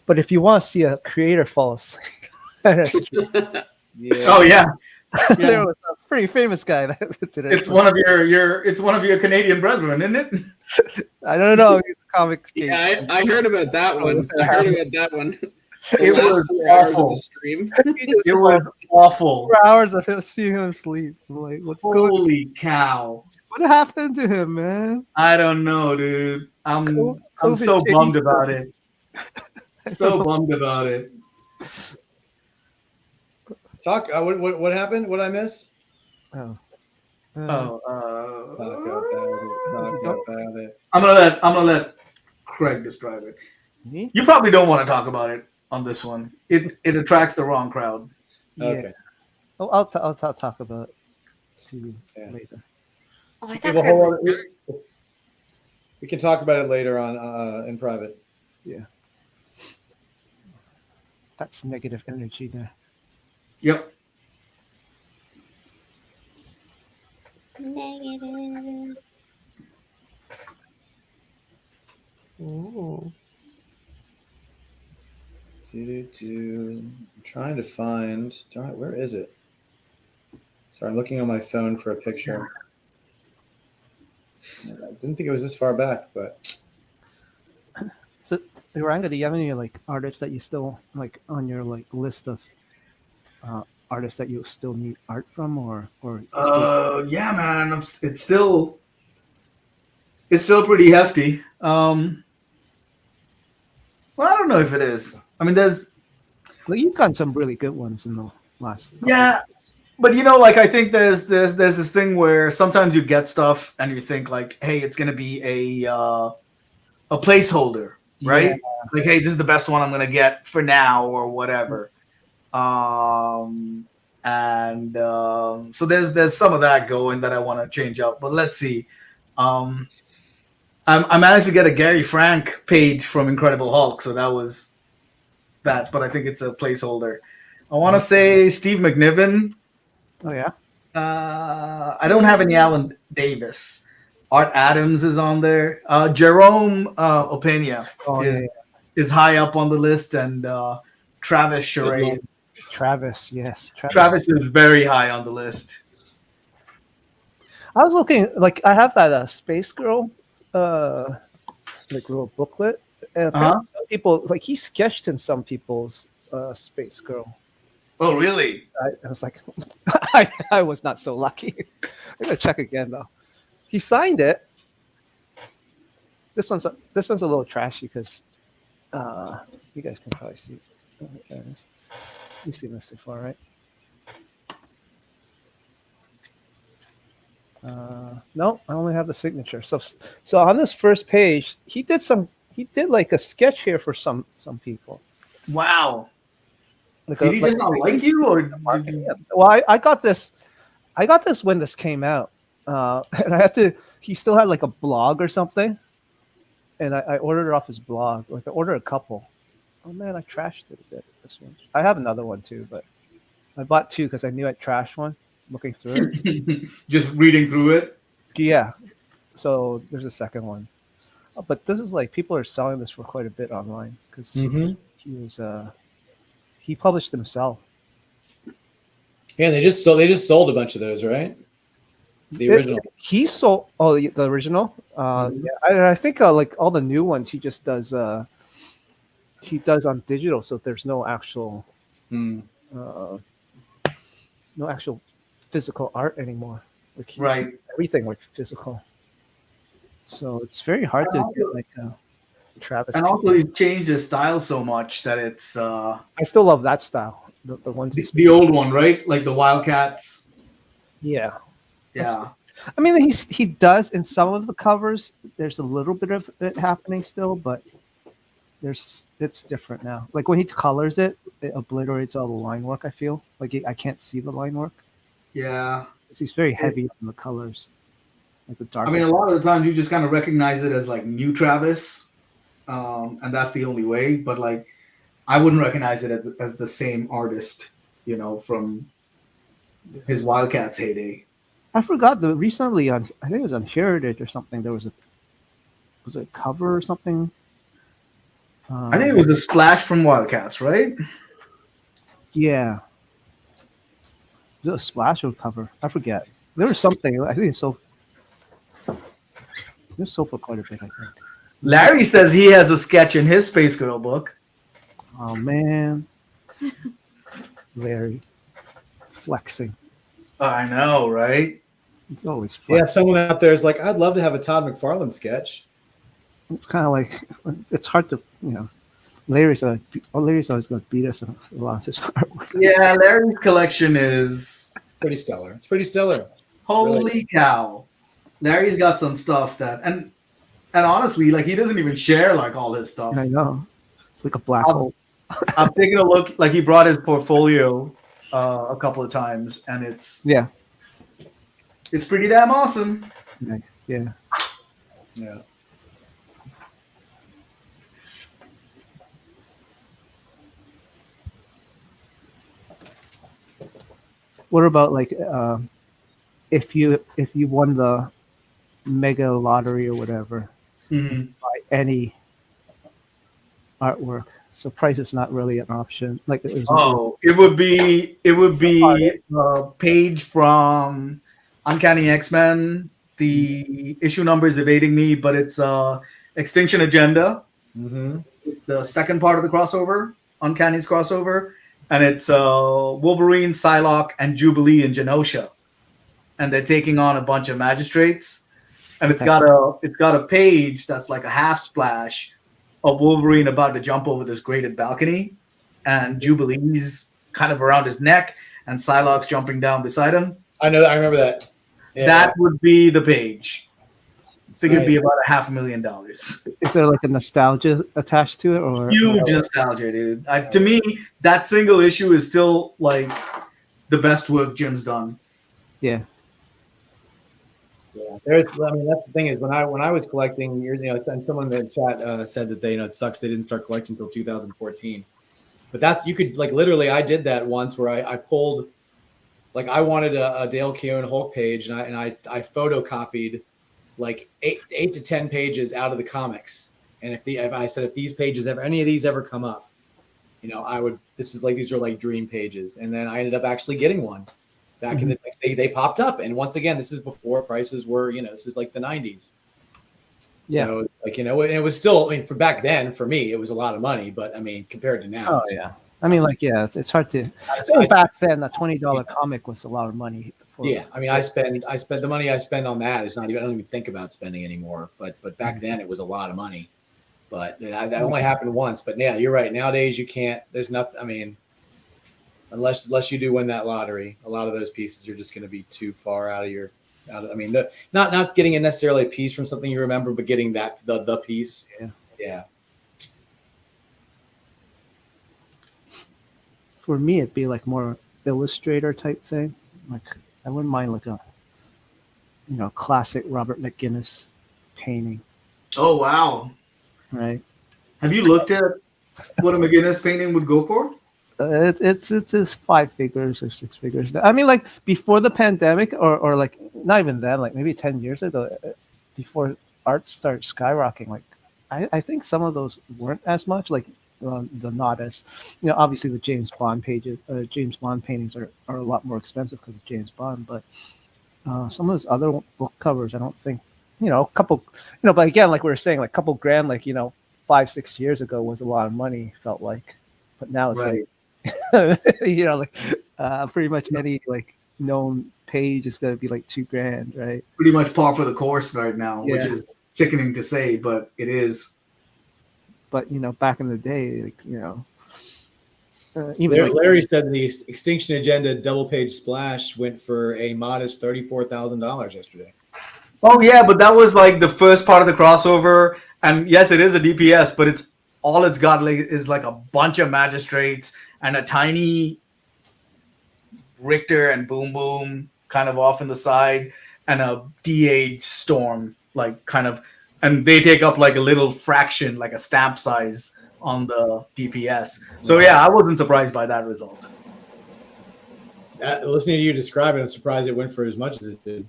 But if you want to see a creator fall asleep, that's true. Yeah. Oh yeah. There was a pretty famous guy that did it. It's one of your Canadian brethren, isn't it? I don't know. He's a comics geek. Yeah, I heard about that one. It was awful. Stream. It was awful. 4 hours of seeing him sleep. I'm like, what's going on? Holy cow! What happened to him, man? I don't know, dude. I'm so bummed about it. So bummed about it. Talk. What happened? What I miss? Oh. Talk about it. I'm gonna let Craig describe it. Me? You probably don't want to talk about it on this one. It attracts the wrong crowd. Okay. Oh, I'll talk about it to you later. Oh, I We thought have a Craig whole was other- we can talk about it later on in private. Yeah. That's negative energy there. Yep. negative. Ooh. I'm trying to find. Darn it, where is it? Sorry, I'm looking on my phone for a picture. I didn't think it was this far back, but So, Eranga, do you have any like artists that you still like on your like list of artists that you still need art from, or? Yeah, man. It's still pretty hefty. Well, I don't know if it is. I mean, Well, you've gotten some really good ones in the last. Yeah, but like I think there's this thing where sometimes you get stuff and you think like, hey, it's gonna be a placeholder, right? Yeah. Like, hey, this is the best one I'm gonna get for now or whatever. So there's some of that going that I want to change up, but let's see. I managed to get a Gary Frank page from Incredible Hulk, so that was that, but I think it's a placeholder. I want to say Steve McNiven. Oh yeah. I don't have any Alan Davis. Art Adams is on there. Jerome Opena is high up on the list, and Travis Shiroi. Travis, yes. Travis is very high on the list. I was looking, like, I have that Space Girl, like, little booklet. And some people, like, he sketched in some people's Space Girl. Oh, really? I was like, I was not so lucky. I'm gonna check again though. He signed it. This one's a little trashy because you guys can probably see. You've seen this before, right? No, I only have the signature. So on this first page, he did like a sketch here for some people. Wow. Did he just not like you, or? Well, I got this when this came out, and I had to. He still had like a blog or something, and I ordered it off his blog. Like I ordered a couple. Oh man, I trashed it a bit. This one. I have another one too, but I bought two because I knew I'd trash one. Looking through it, just reading through it. Yeah. So there's a second one, but this is like people are selling this for quite a bit online because he published himself. Yeah, they just sold a bunch of those, right? The original. He sold the original. Yeah, I think like all the new ones he just does. He does on digital, so there's no actual, no actual physical art anymore. Like right, everything like physical. So it's very hard to get like Travis. And also, he's changed his style so much that it's. I still love that style. The ones. The old one, right? Like the Wildcats. Yeah. Yeah. I mean, he does in some of the covers. There's a little bit of it happening still, but it's different now. Like when he colors it, it obliterates all the line work. I feel like I can't see the line work. Yeah. He's very heavy on the colors, like the dark. I mean, a lot of the times you just kind of recognize it as like new Travis, and that's the only way. But like, I wouldn't recognize it as the same artist, you know, from his Wildcats heyday. I forgot recently on, I think it was on Heritage or something. There was a cover or something. I think it was a splash from Wildcats, right? Yeah. Was it a splash or cover? I forget. There was something. I think it sold for quite a bit, I think. Larry says he has a sketch in his Space Girl book. Oh, man. Larry. Flexing. I know, right? It's always fun. Yeah, someone out there is like, I'd love to have a Todd McFarlane sketch. It's kind of like, it's hard to, you know, Larry's always going to beat us in a lot of his artwork. Yeah, Larry's collection is pretty stellar. It's pretty stellar. Holy really. Cow. Larry's got some stuff that, and honestly, like he doesn't even share like all his stuff. I know. It's like a black hole. I'm taking a look, like he brought his portfolio a couple of times, and it's pretty damn awesome. Yeah. Yeah. What about like if you won the mega lottery or whatever, Mm-hmm. buy any artwork? So price is not really an option. Like it would be a page from Uncanny X-Men. The issue number is evading me, but it's Extinction Agenda. Mm-hmm. It's the second part of the crossover, Uncanny's crossover, and it's Wolverine, Psylocke, and Jubilee in Genosha, and they're taking on a bunch of magistrates, and it's got a page that's like a half splash of Wolverine about to jump over this grated balcony, and Jubilee's kind of around his neck, and Psylocke's jumping down beside him. I remember that. Yeah. That would be the page. So it could be about $500,000. Is there like a nostalgia attached to it, or huge nostalgia, dude? To me, that single issue is still like the best work Jim's done. Yeah. Yeah, that's the thing is when I was collecting, and someone in the chat said that it sucks they didn't start collecting until 2014. But you could like literally, I did that once where I pulled, like I wanted a Dale Keown Hulk page, and I photocopied like 8 to 10 pages out of the comics, and if I said if these pages any of these ever come up, I would. These are like dream pages, and then I ended up actually getting one. Back in the they popped up, and once again, this is before prices were, this is like the 90s. Yeah. So and it was still, for back then, for me, it was a lot of money, but compared to now. Oh yeah. It's hard to. Back then, the $20 comic was a lot of money. I spend the money I spend on that is not even. I don't even think about spending anymore. But back then, it was a lot of money. But that only happened once. But yeah, you're right. Nowadays, you can't. There's nothing. Unless you do win that lottery, a lot of those pieces are just going to be too far out of your. Not getting necessarily a piece from something you remember, but getting the piece. Yeah. For me, it'd be like more illustrator type thing. Like I wouldn't mind like a, classic Robert McGuinness painting. Oh wow! Right. Have you looked at what a McGuinness painting would go for? It's 5 figures or 6 figures. I mean, like before the pandemic, or like not even then, like maybe 10 years ago, before art started skyrocketing. Like I think some of those weren't as much. Like the not as, obviously the James Bond James Bond paintings are a lot more expensive because of James Bond. But some of those other book covers, I don't think, a couple, but again, like we were saying, like a couple grand, like 5-6 years ago was a lot of money. Felt like, but now it's right. Pretty much any like known page is going to be like $2,000, right? Pretty much par for the course right now, Yeah. which is sickening to say, but it is. But back in the day, Larry said the Extinction Agenda double page splash went for a modest $34,000 yesterday. Oh yeah, but that was like the first part of the crossover, and yes, it is a DPS, but it's all it's got is like a bunch of magistrates and a tiny Richter and Boom Boom kind of off in the side, and a DA Storm, like kind of, and they take up like a little fraction, like a stamp size on the DPS. So yeah, I wasn't surprised by that result. Listening to you describe it, I'm surprised it went for as much as it did.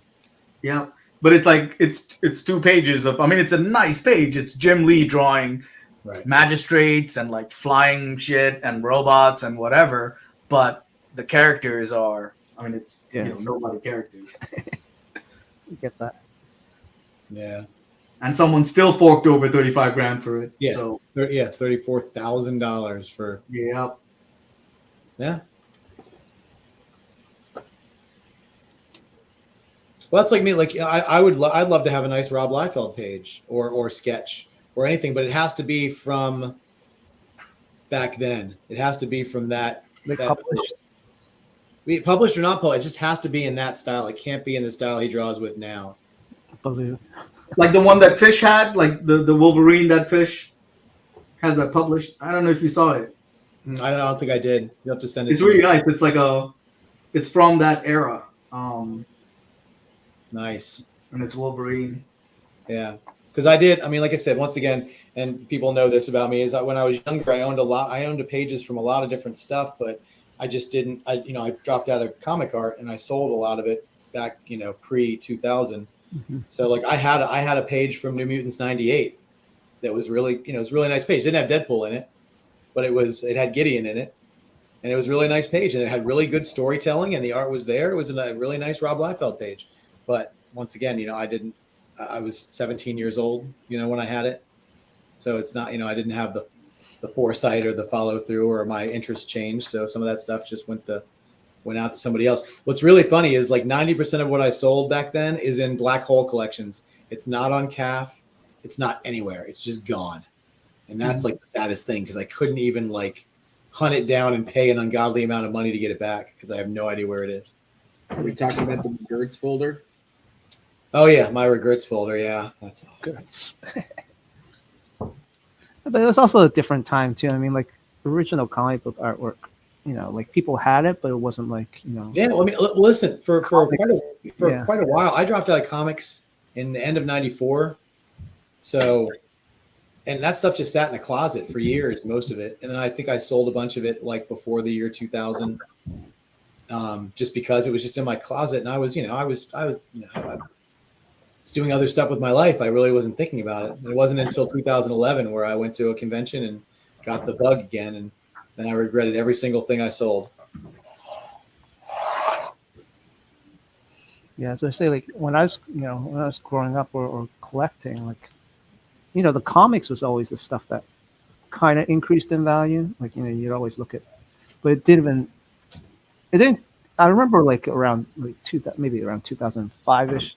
Yeah, but it's like it's 2 pages of. I mean, it's a nice page. It's Jim Lee drawing magistrates and like flying shit and robots and whatever. But the characters are. I mean, it's nobody characters. You get that? Yeah. And someone still forked over $35,000 for it. Yeah. So $34,000 for. Yeah. Yeah. Well, that's like me. Like I'd love to have a nice Rob Liefeld page or sketch or anything, but it has to be from back then. It has to be from that. Published. Published or not published, it just has to be in that style. It can't be in the style he draws with now. Like the one that Fish had, like the Wolverine that Fish had that published. I don't know if you saw it. I don't think I did. You have to send it. It's to really me. nice. It's like it's from that era. Nice. And it's Wolverine. Yeah. Because I did. I mean, like I said, once again, and people know this about me, is that when I was younger, I owned pages from a lot of different stuff, but I just didn't. I dropped out of comic art, and I sold a lot of it back, pre 2000. Mm-hmm. So like I had a page from New Mutants '98 that was really, it was a really nice page. It didn't have Deadpool in it, but it had Gideon in it, and it was a really nice page, and it had really good storytelling, and the art was there. It was a really nice Rob Liefeld page. But once again, I was 17 years old, when I had it. So it's not, I didn't have the foresight or the follow through, or my interest changed. So some of that stuff just went out to somebody else. What's really funny is like 90% of what I sold back then is in Black Hole collections. It's not on CAF. It's not anywhere. It's just gone. And that's like the saddest thing, because I couldn't even like hunt it down and pay an ungodly amount of money to get it back, because I have no idea where it is. Are we talking about the Gertz folder? Oh yeah, my regrets folder. Yeah, that's all good. But it was also a different time too. I mean, like original comic book artwork, like people had it, but it wasn't like, Yeah, well, I mean, listen, for quite a while, I dropped out of comics in the end of '94. So, and that stuff just sat in the closet for years, most of it. And then I think I sold a bunch of it like before the year 2000, just because it was just in my closet, and I was doing other stuff with my life. I really wasn't thinking about it. And it wasn't until 2011 where I went to a convention and got the bug again, and then I regretted every single thing I sold. Yeah, so I say, like when I was growing up or collecting, like, the comics was always the stuff that kind of increased in value. Like, you'd always look at, but it didn't. I remember like around like maybe around 2005ish.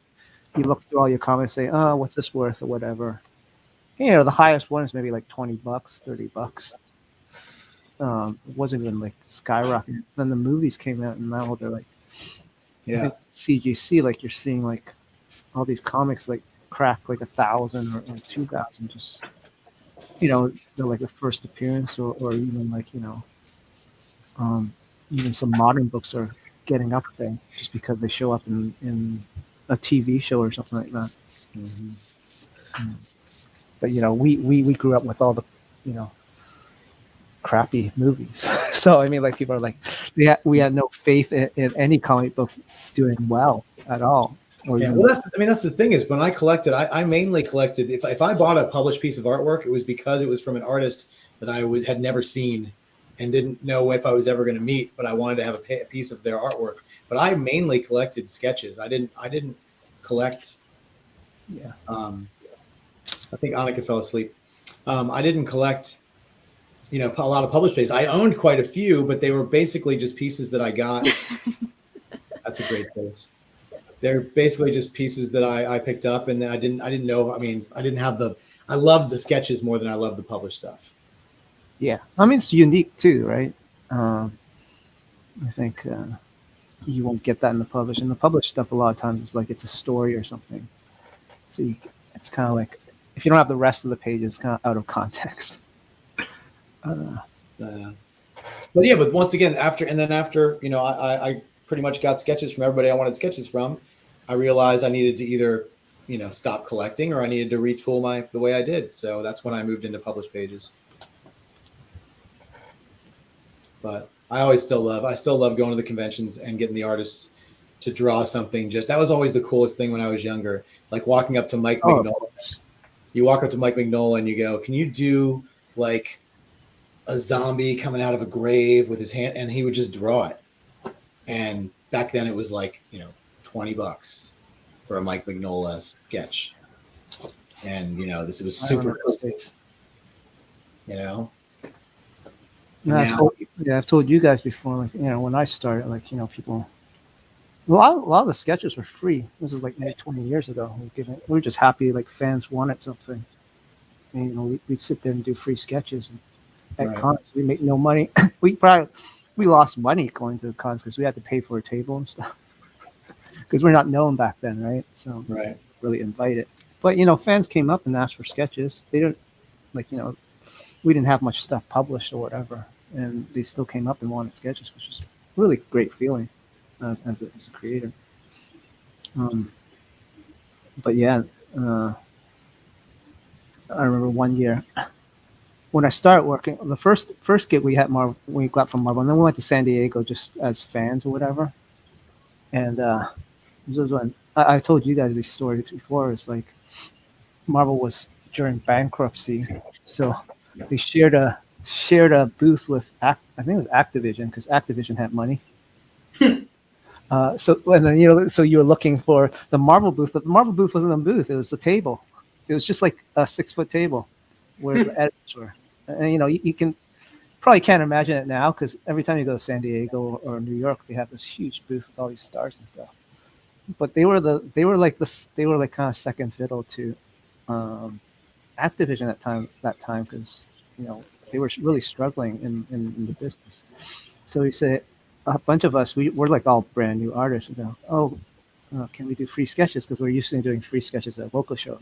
You look through all your comics, say, "Oh, what's this worth?" or whatever. The highest one is maybe like $20, $30. It wasn't even like skyrocketing. Then the movies came out, and now they're like, yeah, CGC. Like you're seeing like all these comics like crack like 1,000 or 2,000. Just they're like the first appearance, or even like even some modern books are getting up there just because they show up in a TV show or something like that. Mm-hmm. But we grew up with all the crappy movies. So I mean, like people are like, we had no faith in any comic book doing well at all. Yeah, well, that's the thing is, when I collected, I mainly collected. If I bought a published piece of artwork, it was because it was from an artist that I had never seen and didn't know if I was ever going to meet, but I wanted to have a piece of their artwork. But I mainly collected sketches. I didn't collect. Yeah. I think Annika fell asleep. I didn't collect, a lot of published pieces. I owned quite a few, but they were basically just pieces that I got. That's a great place. They're basically just pieces that I picked up, and I didn't know. I mean, I loved the sketches more than I loved the published stuff. Yeah, I mean, it's unique too, right? I think you won't get that in the published. In the published stuff, a lot of times it's like it's a story or something. So it's kind of like if you don't have the rest of the page, it's kind of out of context. But yeah, but once again, after I pretty much got sketches from everybody I wanted sketches from. I realized I needed to either stop collecting or I needed to retool the way I did. So that's when I moved into published pages. But I still love going to the conventions and getting the artists to draw something. That was always the coolest thing when I was younger. Like walking up to Mike Mignola. You walk up to Mike Mignola and you go, "Can you do like a zombie coming out of a grave with his hand?" And he would just draw it. And back then it was like, $20 for a Mike Mignola sketch. And it was super cool. No, I've told you guys before, like, when I started, like, people, a lot of the sketches were free. This is like maybe 20 years ago. We were just happy, like, fans wanted something. And, we'd sit there and do free sketches. And at cons, we make no money. we lost money going to the cons because we had to pay for a table and stuff. Because we're not known back then, right? So really invited. But, fans came up and asked for sketches. They don't, like, we didn't have much stuff published or whatever. And they still came up and wanted sketches, which was a really great feeling as a creator. But yeah, I remember one year when I started working, the first gig we got from Marvel, and then we went to San Diego just as fans or whatever. And this was when I told you guys these stories before. It's like Marvel was during bankruptcy, so they shared a booth with I think it was Activision, because Activision had money. So and then so you were looking for the Marvel booth, but the Marvel booth wasn't a booth; it was a table. It was just like a 6-foot table where the editors were. And you can probably can't imagine it now, because every time you go to San Diego or New York, they have this huge booth with all these stars and stuff. But they were like kind of second fiddle to Activision that time because they were really struggling in the business. So we said, a bunch of us, we're like all brand new artists. We go, can we do free sketches, because we're used to doing free sketches at local shows.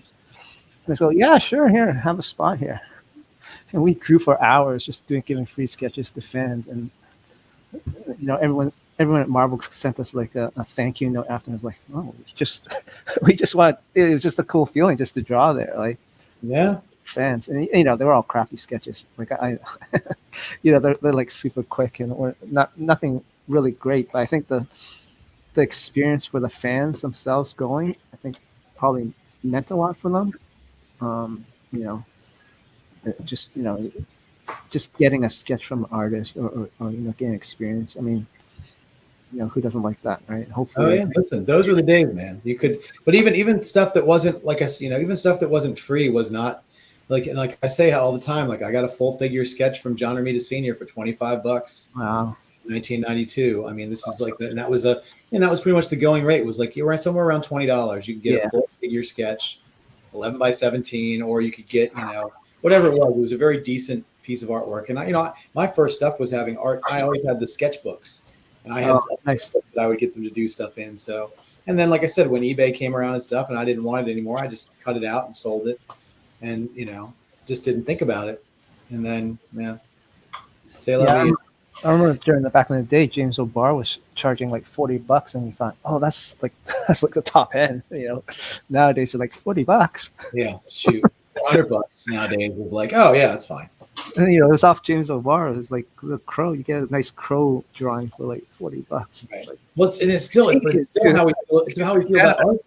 And they go, yeah, sure, here, have a spot here. And we drew for hours just giving free sketches to fans, and everyone at Marvel sent us like a thank you note after. I was like, oh, we just want, it was just a cool feeling just to draw there, like fans. And they were all crappy sketches, like they're like super quick and nothing really great, but I think the experience for the fans themselves going, I think probably meant a lot for them. Just getting a sketch from an artist or getting experience. I mean, who doesn't like that, right? Hopefully. Oh yeah, listen, those were the days, man. You could, but even stuff that wasn't like even stuff that wasn't free was not like I say all the time. Like I got a full figure sketch from John Romita Sr. for $25. Wow. 1992. I mean, this is like that was pretty much the going rate. Was like you were somewhere around $20. You could get a full figure sketch, 11 by 17, or you could get whatever it was. It was a very decent piece of artwork. And my first stuff was having art. I always had the sketchbooks, and I had stuff that I would get them to do stuff in. So, and then like I said, when eBay came around and stuff, and I didn't want it anymore, I just cut it out and sold it, and just didn't think about it. And then say hello to you. I remember during the back in the day, James O'Barr was charging like $40, and we thought, oh, that's like the top end. Nowadays they're like $40. Yeah, shoot, $100 nowadays is like, oh yeah, that's fine. And it's off James O'Barr. It's like the crow. You get a nice crow drawing for like $40. Right. Well, it's still how we feel. It's how we feel about art.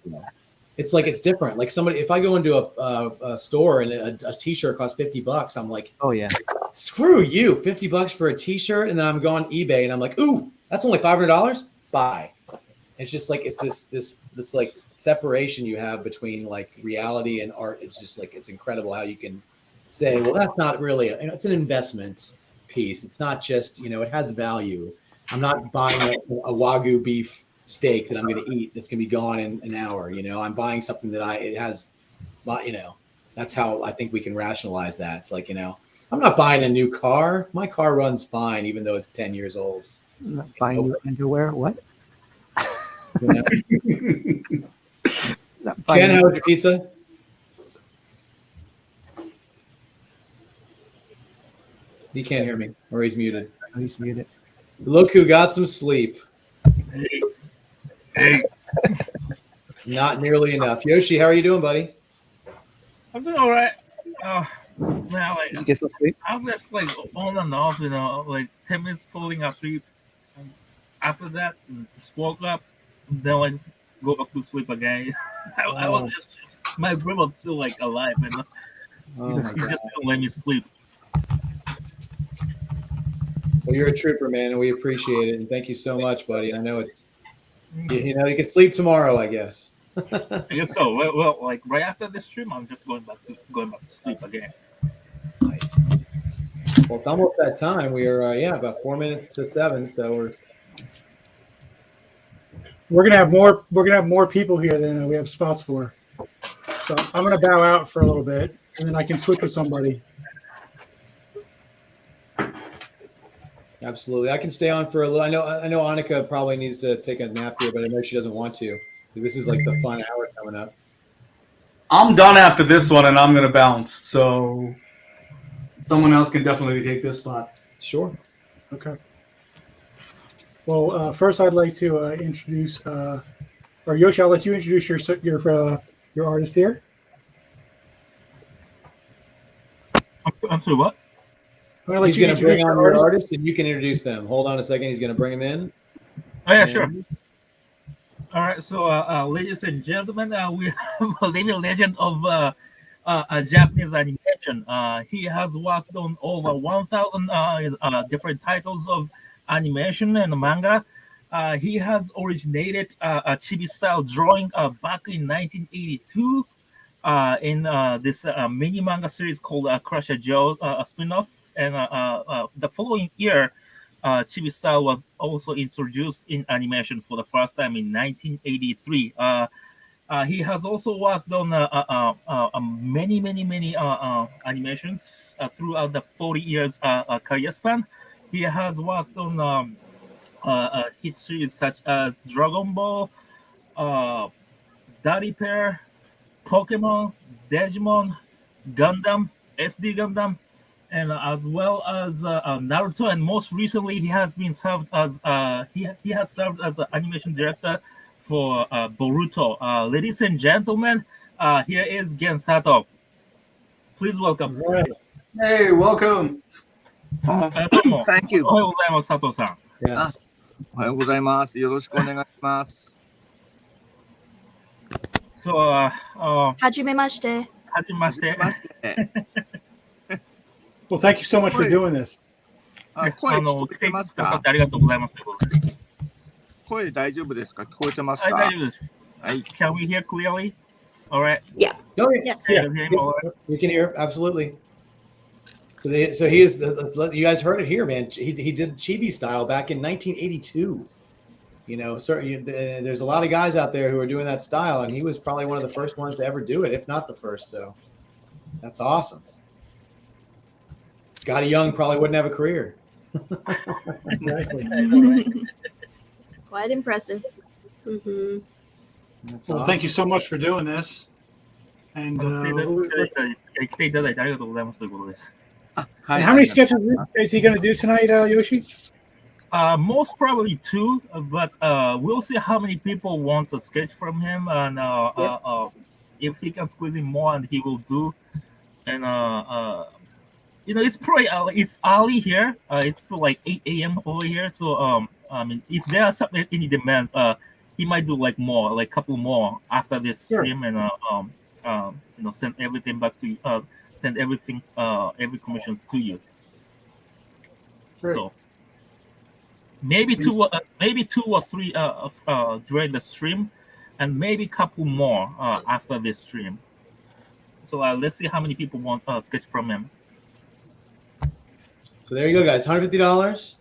It's like it's different. Like if I go into a store and a T-shirt costs $50, I'm like, oh yeah, screw you, $50 for a T-shirt, and then I'm going on eBay and I'm like, ooh, that's only $500. Buy. It's just like it's this like separation you have between like reality and art. It's just like it's incredible how you can say, well, that's not really it's an investment piece. It's not just it has value. I'm not buying a Wagyu beef steak that I'm going to eat that's going to be gone in an hour. I'm buying something that it has, that's how I think we can rationalize that. It's like, I'm not buying a new car. My car runs fine, even though it's 10 years old. I'm not buying new underwear. What? Ken, how was your pizza? He can't hear me, or he's muted. Oh, he's muted. Look who got some sleep. Hey. Not nearly enough. Yoshi, how are you doing, buddy? I'm doing all right. Now, like, Did you get some sleep? I was just like on and off, like 10 minutes falling asleep. And after that, just woke up, then like go back to sleep again. I was just, my brain was still like alive, and Oh, my he God. just didn't let me sleep. Well, you're a trooper, man, and we appreciate it. And thank you so much, buddy. I know it's, you can sleep tomorrow, I guess. I guess so. Well, like right after this stream, I'm just going back to sleep again. Nice. Well, it's almost that time. We are, about 4 minutes to 7. So We're gonna have more people here than we have spots for. So I'm gonna bow out for a little bit, and then I can switch with somebody. absolutely, I can stay on for a little. I know Annika probably needs to take a nap here, but I know she doesn't want to. This is like the fun hour coming up. I'm done after this one, and I'm gonna bounce. So someone else can definitely take this spot. Sure. Okay. Well, first I'd like to introduce, or Yoshi, I'll let you introduce your artist here. I'm sorry, what? He's going to bring on your artist, and you can introduce them. Hold on a second. He's going to bring him in. Oh yeah, sure. All right, so ladies and gentlemen, we have a living legend of a Japanese animation. He has worked on over 1,000 different titles of animation and manga. He has originated a chibi-style drawing back in 1982 in this mini manga series called Crusher Joe spin-off. And the following year, chibi style was also introduced in animation for the first time in 1983. He has also worked on many animations throughout the 40 years career span. He has worked on hit series such as Dragon Ball, Daddy Pair, Pokemon, Digimon, Gundam, SD Gundam, and as well as Naruto. And most recently, he has been served as he has served as an animation director for Boruto. Ladies and gentlemen, here is Gen Sato. Please welcome. Hey, welcome. Thank you. おはようございます、佐藤さん。Yes. おはようございます。よろしくお願いします。So, はじめまして。はじめまして。 Well, thank you so much for doing this. 声聞こえてますか？ありがとうございますということです。声大丈夫ですか？聞こえてますか？はい、大丈夫です。はい。 Can we hear clearly? All right. Yeah. Oh, yeah. Yes. Yeah. Can you hear me all right? We can hear absolutely. So he is. You guys heard it here, man. He did chibi style back in 1982. You know, there's a lot of guys out there who are doing that style, and he was probably one of the first ones to ever do it, if not the first. So that's awesome. Scotty Yeung probably wouldn't have a career. Exactly. Quite impressive. Mm-hmm. That's Well, awesome. thank you so much for doing this. And, 来ていただいてありがとうございますということです。 and how many sketches is he going to do tonight, Yoshi? Most probably 2, but we'll see how many people wants a sketch from him, and if he can squeeze in more, and he will do. And you know, it's probably it's early here. It's like 8 a.m. over here. So I mean, if there are any demands, he might do like more, like couple more after this stream, and you know, send everything back to you. Send everything, every commissions to you. So maybe two or three during the stream, and maybe couple more after this stream. So let's see how many people want a sketch from him. So there you go, guys. $150.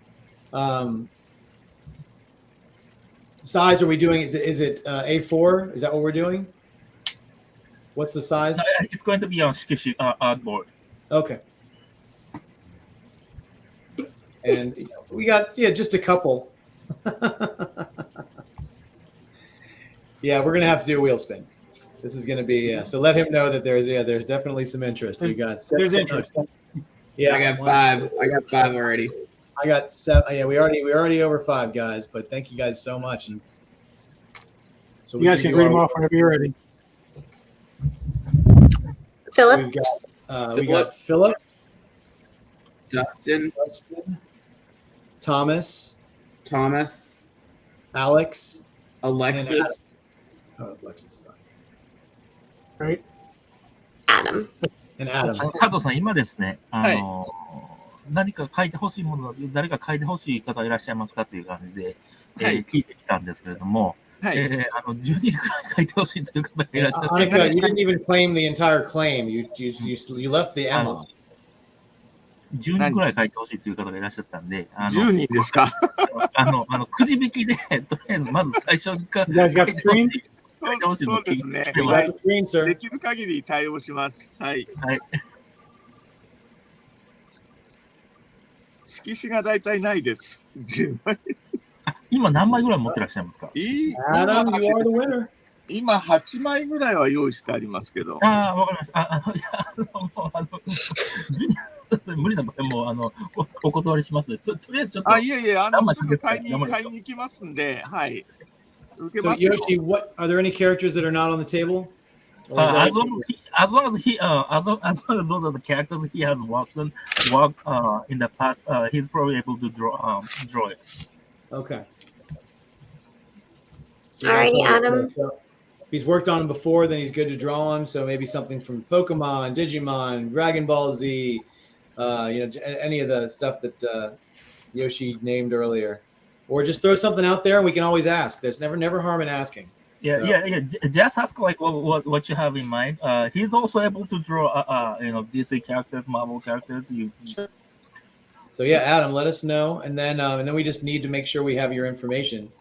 Size are we doing? Is it A4? Is that what we're doing? What's the size? It's going to be on Shikishi artboard. Okay. And we got just a couple. Yeah, we're gonna have to do a wheel spin. This is gonna be so. Let him know that there's definitely some interest. We got there's interest. Yeah, I got 5. I got 5 already. I got 7. Yeah, we already over 5 guys, but thank you guys so much. And so You guys can read them off whenever you're ready. Philip. So we got Philip, Dustin, Thomas, Alexis, Alex, Alexis. Right. Adam. And Adam. 佐藤さん、今ですね、何か書いてほしいもの、誰か書いてほしい方いらっしゃいますかという感じで、聞いてきたんですけれども、10人くらい書いてほしいという方がいらっしゃる。Anika, you didn't even claim the entire claim. You left the M on. 10人くらい書いてほしいという方がいらっしゃったんで、10人ですかくじ引きで、とりあえずまず最初に書いてほしい。そうですね。できる限り対応します。はい。色紙が大体ないです。10枚。今何枚ぐらい持ってらっしゃいますか？ Adam, you are the winner. 今8枚ぐらいは用意してありますけど。わかりました。無理な場合もお断りします。とりあえずちょっと。いえいえ、すぐ買いに行きますんで、はい。So Yoshi, are there any characters that are not on the table? As long as those are the characters he has walked in the past, he's probably able to draw it. Okay. Alrighty, Adam. If he's worked on them before, then he's good to draw them. So maybe something from Pokemon, Digimon, Dragon Ball Z, any of the stuff that Yoshi named earlier. Or just throw something out there and we can always ask. There's never harm in asking. Yeah. Just ask like what you have in mind. He's also able to draw DC characters, Marvel characters. Sure. So yeah, Adam, let us know, and then we just need to make sure we have your information.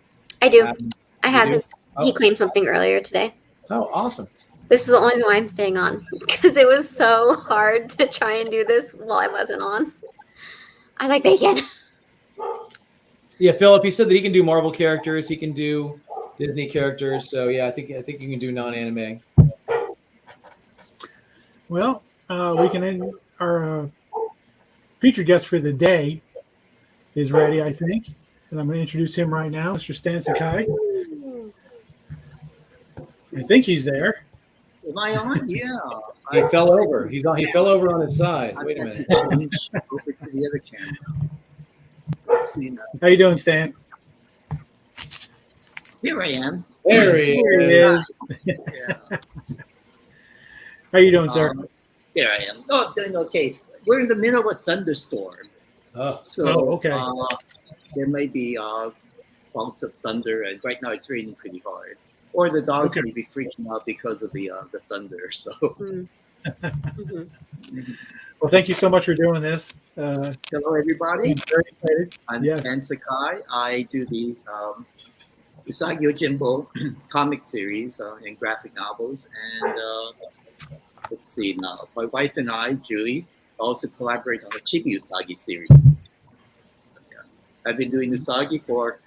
I do. Adam, I have his. He claimed something earlier today. Oh, awesome! This is the only reason why I'm staying on, because it was so hard to try and do this while I wasn't on. I like bacon. Yeah, Philip. He said that he can do Marvel characters. He can do Disney characters. So yeah, I think you can do non-anime. Well, we can end our featured guest for the day is ready, I think, and I'm going to introduce him right now, Mr. Stan Sakai. I think he's there. Am I on? Yeah. He fell over. He fell over on his side. Wait a minute. Over to the other camera. Let's see now. How you doing, Stan? Here I am. There he is. Yeah. How you doing, sir? Here I am. Oh, I'm doing okay. We're in the middle of a thunderstorm. Okay. There may be bolts of thunder, and right now it's raining pretty hard. Or the dogs may be freaking out because of the thunder. So. Well, thank you so much for doing this. Hello, everybody. I'm very excited. I'm Stan Sakai. I do the Usagi Yojimbo comic series and graphic novels. And let's see now. My wife and I, Julie, also collaborate on the Chibi Usagi series. Yeah. I've been doing Usagi for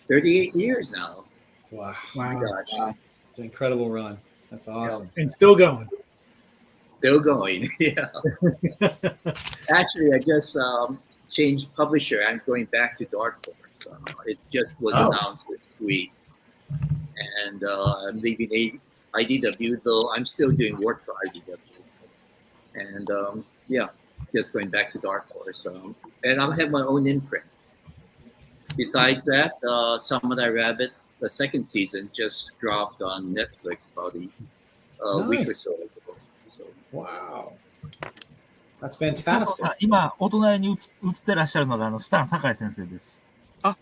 38 years now. Wow. Wow. It's an incredible run. That's awesome. And still going. Still going, yeah. Actually, I just changed publisher. I'm going back to Dark Horse. It just was announced this week. And I'm leaving IDW, though I'm still doing work for IDW. And just going back to Dark Horse. And I'll have my own imprint. Besides that, Samurai Rabbit, the second season, just dropped on Netflix about a week or so ago. Wow. That's fantastic. 今、お隣に映ってらっしゃるのがスタン酒井先生です。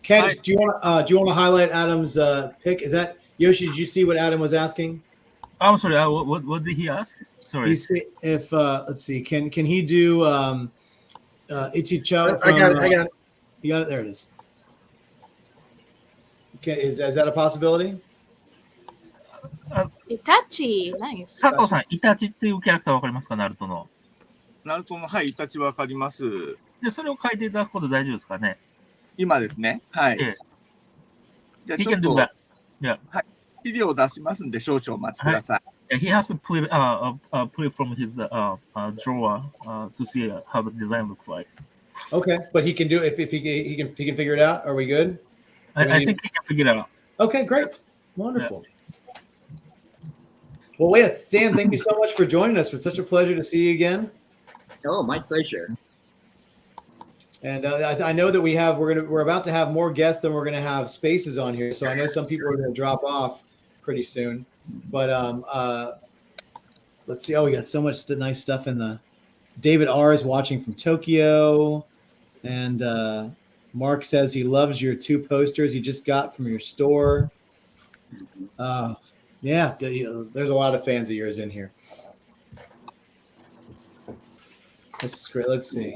Ken, do you want to highlight Adam's pick? Is that Yoshi? Did you see what Adam was asking? I'm sorry. What did he ask? Sorry. He said if let's see, can he do Ichicho? I got it. You got it. There it is. Okay, is that a possibility? Itachi, nice. 佐藤さん、イタチっていうキャラクターわかりますか、ナルトの。ナルトの、はい、イタチわかります。で、それを書いていただくこと大丈夫ですかね。今ですね。はい。じゃあちょっと、はい、資料を出しますんで少々お待ちください。Yeah, he has to put it from his drawer to see how the design looks like. Okay, but he can do it if he can figure it out. Are we good? I think he can figure it out. Okay, great, wonderful. Well, wait, Stan, thank you so much for joining us. It's such a pleasure to see you again. Oh, my pleasure. And I know that we're about to have more guests than we're going to have spaces on here. So I know some people are going to drop off pretty soon. But let's see. Oh, we got so much nice stuff in the. David R is watching from Tokyo, and Mark says he loves your 2 posters he just got from your store. Yeah, there's a lot of fans of yours in here. This is great. Let's see.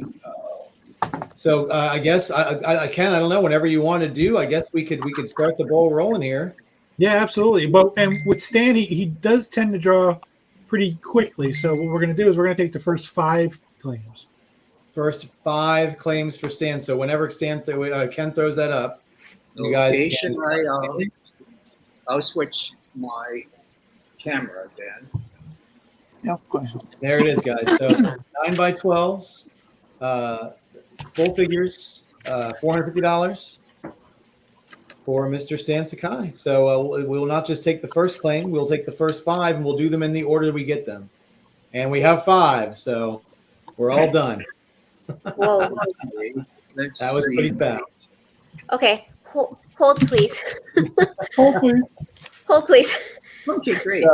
So I guess I don't know. Whenever you want to do, I guess we could start the ball rolling here. Yeah, absolutely. But and with Stan, he does tend to draw pretty quickly. So what we're going to do is we're going to take the first 5 claims. First 5 claims for Stan. So whenever Ken throws that up, you guys can. I'll switch my camera then. There it is, guys. So 9x12s, full figures, $450 for Mr. Stan Sakai. So we will not just take the first claim; we'll take the first 5, and we'll do them in the order we get them. And we have 5, so we're all done. Whoa! That was pretty fast. Okay, hold please. Hold please. Hold please. Okay, great.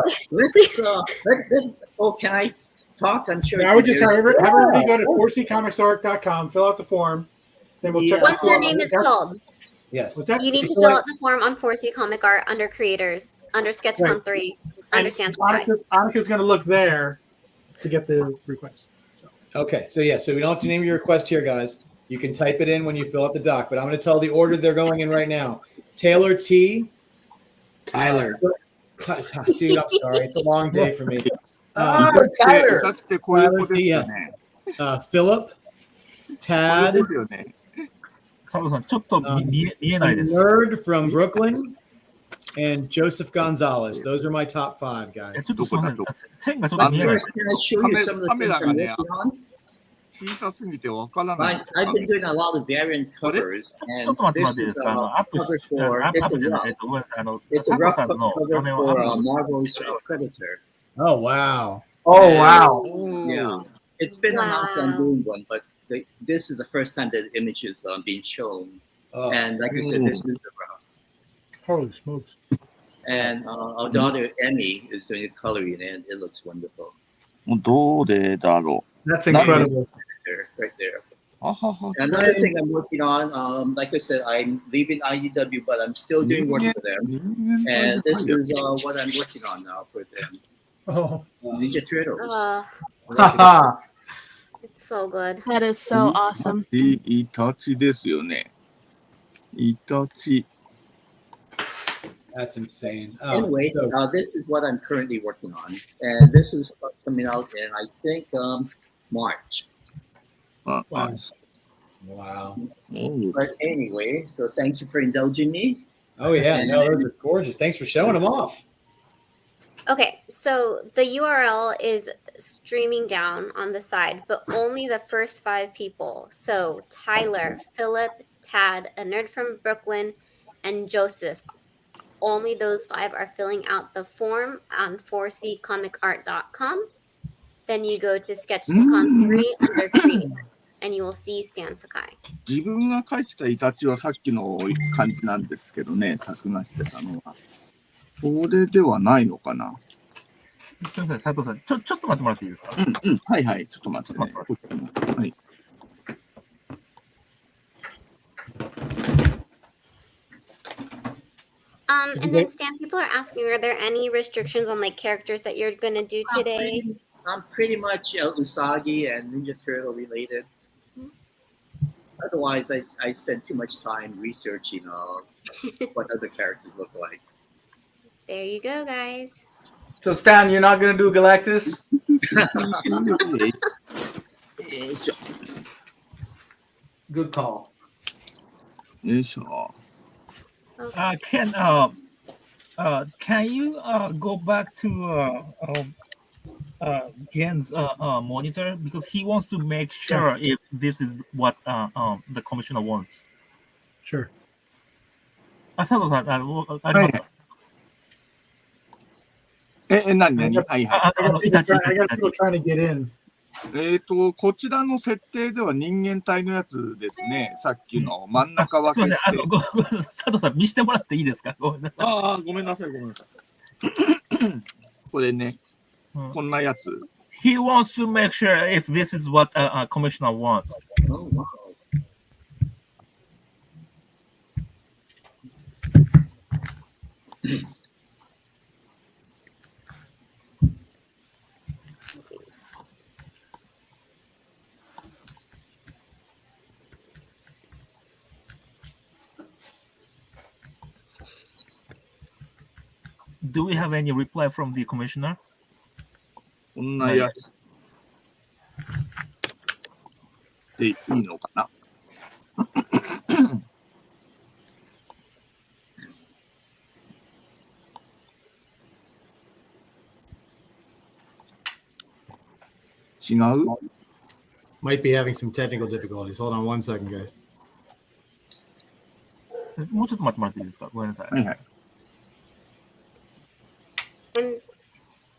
Can I talk? I'm sure. I would just have everybody go to 4ccomicsart.com, fill out the form, then we'll check. Once your name is called. Yes. What's that? You need to fill out the form on 4C Comic Art under Creators, under SketchCon 3. Understand? Annika's going to look there to get the request. Okay, so we don't have to name your request here, guys. You can type it in when you fill out the doc, but I'm going to tell the order they're going in right now. Taylor T. Tyler. Dude, I'm sorry. It's a long day for me. Tyler. Tyler T, yes. Philip. Tad. Nerd from Brooklyn. And Joseph Gonzalez. Those are my top 5, guys. Can I show you some of the things I'm working on? I've been doing a lot of variant covers, and this is a cover for it's a rough cover for Marvel's Predator. Oh wow! Oh wow! Yeah, it's been announced I'm doing one, but this is the first time that the image is being shown. And like I said, this is a rough. Holy smokes! And our daughter Emmy is doing the coloring, and it looks wonderful. That's incredible. Right there. Another thing I'm working on, like I said, I'm leaving IDW, but I'm still doing work for them. And this is what I'm working on now for them. Ninja Turtles. It's so good. That is so awesome. That's insane. Anyway, this is what I'm currently working on. And this is coming out in, I think, March. Wow. But anyway, so thank you for indulging me. Oh yeah, no, those are gorgeous. Thanks for showing them off. Okay, so the URL is streaming down on the side, but only the first 5 people. So Tyler, Philip, Tad, a nerd from Brooklyn, and Joseph. Only those 5 are filling out the form on 4ccomicsart.com. Then you go to SketchCon 3 under Creators, and you will see Stan Sakai. 自分が描いてたイタチはさっきの感じなんですけどね、作画してたのは。これではないのかな。すみません、佐藤さん、ちょっと待ってもらっていいですか。はいはい、ちょっと待ってね。はい。And then Stan, people are asking, are there any restrictions on like characters that you're gonna do today? I'm pretty much Usagi and Ninja Turtle related. Otherwise, I spend too much time researching what other characters look like. There you go, guys. So Stan, you're not gonna do Galactus? Good call. Ken, Can you go back to Gen's monitor because he wants to make sure if this is what the commissioner wants. Sure. 佐藤さん、ありますか？何 I got people trying to get in. こちらの設定では人間体のやつですね。さっきの真ん中分けして。佐藤さん、見せてもらっていいですか？ごめんなさい。ごめんなさい。これね、こんなやつ。He wants to make sure if this is what a commissioner wants. Oh, wow. Do we have any reply from the commissioner? こんなやつでいいのかな違う Might be having some technical difficulties. Hold on one second, guys. もうちょっと待ってもらっていいですか？ごめんなさい。はいはい。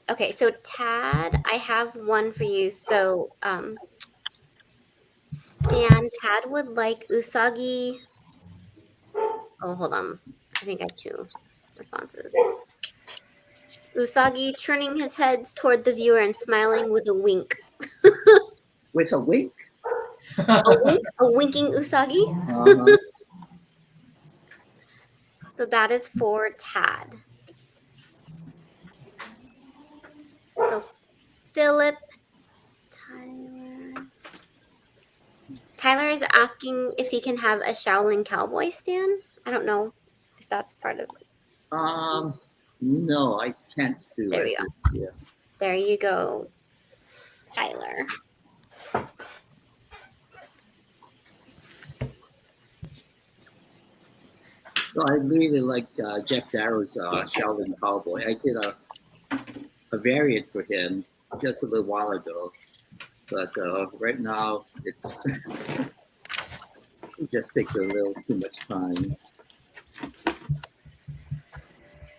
Okay, so Tad, I have one for you. So, Stan, Tad would like Usagi. Oh, hold on. I think I have two responses. Usagi turning his head toward the viewer and smiling with a wink. With a wink? A winking Usagi. Uh-huh. So that is for Tad. So Philip, Tyler is asking if he can have a Shaolin cowboy stand. I don't know if that's part of it. No, I can't do There it. we go. Yeah. There you go, Tyler. So I really like Jeff Darrow's Shaolin Cowboy. I did a variant for him just a little while ago, but right now it just takes a little too much time.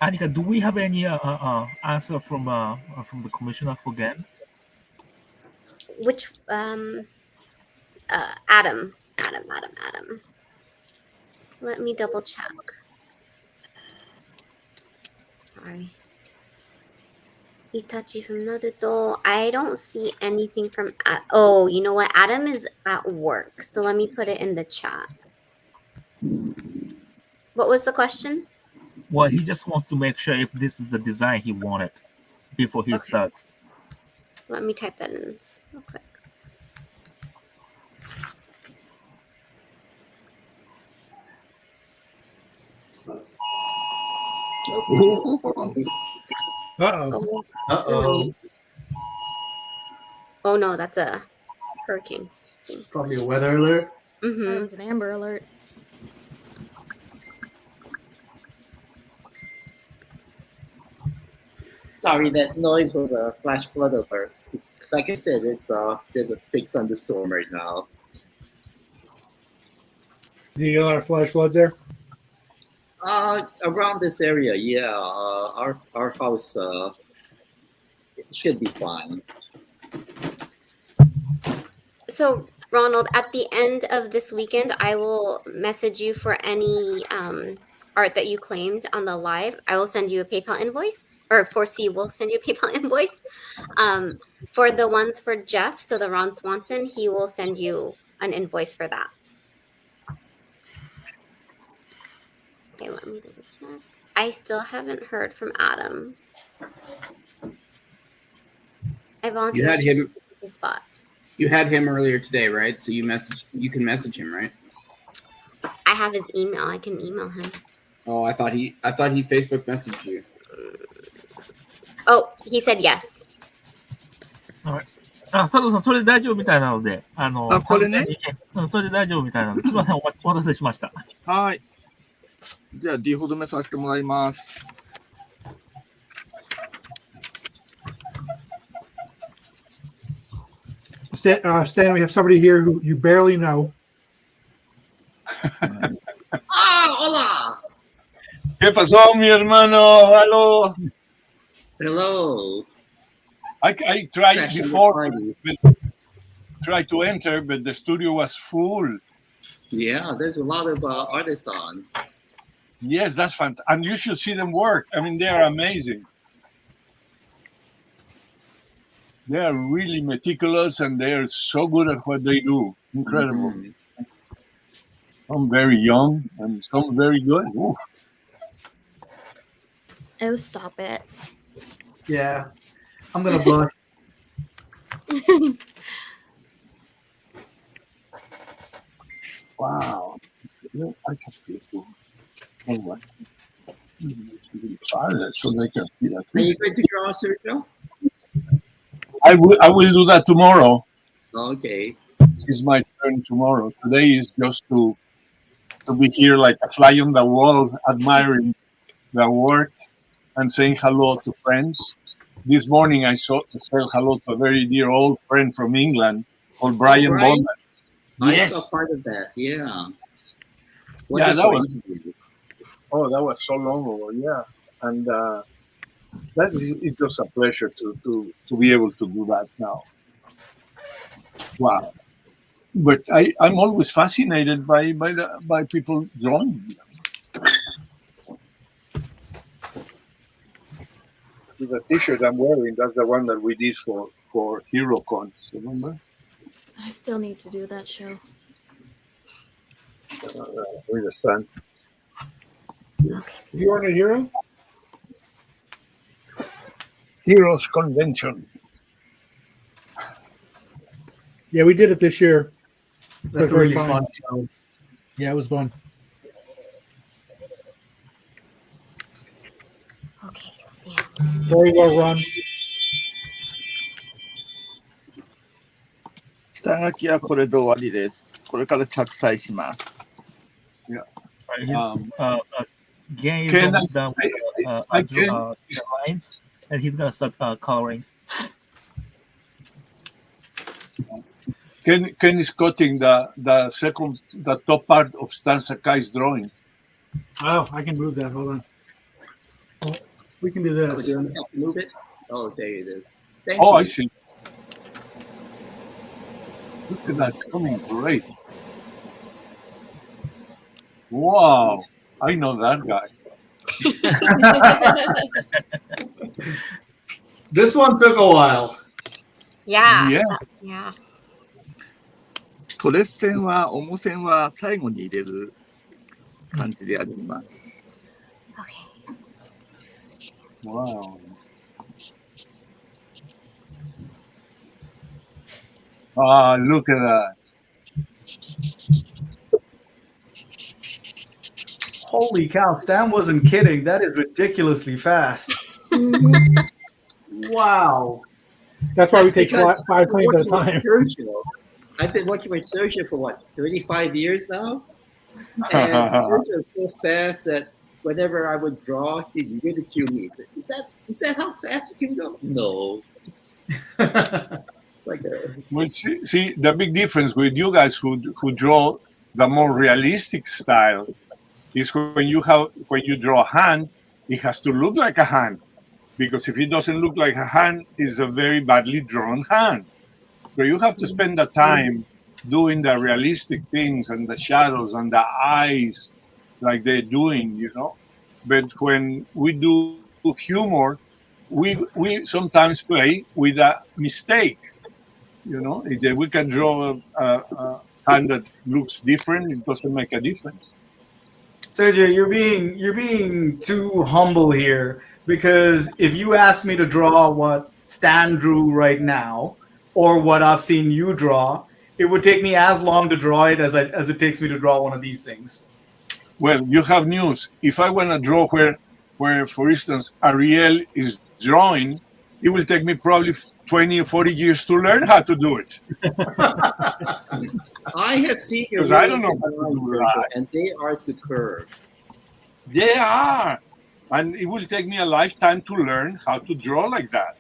Anika, do we have any answer from the commissioner for Gen? Which Adam. Let me double check. Sorry. Itachi from Naruto. I don't see anything from. Oh, you know what? Adam is at work, so let me put it in the chat. What was the question? Well, he just wants to make sure if this is the design he wanted before he starts. Let me type that in real quick. Uh-oh. Uh-oh. Oh no, that's a hurricane. Probably a weather alert. Mm-hmm. It was an Amber Alert. Sorry, that noise was a flash flood alert. Like I said, it's there's a big thunderstorm right now. Do you get a lot of flash floods there? Around this area, yeah. Our house should be fine. So, Ronald, at the end of this weekend, I will message you for any art that you claimed on the live. I will send you a PayPal invoice, or 4C will send you a PayPal invoice. For the ones for Jeff, so the Ron Swanson, he will send you an invoice for that. Okay, let me double check. I still haven't heard from Adam. I volunteered. You had him. His spot. You had him earlier today, right? So you can message him, right? I have his email. I can email him. Oh, I thought he Facebook messaged you. Oh, he said yes. 佐藤さん、それで大丈夫みたいなので、これね。それで大丈夫みたいなので、すみません、お待たせしました。はい。じゃあ、D ほどめさせてもらいます。Stan, we have somebody here who you barely know. Hola. ¿Qué pasó, mi hermano? Hello. Hello. I tried Crashing before, the tried to enter, but the studio was full. Yeah, there's a lot of artists on. Yes, that's fantastic. And you should see them work. I mean, they are amazing. They are really meticulous and they are so good at what they do. Incredible. Mm-hmm. Some very young and some very good. Oof. Oh, stop it. Yeah, I'm gonna blush. Wow. I can see it too. Anyway. So they can see that. Are you going to draw, Sergio? I will do that tomorrow. Okay. It's my turn tomorrow. Today is just to be here like a fly on the wall, admiring the work and saying hello to friends. This morning I said hello to a very dear old friend from England called Brian Bolland. I saw part of that. Yeah. Yeah, that was. Interview. Oh, that was so long ago. Yeah, and it's just a pleasure to be able to do that now. Wow. But I'm always fascinated by people drawing. The T-shirt I'm wearing, that's the one that we did for Hero Cons, remember? I still need to do that show. With the stand. You aren't a hero? Heroes Convention. Yeah, we did it this year. That's a really fun show. Yeah, it was fun. Okay, Very well run. 下書きはこれで終わりです。これから着彩します。Yeah. Gang is Can almost I- done with I the can- lines, and he's gonna start coloring. Ken is cutting the top part of Stan Sakai's drawing. Oh, I can move that. Hold on. Oh, we can do Oh, this. do you want to move it? Oh, there it is. Thank Oh, you. I see. Look at that, it's coming great. Wow, I know that guy. This one took a while. Yeah. Yes. Yeah. トレス線は重線は最後に入れる感じでやります。 Wow. Ah, look at that. Holy cow, Stan wasn't kidding. That is ridiculously fast. Wow. That's why we take Because five I've been frames at a working time. with Sergio. I've been working with Sergio for what, 35 years now? And Sergio is so fast that whenever I would draw, he'd ridicule me. He said, is that how fast you can go? No. Like a, Well, see, the big difference with you guys who draw the more realistic style is when you draw a hand, it has to look like a hand. Because if it doesn't look like a hand, it's a very badly drawn hand. So you have to spend the time doing the realistic things and the shadows and the eyes like they're doing, you know. But when we do humor, we sometimes play with a mistake, you know. If we can draw a hand that looks different, it doesn't make a difference. Sergio, you're being too humble here, because if you asked me to draw what Stan drew right now, or what I've seen you draw, it would take me as long to draw it as it takes me to draw one of these things. Well, you have news. If I want to draw where, for instance, Ariel is drawing, it will take me probably 20 or 40 years to learn how to do it. I have seen your Because I don't know videos how to online, do Sergio, that. and they are superb. They are. And it will take me a lifetime to learn how to draw like that.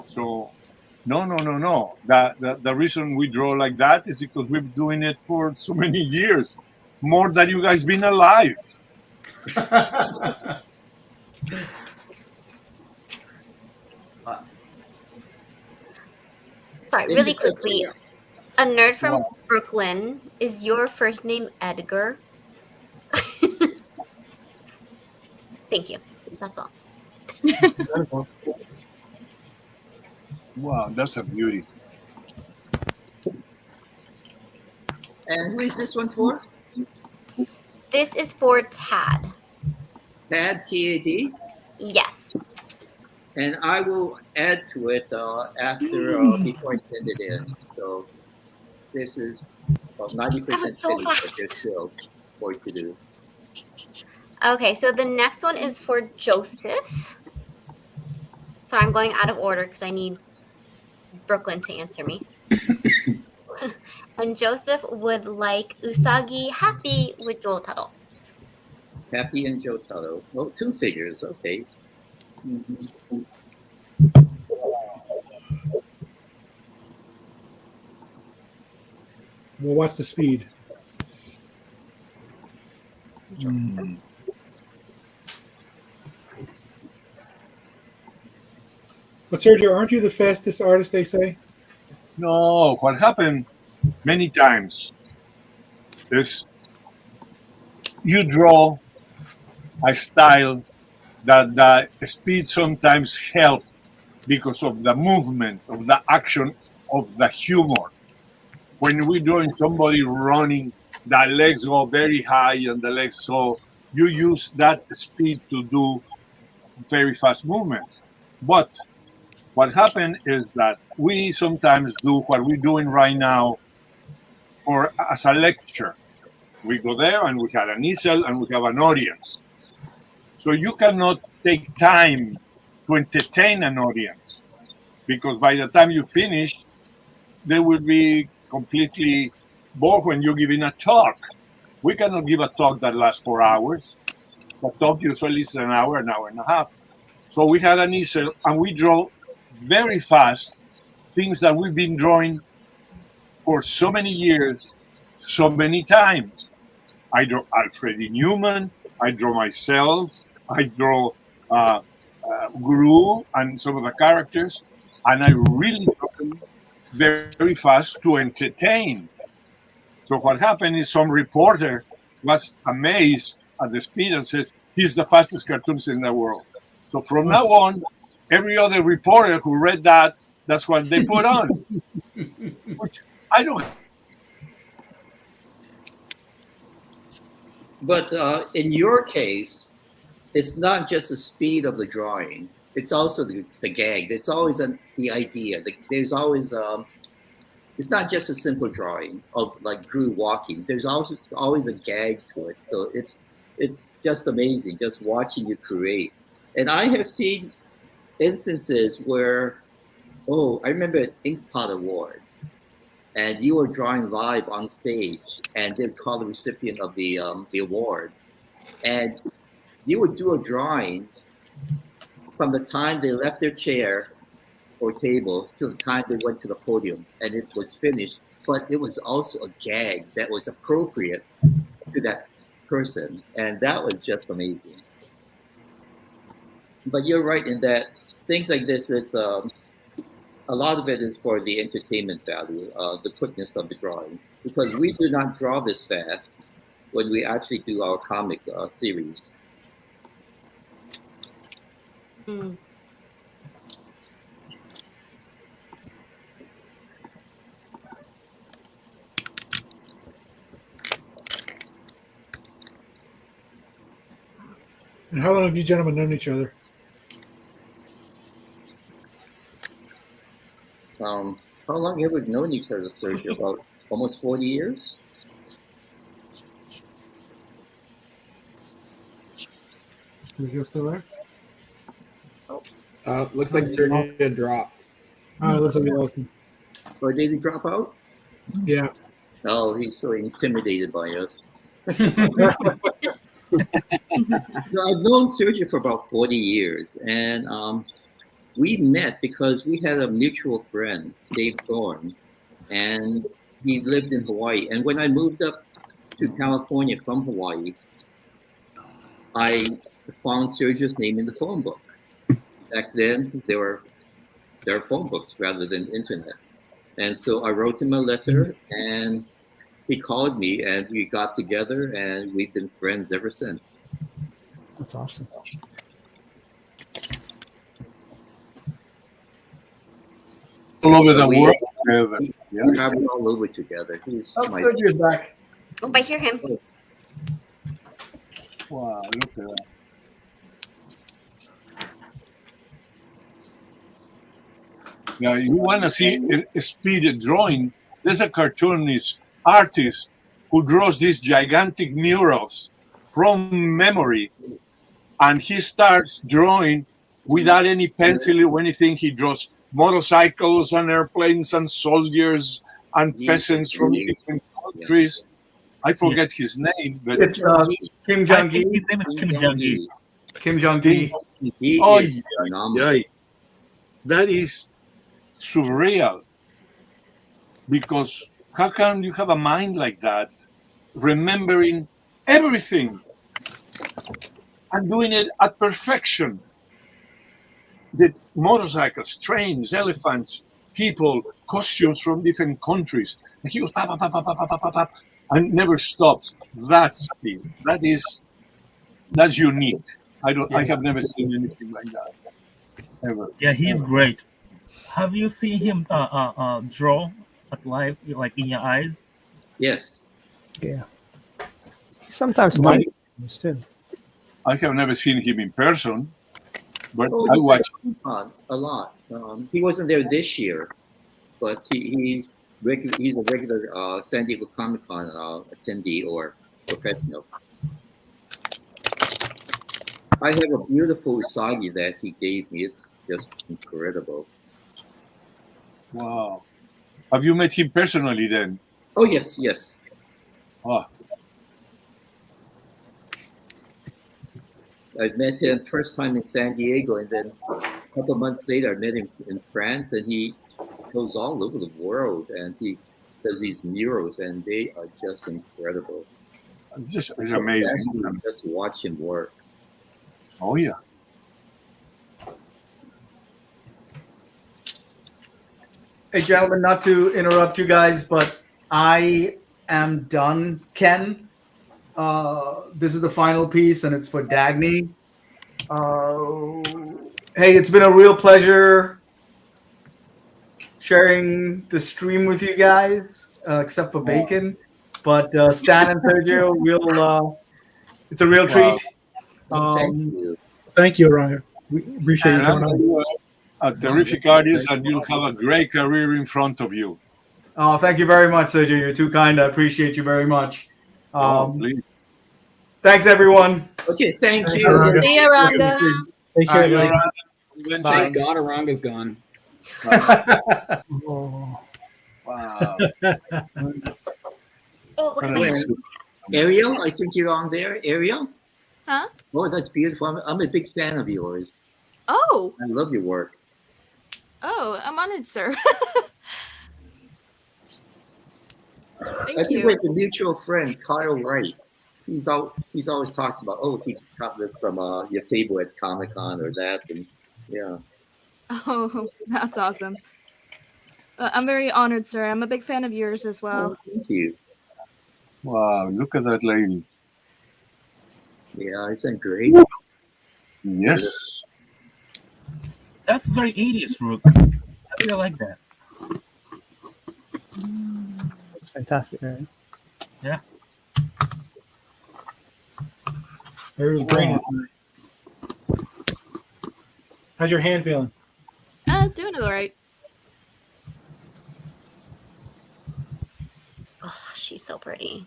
So No. The reason we draw like that is because we've been doing it for so many years, more than you guys been alive. Sorry, really quickly. A nerd from Brooklyn, is your first name Edgar? Thank you. That's all. Wow, that's a beauty. And who is this one for? This is for Tad. Tad, T-A-D? Yes. And I will add to it after before I send it in. So this is about 90% finished, but there's still more to do. Okay, so the next one is for Joseph. So I'm going out of order because I need Brooklyn to answer me. And Joseph would like Usagi Happy with Jotaro. Happy and Jotaro. Oh, 2 figures. Okay. Mm-hmm. We'll watch the speed. But Sergio, aren't you the fastest artist, they say? No, what happened many times is you draw a style that the speed sometimes helps because of the movement, of the action, of the humor. When we're drawing somebody running, the legs go very high and the legs, so you use that speed to do very fast movements. But what happened is that we sometimes do what we're doing right now as a lecture. We go there and we have an easel and we have an audience. So you cannot take time to entertain an audience because by the time you finish, they will be completely bored when you're giving a talk. We cannot give a talk that lasts 4 hours. The talk usually is an hour and a half. So we had an easel and we draw very fast things that we've been drawing for so many years, so many times. I draw Alfred Newman, I draw myself, I draw Guru and some of the characters, and I really draw them very fast to entertain. So what happened is some reporter was amazed at the speed and says, he's the fastest cartoonist in the world. So from now on, every other reporter who read that, that's what they put on. Which I don't. But in your case, it's not just the speed of the drawing. It's also the gag. It's always the idea. There's always, it's not just a simple drawing of like Drew walking. There's always a gag to it. So it's just amazing just watching you create. And I have seen instances where, I remember at Ink Pot Award, and you were drawing live on stage, and they'd call the recipient of the award, and you would do a drawing from the time they left their chair or table to the time they went to the podium, and it was finished. But it was also a gag that was appropriate to that person, and that was just amazing. But you're right in that things like this is a lot of it is for the entertainment value, the quickness of the drawing, because we do not draw this fast when we actually do our comic series. Mm. And how long have you gentlemen known each other? How long have we known each other, Sergio? About almost 40 years? Sergio still there? Looks like Sergio dropped. Looks like we lost him. Or did he drop out? Yeah. Oh, he's so intimidated by us. No, I've known Sergio for about 40 years, and we met because we had a mutual friend, Dave Thorne, and he lived in Hawaii. And when I moved up to California from Hawaii, I found Sergio's name in the phone book. Back then, there were phone books rather than internet. And so I wrote him a letter, and he called me, and we got together, and we've been friends ever since. That's awesome. All over the We- world together. We Yeah. traveled all over together. He's my Sergio's back. Oh, I hear him. Wow, look at that. Now, you want to see a speed drawing? There's a cartoonist artist who draws these gigantic murals from memory, and he starts drawing without any pencil or anything. He draws motorcycles and airplanes and soldiers and peasants from different countries. I forget his name, but It's Kim Jong-gi. His name is Kim Jong-gi. Kim Jong-gi. Oh, yeah. That is surreal. Because how can you have a mind like that, remembering everything and doing it at perfection? The motorcycles, trains, elephants, people, costumes from different countries. And he goes, pa, pa, pa, pa, pa, pa, pa, pa, and never stops. That's speed. That's unique. I have never seen anything like that ever. Yeah, he's great. Have you seen him draw at live, like in your eyes? Yes. Yeah. Sometimes live too. Oh, I have never seen him in person, but I he's watch. at Comic-Con a lot. He wasn't there this year, but he's a regular San Diego Comic-Con attendee or professional. I have a beautiful Usagi that he gave me. It's just incredible. Wow. Have you met him personally then? Oh, yes, yes. Oh. I met him first time in San Diego, and then a couple months later, I met him in France, and he goes all over the world, and he does these murals, and they are just incredible. It's amazing. Just watch him work. Oh, yeah. Hey, gentlemen, not to interrupt you guys, but I am done. Ken, this is the final piece, and it's for Dagny. Hey, it's been a real pleasure sharing the stream with you guys, except for Bacon. But Stan and Sergio, it's a real treat. Thank you, Aranga. We appreciate you coming on. You are a terrific artist, and you'll have a great career in front of you. Oh, thank you very much, Sergio. You're too kind. I appreciate you very much. Please. Thanks, everyone. Okay, thank you. See you, Rhonda. Take care, everybody. Thank God Aranga's gone. Oh. Wow. Oh, look at Wait, that. Ariel, I think you're on there. Ariel? Huh? Oh, that's beautiful. I'm a big fan of yours. Oh, I love your work. I'm honored, sir. I Thank think you. with a mutual friend, Kyle Wright. He's always talked about, he got this from your table at Comic-Con or that, and yeah. Oh, that's awesome. I'm very honored, sir. I'm a big fan of yours as well. Thank you. Wow, look at that lady. Yeah, isn't that great? Yes. That's very 80s, Rook. I really like that. It's fantastic, right? Yeah. There's brain. How's your hand feeling? Doing all right. Oh, she's so pretty.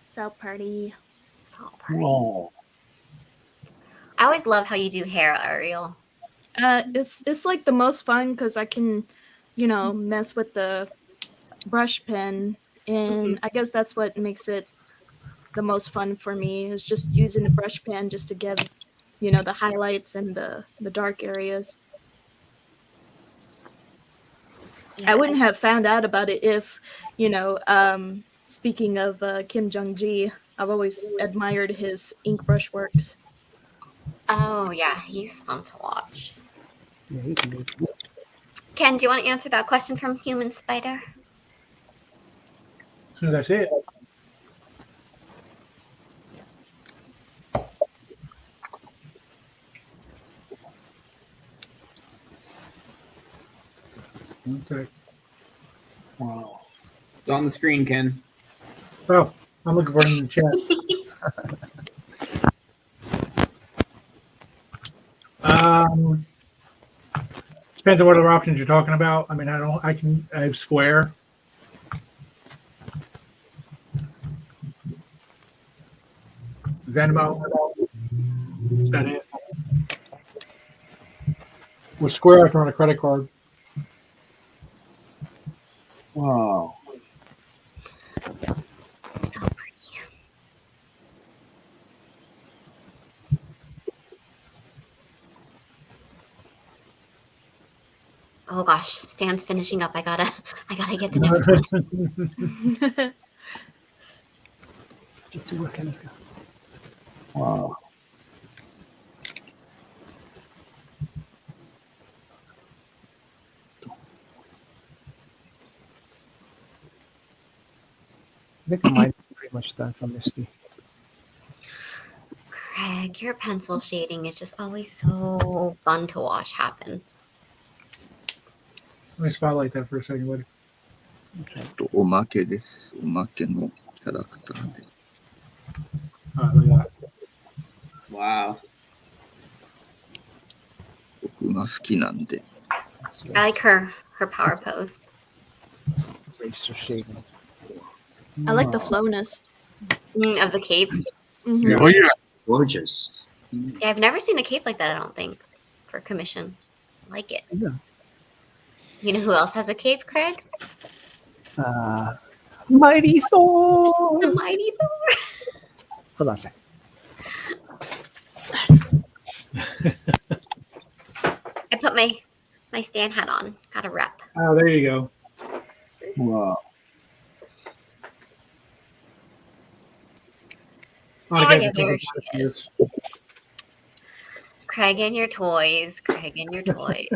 So pretty. So pretty. Wow. I always love how you do hair, Ariel. It's like the most fun because I can, mess with the brush pen, and I guess that's what makes it the most fun for me is just using the brush pen just to give, the highlights and the dark areas. I wouldn't have found out about it if, speaking of Kim Jong-ji, I've always admired his ink brush works. Oh, yeah, he's fun to watch. Yeah, he's amazing. Ken, do you want to answer that question from Human Spider? So that's it. One sec. Wow. It's on the screen, Ken. Oh, I'm looking for it in the chat. Depends on what other options you're talking about. I mean, I have square. Venmo. That's about it. With Square, I can run a credit card. Wow. Oh gosh, Stan's finishing up. I gotta get the next one. Get to work, Anika. Wow. I think mine's pretty much done from Misty. Craig, your pencil shading is just always so fun to watch happen. Let me spotlight that for a second, buddy. おまけです。おまけのキャラクターで。 Look at that. Wow. 僕が好きなんで。 I like her power pose. Racer shaving. I like the flowness of the cape. Mhm. Oh yeah. Gorgeous. Yeah, I've never seen a cape like that, I don't think, for commission. I like it. Yeah. You know who else has a cape, Craig? Mighty Thor! The Mighty Thor! Hold on a second. I put my Stan hat on. Got a rep. Oh, there you go. Wow. Oh, yeah, there she is. Craig and your toys. Craig and your toys.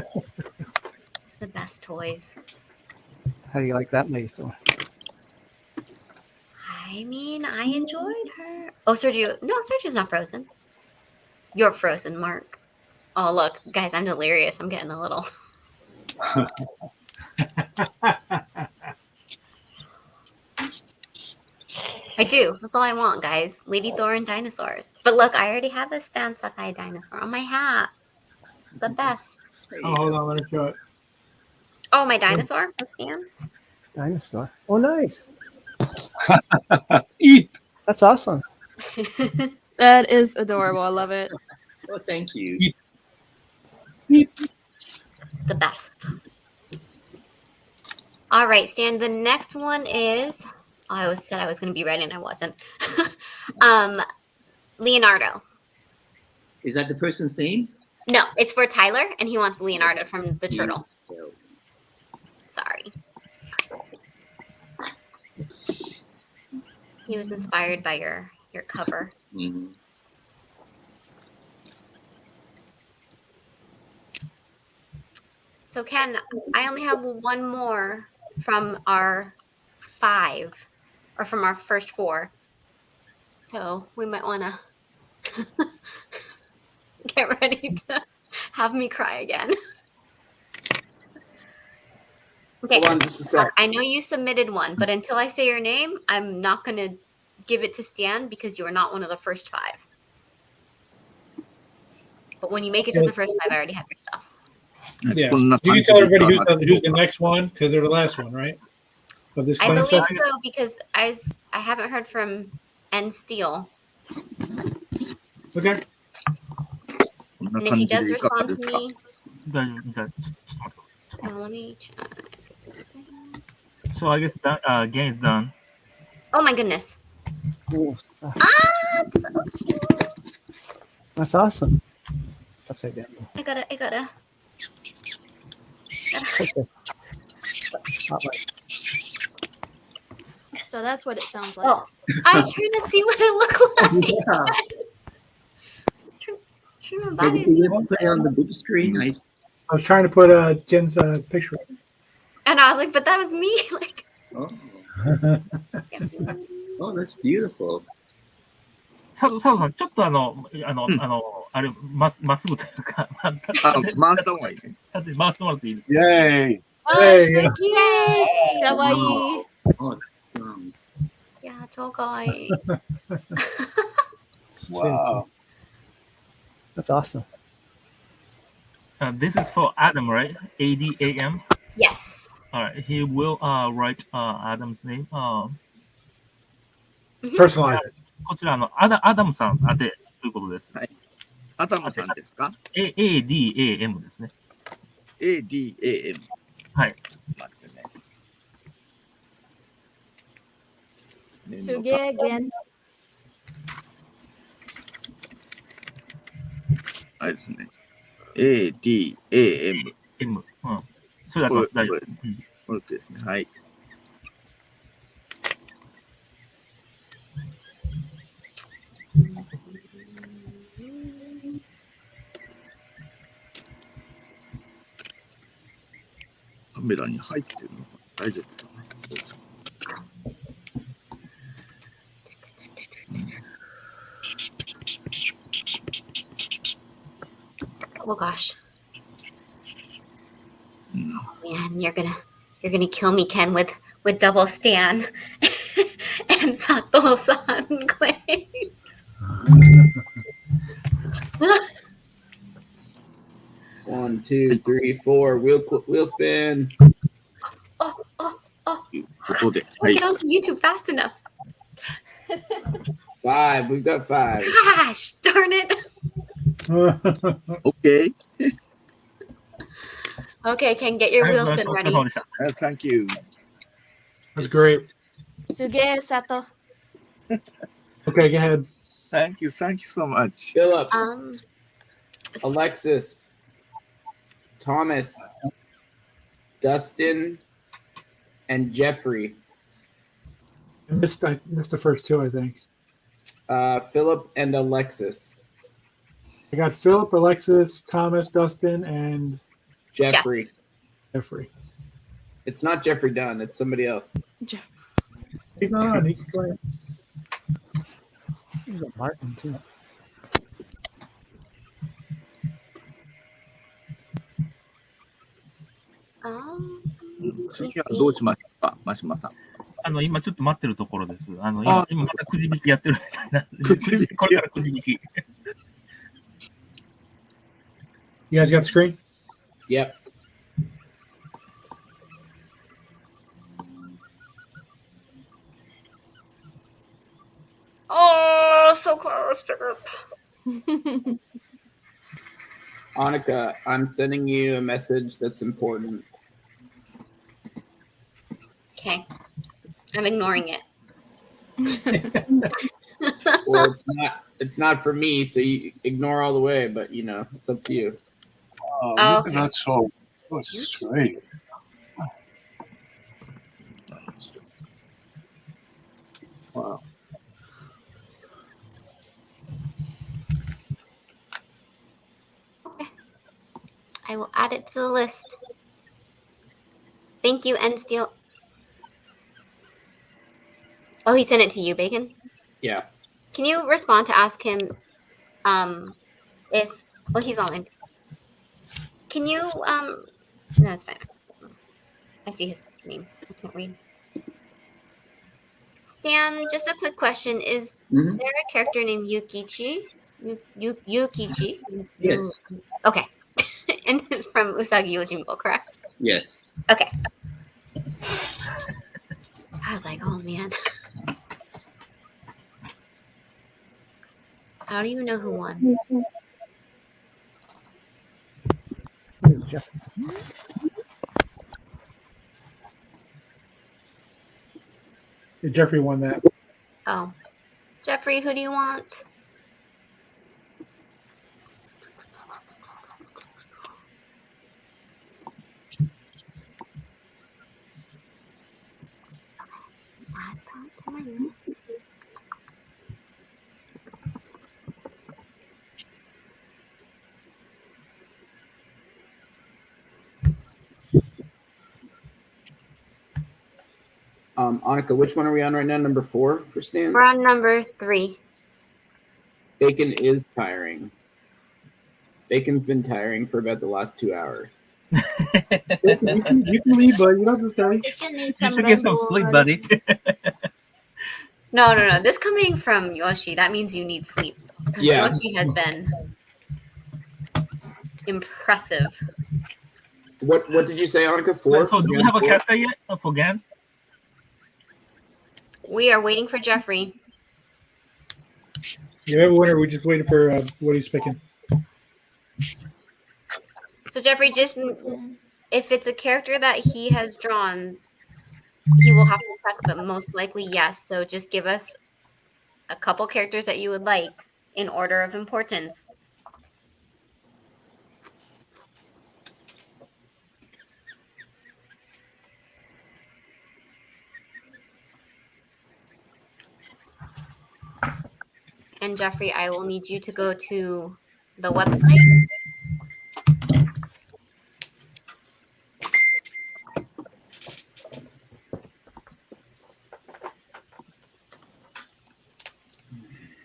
It's the best toys. How do you like that, Mighty Thor? I mean, I enjoyed her. Oh, Sergio. No, Sergio's not frozen. You're frozen, Mark. Oh, look, guys, I'm delirious. I'm getting a little. I do. That's all I want, guys. Lady Thor and dinosaurs. But look, I already have a Stan Sakai dinosaur on my hat. It's the best. Oh, hold on, let me show it. Oh, my dinosaur? Oh, Stan? Dinosaur. Oh, nice. Eep. That's awesome. That is adorable. I love it. Oh, thank you. Eep. Eep. The best. All right, Stan. The next one is. Oh, I said I was going to be ready and I wasn't. Leonardo. Is that the person's name? No, it's for Tyler, and he wants Leonardo from the Turtle. Sorry. He was inspired by your cover. Mm-hmm. So Ken, I only have one more from our 5, or from our first 4. So we might want to get ready to have me cry again. Okay. Hold on just a sec. I know you submitted one, but until I say your name, I'm not going to give it to Stan because you are not one of the first 5. But when you make it to the first 5, I already have your stuff. Yeah. You can tell everybody who's the next one because they're the last one, right? Of this I claim believe session? so because I haven't heard from N Steel. Okay. And if he does respond to me, Okay. oh, let me check. So I guess that game is done. Oh my goodness. Ooh, It's so cute. that's awesome. It's upside down. I gotta. Spotlight. So that's what it sounds like. Oh, I was trying to see what it looked like. Maybe can you play on the big screen? I was trying to put Jen's picture up. And I was like, but that was me. Like, Oh, that's beautiful. 佐藤さん、ちょっとあれ、まっすぐというか、回した方がいいね。回してもらっていいですか。イェーイ。素敵かわいい。 Oh, that's yeah, 超かわいい。 Wow. That's awesome. This is for Adam, right? ADAM. Yes. All right. He will write Adam's name. Personalize it. こちらアダムさん宛てということです。はい。アダムさんですか？ ADAM ですね。ADAM。はい。待ってね。すげえ、ゲン。あれですね。ADAM。M。うん。それだけです。大丈夫です。これですね。はい。カメラに入ってるのか大丈夫かな。どうぞ。Oh gosh. Man, you're gonna kill me, Ken, with double Stan and Sato-san claims. 1, 2, 3, 4. Wheel spin. Oh. ここで。We'll get onto YouTube fast enough. 5. We've got 5. Gosh, darn it. Okay. Okay, Ken, get your wheel spin ready. Thank you. That's great. すげえ、佐藤。 Okay, go ahead. Thank you so much. Philip. Alexis. Thomas. Dustin. And Jeffrey. I missed the first two, I think. Philip and Alexis. I got Philip, Alexis, Thomas, Dustin, and Jeffrey. Jeffrey. It's not Jeffrey Dunn. It's somebody else. He's not on. He can play it. He's got Martin too. Let me 次はどうしましょうか、真島さん。今ちょっと待ってるところです。今またくじ引きやってるみたいなんで。くじ引き。これからくじ引き。You guys got the screen? Yep. Oh, so close, Philip. Annika, I'm sending you a message that's important. Okay. I'm ignoring it. Well, it's not for me, so you ignore all the way, but it's up to you. Oh, okay. That's so straight. Wow. Okay. I will add it to the list. Thank you, N Steel. Oh, he sent it to you, Bacon? Yeah. Can you respond to ask him if he's online. Can you no, it's fine. I see his name. I can't read. Stan, just a quick question. Is there a character named Yukichi? Yukichi? Yes. Okay. And from Usagi Yojimbo, correct? Yes. Okay. I was like, oh man. I don't even know who won. Jeffrey won that. Oh. Jeffrey, who do you want? Annika, which one are we on right now? Number 4 for Stan? We're on number 3. Bacon is tiring. Bacon's been tiring for about the last 2 hours. You can leave, but you don't have to stay. You should get some sleep, buddy. No. This coming from Yoshi, that means you need sleep. Because Yoshi has been impressive. What did you say, Annika? 4? So do we have a character yet for Gan? We are waiting for Jeffrey. You have a winner. We're just waiting for what he's picking. So Jeffrey, just if it's a character that he has drawn, he will have to check, but most likely yes. So just give us a couple characters that you would like in order of importance. And Jeffrey, I will need you to go to the website.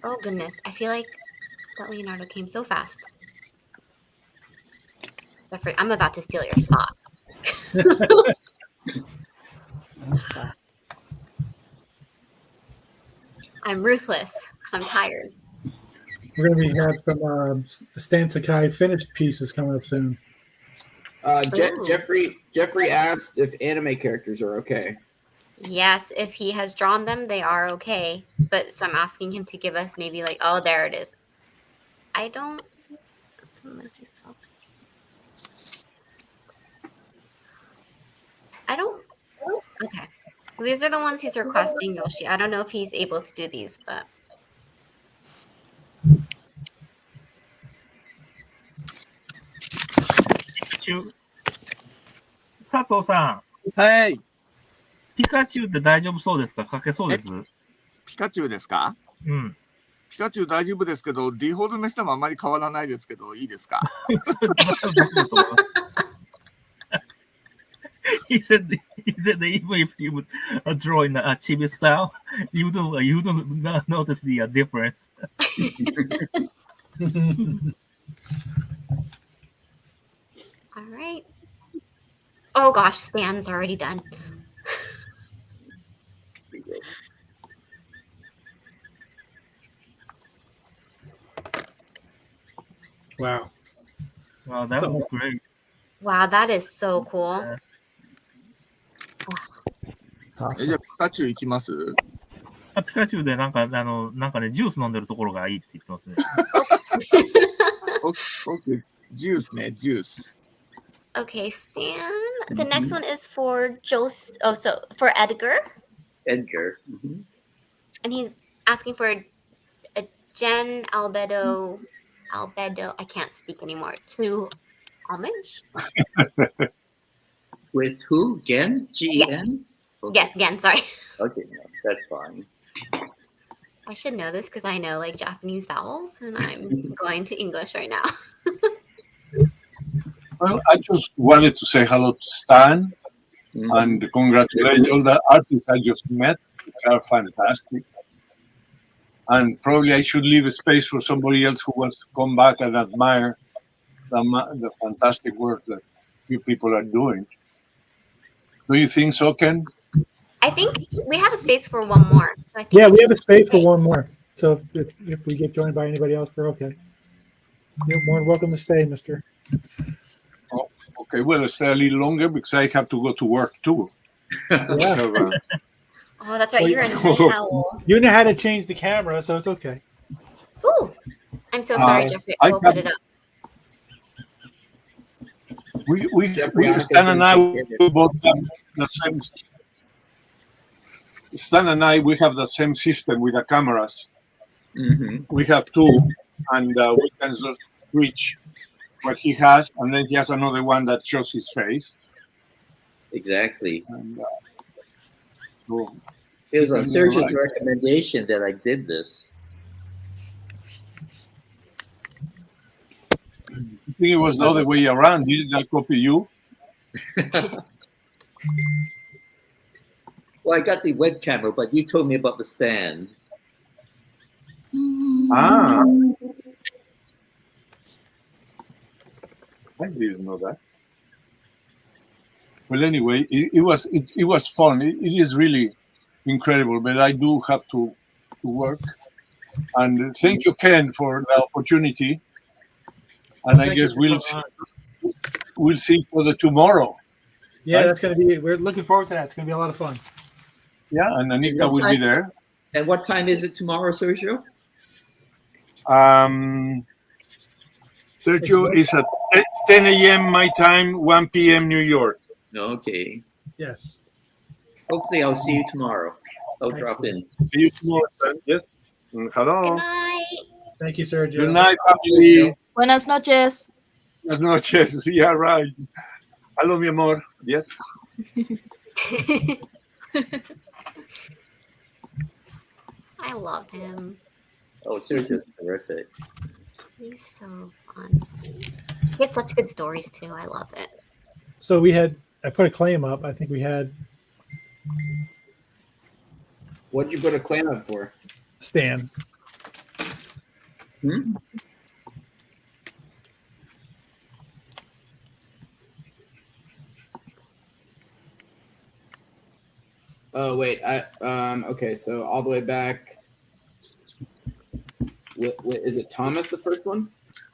Oh goodness, I feel like that Leonardo came so fast. Jeffrey, I'm about to steal your spot. I'm ruthless because I'm tired. We're going to have some Stan Sakai finished pieces coming up soon. Jeffrey asked if anime characters are okay. Yes, if he has drawn them, they are okay. But so I'm asking him to give us maybe like, oh, there it is. I don't. Okay. These are the ones he's requesting, Yoshi. I don't know if he's able to do these, but. Sato さん。はい。ピカチュウって大丈夫そうですか？書けそうです。ピカチュウですか？うん。ピカチュウ大丈夫ですけど、ディフォルメしてもあまり変わらないですけど、いいですか？He said that even if you would draw in a chibi style, you don't not notice the difference. All right. Oh gosh, Stan's already done. Wow. Wow, that was great. Wow, that is so cool. じゃあピカチュウ行きます？ピカチュウでなんかねジュース飲んでるところがいいって言ってますね。Okay, juice ね、juice. Okay, Stan. The next one is for for Edgar. Edgar. And he's asking for a Gen Albedo. I can't speak anymore. 2 homage. With who? Gen? G-E-N? Yeah. Okay. Yes, Gen, sorry. Okay, no, that's fine. I should know this because I know like Japanese vowels and I'm going to English right now. Well, I just wanted to say hello to Stan and congratulate all the artists I just met. They are fantastic. And probably I should leave a space for somebody else who wants to come back and admire the fantastic work that you people are doing. Do you think so, Ken? I think we have a space for one more. So yeah, we have a space for one more. So if we get joined by anybody else, we're okay. You're more than welcome to stay, mister. Oh, okay, well, stay a little longer because I have to go to work too. Yeah. Oh, that's right. You're a night owl. You know how to change the camera, so it's okay. Ooh, I'm so sorry, Jeffrey. I'll put it up. We Stan and I, we both have the same. Stan and I, we have the same system with the cameras. We have 2, and we can just switch what he has, and then he has another one that shows his face. Exactly. And, It was on Because you're Sergio's right. recommendation that I did this. I think it was the other way around. Didn't I copy you? Well, I got the web camera, but you told me about the stand. Ah. I didn't know that. Well, anyway, it was fun. It is really incredible, but I do have to work. And thank you, Ken, for the opportunity. And I Thank guess you for coming on. we'll see each other tomorrow. Yeah, right? that's going to be. We're looking forward to that. It's going to be a lot of fun. Yeah, and Anika will be there. And what time is it tomorrow, Sergio? Sergio is at 10 a.m. my time, 1 p.m. New York. Okay. Yes. Hopefully, I'll see you tomorrow. I'll drop in. See you tomorrow, son. Yes. Hello. Good night. Thank you, Sergio. Good night, family. Buenas noches. Buenas noches. Yeah, right. Hello, mi amor. Yes. I love him. Oh, Sergio's terrific. He's so fun. He has such good stories too. I love it. So I put a claim up. I think we had. What'd you put a claim up for? Stan. Hmm? Oh wait, okay, so all the way back. Is it Thomas the first one?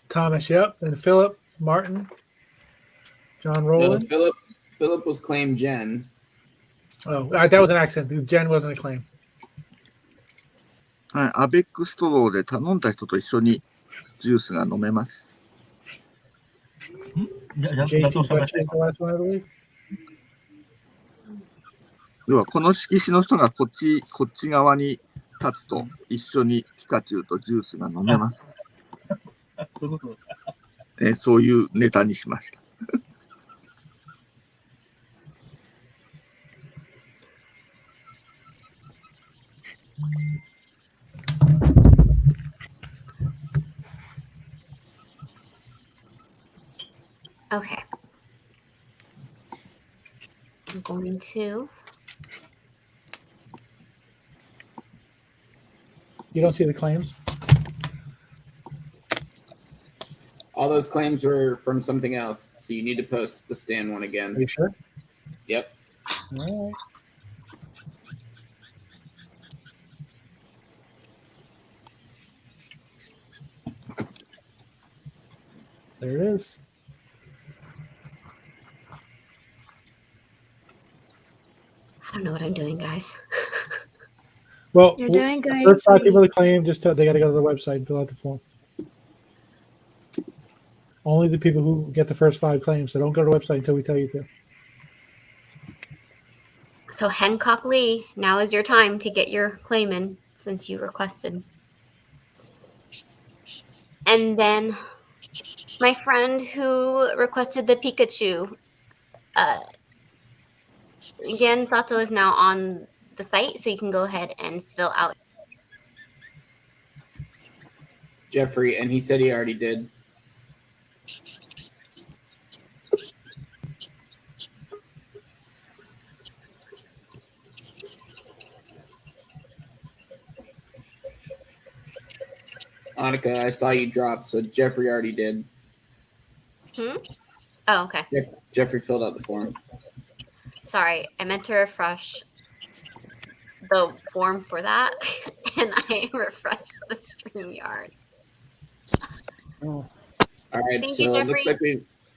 Thomas, yep, and Philip, Martin, John Rowland. No, Philip was claimed Jen. Oh, that was an accent. Jen wasn't a claim. はい、アベックストローで頼んだ人と一緒にジュースが飲めます。JC Butcher is the last one, I believe. 要はこの色紙の人がこっち側に立つと一緒にピカチュウとジュースが飲めます。そういうネタにしました。Okay. I'm going to. You don't see the claims? All those claims were from something else, so you need to post the Stan one again. Are you sure? Yep. All right. There it is. I don't know what I'm doing, guys. Well, You're doing great, first 5 sweetie. people to claim, they got to go to the website and fill out the form. Only the people who get the first 5 claims, so don't go to the website until we tell you to. So Hancock Lee, now is your time to get your claim in since you requested. And then my friend who requested the Pikachu, again, Sato is now on the site, so you can go ahead and fill out. Jeffrey, and he said he already did. Annika, I saw you drop, so Jeffrey already did. Oh, okay. Jeffrey filled out the form. Sorry, I meant to refresh the form for that, and I refreshed the StreamYard. All right, Thank so you, it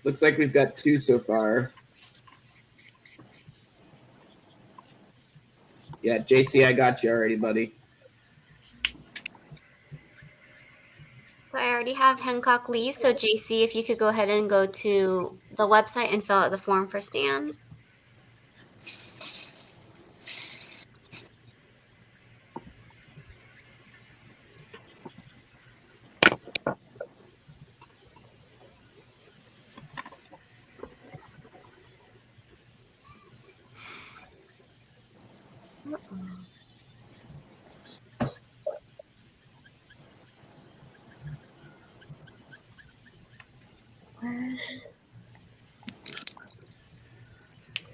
looks like we've got 2 so far. Yeah, JC, I got you already, buddy. So I already have Hancock Lee. So JC, if you could go ahead and go to the website and fill out the form for Stan.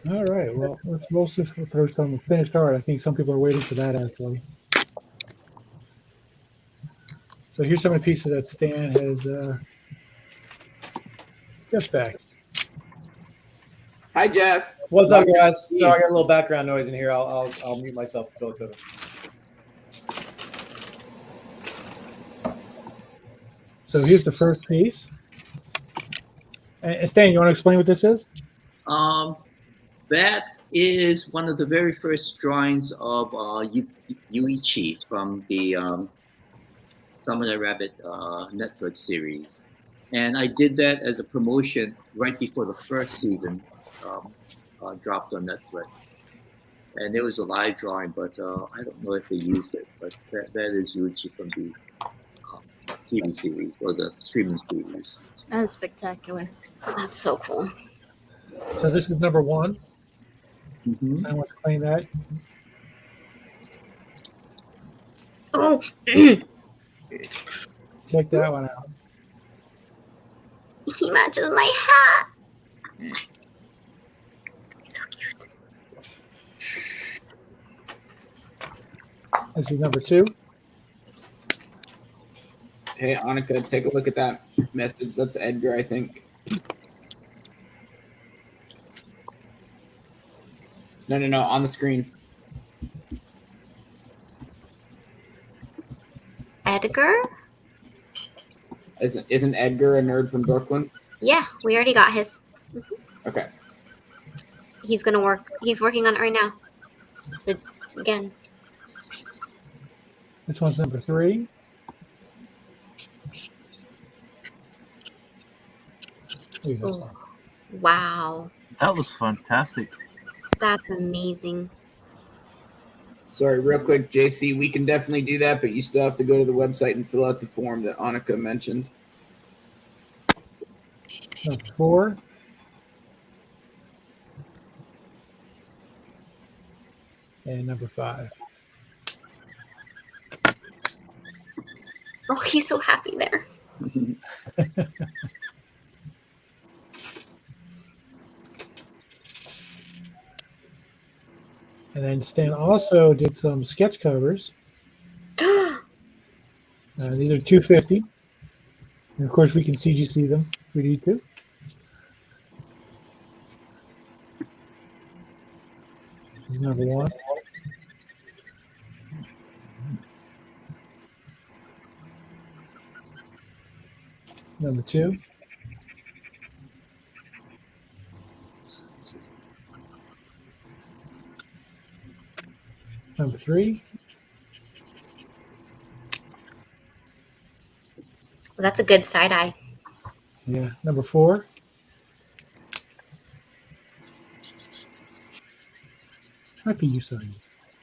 All right. Well, let's roll this for some finished art. I think some people are waiting for that actually. So here's some of the pieces that Stan has just back. Hi, Jeff. What's up, guys? So I got a little background noise in here. I'll mute myself for both of them. So here's the first piece. And Stan, you want to explain what this is? That is one of the very first drawings of Yuichi from the Samurai Rabbit Netflix series. And I did that as a promotion right before the first season dropped on Netflix. And it was a live drawing, but I don't know if they used it. But that is Yuichi from the TV series or the streaming series. That's spectacular. That's so cool. So this is number 1. Mm-hmm. Someone wants to claim that. Oh. Check that one out. He matches my hat. He's so cute. This is number 2. Hey, Annika, take a look at that message. That's Edgar, I think. No, on the screen. Edgar? Isn't Edgar a nerd from Brooklyn? Yeah, we already got his. Okay. He's gonna work. He's working on it right now. Again. This one's number 3. Oh, wow. That was fantastic. That's amazing. Sorry, real quick, JC, we can definitely do that, but you still have to go to the website and fill out the form that Annika mentioned. Number 4. And number 5. Oh, he's so happy there. And then Stan also did some sketch covers. These are $250. And of course, we can CGC them if we need to. This is number 1. Number 2. Number 3. That's a good side eye. Yeah. Number 4. Might be you, son.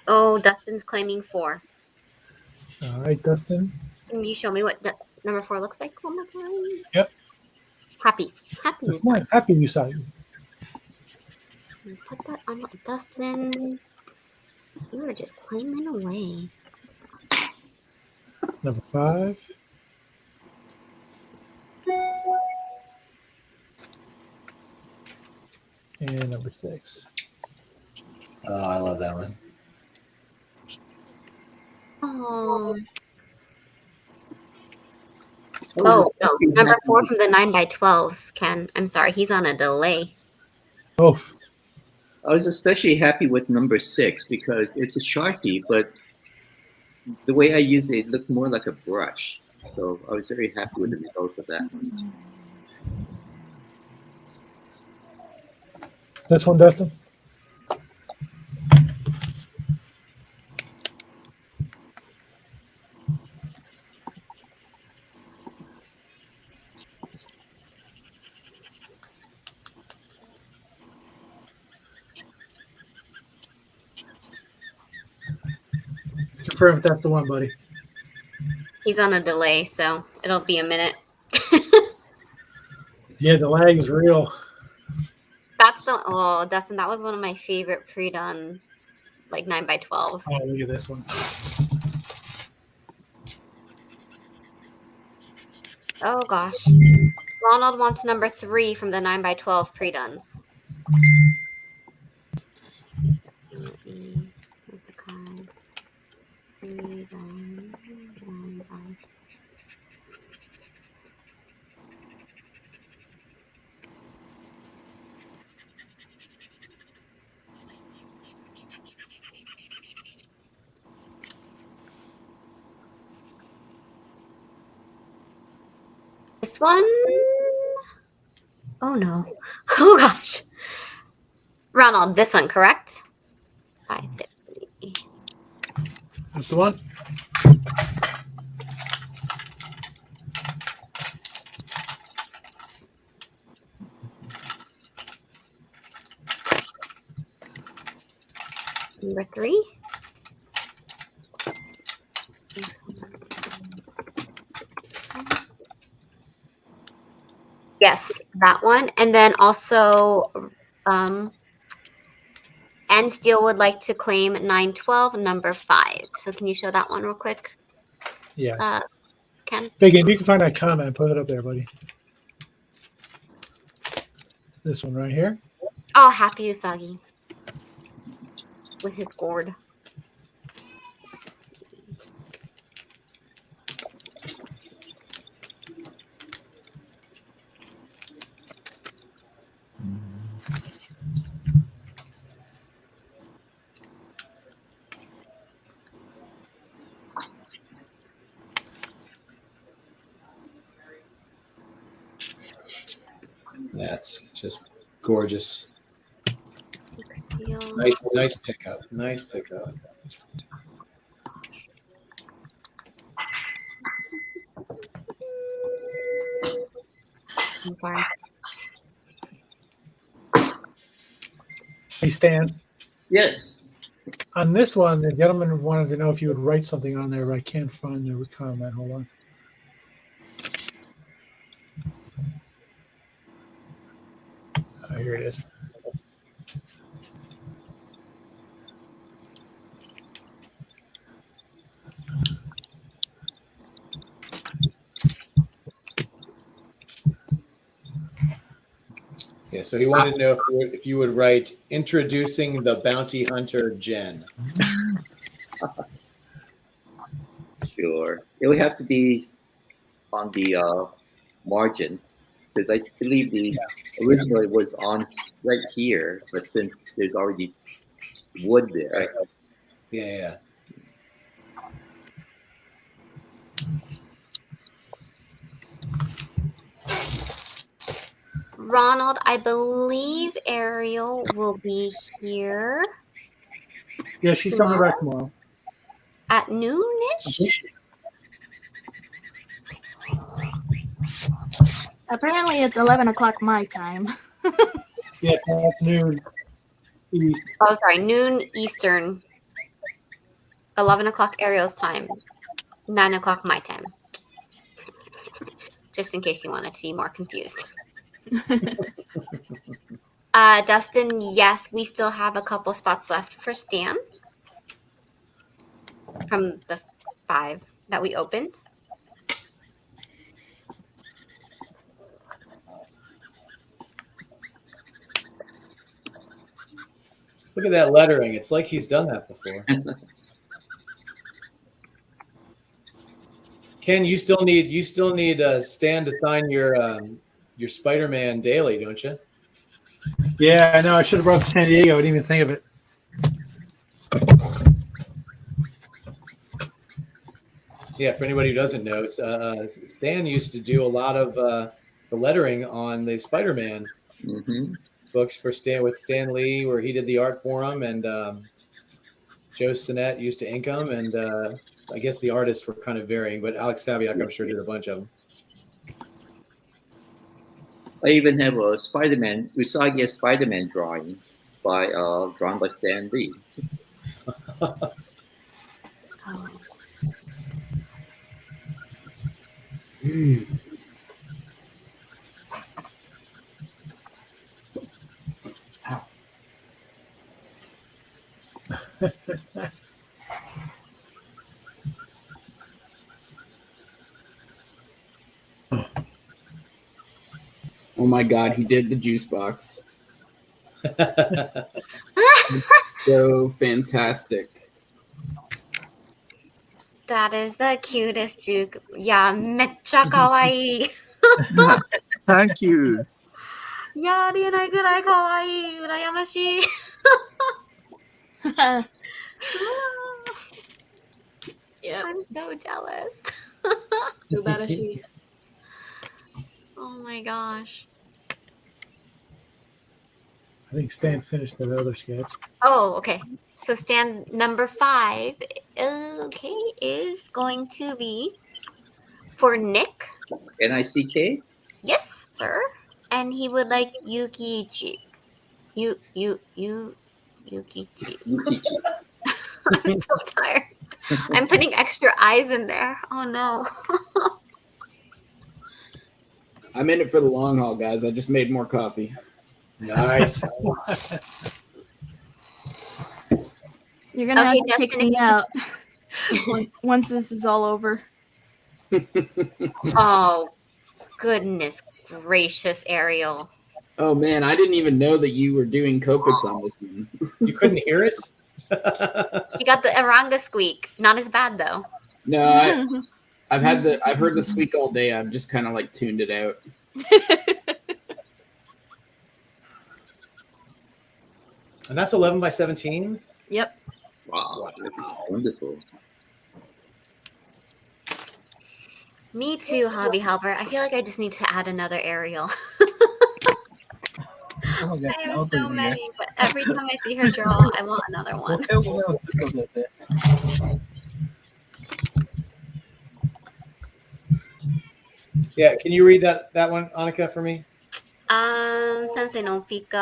Oh, Dustin's claiming 4. All right, Dustin. Can you show me what number 4 looks like? Oh my god. Yep. Happy. It's not happy you saw you. Put that on Dustin. You were just claiming away. Number 5. And number 6. Oh, I love that one. Oh. Oh, no. Number 4 from the 9x12s, Ken. I'm sorry, he's on a delay. Oh. I was especially happy with number 6 because it's a Sharpie, but the way I used it, it looked more like a brush. So I was very happy with the results of that one. This one, Dustin. Confirm if that's the one, buddy. He's on a delay, so it'll be a minute. Yeah, the lag is real. That's the Dustin, that was one of my favorite pre-done like 9x12s. Oh, look at this one. Oh gosh. Ronald wants number 3 from the 9x12 pre-dones. This one? Oh no. Oh gosh. Ronald, this one, correct? 550. That's the one. Number 3. Yes, that one. And then also, and Steele would like to claim 912, number 5. So can you show that one real quick? Yeah. Ken? Big, if you can find that comment, put it up there, buddy. This one right here. Oh, Happy Usagi. With his gourd. That's just gorgeous. Nice pickup. Nice pickup. I'm sorry. Hey, Stan. Yes. On this one, the gentleman wanted to know if you would write something on there, but I can't find the comment. Hold on. Here it is. Yeah, so he wanted to know if you would write introducing the bounty hunter Jen. Sure. It would have to be on the margin because I believe the originally was on right here, but since there's already wood there. Yeah. Ronald, I believe Ariel will be here. Yeah, she's coming back tomorrow. At noonish? Apparently, it's 11 o'clock my time. Yeah, that's noon. Oh, sorry, noon Eastern. 11 o'clock Ariel's time. 9 o'clock my time. Just in case you wanted to be more confused. Dustin, yes, we still have a couple spots left for Stan from the 5 that we opened. Look at that lettering. It's like he's done that before. Ken, you still need Stan to sign your Spider-Man daily, don't you? Yeah, I know. I should have brought it to San Diego. I didn't even think of it. Yeah, for anybody who doesn't know, Stan used to do a lot of the lettering on the Spider-Man books for Stan Lee, where he did the art for him, and Joe Sinnett used to ink them, and I guess the artists were kind of varying, but Alex Saviak, I'm sure, did a bunch of them. I even have a Spider-Man, Usagi Spider-Man drawing drawn by Stan Lee. Oh my God, he did the juice box. So fantastic. That is the cutest juke. Yeah, meccha kawaii. Thank you. いや、ありえないぐらい可愛い。羨ましい。Yep. I'm so jealous. 素晴らしい。Oh my gosh. I think Stan finished that other sketch. Oh, okay. So stand number 5, okay, is going to be for Nick. Nick? Yes, sir. And he would like Yukichi. Yukichi. I'm so tired. I'm putting extra eyes in there. Oh no. I'm in it for the long haul, guys. I just made more coffee. Nice. You're gonna Okay, have to kick me out once this is all over. Oh, goodness gracious, Ariel. Oh man, I didn't even know that you were doing Copics on this one. You couldn't hear it? She got the Eranga squeak. Not as bad though. No, I've heard the squeak all day. I've just kind of like tuned it out. And that's 11 by 17? Yep. Wow, wonderful. Me too, Hobby Helper. I feel like I just need to add another Ariel. Oh, I have so many, but every time I see her draw, I want another one. Yeah, can you read that one, Annika, for me? Sensei no Pika.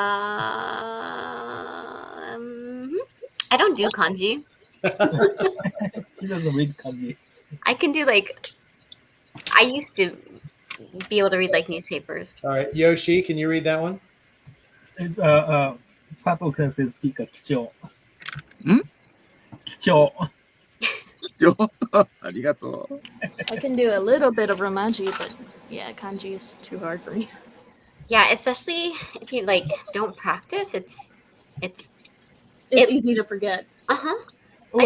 I don't do kanji. She doesn't read kanji. I can do I used to be able to read newspapers. All right, Yoshi, can you read that one? Says Sato Sensei speak a kichou. Arigato. I can do a little bit of Romaji, but yeah, kanji is too hard for me. Yeah, especially if you don't practice, it's easy to forget. Who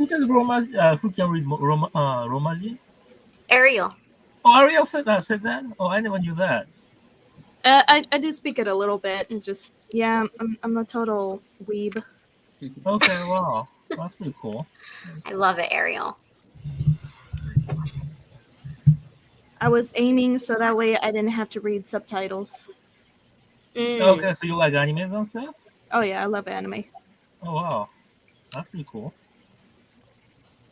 says Romaji? Who can read Romaji? Ariel. Oh, Ariel said that. Oh, I never knew that. I do speak it a little bit, and just I'm a total weeb. Okay, wow, that's pretty cool. I love it, Ariel. I was aiming so that way I didn't have to read subtitles. Okay, so you like animes and stuff? Oh yeah, I love anime. Oh wow, that's pretty cool.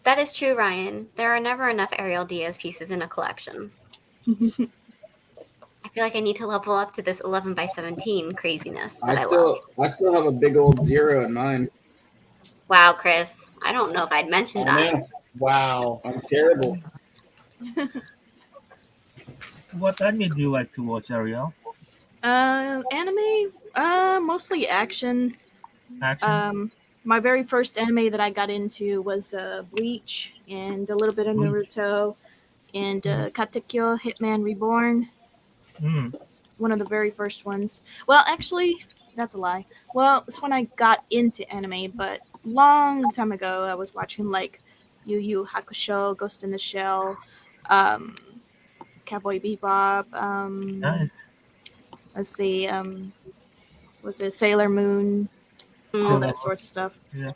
That is true, Ryan. There are never enough Ariel Diaz pieces in a collection. I feel like I need to level up to this 11 by 17 craziness. I still have a big old 0 in mine. Wow, Chris. I don't know if I'd mentioned that. Know. Wow, I'm terrible. What anime do you like to watch, Ariel? Anime, mostly action. My very first anime that I got into was Bleach and a little bit of Naruto and Katekyo Hitman Reborn. One of the very first ones. Well, actually, that's a lie. Well, it's when I got into anime, but long time ago, I was watching Yu Yu Hakusho, Ghost in the Shell, Cowboy Bebop. Nice. Let's see. Was it Sailor Moon? All that sorts of stuff. Yeah.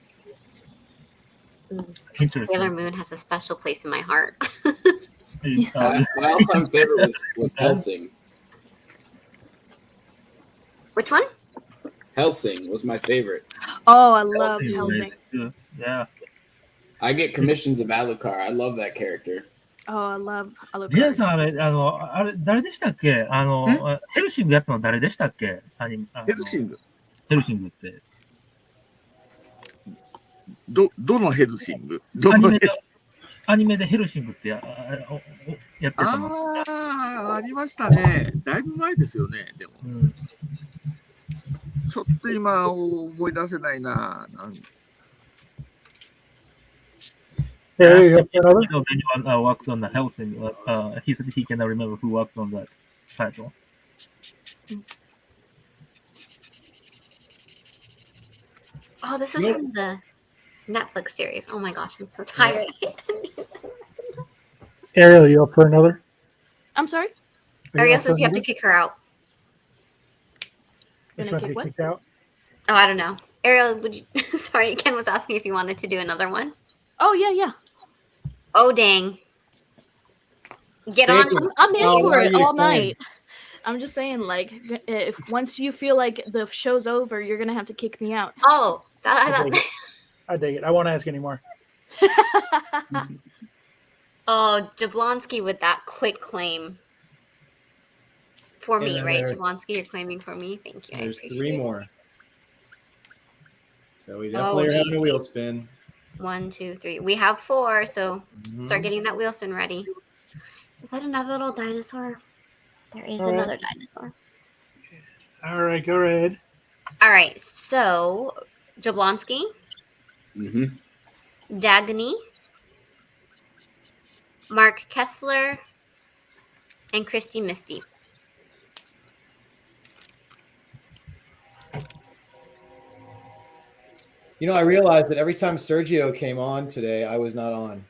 Sailor Moon has a special place in my heart. My all-time favorite was Hellsing. Which one? Hellsing was my favorite. Oh, I love Hellsing. Yeah. I get commissions of Alucard. I love that character. Oh, I love Alucard. ジェイさんあれ誰でしたっけヘルシングやったの誰でしたっけヘルシングってどのヘルシングアニメでヘルシングってやってたのありましたね。だいぶ前ですよね、でも。ちょっと今思い出せないな。Anyone worked on the Hellsing. He said he cannot remember who worked on that title. Oh, this is from the Netflix series. Oh my gosh, I'm so tired. Ariel, you up for another? I'm sorry? Ariel says you have to kick her out. Gonna kick what? Out? Oh, I don't know. Ariel, would you... Sorry, Ken was asking if you wanted to do another one. Oh, yeah. Oh, dang. Get on. I'm in Oh, for why it you all decline? night. I'm just saying, like, if once you feel like the show's over, you're gonna have to kick me out. Oh, I dig it. I won't ask anymore. Oh, Jablonski with that quick claim. For And me, then right? Jablonski, you're claiming for me. Thank you. There's I 3 appreciate it. more. So we definitely are geez. having a wheel spin. 1, 2, 3. We have 4, so Mhm. start getting that wheel spin ready. Is that another little dinosaur? There is All right. another dinosaur. All right, go ahead. All right, so Jablonski, Dagny, Mark Kessler, and Christy Misty. You know, I realized that every time Sergio came on today, I was not on.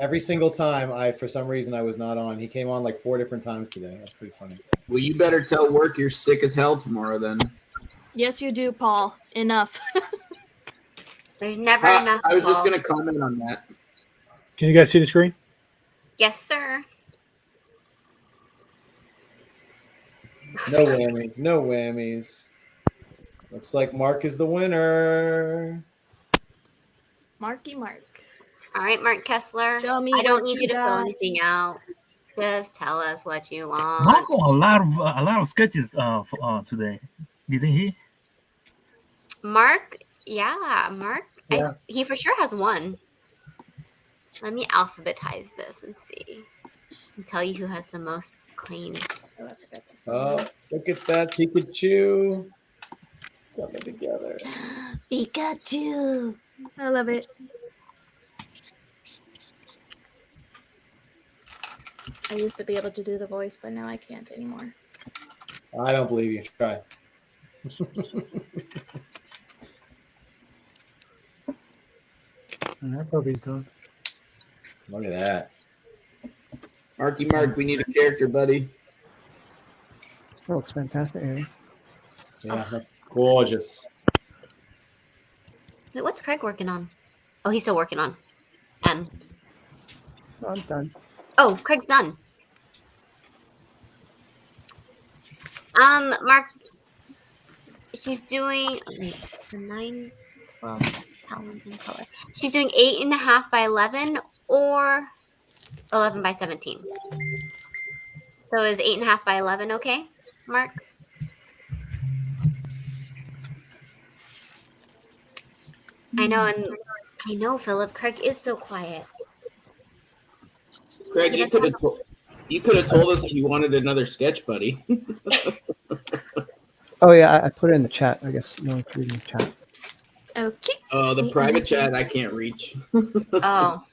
Every single time, for some reason, I was not on. He came on like 4 different times today. That's pretty funny. Well, you better tell work you're sick as hell tomorrow then. Yes, you do, Paul. Enough. There's never enough. I was just Paul. going to comment on that. Can you guys see the screen? Yes, sir. No whammies. No whammies. Looks like Mark is the winner. Marky Mark. All right, Mark Kessler. Show me I don't what need you you to fill got. anything out. Just tell us what you want. Marco a lot of sketches today, didn't he? Mark, yeah, Mark. Yeah. He for sure has one. Let me alphabetize this and see. And tell you who has the most claims. Oh, look at that Pikachu. It's coming together. Pikachu. I love it. I used to be able to do the voice, but now I can't anymore. I don't believe you. Try. That probably's done. Look at that. Marky Mark, we need a character, buddy. That looks fantastic, Harry. Yeah, that's gorgeous. Wait, what's Craig working on? Oh, he's still working on M. Oh, I'm done. Oh, Craig's done. Mark, she's doing the 9, 12 talent in color. She's doing 8.5 by 11 or 11 by 17. So is 8.5 by 11 okay, Mark? I know, and I know, Philip. Craig is so quiet. Craig, you could have told us if you wanted another sketch, buddy. Oh yeah, I put it in the chat. I guess no one's reading the chat. Okay. Oh, the private chat I can't reach. Oh.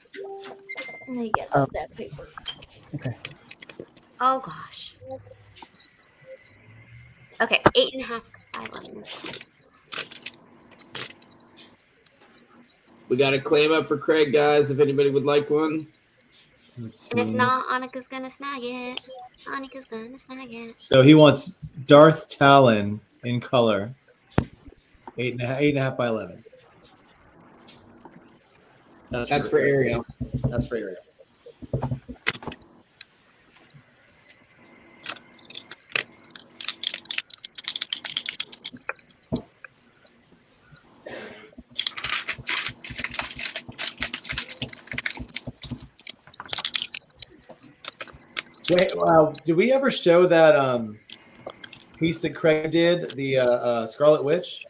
Let me get Oh. that paper. Okay. Oh gosh. Okay, 8.5 by 11 is fine. We got a claim up for Craig, guys, if anybody would like one. Let's And if see. not, Annika's gonna snag it. Annika's gonna snag it. So he wants Darth Talon in color. 8.5 by 11. That's for Ariel. That's for Ariel. Wait, wow. Did we ever show that piece that Craig did, the Scarlet Witch?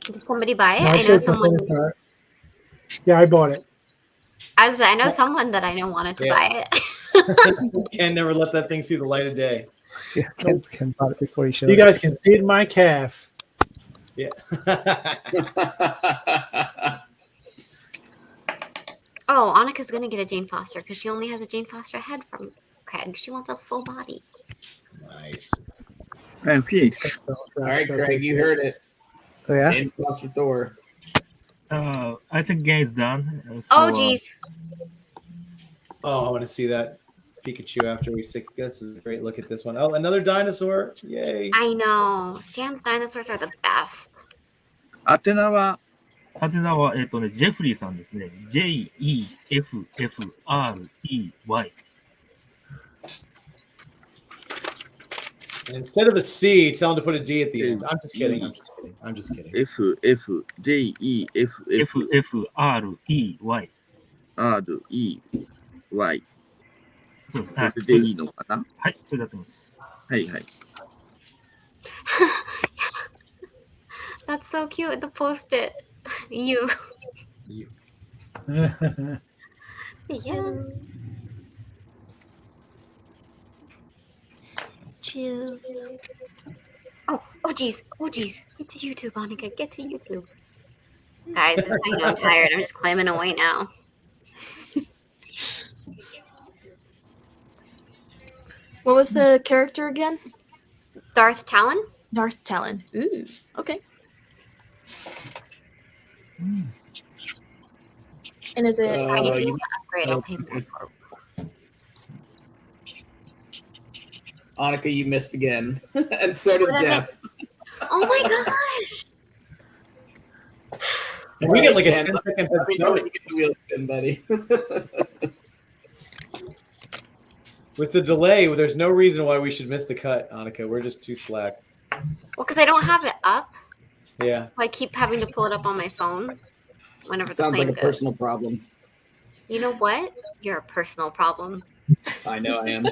Did somebody buy it? No, I know showed someone. something in it. Yeah, I bought it. I know someone that I know wanted to Yeah. buy it. Ken never let that thing see the light of day. Yeah, Ken bought it before he showed You it. guys can see my calf. Yeah. Oh, Annika's gonna get a Jane Foster because she only has a Jane Foster head from Craig. She wants a full body. Nice. And finished. All right, Craig, you heard it. Oh yeah. And plus for Thor. I think game is done. Oh, geez. Oh, I want to see that Pikachu after we stick. This is a great look at this one. Oh, another dinosaur. Yay. I know. Stan's dinosaurs are the best. 宛名は宛名は、ジェフリーさんですね。Jeffrey。 And instead of a C, tell him to put a D at the end. I'm just kidding. I'm just kidding. I'm just kidding. F F J E F F FFREY。 R E Y。そうです。これでいいのかな？はい、それだと思います。はいはい。That's so cute. The post-it. You. Yeah. Chill. Oh geez. Get to YouTube, Monica. Get to YouTube. Guys, this is how you know I'm tired. I'm just clamming away now. What was the character again? Darth Talon? Darth Talon. Ooh, okay. And is it... if you want to upgrade, I'll pay more for it. Annika, you missed again. And so did Jeff. Oh my gosh! And we get like a 10-second head start. You get the wheel spin, buddy. With the delay, there's no reason why we should miss the cut, Annika. We're just too slack. Well, because I don't have it up. Yeah. I keep having to pull it up on my phone whenever the Sounds claim like a goes. personal problem. You know what? You're a personal problem. I know I am.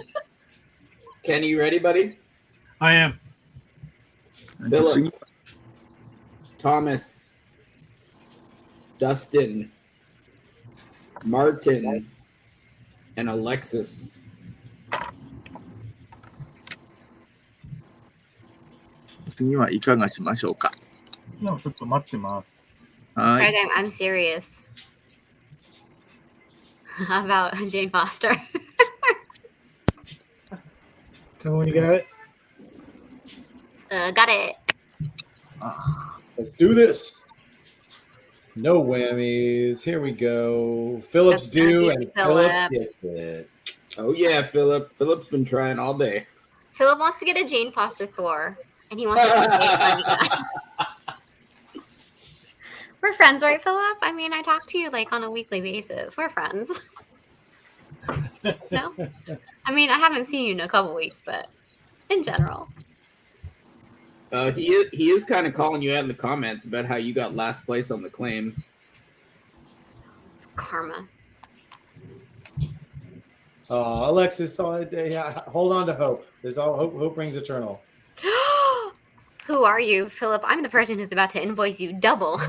Kenny, you ready, buddy? I am. Philip, Thomas, Dustin, Martin, and Alexis. 次はいかがしましょうか。今ちょっと待ってます。はい。 Greg, I'm serious. About Jane Foster. Tell me when you got it. Got it. Let's do this. No whammies. Here we go. Philip's due, and Philip gets it. Oh yeah, Philip. Philip's been trying all day. Philip wants to get a Jane Foster Thor, and he wants to get We're friends, right, Philip? I mean, I talk to you like on a weekly basis. We're friends. No? I mean, I haven't seen you in a couple weeks, but in general. He is kind of calling you out in the comments about how you got last place on the claims. It's karma. Oh, Alexis, hold on to hope. There's all hope. Hope rings eternal. Who are you, Philip? I'm the person who's about to invoice you double.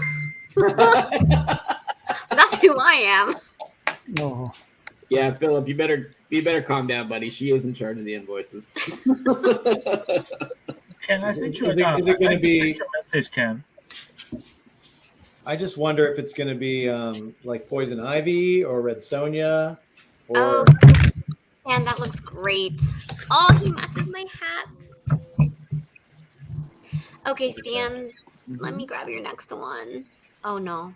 That's who I am. Oh. Yeah, Philip, you better calm down, buddy. She is in charge of the invoices. Can I send you Is it going to be a message, Ken? I just wonder if it's going to be like Poison Ivy or Red Sonja. Or... Oh, man, that looks great. Oh, he matches my hat. Okay, Stan, let me grab your next one. Oh, no.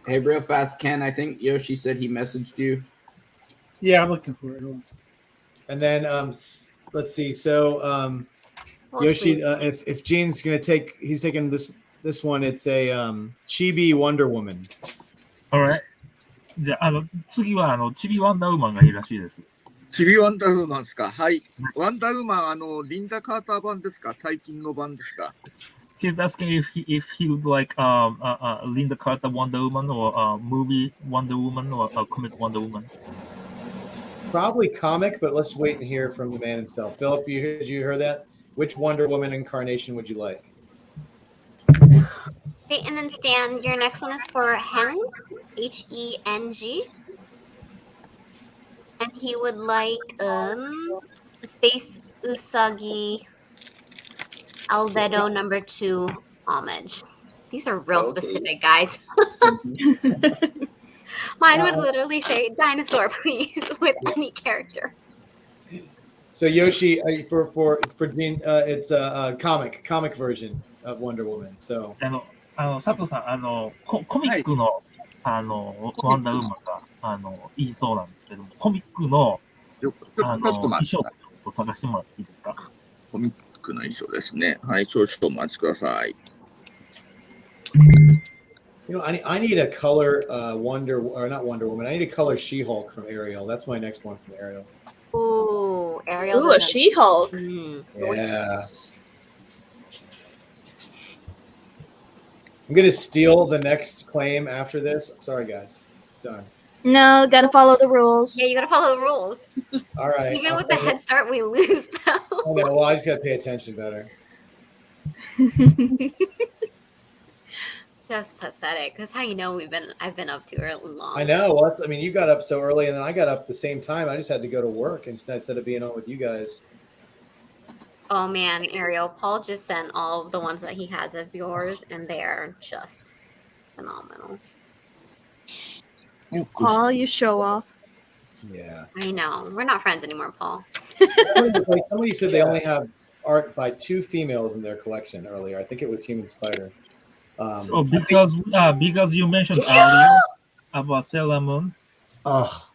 Hey, real fast, Ken, I think Yoshi said he messaged you. Yeah, I'm looking for it. And then let's see. So Yoshi, if Gene's going to take, he's taking this one. It's a Chibi Wonder Woman. Alright. じゃあ、次はチビワンダーウーマンがいいらしいです。チビワンダーウーマンですか。はい。ワンダーウーマン、リンダ・カーター版ですか。最近の版ですか。He's asking if he would like Linda Carter Wonder Woman or movie Wonder Woman or comic Wonder Woman. Probably comic, but let's wait and hear from the man himself. Philip, did you hear that? Which Wonder Woman incarnation would you like? And then Stan, your next one is for Heng, H-E-N-G. And he would like Space Usagi Albedo #2 homage. These are real specific, guys. Mine would literally say dinosaur, please, with any character. So Yoshi, for Gene, it's a comic version of Wonder Woman. So. 佐藤さん、コミックの、ワンダーウーマンが、言いそうなんですけども、コミックの、衣装をちょっと探してもらっていいですか？コミックの衣装ですね。はい、少々お待ちください。You know, I need a color not Wonder Woman. I need a color She-Hulk from Ariel. That's my next one from Ariel. Ooh, Ariel. Ooh, a She-Hulk. Yeah. I'm gonna steal the next claim after this. Sorry, guys. It's done. No, gotta follow the rules. Yeah, you gotta follow the rules. All right. Even with the head start, we lose though. Oh, no, well, I just gotta pay attention better. Just pathetic. That's how you know I've been up too early long. I know. Well, I mean, you got up so early, and then I got up the same time. I just had to go to work instead of being on with you guys. Oh man, Ariel, Paul just sent all of the ones that he has of yours, and they're just phenomenal. Paul, you show off. Yeah. I know. We're not friends anymore, Paul. Like somebody said they only have art by 2 females in their collection earlier. I think it was Human Spider. So because you mentioned earlier about Sailor Moon. Oh,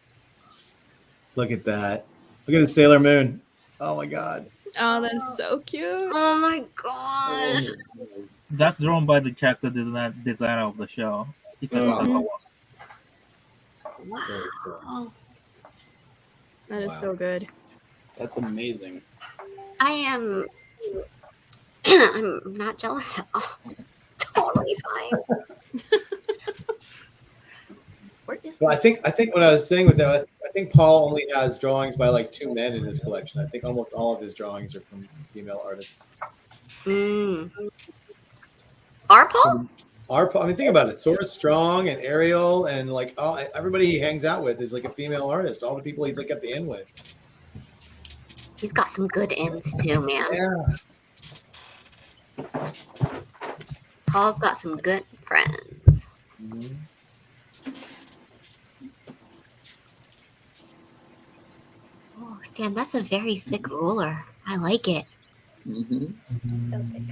look at that! Look at the Sailor Moon. Oh my God. Oh, that's so cute. Oh my gosh. That's drawn by the character designer of the show. Wow. That is so good. That's amazing. I'm not jealous at all. It's totally fine. So I think what I was saying with that, I think Paul only has drawings by like 2 men in his collection. I think almost all of his drawings are from female artists. Our Paul? I mean, think about it. Sora Strong and Ariel and like everybody he hangs out with is like a female artist. All the people he's like at the end with. He's got some good ends too, man. Yeah. Paul's got some good friends. Mm-hmm. Oh, Stan, that's a very thick ruler. I like it. So thick.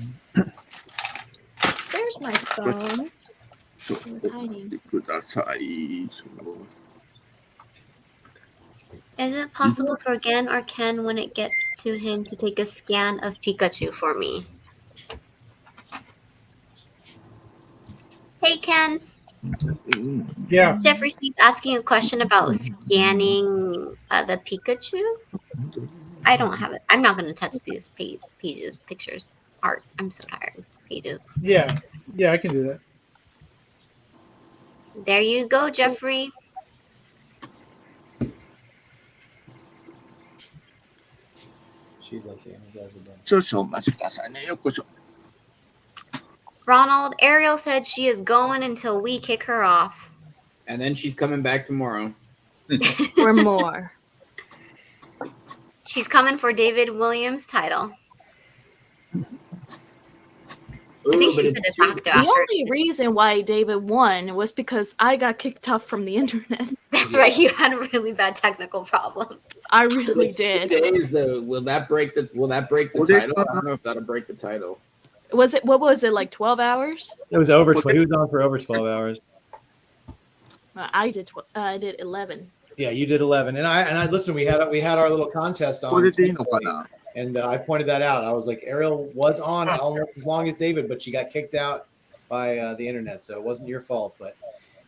There's my phone. It was hiding. Is it possible for Gen or Ken when it gets to him to take a scan of Pikachu for me? Hey, Ken. Yeah. Jeffrey Steve asking a question about scanning the Pikachu. I don't have it. I'm not going to touch these pages, pictures, art. I'm so tired. Pages. Yeah, I can do that. There you go, Jeffrey. She's like, yeah, Ronald, Ariel said she is going until we kick her off. And then she's coming back tomorrow. Or more. She's coming for David Williams' title. I think she's the de facto. The only reason why David won was because I got kicked off from the internet. That's right. You had really bad technical problems. I really did. Days though, will that break the title? I don't know if that'll break the title. What was it, like 12 hours? It was over 12. He was on for over 12 hours. I did 11. Yeah, you did 11. And I listen, we had our little contest on. And I pointed that out. I was like, Ariel was on almost as long as David, but she got kicked out by the internet. So it wasn't your fault, but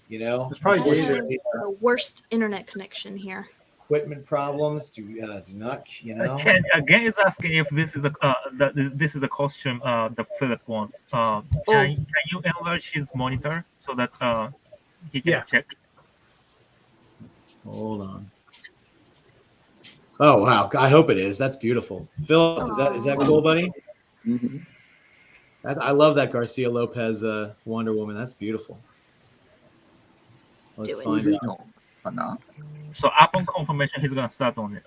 you know, it's probably the worst internet connection here. Equipment problems do not, you know. Again, is asking if this is a costume that Philip wants. Can you enlarge his monitor so that he can check? Hold on. Oh wow! I hope it is. That's beautiful. Philip, is that cool, buddy? Mm-hmm. I love that Garcia Lopez Wonder Woman. That's beautiful. Let's find it. So upon confirmation, he's gonna start on it.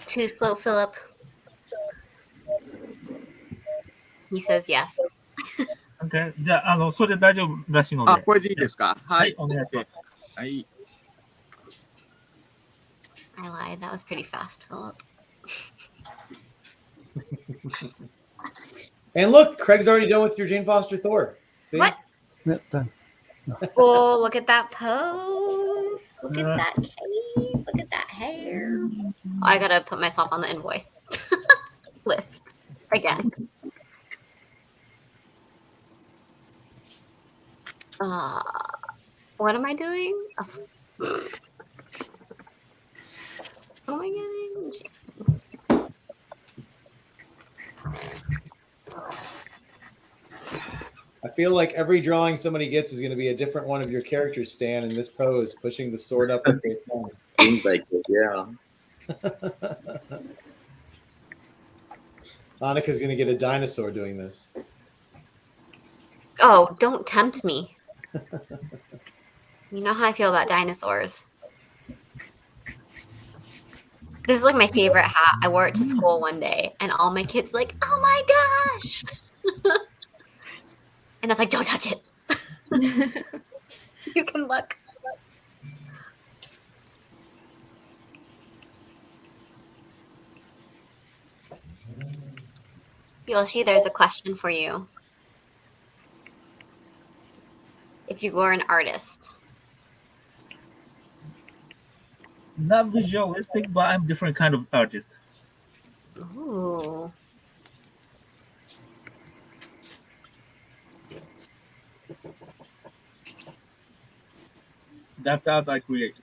Too slow, Philip. He says yes. Okay. じゃあ、それで大丈夫らしいので。これでいいですか？はい。お願いします。はい。I lied. That was pretty fast, Philip. And look, Craig's already done with your Jane Foster Thor. See? What? That's done. Oh, look at that pose. Look at that cape. Look at that hair. I gotta put myself on the invoice list. Again. What am I doing? What am I getting? I feel like every drawing somebody gets is going to be a different one of your characters, Stan, in this pose, pushing the sword up with their tongue. Seems like it, yeah. Annika's going to get a dinosaur doing this. Oh, don't tempt me. You know how I feel about dinosaurs. This is like my favorite hat. I wore it to school one day, and all my kids were like, "Oh my gosh!" And I was like, "Don't touch it. You can look." Yoshi, there's a question for you. If you were an artist, Not visualistic, but I'm different kind of artist. ooh, That's how I create.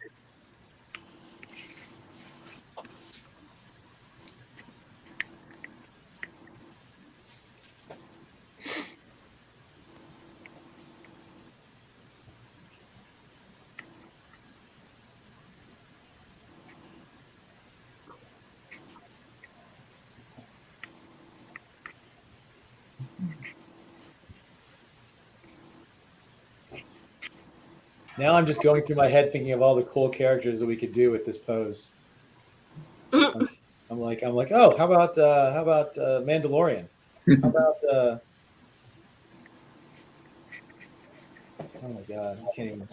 Now I'm just going through my head thinking of all the cool characters that we could do with this pose. I'm like, oh, how about Mandalorian? How about oh my god, I can't even.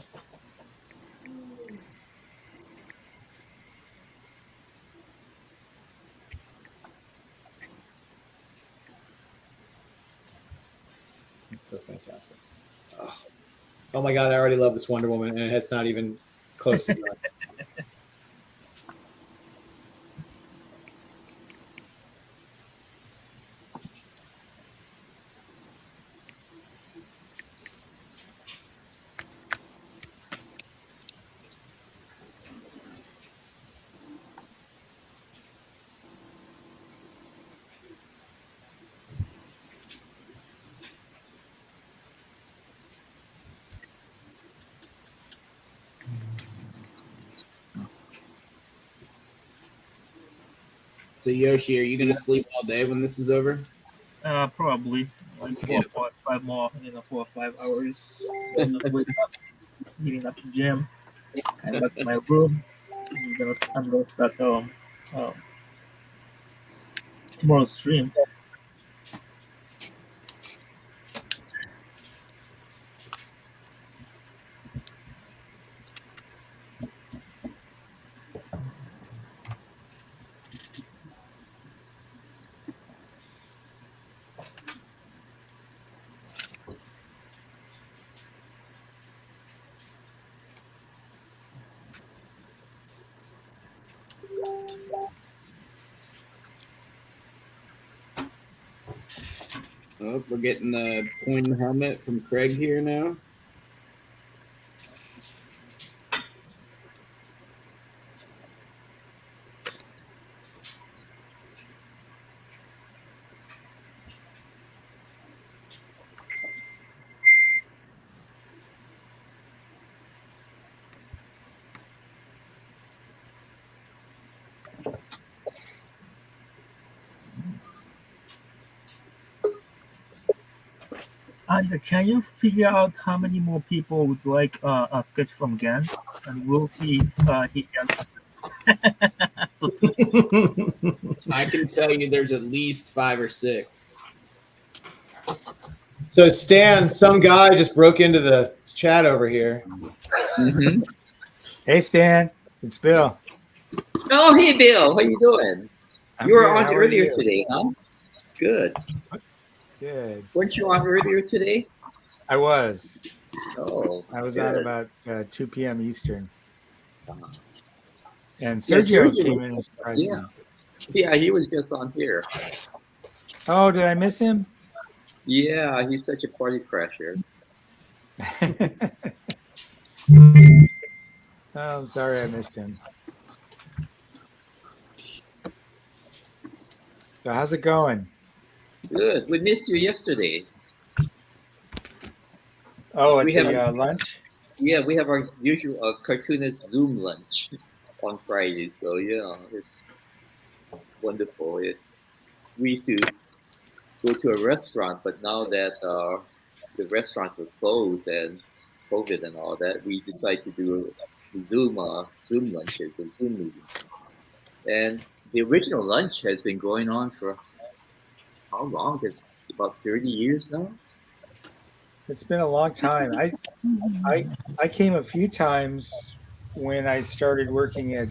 It's so fantastic. Oh my god, I already love this Wonder Woman, and it's not even close to done. So Yoshi, are you going to sleep all day when this is over? Probably like 4 or 5 more, 4 or 5 hours. And then wake up, meeting up to gym, kind of back to my room. I'm gonna start tomorrow's stream. Oh, we're getting the coin helmet from Craig here now. And can you figure out how many more people would like a sketch from Gan? And we'll see if he can. So I can tell you there's at least 5 or 6. So Stan, some guy just broke into the chat over here. Mm-hmm. Hey Stan, it's Bill. Oh, hey Bill, how you doing? I'm You were good. on How are earlier you? today, huh? Good. Good. Weren't you on earlier today? I was. Oh, I was good. on about 2 p.m. Eastern. And Yeah, Sergio Sergio came was- in and surprised yeah. me. Yeah, he was just on here. Oh, did I miss him? Yeah, he's such a party crasher. Oh, I'm sorry I missed him. So how's it going? Good. We missed you yesterday. Oh, at We the have lunch? Yeah, we have our usual cartoonist Zoom lunch on Friday. So yeah, it's wonderful. We used to go to a restaurant, but now that the restaurants are closed and COVID and all that, we decided to do Zoom lunches or Zoom meetings. And the original lunch has been going on for how long? It's about 30 years now. It's been a long time. I came a few times when I started working at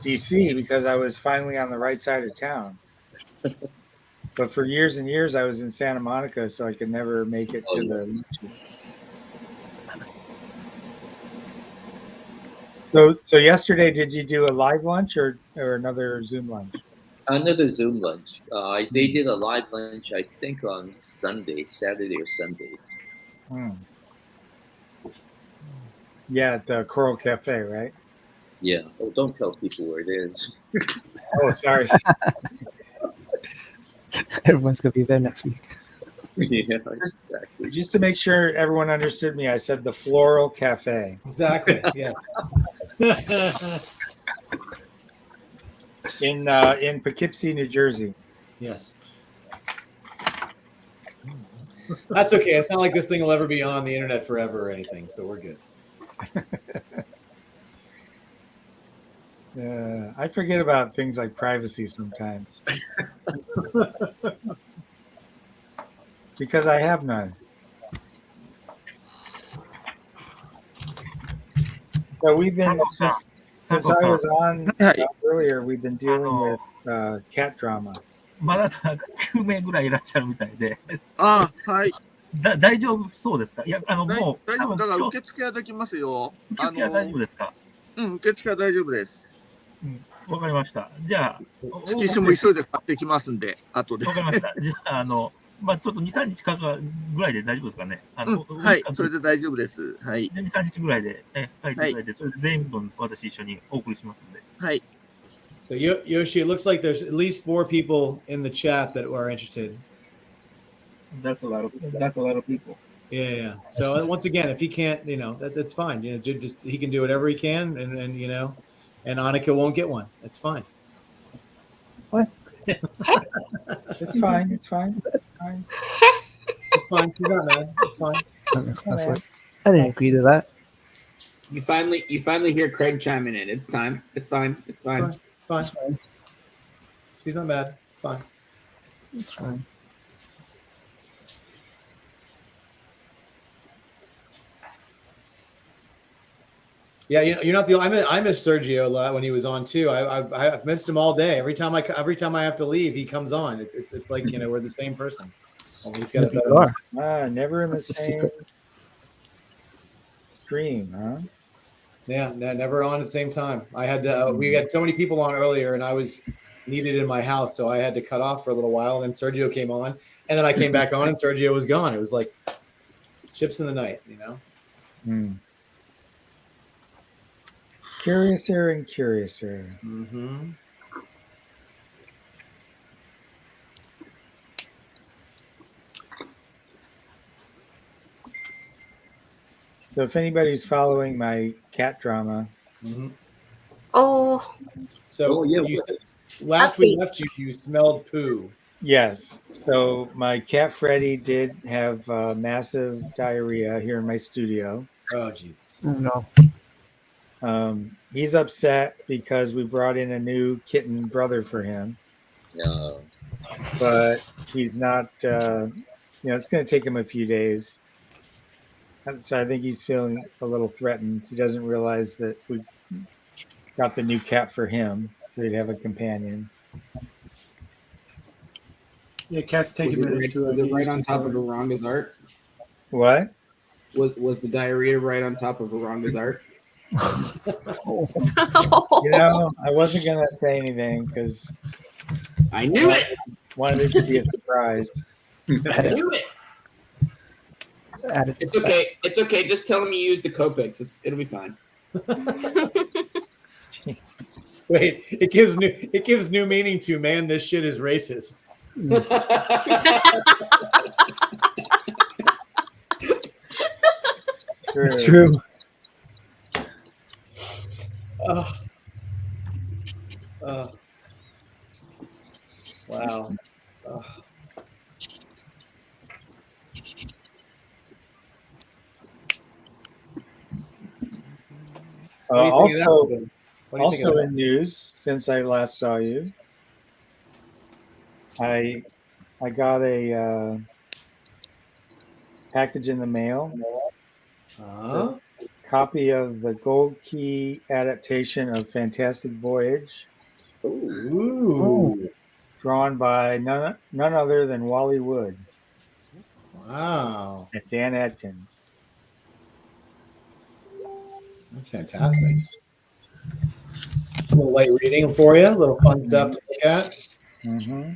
DC because I was finally on the right side of town. But for years and years, I was in Santa Monica, so I could never make it to the lunches. So yesterday, did you do a live lunch or another Zoom lunch? Another Zoom lunch. They did a live lunch, I think, on Saturday or Sunday. Hmm. Yeah, at the Coral Cafe, right? Yeah. Oh, don't tell people where it is. Oh, sorry. Everyone's gonna be there next week. Yeah, exactly. Just to make sure everyone understood me, I said the Floral Cafe. Exactly. Yeah. in Poughkeepsie, New Jersey. Yes. That's okay. It's not like this thing will ever be on the internet forever or anything, so we're good. I forget about things like privacy sometimes. Because I have none. So we've been, since I was on earlier, we've been dealing with cat drama. まだなんか9名ぐらいいらっしゃるみたいで。ああ、はい。大丈夫そうですか？いや、もう、大丈夫。だから受付はできますよ。受付は大丈夫ですか？うん、受付は大丈夫です。わかりました。じゃあ、色紙も急いで買ってきますんで、後で。わかりました。じゃあ、まあちょっと2、3日かかるぐらいで大丈夫ですかね。はい、それで大丈夫です。はい。2、3日ぐらいで書いていただいて、それで全部私一緒にお送りしますんで。はい。So Yoshi, it looks like there's at least 4 people in the chat that are interested. That's a lot of people. Yeah. So once again, if he can't, that's fine. Just he can do whatever he can, and and Annika won't get one. That's fine. What? It's fine. It's fine. It's fine. She's not mad. It's fine. I didn't agree to that. You finally hear Craig chiming in. It's time. It's fine. It's fine. It's fine. She's not mad. It's fine. It's fine. Yeah, you're not the. I miss Sergio a lot when he was on too. I've missed him all day. Every time I have to leave, he comes on. It's like we're the same person. Only he's got a better. Never in the same stream, huh? Yeah, never on at the same time. I had to. We had so many people on earlier, and I was needed in my house, so I had to cut off for a little while. And then Sergio came on, and then I came back on, and Sergio was gone. It was like ships in the night, Curiouser and curiouser. Mm-hmm. So if anybody's following my cat drama. Mm-hmm. Oh. So last we left you, you smelled poo. Yes. So my cat Freddie did have massive diarrhea here in my studio. Oh, jeez. No. He's upset because we brought in a new kitten brother for him. No. But he's not, it's going to take him a few days. So I think he's feeling a little threatened. He doesn't realize that we got the new cat for him, so he'd have a companion. Yeah, cats take a minute to. Was it right on top of Eranga's art? What? Was the diarrhea right on top of Eranga's art? I wasn't gonna say anything because I knew it. wanted it to be a surprise. Do it. It's okay. It's okay. Just tell them you use the Copics. It'll be fine. Wait, it gives new meaning to man. This shit is racist. It's true. Wow. Also in news, since I last saw you, I got a package in the mail. A copy of the Gold Key adaptation of Fantastic Voyage. Ooh. Drawn by none other than Wally Wood. Wow. And Dan Adkins. That's fantastic. A little light reading for you, a little fun stuff to look at. Mm-hmm.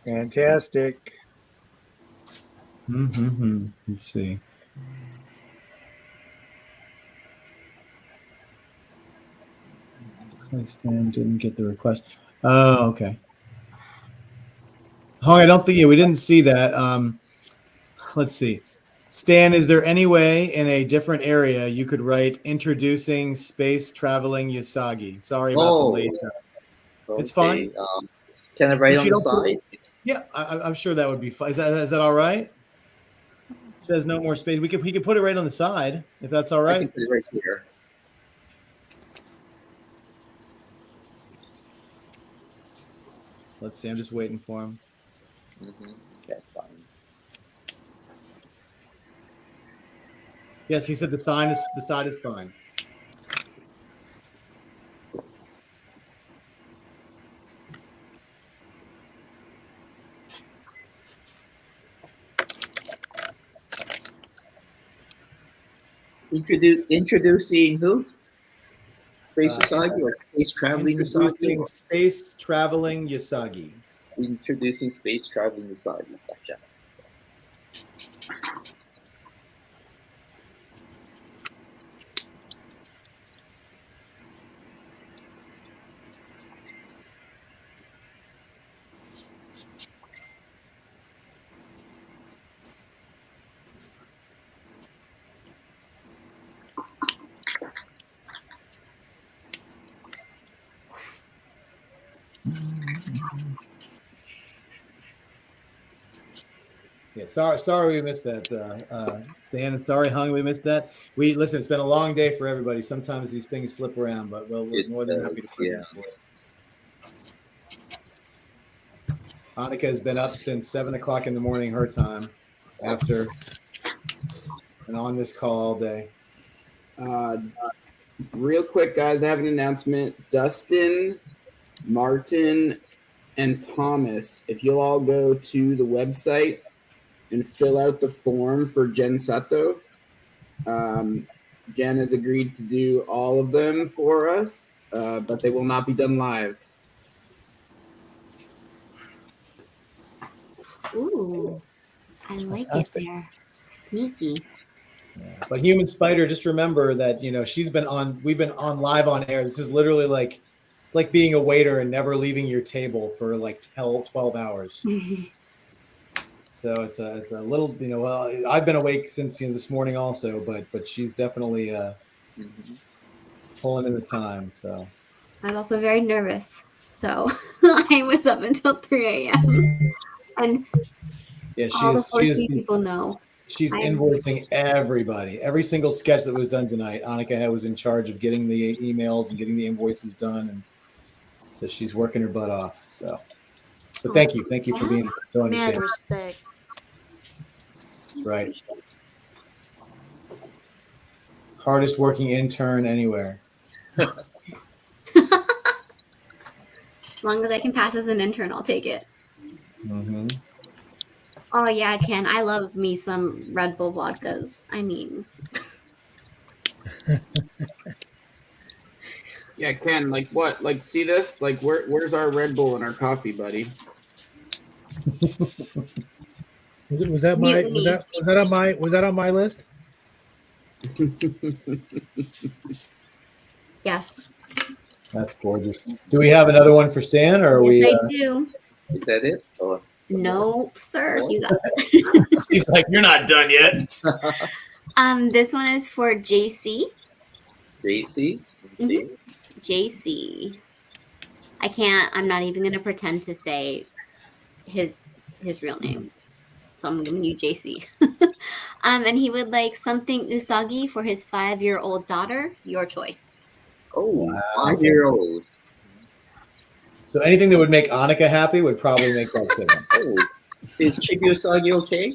Fantastic. Mm-hmm. Let's see. Stan didn't get the request. Oh, okay. Hong, I don't think we didn't see that. Let's see. Stan, is there any way in a different area you could write introducing space traveling Usagi? Sorry about the late. It's fine. Can I write on the side? Yeah, I'm sure that would be fine. Is that all right? It says no more space. He could put it right on the side if that's all right. I can put it right here. Let's see. I'm just waiting for him. That's fine. Yes, he said the side is fine. Introducing who? Space Usagi or Space Traveling Usagi? Space Traveling Usagi. Introducing Space Traveling Usagi. Gotcha. Yeah, sorry we missed that, Stan, and sorry, Hung, we missed that. Listen, it's been a long day for everybody. Sometimes these things slip around, but we're more than happy to put it for it. Annika has been up since 7 o'clock in the morning her time, after and on this call all day. Real quick, guys, I have an announcement. Dustin, Martin, and Thomas, if you'll all go to the website and fill out the form for Jen Sato. Jen has agreed to do all of them for us, but they will not be done live. Ooh, I like it there. Sneaky. But Human Spider, just remember that we've been on live on air. This is literally like it's like being a waiter and never leaving your table for like 12 hours. So it's a little, I've been awake since this morning also, but she's definitely pulling in the time. So I was also very nervous, so I was up until 3 a.m. And yeah, all the 4C people know. She's invoicing everybody. Every single sketch that was done tonight, Annika was in charge of getting the emails and getting the invoices done, and so she's working her butt off. So, but thank you for being so understanding. Mad respect. That's right. Hardest working intern anywhere. As long as I can pass as an intern, I'll take it. Mm-hmm. Oh yeah, Ken, I love me some Red Bull vodkas. I mean, Yeah, Ken, like what? Like, see this? Like, where's our Red Bull and our coffee, buddy? Was that on my list? yes. That's gorgeous. Do we have another one for Stan, or are we? Yes, I do. Is that it? Or No, sir. You got He's like, you're not done yet. This one is for JC. JC? Mhm. JC. I'm not even gonna pretend to say his real name. So I'm giving you JC. And he would like something Usagi for his 5-year-old daughter. Your choice. Oh, Wow. 5-year-old. So anything that would make Annika happy would probably make that different. Oh, is Chibi Usagi okay?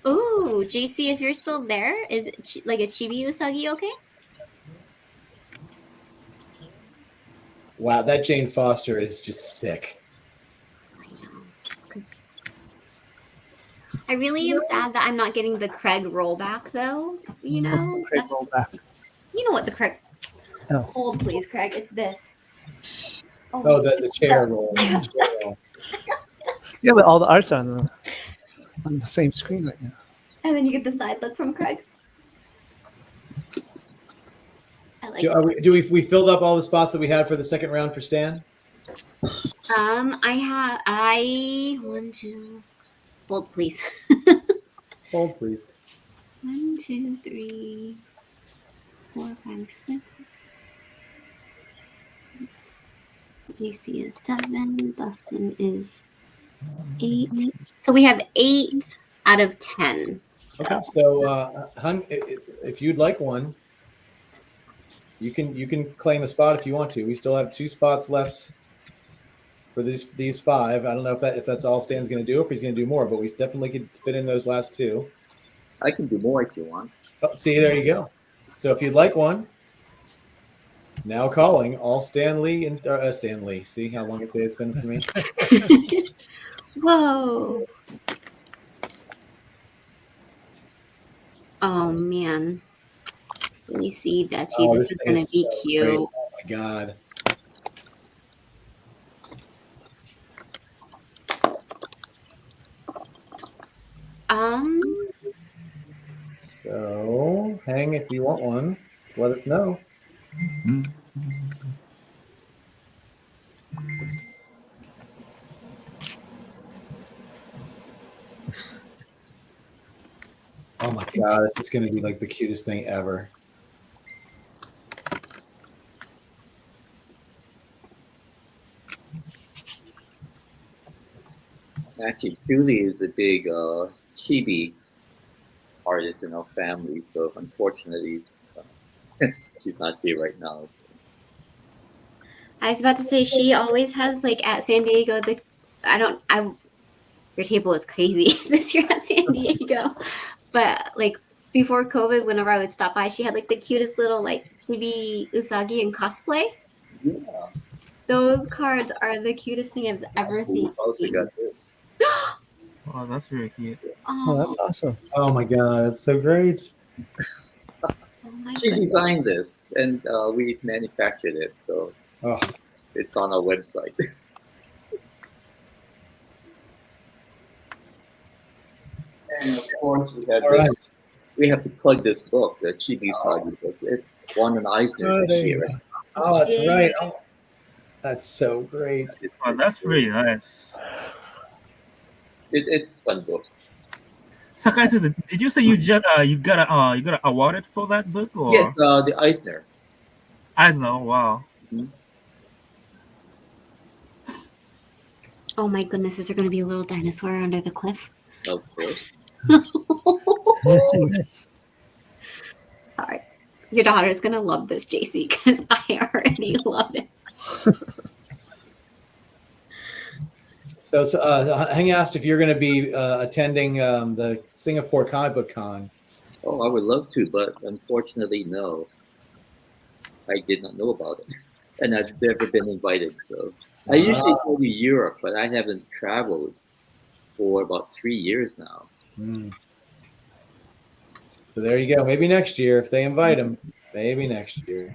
Ooh, JC, if you're still there, is like a Chibi Usagi okay? Wow, that Jane Foster is just sick. I really am sad that I'm not getting the Craig rollback, though. You know, What's the Craig rollback? You know what the Craig? Oh. Hold, please, Craig. It's this. Oh, the chair roll. Yeah, but all the arts are on the same screen right now. And then you get the side look from Craig. I like We filled up all the spots that we had for the second round for Stan? One, two. Hold, please. Hold, please. 1, 2, 3, 4, 5, 6. JC is 7. Dustin is 8. So we have 8 out of 10. Okay, so Hun, if you'd like one, you can claim a spot if you want to. We still have 2 spots left for these 5. I don't know if that's all Stan's going to do, if he's going to do more, but we definitely could fit in those last 2. I can do more if you want. Oh, see, there you go. So if you'd like one, now calling all Stan Lee and Stan Lee. See how long it's been for me. Whoa. Oh man. Let me see, Dutchie. Oh, this is gonna be so cute. great. Oh my god. So hang if you want one. Just let us know. Oh my god, this is gonna be like the cutest thing ever. Actually, Julie is a big chibi artist in our family, so unfortunately, she's not here right now. I was about to say she always has like at San Diego your table is crazy this year at San Diego. But like before COVID, whenever I would stop by, she had like the cutest little like chibi Usagi in cosplay. Yeah. Those cards are the cutest thing I've ever seen. Also got this. Oh, that's very cute. Oh, that's awesome. Oh my god, that's so great. She designed this, and we manufactured it, so it's on our website. And of course, we have this. We have to plug this book, the Chibi Usagi book. It won an Eisner this year. Oh, that's right. Oh, that's so great. Oh, that's really nice. It's a fun book. Sakai says, did you say you got awarded for that book? Or? Yes, the Eisner. Eisner, oh, wow. Oh my goodness, is there going to be a little dinosaur under the cliff? Of course. Sorry. Your daughter's going to love this, JC, because I already love it. So Hang asked if you're going to be attending the Singapore Comic Book Con. Oh, I would love to, but unfortunately, no. I did not know about it, and I've never been invited. So I usually go to Europe, but I haven't traveled for about 3 years now. So there you go. Maybe next year if they invite him. Maybe next year.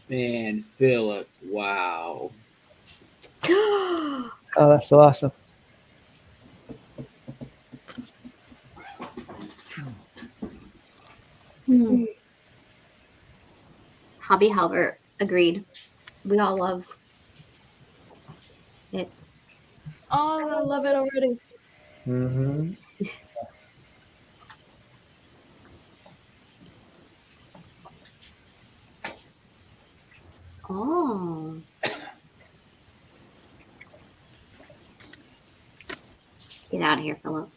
Man, Philip, wow. Oh, that's so awesome. Hobby Halbert agreed. We all love it. Oh, I love it already. Mm-hmm. Oh. Get out of here, Philip.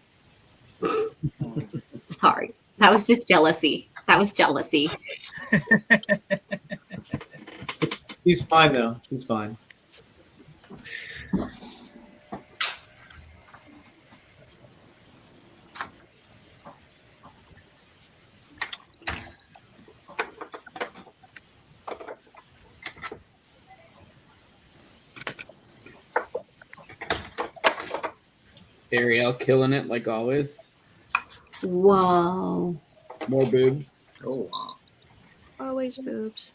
Sorry. That was just jealousy. That was jealousy. He's fine though. He's fine. Ariel killing it like always. Whoa. More boobs. Oh wow. Always boobs.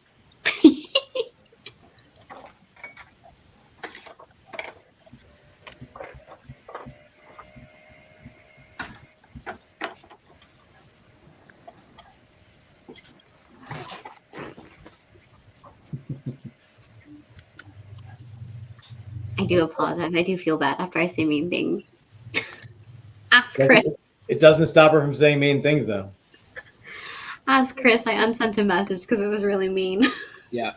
I do apologize. I do feel bad after I say mean things. Ask Chris. It doesn't stop her from saying mean things though. Ask Chris. I unsent a message because it was really mean. Yeah.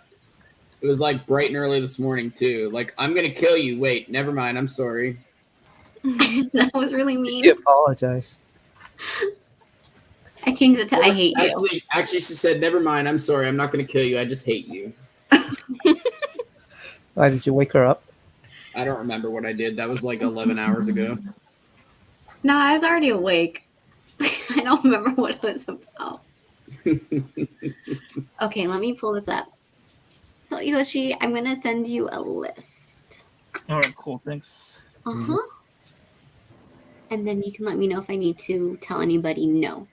It was like bright and early this morning too. Like, I'm gonna kill you. Wait, never mind. I'm sorry. That was really mean. She apologized. I changed it to I hate you. Actually, she said, never mind. I'm sorry. I'm not gonna kill you. I just hate you. Why did you wake her up? I don't remember what I did. That was like 11 hours ago. No, I was already awake. I don't remember what it was about. Okay, let me pull this up. So, Yoshi, I'm going to send you a list. All right, cool. Thanks. Uh-huh. And then you can let me know if I need to tell anybody no.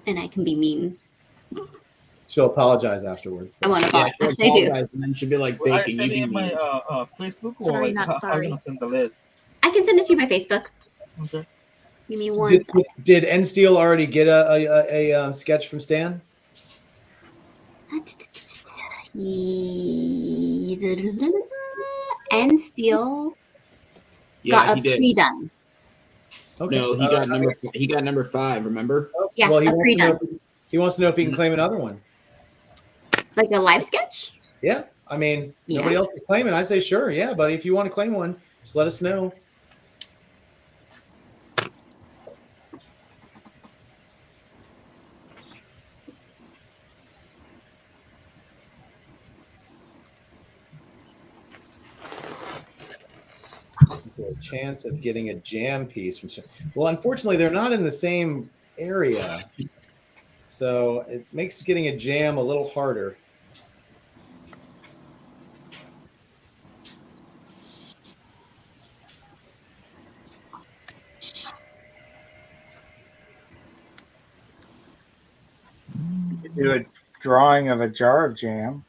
And I can be mean. She'll apologize afterward. I want to apologize. she'll Actually, I do. apologize, and then she'll be like, Will I bacon, send you it be in my mean. Facebook or Sorry, like, not how sorry. you gonna send the list? I can send it to you by Facebook. Okay. Give me one second. Did N Steel already get a sketch from Stan? And Steel Yeah, got he a did. pre-done. Okay. No, he got number 5, remember? Yeah, well, he a wants to know. pre-done. He wants to know if he can claim another one. Like a live sketch? Yeah, I mean, Yeah. nobody else is claiming. I say sure, yeah, buddy. If you want to claim one, just let us know. Is there a chance of getting a jam piece from? Well, unfortunately, they're not in the same area, so it makes getting a jam a little harder. You could do a drawing of a jar of jam.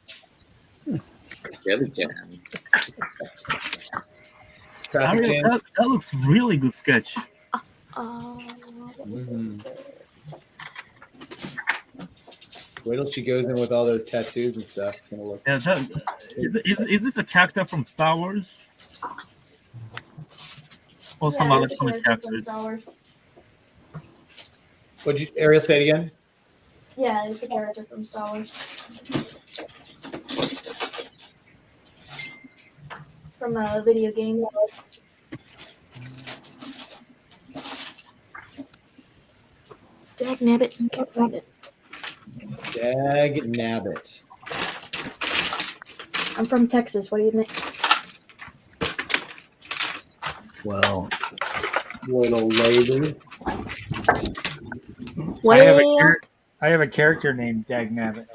Jelly jam. Ariel, that looks really good sketch. Wait till she goes in with all those tattoos and stuff. It's gonna look. Yeah, is this a character from Star Wars? Or some other comic characters? Would you, Ariel, say it again? Yeah, it's a character from Star Wars. From a video game. Dag nabbit, can't find it. Dag nabbit. I'm from Texas. What do you think? Well, little lady. I have a character named Dagnabbit.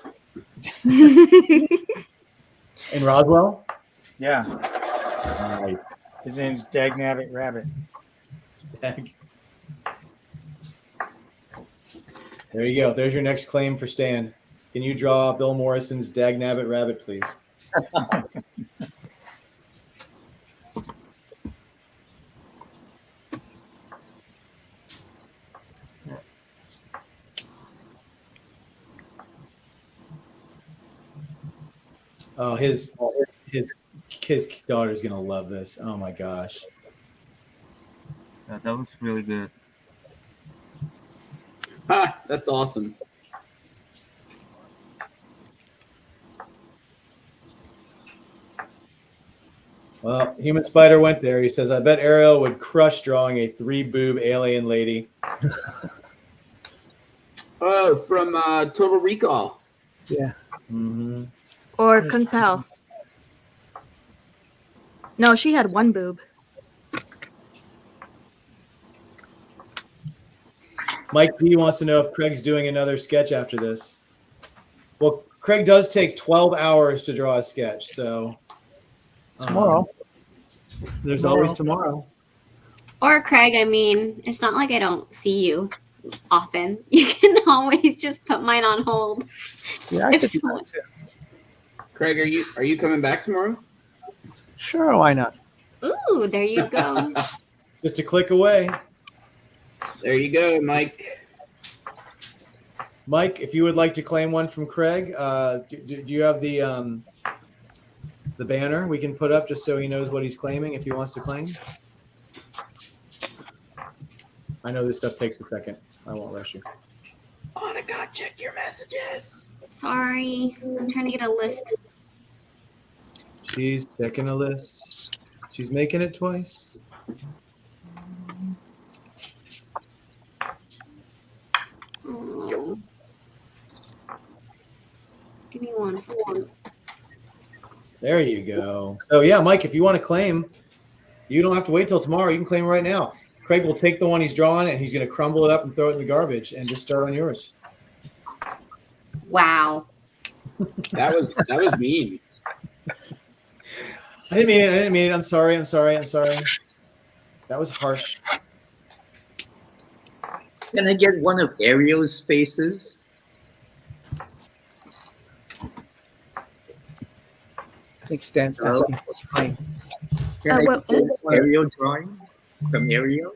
In Roswell? Yeah. Nice. His name's Dagnabbit Rabbit. Dag. There you go. There's your next claim for Stan. Can you draw Bill Morrison's Dagnabbit Rabbit, please? Oh, his daughter's gonna love this. Oh my gosh. That looks really good. Ha! That's awesome. Well, Human Spider went there. He says, I bet Ariel would crush drawing a 3-boob alien lady. Oh, from Total Recall. Yeah. Mm-hmm. Or Kung Pao. No, she had one boob. Mike D wants to know if Craig's doing another sketch after this. Well, Craig does take 12 hours to draw a sketch, so Tomorrow. There's always tomorrow. Or Craig, I mean, it's not like I don't see you often. You can always just put mine on hold. Yeah, I could do that too. Craig, are you coming back tomorrow? Sure, why not? Ooh, there you go. Just a click away. There you go, Mike. Mike, if you would like to claim one from Craig, do you have the banner we can put up just so he knows what he's claiming if he wants to claim? I know this stuff takes a second. I won't rush you. Monica, check your messages. Sorry, I'm trying to get a list. She's checking a list. She's making it twice. Oh. Give me one. There you go. So yeah, Mike, if you want to claim, you don't have to wait till tomorrow. You can claim right now. Craig will take the one he's drawn and he's going to crumble it up and throw it in the garbage and just start on yours. Wow. That was mean. I didn't mean it. I'm sorry. That was harsh. Can I get one of Ariel's spaces? I think Stan's asking for time. Can I get an Ariel drawing from Ariel?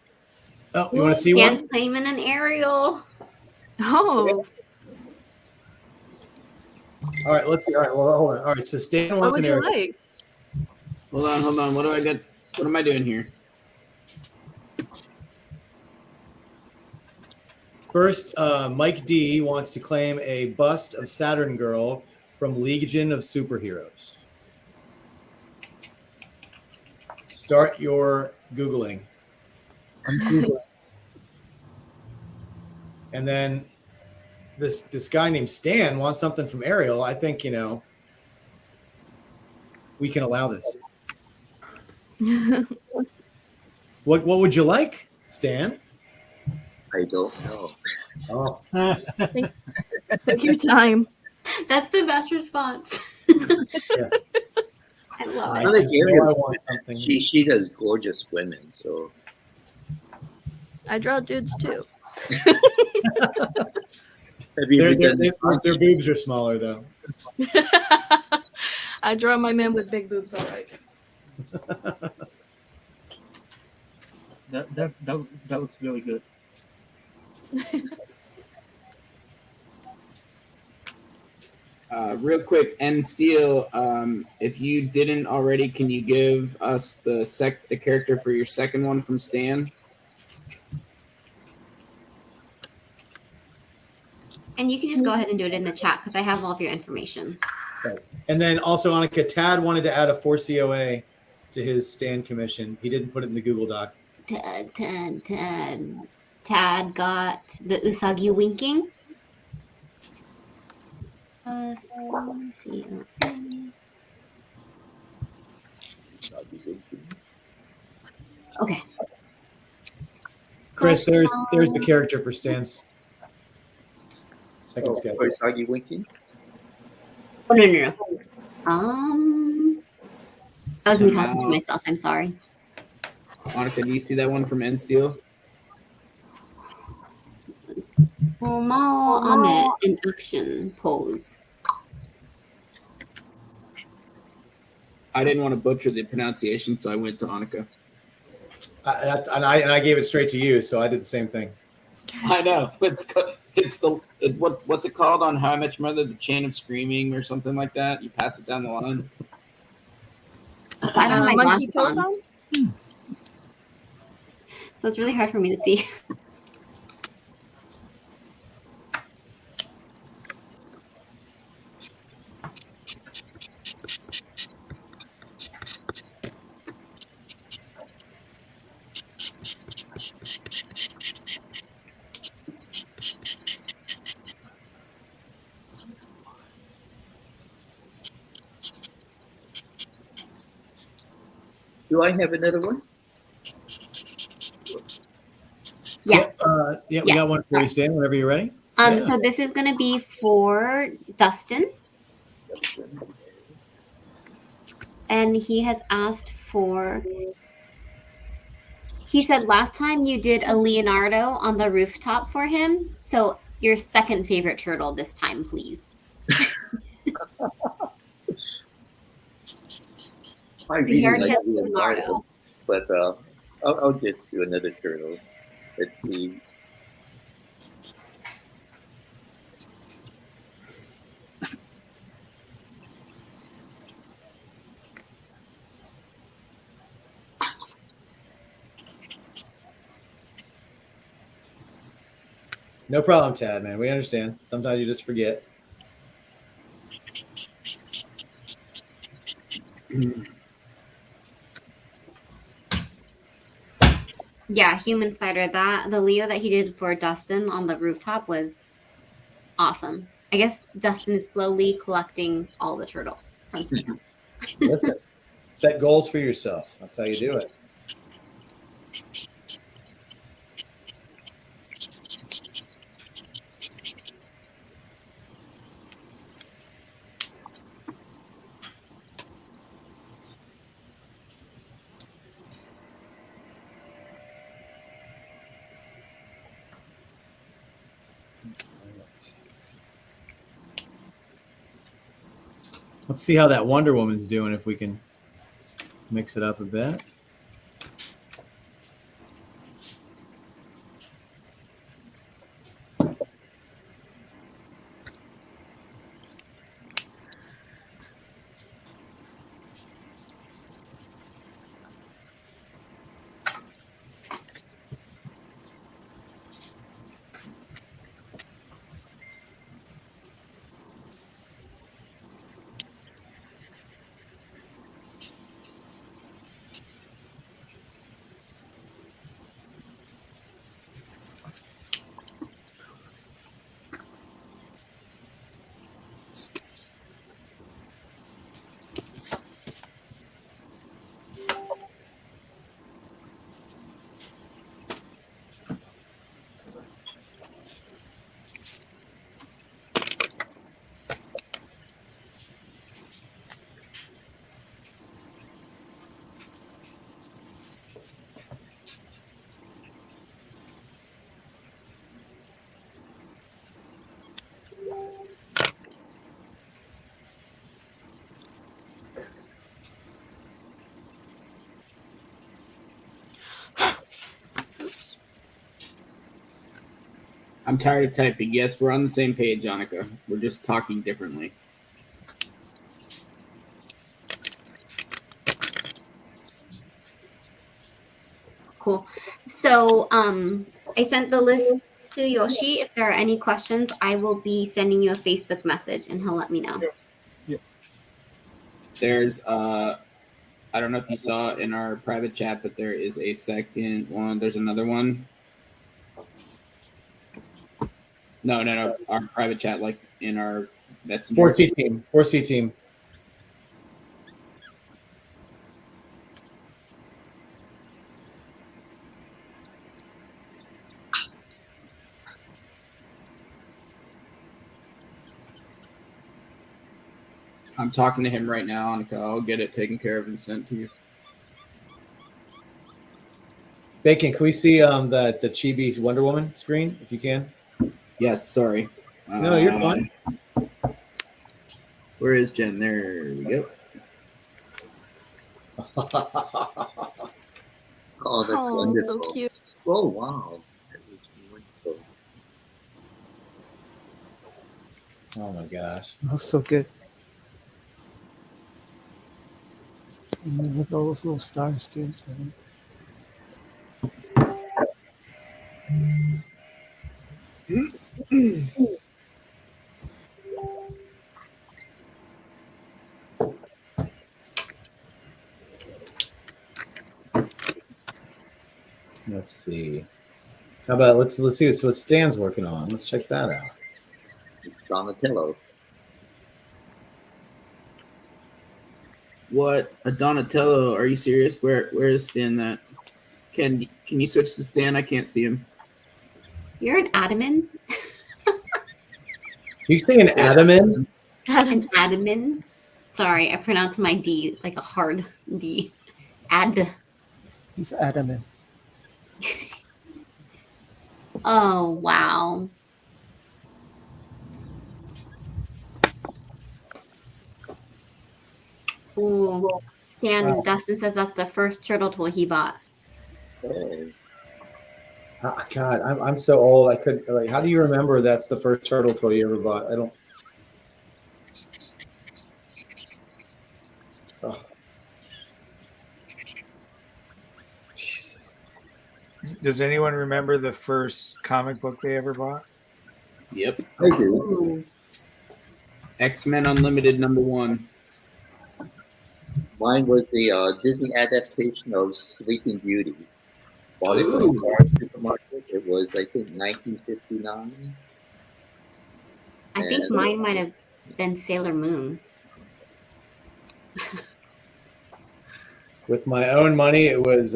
Oh, you want to see Stan's one? claiming an Ariel. Oh. All right, let's see. All right, well, hold on. All right, so Stan What wants would an you Ariel. like? Hold on. What do I get? What am I doing here? First, Mike D wants to claim a bust of Saturn Girl from Legion of Superheroes. Start your Googling. I'm Googling. And then this guy named Stan wants something from Ariel. I think, we can allow this. What would you like, Stan? I don't know. Oh. Take your time. That's the best response. Yeah. I love I it. like Ariel. I want something. She does gorgeous women, so I draw dudes too. have you ever done Their boobs are smaller though. I draw my men with big boobs, all right. That looks really good. Real quick, N Steel, if you didn't already, can you give us the character for your second one from Stan? And you can just go ahead and do it in the chat because I have all of your information. Right. And then also, Annika, Tad wanted to add a 4COA to his Stan commission. He didn't put it in the Google Doc. Tad got the Usagi winking. Let me see. Okay. Chris, there's the character for Stan's second sketch. Chris, are you winking? Oh no. That was me talking to Now, myself. I'm sorry. Monica, do you see that one from N Steel? Mao Ahmed in action pose. I didn't want to butcher the pronunciation, so I went to Annika. I gave it straight to you, so I did the same thing. I know. What's it called on How I Met Your Mother? The Chain of Screaming or something like that. You pass it down the line. I don't have my Monkey glasses on, telephone? so it's really hard for me to see. Do I have another one? Yeah. We got one for you, Stan. Whenever you're ready. So this is going to be for Dustin. And he has asked for, he said last time you did a Leonardo on the rooftop for him. So your second favorite turtle this time, please. I So really he already like has Leonardo, but I'll just do another turtle. Let's see. No problem, Tad, man. We understand. Sometimes you just forget. Yeah, Human Spider. The Leo that he did for Dustin on the rooftop was awesome. I guess Dustin is slowly collecting all the turtles from Stan. Listen, set goals for yourself. That's how you do it. Let's see how that Wonder Woman's doing, if we can mix it up a bit. I'm tired of typing. Yes, we're on the same page, Annika. We're just talking differently. Cool. So I sent the list to Yoshi. If there are any questions, I will be sending you a Facebook message and he'll let me know. There's I don't know if you saw in our private chat, but there is a second one. There's another one. No. Our private chat, like in our messenger. 4C team. 4C team. I'm talking to him right now, Annika. I'll get it taken care of and sent to you. Bacon, can we see the Chibi Wonder Woman screen if you can? Yes, sorry. No, you're fine. Where is Jen? There we go. Oh, that's Oh, wonderful. so cute. Oh, wow. That was wonderful. Oh my gosh. Oh, so good. And look at all those little stars too. It's really- Let's see. How about let's see what Stan's working on. Let's check that out. It's Donatello. What? A Donatello? Are you serious? Where is Stan that? Can you switch to Stan? I can't see him. You're an admin. You say an admin? An admin. Sorry, I pronounced my D like a hard D. Ad. He's adamant. Oh wow. Ooh. Stan Dustin says that's the first turtle toy he bought. Oh. God, I'm so old. I could like. How do you remember that's the first turtle toy you ever bought? I don't. Oh. Does anyone remember the first comic book they ever bought? Yep. I do. X-Men Unlimited #1. Mine was the Disney adaptation of Sleeping Beauty. Bought it from the supermarket. It was, I think, 1959. I think mine might have been Sailor Moon. With my own money, it was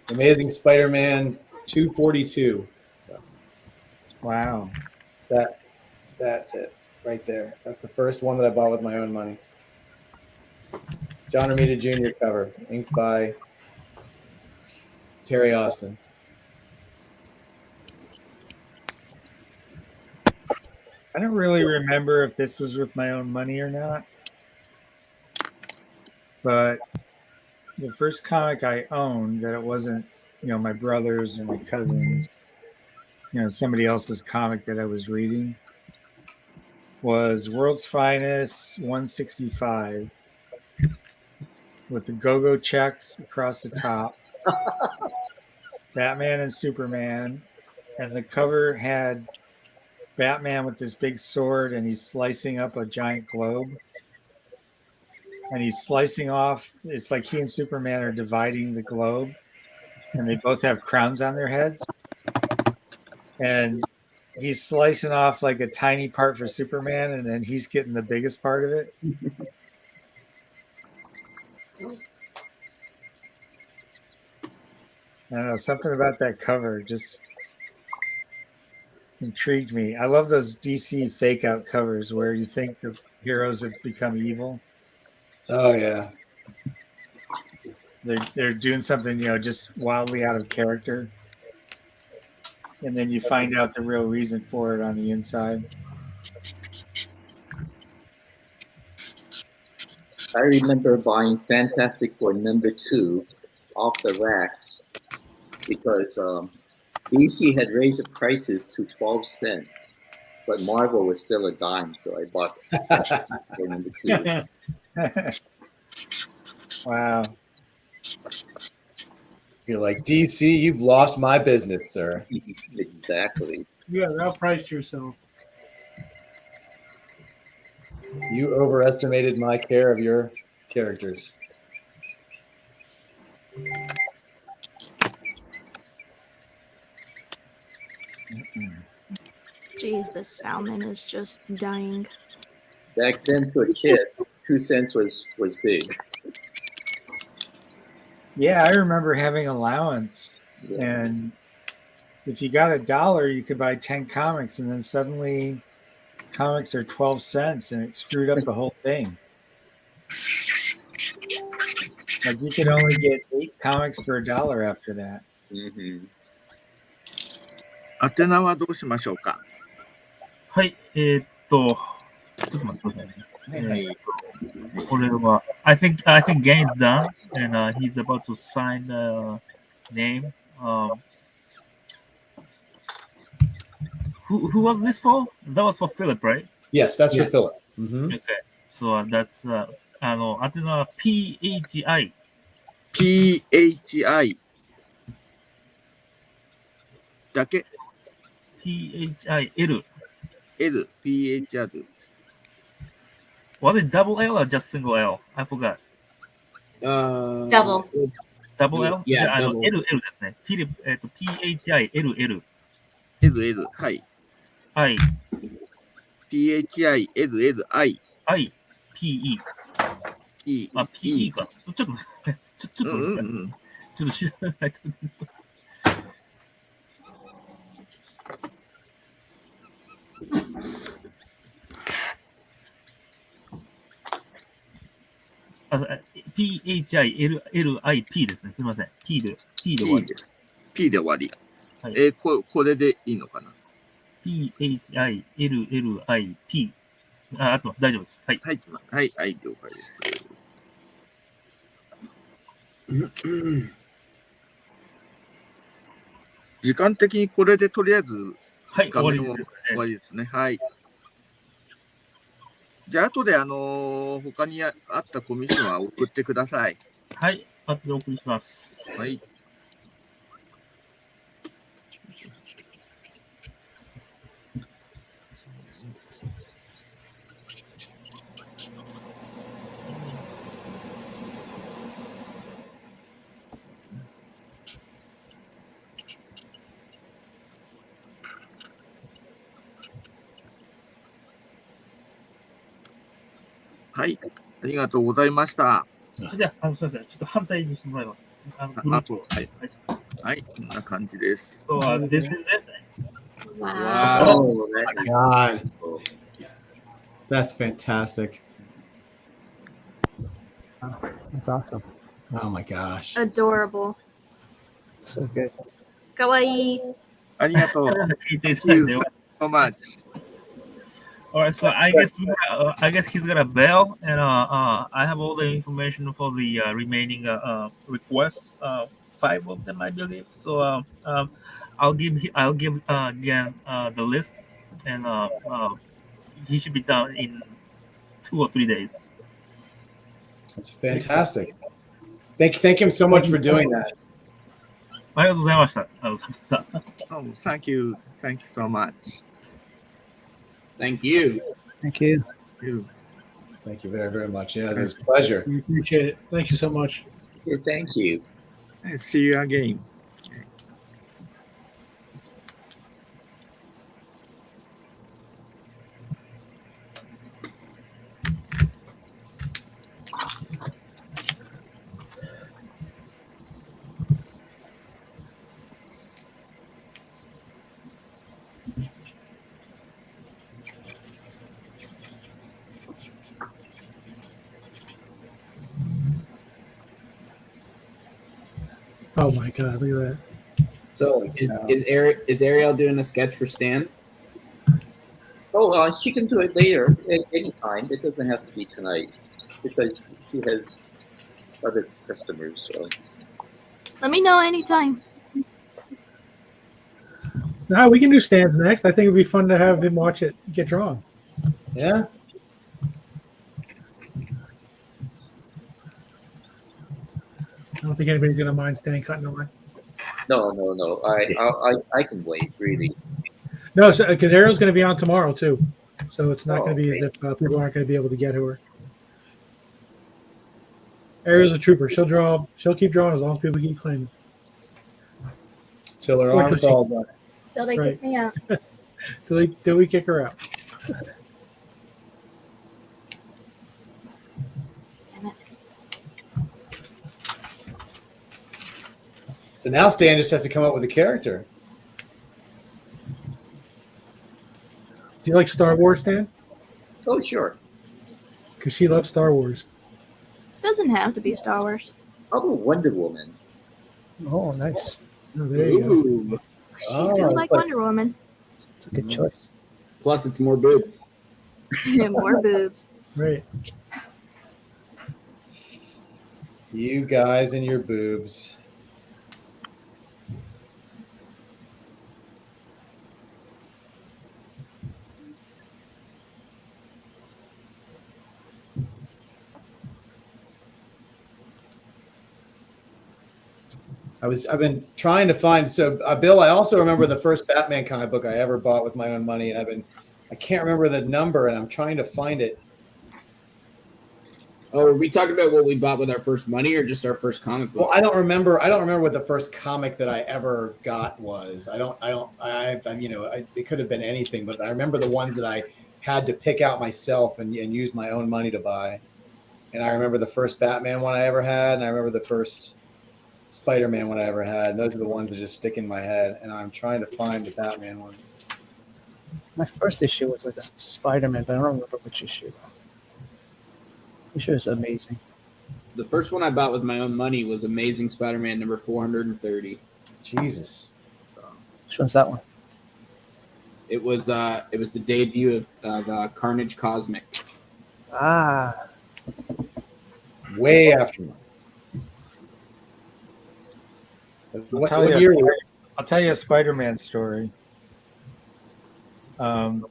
Amazing Spider-Man 242. Wow. That's it right there. That's the first one that I bought with my own money. John Romita Jr. cover, inked by Terry Austin. I don't really remember if this was with my own money or not, but the first comic I owned that it wasn't, my brother's or my cousin's, somebody else's comic that I was reading was World's Finest 165 with the go-go checks across the top, Batman and Superman, and the cover had Batman with this big sword and he's slicing up a giant globe. And he's slicing off, it's like he and Superman are dividing the globe and they both have crowns on their heads. And he's slicing off like a tiny part for Superman and then he's getting the biggest part of it. I don't know, something about that cover just intrigued me. I love those DC fake out covers where you think the heroes have become evil. Oh yeah. They're doing something, just wildly out of character. And then you find out the real reason for it on the inside. I remember buying Fantastic Four #2 off the racks because DC had raised the prices to 12 cents, but Marvel was still a dime, so I bought for #2. Wow. You're like, DC, you've lost my business, sir. Exactly. You have outpriced yourself. You overestimated my care of your characters. Jeez, this salmon is just dying. Back then, to a kid, 2 cents was big. Yeah, I remember having allowance. Yeah. And if you got $1, you could buy 10 comics, and then suddenly comics are 12 cents, and it screwed up the whole thing. Like you could only get 8 comics for $1 after that. 宛名はどうしましょうか。はい、ちょっと待ってくださいね。これは、I think Gain's done, and he's about to sign the name. Who was this for? That was for Philip, right? Yes, that's for Yeah. Philip. Okay, so that's 宛名は PHI. PHI だけ PHIL. L PHR Was it double L or just single L? I forgot. Double. Double L? Yeah, じゃあ double. L ですね。フィリップ、PHILL。 LL はい I PHILLI I PE。 P あ、PE か。ちょっと待って、ちょっと待って。ちょっと知らないと。PHILLIP ですね。すみません。P で終わり。P で終わり。はい、これでいいのかな。PHILLIP。あ、合ってます。大丈夫です。はい。はい、はい、はい、了解です。時間的にこれでとりあえず画面も終わりですね。はい。じゃあ後で他にあったコミッションは送ってください。はい、後でお送りします。はい。はい、ありがとうございました。じゃあ、すみません。ちょっと反対にしてもらいます。グループを。はい。はい、こんな感じです。So, this is it. Wow. Oh my God. That's fantastic. That's awesome. Oh my gosh. Adorable. So good. Kawaii. ありがとう。Thank you so much. All right, so I guess he's gonna bail, and I have all the information for the remaining requests, 5 of them, I believe. So I'll give again the list, and he should be done in 2 or 3 days. That's fantastic. Thank him so much for doing that. ありがとうございました。Oh, thank you so much. Thank you. Thank you. Thank you very, very much. Yeah, it was a pleasure. We appreciate it. Thank you so much. Thank you. See you again. Oh my God! Look at that. So is Ariel doing a sketch for Stan? Oh, she can do it later, anytime. It doesn't have to be tonight because she has other customers. So. Let me know anytime. No, we can do stands next. I think it'd be fun to have him watch it get drawn. Yeah. I don't think anybody's gonna mind Stan cutting the line. No. I can wait. Really. No, because Ariel's going to be on tomorrow too, so it's not going to be as if people aren't going to be able to get to her. Ariel's a trooper. She'll draw. She'll keep drawing as long as people keep claiming. Till her arms all done. Till they kick me out. till we kick her out. So now Stan just has to come up with a character. Do you like Star Wars, Stan? Oh, sure. Because she loves Star Wars. Doesn't have to be Star Wars. Oh, Wonder Woman. Oh, nice. Oh, there you go. She's kind of like Wonder Woman. It's a good choice. Plus, it's more boobs. More boobs. Right. You guys and your boobs. I've been trying to find. So, Bill, I also remember the first Batman comic book I ever bought with my own money, and I can't remember the number, and I'm trying to find it. Oh, are we talking about what we bought with our first money, or just our first comic book? Well, I don't remember what the first comic that I ever got was. It could have been anything, but I remember the ones that I had to pick out myself and use my own money to buy. And I remember the first Batman one I ever had, and I remember the first Spider-Man one I ever had. And those are the ones that just stick in my head, and I'm trying to find the Batman one. My first issue was like a Spider-Man, but I don't remember which issue. I'm sure it's amazing. The first one I bought with my own money was Amazing Spider-Man number 430. Jesus. Which one's that one? It was the debut of Carnage Cosmic. Ah. Way after mine. I'll tell you a Spider-Man story. Have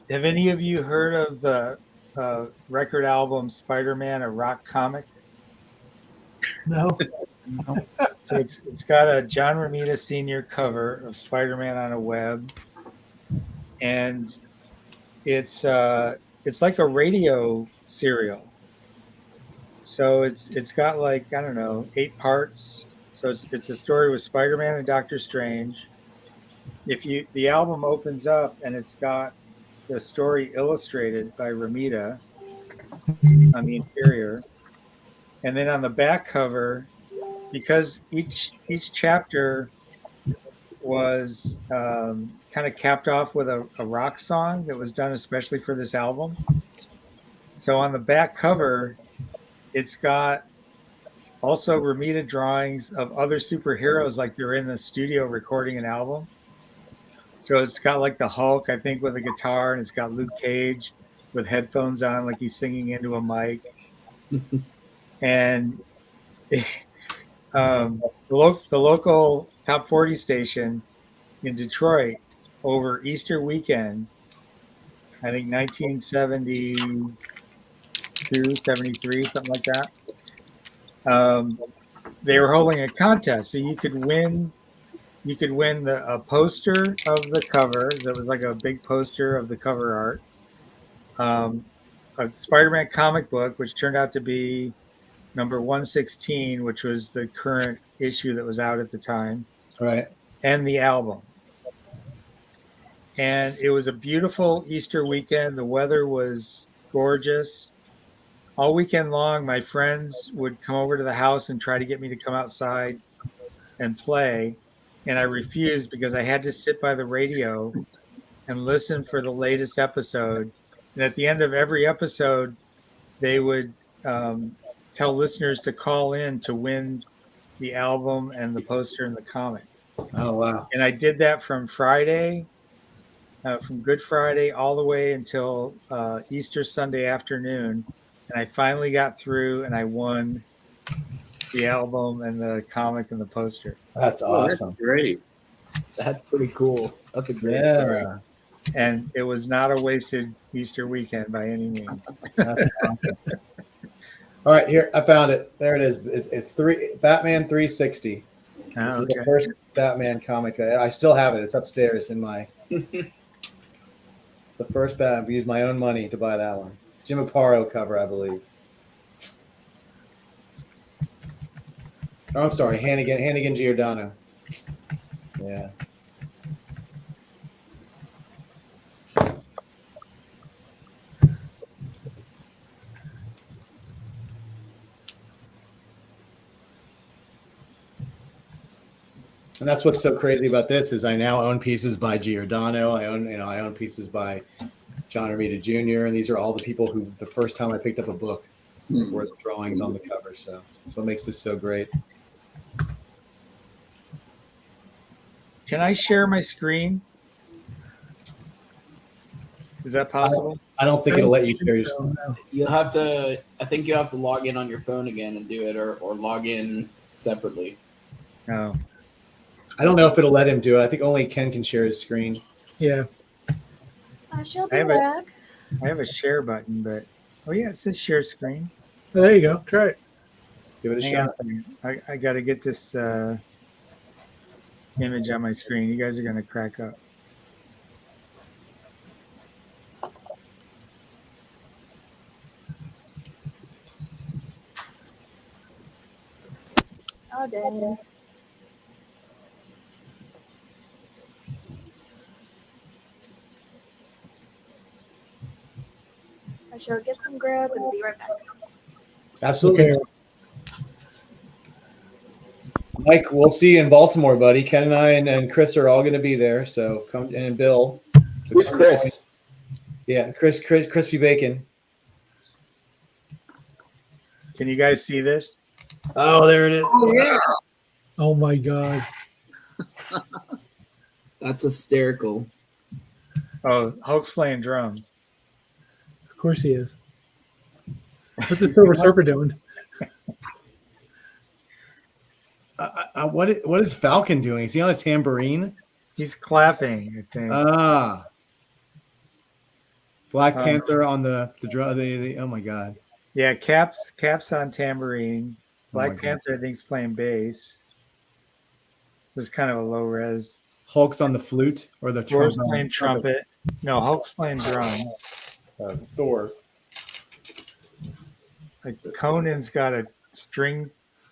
any of you heard of the record album Spider-Man, a rock comic? No. So it's got a John Romita Sr. cover of Spider-Man on a web, and it's like a radio serial. So it's got like, I don't know, 8 parts. So it's a story with Spider-Man and Doctor Strange. The album opens up and it's got the story illustrated by Romita on the interior, and then on the back cover, because each chapter was kind of capped off with a rock song that was done especially for this album. So on the back cover, it's got also Romita drawings of other superheroes like they're in the studio recording an album. So it's got like the Hulk, I think, with a guitar, and it's got Luke Cage with headphones on, like he's singing into a mic. And the local top 40 station in Detroit over Easter weekend, I think 1972, 73, something like that. They were holding a contest, so you could win a poster of the cover. That was like a big poster of the cover art. A Spider-Man comic book, which turned out to be number 116, which was the current issue that was out at the time. Right. And the album. And it was a beautiful Easter weekend. The weather was gorgeous. All weekend long, my friends would come over to the house and try to get me to come outside and play. And I refused because I had to sit by the radio and listen for the latest episode. And at the end of every episode, they would tell listeners to call in to win the album and the poster and the comic. Oh, wow. And I did that from Friday, from Good Friday all the way until Easter Sunday afternoon. And I finally got through and I won the album and the comic and the poster. That's awesome. That's great. That's pretty cool. That's a great story. And it was not a wasted Easter weekend by any means. That's awesome. All right, here I found it. There it is. It's Batman 360. This is the first Batman comic. I still have it. It's upstairs in my. It's the first Batman. I used my own money to buy that one. Jim Aparo cover, I believe. Oh, I'm sorry, Hannigan Giordano. Yeah. And that's what's so crazy about this is I now own pieces by Giordano. I own pieces by John Romita Jr. And these are all the people who the first time I picked up a book were the drawings on the cover. So that's what makes this so great. Can I share my screen? Is that possible? I don't think it'll let you share your screen. You'll have to. I think you have to log in on your phone again and do it, or log in separately. No. I don't know if it'll let him do it. I think only Ken can share his screen. Yeah. I shall I be back. have a share button, but oh yeah, it says share screen. Oh, there you go. Try it. Give it a Hang on shot. a second. I got to get this image on my screen. You guys are gonna crack up. Oh, dang. I shall get some grub and be right back. Absolutely. Mike, we'll see you in Baltimore, buddy. Ken and I and Chris are all going to be there. So come, and Bill. So Who's Chris? Yeah, Crispy Bacon. Can you guys see this? Oh, there it is. Oh yeah. Oh my God. That's hysterical. Oh, Hulk's playing drums. Of course he is. What's the Silver Surfer doing? What is Falcon doing? Is he on a tambourine? He's clapping, I think. Black Panther on the oh my God. Yeah, Cap's on tambourine. Black my God. Panther, I think, is playing bass. So it's kind of a low res. Hulk's on the flute or the Thor's trumpet. playing trumpet. No, Hulk's playing drums. Thor. Like Conan's got a string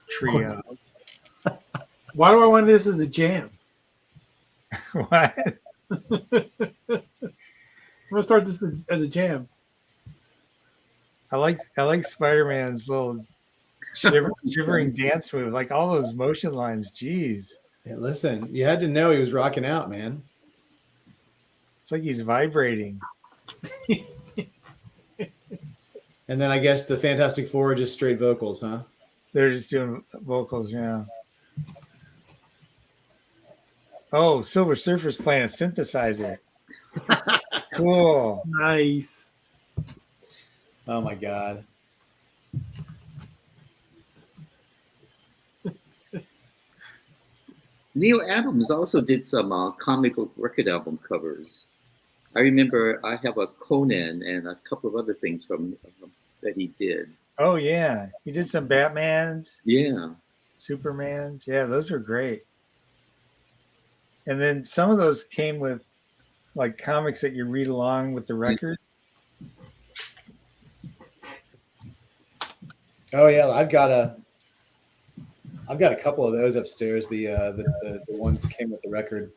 trio. Why do I want this as a jam? What? I'm gonna start this as a jam. I like Spider-Man's little shivering dance move, like all those motion lines. Jeez, Yeah, listen, you had to know he was rocking out, man. it's like he's vibrating. And then I guess the Fantastic Four are just straight vocals, huh? They're just doing vocals, yeah. Oh, Silver Surfer's playing a synthesizer. Cool. Nice. Oh my God. Neil Adams also did some comic book record album covers. I remember I have a Conan and a couple of other things from that he did. Oh yeah, he did some Batmans. Yeah. Supermans. Yeah, those were great. And then some of those came with like comics that you read along with the record. Oh yeah, I've got a couple of those upstairs. The ones that came with the record.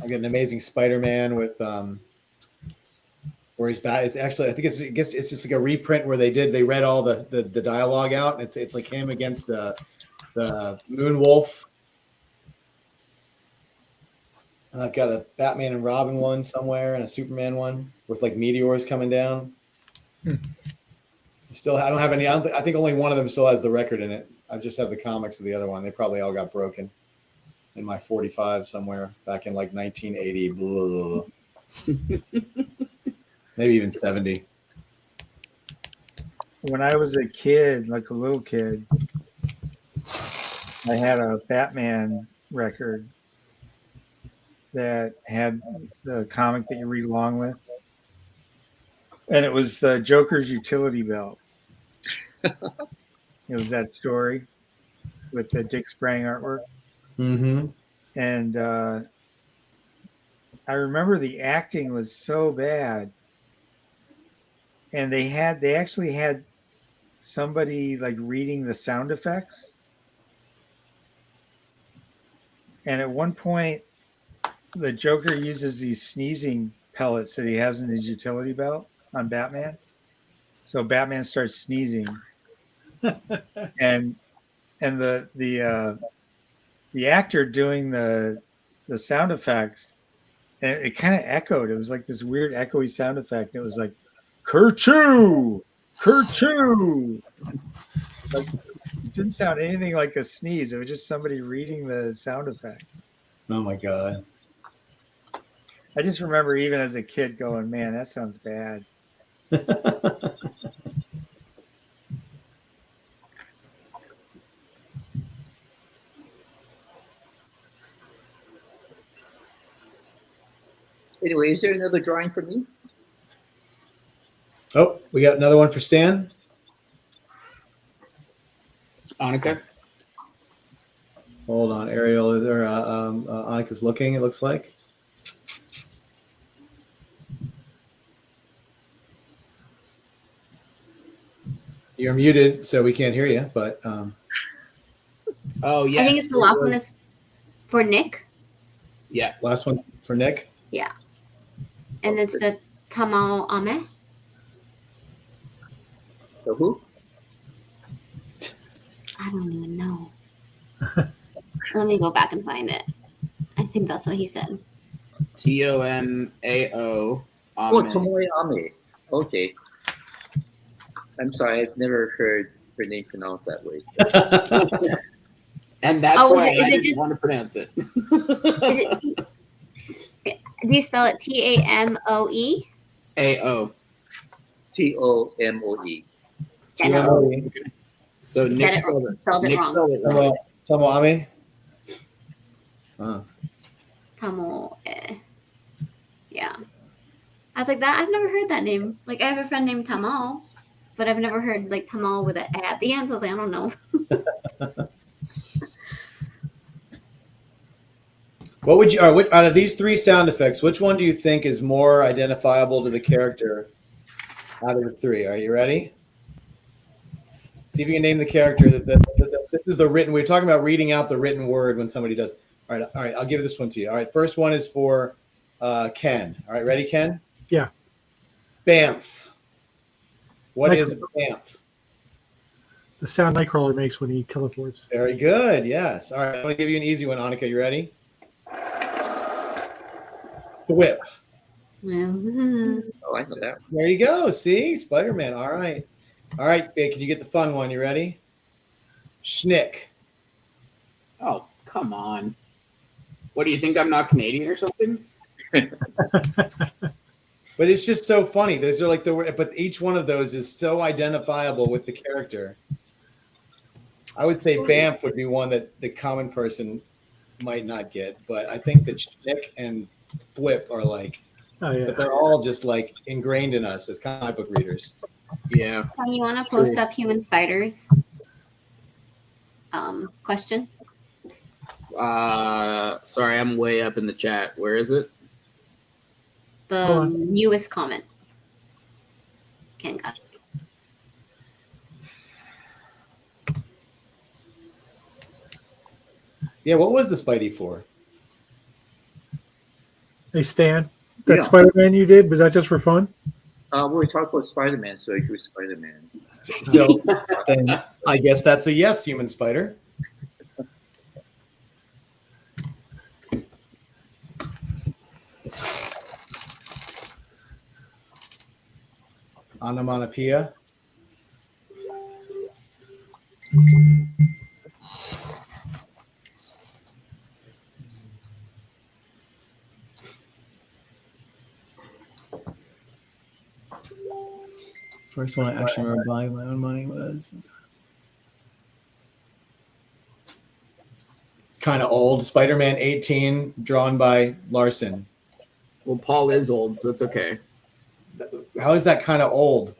I got an Amazing Spider-Man with where he's bad. It's actually I think it's just like a reprint where they read all the dialogue out. It's like him against the Moon Wolf. And I've got a Batman and Robin one somewhere and a Superman one with like meteors coming down. I don't have any. I think only one of them still has the record in it. I just have the comics of the other one. They probably all got broken in my 45 somewhere back in like 1980. Blah, maybe even 70. When I was a kid, like a little kid, I had a Batman record that had the comic that you read along with. And it was the Joker's utility belt. It was that story with the Dick Sprang artwork. Mm-hmm. And I remember the acting was so bad. And they actually had somebody like reading the sound effects. And at one point, the Joker uses these sneezing pellets that he has in his utility belt on Batman. So Batman starts sneezing, and the actor doing the sound effects, and it kind of echoed. It was like this weird echoey sound effect. It was like Kerchoo! Kerchoo! Like, it didn't sound anything like a sneeze. It was just somebody reading the sound effect. Oh my god. I just remember even as a kid going, man, that sounds bad. Anyway, is there another drawing for me? Oh, we got another one for Stan. Annika. Hold on, Ariel. Annika's looking. It looks like. You're muted, so we can't hear you. But oh yes, I think it's the last one is for Nick. Yeah, last one for Nick. Yeah, and it's the Tamao Ame. The who? I don't even know. Let me go back and find it. I think that's what he said. Tomao. Oh, Tomoe Ame. Okay. I'm sorry, I've never heard her name pronounced that way. So. And that's why I didn't want to pronounce it. Do you spell it Tamoe? AO. Tomoe. Tomoe. So Nick spelled it wrong. Tomoe. Tamo. Yeah. I was like that. I've never heard that name. Like I have a friend named Tamal, but I've never heard like Tamal with an A at the end. So I was like, I don't know. What would you? Out of these three sound effects, which one do you think is more identifiable to the character? Out of the three, are you ready? See if you can name the character. This is the written. We're talking about reading out the written word when somebody does. All right. I'll give this one to you. All right, first one is for Ken. All right, ready, Ken? Yeah. Bamf. What is Bamf? The sound Nightcrawler makes when he teleports. Very good. Yes. All right. I'm going to give you an easy one, Annika. You ready? Thwip. Oh, I know that. There you go. See? Spider-Man. All right. All right, Big. Can you get the fun one? You ready? Schnick. Oh, come on. What do you think? I'm not Canadian or something? But it's just so funny. Those are like but each one of those is so identifiable with the character. I would say Bamf would be one that the common person might not get, but I think that Schnick and Thwip are like, but they're all just like ingrained in us as comic book readers. Yeah. You want to post up human spiders? Question. Sorry, I'm way up in the chat. Where is it? The newest comment. Ken got it. Yeah, what was the Spidey for? Hey, Stan, that Spider-Man you did, was that just for fun? We talked about Spider-Man, so I drew Spider-Man. So then I guess that's a yes, human spider. Onomatopoeia. First one I actually remember buying my own money was. It's kind of old. Spider-Man 18, drawn by Larson. Well, Paul is old, so it's okay. How is that kind of old?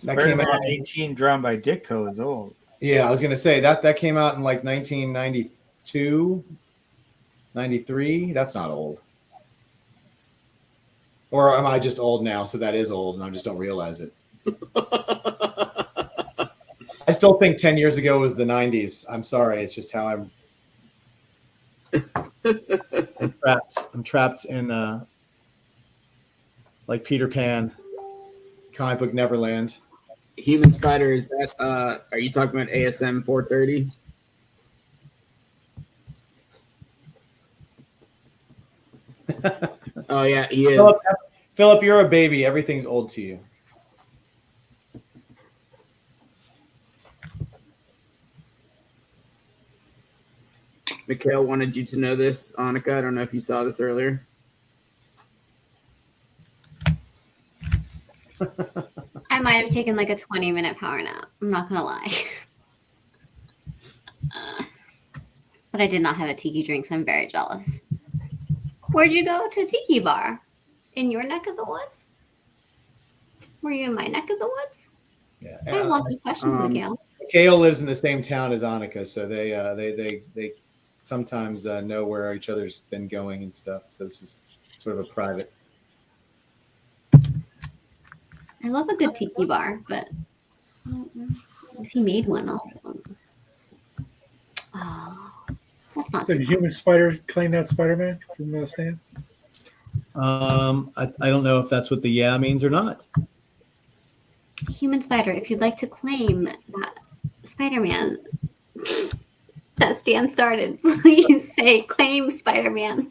That came out 18, drawn by Ditko, is old. Yeah, I was gonna say that came out in like 1992, 93. That's not old. Or am I just old now? So that is old, and I just don't realize it. I still think 10 years ago was the 90s. I'm sorry. It's just how I'm trapped in like Peter Pan, comic book Neverland. Human Spider, is that are you talking about ASM 430? Oh yeah, he is. Philip, you're a baby. Everything's old to you. Mikhail wanted you to know this, Annika. I don't know if you saw this earlier. I might have taken like a 20-minute power nap. I'm not gonna lie. But I did not have a tiki drink, so I'm very jealous. Where'd you go to tiki bar? In your neck of the woods? Were you in my neck of the woods? Yeah. I have lots of questions, Mikhail. Mikhail lives in the same town as Annika, so they sometimes know where each other's been going and stuff. So this is sort of a private. I love a good tiki bar, but I don't know if he made one. Oh, that's not. So did Human Spider claim that Spider-Man from Stan? I don't know if that's what the yeah means or not. Human Spider, if you'd like to claim that Spider-Man that Stan started, please say claim Spider-Man.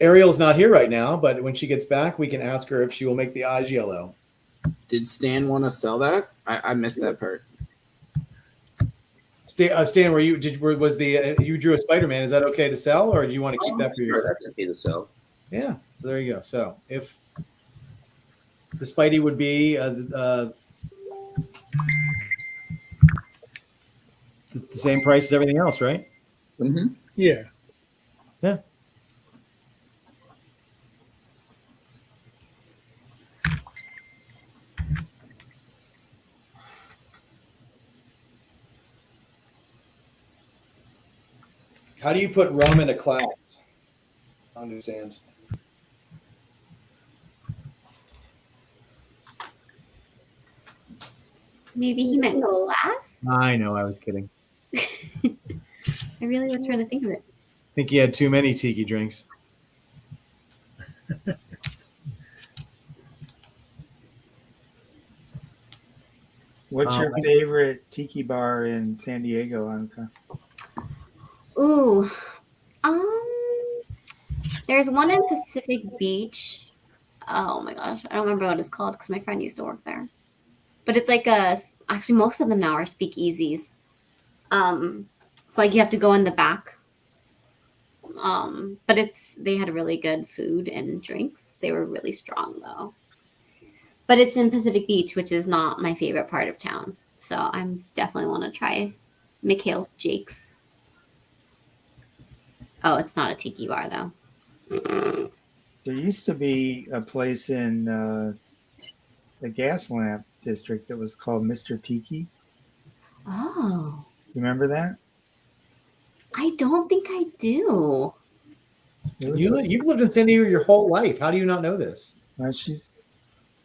Ariel's not here right now, but when she gets back, we can ask her if she will make the eyes yellow. Did Stan want to sell that? I missed that part. Stan, you drew a Spider-Man? Is that okay to sell, or do you want to keep that for yourself? That's okay to sell. Yeah. So there you go. So if the Spidey would be the same price as everything else, right? Mm-hmm. Yeah. Yeah. How do you put Rome in a class? I understand. Maybe he meant glass? I know, I was kidding. I really was trying to think of it. I think he had too many tiki drinks. What's your favorite tiki bar in San Diego, Annika? Ooh, there's one in Pacific Beach. Oh my gosh, I don't remember what it's called because my friend used to work there. But it's like actually most of them now are speakeasies. It's like you have to go in the back. But they had really good food and drinks. They were really strong though. But it's in Pacific Beach, which is not my favorite part of town. So I'm definitely want to try Mikhail's Jake's. Oh, it's not a tiki bar though. There used to be a place in the Gas Lamp district that was called Mr. Tiki. Oh. You remember that? I don't think I do. You've lived in San Diego your whole life. How do you not know this?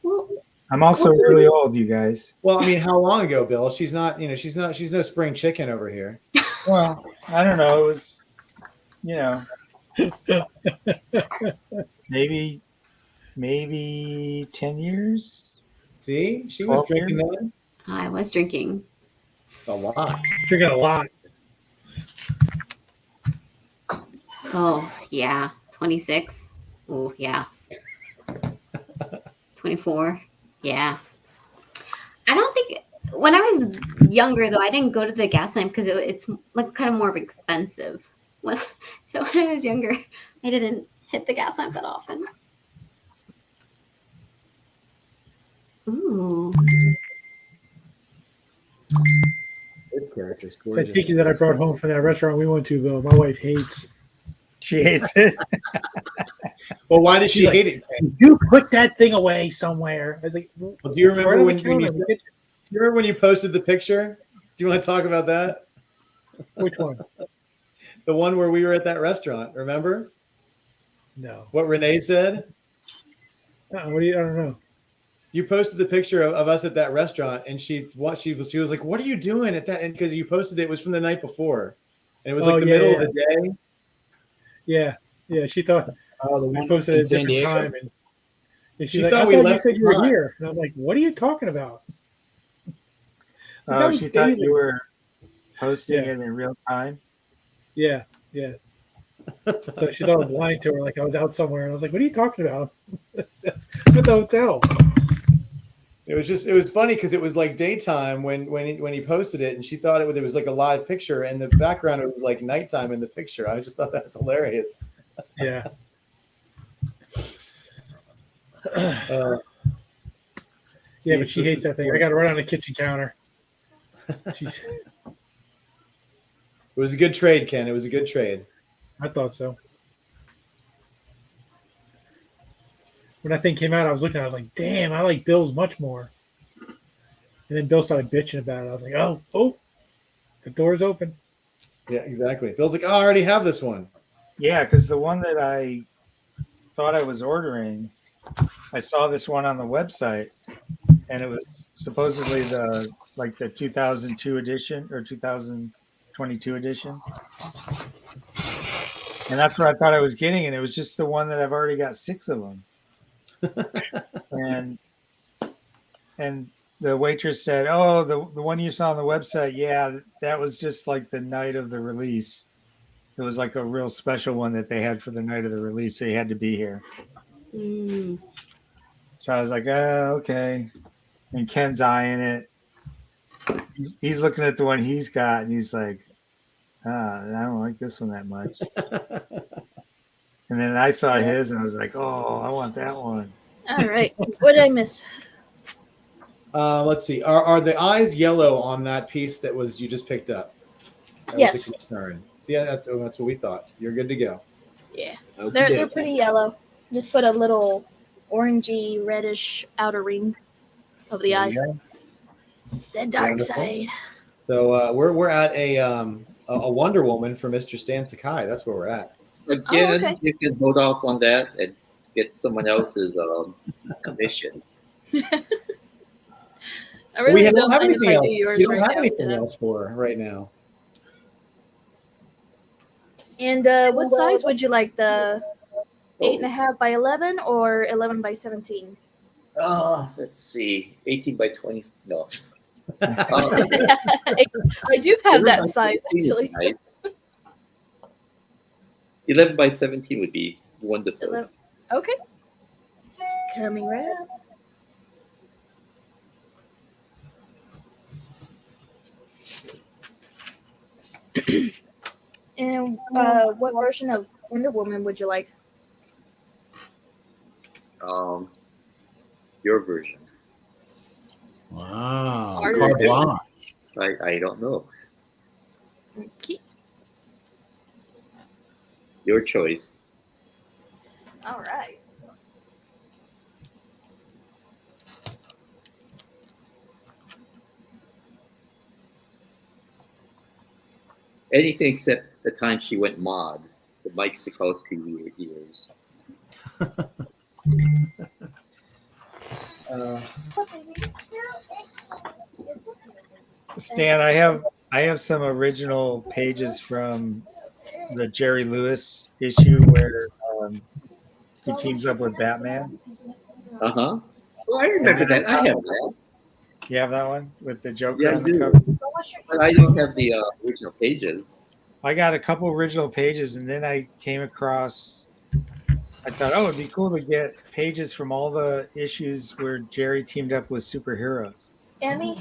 Well, I'm also really old, you guys. Well, I mean, how long ago, Bill? She's no spring chicken over here. Well, I don't know. It was, maybe 10 years. See, she was drinking then. I was drinking a lot. Drinking a lot. Oh yeah, 26. Oh yeah. 24. Yeah. I don't think when I was younger though, I didn't go to the Gas Lamp because it's like kind of more expensive. So when I was younger, I didn't hit the Gas Lamp that often. Ooh. Good characters, That gorgeous. tiki that I brought home from that restaurant we went to, Bill, my wife hates. She hates it. Well, why does she hate it? You put that thing away somewhere. I was like, well, do you remember when you posted the picture? Do you want to talk about that? Which one? The one where we were at that restaurant. Remember? No. What Renee said? I don't know. You posted the picture of us at that restaurant, and she was like, "What are you doing at that?" And because you posted it was from the night before, and it was like the middle of the day. Yeah. She thought we posted at a different time, and she's like, "I thought you said you were here," and I'm like, "What are you talking about?" Oh, she thought you were posting it in real time. Yeah. So she thought I was lying to her, like I was out somewhere. And I was like, "What are you talking about?" I'm at the hotel. It was funny because it was like daytime when he posted it, and she thought it was like a live picture, and the background it was like nighttime in the picture. I just thought that was hilarious. Yeah. Uh, Yeah, but she hates that thing. I got it right on the kitchen counter. It was a good trade, Ken. It was a good trade. I thought so. When that thing came out, I was looking at it, I was like, damn, I like Bill's much more. And then Bill started bitching about it. I was like, oh, the door's open. Yeah, exactly. Bill's like, oh, I already have this one. Yeah, because the one that I thought I was ordering, I saw this one on the website, and it was supposedly the 2002 edition or 2022 edition. And that's what I thought I was getting, and it was just the one that I've already got 6 of them. and the waitress said, "Oh, the one you saw on the website, yeah, that was just like the night of the release. It was like a real special one that they had for the night of the release. So you had to be here." Mm. So I was like, "Oh, okay." And Ken's eyeing it. He's looking at the one he's got, and he's like, I don't like this one that much. And then I saw his, and I was like, "Oh, I want that one." All right. What did I miss? Let's see. Are the eyes yellow on that piece that you just picked up? That was a Yes. concern. See, that's what we thought. You're good to go. Yeah. Okay. They're pretty yellow. Just put a little orangey reddish outer ring of the eye. The dark Wonderful. side. So we're at a Wonder Woman for Mr. Stan Sakai. That's where we're at. Again, okay. you can hold off on that and get someone else's commission. I really don't have mind if anything I else. do yours We don't right have now anything instead. else for right now. And what size would you like? The 8.5 by 11 or 11 by 17? Let's see, 18 by 20. No. I do have that size actually. Nice. 11 by 17 would be wonderful. Okay. Coming right up. And what version of Wonder Woman would you like? Your version. Wow. Artist Carte blanche. I don't know. Okay. Your choice. All right. Anything except the time she went mod, the Mike Sikowski years. Stan, I have some original pages from the Jerry Lewis issue where he teams up with Batman. Oh, I remember that. I have that. You have that one with the Joker Yeah, I on the do. cover? But I don't have the original pages. I got a couple original pages, and then I came across. I thought, it'd be cool to get pages from all the issues where Jerry teamed up with superheroes. Emmy?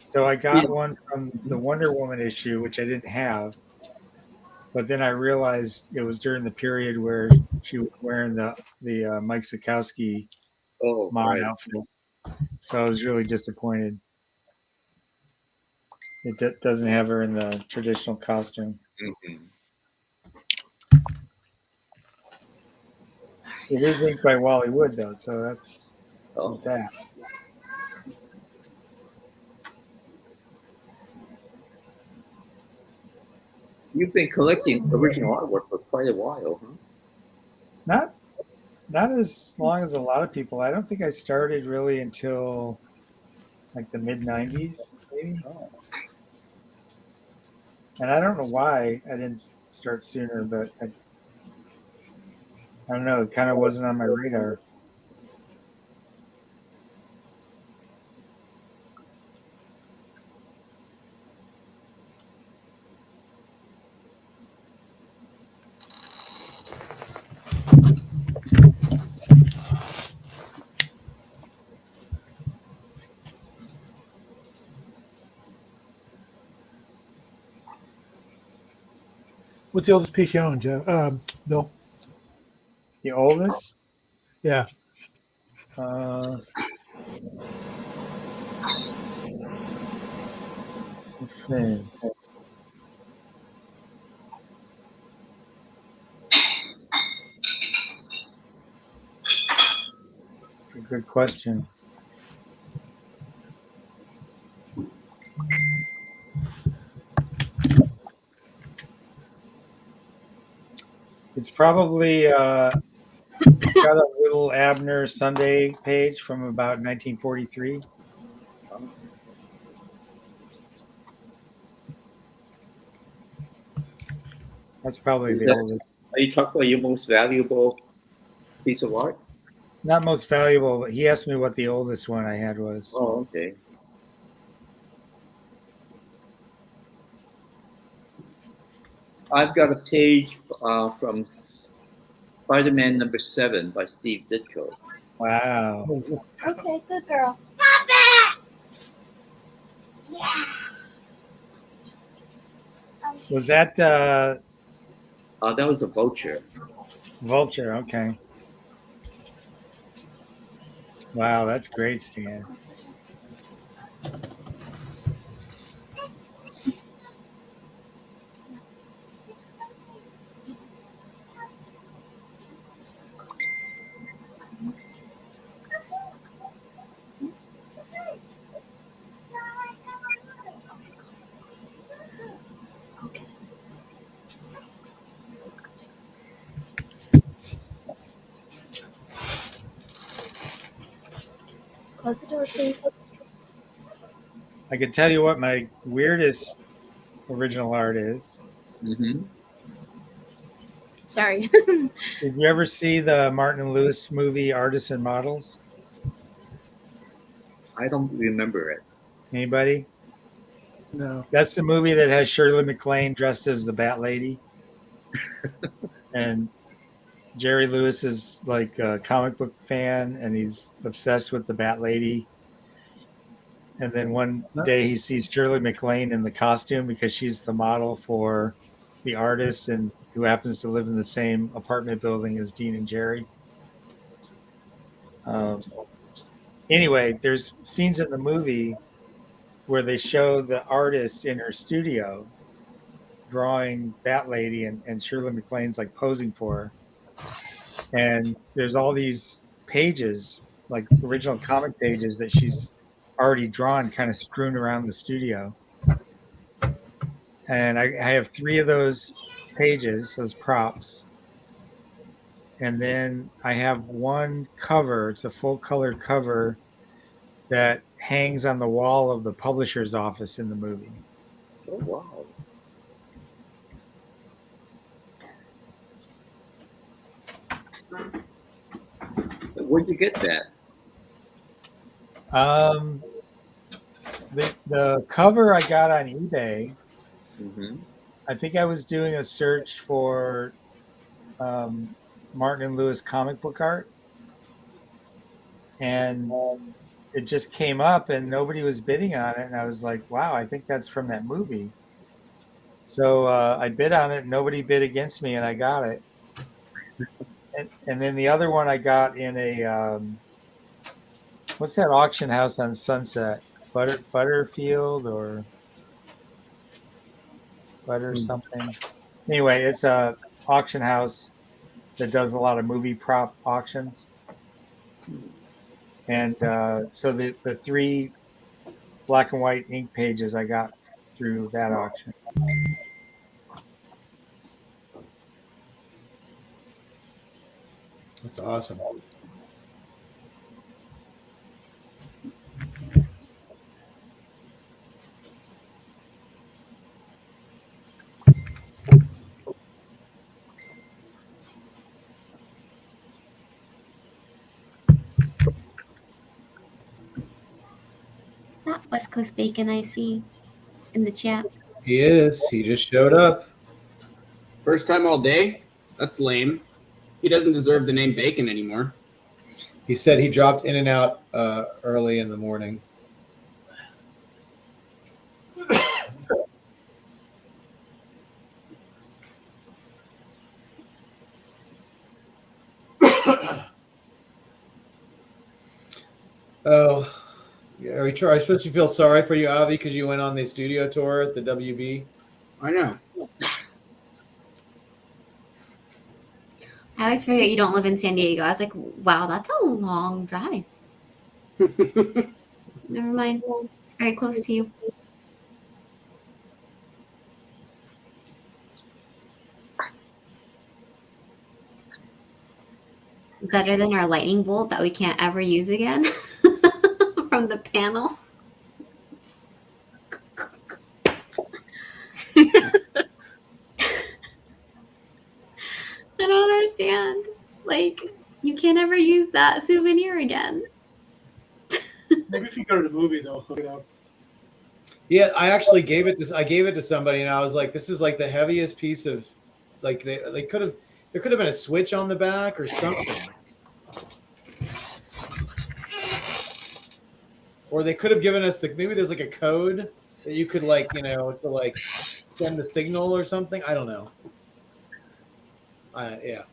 So I got one from the Wonder Woman issue, which I didn't have. But then I realized it was during the period where she was wearing the Mike Sikowski mod outfit. So I was really disappointed. It doesn't have her in the traditional costume. Mm-hmm. It is inked by Wally Wood, though, so that's that. You've been collecting original artwork for quite a while, huh? Not as long as a lot of people. I don't think I started really until like the mid '90s, maybe. And I don't know why I didn't start sooner, but I don't know. It kind of wasn't on my radar. What's the oldest piece you own, Joe? Bill? The oldest? Yeah. Let's see. That's a good question. It's probably got a little Abner Sunday page from about 1943. That's probably the oldest. Are you talking about your most valuable piece of art? Not most valuable, but he asked me what the oldest one I had was. Oh, okay. I've got a page from Spider-Man #7 by Steve Ditko. Wow. Okay, good girl. Stop it! Yeah. Was that that was a Vulture. Vulture? Okay. Wow, that's great, Stan. Close the door, please. I can tell you what my weirdest original art is. Mm-hmm. Sorry. Did you ever see the Martin Lewis movie Artists and Models? I don't remember it. Anybody? No. That's the movie that has Shirley MacLaine dressed as the Bat Lady. And Jerry Lewis is like a comic book fan and he's obsessed with the Bat Lady. And then one day he sees Shirley MacLaine in the costume because she's the model for the artist and who happens to live in the same apartment building as Dean and Jerry. Anyway, there's scenes in the movie where they show the artist in her studio drawing Bat Lady and Shirley MacLaine's like posing for her. And there's all these pages, like original comic pages that she's already drawn kind of strewn around the studio. And I have 3 of those pages as props. And then I have one cover, it's a full color cover that hangs on the wall of the publisher's office in the movie. Oh, wow. Where'd you get that? The cover I got on eBay. Mm-hmm. I think I was doing a search for Martin and Lewis comic book art, and it just came up and nobody was bidding on it, and I was like, wow, I think that's from that movie. So I bid on it, nobody bid against me, and I got it. And then the other one I got in a what's that auction house on Sunset? Butterfield or Butter something. Anyway, it's a auction house that does a lot of movie prop auctions. And so the 3 black and white ink pages I got through that auction. That's awesome. Not West Coast Bacon I see in the chat. He is. He just showed up. First time all day? That's lame. He doesn't deserve the name Bacon anymore. He said he dropped in and out early in the morning. Oh, yeah, are we supposed to feel sorry for you, Avi, because you went on the studio tour at the WB? I know. I always forget you don't live in San Diego. I was like, wow, that's a long drive. Never mind. It's very close to you. Better than our lightning bolt that we can't ever use again from the panel. I don't understand. Like, you can't ever use that souvenir again. Maybe if you go to the movie, they'll hook it up. Yeah, I actually gave it to somebody, and I was like, "This is like the heaviest piece of, like there could have been a switch on the back or something, or they could have given us maybe there's like a code that you could like to like send the signal or something. I don't know. Yeah.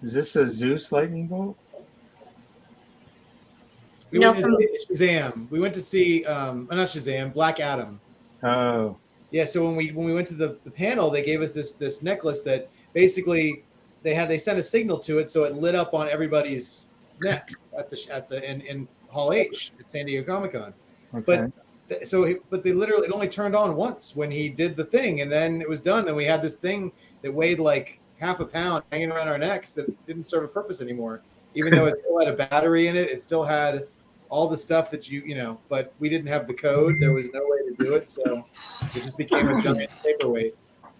Is this a Zeus lightning bolt? We went to Shazam. We went to see not Shazam, Black Adam. Oh. Yeah, so when we went to the panel, they gave us this necklace that basically they sent a signal to it, so it lit up on everybody's necks in Hall H at San Diego Comic-Con. Okay. But they literally, it only turned on once when he did the thing, and then it was done. And we had this thing that weighed like half a pound hanging around our necks that didn't serve a purpose anymore. Even though it still had a battery in it, it still had all the stuff that but we didn't have the code. There was no way to do it, so it just became a giant paperweight.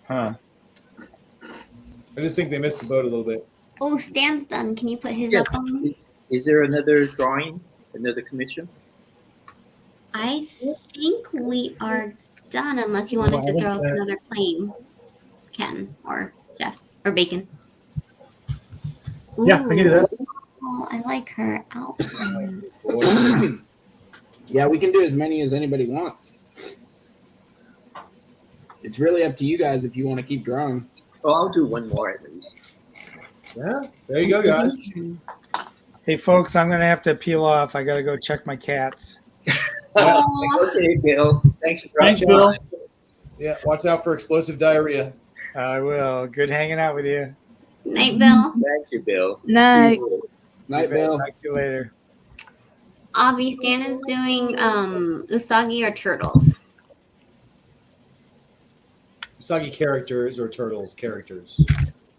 Huh. I just think they missed the boat a little bit. Oh, Stan's done. Can you put his up on? Is there another drawing, another commission? I think we are done, unless you wanted to throw up another claim, Ken or Jeff or Bacon. Ooh. Yeah, I can do that. Oh, I like her outfit. Yeah, we can do as many as anybody wants. It's really up to you guys if you want to keep drawing. Oh, I'll do one more at least. Yeah, there you go, guys. Hey, folks, I'm going to have to peel off. I got to go check my cats. Okay, Bill. Thanks for Thanks, Bill. Yeah, watch out for explosive diarrhea. I will. Good hanging out with you. Night, Bill. Thank you, Bill. Night. Night, Bill. Talk to you later. Avi, Stan is doing Usagi or turtles. Usagi characters or turtles characters?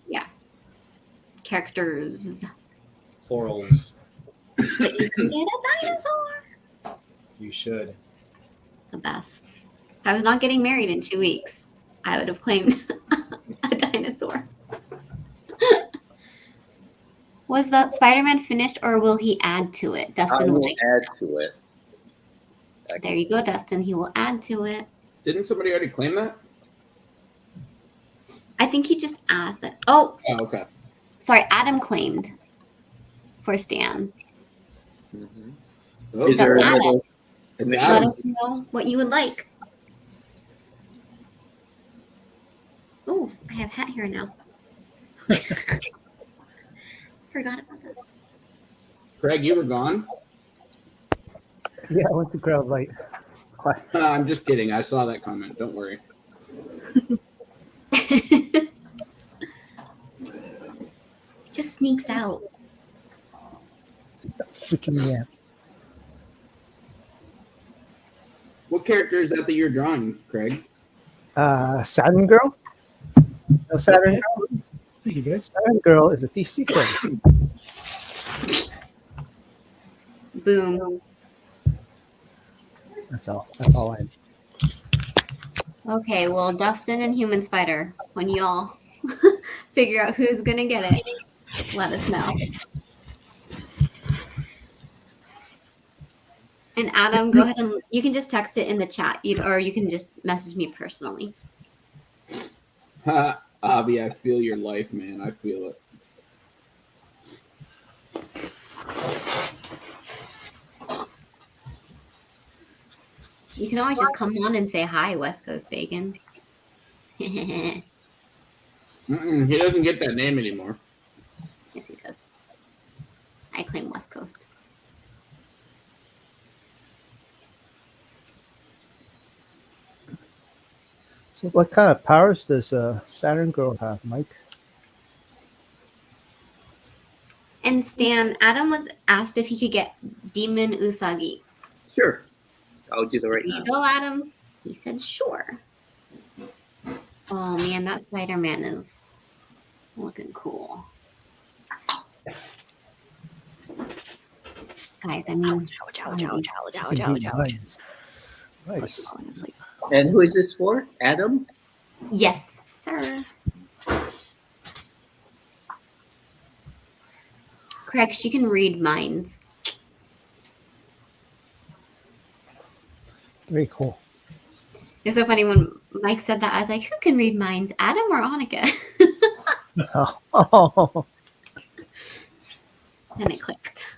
Yeah. Characters. Plurals. But you can get a dinosaur. You should. The best. If I was not getting married in 2 weeks, I would have claimed a dinosaur. Was that Spider-Man finished, or will he add to it? Dustin I will will add to it. There you go, Dustin. He will add to it. Didn't somebody already claim that? I think he just asked it. Oh, okay. Sorry, Adam claimed for Stan. Is So there Adam, another let commission? us know what you would like. Oh, I have hat hair now. Forgot about that. Craig, you were gone? Yeah, I went to grab light. I'm just kidding. I saw that comment. Don't worry. It just sneaks out. Freaking yeah. What character is that you're drawing, Craig? Saturn Girl? No Saturn Girl? Saturn Girl is a DC character. Boom. That's all I Okay, well, Dustin and Human Spider, when y'all figure out who's gonna get it, let us know. And Adam, go ahead and you can just text it in the chat, or you can just message me personally. Avi, I feel your life, man. I feel it. You can always just come on and say hi, West Coast Bacon. He doesn't get that name anymore. Yes, he does. I claim West Coast. So what kind of powers does Saturn Girl have, Mike? And Stan, Adam was asked if he could get Demon Usagi. Sure. I'll do that right There you now. go, Adam. He said sure. Oh man, that Spider-Man is looking cool. Guys, I mean, Nice. And who is this for? Adam? Yes, sir. Correct, she can read minds. Very cool. It's so funny when Mike said that. I was like, who can read minds, Adam or Annika? Oh, Then it clicked.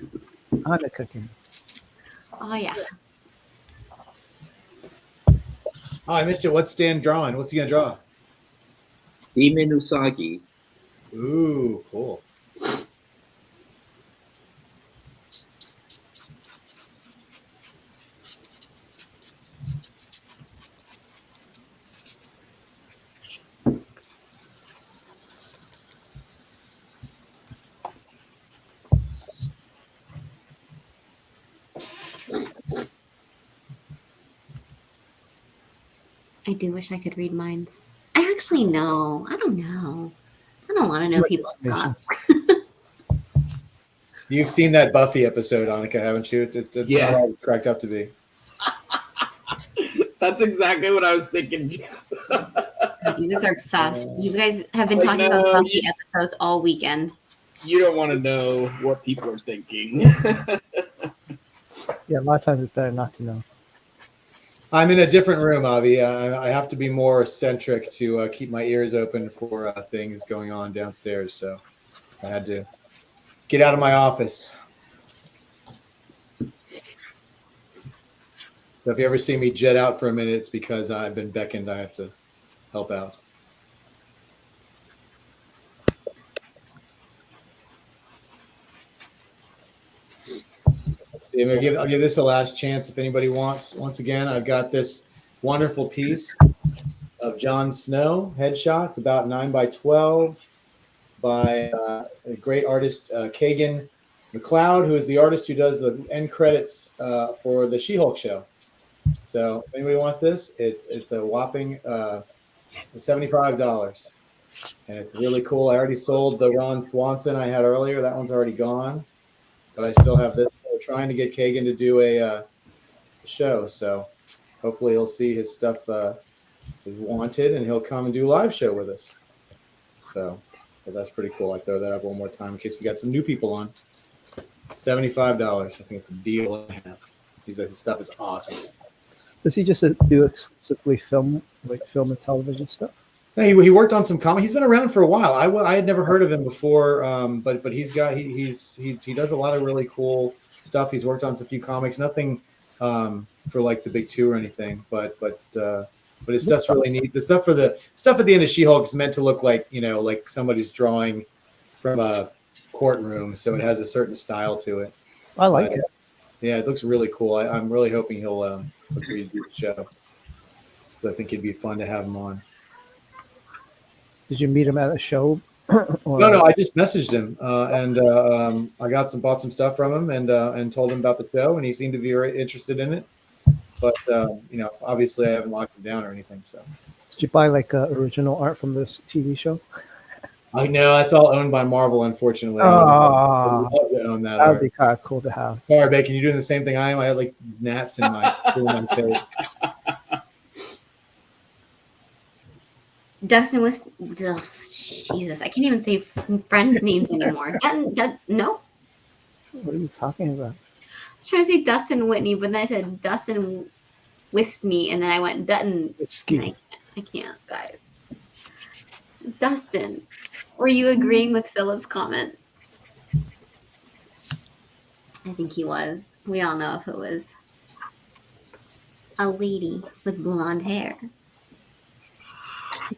Annika can. Oh, yeah. Oh, I missed it. What's Stan drawing? What's he going to draw? Demon Usagi. Ooh, cool. I do wish I could read minds. I actually know. I don't know. I don't want to know people's thoughts. You've seen that Buffy episode, Annika, haven't you? It's Yeah. not all it's cracked up to be. That's exactly what I was thinking, Jeff. You guys are obsessed. You guys have been Like, talking no, about Buffy episodes all weekend. You don't want to know what people are thinking. Yeah, a lot of times it's better not to know. I'm in a different room, Avi. I have to be more eccentric to keep my ears open for things going on downstairs. So I had to get out of my office. So if you ever see me jet out for a minute, it's because I've been beckoned. I have to help out. Let's see, I'll give this a last chance if anybody wants. Once again, I've got this wonderful piece of Jon Snow headshots, about 9x12, by a great artist, Kagan McLeod, who is the artist who does the end credits for the She-Hulk show. So if anybody wants this, it's a whopping $75. And it's really cool. I already sold the Ron Swanson I had earlier. That one's already gone. But I still have this. We're trying to get Kagan to do a show. So hopefully he'll see his stuff is wanted and he'll come and do a live show with us. So that's pretty cool. I throw that up one more time in case we got some new people on. $75. I think it's a deal and a half. His stuff is awesome. Does he just do exclusively film and television stuff? Yeah, he worked on some comics. He's been around for a while. I had never heard of him before, but he does a lot of really cool stuff. He's worked on a few comics. Nothing for like the big two or anything, but his stuff's really neat. The stuff at the end of She-Hulk is meant to look like like somebody's drawing from a courtroom, so it has a certain style to it. I like it. Yeah, it looks really cool. I'm really hoping he'll agree to do the show. So I think it'd be fun to have him on. Did you meet him at a show? No, I just messaged him and I bought some stuff from him and told him about the show, and he seemed to be very interested in it. But obviously I haven't locked him down or anything. So Did you buy like original art from this TV show? I know that's all owned by Marvel, unfortunately. Oh, I'd love to own that. That would art. be kind of cool to have. Sorry, Bacon, you're doing the same thing I am. I had like gnats in my face. Dustin was Jesus. I can't even say friends' names anymore. No. What are you talking about? I was trying to say Dustin Whitney, but then I said Dustin Whitney, and then I went Dutton. I can't, guys. Dustin, were you agreeing with Philip's comment? I think he was. We all know if it was a lady with blonde hair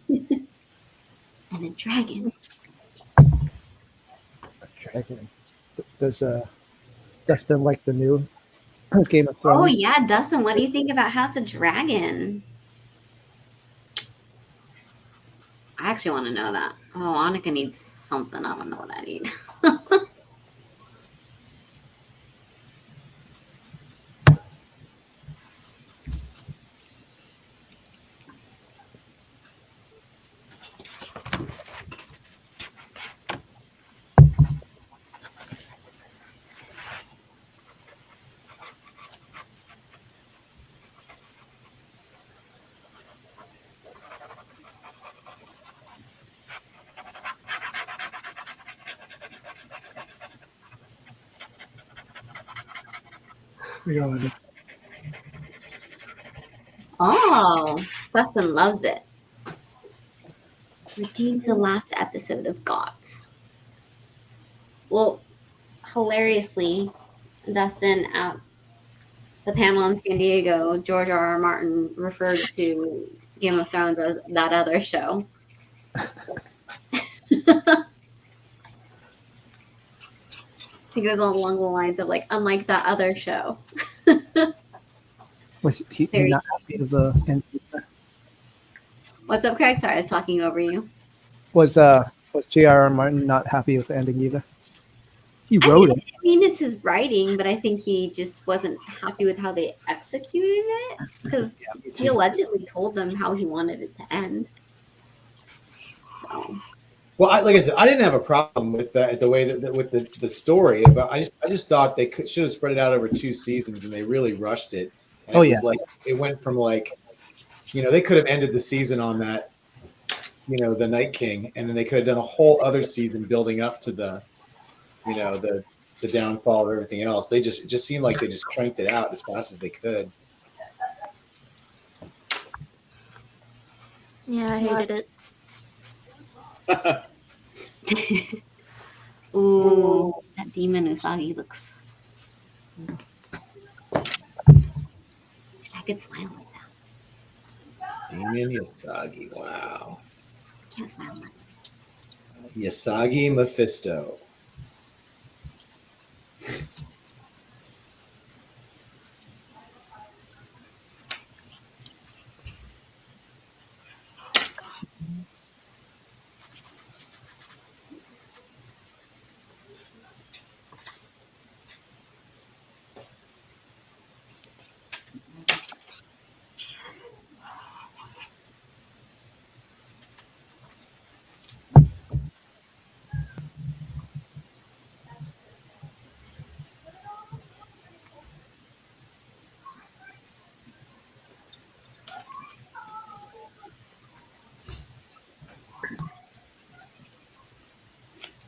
and a dragon. Okay. Does Dustin like the new Game of Oh Thrones? yeah, Dustin, what do you think about House of Dragon? I actually want to know that. Oh, Annika needs something. I don't know what I need. Oh, Dustin loves it. Redeems the last episode of GOT. Well, hilariously, Dustin, at the panel in San Diego, George R.R. Martin referred to Game of Thrones as that other show. He goes along the lines of like, unlike that other show. Was he Very not happy with the end? What's up, Craig? Sorry, I was talking over you. Was J.R.R. Martin not happy with the ending either? He I wrote mean, it. I mean, it's his writing, but I think he just wasn't happy with how they executed it because he allegedly told them how he wanted it to end. So. Well, like I said, I didn't have a problem with that, the way that with the story. But I just thought they should have spread it out over 2 seasons, and they really rushed it. And it was like it went from like, they could have ended the season on that, the Night King, and then they could have done a whole other season building up to the downfall of everything else. It just seemed like they just cranked it out as fast as they could. Yeah, I hated it. Ooh, that demon Usagi looks. I could smile at that. Demon Usagi, wow. Usagi Mephisto.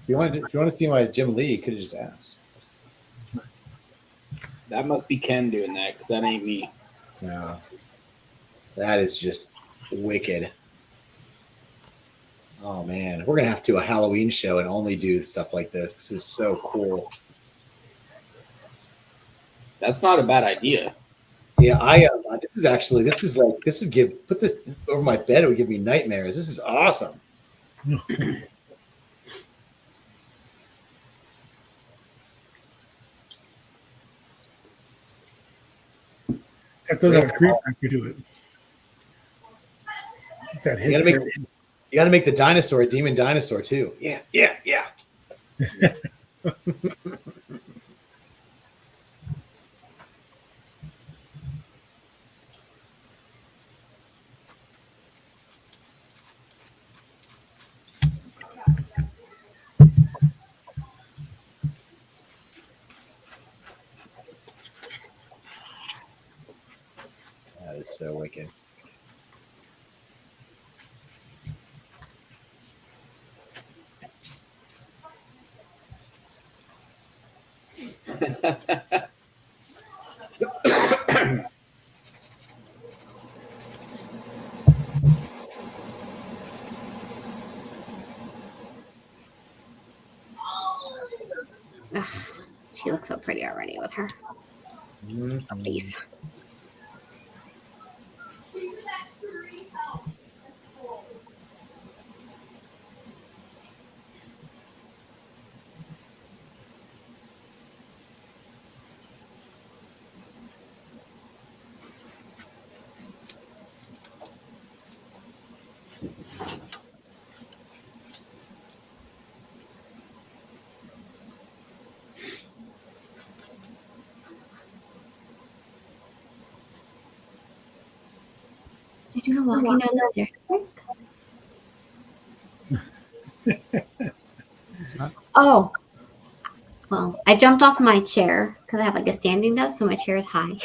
If you want to see my Jim Lee, you could have just asked. That must be Ken doing that, because that ain't me. No. That is just wicked. Oh, man. We're going to have to do a Halloween show and only do stuff like this. This is so cool. That's not a bad idea. Yeah, this would put this over my bed. It would give me nightmares. This is awesome. That does have a creep factor to it. It's that You got to make the dinosaur a demon dinosaur too. Yeah. That is so wicked. Ugh, she looks so pretty already with her face. Did you go walking down the stairs? Oh, well, I jumped off my chair because I have like a standing desk, so my chair is high.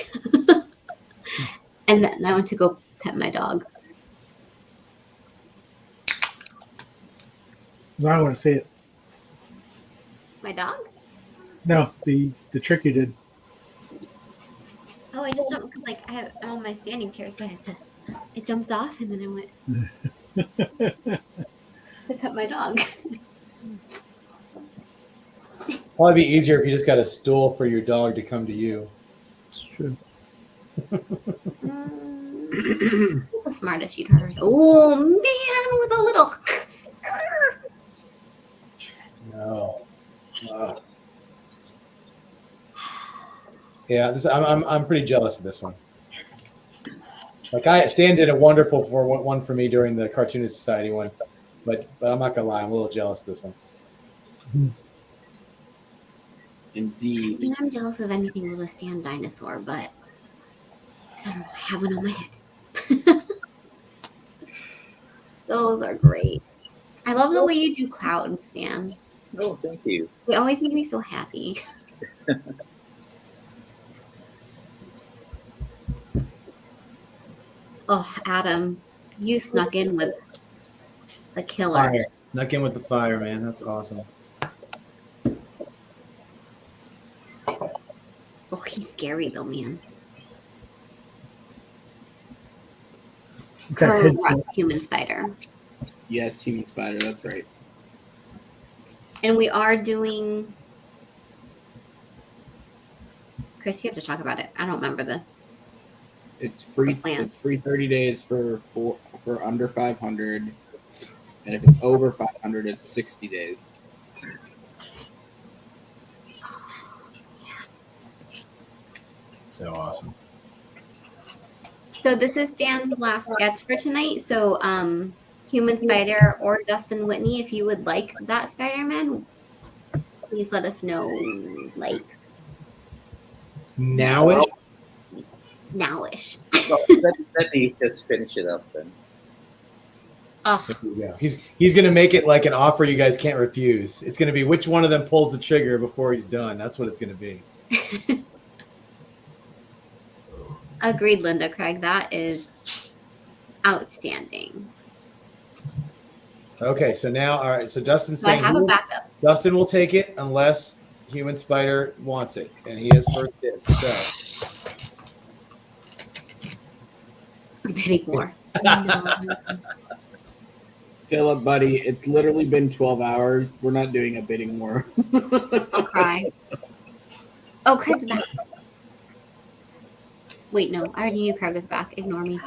And then I went to go pet my dog. No, I want to see it. My dog? No, the trick you did. Oh, I just jumped because I'm on my standing chair, so I jumped off and then I went to pet my dog. Probably be easier if you just got a stool for your dog to come to you. It's true. The smartest you'd heard. Oh man, with a little. No. Yeah, I'm pretty jealous of this one. Like Stan did a wonderful one for me during the Cartoonist Society one, but I'm not gonna lie, I'm a little jealous of this one. Indeed. I mean, I'm jealous of anything with a Stan dinosaur, but I have one on my head. Those are great. I love the way you do clouds, Stan. Oh, thank you. They always make me so happy. Oh, Adam, you snuck in with the killer. Fire. Snuck in with the fire, man. That's awesome. Oh, he's scary though, man. Correct, human spider. Yes, human spider. That's right. And we are doing. Chris, you have to talk about it. I don't remember the. It's free. Plan. It's free 30 days for under 500, and if it's over 500, it's 60 days. So awesome. So this is Dan's last sketch for tonight. So Human Spider or Dustin Whitney, if you would like that Spider-Man, please let us know. Like nowish. Nowish. Well, let me just finish it up then. Yeah. He's gonna make it like an offer you guys can't refuse. It's gonna be which one of them pulls the trigger before he's done. That's what it's gonna be. Agreed, Linda Craig. That is outstanding. Okay, so now, all right. So Dustin's So I saying have a backup. Dustin will take it unless Human Spider wants it, and he has first dibs. So I'm bidding more. Philip, buddy, it's literally been 12 hours. We're not doing a bidding war. I'll cry. Oh, Craig's back. Wait, no. I already knew Craig was back. Ignore me.